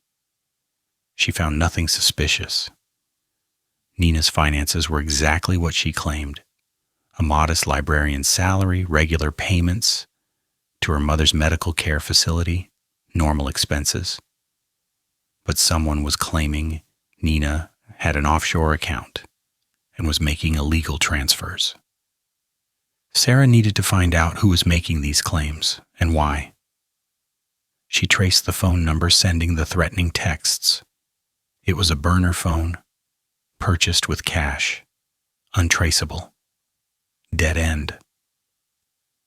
She found nothing suspicious. Nina's finances were exactly what she claimed: a modest librarian salary, regular payments to her mother's medical care facility, normal expenses. But someone was claiming Nina had an offshore account and was making illegal transfers. Sarah needed to find out who was making these claims and why. She traced the phone number sending the threatening texts. It was a burner phone, purchased with cash, untraceable, dead end.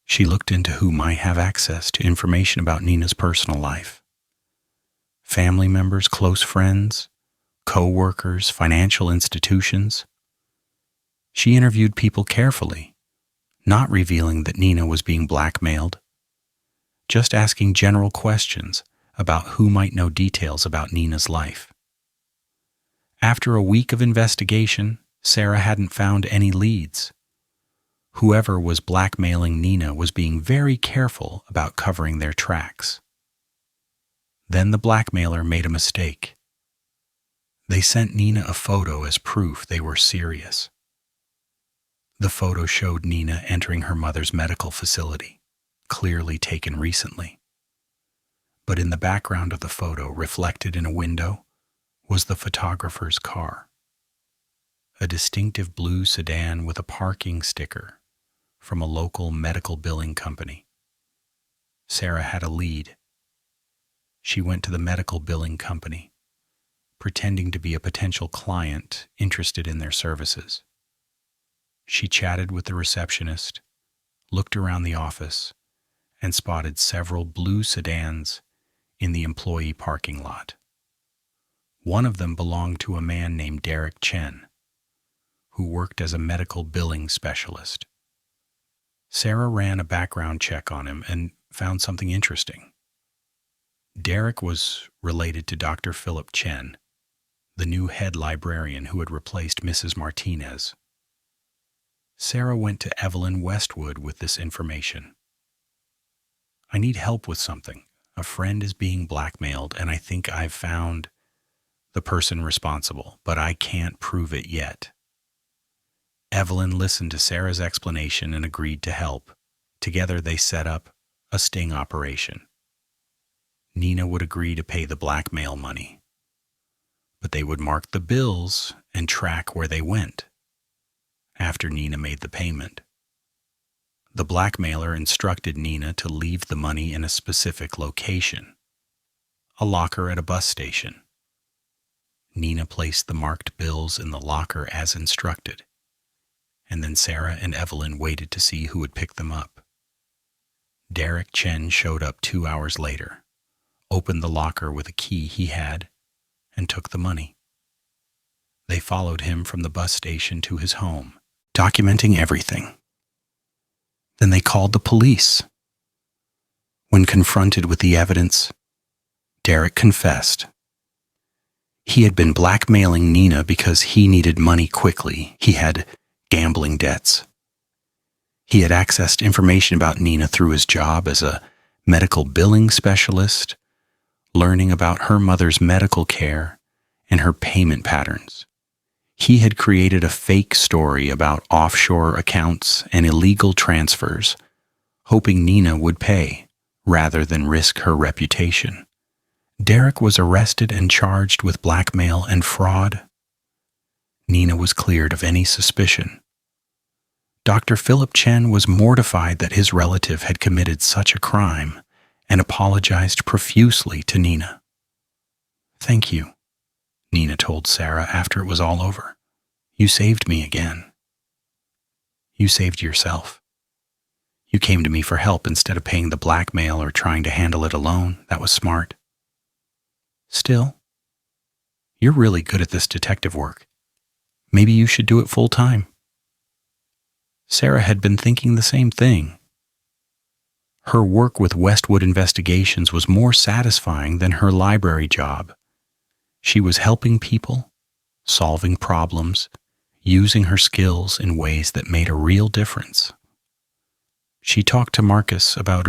She looked into who might have access to information about Nina's personal life. Family members, close friends, co-workers, financial institutions. She interviewed people carefully, not revealing that Nina was being blackmailed, just asking general questions about who might know details about Nina's life. After a week of investigation, Sarah hadn't found any leads. Whoever was blackmailing Nina was being very careful about covering their tracks. Then the blackmailer made a mistake. They sent Nina a photo as proof they were serious. The photo showed Nina entering her mother's medical facility, clearly taken recently. But in the background of the photo, reflected in a window, was the photographer's car. A distinctive blue sedan with a parking sticker from a local medical billing company. Sarah had a lead. She went to the medical billing company, pretending to be a potential client interested in their services. She chatted with the receptionist, looked around the office, and spotted several blue sedans in the employee parking lot. One of them belonged to a man named Derek Chen, who worked as a medical billing specialist. Sarah ran a background check on him and found something interesting. Derek was related to Dr. Philip Chen, the new head librarian who had replaced Mrs. Martinez. Sarah went to Evelyn Westwood with this information. I need help with something. A friend is being blackmailed, and I think I've found the person responsible, but I can't prove it yet. Evelyn listened to Sarah's explanation and agreed to help. Together they set up a sting operation. Nina would agree to pay the blackmail money, but they would mark the bills and track where they went. After Nina made the payment, the blackmailer instructed Nina to leave the money in a specific location, a locker at a bus station. Nina placed the marked bills in the locker as instructed, and then Sarah and Evelyn waited to see who would pick them up. Derek Chen showed up 2 hours later, opened the locker with a key he had, and took the money. They followed him from the bus station to his home, documenting everything. Then they called the police. When confronted with the evidence, Derek confessed. He had been blackmailing Nina because he needed money quickly. He had gambling debts. He had accessed information about Nina through his job as a medical billing specialist, learning about her mother's medical care and her payment patterns. He had created a fake story about offshore accounts and illegal transfers, hoping Nina would pay rather than risk her reputation. Derek was arrested and charged with blackmail and fraud. Nina was cleared of any suspicion. Dr. Philip Chen was mortified that his relative had committed such a crime and apologized profusely to Nina. "Thank you," Nina told Sarah after it was all over. "You saved me again." "You saved yourself. You came to me for help instead of paying the blackmail or trying to handle it alone. That was smart. Still, you're really good at this detective work. Maybe you should do it full time." Sarah had been thinking the same thing. Her work with Westwood Investigations was more satisfying than her library job. She was helping people, solving problems, using her skills in ways that made a real difference. She talked to Marcus about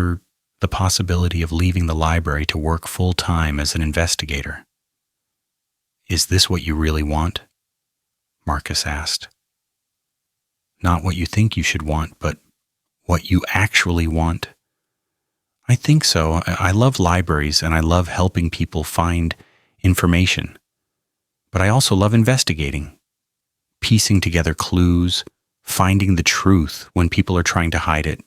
the possibility of leaving the library to work full-time as an investigator. "Is this what you really want?" Marcus asked. "Not what you think you should want, but what you actually want." "I think so. I love libraries and I love helping people find information. But I also love investigating, piecing together clues, finding the truth when people are trying to hide it.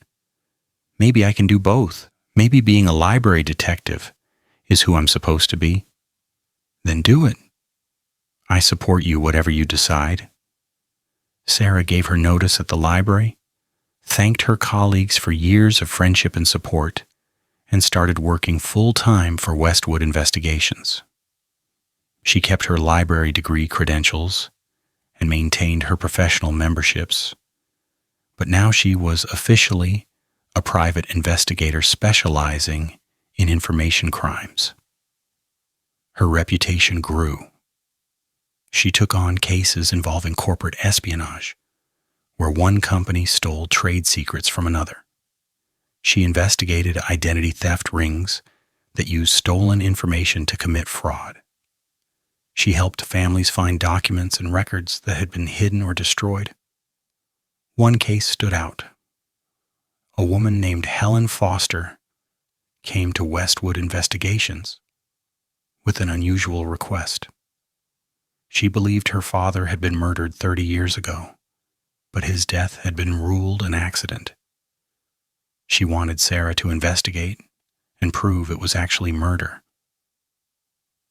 Maybe I can do both. Maybe being a library detective is who I'm supposed to be." "Then do it. I support you whatever you decide." Sarah gave her notice at the library, thanked her colleagues for years of friendship and support, and started working full-time for Westwood Investigations. She kept her library degree credentials and maintained her professional memberships, but now she was officially a private investigator specializing in information crimes. Her reputation grew. She took on cases involving corporate espionage, where one company stole trade secrets from another. She investigated identity theft rings that used stolen information to commit fraud. She helped families find documents and records that had been hidden or destroyed. One case stood out. A woman named Helen Foster came to Westwood Investigations with an unusual request. She believed her father had been murdered 30 years ago, but his death had been ruled an accident. She wanted Sarah to investigate and prove it was actually murder.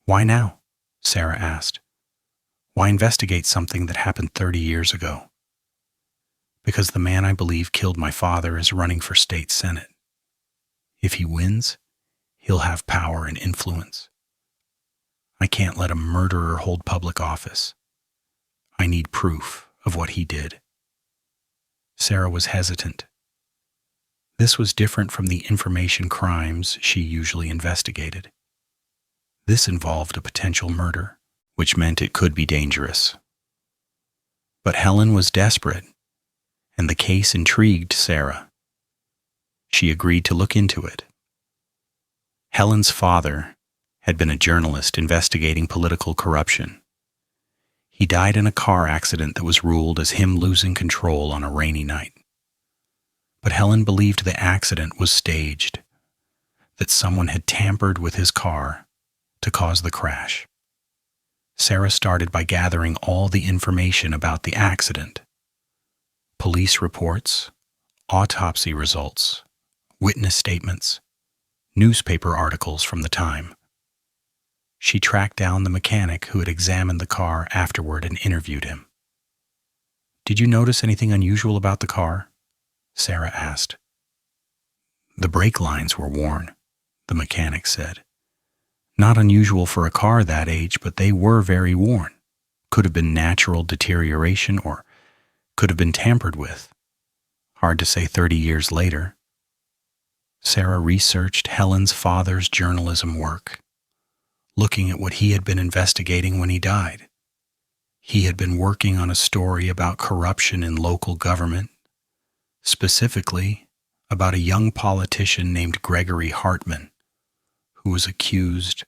"Why now?" Sarah asked. "Why investigate something that happened 30 years ago?" "Because the man I believe killed my father is running for state senate. If he wins, he'll have power and influence. I can't let a murderer hold public office. I need proof of what he did." Sarah was hesitant. This was different from the information crimes she usually investigated. This involved a potential murder, which meant it could be dangerous. But Helen was desperate, and the case intrigued Sarah. She agreed to look into it. Helen's father had been a journalist investigating political corruption. He died in a car accident that was ruled as him losing control on a rainy night. But Helen believed the accident was staged, that someone had tampered with his car to cause the crash. Sarah started by gathering all the information about the accident: police reports, autopsy results, witness statements, newspaper articles from the time. She tracked down the mechanic who had examined the car afterward and interviewed him. "Did you notice anything unusual about the car?" Sarah asked. "The brake lines were worn," the mechanic said. "Not unusual for a car that age, but they were very worn. Could have been natural deterioration or could have been tampered with. Hard to say 30 years later." Sarah researched Helen's father's journalism work, looking at what he had been investigating when he died. He had been working on a story about corruption in local government, specifically about a young politician named Gregory Hartman, who was accused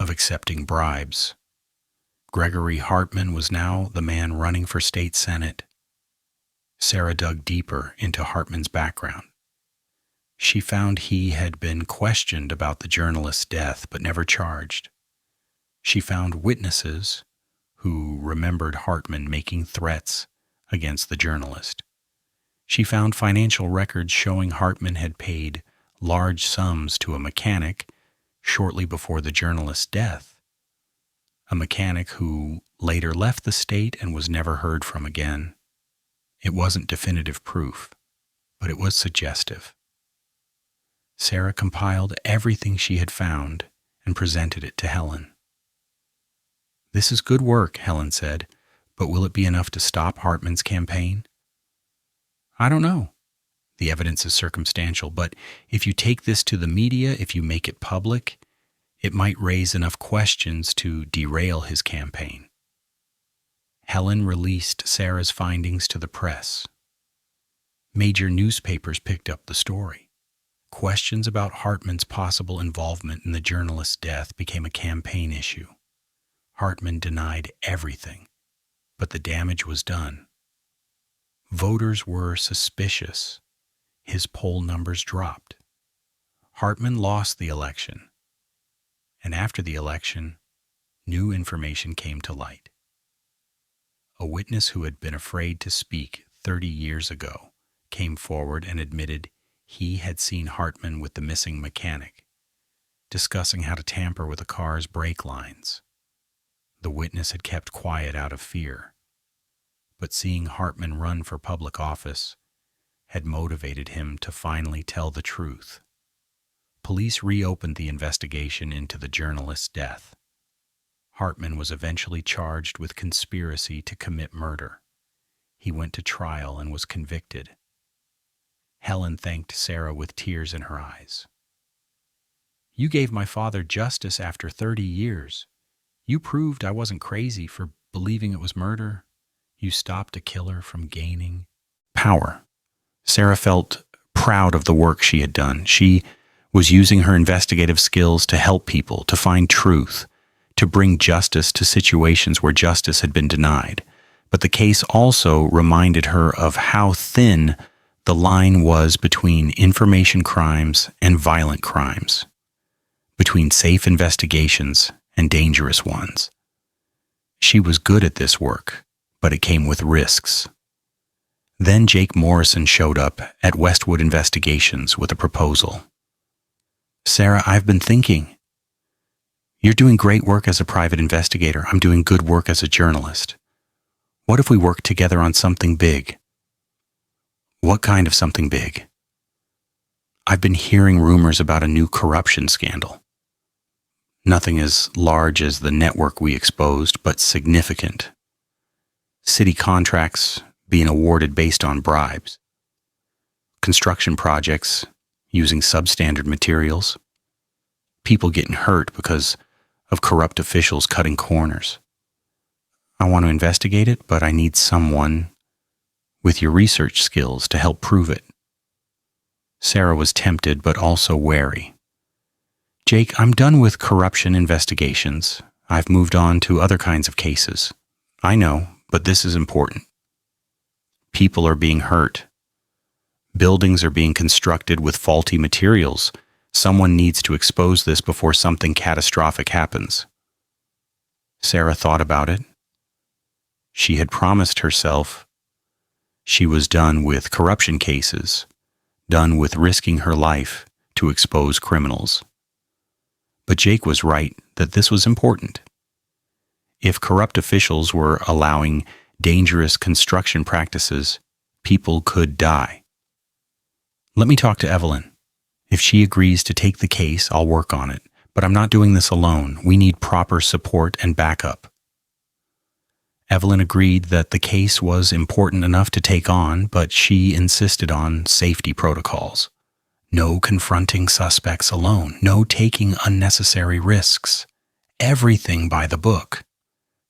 of accepting bribes. Gregory Hartman was now the man running for state senate. Sarah dug deeper into Hartman's background. She found he had been questioned about the journalist's death but never charged. She found witnesses who remembered Hartman making threats against the journalist. She found financial records showing Hartman had paid large sums to a mechanic shortly before the journalist's death, a mechanic who later left the state and was never heard from again. It wasn't definitive proof, but it was suggestive. Sarah compiled everything she had found and presented it to Helen. "This is good work," Helen said, "but will it be enough to stop Hartman's campaign?" "I don't know. The evidence is circumstantial, but if you take this to the media, if you make it public, it might raise enough questions to derail his campaign." Helen released Sarah's findings to the press. Major newspapers picked up the story. Questions about Hartman's possible involvement in the journalist's death became a campaign issue. Hartman denied everything, but the damage was done. Voters were suspicious. His poll numbers dropped. Hartman lost the election, and after the election, new information came to light. A witness who had been afraid to speak 30 years ago came forward and admitted he had seen Hartman with the missing mechanic, discussing how to tamper with a car's brake lines. The witness had kept quiet out of fear, but seeing Hartman run for public office had motivated him to finally tell the truth. Police reopened the investigation into the journalist's death. Hartman was eventually charged with conspiracy to commit murder. He went to trial and was convicted. Helen thanked Sarah with tears in her eyes. "You gave my father justice after 30 years. You proved I wasn't crazy for believing it was murder. You stopped a killer from gaining power." Sarah felt proud of the work she had done. She was using her investigative skills to help people, to find truth, to bring justice to situations where justice had been denied. But the case also reminded her of how thin the line was between information crimes and violent crimes, between safe investigations and dangerous ones. She was good at this work, but it came with risks. Then Jake Morrison showed up at Westwood Investigations with a proposal. "Sarah, I've been thinking. You're doing great work as a private investigator. I'm doing good work as a journalist. What if we work together on something big?" "What kind of something big?" "I've been hearing rumors about a new corruption scandal. Nothing as large as the network we exposed, but significant. City contracts being awarded based on bribes. Construction projects using substandard materials. People getting hurt because of corrupt officials cutting corners. I want to investigate it, but I need someone with your research skills to help prove it." Sarah was tempted, but also wary. "Jake, I'm done with corruption investigations. I've moved on to other kinds of cases. I know, but this is important. People are being hurt. Buildings are being constructed with faulty materials. Someone needs to expose this before something catastrophic happens." Sarah thought about it. She had promised herself she was done with corruption cases, done with risking her life to expose criminals. But Jake was right that this was important. If corrupt officials were allowing dangerous construction practices, people could die. "Let me talk to Evelyn. If she agrees to take the case, I'll work on it. But I'm not doing this alone. We need proper support and backup." Evelyn agreed that the case was important enough to take on, but she insisted on safety protocols. No confronting suspects alone. No taking unnecessary risks. Everything by the book.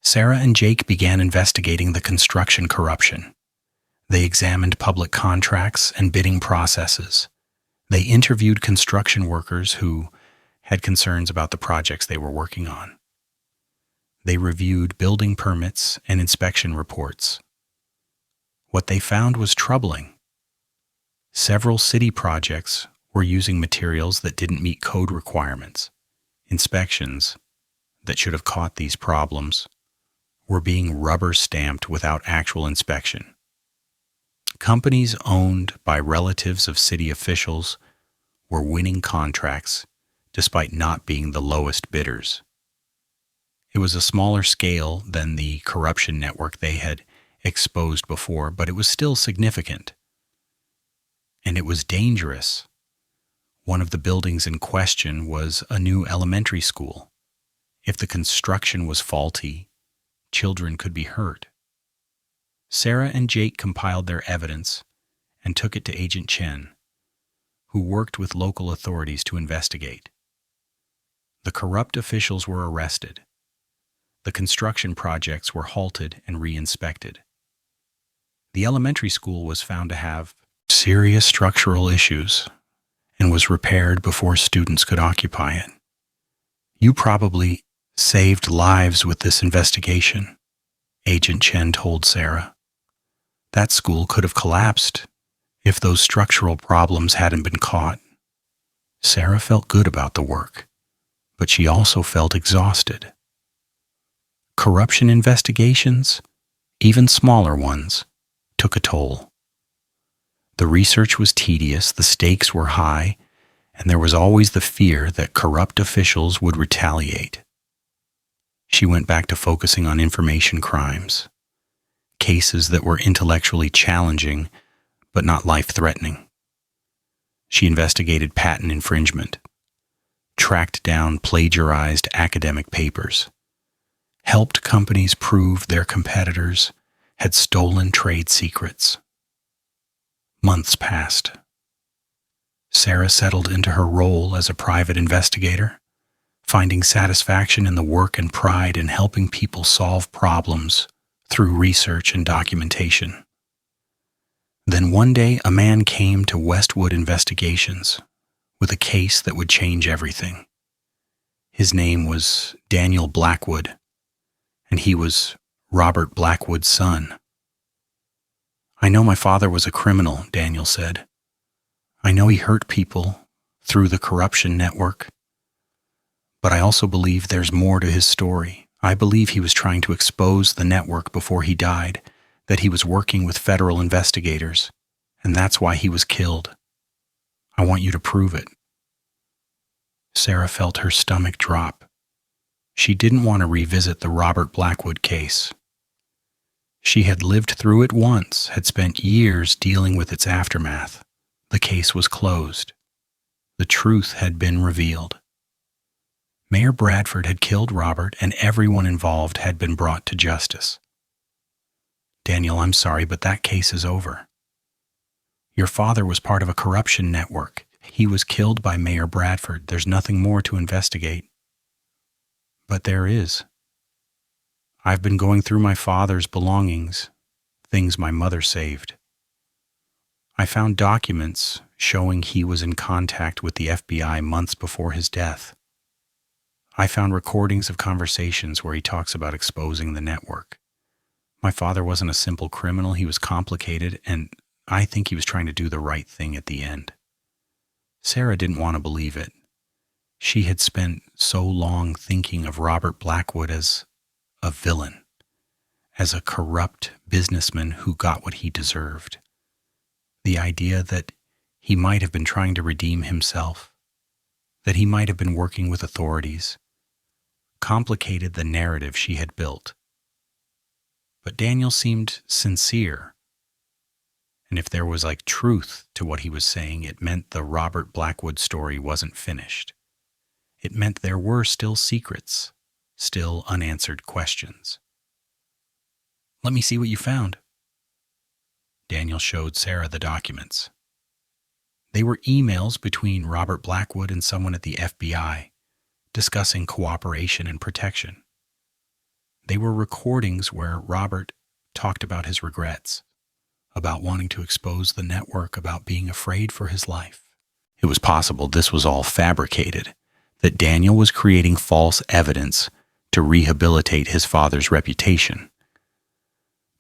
Sarah and Jake began investigating the construction corruption. They examined public contracts and bidding processes. They interviewed construction workers who had concerns about the projects they were working on. They reviewed building permits and inspection reports. What they found was troubling. Several city projects were using materials that didn't meet code requirements. Inspections that should have caught these problems were being rubber-stamped without actual inspection. Companies owned by relatives of city officials were winning contracts despite not being the lowest bidders. It was a smaller scale than the corruption network they had exposed before, but it was still significant. And it was dangerous. One of the buildings in question was a new elementary school. If the construction was faulty, children could be hurt. Sarah and Jake compiled their evidence and took it to Agent Chen, who worked with local authorities to investigate. The corrupt officials were arrested. The construction projects were halted and re-inspected. The elementary school was found to have serious structural issues and was repaired before students could occupy it. You probably saved lives with this investigation, Agent Chen told Sarah. That school could have collapsed if those structural problems hadn't been caught. Sarah felt good about the work, but she also felt exhausted. Corruption investigations, even smaller ones, took a toll. The research was tedious, the stakes were high, and there was always the fear that corrupt officials would retaliate. She went back to focusing on information crimes, cases that were intellectually challenging but not life-threatening. She investigated patent infringement, tracked down plagiarized academic papers, helped companies prove their competitors had stolen trade secrets. Months passed. Sarah settled into her role as a private investigator, finding satisfaction in the work and pride in helping people solve problems through research and documentation. Then one day, a man came to Westwood Investigations with a case that would change everything. His name was Daniel Blackwood, and he was Robert Blackwood's son. I know my father was a criminal, Daniel said. I know he hurt people through the corruption network, but I also believe there's more to his story. I believe he was trying to expose the network before he died, that he was working with federal investigators, and that's why he was killed. I want you to prove it. Sarah felt her stomach drop. She didn't want to revisit the Robert Blackwood case. She had lived through it once, had spent years dealing with its aftermath. The case was closed. The truth had been revealed. Mayor Bradford had killed Robert, and everyone involved had been brought to justice. Daniel, I'm sorry, but that case is over. Your father was part of a corruption network. He was killed by Mayor Bradford. There's nothing more to investigate. But there is. I've been going through my father's belongings, things my mother saved. I found documents showing he was in contact with the FBI months before his death. I found recordings of conversations where he talks about exposing the network. My father wasn't a simple criminal, he was complicated, and I think he was trying to do the right thing at the end. Sarah didn't want to believe it. She had spent so long thinking of Robert Blackwood as a villain, as a corrupt businessman who got what he deserved. The idea that he might have been trying to redeem himself, that he might have been working with authorities, complicated the narrative she had built. But Daniel seemed sincere, and if there was truth to what he was saying, it meant the Robert Blackwood story wasn't finished. It meant there were still secrets, still unanswered questions. Let me see what you found. Daniel showed Sarah the documents. They were emails between Robert Blackwood and someone at the FBI discussing cooperation and protection. They were recordings where Robert talked about his regrets, about wanting to expose the network, about being afraid for his life. It was possible this was all fabricated, that Daniel was creating false evidence to rehabilitate his father's reputation.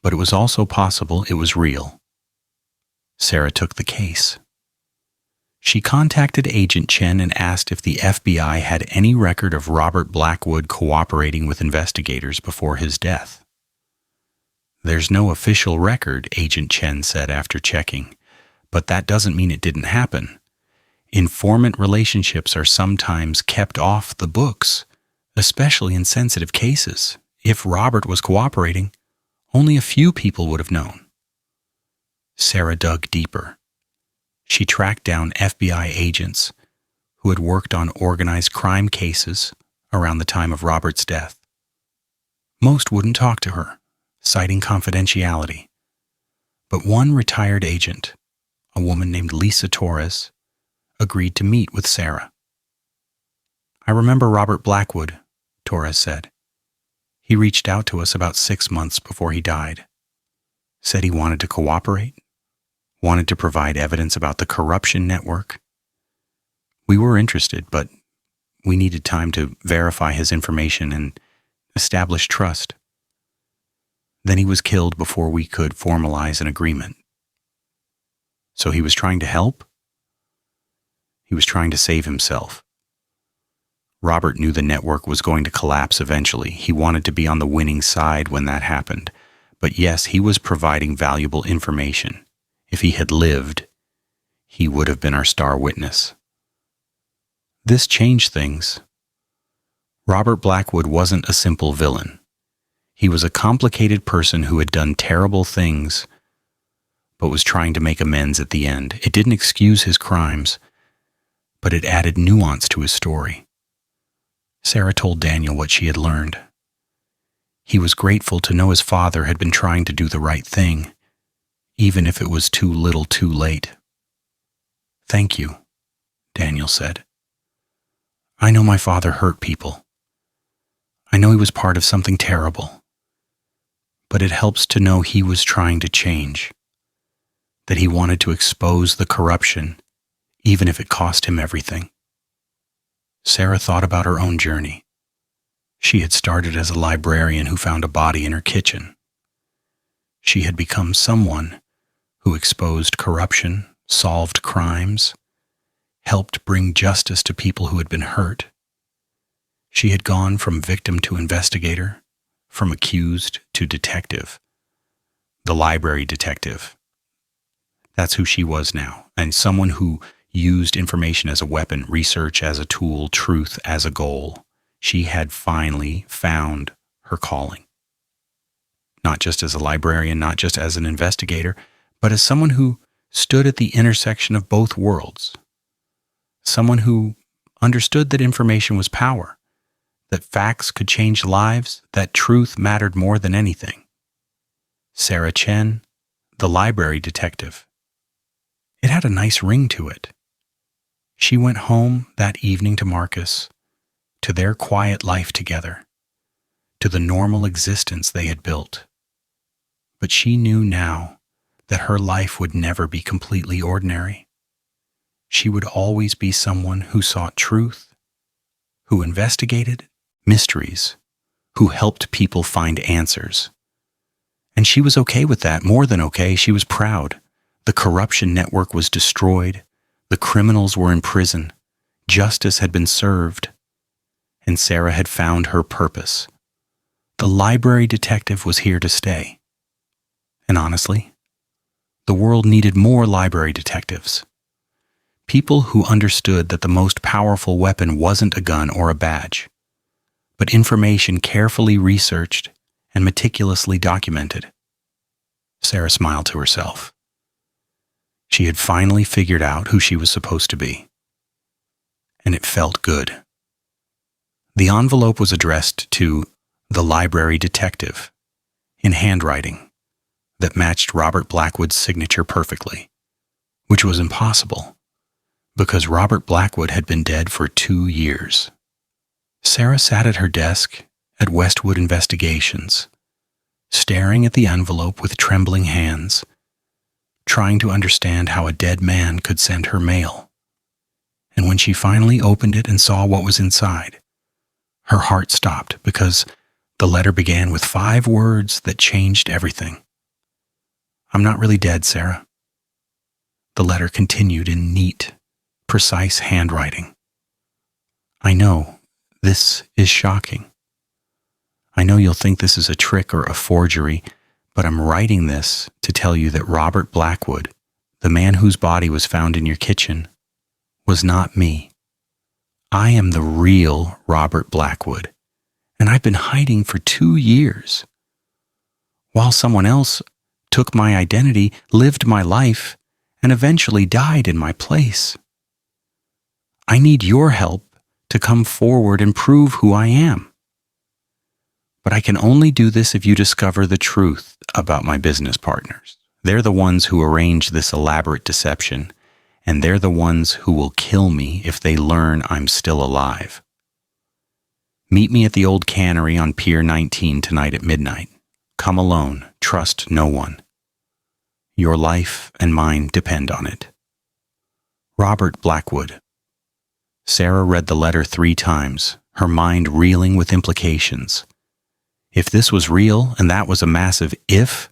But it was also possible it was real. Sarah took the case. She contacted Agent Chen and asked if the FBI had any record of Robert Blackwood cooperating with investigators before his death. "There's no official record," Agent Chen said after checking, "but that doesn't mean it didn't happen. Informant relationships are sometimes kept off the books, especially in sensitive cases. If Robert was cooperating, only a few people would have known." Sarah dug deeper. She tracked down FBI agents who had worked on organized crime cases around the time of Robert's death. Most wouldn't talk to her, citing confidentiality. But one retired agent, a woman named Lisa Torres, agreed to meet with Sarah. "I remember Robert Blackwood," Torres said. "He reached out to us about 6 months before he died. Said he wanted to cooperate, wanted to provide evidence about the corruption network. We were interested, but we needed time to verify his information and establish trust. Then he was killed before we could formalize an agreement." "So he was trying to help?" "He was trying to save himself. Robert knew the network was going to collapse eventually. He wanted to be on the winning side when that happened. But yes, he was providing valuable information. If he had lived, he would have been our star witness." This changed things. Robert Blackwood wasn't a simple villain. He was a complicated person who had done terrible things, but was trying to make amends at the end. It didn't excuse his crimes, but it added nuance to his story. Sarah told Daniel what she had learned. He was grateful to know his father had been trying to do the right thing, even if it was too little too late. "Thank you," Daniel said. "I know my father hurt people. I know he was part of something terrible. But it helps to know he was trying to change, that he wanted to expose the corruption, even if it cost him everything." Sarah thought about her own journey. She had started as a librarian who found a body in her kitchen. She had become someone who exposed corruption, solved crimes, helped bring justice to people who had been hurt. She had gone from victim to investigator, from accused to detective. The library detective. That's who she was now, and someone who used information as a weapon, research as a tool, truth as a goal. She had finally found her calling. Not just as a librarian, not just as an investigator, but as someone who stood at the intersection of both worlds. Someone who understood that information was power, that facts could change lives, that truth mattered more than anything. Sarah Chen, the library detective. It had a nice ring to it. She went home that evening to Marcus, to their quiet life together, to the normal existence they had built. But she knew now that her life would never be completely ordinary. She would always be someone who sought truth, who investigated mysteries, who helped people find answers. And she was okay with that, more than okay. She was proud. The corruption network was destroyed. The criminals were in prison. Justice had been served. And Sarah had found her purpose. The library detective was here to stay. And honestly, the world needed more library detectives. People who understood that the most powerful weapon wasn't a gun or a badge, but information carefully researched and meticulously documented. Sarah smiled to herself. She had finally figured out who she was supposed to be. And it felt good. The envelope was addressed to the library detective in handwriting that matched Robert Blackwood's signature perfectly, which was impossible because Robert Blackwood had been dead for 2 years. Sarah sat at her desk at Westwood Investigations, staring at the envelope with trembling hands, trying to understand how a dead man could send her mail. And when she finally opened it and saw what was inside, Her heart stopped because the letter began with 5 words that changed everything. I'm not really dead, Sarah. The letter continued in neat, precise handwriting. I know, this is shocking. I know you'll think this is a trick or a forgery, but I'm writing this to tell you that Robert Blackwood, the man whose body was found in your kitchen, was not me. I am the real Robert Blackwood, and I've been hiding for 2 years. While someone else took my identity, lived my life, and eventually died in my place. I need your help to come forward and prove who I am. But I can only do this if you discover the truth about my business partners. They're the ones who arrange this elaborate deception, and they're the ones who will kill me if they learn I'm still alive. Meet me at the old cannery on Pier 19 tonight at midnight. Come alone, trust no one. Your life and mine depend on it. Robert Blackwood. Sarah read the letter 3 times, her mind reeling with implications. If this was real, and that was a massive if,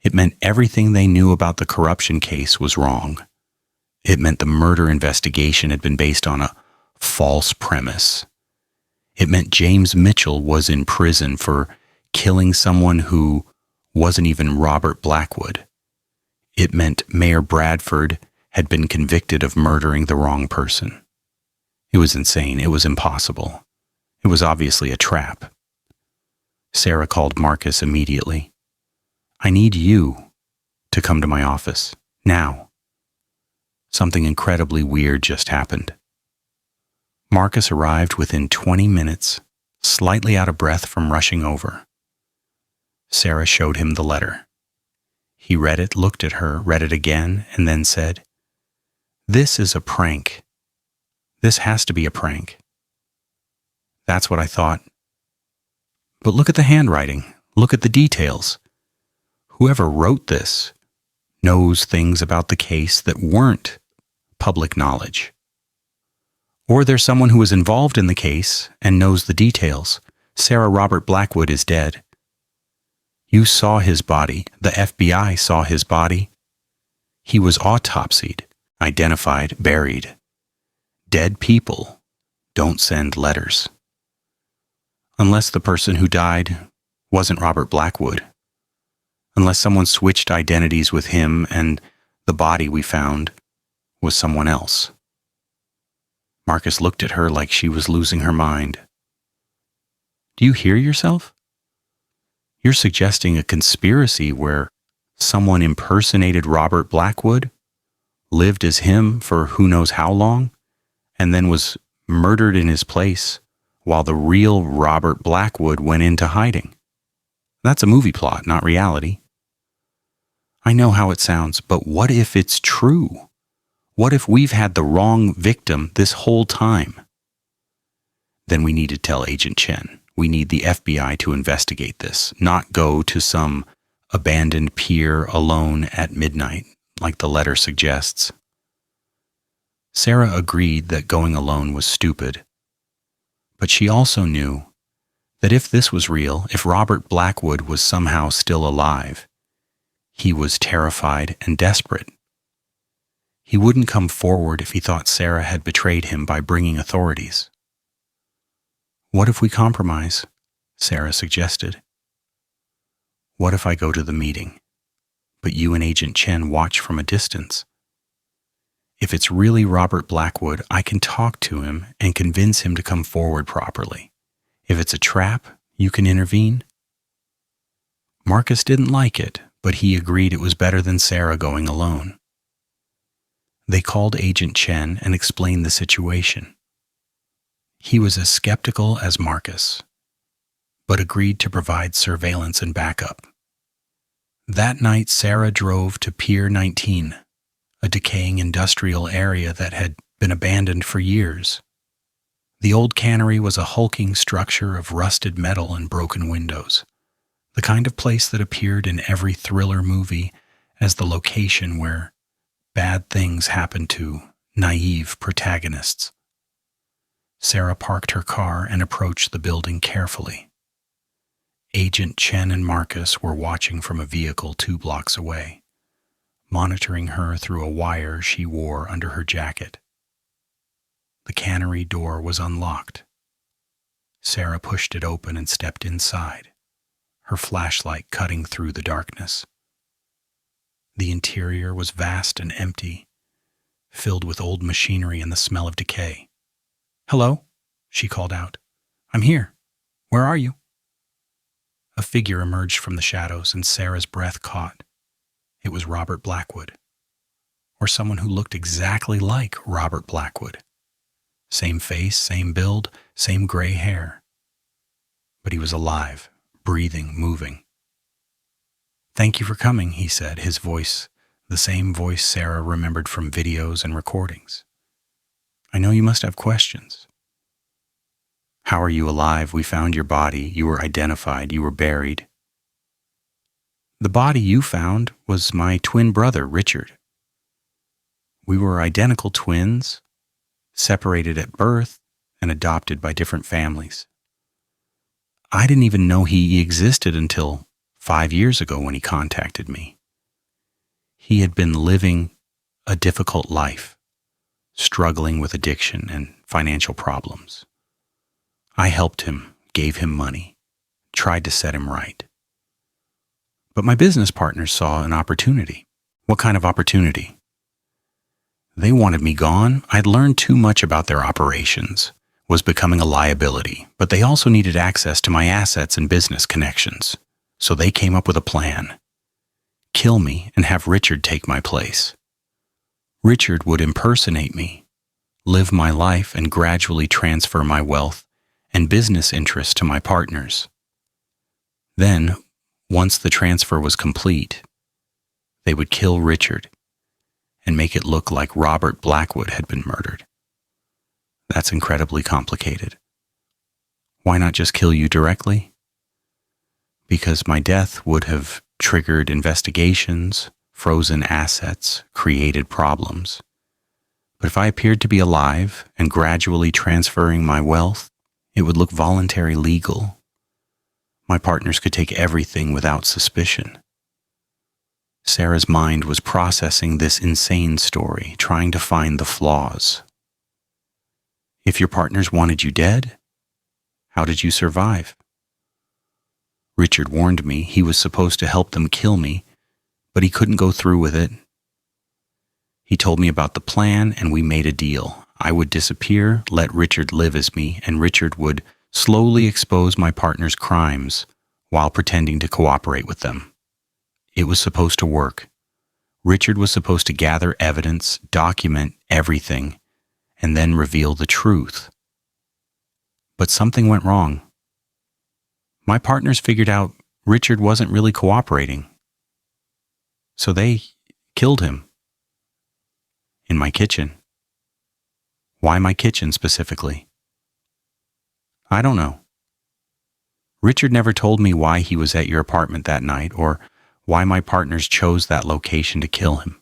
it meant everything they knew about the corruption case was wrong. It meant the murder investigation had been based on a false premise. It meant James Mitchell was in prison for killing someone who wasn't even Robert Blackwood. It meant Mayor Bradford had been convicted of murdering the wrong person. It was insane. It was impossible. It was obviously a trap. Sarah called Marcus immediately. I need you to come to my office, now. Something incredibly weird just happened. Marcus arrived within 20 minutes, slightly out of breath from rushing over. Sarah showed him the letter. He read it, looked at her, read it again, and then said, This is a prank. This has to be a prank. That's what I thought. But look at the handwriting. Look at the details. Whoever wrote this knows things about the case that weren't public knowledge. Or there's someone who was involved in the case and knows the details. Sarah, Robert Blackwood is dead. You saw his body. The FBI saw his body. He was autopsied, identified, buried. Dead people don't send letters. Unless the person who died wasn't Robert Blackwood. Unless someone switched identities with him and the body we found was someone else. Marcus looked at her like she was losing her mind. Do you hear yourself? You're suggesting a conspiracy where someone impersonated Robert Blackwood, lived as him for who knows how long, and then was murdered in his place while the real Robert Blackwood went into hiding. That's a movie plot, not reality. I know how it sounds, but what if it's true? What if we've had the wrong victim this whole time? Then we need to tell Agent Chen. We need the FBI to investigate this, not go to some abandoned pier alone at midnight, like the letter suggests. Sarah agreed that going alone was stupid. But she also knew that if this was real, if Robert Blackwood was somehow still alive, he was terrified and desperate. He wouldn't come forward if he thought Sarah had betrayed him by bringing authorities. What if we compromise? Sarah suggested. What if I go to the meeting, but you and Agent Chen watch from a distance? If it's really Robert Blackwood, I can talk to him and convince him to come forward properly. If it's a trap, you can intervene. Marcus didn't like it, but he agreed it was better than Sarah going alone. They called Agent Chen and explained the situation. He was as skeptical as Marcus, but agreed to provide surveillance and backup. That night, Sarah drove to Pier 19, a decaying industrial area that had been abandoned for years. The old cannery was a hulking structure of rusted metal and broken windows, the kind of place that appeared in every thriller movie as the location where bad things happen to naive protagonists. Sarah parked her car and approached the building carefully. Agent Chen and Marcus were watching from a vehicle 2 blocks away, monitoring her through a wire she wore under her jacket. The cannery door was unlocked. Sarah pushed it open and stepped inside, her flashlight cutting through the darkness. The interior was vast and empty, filled with old machinery and the smell of decay. "Hello," she called out. "I'm here. Where are you?" A figure emerged from the shadows, and Sarah's breath caught. It was Robert Blackwood, or someone who looked exactly like Robert Blackwood. Same face, same build, same gray hair. But he was alive, breathing, moving. "Thank you for coming," he said, his voice the same voice Sarah remembered from videos and recordings. "I know you must have questions." "How are you alive? We found your body. You were identified. You were buried." "The body you found was my twin brother, Richard. We were identical twins, separated at birth and adopted by different families. I didn't even know he existed until 5 years ago when he contacted me. He had been living a difficult life, struggling with addiction and financial problems. I helped him, gave him money, tried to set him right. But my business partners saw an opportunity." "What kind of opportunity?" "They wanted me gone. I'd learned too much about their operations, was becoming a liability, but they also needed access to my assets and business connections. So they came up with a plan. Kill me and have Richard take my place. Richard would impersonate me, live my life, and gradually transfer my wealth and business interests to my partners. Then, once the transfer was complete, they would kill Richard and make it look like Robert Blackwood had been murdered. That's incredibly complicated. Why not just kill you directly? Because my death would have triggered investigations, frozen assets, created problems. But if I appeared to be alive and gradually transferring my wealth, it would look voluntary legal. My partners could take everything without suspicion." Sarah's mind was processing this insane story, trying to find the flaws. "If your partners wanted you dead, how did you survive?" "Richard warned me he was supposed to help them kill me, but he couldn't go through with it. He told me about the plan and we made a deal. I would disappear, let Richard live as me, and Richard would slowly expose my partner's crimes while pretending to cooperate with them. It was supposed to work. Richard was supposed to gather evidence, document everything, and then reveal the truth. But something went wrong. My partners figured out Richard wasn't really cooperating. So they killed him. In my kitchen." "Why my kitchen specifically?" "I don't know. Richard never told me why he was at your apartment that night or why my partners chose that location to kill him.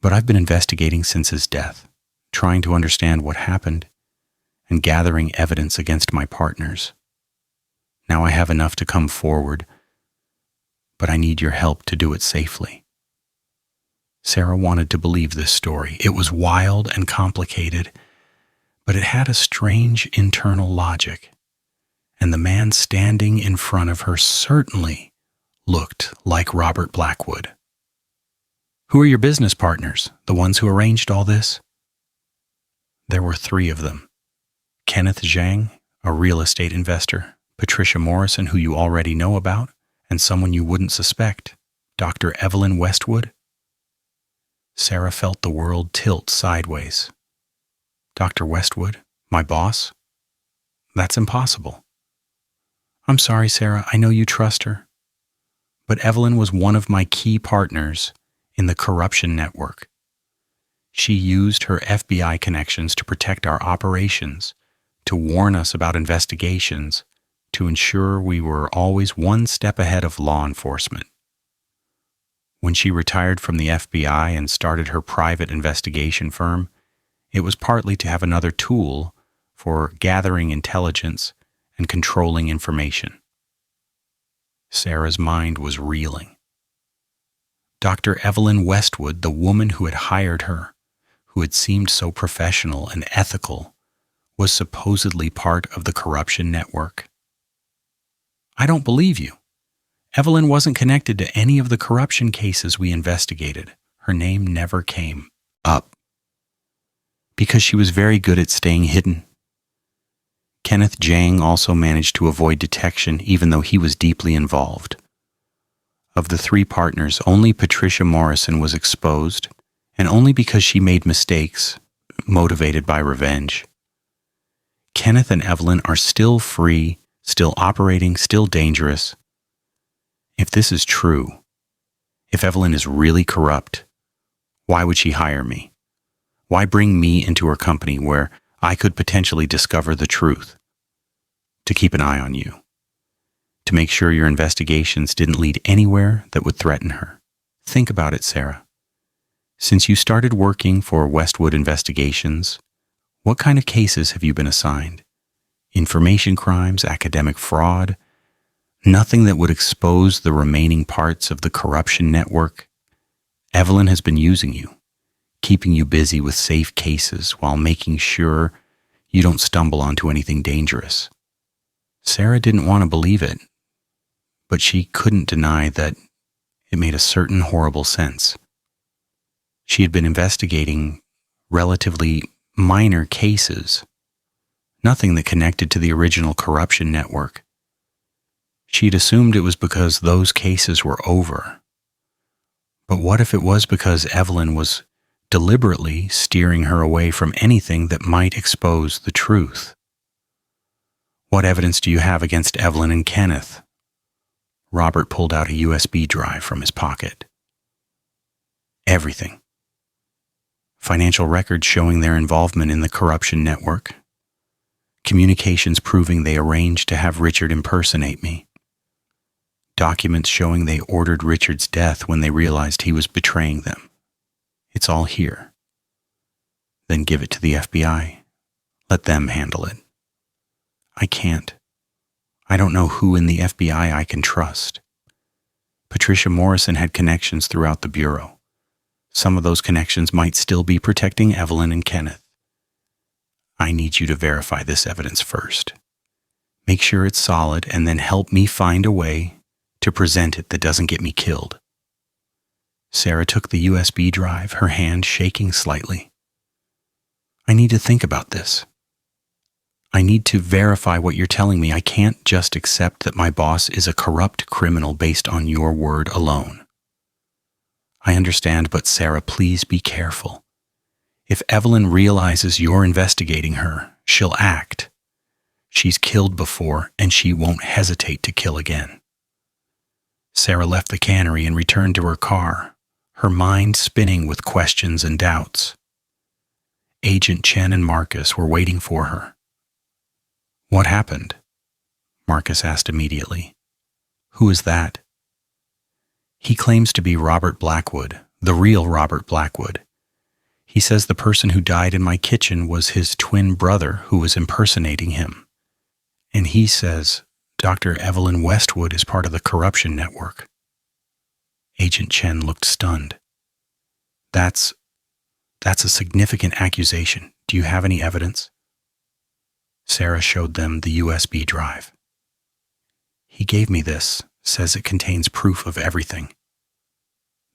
But I've been investigating since his death, trying to understand what happened and gathering evidence against my partners. Now I have enough to come forward, but I need your help to do it safely." Sarah wanted to believe this story. It was wild and complicated, but it had a strange internal logic, and the man standing in front of her certainly looked like Robert Blackwood. "Who are your business partners, the ones who arranged all this?" There were 3 of them. Kenneth Zhang, a real estate investor, Patricia Morrison, who you already know about, and someone you wouldn't suspect, Dr. Evelyn Westwood. Sarah felt the world tilt sideways. "Dr. Westwood, my boss? That's impossible." "I'm sorry, Sarah, I know you trust her. But Evelyn was one of my key partners in the corruption network. She used her FBI connections to protect our operations, to warn us about investigations, to ensure we were always one step ahead of law enforcement. When she retired from the FBI and started her private investigation firm, it was partly to have another tool for gathering intelligence and controlling information. Sarah's mind was reeling. Dr. Evelyn Westwood, the woman who had hired her, who had seemed so professional and ethical, was supposedly part of the corruption network. I don't believe you. Evelyn wasn't connected to any of the corruption cases we investigated. Her name never came up. Because she was very good at staying hidden. Kenneth Jang also managed to avoid detection even though he was deeply involved. Of the three partners, only Patricia Morrison was exposed, and only because she made mistakes, motivated by revenge. Kenneth and Evelyn are still free, still operating, still dangerous. If this is true, if Evelyn is really corrupt, why would she hire me? Why bring me into her company where I could potentially discover the truth? To keep an eye on you. To make sure your investigations didn't lead anywhere that would threaten her. Think about it, Sarah. Since you started working for Westwood Investigations, what kind of cases have you been assigned? Information crimes, academic fraud? Nothing that would expose the remaining parts of the corruption network? Evelyn has been using you, keeping you busy with safe cases while making sure you don't stumble onto anything dangerous. Sarah didn't want to believe it, but she couldn't deny that it made a certain horrible sense. She had been investigating relatively minor cases, nothing that connected to the original corruption network. She'd assumed it was because those cases were over. But what if it was because Evelyn was deliberately steering her away from anything that might expose the truth? What evidence do you have against Evelyn and Kenneth? Robert pulled out a USB drive from his pocket. Everything. Financial records showing their involvement in the corruption network. Communications proving they arranged to have Richard impersonate me. Documents showing they ordered Richard's death when they realized he was betraying them. It's all here. Then give it to the FBI. Let them handle it. I can't. I don't know who in the FBI I can trust. Patricia Morrison had connections throughout the Bureau. Some of those connections might still be protecting Evelyn and Kenneth. I need you to verify this evidence first. Make sure it's solid and then help me find a way to present it that doesn't get me killed. Sarah took the USB drive, her hand shaking slightly. I need to think about this. I need to verify what you're telling me. I can't just accept that my boss is a corrupt criminal based on your word alone. I understand, but Sarah, please be careful. If Evelyn realizes you're investigating her, she'll act. She's killed before, and she won't hesitate to kill again. Sarah left the cannery and returned to her car, her mind spinning with questions and doubts. Agent Chen and Marcus were waiting for her. What happened? Marcus asked immediately. Who is that? He claims to be Robert Blackwood, the real Robert Blackwood. He says the person who died in my kitchen was his twin brother who was impersonating him. And he says Dr. Evelyn Westwood is part of the corruption network. Agent Chen looked stunned. That's a significant accusation. Do you have any evidence? Sarah showed them the USB drive. He gave me this, says it contains proof of everything.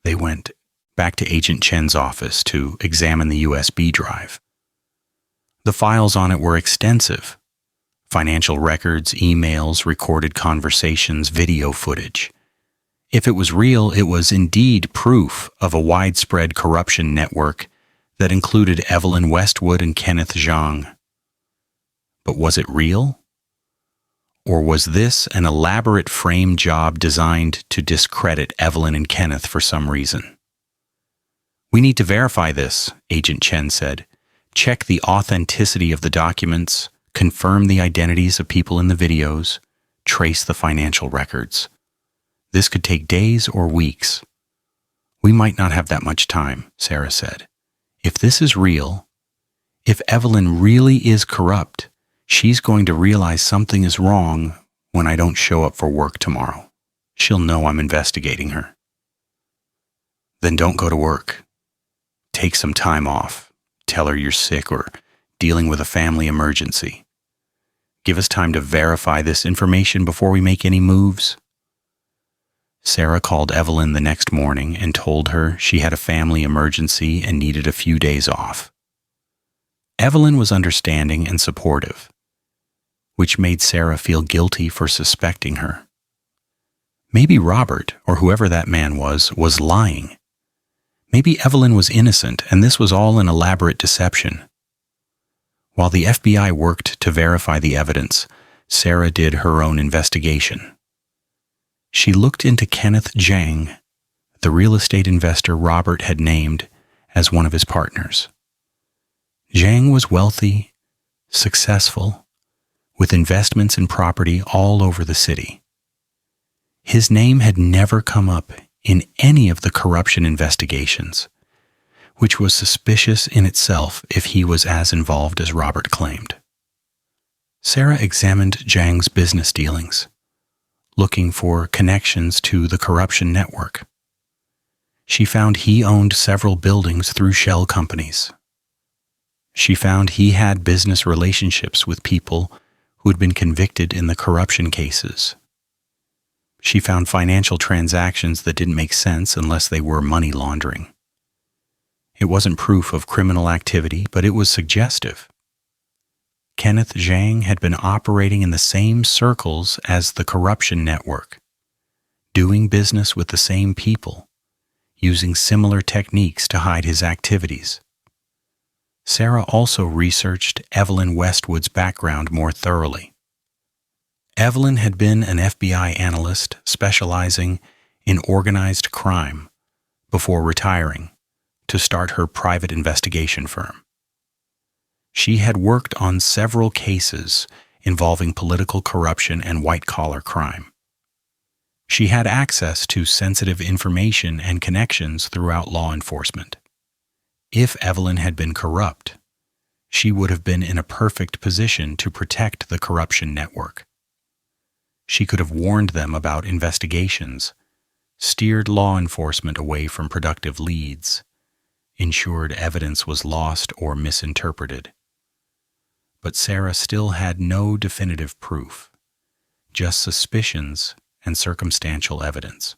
They went back to Agent Chen's office to examine the USB drive. The files on it were extensive. Financial records, emails, recorded conversations, video footage. If it was real, it was indeed proof of a widespread corruption network that included Evelyn Westwood and Kenneth Zhang. But was it real? Or was this an elaborate frame job designed to discredit Evelyn and Kenneth for some reason? We need to verify this, Agent Chen said. Check the authenticity of the documents, confirm the identities of people in the videos, trace the financial records. This could take days or weeks. We might not have that much time, Sarah said. If this is real, if Evelyn really is corrupt, She's going to realize something is wrong when I don't show up for work tomorrow. She'll know I'm investigating her. Then don't go to work. Take some time off. Tell her you're sick or dealing with a family emergency. Give us time to verify this information before we make any moves. Sarah called Evelyn the next morning and told her she had a family emergency and needed a few days off. Evelyn was understanding and supportive, which made Sarah feel guilty for suspecting her. Maybe Robert, or whoever that man was lying. Maybe Evelyn was innocent and this was all an elaborate deception. While the FBI worked to verify the evidence, Sarah did her own investigation. She looked into Kenneth Zhang, the real estate investor Robert had named as one of his partners. Zhang was wealthy, successful, with investments in property all over the city. His name had never come up in any of the corruption investigations, which was suspicious in itself if he was as involved as Robert claimed. Sarah examined Zhang's business dealings, looking for connections to the corruption network. She found he owned several buildings through shell companies. She found he had business relationships with people who had been convicted in the corruption cases. She found financial transactions that didn't make sense unless they were money laundering. It wasn't proof of criminal activity, but it was suggestive. Kenneth Zhang had been operating in the same circles as the corruption network, doing business with the same people, using similar techniques to hide his activities. Sarah also researched Evelyn Westwood's background more thoroughly. Evelyn had been an FBI analyst specializing in organized crime before retiring to start her private investigation firm. She had worked on several cases involving political corruption and white-collar crime. She had access to sensitive information and connections throughout law enforcement. If Evelyn had been corrupt, she would have been in a perfect position to protect the corruption network. She could have warned them about investigations, steered law enforcement away from productive leads, ensured evidence was lost or misinterpreted. But Sarah still had no definitive proof, just suspicions and circumstantial evidence.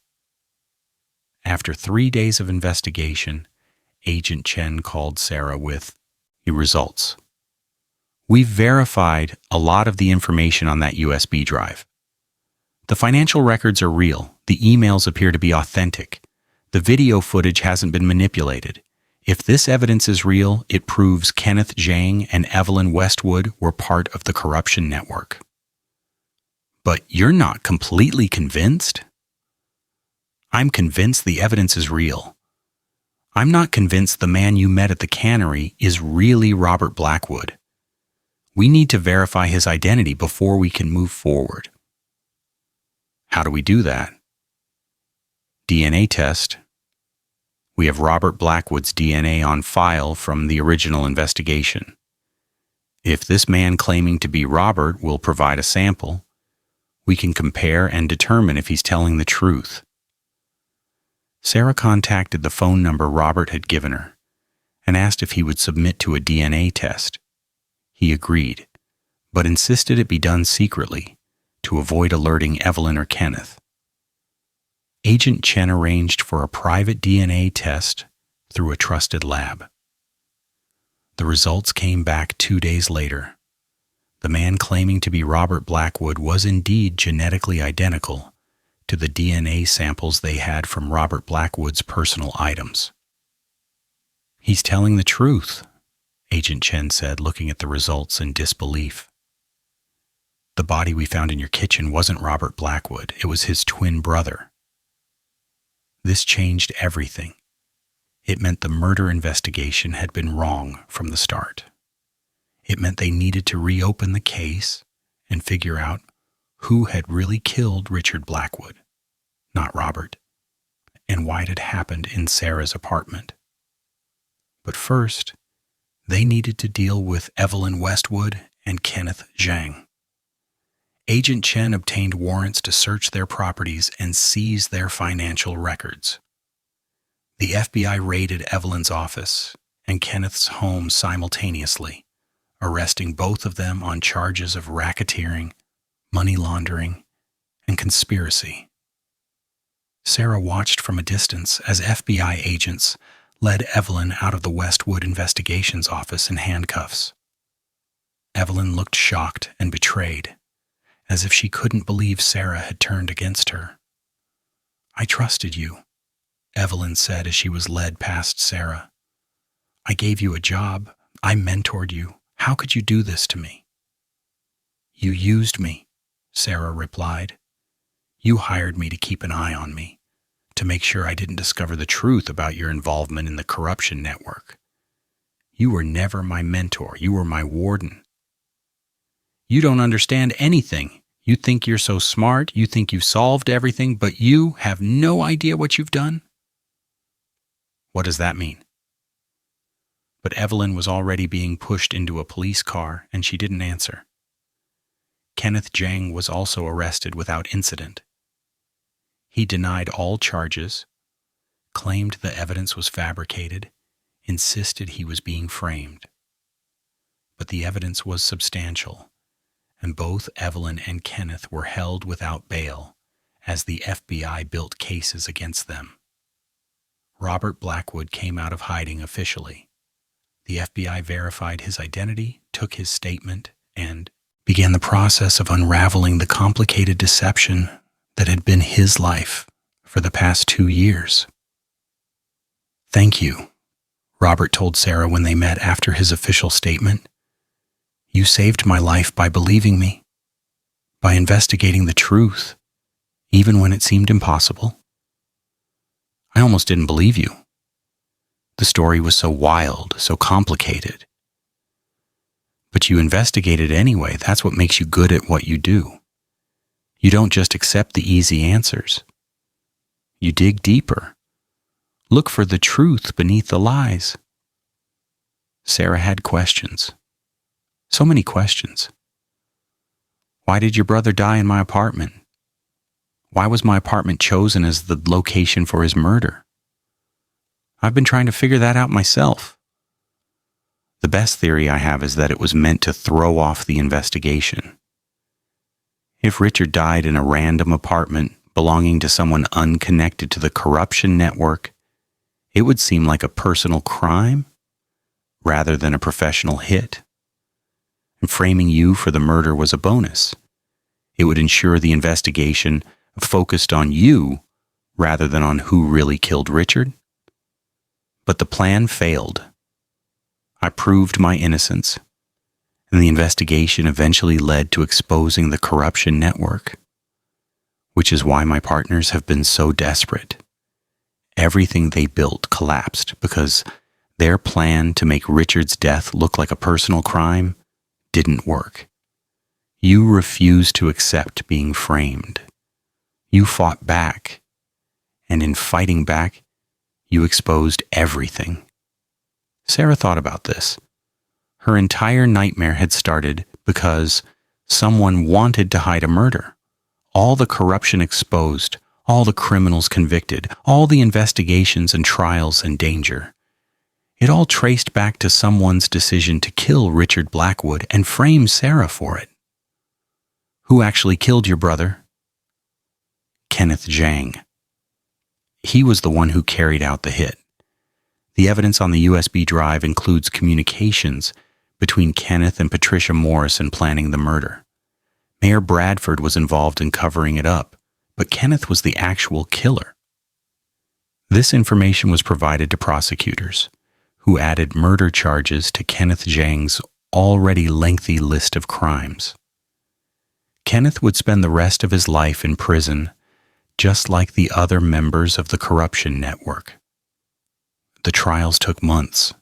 After 3 days of investigation, Agent Chen called Sarah with the results. We've verified a lot of the information on that USB drive. The financial records are real. The emails appear to be authentic. The video footage hasn't been manipulated. If this evidence is real, it proves Kenneth Zhang and Evelyn Westwood were part of the corruption network. But you're not completely convinced? I'm convinced the evidence is real. I'm not convinced the man you met at the cannery is really Robert Blackwood. We need to verify his identity before we can move forward. How do we do that? DNA test. We have Robert Blackwood's DNA on file from the original investigation. If this man claiming to be Robert will provide a sample, we can compare and determine if he's telling the truth. Sarah contacted the phone number Robert had given her and asked if he would submit to a DNA test. He agreed, but insisted it be done secretly to avoid alerting Evelyn or Kenneth. Agent Chen arranged for a private DNA test through a trusted lab. The results came back 2 days later. The man claiming to be Robert Blackwood was indeed genetically identical to the DNA samples they had from Robert Blackwood's personal items. He's telling the truth, Agent Chen said, looking at the results in disbelief. The body we found in your kitchen wasn't Robert Blackwood, it was his twin brother. This changed everything. It meant the murder investigation had been wrong from the start. It meant they needed to reopen the case and figure out who had really killed Richard Blackwood, not Robert, and why it had happened in Sarah's apartment. But first, they needed to deal with Evelyn Westwood and Kenneth Zhang. Agent Chen obtained warrants to search their properties and seize their financial records. The FBI raided Evelyn's office and Kenneth's home simultaneously, arresting both of them on charges of racketeering, money laundering, and conspiracy. Sarah watched from a distance as FBI agents led Evelyn out of the Westwood Investigations office in handcuffs. Evelyn looked shocked and betrayed, as if she couldn't believe Sarah had turned against her. "I trusted you," Evelyn said as she was led past Sarah. "I gave you a job. I mentored you. How could you do this to me?" "You used me," Sarah replied. "You hired me to keep an eye on me, to make sure I didn't discover the truth about your involvement in the corruption network. You were never my mentor. You were my warden. You don't understand anything. You think you're so smart. You think you've solved everything, but you have no idea what you've done." "What does that mean?" But Evelyn was already being pushed into a police car, and she didn't answer. Kenneth Zhang was also arrested without incident. He denied all charges, claimed the evidence was fabricated, insisted he was being framed. But the evidence was substantial, and both Evelyn and Kenneth were held without bail as the FBI built cases against them. Robert Blackwood came out of hiding officially. The FBI verified his identity, took his statement, and began the process of unraveling the complicated deception that had been his life for the past 2 years. "Thank you," Robert told Sarah when they met after his official statement. "You saved my life by believing me, by investigating the truth, even when it seemed impossible. I almost didn't believe you. The story was so wild, so complicated. But you investigated anyway. That's what makes you good at what you do. You don't just accept the easy answers. You dig deeper. Look for the truth beneath the lies." Sarah had questions. So many questions. Why did your brother die in my apartment? Why was my apartment chosen as the location for his murder? I've been trying to figure that out myself. The best theory I have is that it was meant to throw off the investigation. If Richard died in a random apartment belonging to someone unconnected to the corruption network, it would seem like a personal crime rather than a professional hit. And framing you for the murder was a bonus. It would ensure the investigation focused on you rather than on who really killed Richard. But the plan failed. I proved my innocence, and the investigation eventually led to exposing the corruption network, which is why my partners have been so desperate. Everything they built collapsed because their plan to make Richard's death look like a personal crime didn't work. You refused to accept being framed. You fought back, and in fighting back, you exposed everything. Sarah thought about this. Her entire nightmare had started because someone wanted to hide a murder. All the corruption exposed, all the criminals convicted, all the investigations and trials in danger. It all traced back to someone's decision to kill Richard Blackwood and frame Sarah for it. Who actually killed your brother? Kenneth Zhang. He was the one who carried out the hit. The evidence on the USB drive includes communications between Kenneth and Patricia Morris in planning the murder. Mayor Bradford was involved in covering it up, but Kenneth was the actual killer. This information was provided to prosecutors, who added murder charges to Kenneth Zhang's already lengthy list of crimes. Kenneth would spend the rest of his life in prison, just like the other members of the corruption network. The trials took months.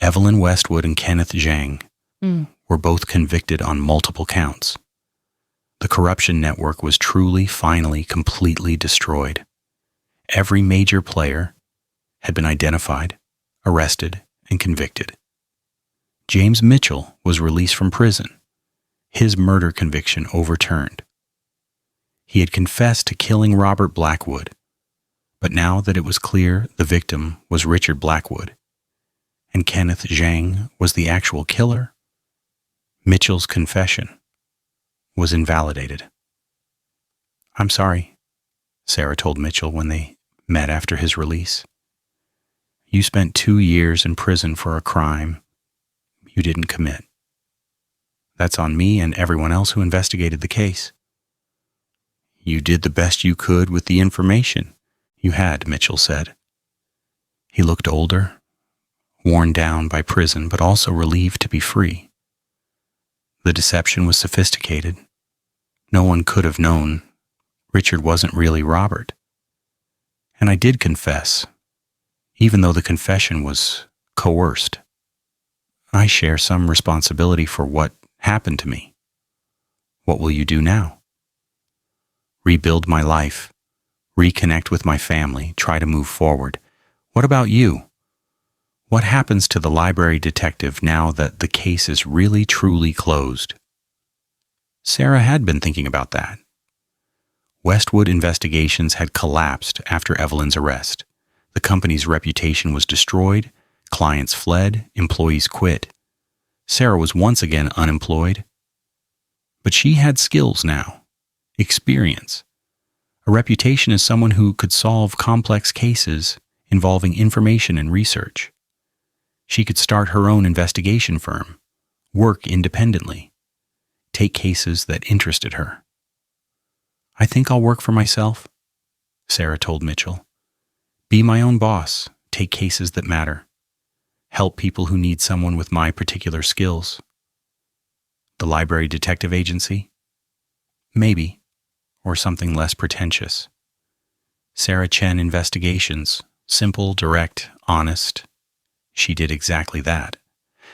Evelyn Westwood and Kenneth Zhang were both convicted on multiple counts. The corruption network was truly, finally, completely destroyed. Every major player had been identified, arrested, and convicted. James Mitchell was released from prison, his murder conviction overturned. He had confessed to killing Robert Blackwood, but now that it was clear the victim was Richard Blackwood, and Kenneth Zhang was the actual killer, Mitchell's confession was invalidated. "I'm sorry," Sarah told Mitchell when they met after his release. "You spent 2 years in prison for a crime you didn't commit. That's on me and everyone else who investigated the case." "You did the best you could with the information you had," Mitchell said. He looked older, worn down by prison, but also relieved to be free. The deception was sophisticated. No one could have known Richard wasn't really Robert. And I did confess, even though the confession was coerced. I share some responsibility for what happened to me. What will you do now? Rebuild my life, reconnect with my family, try to move forward. What about you? What happens to the library detective now that the case is really truly closed? Sarah had been thinking about that. Westwood Investigations had collapsed after Evelyn's arrest. The company's reputation was destroyed, clients fled, employees quit. Sarah was once again unemployed. But she had skills now, experience, a reputation as someone who could solve complex cases involving information and research. She could start her own investigation firm, work independently, take cases that interested her. "I think I'll work for myself," Sarah told Mitchell. "Be my own boss, take cases that matter, help people who need someone with my particular skills." The library detective agency? Maybe, or something less pretentious. Sarah Chen Investigations, simple, direct, honest. She did exactly that.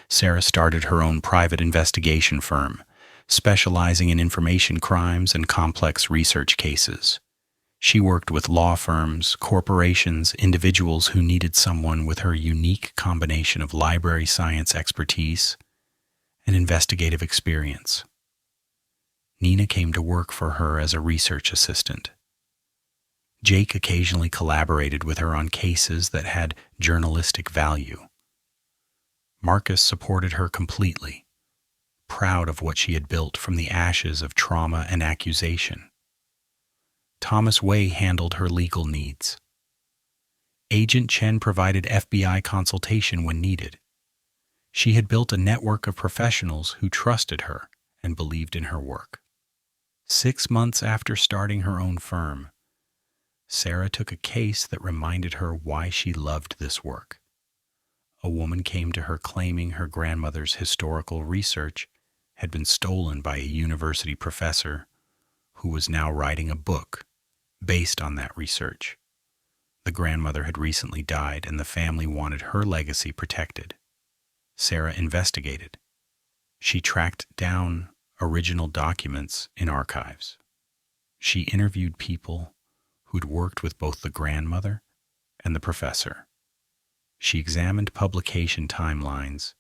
Sarah started her own private investigation firm, specializing in information crimes and complex research cases. She worked with law firms, corporations, individuals who needed someone with her unique combination of library science expertise and investigative experience. Nina came to work for her as a research assistant. Jake occasionally collaborated with her on cases that had journalistic value. Marcus supported her completely, proud of what she had built from the ashes of trauma and accusation. Thomas Way handled her legal needs. Agent Chen provided FBI consultation when needed. She had built a network of professionals who trusted her and believed in her work. 6 months after starting her own firm, Sarah took a case that reminded her why she loved this work. A woman came to her claiming her grandmother's historical research had been stolen by a university professor who was now writing a book based on that research. The grandmother had recently died and the family wanted her legacy protected. Sarah investigated. She tracked down original documents in archives. She interviewed people who'd worked with both the grandmother and the professor. She examined publication timelines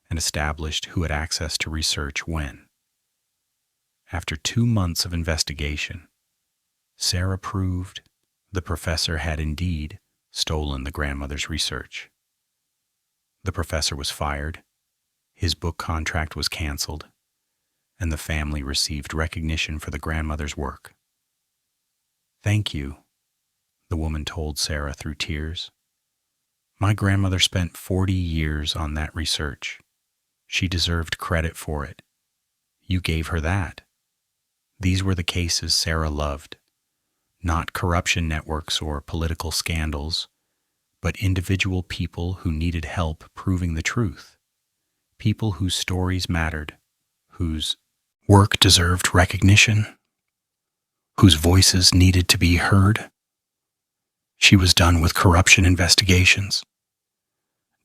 and established who had access to research when. After 2 months of investigation, Sarah proved the professor had indeed stolen the grandmother's research. The professor was fired, his book contract was canceled, and the family received recognition for the grandmother's work. "Thank you," the woman told Sarah through tears. "My grandmother spent 40 years on that research. She deserved credit for it. You gave her that." These were the cases Sarah loved. Not corruption networks or political scandals, but individual people who needed help proving the truth. People whose stories mattered, whose work deserved recognition, whose voices needed to be heard. She was done with corruption investigations,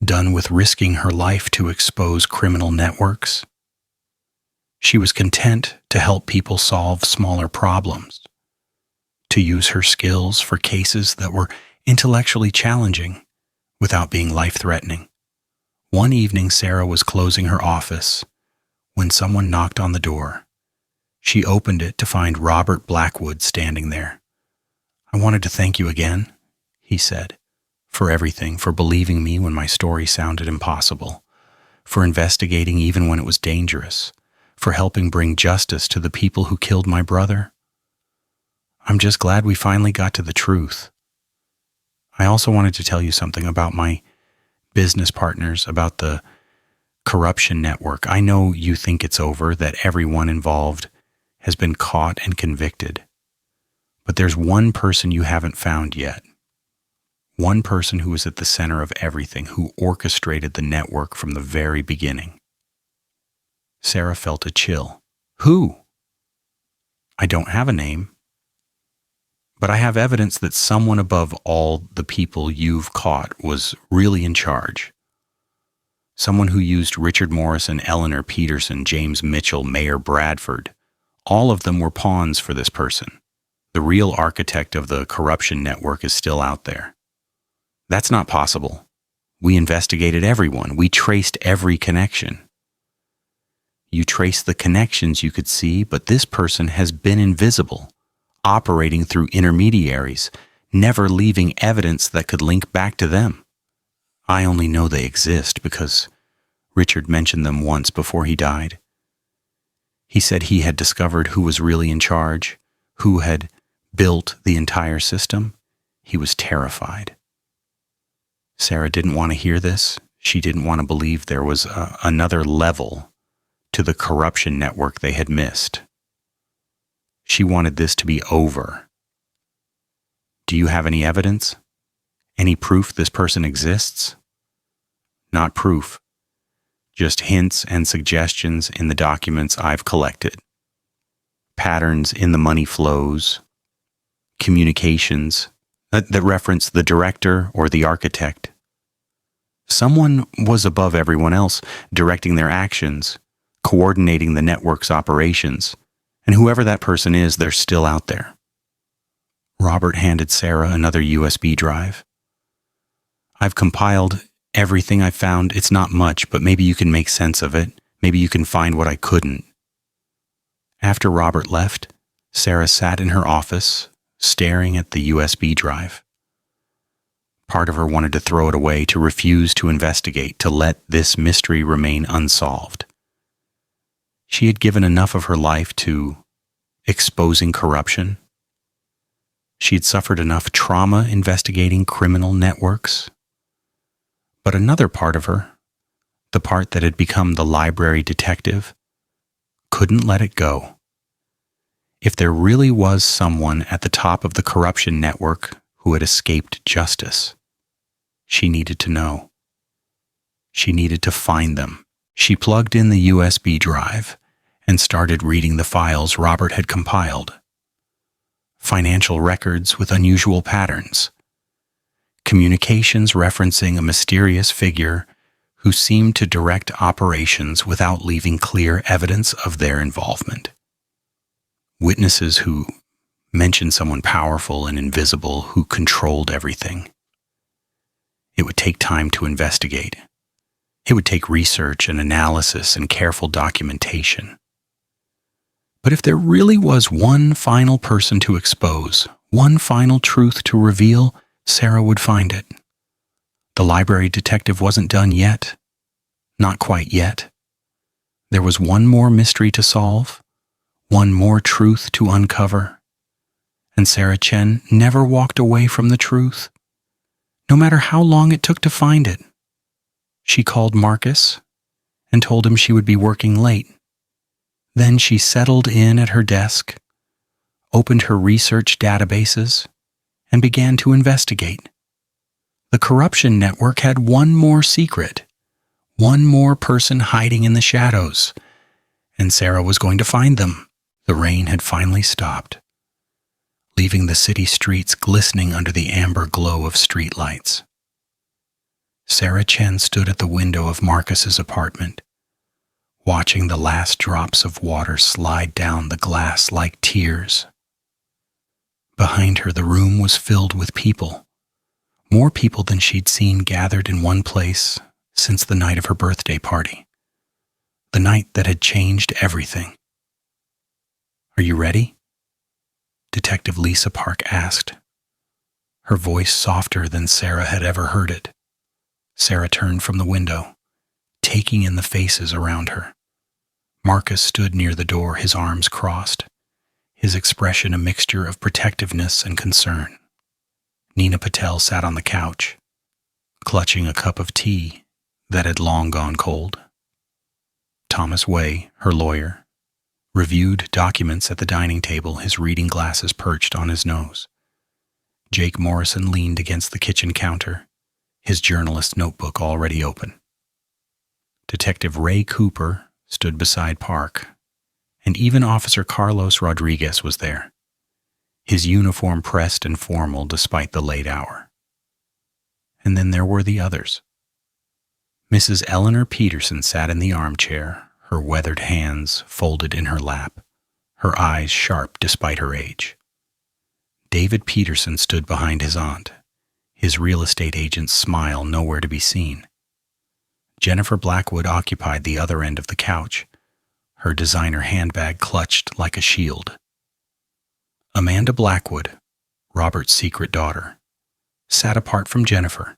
done with risking her life to expose criminal networks. She was content to help people solve smaller problems, to use her skills for cases that were intellectually challenging without being life-threatening. One evening, Sarah was closing her office when someone knocked on the door. She opened it to find Robert Blackwood standing there. "I wanted to thank you again," he said, "for everything, for believing me when my story sounded impossible, for investigating even when it was dangerous, for helping bring justice to the people who killed my brother. I'm just glad we finally got to the truth. I also wanted to tell you something about my business partners, about the corruption network. I know you think it's over, that everyone involved has been caught and convicted. But there's one person you haven't found yet. One person who was at the center of everything, who orchestrated the network from the very beginning." Sarah felt a chill. "Who?" "I don't have a name. But I have evidence that someone above all the people you've caught was really in charge. Someone who used Richard Morrison, Eleanor Peterson, James Mitchell, Mayor Bradford. All of them were pawns for this person. The real architect of the corruption network is still out there." "That's not possible. We investigated everyone. We traced every connection." "You traced the connections you could see, but this person has been invisible, operating through intermediaries, never leaving evidence that could link back to them. I only know they exist because Richard mentioned them once before he died. He said he had discovered who was really in charge, who had built the entire system. He was terrified." Sarah didn't want to hear this. She didn't want to believe there was another level to the corruption network they had missed. She wanted this to be over. "Do you have any evidence? Any proof this person exists?" "Not proof. Just hints and suggestions in the documents I've collected. Patterns in the money flows, communications that reference the director or the architect. Someone was above everyone else, directing their actions, coordinating the network's operations. And whoever that person is, they're still out there." Robert handed Sarah another USB drive. "I've compiled everything I found. It's not much, but maybe you can make sense of it. Maybe you can find what I couldn't." After Robert left, Sarah sat in her office, staring at the USB drive. Part of her wanted to throw it away, to refuse to investigate, to let this mystery remain unsolved. She had given enough of her life to exposing corruption. She had suffered enough trauma investigating criminal networks. But another part of her, the part that had become the library detective, couldn't let it go. If there really was someone at the top of the corruption network who had escaped justice, she needed to know. She needed to find them. She plugged in the USB drive and started reading the files Robert had compiled. Financial records with unusual patterns. Communications referencing a mysterious figure who seemed to direct operations without leaving clear evidence of their involvement. Witnesses who mentioned someone powerful and invisible who controlled everything. It would take time to investigate. It would take research and analysis and careful documentation. But if there really was one final person to expose, one final truth to reveal, Sarah would find it. The library detective wasn't done yet. Not quite yet. There was one more mystery to solve, one more truth to uncover. And Sarah Chen never walked away from the truth, no matter how long it took to find it. She called Marcus and told him she would be working late. Then she settled in at her desk, opened her research databases, and began to investigate. The corruption network had one more secret, one more person hiding in the shadows, and Sarah was going to find them. The rain had finally stopped, leaving the city streets glistening under the amber glow of streetlights. Sarah Chen stood at the window of Marcus's apartment, watching the last drops of water slide down the glass like tears. Behind her, the room was filled with people, more people than she'd seen gathered in one place since the night of her birthday party. The night that had changed everything. Are you ready? Detective Lisa Park asked, her voice softer than Sarah had ever heard it. Sarah turned from the window, taking in the faces around her. Marcus stood near the door, his arms crossed, his expression a mixture of protectiveness and concern. Nina Patel sat on the couch, clutching a cup of tea that had long gone cold. Thomas Way, her lawyer, reviewed documents at the dining table, his reading glasses perched on his nose. Jake Morrison leaned against the kitchen counter, his journalist notebook already open. Detective Ray Cooper stood beside Park, and even Officer Carlos Rodriguez was there, his uniform pressed and formal despite the late hour. And then there were the others. Mrs. Eleanor Peterson sat in the armchair, her weathered hands folded in her lap, her eyes sharp despite her age. David Peterson stood behind his aunt, his real estate agent's smile nowhere to be seen. Jennifer Blackwood occupied the other end of the couch, her designer handbag clutched like a shield. Amanda Blackwood, Robert's secret daughter, sat apart from Jennifer,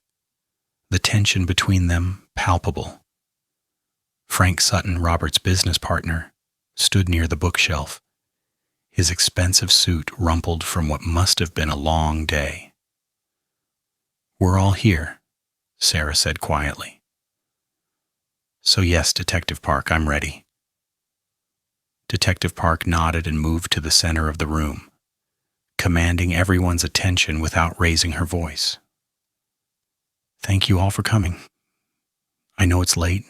the tension between them palpable. Frank Sutton, Robert's business partner, stood near the bookshelf, his expensive suit rumpled from what must have been a long day. "We're all here," Sarah said quietly. "So yes, Detective Park, I'm ready." Detective Park nodded and moved to the center of the room, commanding everyone's attention without raising her voice. "Thank you all for coming. I know it's late,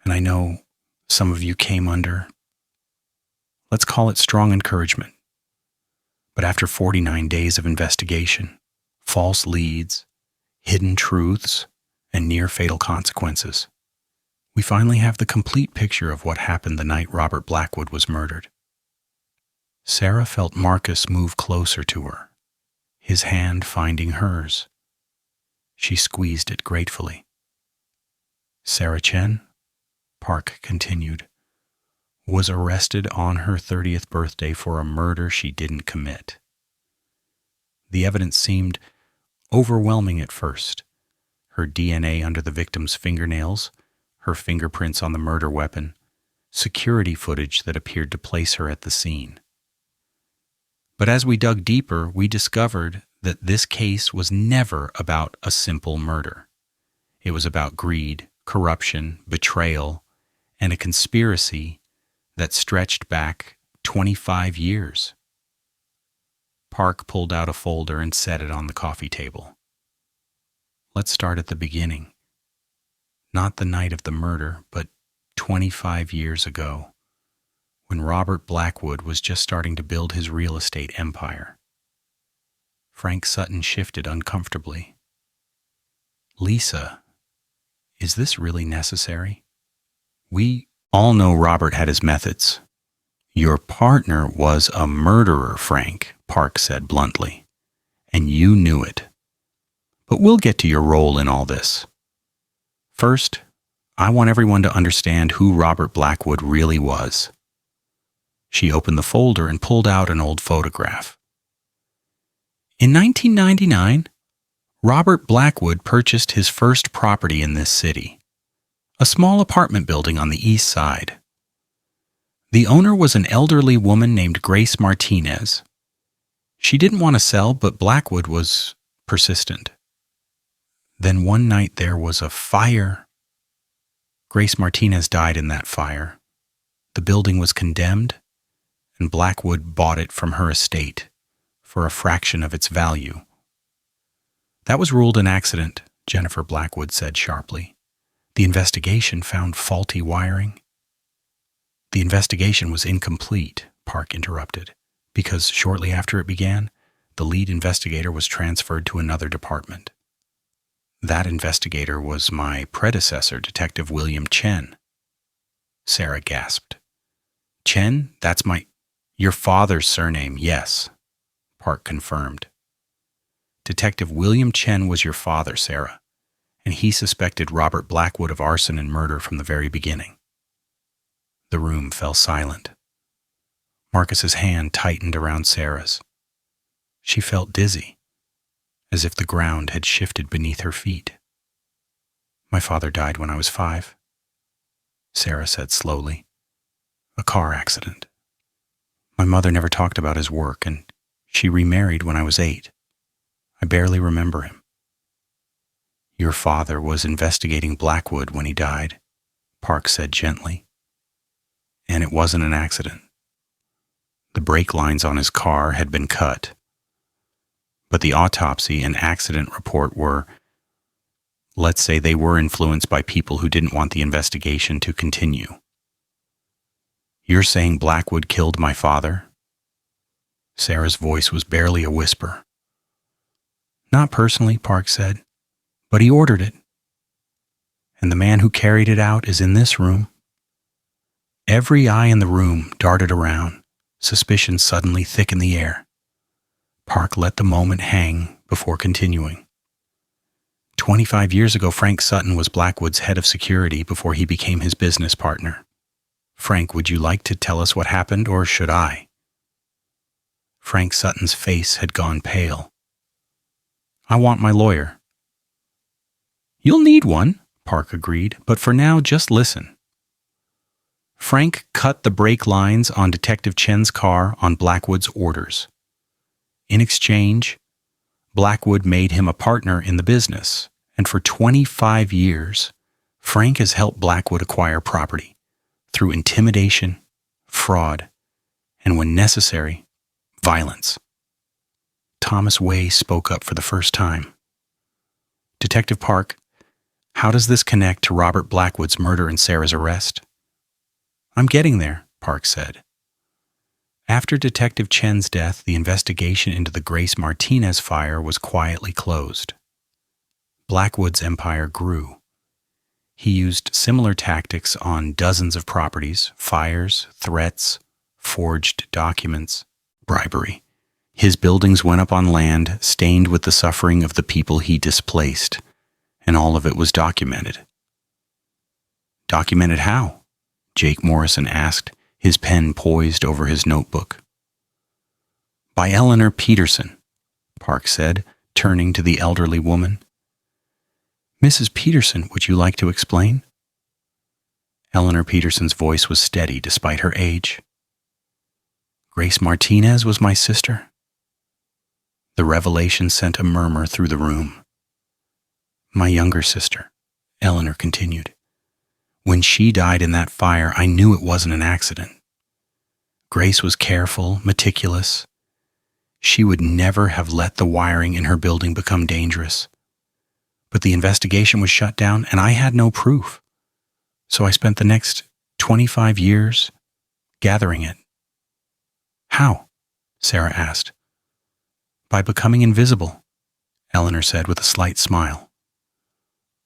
and I know some of you came under, let's call it strong encouragement. But after 49 days of investigation, false leads, hidden truths, and near-fatal consequences, we finally have the complete picture of what happened the night Robert Blackwood was murdered." Sarah felt Marcus move closer to her, his hand finding hers. She squeezed it gratefully. "Sarah Chen," Park continued, "was arrested on her 30th birthday for a murder she didn't commit. The evidence seemed overwhelming at first. Her DNA under the victim's fingernails, her fingerprints on the murder weapon, security footage that appeared to place her at the scene. But as we dug deeper, we discovered that this case was never about a simple murder. It was about greed, corruption, betrayal, and a conspiracy that stretched back 25 years. Park pulled out a folder and set it on the coffee table. "Let's start at the beginning. Not the night of the murder, but 25 years ago, when Robert Blackwood was just starting to build his real estate empire." Frank Sutton shifted uncomfortably. "Lisa, is this really necessary? We all know Robert had his methods." "Your partner was a murderer, Frank," Park said bluntly, "and you knew it. But we'll get to your role in all this. First, I want everyone to understand who Robert Blackwood really was." She opened the folder and pulled out an old photograph. "In 1999, Robert Blackwood purchased his first property in this city, a small apartment building on the east side. The owner was an elderly woman named Grace Martinez. She didn't want to sell, but Blackwood was persistent. Then one night there was a fire. Grace Martinez died in that fire. The building was condemned, and Blackwood bought it from her estate for a fraction of its value." "That was ruled an accident," Jennifer Blackwood said sharply. "The investigation found faulty wiring." "The investigation was incomplete," Park interrupted, "because shortly after it began, the lead investigator was transferred to another department. That investigator was my predecessor, Detective William Chen." Sarah gasped. "Chen? That's your father's surname, yes," Park confirmed. "Detective William Chen was your father, Sarah, and he suspected Robert Blackwood of arson and murder from the very beginning. The room fell silent. Marcus's hand tightened around Sarah's. She felt dizzy, as if the ground had shifted beneath her feet. My father died when I was 5, Sarah said slowly. A car accident. My mother never talked about his work, and she remarried when I was 8. I barely remember him. Your father was investigating Blackwood when he died, Park said gently. And it wasn't an accident. The brake lines on his car had been cut, but the autopsy and accident report were, let's say they were influenced by people who didn't want the investigation to continue. You're saying Blackwood killed my father? Sarah's voice was barely a whisper. Not personally, Park said, but he ordered it. And the man who carried it out is in this room. Every eye in the room darted around, suspicion suddenly thick in the air. Park let the moment hang before continuing. 25 years ago, Frank Sutton was Blackwood's head of security before he became his business partner. Frank, would you like to tell us what happened, or should I? Frank Sutton's face had gone pale. I want my lawyer. You'll need one, Park agreed, but for now, just listen. Frank cut the brake lines on Detective Chen's car on Blackwood's orders. In exchange, Blackwood made him a partner in the business, and for 25 years, Frank has helped Blackwood acquire property through intimidation, fraud, and when necessary, violence. Thomas Way spoke up for the first time. Detective Park, how does this connect to Robert Blackwood's murder and Sarah's arrest? I'm getting there, Park said. After Detective Chen's death, the investigation into the Grace Martinez fire was quietly closed. Blackwood's empire grew. He used similar tactics on dozens of properties, fires, threats, forged documents, bribery. His buildings went up on land stained with the suffering of the people he displaced, and all of it was documented. Documented how? Jake Morrison asked, his pen poised over his notebook. By Eleanor Peterson, Park said, turning to the elderly woman. Mrs. Peterson, would you like to explain? Eleanor Peterson's voice was steady despite her age. Grace Martinez was my sister. The revelation sent a murmur through the room. My younger sister, Eleanor continued. When she died in that fire, I knew it wasn't an accident. Grace was careful, meticulous. She would never have let the wiring in her building become dangerous. But the investigation was shut down, and I had no proof. So I spent the next 25 years gathering it. How? Sarah asked. By becoming invisible, Eleanor said with a slight smile.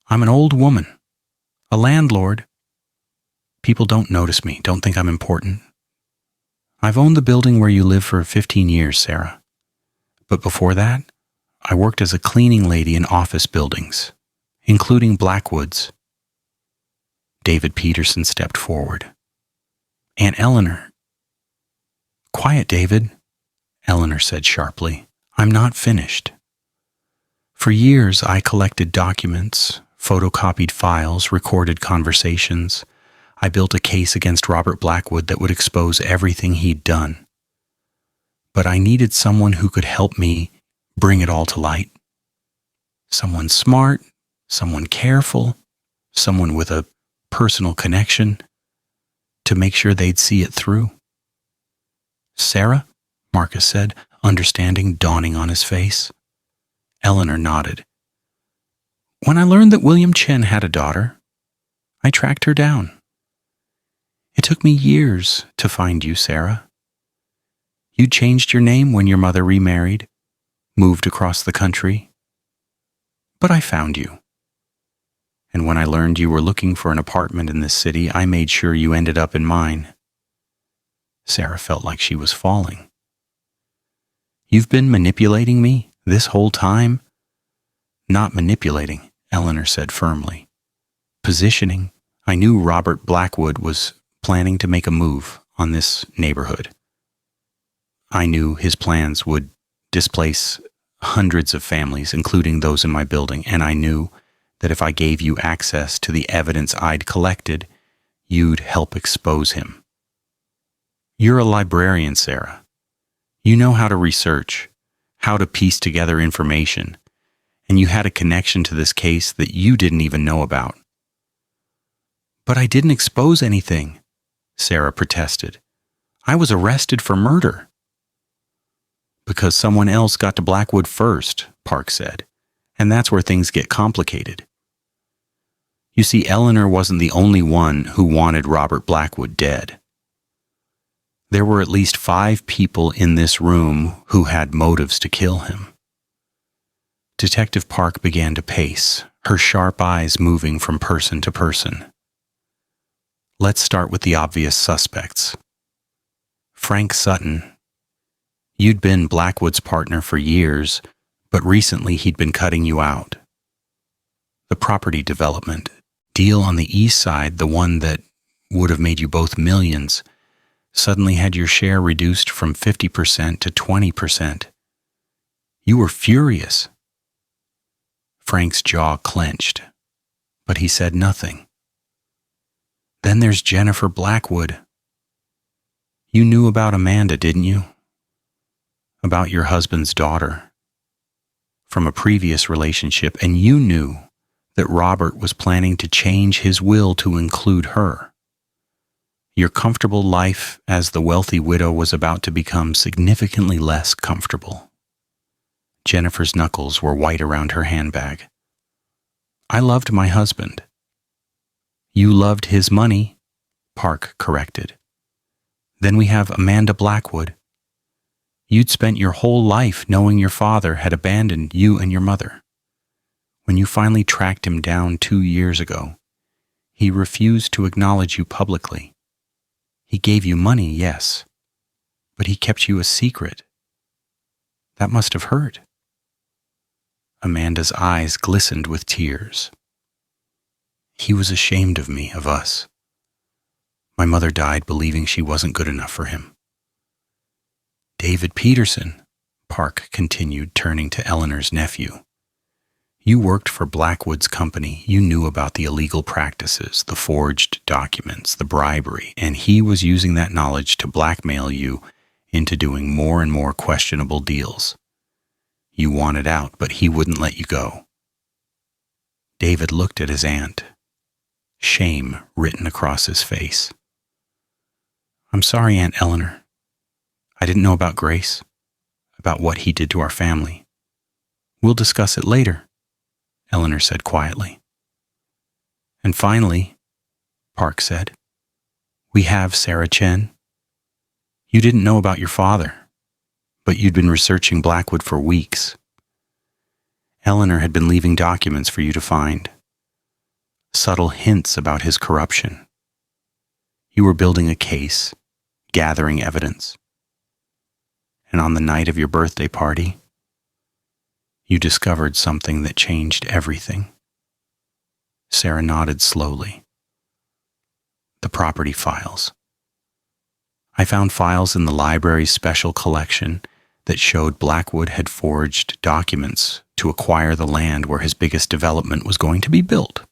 I'm an old woman. A landlord. People don't notice me, don't think I'm important. I've owned the building where you live for 15 years, Sarah. But before that, I worked as a cleaning lady in office buildings, including Blackwood's. David Peterson stepped forward. Aunt Eleanor. Quiet, David, Eleanor said sharply. I'm not finished. For years, I collected documents, photocopied files, recorded conversations. I built a case against Robert Blackwood that would expose everything he'd done. But I needed someone who could help me bring it all to light. Someone smart, someone careful, someone with a personal connection to make sure they'd see it through. Sarah, Marcus said, understanding dawning on his face. Eleanor nodded. When I learned that William Chen had a daughter, I tracked her down. It took me years to find you, Sarah. You changed your name when your mother remarried, moved across the country. But I found you. And when I learned you were looking for an apartment in this city, I made sure you ended up in mine. Sarah felt like she was falling. You've been manipulating me this whole time? Not manipulating, Eleanor said firmly. Positioning. I knew Robert Blackwood was planning to make a move on this neighborhood. I knew his plans would displace hundreds of families, including those in my building, and I knew that if I gave you access to the evidence I'd collected, you'd help expose him. You're a librarian, Sarah. You know how to research, how to piece together information, and you had a connection to this case that you didn't even know about. But I didn't expose anything, Sarah protested. I was arrested for murder. Because someone else got to Blackwood first, Park said, and that's where things get complicated. You see, Eleanor wasn't the only one who wanted Robert Blackwood dead. There were at least 5 people in this room who had motives to kill him. Detective Park began to pace, her sharp eyes moving from person to person. Let's start with the obvious suspects. Frank Sutton. You'd been Blackwood's partner for years, but recently he'd been cutting you out. The property development deal on the east side, the one that would have made you both millions, suddenly had your share reduced from 50% to 20%. You were furious. Frank's jaw clenched, but he said nothing. Then there's Jennifer Blackwood. You knew about Amanda, didn't you? About your husband's daughter. From a previous relationship, and you knew that Robert was planning to change his will to include her. Your comfortable life as the wealthy widow was about to become significantly less comfortable. Jennifer's knuckles were white around her handbag. I loved my husband. You loved his money, Park corrected. Then we have Amanda Blackwood. You'd spent your whole life knowing your father had abandoned you and your mother. When you finally tracked him down 2 years ago, he refused to acknowledge you publicly. He gave you money, yes, but he kept you a secret. That must have hurt. Amanda's eyes glistened with tears. He was ashamed of me, of us. My mother died believing she wasn't good enough for him. David Peterson, Park continued, turning to Eleanor's nephew. You worked for Blackwood's company. You knew about the illegal practices, the forged documents, the bribery, and he was using that knowledge to blackmail you into doing more and more questionable deals. You wanted out, but he wouldn't let you go. David looked at his aunt, shame written across his face. I'm sorry, Aunt Eleanor. I didn't know about Grace, about what he did to our family. We'll discuss it later, Eleanor said quietly. And finally, Park said, we have Sarah Chen. You didn't know about your father, but you'd been researching Blackwood for weeks. Eleanor had been leaving documents for you to find. Subtle hints about his corruption. You were building a case, gathering evidence. And on the night of your birthday party, you discovered something that changed everything. Sarah nodded slowly. The property files. I found files in the library's special collection that showed Blackwood had forged documents to acquire the land where his biggest development was going to be built.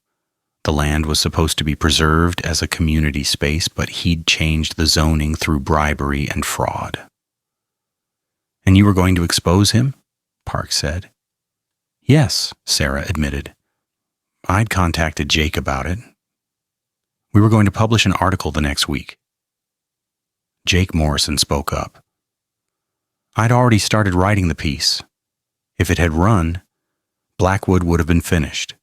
The land was supposed to be preserved as a community space, but he'd changed the zoning through bribery and fraud. And you were going to expose him? Park said. Yes, Sarah admitted. I'd contacted Jake about it. We were going to publish an article the next week. Jake Morrison spoke up. I'd already started writing the piece. If it had run, Blackwood would have been finished.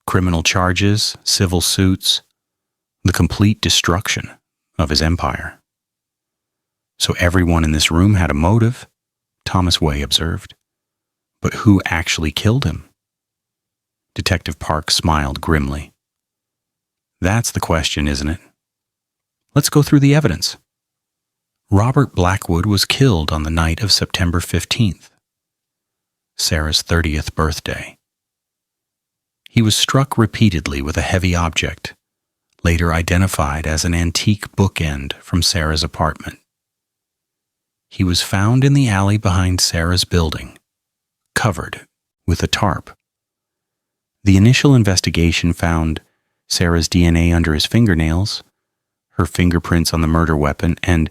Criminal charges, civil suits, the complete destruction of his empire. So everyone in this room had a motive, Thomas Way observed. But who actually killed him? Detective Park smiled grimly. That's the question, isn't it? Let's go through the evidence. Robert Blackwood was killed on the night of September 15th, Sarah's 30th birthday. He was struck repeatedly with a heavy object, later identified as an antique bookend from Sarah's apartment. He was found in the alley behind Sarah's building, covered with a tarp. The initial investigation found Sarah's DNA under his fingernails, her fingerprints on the murder weapon, and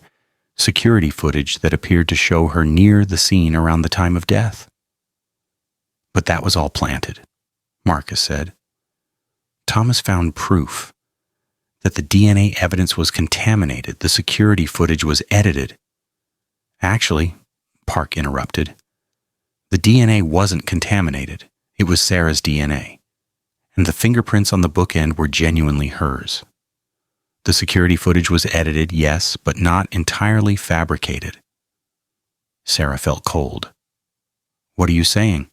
security footage that appeared to show her near the scene around the time of death. But that was all planted, Marcus said. Thomas found proof that the DNA evidence was contaminated. The security footage was edited. Actually, Park interrupted, the DNA wasn't contaminated. It was Sarah's DNA, and the fingerprints on the bookend were genuinely hers. The security footage was edited, yes, but not entirely fabricated. Sarah felt cold. What are you saying?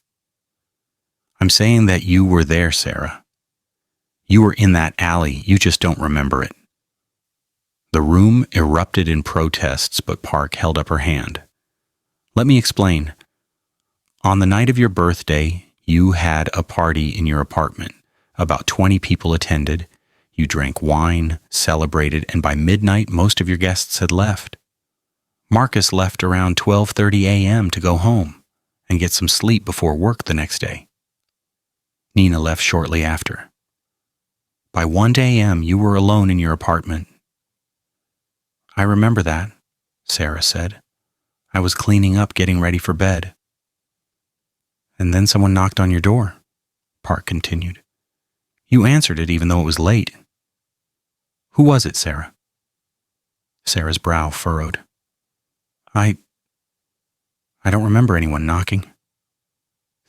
I'm saying that you were there, Sarah. You were in that alley, you just don't remember it. The room erupted in protests, but Park held up her hand. Let me explain. On the night of your birthday, you had a party in your apartment. About 20 people attended. You drank wine, celebrated, and by midnight, most of your guests had left. Marcus left around 12:30 a.m. to go home and get some sleep before work the next day. Nina left shortly after. By 1 a.m., you were alone in your apartment. I remember that, Sarah said. I was cleaning up, getting ready for bed. And then someone knocked on your door, Park continued. You answered it even though it was late. Who was it, Sarah? Sarah's brow furrowed. I don't remember anyone knocking.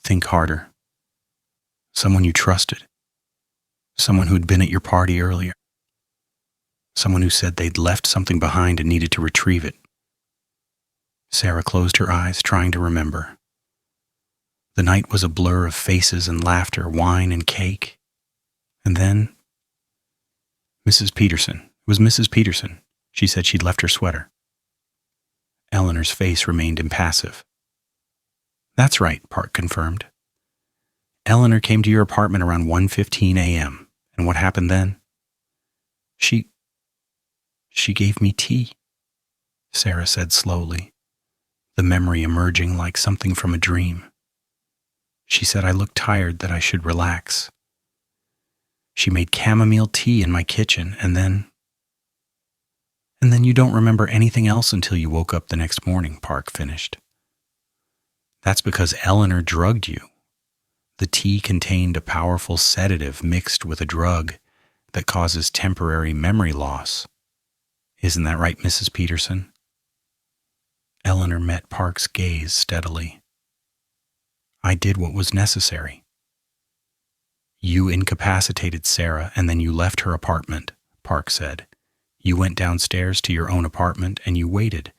Think harder. Someone you trusted. Someone who'd been at your party earlier. Someone who said they'd left something behind and needed to retrieve it. Sarah closed her eyes, trying to remember. The night was a blur of faces and laughter, wine and cake. And then, Mrs. Peterson. It was Mrs. Peterson. She said she'd left her sweater. Eleanor's face remained impassive. That's right, Park confirmed. Eleanor came to your apartment around 1:15 a.m. And what happened then? She gave me tea, Sarah said slowly, the memory emerging like something from a dream. She said I looked tired, that I should relax. She made chamomile tea in my kitchen, and then you don't remember anything else until you woke up the next morning, Park finished. That's because Eleanor drugged you. The tea contained a powerful sedative mixed with a drug that causes temporary memory loss. Isn't that right, Mrs. Peterson? Eleanor met Park's gaze steadily. I did what was necessary. You incapacitated Sarah and then you left her apartment, Park said. You went downstairs to your own apartment and you waited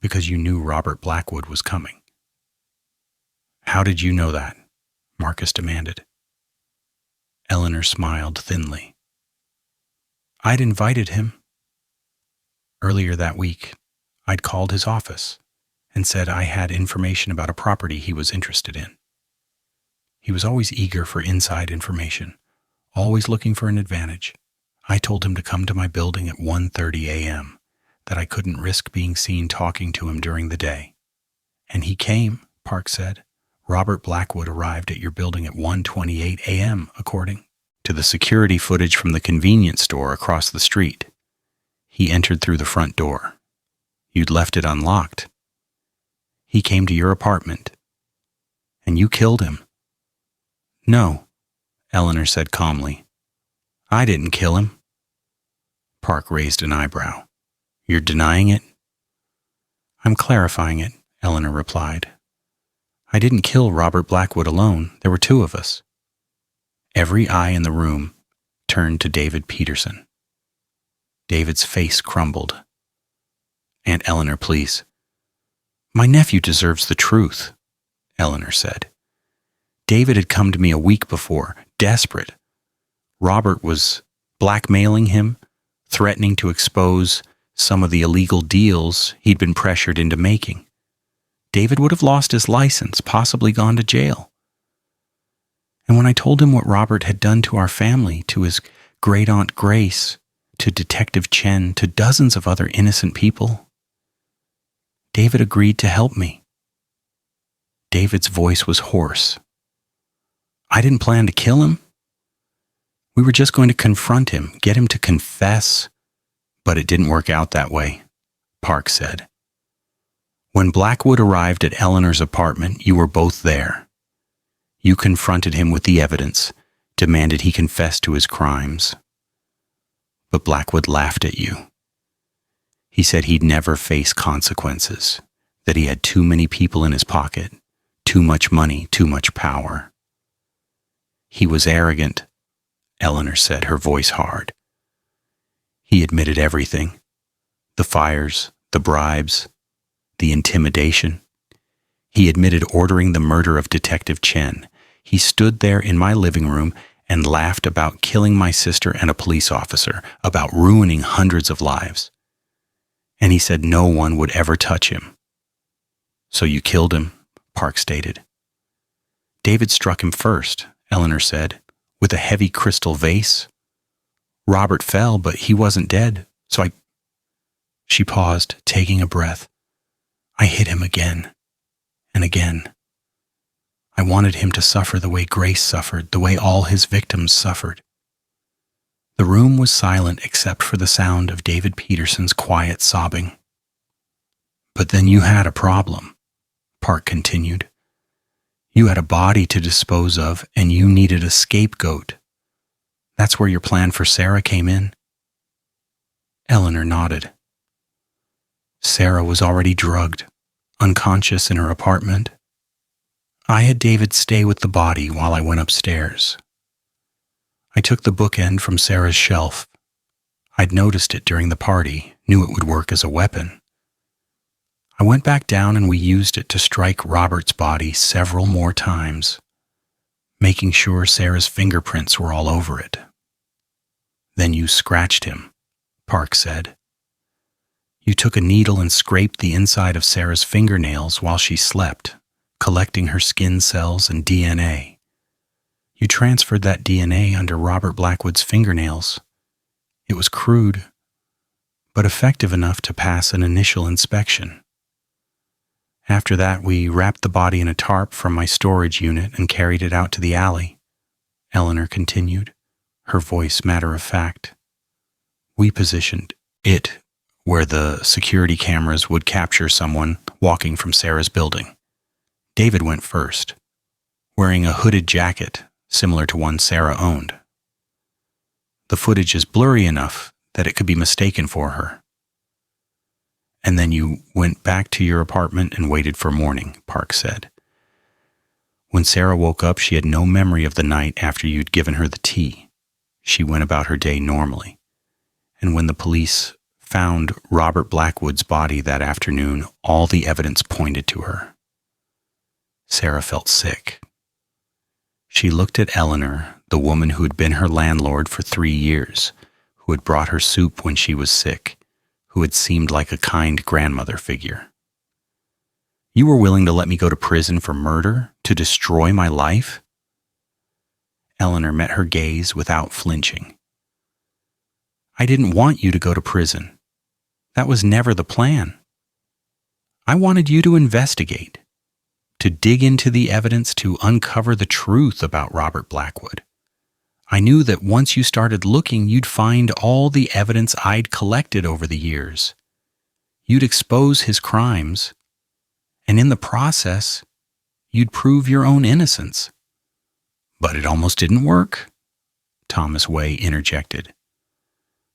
because you knew Robert Blackwood was coming. How did you know that? Marcus demanded. Eleanor smiled thinly. I'd invited him. Earlier that week, I'd called his office and said I had information about a property he was interested in. He was always eager for inside information, always looking for an advantage. I told him to come to my building at 1:30 a.m., that I couldn't risk being seen talking to him during the day. And he came, Park said. Robert Blackwood arrived at your building at 1:28 a.m., according to the security footage from the convenience store across the street. He entered through the front door. You'd left it unlocked. He came to your apartment, and you killed him. No, Eleanor said calmly. I didn't kill him. Park raised an eyebrow. You're denying it? I'm clarifying it, Eleanor replied. I didn't kill Robert Blackwood alone. There were two of us. Every eye in the room turned to David Peterson. David's face crumbled. Aunt Eleanor, please. My nephew deserves the truth, Eleanor said. David had come to me a week before, desperate. Robert was blackmailing him, threatening to expose some of the illegal deals he'd been pressured into making. David would have lost his license, possibly gone to jail. And when I told him what Robert had done to our family, to his great-aunt Grace, to Detective Chen, to dozens of other innocent people, David agreed to help me. David's voice was hoarse. I didn't plan to kill him. We were just going to confront him, get him to confess, but it didn't work out that way, Park said. When Blackwood arrived at Eleanor's apartment, you were both there. You confronted him with the evidence, demanded he confess to his crimes. But Blackwood laughed at you. He said he'd never face consequences, that he had too many people in his pocket, too much money, too much power. He was arrogant, Eleanor said, her voice hard. He admitted everything. The fires, the bribes, the intimidation. He admitted ordering the murder of Detective Chen. He stood there in my living room and laughed about killing my sister and a police officer, about ruining hundreds of lives. And he said no one would ever touch him. So you killed him, Park stated. David struck him first, Eleanor said, with a heavy crystal vase. Robert fell, but he wasn't dead, so I... She paused, taking a breath. I hit him again and again. I wanted him to suffer the way Grace suffered, the way all his victims suffered. The room was silent except for the sound of David Peterson's quiet sobbing. But then you had a problem, Park continued. You had a body to dispose of, and you needed a scapegoat. That's where your plan for Sarah came in? Eleanor nodded. Sarah was already drugged, unconscious in her apartment. I had David stay with the body while I went upstairs. I took the bookend from Sarah's shelf. I'd noticed it during the party, knew it would work as a weapon. I went back down and we used it to strike Robert's body several more times, making sure Sarah's fingerprints were all over it. Then you scratched him, Park said. You took a needle and scraped the inside of Sarah's fingernails while she slept, collecting her skin cells and DNA. You transferred that DNA under Robert Blackwood's fingernails. It was crude, but effective enough to pass an initial inspection. After that, we wrapped the body in a tarp from my storage unit and carried it out to the alley, Eleanor continued, her voice matter-of-fact. We positioned it where the security cameras would capture someone walking from Sarah's building. David went first, wearing a hooded jacket similar to one Sarah owned. The footage is blurry enough that it could be mistaken for her. And then you went back to your apartment and waited for morning, Park said. When Sarah woke up, she had no memory of the night after you'd given her the tea. She went about her day normally. And when the police found Robert Blackwood's body that afternoon, all the evidence pointed to her. Sarah felt sick. She looked at Eleanor, the woman who had been her landlord for 3 years, who had brought her soup when she was sick, who had seemed like a kind grandmother figure. You were willing to let me go to prison for murder, to destroy my life? Eleanor met her gaze without flinching. I didn't want you to go to prison. That was never the plan. I wanted you to investigate, to dig into the evidence, to uncover the truth about Robert Blackwood. I knew that once you started looking, you'd find all the evidence I'd collected over the years. You'd expose his crimes, and in the process, you'd prove your own innocence. But it almost didn't work, Thomas Way interjected.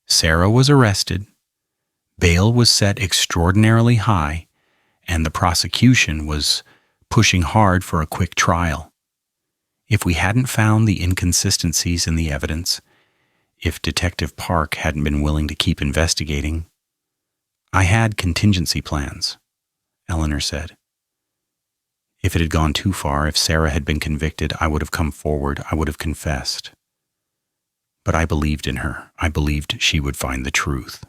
Sarah was arrested, bail was set extraordinarily high, and the prosecution was pushing hard for a quick trial. If we hadn't found the inconsistencies in the evidence, if Detective Park hadn't been willing to keep investigating, I had contingency plans, Eleanor said. If it had gone too far, if Sarah had been convicted, I would have come forward, I would have confessed. But I believed in her. I believed she would find the truth.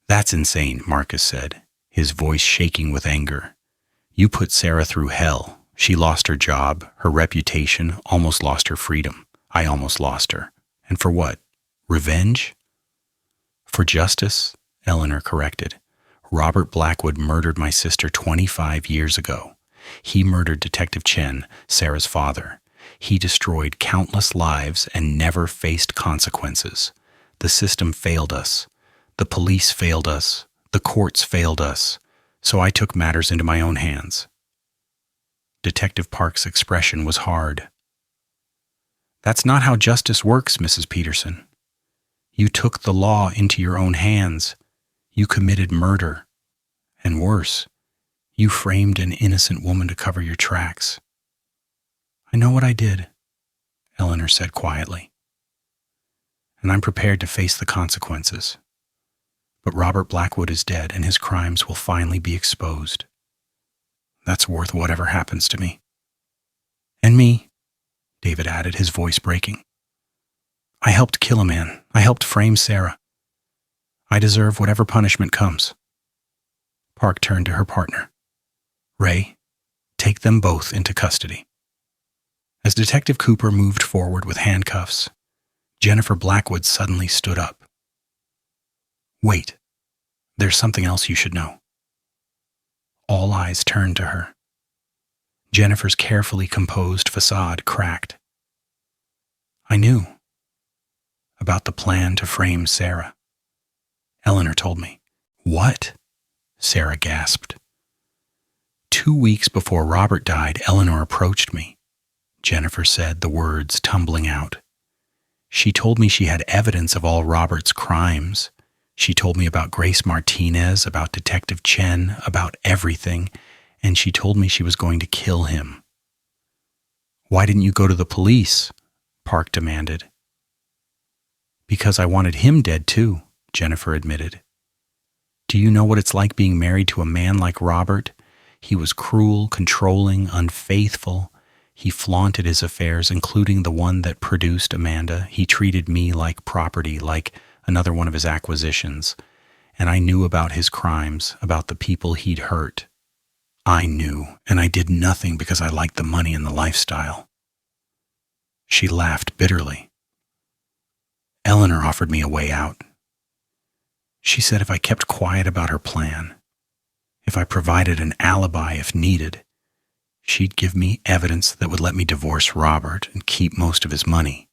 That's insane, Marcus said, his voice shaking with anger. You put Sarah through hell. She lost her job, her reputation, almost lost her freedom. I almost lost her. And for what? Revenge? For justice? Eleanor corrected. Robert Blackwood murdered my sister 25 years ago. He murdered Detective Chen, Sarah's father. He destroyed countless lives and never faced consequences. The system failed us. The police failed us. The courts failed us. So I took matters into my own hands. Detective Park's expression was hard. That's not how justice works, Mrs. Peterson. You took the law into your own hands. You committed murder. And worse, you framed an innocent woman to cover your tracks. I know what I did, Eleanor said quietly. And I'm prepared to face the consequences. But Robert Blackwood is dead, and his crimes will finally be exposed. That's worth whatever happens to me. And me, David added, his voice breaking. I helped kill a man. I helped frame Sarah. I deserve whatever punishment comes. Park turned to her partner. Ray, take them both into custody. As Detective Cooper moved forward with handcuffs, Jennifer Blackwood suddenly stood up. Wait, there's something else you should know. All eyes turned to her. Jennifer's carefully composed facade cracked. I knew about the plan to frame Sarah. Eleanor told me. What? Sarah gasped. 2 weeks before Robert died, Eleanor approached me. Jennifer said, the words tumbling out. She told me she had evidence of all Robert's crimes. She told me about Grace Martinez, about Detective Chen, about everything, and she told me she was going to kill him. Why didn't you go to the police? Park demanded. Because I wanted him dead too, Jennifer admitted. Do you know what it's like being married to a man like Robert? He was cruel, controlling, unfaithful. He flaunted his affairs, including the one that produced Amanda. He treated me like property, like another one of his acquisitions. And I knew about his crimes, about the people he'd hurt. I knew, and I did nothing because I liked the money and the lifestyle. She laughed bitterly. Eleanor offered me a way out. She said if I kept quiet about her plan, if I provided an alibi if needed, she'd give me evidence that would let me divorce Robert and keep most of his money.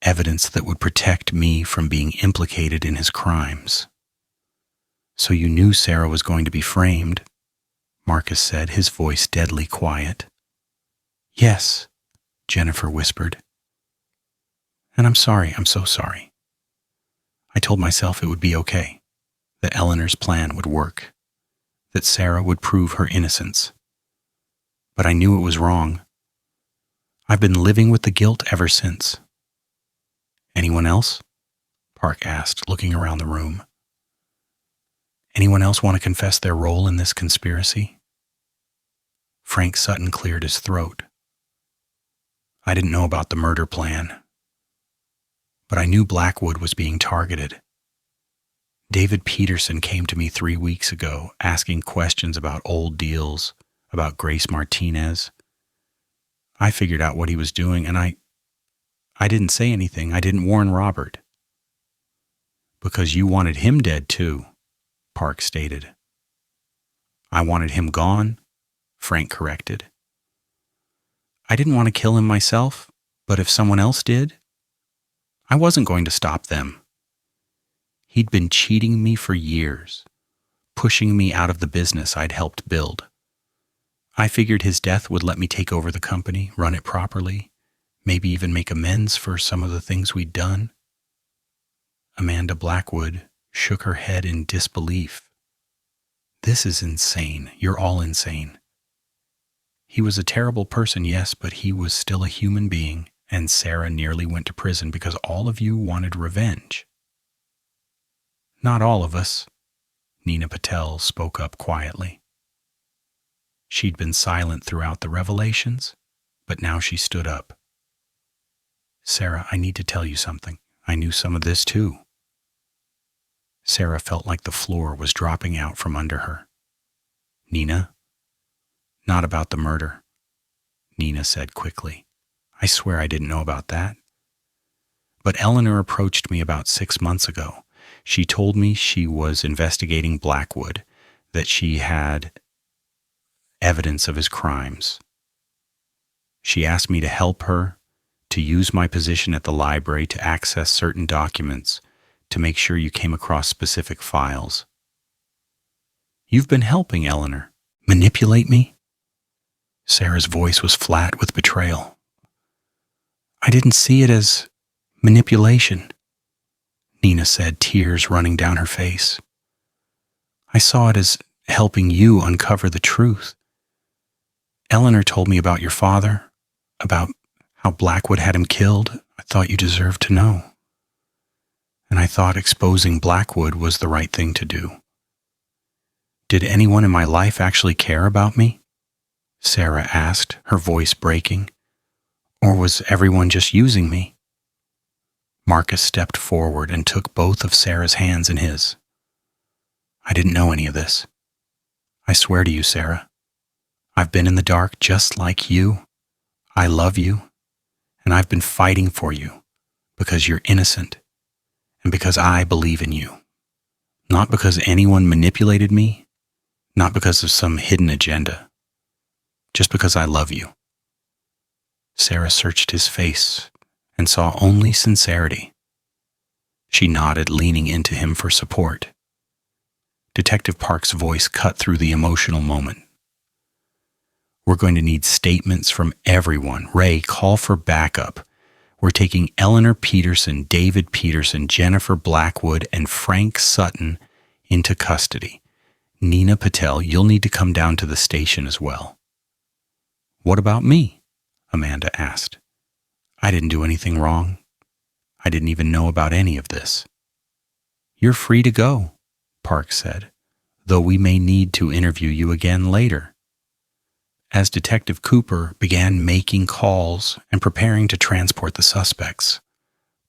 Evidence that would protect me from being implicated in his crimes. So you knew Sarah was going to be framed, Marcus said, his voice deadly quiet. Yes, Jennifer whispered. And I'm sorry, I'm so sorry. I told myself it would be okay, that Eleanor's plan would work, that Sarah would prove her innocence. But I knew it was wrong. I've been living with the guilt ever since. Anyone else? Park asked, looking around the room. Anyone else want to confess their role in this conspiracy? Frank Sutton cleared his throat. I didn't know about the murder plan, but I knew Blackwood was being targeted. David Peterson came to me 3 weeks ago, asking questions about old deals, about Grace Martinez. I figured out what he was doing, and I didn't say anything. I didn't warn Robert. Because you wanted him dead too, Park stated. I wanted him gone, Frank corrected. I didn't want to kill him myself, but if someone else did, I wasn't going to stop them. He'd been cheating me for years, pushing me out of the business I'd helped build. I figured his death would let me take over the company, run it properly, maybe even make amends for some of the things we'd done. Amanda Blackwood shook her head in disbelief. This is insane. You're all insane. He was a terrible person, yes, but he was still a human being, and Sarah nearly went to prison because all of you wanted revenge. Not all of us, Nina Patel spoke up quietly. She'd been silent throughout the revelations, but now she stood up. Sarah, I need to tell you something. I knew some of this too. Sarah felt like the floor was dropping out from under her. Nina? Not about the murder. Nina said quickly. I swear I didn't know about that. But Eleanor approached me about 6 months ago. She told me she was investigating Blackwood, that she had evidence of his crimes. She asked me to help her, to use my position at the library to access certain documents, to make sure you came across specific files. You've been helping Eleanor. Manipulate me? Sarah's voice was flat with betrayal. I didn't see it as manipulation, Nina said, tears running down her face. I saw it as helping you uncover the truth. Eleanor told me about your father, about how Blackwood had him killed. I thought you deserved to know. And I thought exposing Blackwood was the right thing to do. Did anyone in my life actually care about me? Sarah asked, her voice breaking. Or was everyone just using me? Marcus stepped forward and took both of Sarah's hands in his. I didn't know any of this. I swear to you, Sarah, I've been in the dark just like you. I love you, and I've been fighting for you because you're innocent and because I believe in you. Not because anyone manipulated me, not because of some hidden agenda, just because I love you. Sarah searched his face and saw only sincerity. She nodded, leaning into him for support. Detective Park's voice cut through the emotional moment. We're going to need statements from everyone. Ray, call for backup. We're taking Eleanor Peterson, David Peterson, Jennifer Blackwood, and Frank Sutton into custody. Nina Patel, you'll need to come down to the station as well. What about me? Amanda asked. I didn't do anything wrong. I didn't even know about any of this. You're free to go, Park said, though we may need to interview you again later. As Detective Cooper began making calls and preparing to transport the suspects,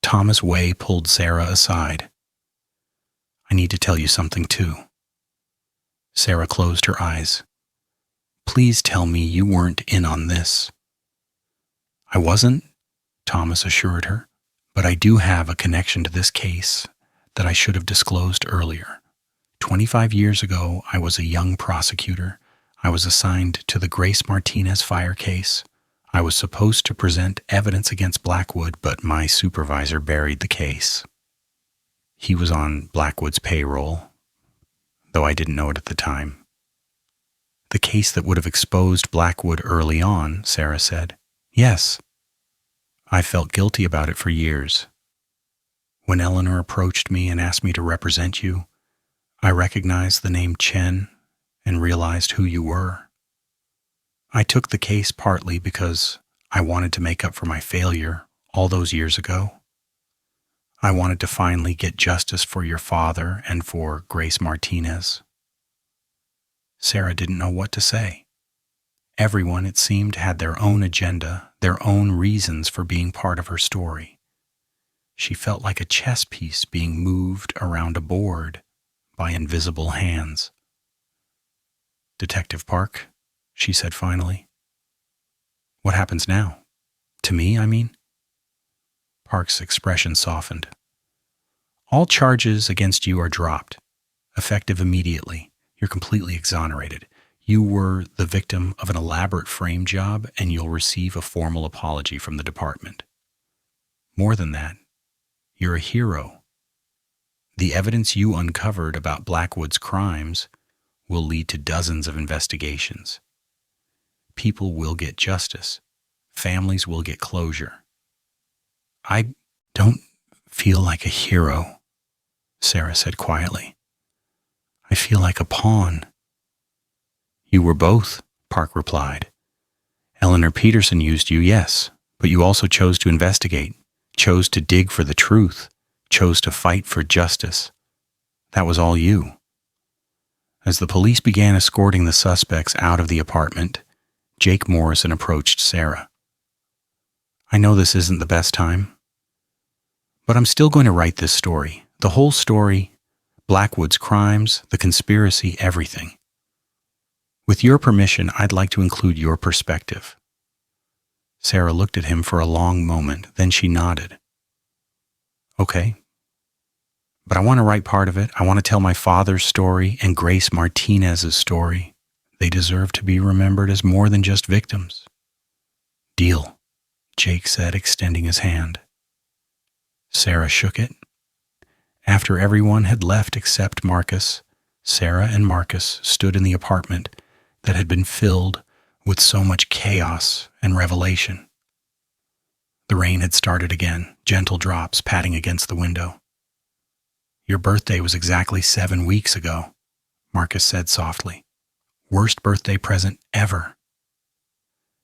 Thomas Way pulled Sarah aside. I need to tell you something too. Sarah closed her eyes. Please tell me you weren't in on this. I wasn't, Thomas assured her, but I do have a connection to this case that I should have disclosed earlier. 25 years ago, I was a young prosecutor. I was assigned to the Grace Martinez fire case. I was supposed to present evidence against Blackwood, but my supervisor buried the case. He was on Blackwood's payroll, though I didn't know it at the time. The case that would have exposed Blackwood early on, Sarah said. Yes. I felt guilty about it for years. When Eleanor approached me and asked me to represent you, I recognized the name Chen and realized who you were. I took the case partly because I wanted to make up for my failure all those years ago. I wanted to finally get justice for your father and for Grace Martinez. Sarah didn't know what to say. Everyone, it seemed, had their own agenda, their own reasons for being part of her story. She felt like a chess piece being moved around a board by invisible hands. Detective Park, she said finally. What happens now? To me, I mean? Park's expression softened. All charges against you are dropped, effective immediately. You're completely exonerated. You were the victim of an elaborate frame job, and you'll receive a formal apology from the department. More than that, you're a hero. The evidence you uncovered about Blackwood's crimes will lead to dozens of investigations. People will get justice. Families will get closure. I don't feel like a hero, Sarah said quietly. I feel like a pawn. You were both, Park replied. Eleanor Peterson used you, yes, but you also chose to investigate, chose to dig for the truth, chose to fight for justice. That was all you. As the police began escorting the suspects out of the apartment, Jake Morrison approached Sarah. I know this isn't the best time, but I'm still going to write this story, the whole story, Blackwood's crimes, the conspiracy, everything. With your permission, I'd like to include your perspective. Sarah looked at him for a long moment, then she nodded. Okay. But I want to write part of it. I want to tell my father's story and Grace Martinez's story. They deserve to be remembered as more than just victims. Deal, Jake said, extending his hand. Sarah shook it. After everyone had left except Marcus, Sarah and Marcus stood in the apartment that had been filled with so much chaos and revelation. The rain had started again, gentle drops patting against the window. Your birthday was exactly 7 weeks ago, Marcus said softly. Worst birthday present ever.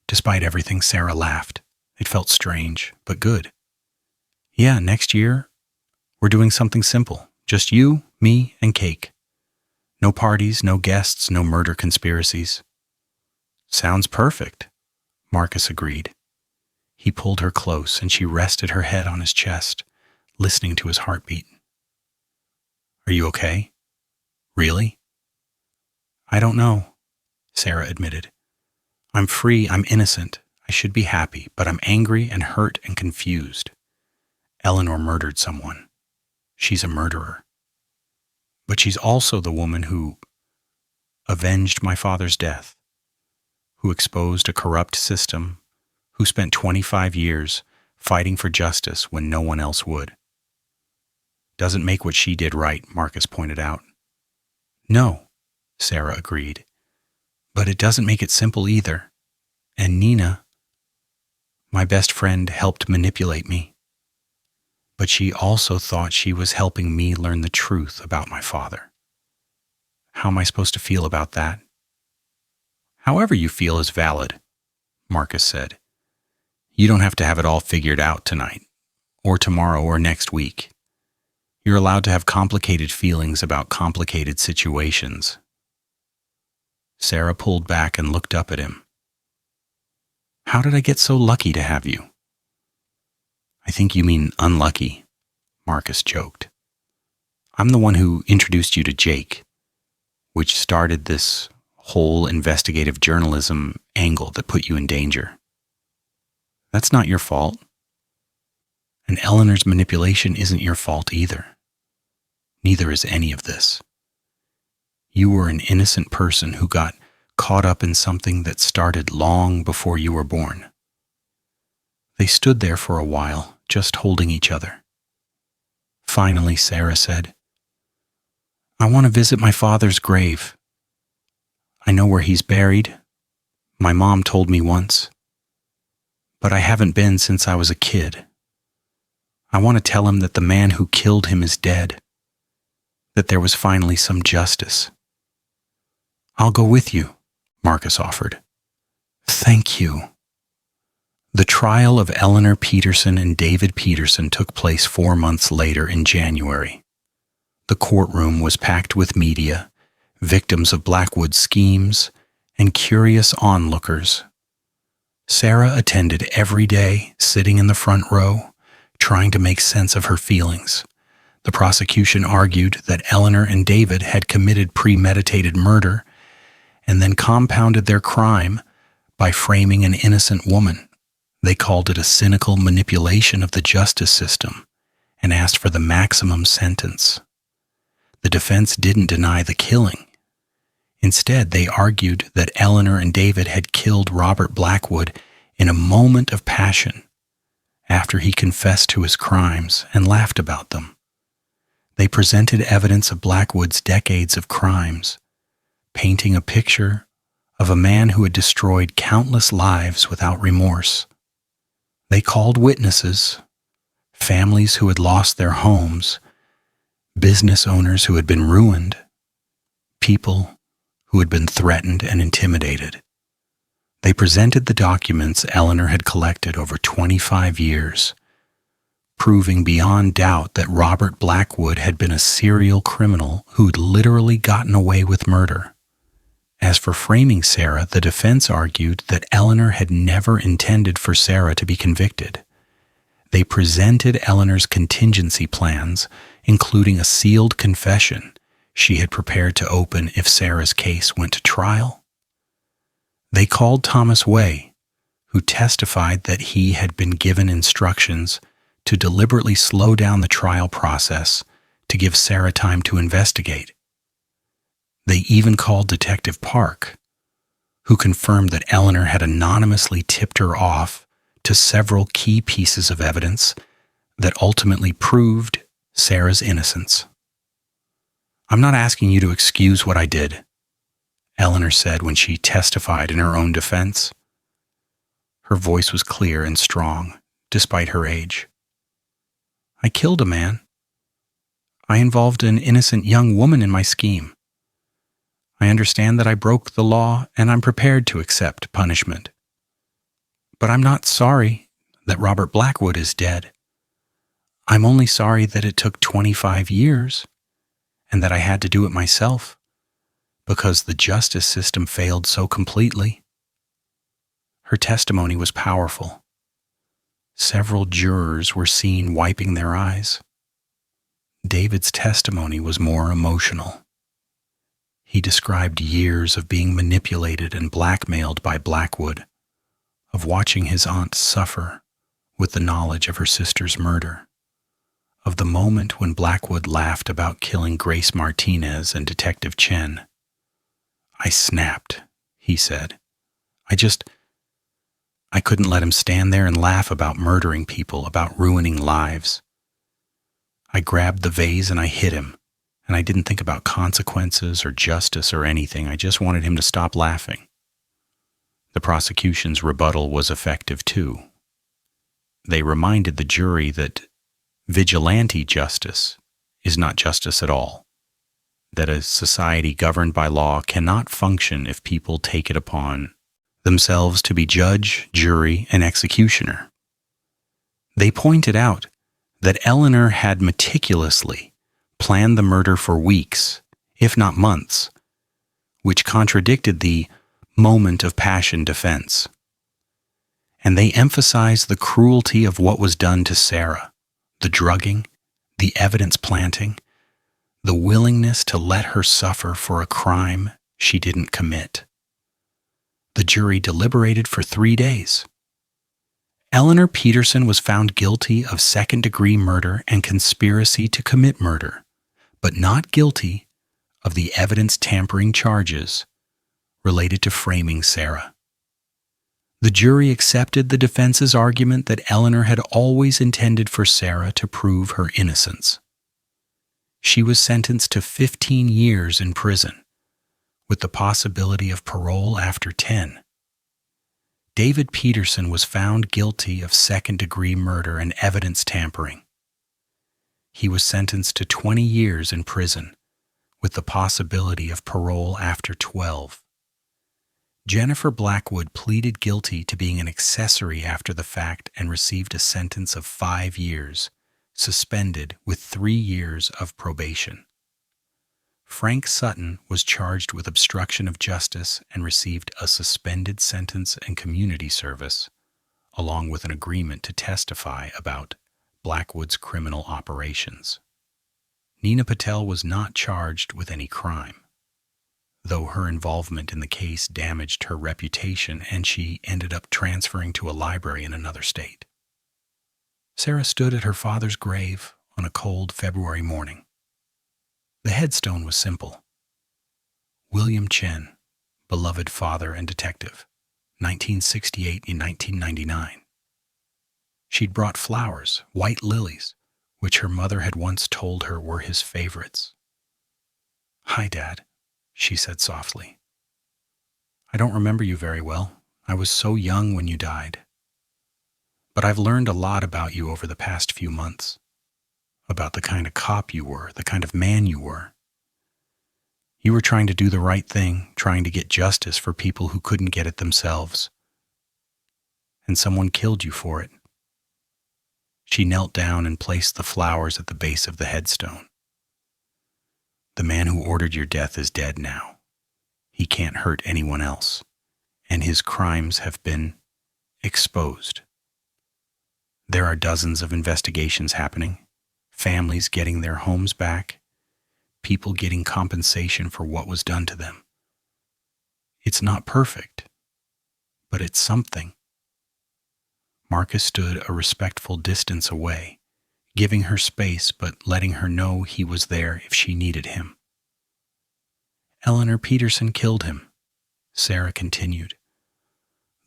Despite everything, Sarah laughed. It felt strange, but good. Yeah, next year, we're doing something simple. Just you, me, and cake. No parties, no guests, no murder conspiracies. Sounds perfect, Marcus agreed. He pulled her close, and she rested her head on his chest, listening to his heartbeat. Are you okay? Really? I don't know, Sarah admitted. I'm free, I'm innocent. I should be happy, but I'm angry and hurt and confused. Eleanor murdered someone. She's a murderer. But she's also the woman who avenged my father's death, who exposed a corrupt system, who spent 25 years fighting for justice when no one else would. Doesn't make what she did right, Marcus pointed out. No, Sarah agreed. But it doesn't make it simple either. And Nina, my best friend, helped manipulate me. But she also thought she was helping me learn the truth about my father. How am I supposed to feel about that? However you feel is valid, Marcus said. You don't have to have it all figured out tonight, or tomorrow, or next week. You're allowed to have complicated feelings about complicated situations. Sarah pulled back and looked up at him. How did I get so lucky to have you? I think you mean unlucky, Marcus joked. I'm the one who introduced you to Jake, which started this whole investigative journalism angle that put you in danger. That's not your fault. And Eleanor's manipulation isn't your fault either. Neither is any of this. You were an innocent person who got caught up in something that started long before you were born. They stood there for a while, just holding each other. Finally, Sarah said, I want to visit my father's grave. I know where he's buried. My mom told me once. But I haven't been since I was a kid. I want to tell him that the man who killed him is dead. That there was finally some justice. I'll go with you, Marcus offered. Thank you. The trial of Eleanor Peterson and David Peterson took place 4 months later in January. The courtroom was packed with media, victims of Blackwood's schemes, and curious onlookers. Sarah attended every day, sitting in the front row, trying to make sense of her feelings. The prosecution argued that Eleanor and David had committed premeditated murder and then compounded their crime by framing an innocent woman. They called it a cynical manipulation of the justice system and asked for the maximum sentence. The defense didn't deny the killing. Instead, they argued that Eleanor and David had killed Robert Blackwood in a moment of passion after he confessed to his crimes and laughed about them. They presented evidence of Blackwood's decades of crimes, painting a picture of a man who had destroyed countless lives without remorse. They called witnesses, families who had lost their homes, business owners who had been ruined, people who had been threatened and intimidated. They presented the documents Eleanor had collected over 25 years, proving beyond doubt that Robert Blackwood had been a serial criminal who'd literally gotten away with murder. As for framing Sarah, the defense argued that Eleanor had never intended for Sarah to be convicted. They presented Eleanor's contingency plans, including a sealed confession she had prepared to open if Sarah's case went to trial. They called Thomas Way, who testified that he had been given instructions to deliberately slow down the trial process to give Sarah time to investigate. They even called Detective Park, who confirmed that Eleanor had anonymously tipped her off to several key pieces of evidence that ultimately proved Sarah's innocence. "I'm not asking you to excuse what I did," Eleanor said when she testified in her own defense. Her voice was clear and strong, despite her age. "I killed a man. I involved an innocent young woman in my scheme. I understand that I broke the law, and I'm prepared to accept punishment. But I'm not sorry that Robert Blackwood is dead. I'm only sorry that it took 25 years and that I had to do it myself because the justice system failed so completely." Her testimony was powerful. Several jurors were seen wiping their eyes. David's testimony was more emotional. He described years of being manipulated and blackmailed by Blackwood, of watching his aunt suffer with the knowledge of her sister's murder, of the moment when Blackwood laughed about killing Grace Martinez and Detective Chen. "I snapped," he said. I couldn't let him stand there and laugh about murdering people, about ruining lives. I grabbed the vase and I hit him, and I didn't think about consequences or justice or anything. I just wanted him to stop laughing." The prosecution's rebuttal was effective too. They reminded the jury that vigilante justice is not justice at all, that a society governed by law cannot function if people take it upon themselves to be judge, jury, and executioner. They pointed out that Eleanor had meticulously planned the murder for weeks, if not months, which contradicted the moment of passion defense. And they emphasized the cruelty of what was done to Sarah, the drugging, the evidence planting, the willingness to let her suffer for a crime she didn't commit. The jury deliberated for 3 days. Eleanor Peterson was found guilty of second-degree murder and conspiracy to commit murder, but not guilty of the evidence tampering charges related to framing Sarah. The jury accepted the defense's argument that Eleanor had always intended for Sarah to prove her innocence. She was sentenced to 15 years in prison, with the possibility of parole after 10. David Peterson was found guilty of second-degree murder and evidence tampering. He was sentenced to 20 years in prison, with the possibility of parole after 12. Jennifer Blackwood pleaded guilty to being an accessory after the fact and received a sentence of 5 years, suspended with 3 years of probation. Frank Sutton was charged with obstruction of justice and received a suspended sentence and community service, along with an agreement to testify about Blackwood's criminal operations. Nina Patel was not charged with any crime, though her involvement in the case damaged her reputation and she ended up transferring to a library in another state. Sarah stood at her father's grave on a cold February morning. The headstone was simple. William Chen, beloved father and detective, 1968 and 1999. She'd brought flowers, white lilies, which her mother had once told her were his favorites. "Hi, Dad," she said softly. "I don't remember you very well. I was so young when you died. But I've learned a lot about you over the past few months. About the kind of cop you were, the kind of man you were. You were trying to do the right thing, trying to get justice for people who couldn't get it themselves. And someone killed you for it." She knelt down and placed the flowers at the base of the headstone. "The man who ordered your death is dead now. He can't hurt anyone else, and his crimes have been exposed. There are dozens of investigations happening. Families getting their homes back, people getting compensation for what was done to them. It's not perfect, but it's something. Marcus stood a respectful distance away, giving her space but letting her know he was there if she needed him. Eleanor Peterson killed him, Sarah continued.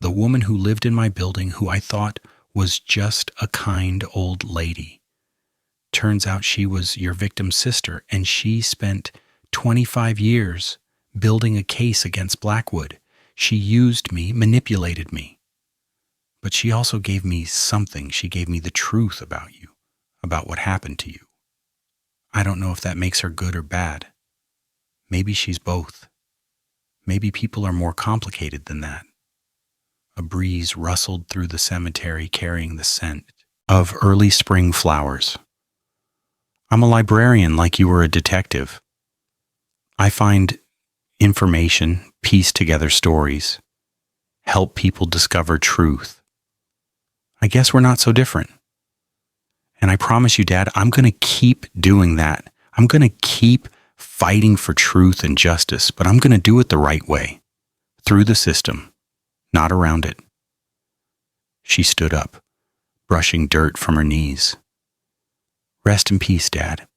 The woman who lived in my building, who I thought was just a kind old lady. Turns out she was your victim's sister, and she spent 25 years building a case against Blackwood. She used me, manipulated me. But she also gave me something. She gave me the truth about you, about what happened to you. I don't know if that makes her good or bad. Maybe she's both. Maybe people are more complicated than that. A breeze rustled through the cemetery carrying the scent of early spring flowers. I'm a librarian like you were a detective. I find information, piece together stories, help people discover truth. I guess we're not so different. And I promise you, Dad, I'm going to keep doing that. I'm going to keep fighting for truth and justice, but I'm going to do it the right way, through the system, not around it. She stood up, brushing dirt from her knees. Rest in peace, Dad.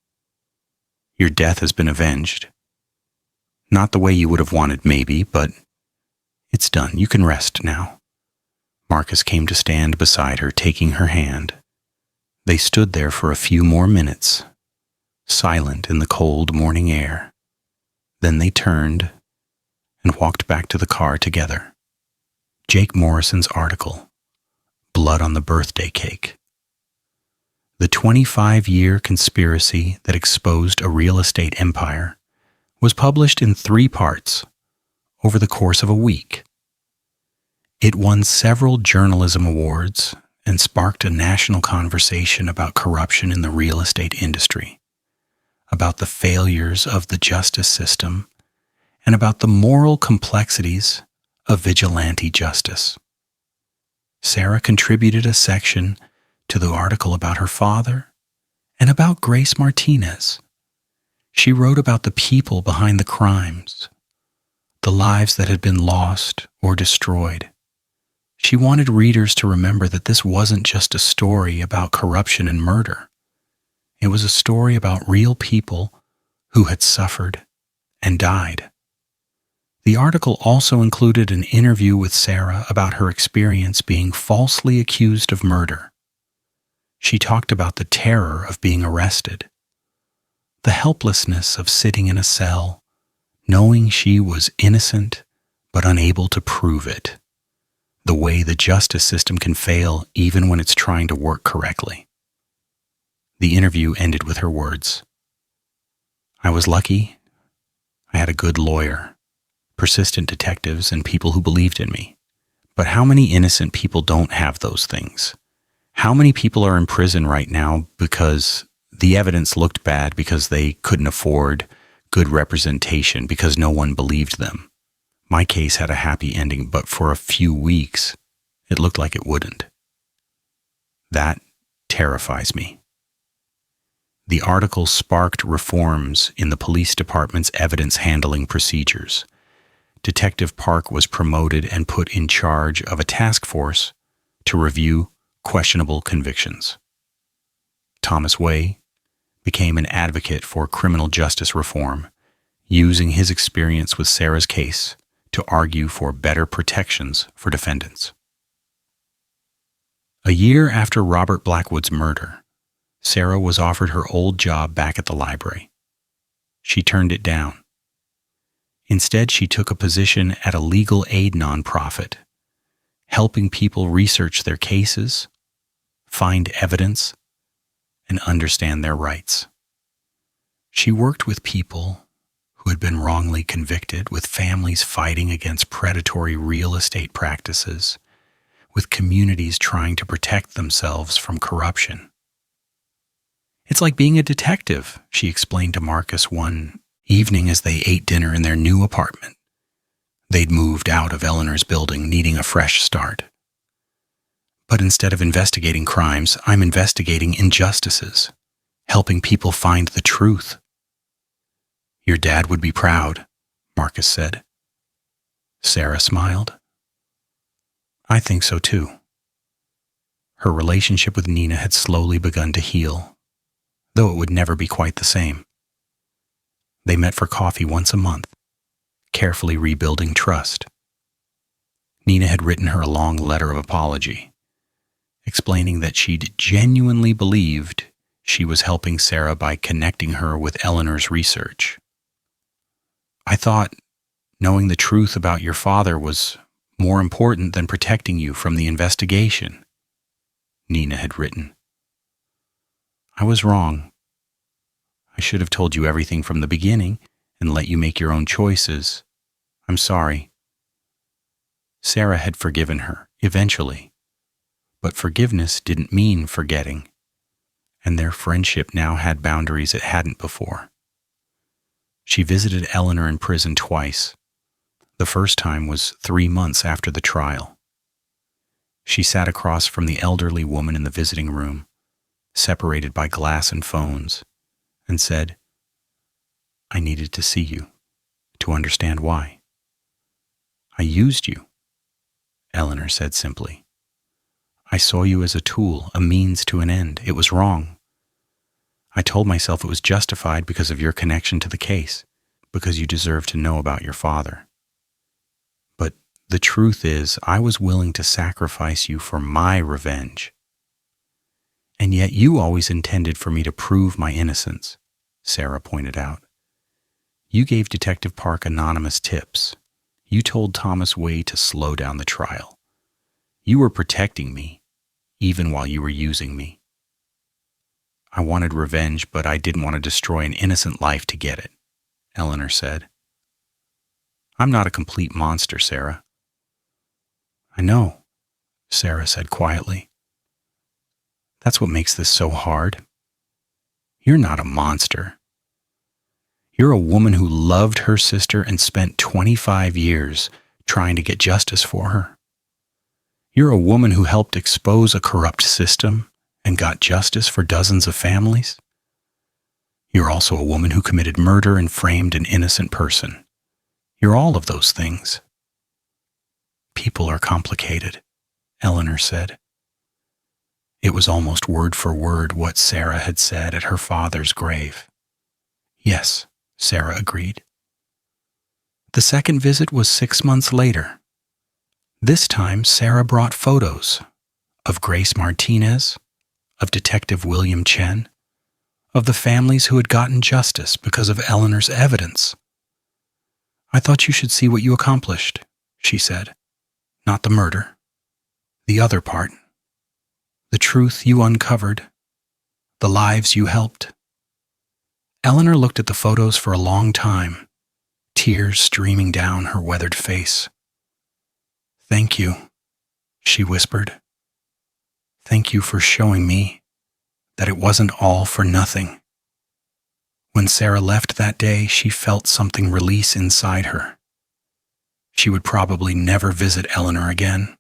Your death has been avenged. Not the way you would have wanted, maybe, but it's done. You can rest now. Marcus came to stand beside her, taking her hand. They stood there for a few more minutes, silent in the cold morning air. Then they turned and walked back to the car together. Jake Morrison's article, Blood on the Birthday Cake. The 25-year conspiracy that exposed a real estate empire was published in 3 parts over the course of a week. It won several journalism awards and sparked a national conversation about corruption in the real estate industry, about the failures of the justice system, and about the moral complexities of vigilante justice. Sarah contributed a section to the article about her father and about Grace Martinez. She wrote about the people behind the crimes, the lives that had been lost or destroyed. She wanted readers to remember that this wasn't just a story about corruption and murder. It was a story about real people who had suffered and died. The article also included an interview with Sarah about her experience being falsely accused of murder. She talked about the terror of being arrested, the helplessness of sitting in a cell, knowing she was innocent but unable to prove it, the way the justice system can fail even when it's trying to work correctly. The interview ended with her words, "I was lucky. I had a good lawyer, persistent detectives, and people who believed in me. But how many innocent people don't have those things? How many people are in prison right now because the evidence looked bad, because they couldn't afford good representation, because no one believed them? My case had a happy ending, but for a few weeks, it looked like it wouldn't. That terrifies me." The article sparked reforms in the police department's evidence handling procedures. Detective Park was promoted and put in charge of a task force to review questionable convictions. Thomas Way became an advocate for criminal justice reform, using his experience with Sarah's case to argue for better protections for defendants. A year after Robert Blackwood's murder, Sarah was offered her old job back at the library. She turned it down. Instead, she took a position at a legal aid nonprofit, helping people research their cases, find evidence, and understand their rights. She worked with people who had been wrongly convicted, with families fighting against predatory real estate practices, with communities trying to protect themselves from corruption. "It's like being a detective," she explained to Marcus one evening as they ate dinner in their new apartment. They'd moved out of Eleanor's building, needing a fresh start. "But instead of investigating crimes, I'm investigating injustices, helping people find the truth." "Your dad would be proud," Marcus said. Sarah smiled. "I think so too." Her relationship with Nina had slowly begun to heal, though it would never be quite the same. They met for coffee once a month, carefully rebuilding trust. Nina had written her a long letter of apology, explaining that she'd genuinely believed she was helping Sarah by connecting her with Eleanor's research. "I thought knowing the truth about your father was more important than protecting you from the investigation," Nina had written. "I was wrong. I should have told you everything from the beginning and let you make your own choices. I'm sorry." Sarah had forgiven her, eventually, but forgiveness didn't mean forgetting, and their friendship now had boundaries it hadn't before. She visited Eleanor in prison twice. The first time was 3 months after the trial. She sat across from the elderly woman in the visiting room, separated by glass and phones, and said, "I needed to see you, to understand why." "I used you," Eleanor said simply. "I saw you as a tool, a means to an end. It was wrong. I told myself it was justified because of your connection to the case, because you deserved to know about your father. But the truth is, I was willing to sacrifice you for my revenge. And yet you always intended for me to prove my innocence," Sarah pointed out. "You gave Detective Park anonymous tips. You told Thomas Wade to slow down the trial. You were protecting me, even while you were using me." "I wanted revenge, but I didn't want to destroy an innocent life to get it," Eleanor said. "I'm not a complete monster, Sarah." "I know," Sarah said quietly. "That's what makes this so hard. You're not a monster. You're a woman who loved her sister and spent 25 years trying to get justice for her. You're a woman who helped expose a corrupt system and got justice for dozens of families. You're also a woman who committed murder and framed an innocent person. You're all of those things." "People are complicated," Eleanor said. It was almost word for word what Sarah had said at her father's grave. "Yes," Sarah agreed. The second visit was 6 months later. This time, Sarah brought photos of Grace Martinez, of Detective William Chen, of the families who had gotten justice because of Eleanor's evidence. "I thought you should see what you accomplished," she said. "Not the murder. The other part. The truth you uncovered. The lives you helped." Eleanor looked at the photos for a long time, tears streaming down her weathered face. "Thank you," she whispered. "Thank you for showing me that it wasn't all for nothing." When Sarah left that day, she felt something release inside her. She would probably never visit Eleanor again.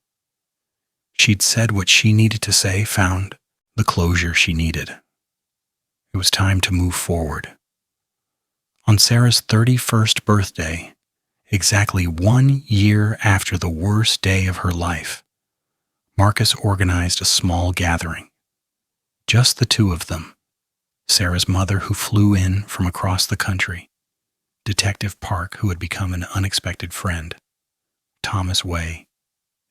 She'd said what she needed to say, found the closure she needed. It was time to move forward. On Sarah's 31st birthday, exactly 1 year after the worst day of her life, Marcus organized a small gathering. Just the two of them, Sarah's mother who flew in from across the country, Detective Park who had become an unexpected friend, Thomas Way,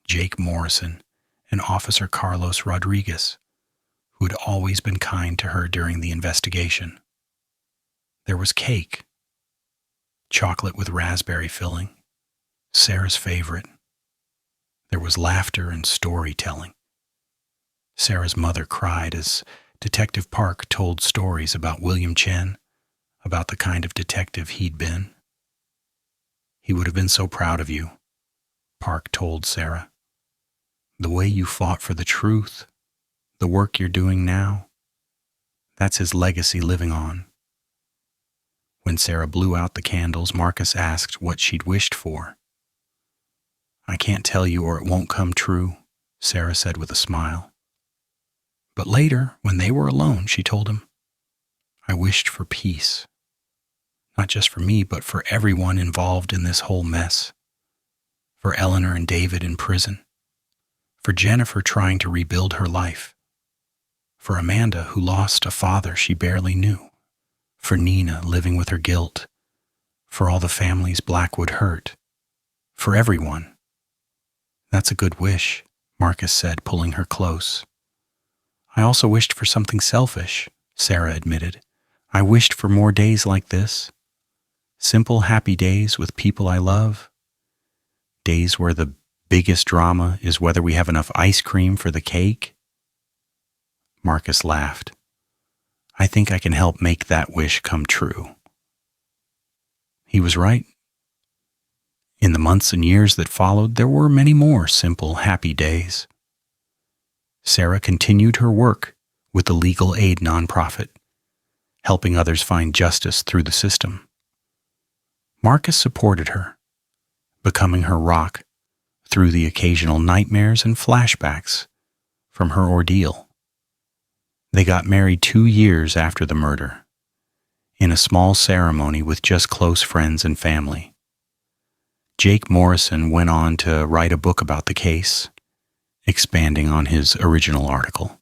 Jake Morrison, and Officer Carlos Rodriguez, who had always been kind to her during the investigation. There was cake, chocolate with raspberry filling, Sarah's favorite. There was laughter and storytelling. Sarah's mother cried as Detective Park told stories about William Chen, about the kind of detective he'd been. "He would have been so proud of you," Park told Sarah. "The way you fought for the truth, the work you're doing now, that's his legacy living on." When Sarah blew out the candles, Marcus asked what she'd wished for. "I can't tell you or it won't come true," Sarah said with a smile. But later, when they were alone, she told him, "I wished for peace. Not just for me, but for everyone involved in this whole mess. For Eleanor and David in prison. for Jennifer trying to rebuild her life, for Amanda who lost a father she barely knew, for Nina living with her guilt, for all the families Blackwood hurt, for everyone. That's a good wish, Marcus said, pulling her close. I also wished for something selfish, Sarah admitted. I wished for more days like this. Simple, happy days with people I love. Days where the biggest drama is whether we have enough ice cream for the cake. Marcus laughed. I think I can help make that wish come true. He was right. In the months and years that followed, there were many more simple, happy days. Sarah continued her work with the legal aid nonprofit, helping others find justice through the system. Marcus supported her, becoming her rock through the occasional nightmares and flashbacks from her ordeal. They got married 2 years after the murder, in a small ceremony with just close friends and family. Jake Morrison went on to write a book about the case, expanding on his original article.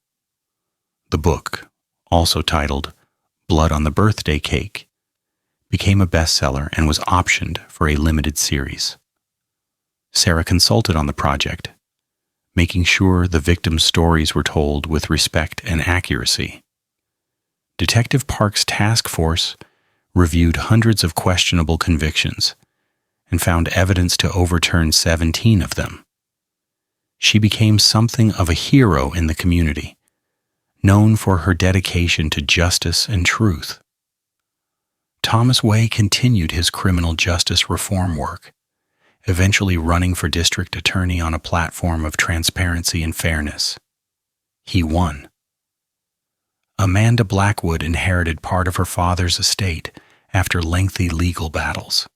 The book, also titled Blood on the Birthday Cake, became a bestseller and was optioned for a limited series. Sarah consulted on the project, making sure the victims' stories were told with respect and accuracy. Detective Park's task force reviewed hundreds of questionable convictions and found evidence to overturn 17 of them. She became something of a hero in the community, known for her dedication to justice and truth. Thomas Way continued his criminal justice reform work, eventually running for district attorney on a platform of transparency and fairness. He won. Amanda Blackwood inherited part of her father's estate after lengthy legal battles.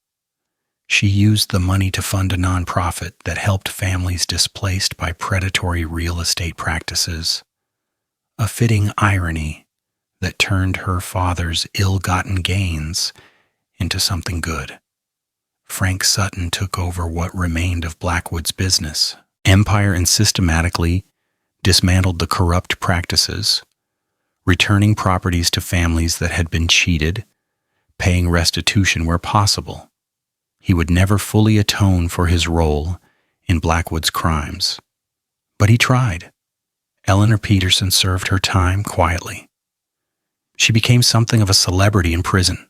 She used the money to fund a nonprofit that helped families displaced by predatory real estate practices, a fitting irony that turned her father's ill-gotten gains into something good. Frank Sutton took over what remained of Blackwood's business, empire, and systematically dismantled the corrupt practices, returning properties to families that had been cheated, paying restitution where possible. He would never fully atone for his role in Blackwood's crimes, but he tried. Eleanor Peterson served her time quietly. She became something of a celebrity in prison,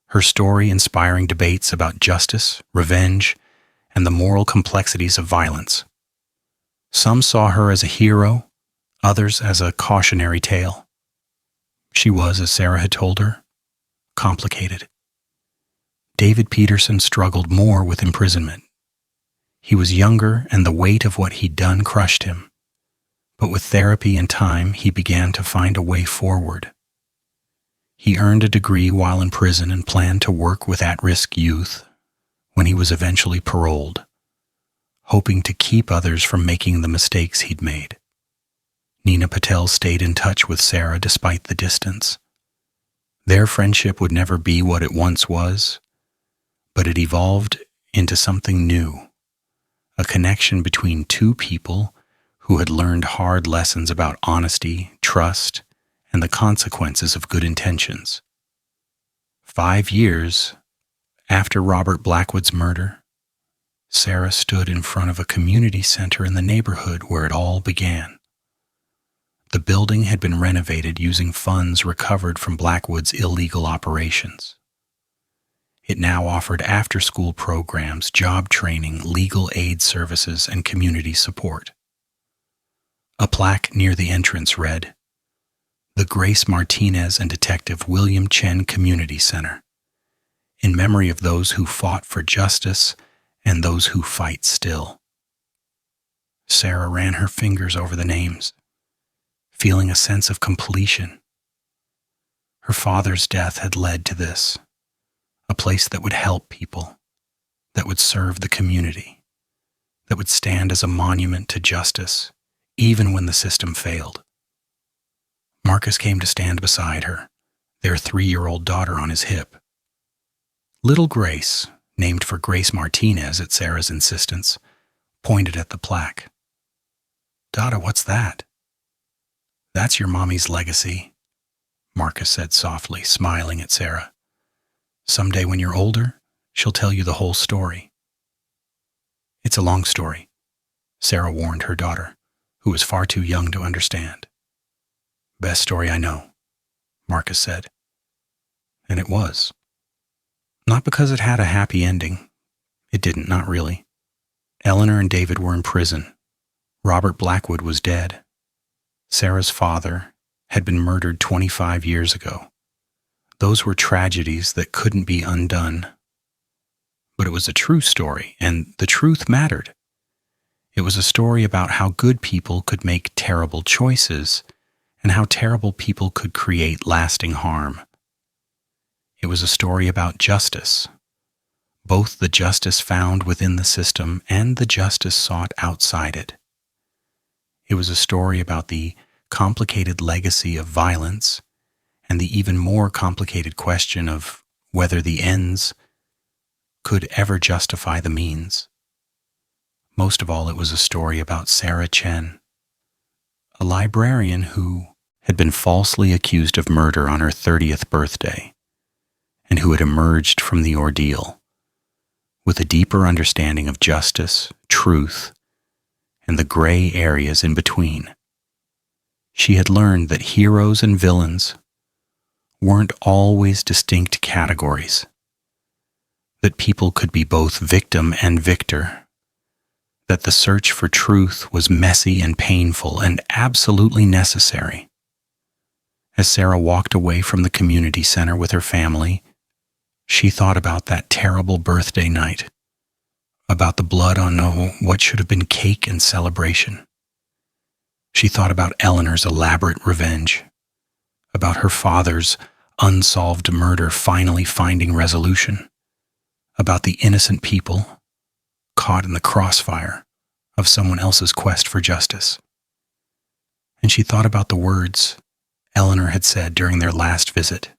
her story inspiring debates about justice, revenge, and the moral complexities of violence. Some saw her as a hero, others as a cautionary tale. She was, as Sarah had told her, complicated. David Peterson struggled more with imprisonment. He was younger, and the weight of what he'd done crushed him. But with therapy and time, he began to find a way forward. He earned a degree while in prison and planned to work with at-risk youth when he was eventually paroled, hoping to keep others from making the mistakes he'd made. Nina Patel stayed in touch with Sarah despite the distance. Their friendship would never be what it once was, but it evolved into something new, a connection between two people who had learned hard lessons about honesty, trust, and the consequences of good intentions. 5 years after Robert Blackwood's murder, Sarah stood in front of a community center in the neighborhood where it all began. The building had been renovated using funds recovered from Blackwood's illegal operations. It now offered after-school programs, job training, legal aid services, and community support. A plaque near the entrance read, "The Grace Martinez and Detective William Chen Community Center, in memory of those who fought for justice and those who fight still." Sarah ran her fingers over the names, feeling a sense of completion. Her father's death had led to this, a place that would help people, that would serve the community, that would stand as a monument to justice, even when the system failed. Marcus came to stand beside her, their 3-year-old daughter on his hip. Little Grace, named for Grace Martinez at Sarah's insistence, pointed at the plaque. Dada, what's that? That's your mommy's legacy, Marcus said softly, smiling at Sarah. Someday when you're older, she'll tell you the whole story. It's a long story, Sarah warned her daughter, who was far too young to understand. Best story I know, Marcus said. And it was. Not because it had a happy ending. It didn't, not really. Eleanor and David were in prison. Robert Blackwood was dead. Sarah's father had been murdered 25 years ago. Those were tragedies that couldn't be undone. But it was a true story, and the truth mattered. It was a story about how good people could make terrible choices and how terrible people could create lasting harm. It was a story about justice, both the justice found within the system and the justice sought outside it. It was a story about the complicated legacy of violence and the even more complicated question of whether the ends could ever justify the means. Most of all, it was a story about Sarah Chen, a librarian who had been falsely accused of murder on her 30th birthday, and who had emerged from the ordeal with a deeper understanding of justice, truth, and the gray areas in between. She had learned that heroes and villains weren't always distinct categories, that people could be both victim and victor, that the search for truth was messy and painful and absolutely necessary. As Sarah walked away from the community center with her family, she thought about that terrible birthday night, about the blood on what should have been cake and celebration. She thought about Eleanor's elaborate revenge, about her father's unsolved murder finally finding resolution, about the innocent people caught in the crossfire of someone else's quest for justice. And she thought about the words Eleanor had said during their last visit.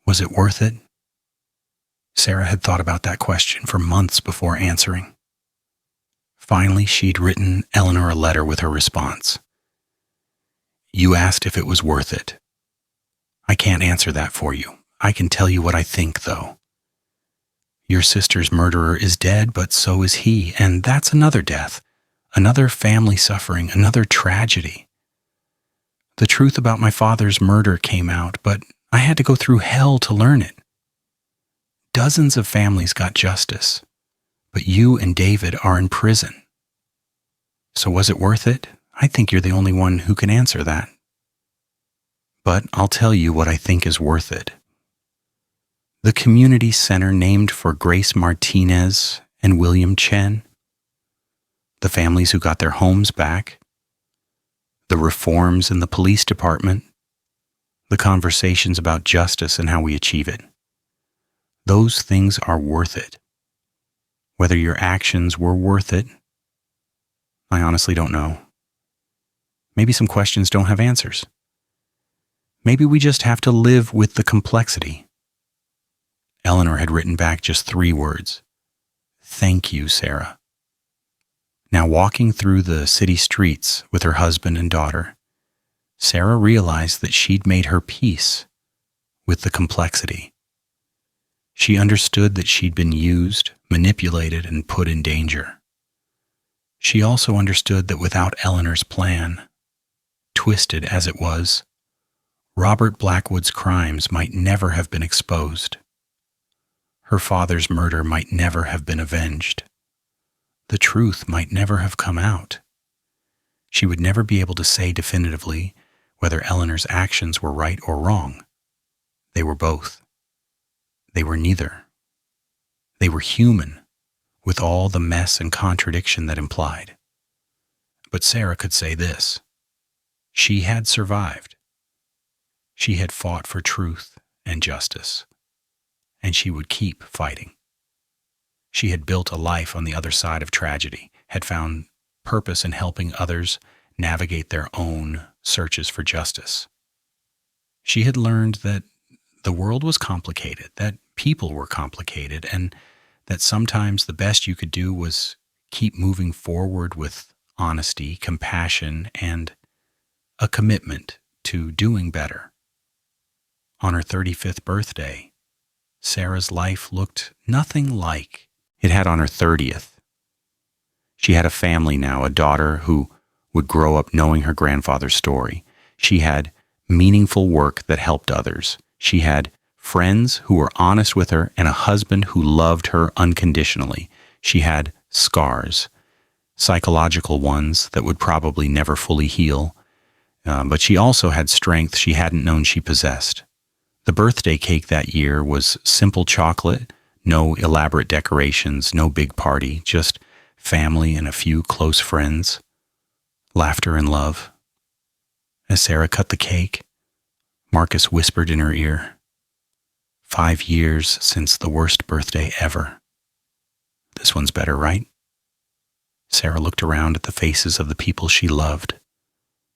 Was it worth it? Sarah had thought about that question for months before answering. Finally, she'd written Eleanor a letter with her response. You asked if it was worth it. I can't answer that for you. I can tell you what I think, though. Your sister's murderer is dead, but so is he, and that's another death, another family suffering, another tragedy. The truth about my father's murder came out, but I had to go through hell to learn it. Dozens of families got justice, but you and David are in prison. So was it worth it? I think you're the only one who can answer that. But I'll tell you what I think is worth it. The community center named for Grace Martinez and William Chen, the families who got their homes back, the reforms in the police department, the conversations about justice and how we achieve it. Those things are worth it. Whether your actions were worth it, I honestly don't know. Maybe some questions don't have answers. Maybe we just have to live with the complexity. Eleanor had written back just 3 words. Thank you, Sarah. Now walking through the city streets with her husband and daughter, Sarah realized that she'd made her peace with the complexity. She understood that she'd been used, manipulated, and put in danger. She also understood that without Eleanor's plan, twisted as it was, Robert Blackwood's crimes might never have been exposed. Her father's murder might never have been avenged. The truth might never have come out. She would never be able to say definitively whether Eleanor's actions were right or wrong. They were both. They were neither. They were human, with all the mess and contradiction that implied. But Sarah could say this. She had survived. She had fought for truth and justice, and she would keep fighting. She had built a life on the other side of tragedy, had found purpose in helping others navigate their own searches for justice. She had learned that the world was complicated, that people were complicated, and that sometimes the best you could do was keep moving forward with honesty, compassion, and a commitment to doing better. On her 35th birthday, Sarah's life looked nothing like it had on her 30th. She had a family now, a daughter who would grow up knowing her grandfather's story. She had meaningful work that helped others. She had friends who were honest with her and a husband who loved her unconditionally. She had scars, psychological ones that would probably never fully heal, but she also had strength she hadn't known she possessed. The birthday cake that year was simple chocolate, no elaborate decorations, no big party, just family and a few close friends, laughter and love. As Sarah cut the cake, Marcus whispered in her ear, 5 years since the worst birthday ever. This one's better, right? Sarah looked around at the faces of the people she loved,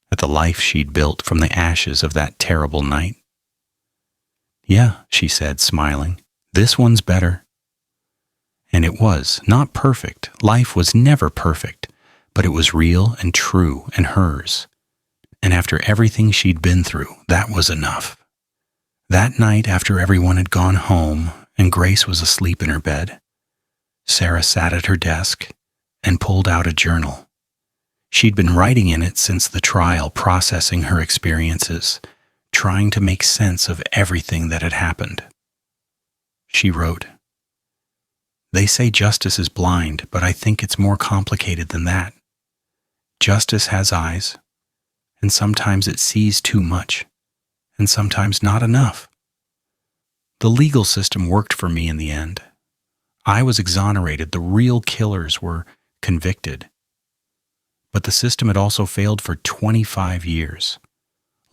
at the life she'd built from the ashes of that terrible night. Yeah, she said, smiling, this one's better. And it was not perfect. Life was never perfect, but it was real and true and hers. And after everything she'd been through, that was enough. That night, after everyone had gone home and Grace was asleep in her bed, Sarah sat at her desk and pulled out a journal. She'd been writing in it since the trial, processing her experiences, trying to make sense of everything that had happened. She wrote, "They say justice is blind, but I think it's more complicated than that. Justice has eyes, and sometimes it sees too much, and sometimes not enough. The legal system worked for me in the end. I was exonerated, the real killers were convicted. But the system had also failed for 25 years,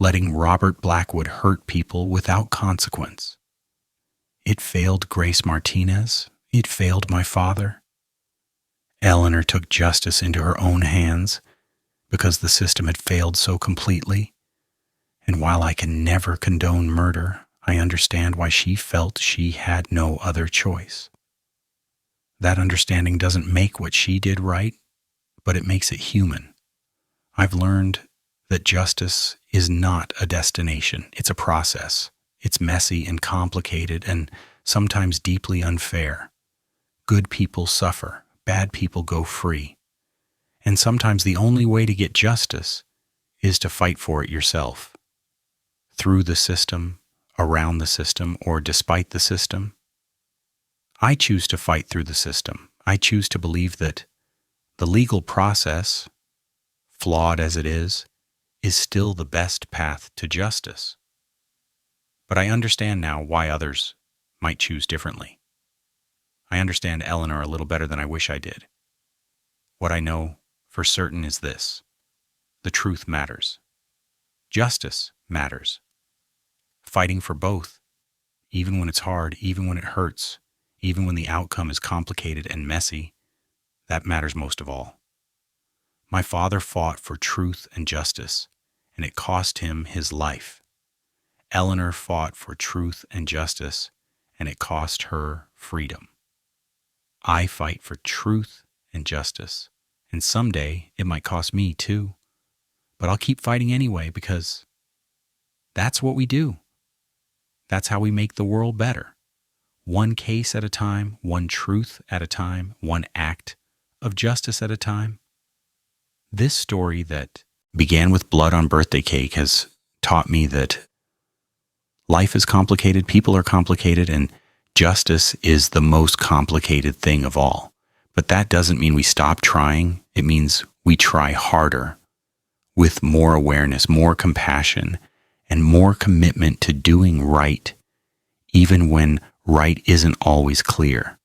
letting Robert Blackwood hurt people without consequence. It failed Grace Martinez. It failed my father. Eleanor took justice into her own hands because the system had failed so completely. And while I can never condone murder, I understand why she felt she had no other choice. That understanding doesn't make what she did right, but it makes it human. I've learned that justice is not a destination. It's a process. It's messy and complicated and sometimes deeply unfair. Good people suffer. Bad people go free. And sometimes the only way to get justice is to fight for it yourself. Through the system, around the system, or despite the system. I choose to fight through the system. I choose to believe that the legal process, flawed as it is still the best path to justice. But I understand now why others might choose differently. I understand Eleanor a little better than I wish I did. What I know for certain is this: the truth matters. Justice matters. Fighting for both, even when it's hard, even when it hurts, even when the outcome is complicated and messy, that matters most of all. My father fought for truth and justice, and it cost him his life. Eleanor fought for truth and justice, and it cost her freedom. I fight for truth and justice, and someday it might cost me too. But I'll keep fighting anyway because that's what we do. That's how we make the world better. One case at a time, one truth at a time, one act of justice at a time. This story that began with blood on birthday cake has taught me that life is complicated, people are complicated, and justice is the most complicated thing of all. But that doesn't mean we stop trying. It means we try harder with more awareness, more compassion, and more commitment to doing right, even when right isn't always clear.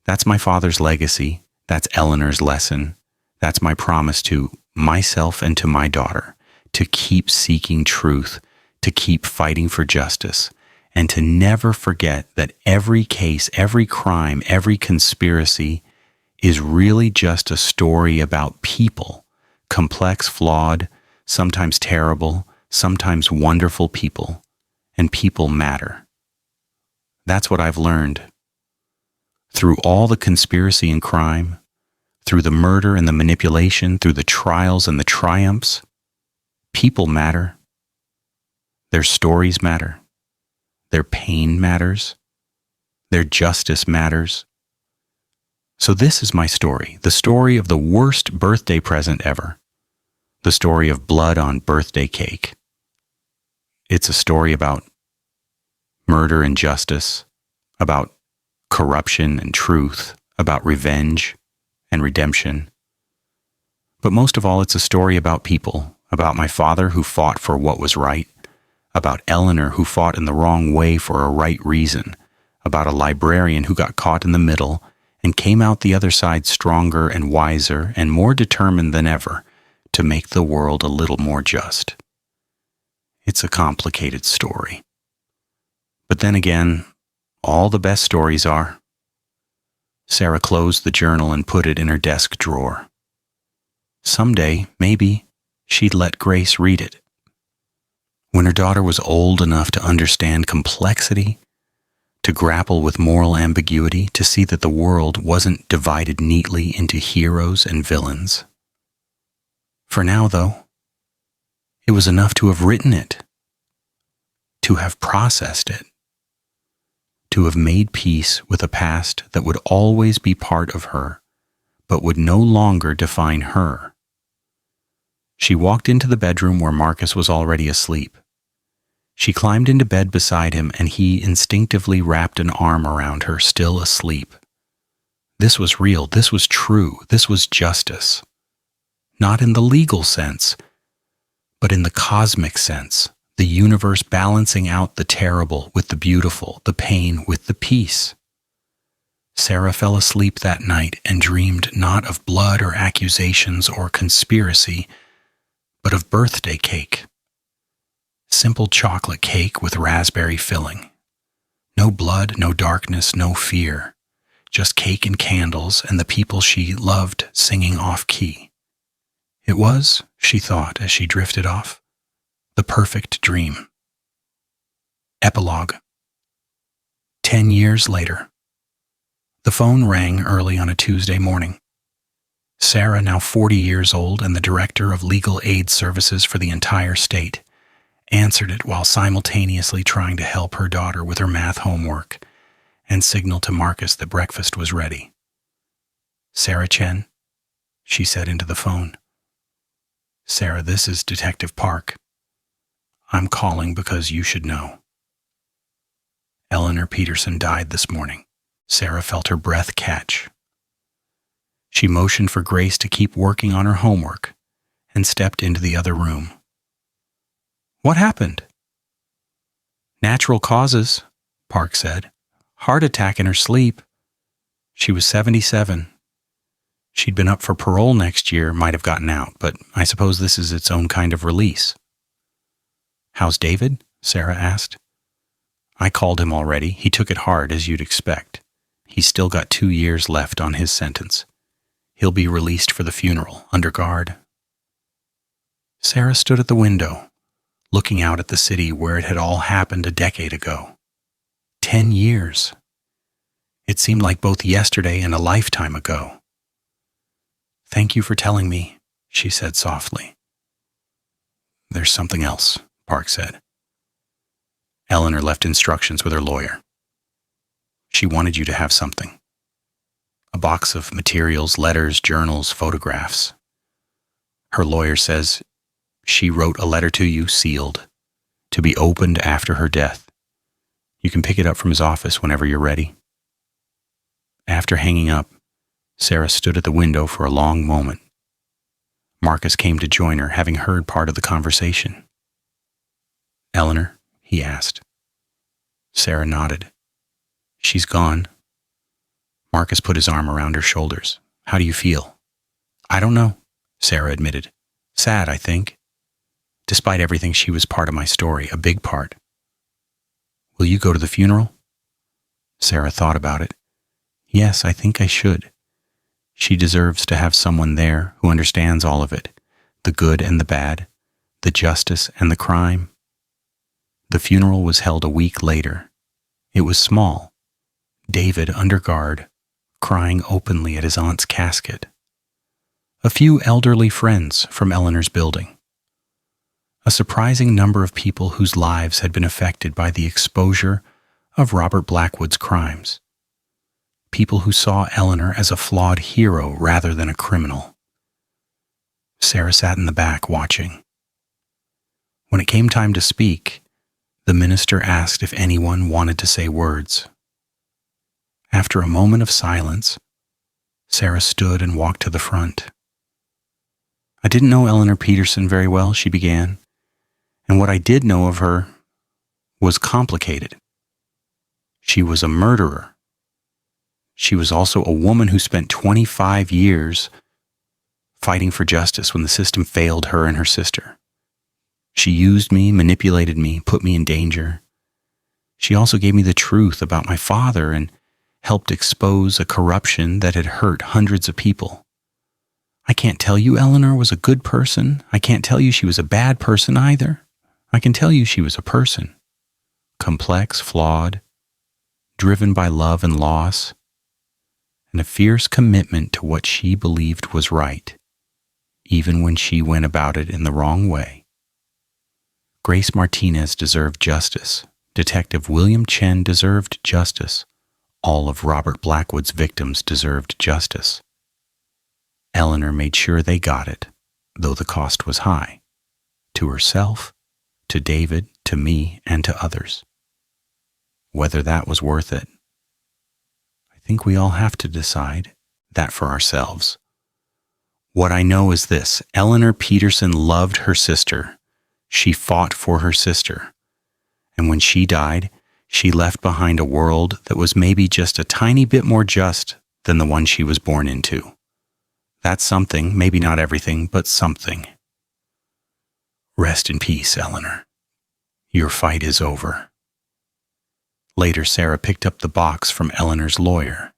That's my father's legacy. That's Eleanor's lesson. That's my promise to myself and to my daughter, to keep seeking truth, to keep fighting for justice, and to never forget that every case, every crime, every conspiracy is really just a story about people, complex, flawed, sometimes terrible, sometimes wonderful people, and people matter. That's what I've learned. Through all the conspiracy and crime, through the murder and the manipulation, through the trials and the triumphs, people matter. Their stories matter. Their pain matters. Their justice matters. So this is my story, the story of the worst birthday present ever, the story of blood on birthday cake. It's a story about murder and justice, about corruption and truth, about revenge and redemption. But most of all, it's a story about people, about my father who fought for what was right, about Eleanor who fought in the wrong way for a right reason, about a librarian who got caught in the middle and came out the other side stronger and wiser and more determined than ever to make the world a little more just. It's a complicated story. But then again, all the best stories are. Sarah closed the journal and put it in her desk drawer. Someday, maybe, she'd let Grace read it. When her daughter was old enough to understand complexity, to grapple with moral ambiguity, to see that the world wasn't divided neatly into heroes and villains. For now, though, it was enough to have written it, to have processed it, to have made peace with a past that would always be part of her, but would no longer define her. She walked into the bedroom where Marcus was already asleep. She climbed into bed beside him, and he instinctively wrapped an arm around her, still asleep. This was real, this was true, this was justice. Not in the legal sense, but in the cosmic sense, the universe balancing out the terrible with the beautiful, the pain with the peace. Sarah fell asleep that night and dreamed not of blood or accusations or conspiracy, but of birthday cake. Simple chocolate cake with raspberry filling. No blood, no darkness, no fear. Just cake and candles and the people she loved singing off-key. It was, she thought as she drifted off, the perfect dream. Epilogue. 10 years later. The phone rang early on a Tuesday morning. Sarah, now 40 years old and the director of legal aid services for the entire state, answered it while simultaneously trying to help her daughter with her math homework and signaled to Marcus that breakfast was ready. "Sarah Chen," she said into the phone. "Sarah, this is Detective Park. I'm calling because you should know. Eleanor Peterson died this morning." Sarah felt her breath catch. She motioned for Grace to keep working on her homework and stepped into the other room. "What happened?" "Natural causes," Park said. "Heart attack in her sleep. She was 77. She'd been up for parole next year, might have gotten out, but I suppose this is its own kind of release." "How's David?" Sarah asked. "I called him already. He took it hard, as you'd expect. He's still got 2 years left on his sentence. He'll be released for the funeral, under guard." Sarah stood at the window, looking out at the city where it had all happened a decade ago. 10 years. It seemed like both yesterday and a lifetime ago. "Thank you for telling me," she said softly. "There's something else," Park said. "Eleanor left instructions with her lawyer. She wanted you to have something. A box of materials, letters, journals, photographs. Her lawyer says she wrote a letter to you, sealed, to be opened after her death. You can pick it up from his office whenever you're ready." After hanging up, Sarah stood at the window for a long moment. Marcus came to join her, having heard part of the conversation. "Eleanor?" he asked. Sarah nodded. "She's gone." Marcus put his arm around her shoulders. "How do you feel?" "I don't know," Sarah admitted. "Sad, I think. Despite everything, she was part of my story, a big part." "Will you go to the funeral?" Sarah thought about it. "Yes, I think I should. She deserves to have someone there who understands all of it, the good and the bad, the justice and the crime." The funeral was held a week later. It was small. David, under guard, crying openly at his aunt's casket. a few elderly friends from Eleanor's building, a surprising number of people whose lives had been affected by the exposure of Robert Blackwood's crimes, people who saw Eleanor as a flawed hero rather than a criminal. Sarah sat in the back watching. When it came time to speak, the minister asked if anyone wanted to say words. After a moment of silence, Sarah stood and walked to the front. "I didn't know Eleanor Peterson very well," she began, "and what I did know of her was complicated. She was a murderer. She was also a woman who spent 25 years fighting for justice when the system failed her and her sister. She used me, manipulated me, put me in danger. She also gave me the truth about my father and helped expose a corruption that had hurt hundreds of people. I can't tell you Eleanor was a good person. I can't tell you she was a bad person either. I can tell you she was a person. Complex, flawed, driven by love and loss, and a fierce commitment to what she believed was right, even when she went about it in the wrong way. Grace Martinez deserved justice. Detective William Chen deserved justice. All of Robert Blackwood's victims deserved justice. Eleanor made sure they got it, though the cost was high, to herself, to David, to me, and to others. Whether that was worth it, I think we all have to decide that for ourselves. What I know is this: Eleanor Peterson loved her sister. She fought for her sister. And when she died, she left behind a world that was maybe just a tiny bit more just than the one she was born into. That's something, maybe not everything, but something. Rest in peace, Eleanor. Your fight is over. Later, Sarah picked up the box from Eleanor's lawyer.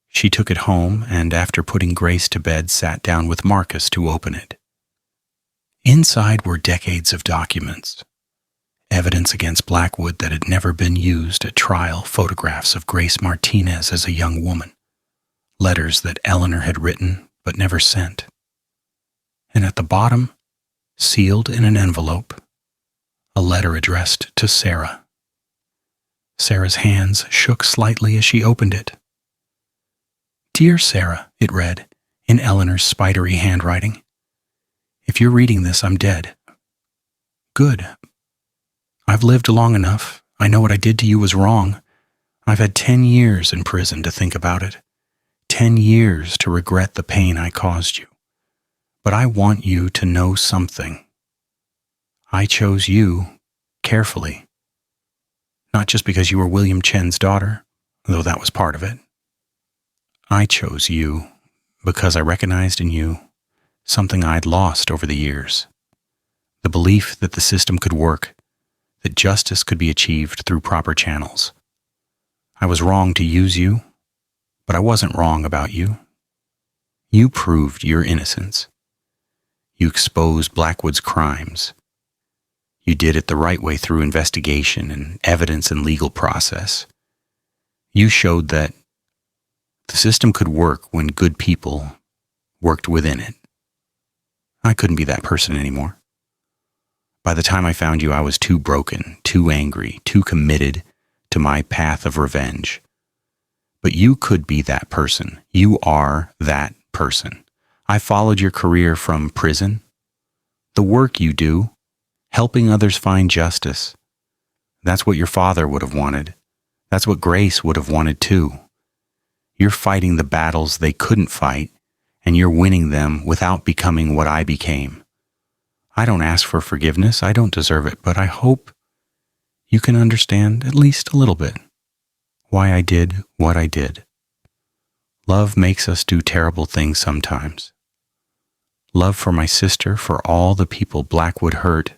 She took it home and, after putting Grace to bed, sat down with Marcus to open it. Inside were decades of documents. Evidence against Blackwood that had never been used at trial, photographs of Grace Martinez as a young woman, letters that Eleanor had written but never sent. And at the bottom, sealed in an envelope, a letter addressed to Sarah. Sarah's hands shook slightly as she opened it. "Dear Sarah," it read, in Eleanor's spidery handwriting. "If you're reading this, I'm dead. Good. I've lived long enough. I know what I did to you was wrong. I've had 10 years in prison to think about it. 10 years to regret the pain I caused you. But I want you to know something. I chose you carefully. Not just because you were William Chen's daughter, though that was part of it. I chose you because I recognized in you something I'd lost over the years. The belief that the system could work, that justice could be achieved through proper channels. I was wrong to use you, but I wasn't wrong about you. You proved your innocence. You exposed Blackwood's crimes. You did it the right way through investigation and evidence and legal process. You showed that the system could work when good people worked within it. I couldn't be that person anymore. By the time I found you, I was too broken, too angry, too committed to my path of revenge. But you could be that person. You are that person. I followed your career from prison, the work you do, helping others find justice. That's what your father would have wanted. That's what Grace would have wanted too. You're fighting the battles they couldn't fight, and you're winning them without becoming what I became. I don't ask for forgiveness. I don't deserve it, but I hope you can understand at least a little bit why I did what I did. Love makes us do terrible things sometimes. Love for my sister, for all the people Blackwood hurt,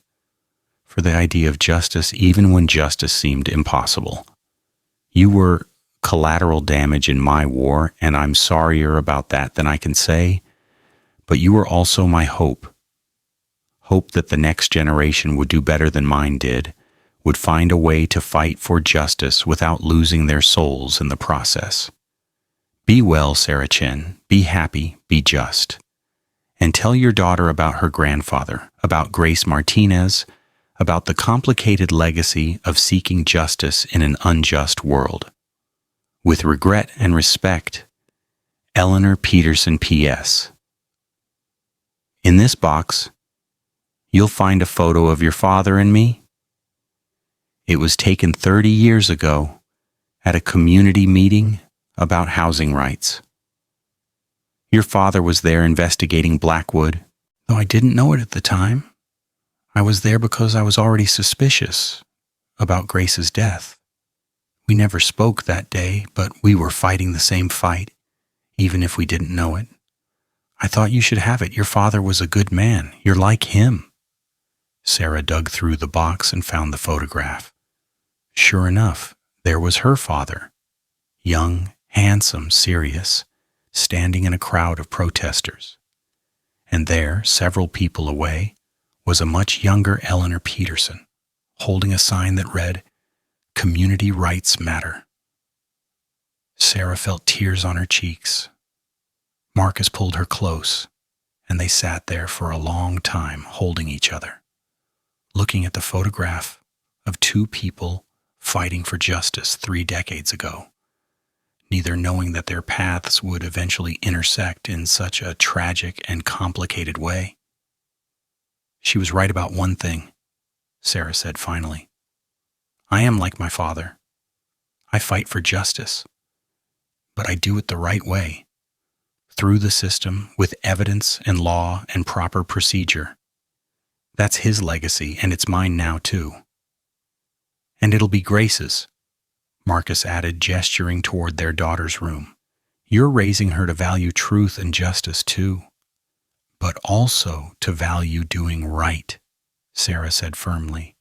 for the idea of justice even when justice seemed impossible. You were collateral damage in my war, and I'm sorrier about that than I can say, but you were also my hope. Hope that the next generation would do better than mine did, would find a way to fight for justice without losing their souls in the process. Be well, Sarah Chen. Be happy. Be just. And tell your daughter about her grandfather, about Grace Martinez, about the complicated legacy of seeking justice in an unjust world. With regret and respect, Eleanor Peterson P.S. In this box, you'll find a photo of your father and me. It was taken 30 years ago at a community meeting about housing rights. Your father was there investigating Blackwood, though I didn't know it at the time. I was there because I was already suspicious about Grace's death. We never spoke that day, but we were fighting the same fight, even if we didn't know it. I thought you should have it. Your father was a good man. You're like him. Sarah dug through the box and found the photograph. Sure enough, there was her father, young, handsome, serious, standing in a crowd of protesters. And there, several people away, was a much younger Eleanor Peterson, holding a sign that read, "Community Rights Matter." Sarah felt tears on her cheeks. Marcus pulled her close, and they sat there for a long time holding each other, looking at the photograph of two people fighting for justice 3 decades ago, neither knowing that their paths would eventually intersect in such a tragic and complicated way. She was right about one thing, Sarah said finally. I am like my father. I fight for justice, but I do it the right way, through the system, with evidence and law and proper procedure. That's his legacy, and it's mine now, too. And it'll be Grace's, Marcus added, gesturing toward their daughter's room. You're raising her to value truth and justice, too, but also to value doing right, Sarah said firmly.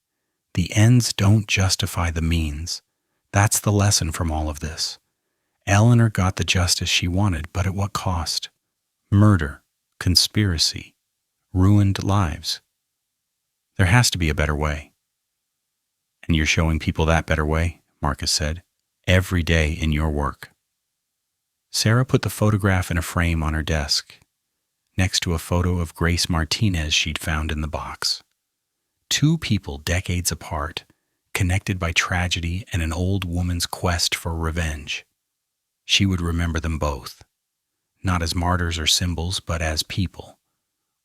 The ends don't justify the means. That's the lesson from all of this. Eleanor got the justice she wanted, but at what cost? Murder, conspiracy, ruined lives. There has to be a better way. And you're showing people that better way, Marcus said, every day in your work. Sarah put the photograph in a frame on her desk, next to a photo of Grace Martinez she'd found in the box. 2 people decades apart, connected by tragedy and an old woman's quest for revenge. She would remember them both, not as martyrs or symbols, but as people.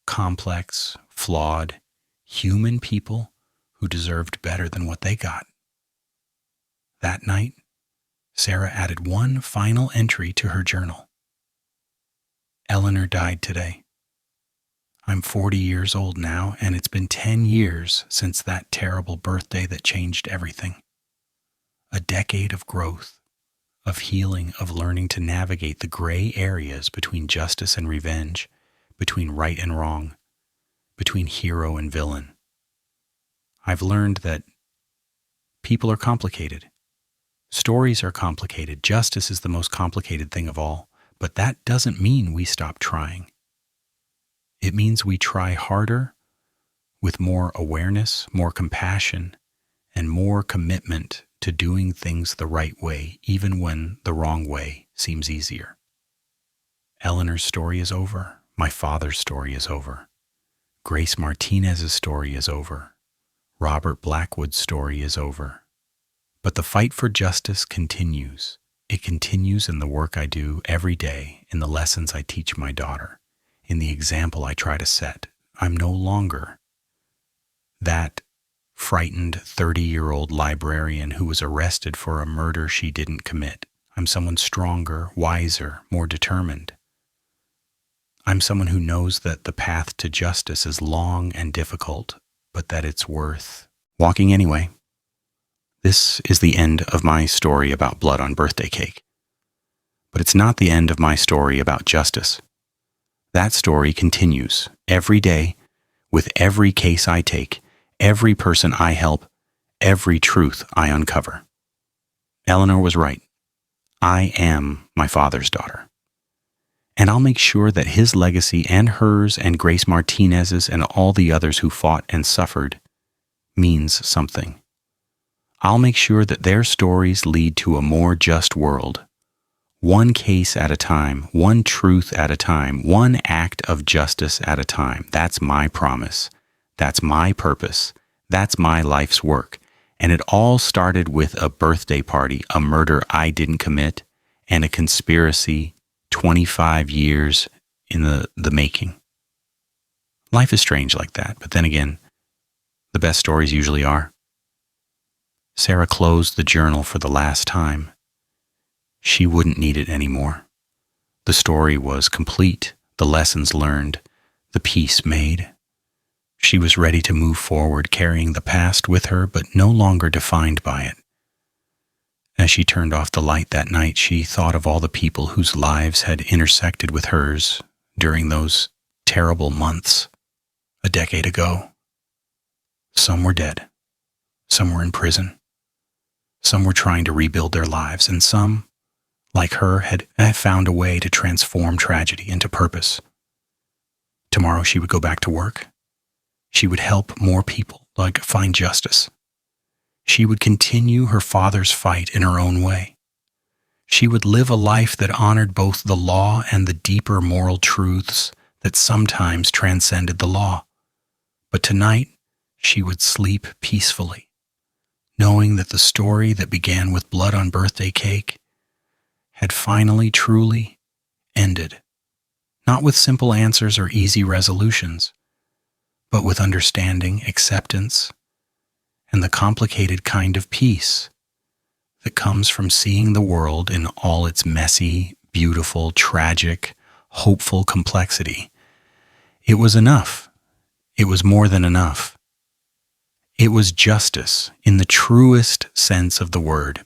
Complex, flawed, human people who deserved better than what they got. That night, Sarah added one final entry to her journal. Eleanor died today. I'm 40 years old now, and it's been 10 years since that terrible birthday that changed everything. A decade of growth, of healing, of learning to navigate the gray areas between justice and revenge, between right and wrong, between hero and villain. I've learned that people are complicated. Stories are complicated. Justice is the most complicated thing of all, but that doesn't mean we stop trying. It means we try harder, with more awareness, more compassion, and more commitment to doing things the right way, even when the wrong way seems easier. Eleanor's story is over. My father's story is over. Grace Martinez's story is over. Robert Blackwood's story is over. But the fight for justice continues. It continues in the work I do every day, in the lessons I teach my daughter, in the example I try to set. I'm no longer that frightened 30-year-old librarian who was arrested for a murder she didn't commit. I'm someone stronger, wiser, more determined. I'm someone who knows that the path to justice is long and difficult, but that it's worth walking anyway. This is the end of my story about blood on birthday cake. But it's not the end of my story about justice. That story continues every day with every case I take, every person I help, every truth I uncover. Eleanor was right. I am my father's daughter. And I'll make sure that his legacy and hers and Grace Martinez's and all the others who fought and suffered means something. I'll make sure that their stories lead to a more just world, one case at a time, one truth at a time, one act of justice at a time. That's my promise. That's my purpose. That's my life's work. And it all started with a birthday party, a murder I didn't commit, and a conspiracy 25 years in the making. Life is strange like that, but then again, the best stories usually are. Sarah closed the journal for the last time. She wouldn't need it anymore. The story was complete, the lessons learned, the peace made. She was ready to move forward, carrying the past with her, but no longer defined by it. As she turned off the light that night, she thought of all the people whose lives had intersected with hers during those terrible months a decade ago. Some were dead. Some were in prison. Some were trying to rebuild their lives, and some, like her, had found a way to transform tragedy into purpose. Tomorrow she would go back to work. She would help more people, find justice. She would continue her father's fight in her own way. She would live a life that honored both the law and the deeper moral truths that sometimes transcended the law. But tonight, she would sleep peacefully, knowing that the story that began with blood on birthday cake had finally truly ended, not with simple answers or easy resolutions, but with understanding, acceptance, and the complicated kind of peace that comes from seeing the world in all its messy, beautiful, tragic, hopeful complexity. It was enough. It was more than enough. It was justice in the truest sense of the word,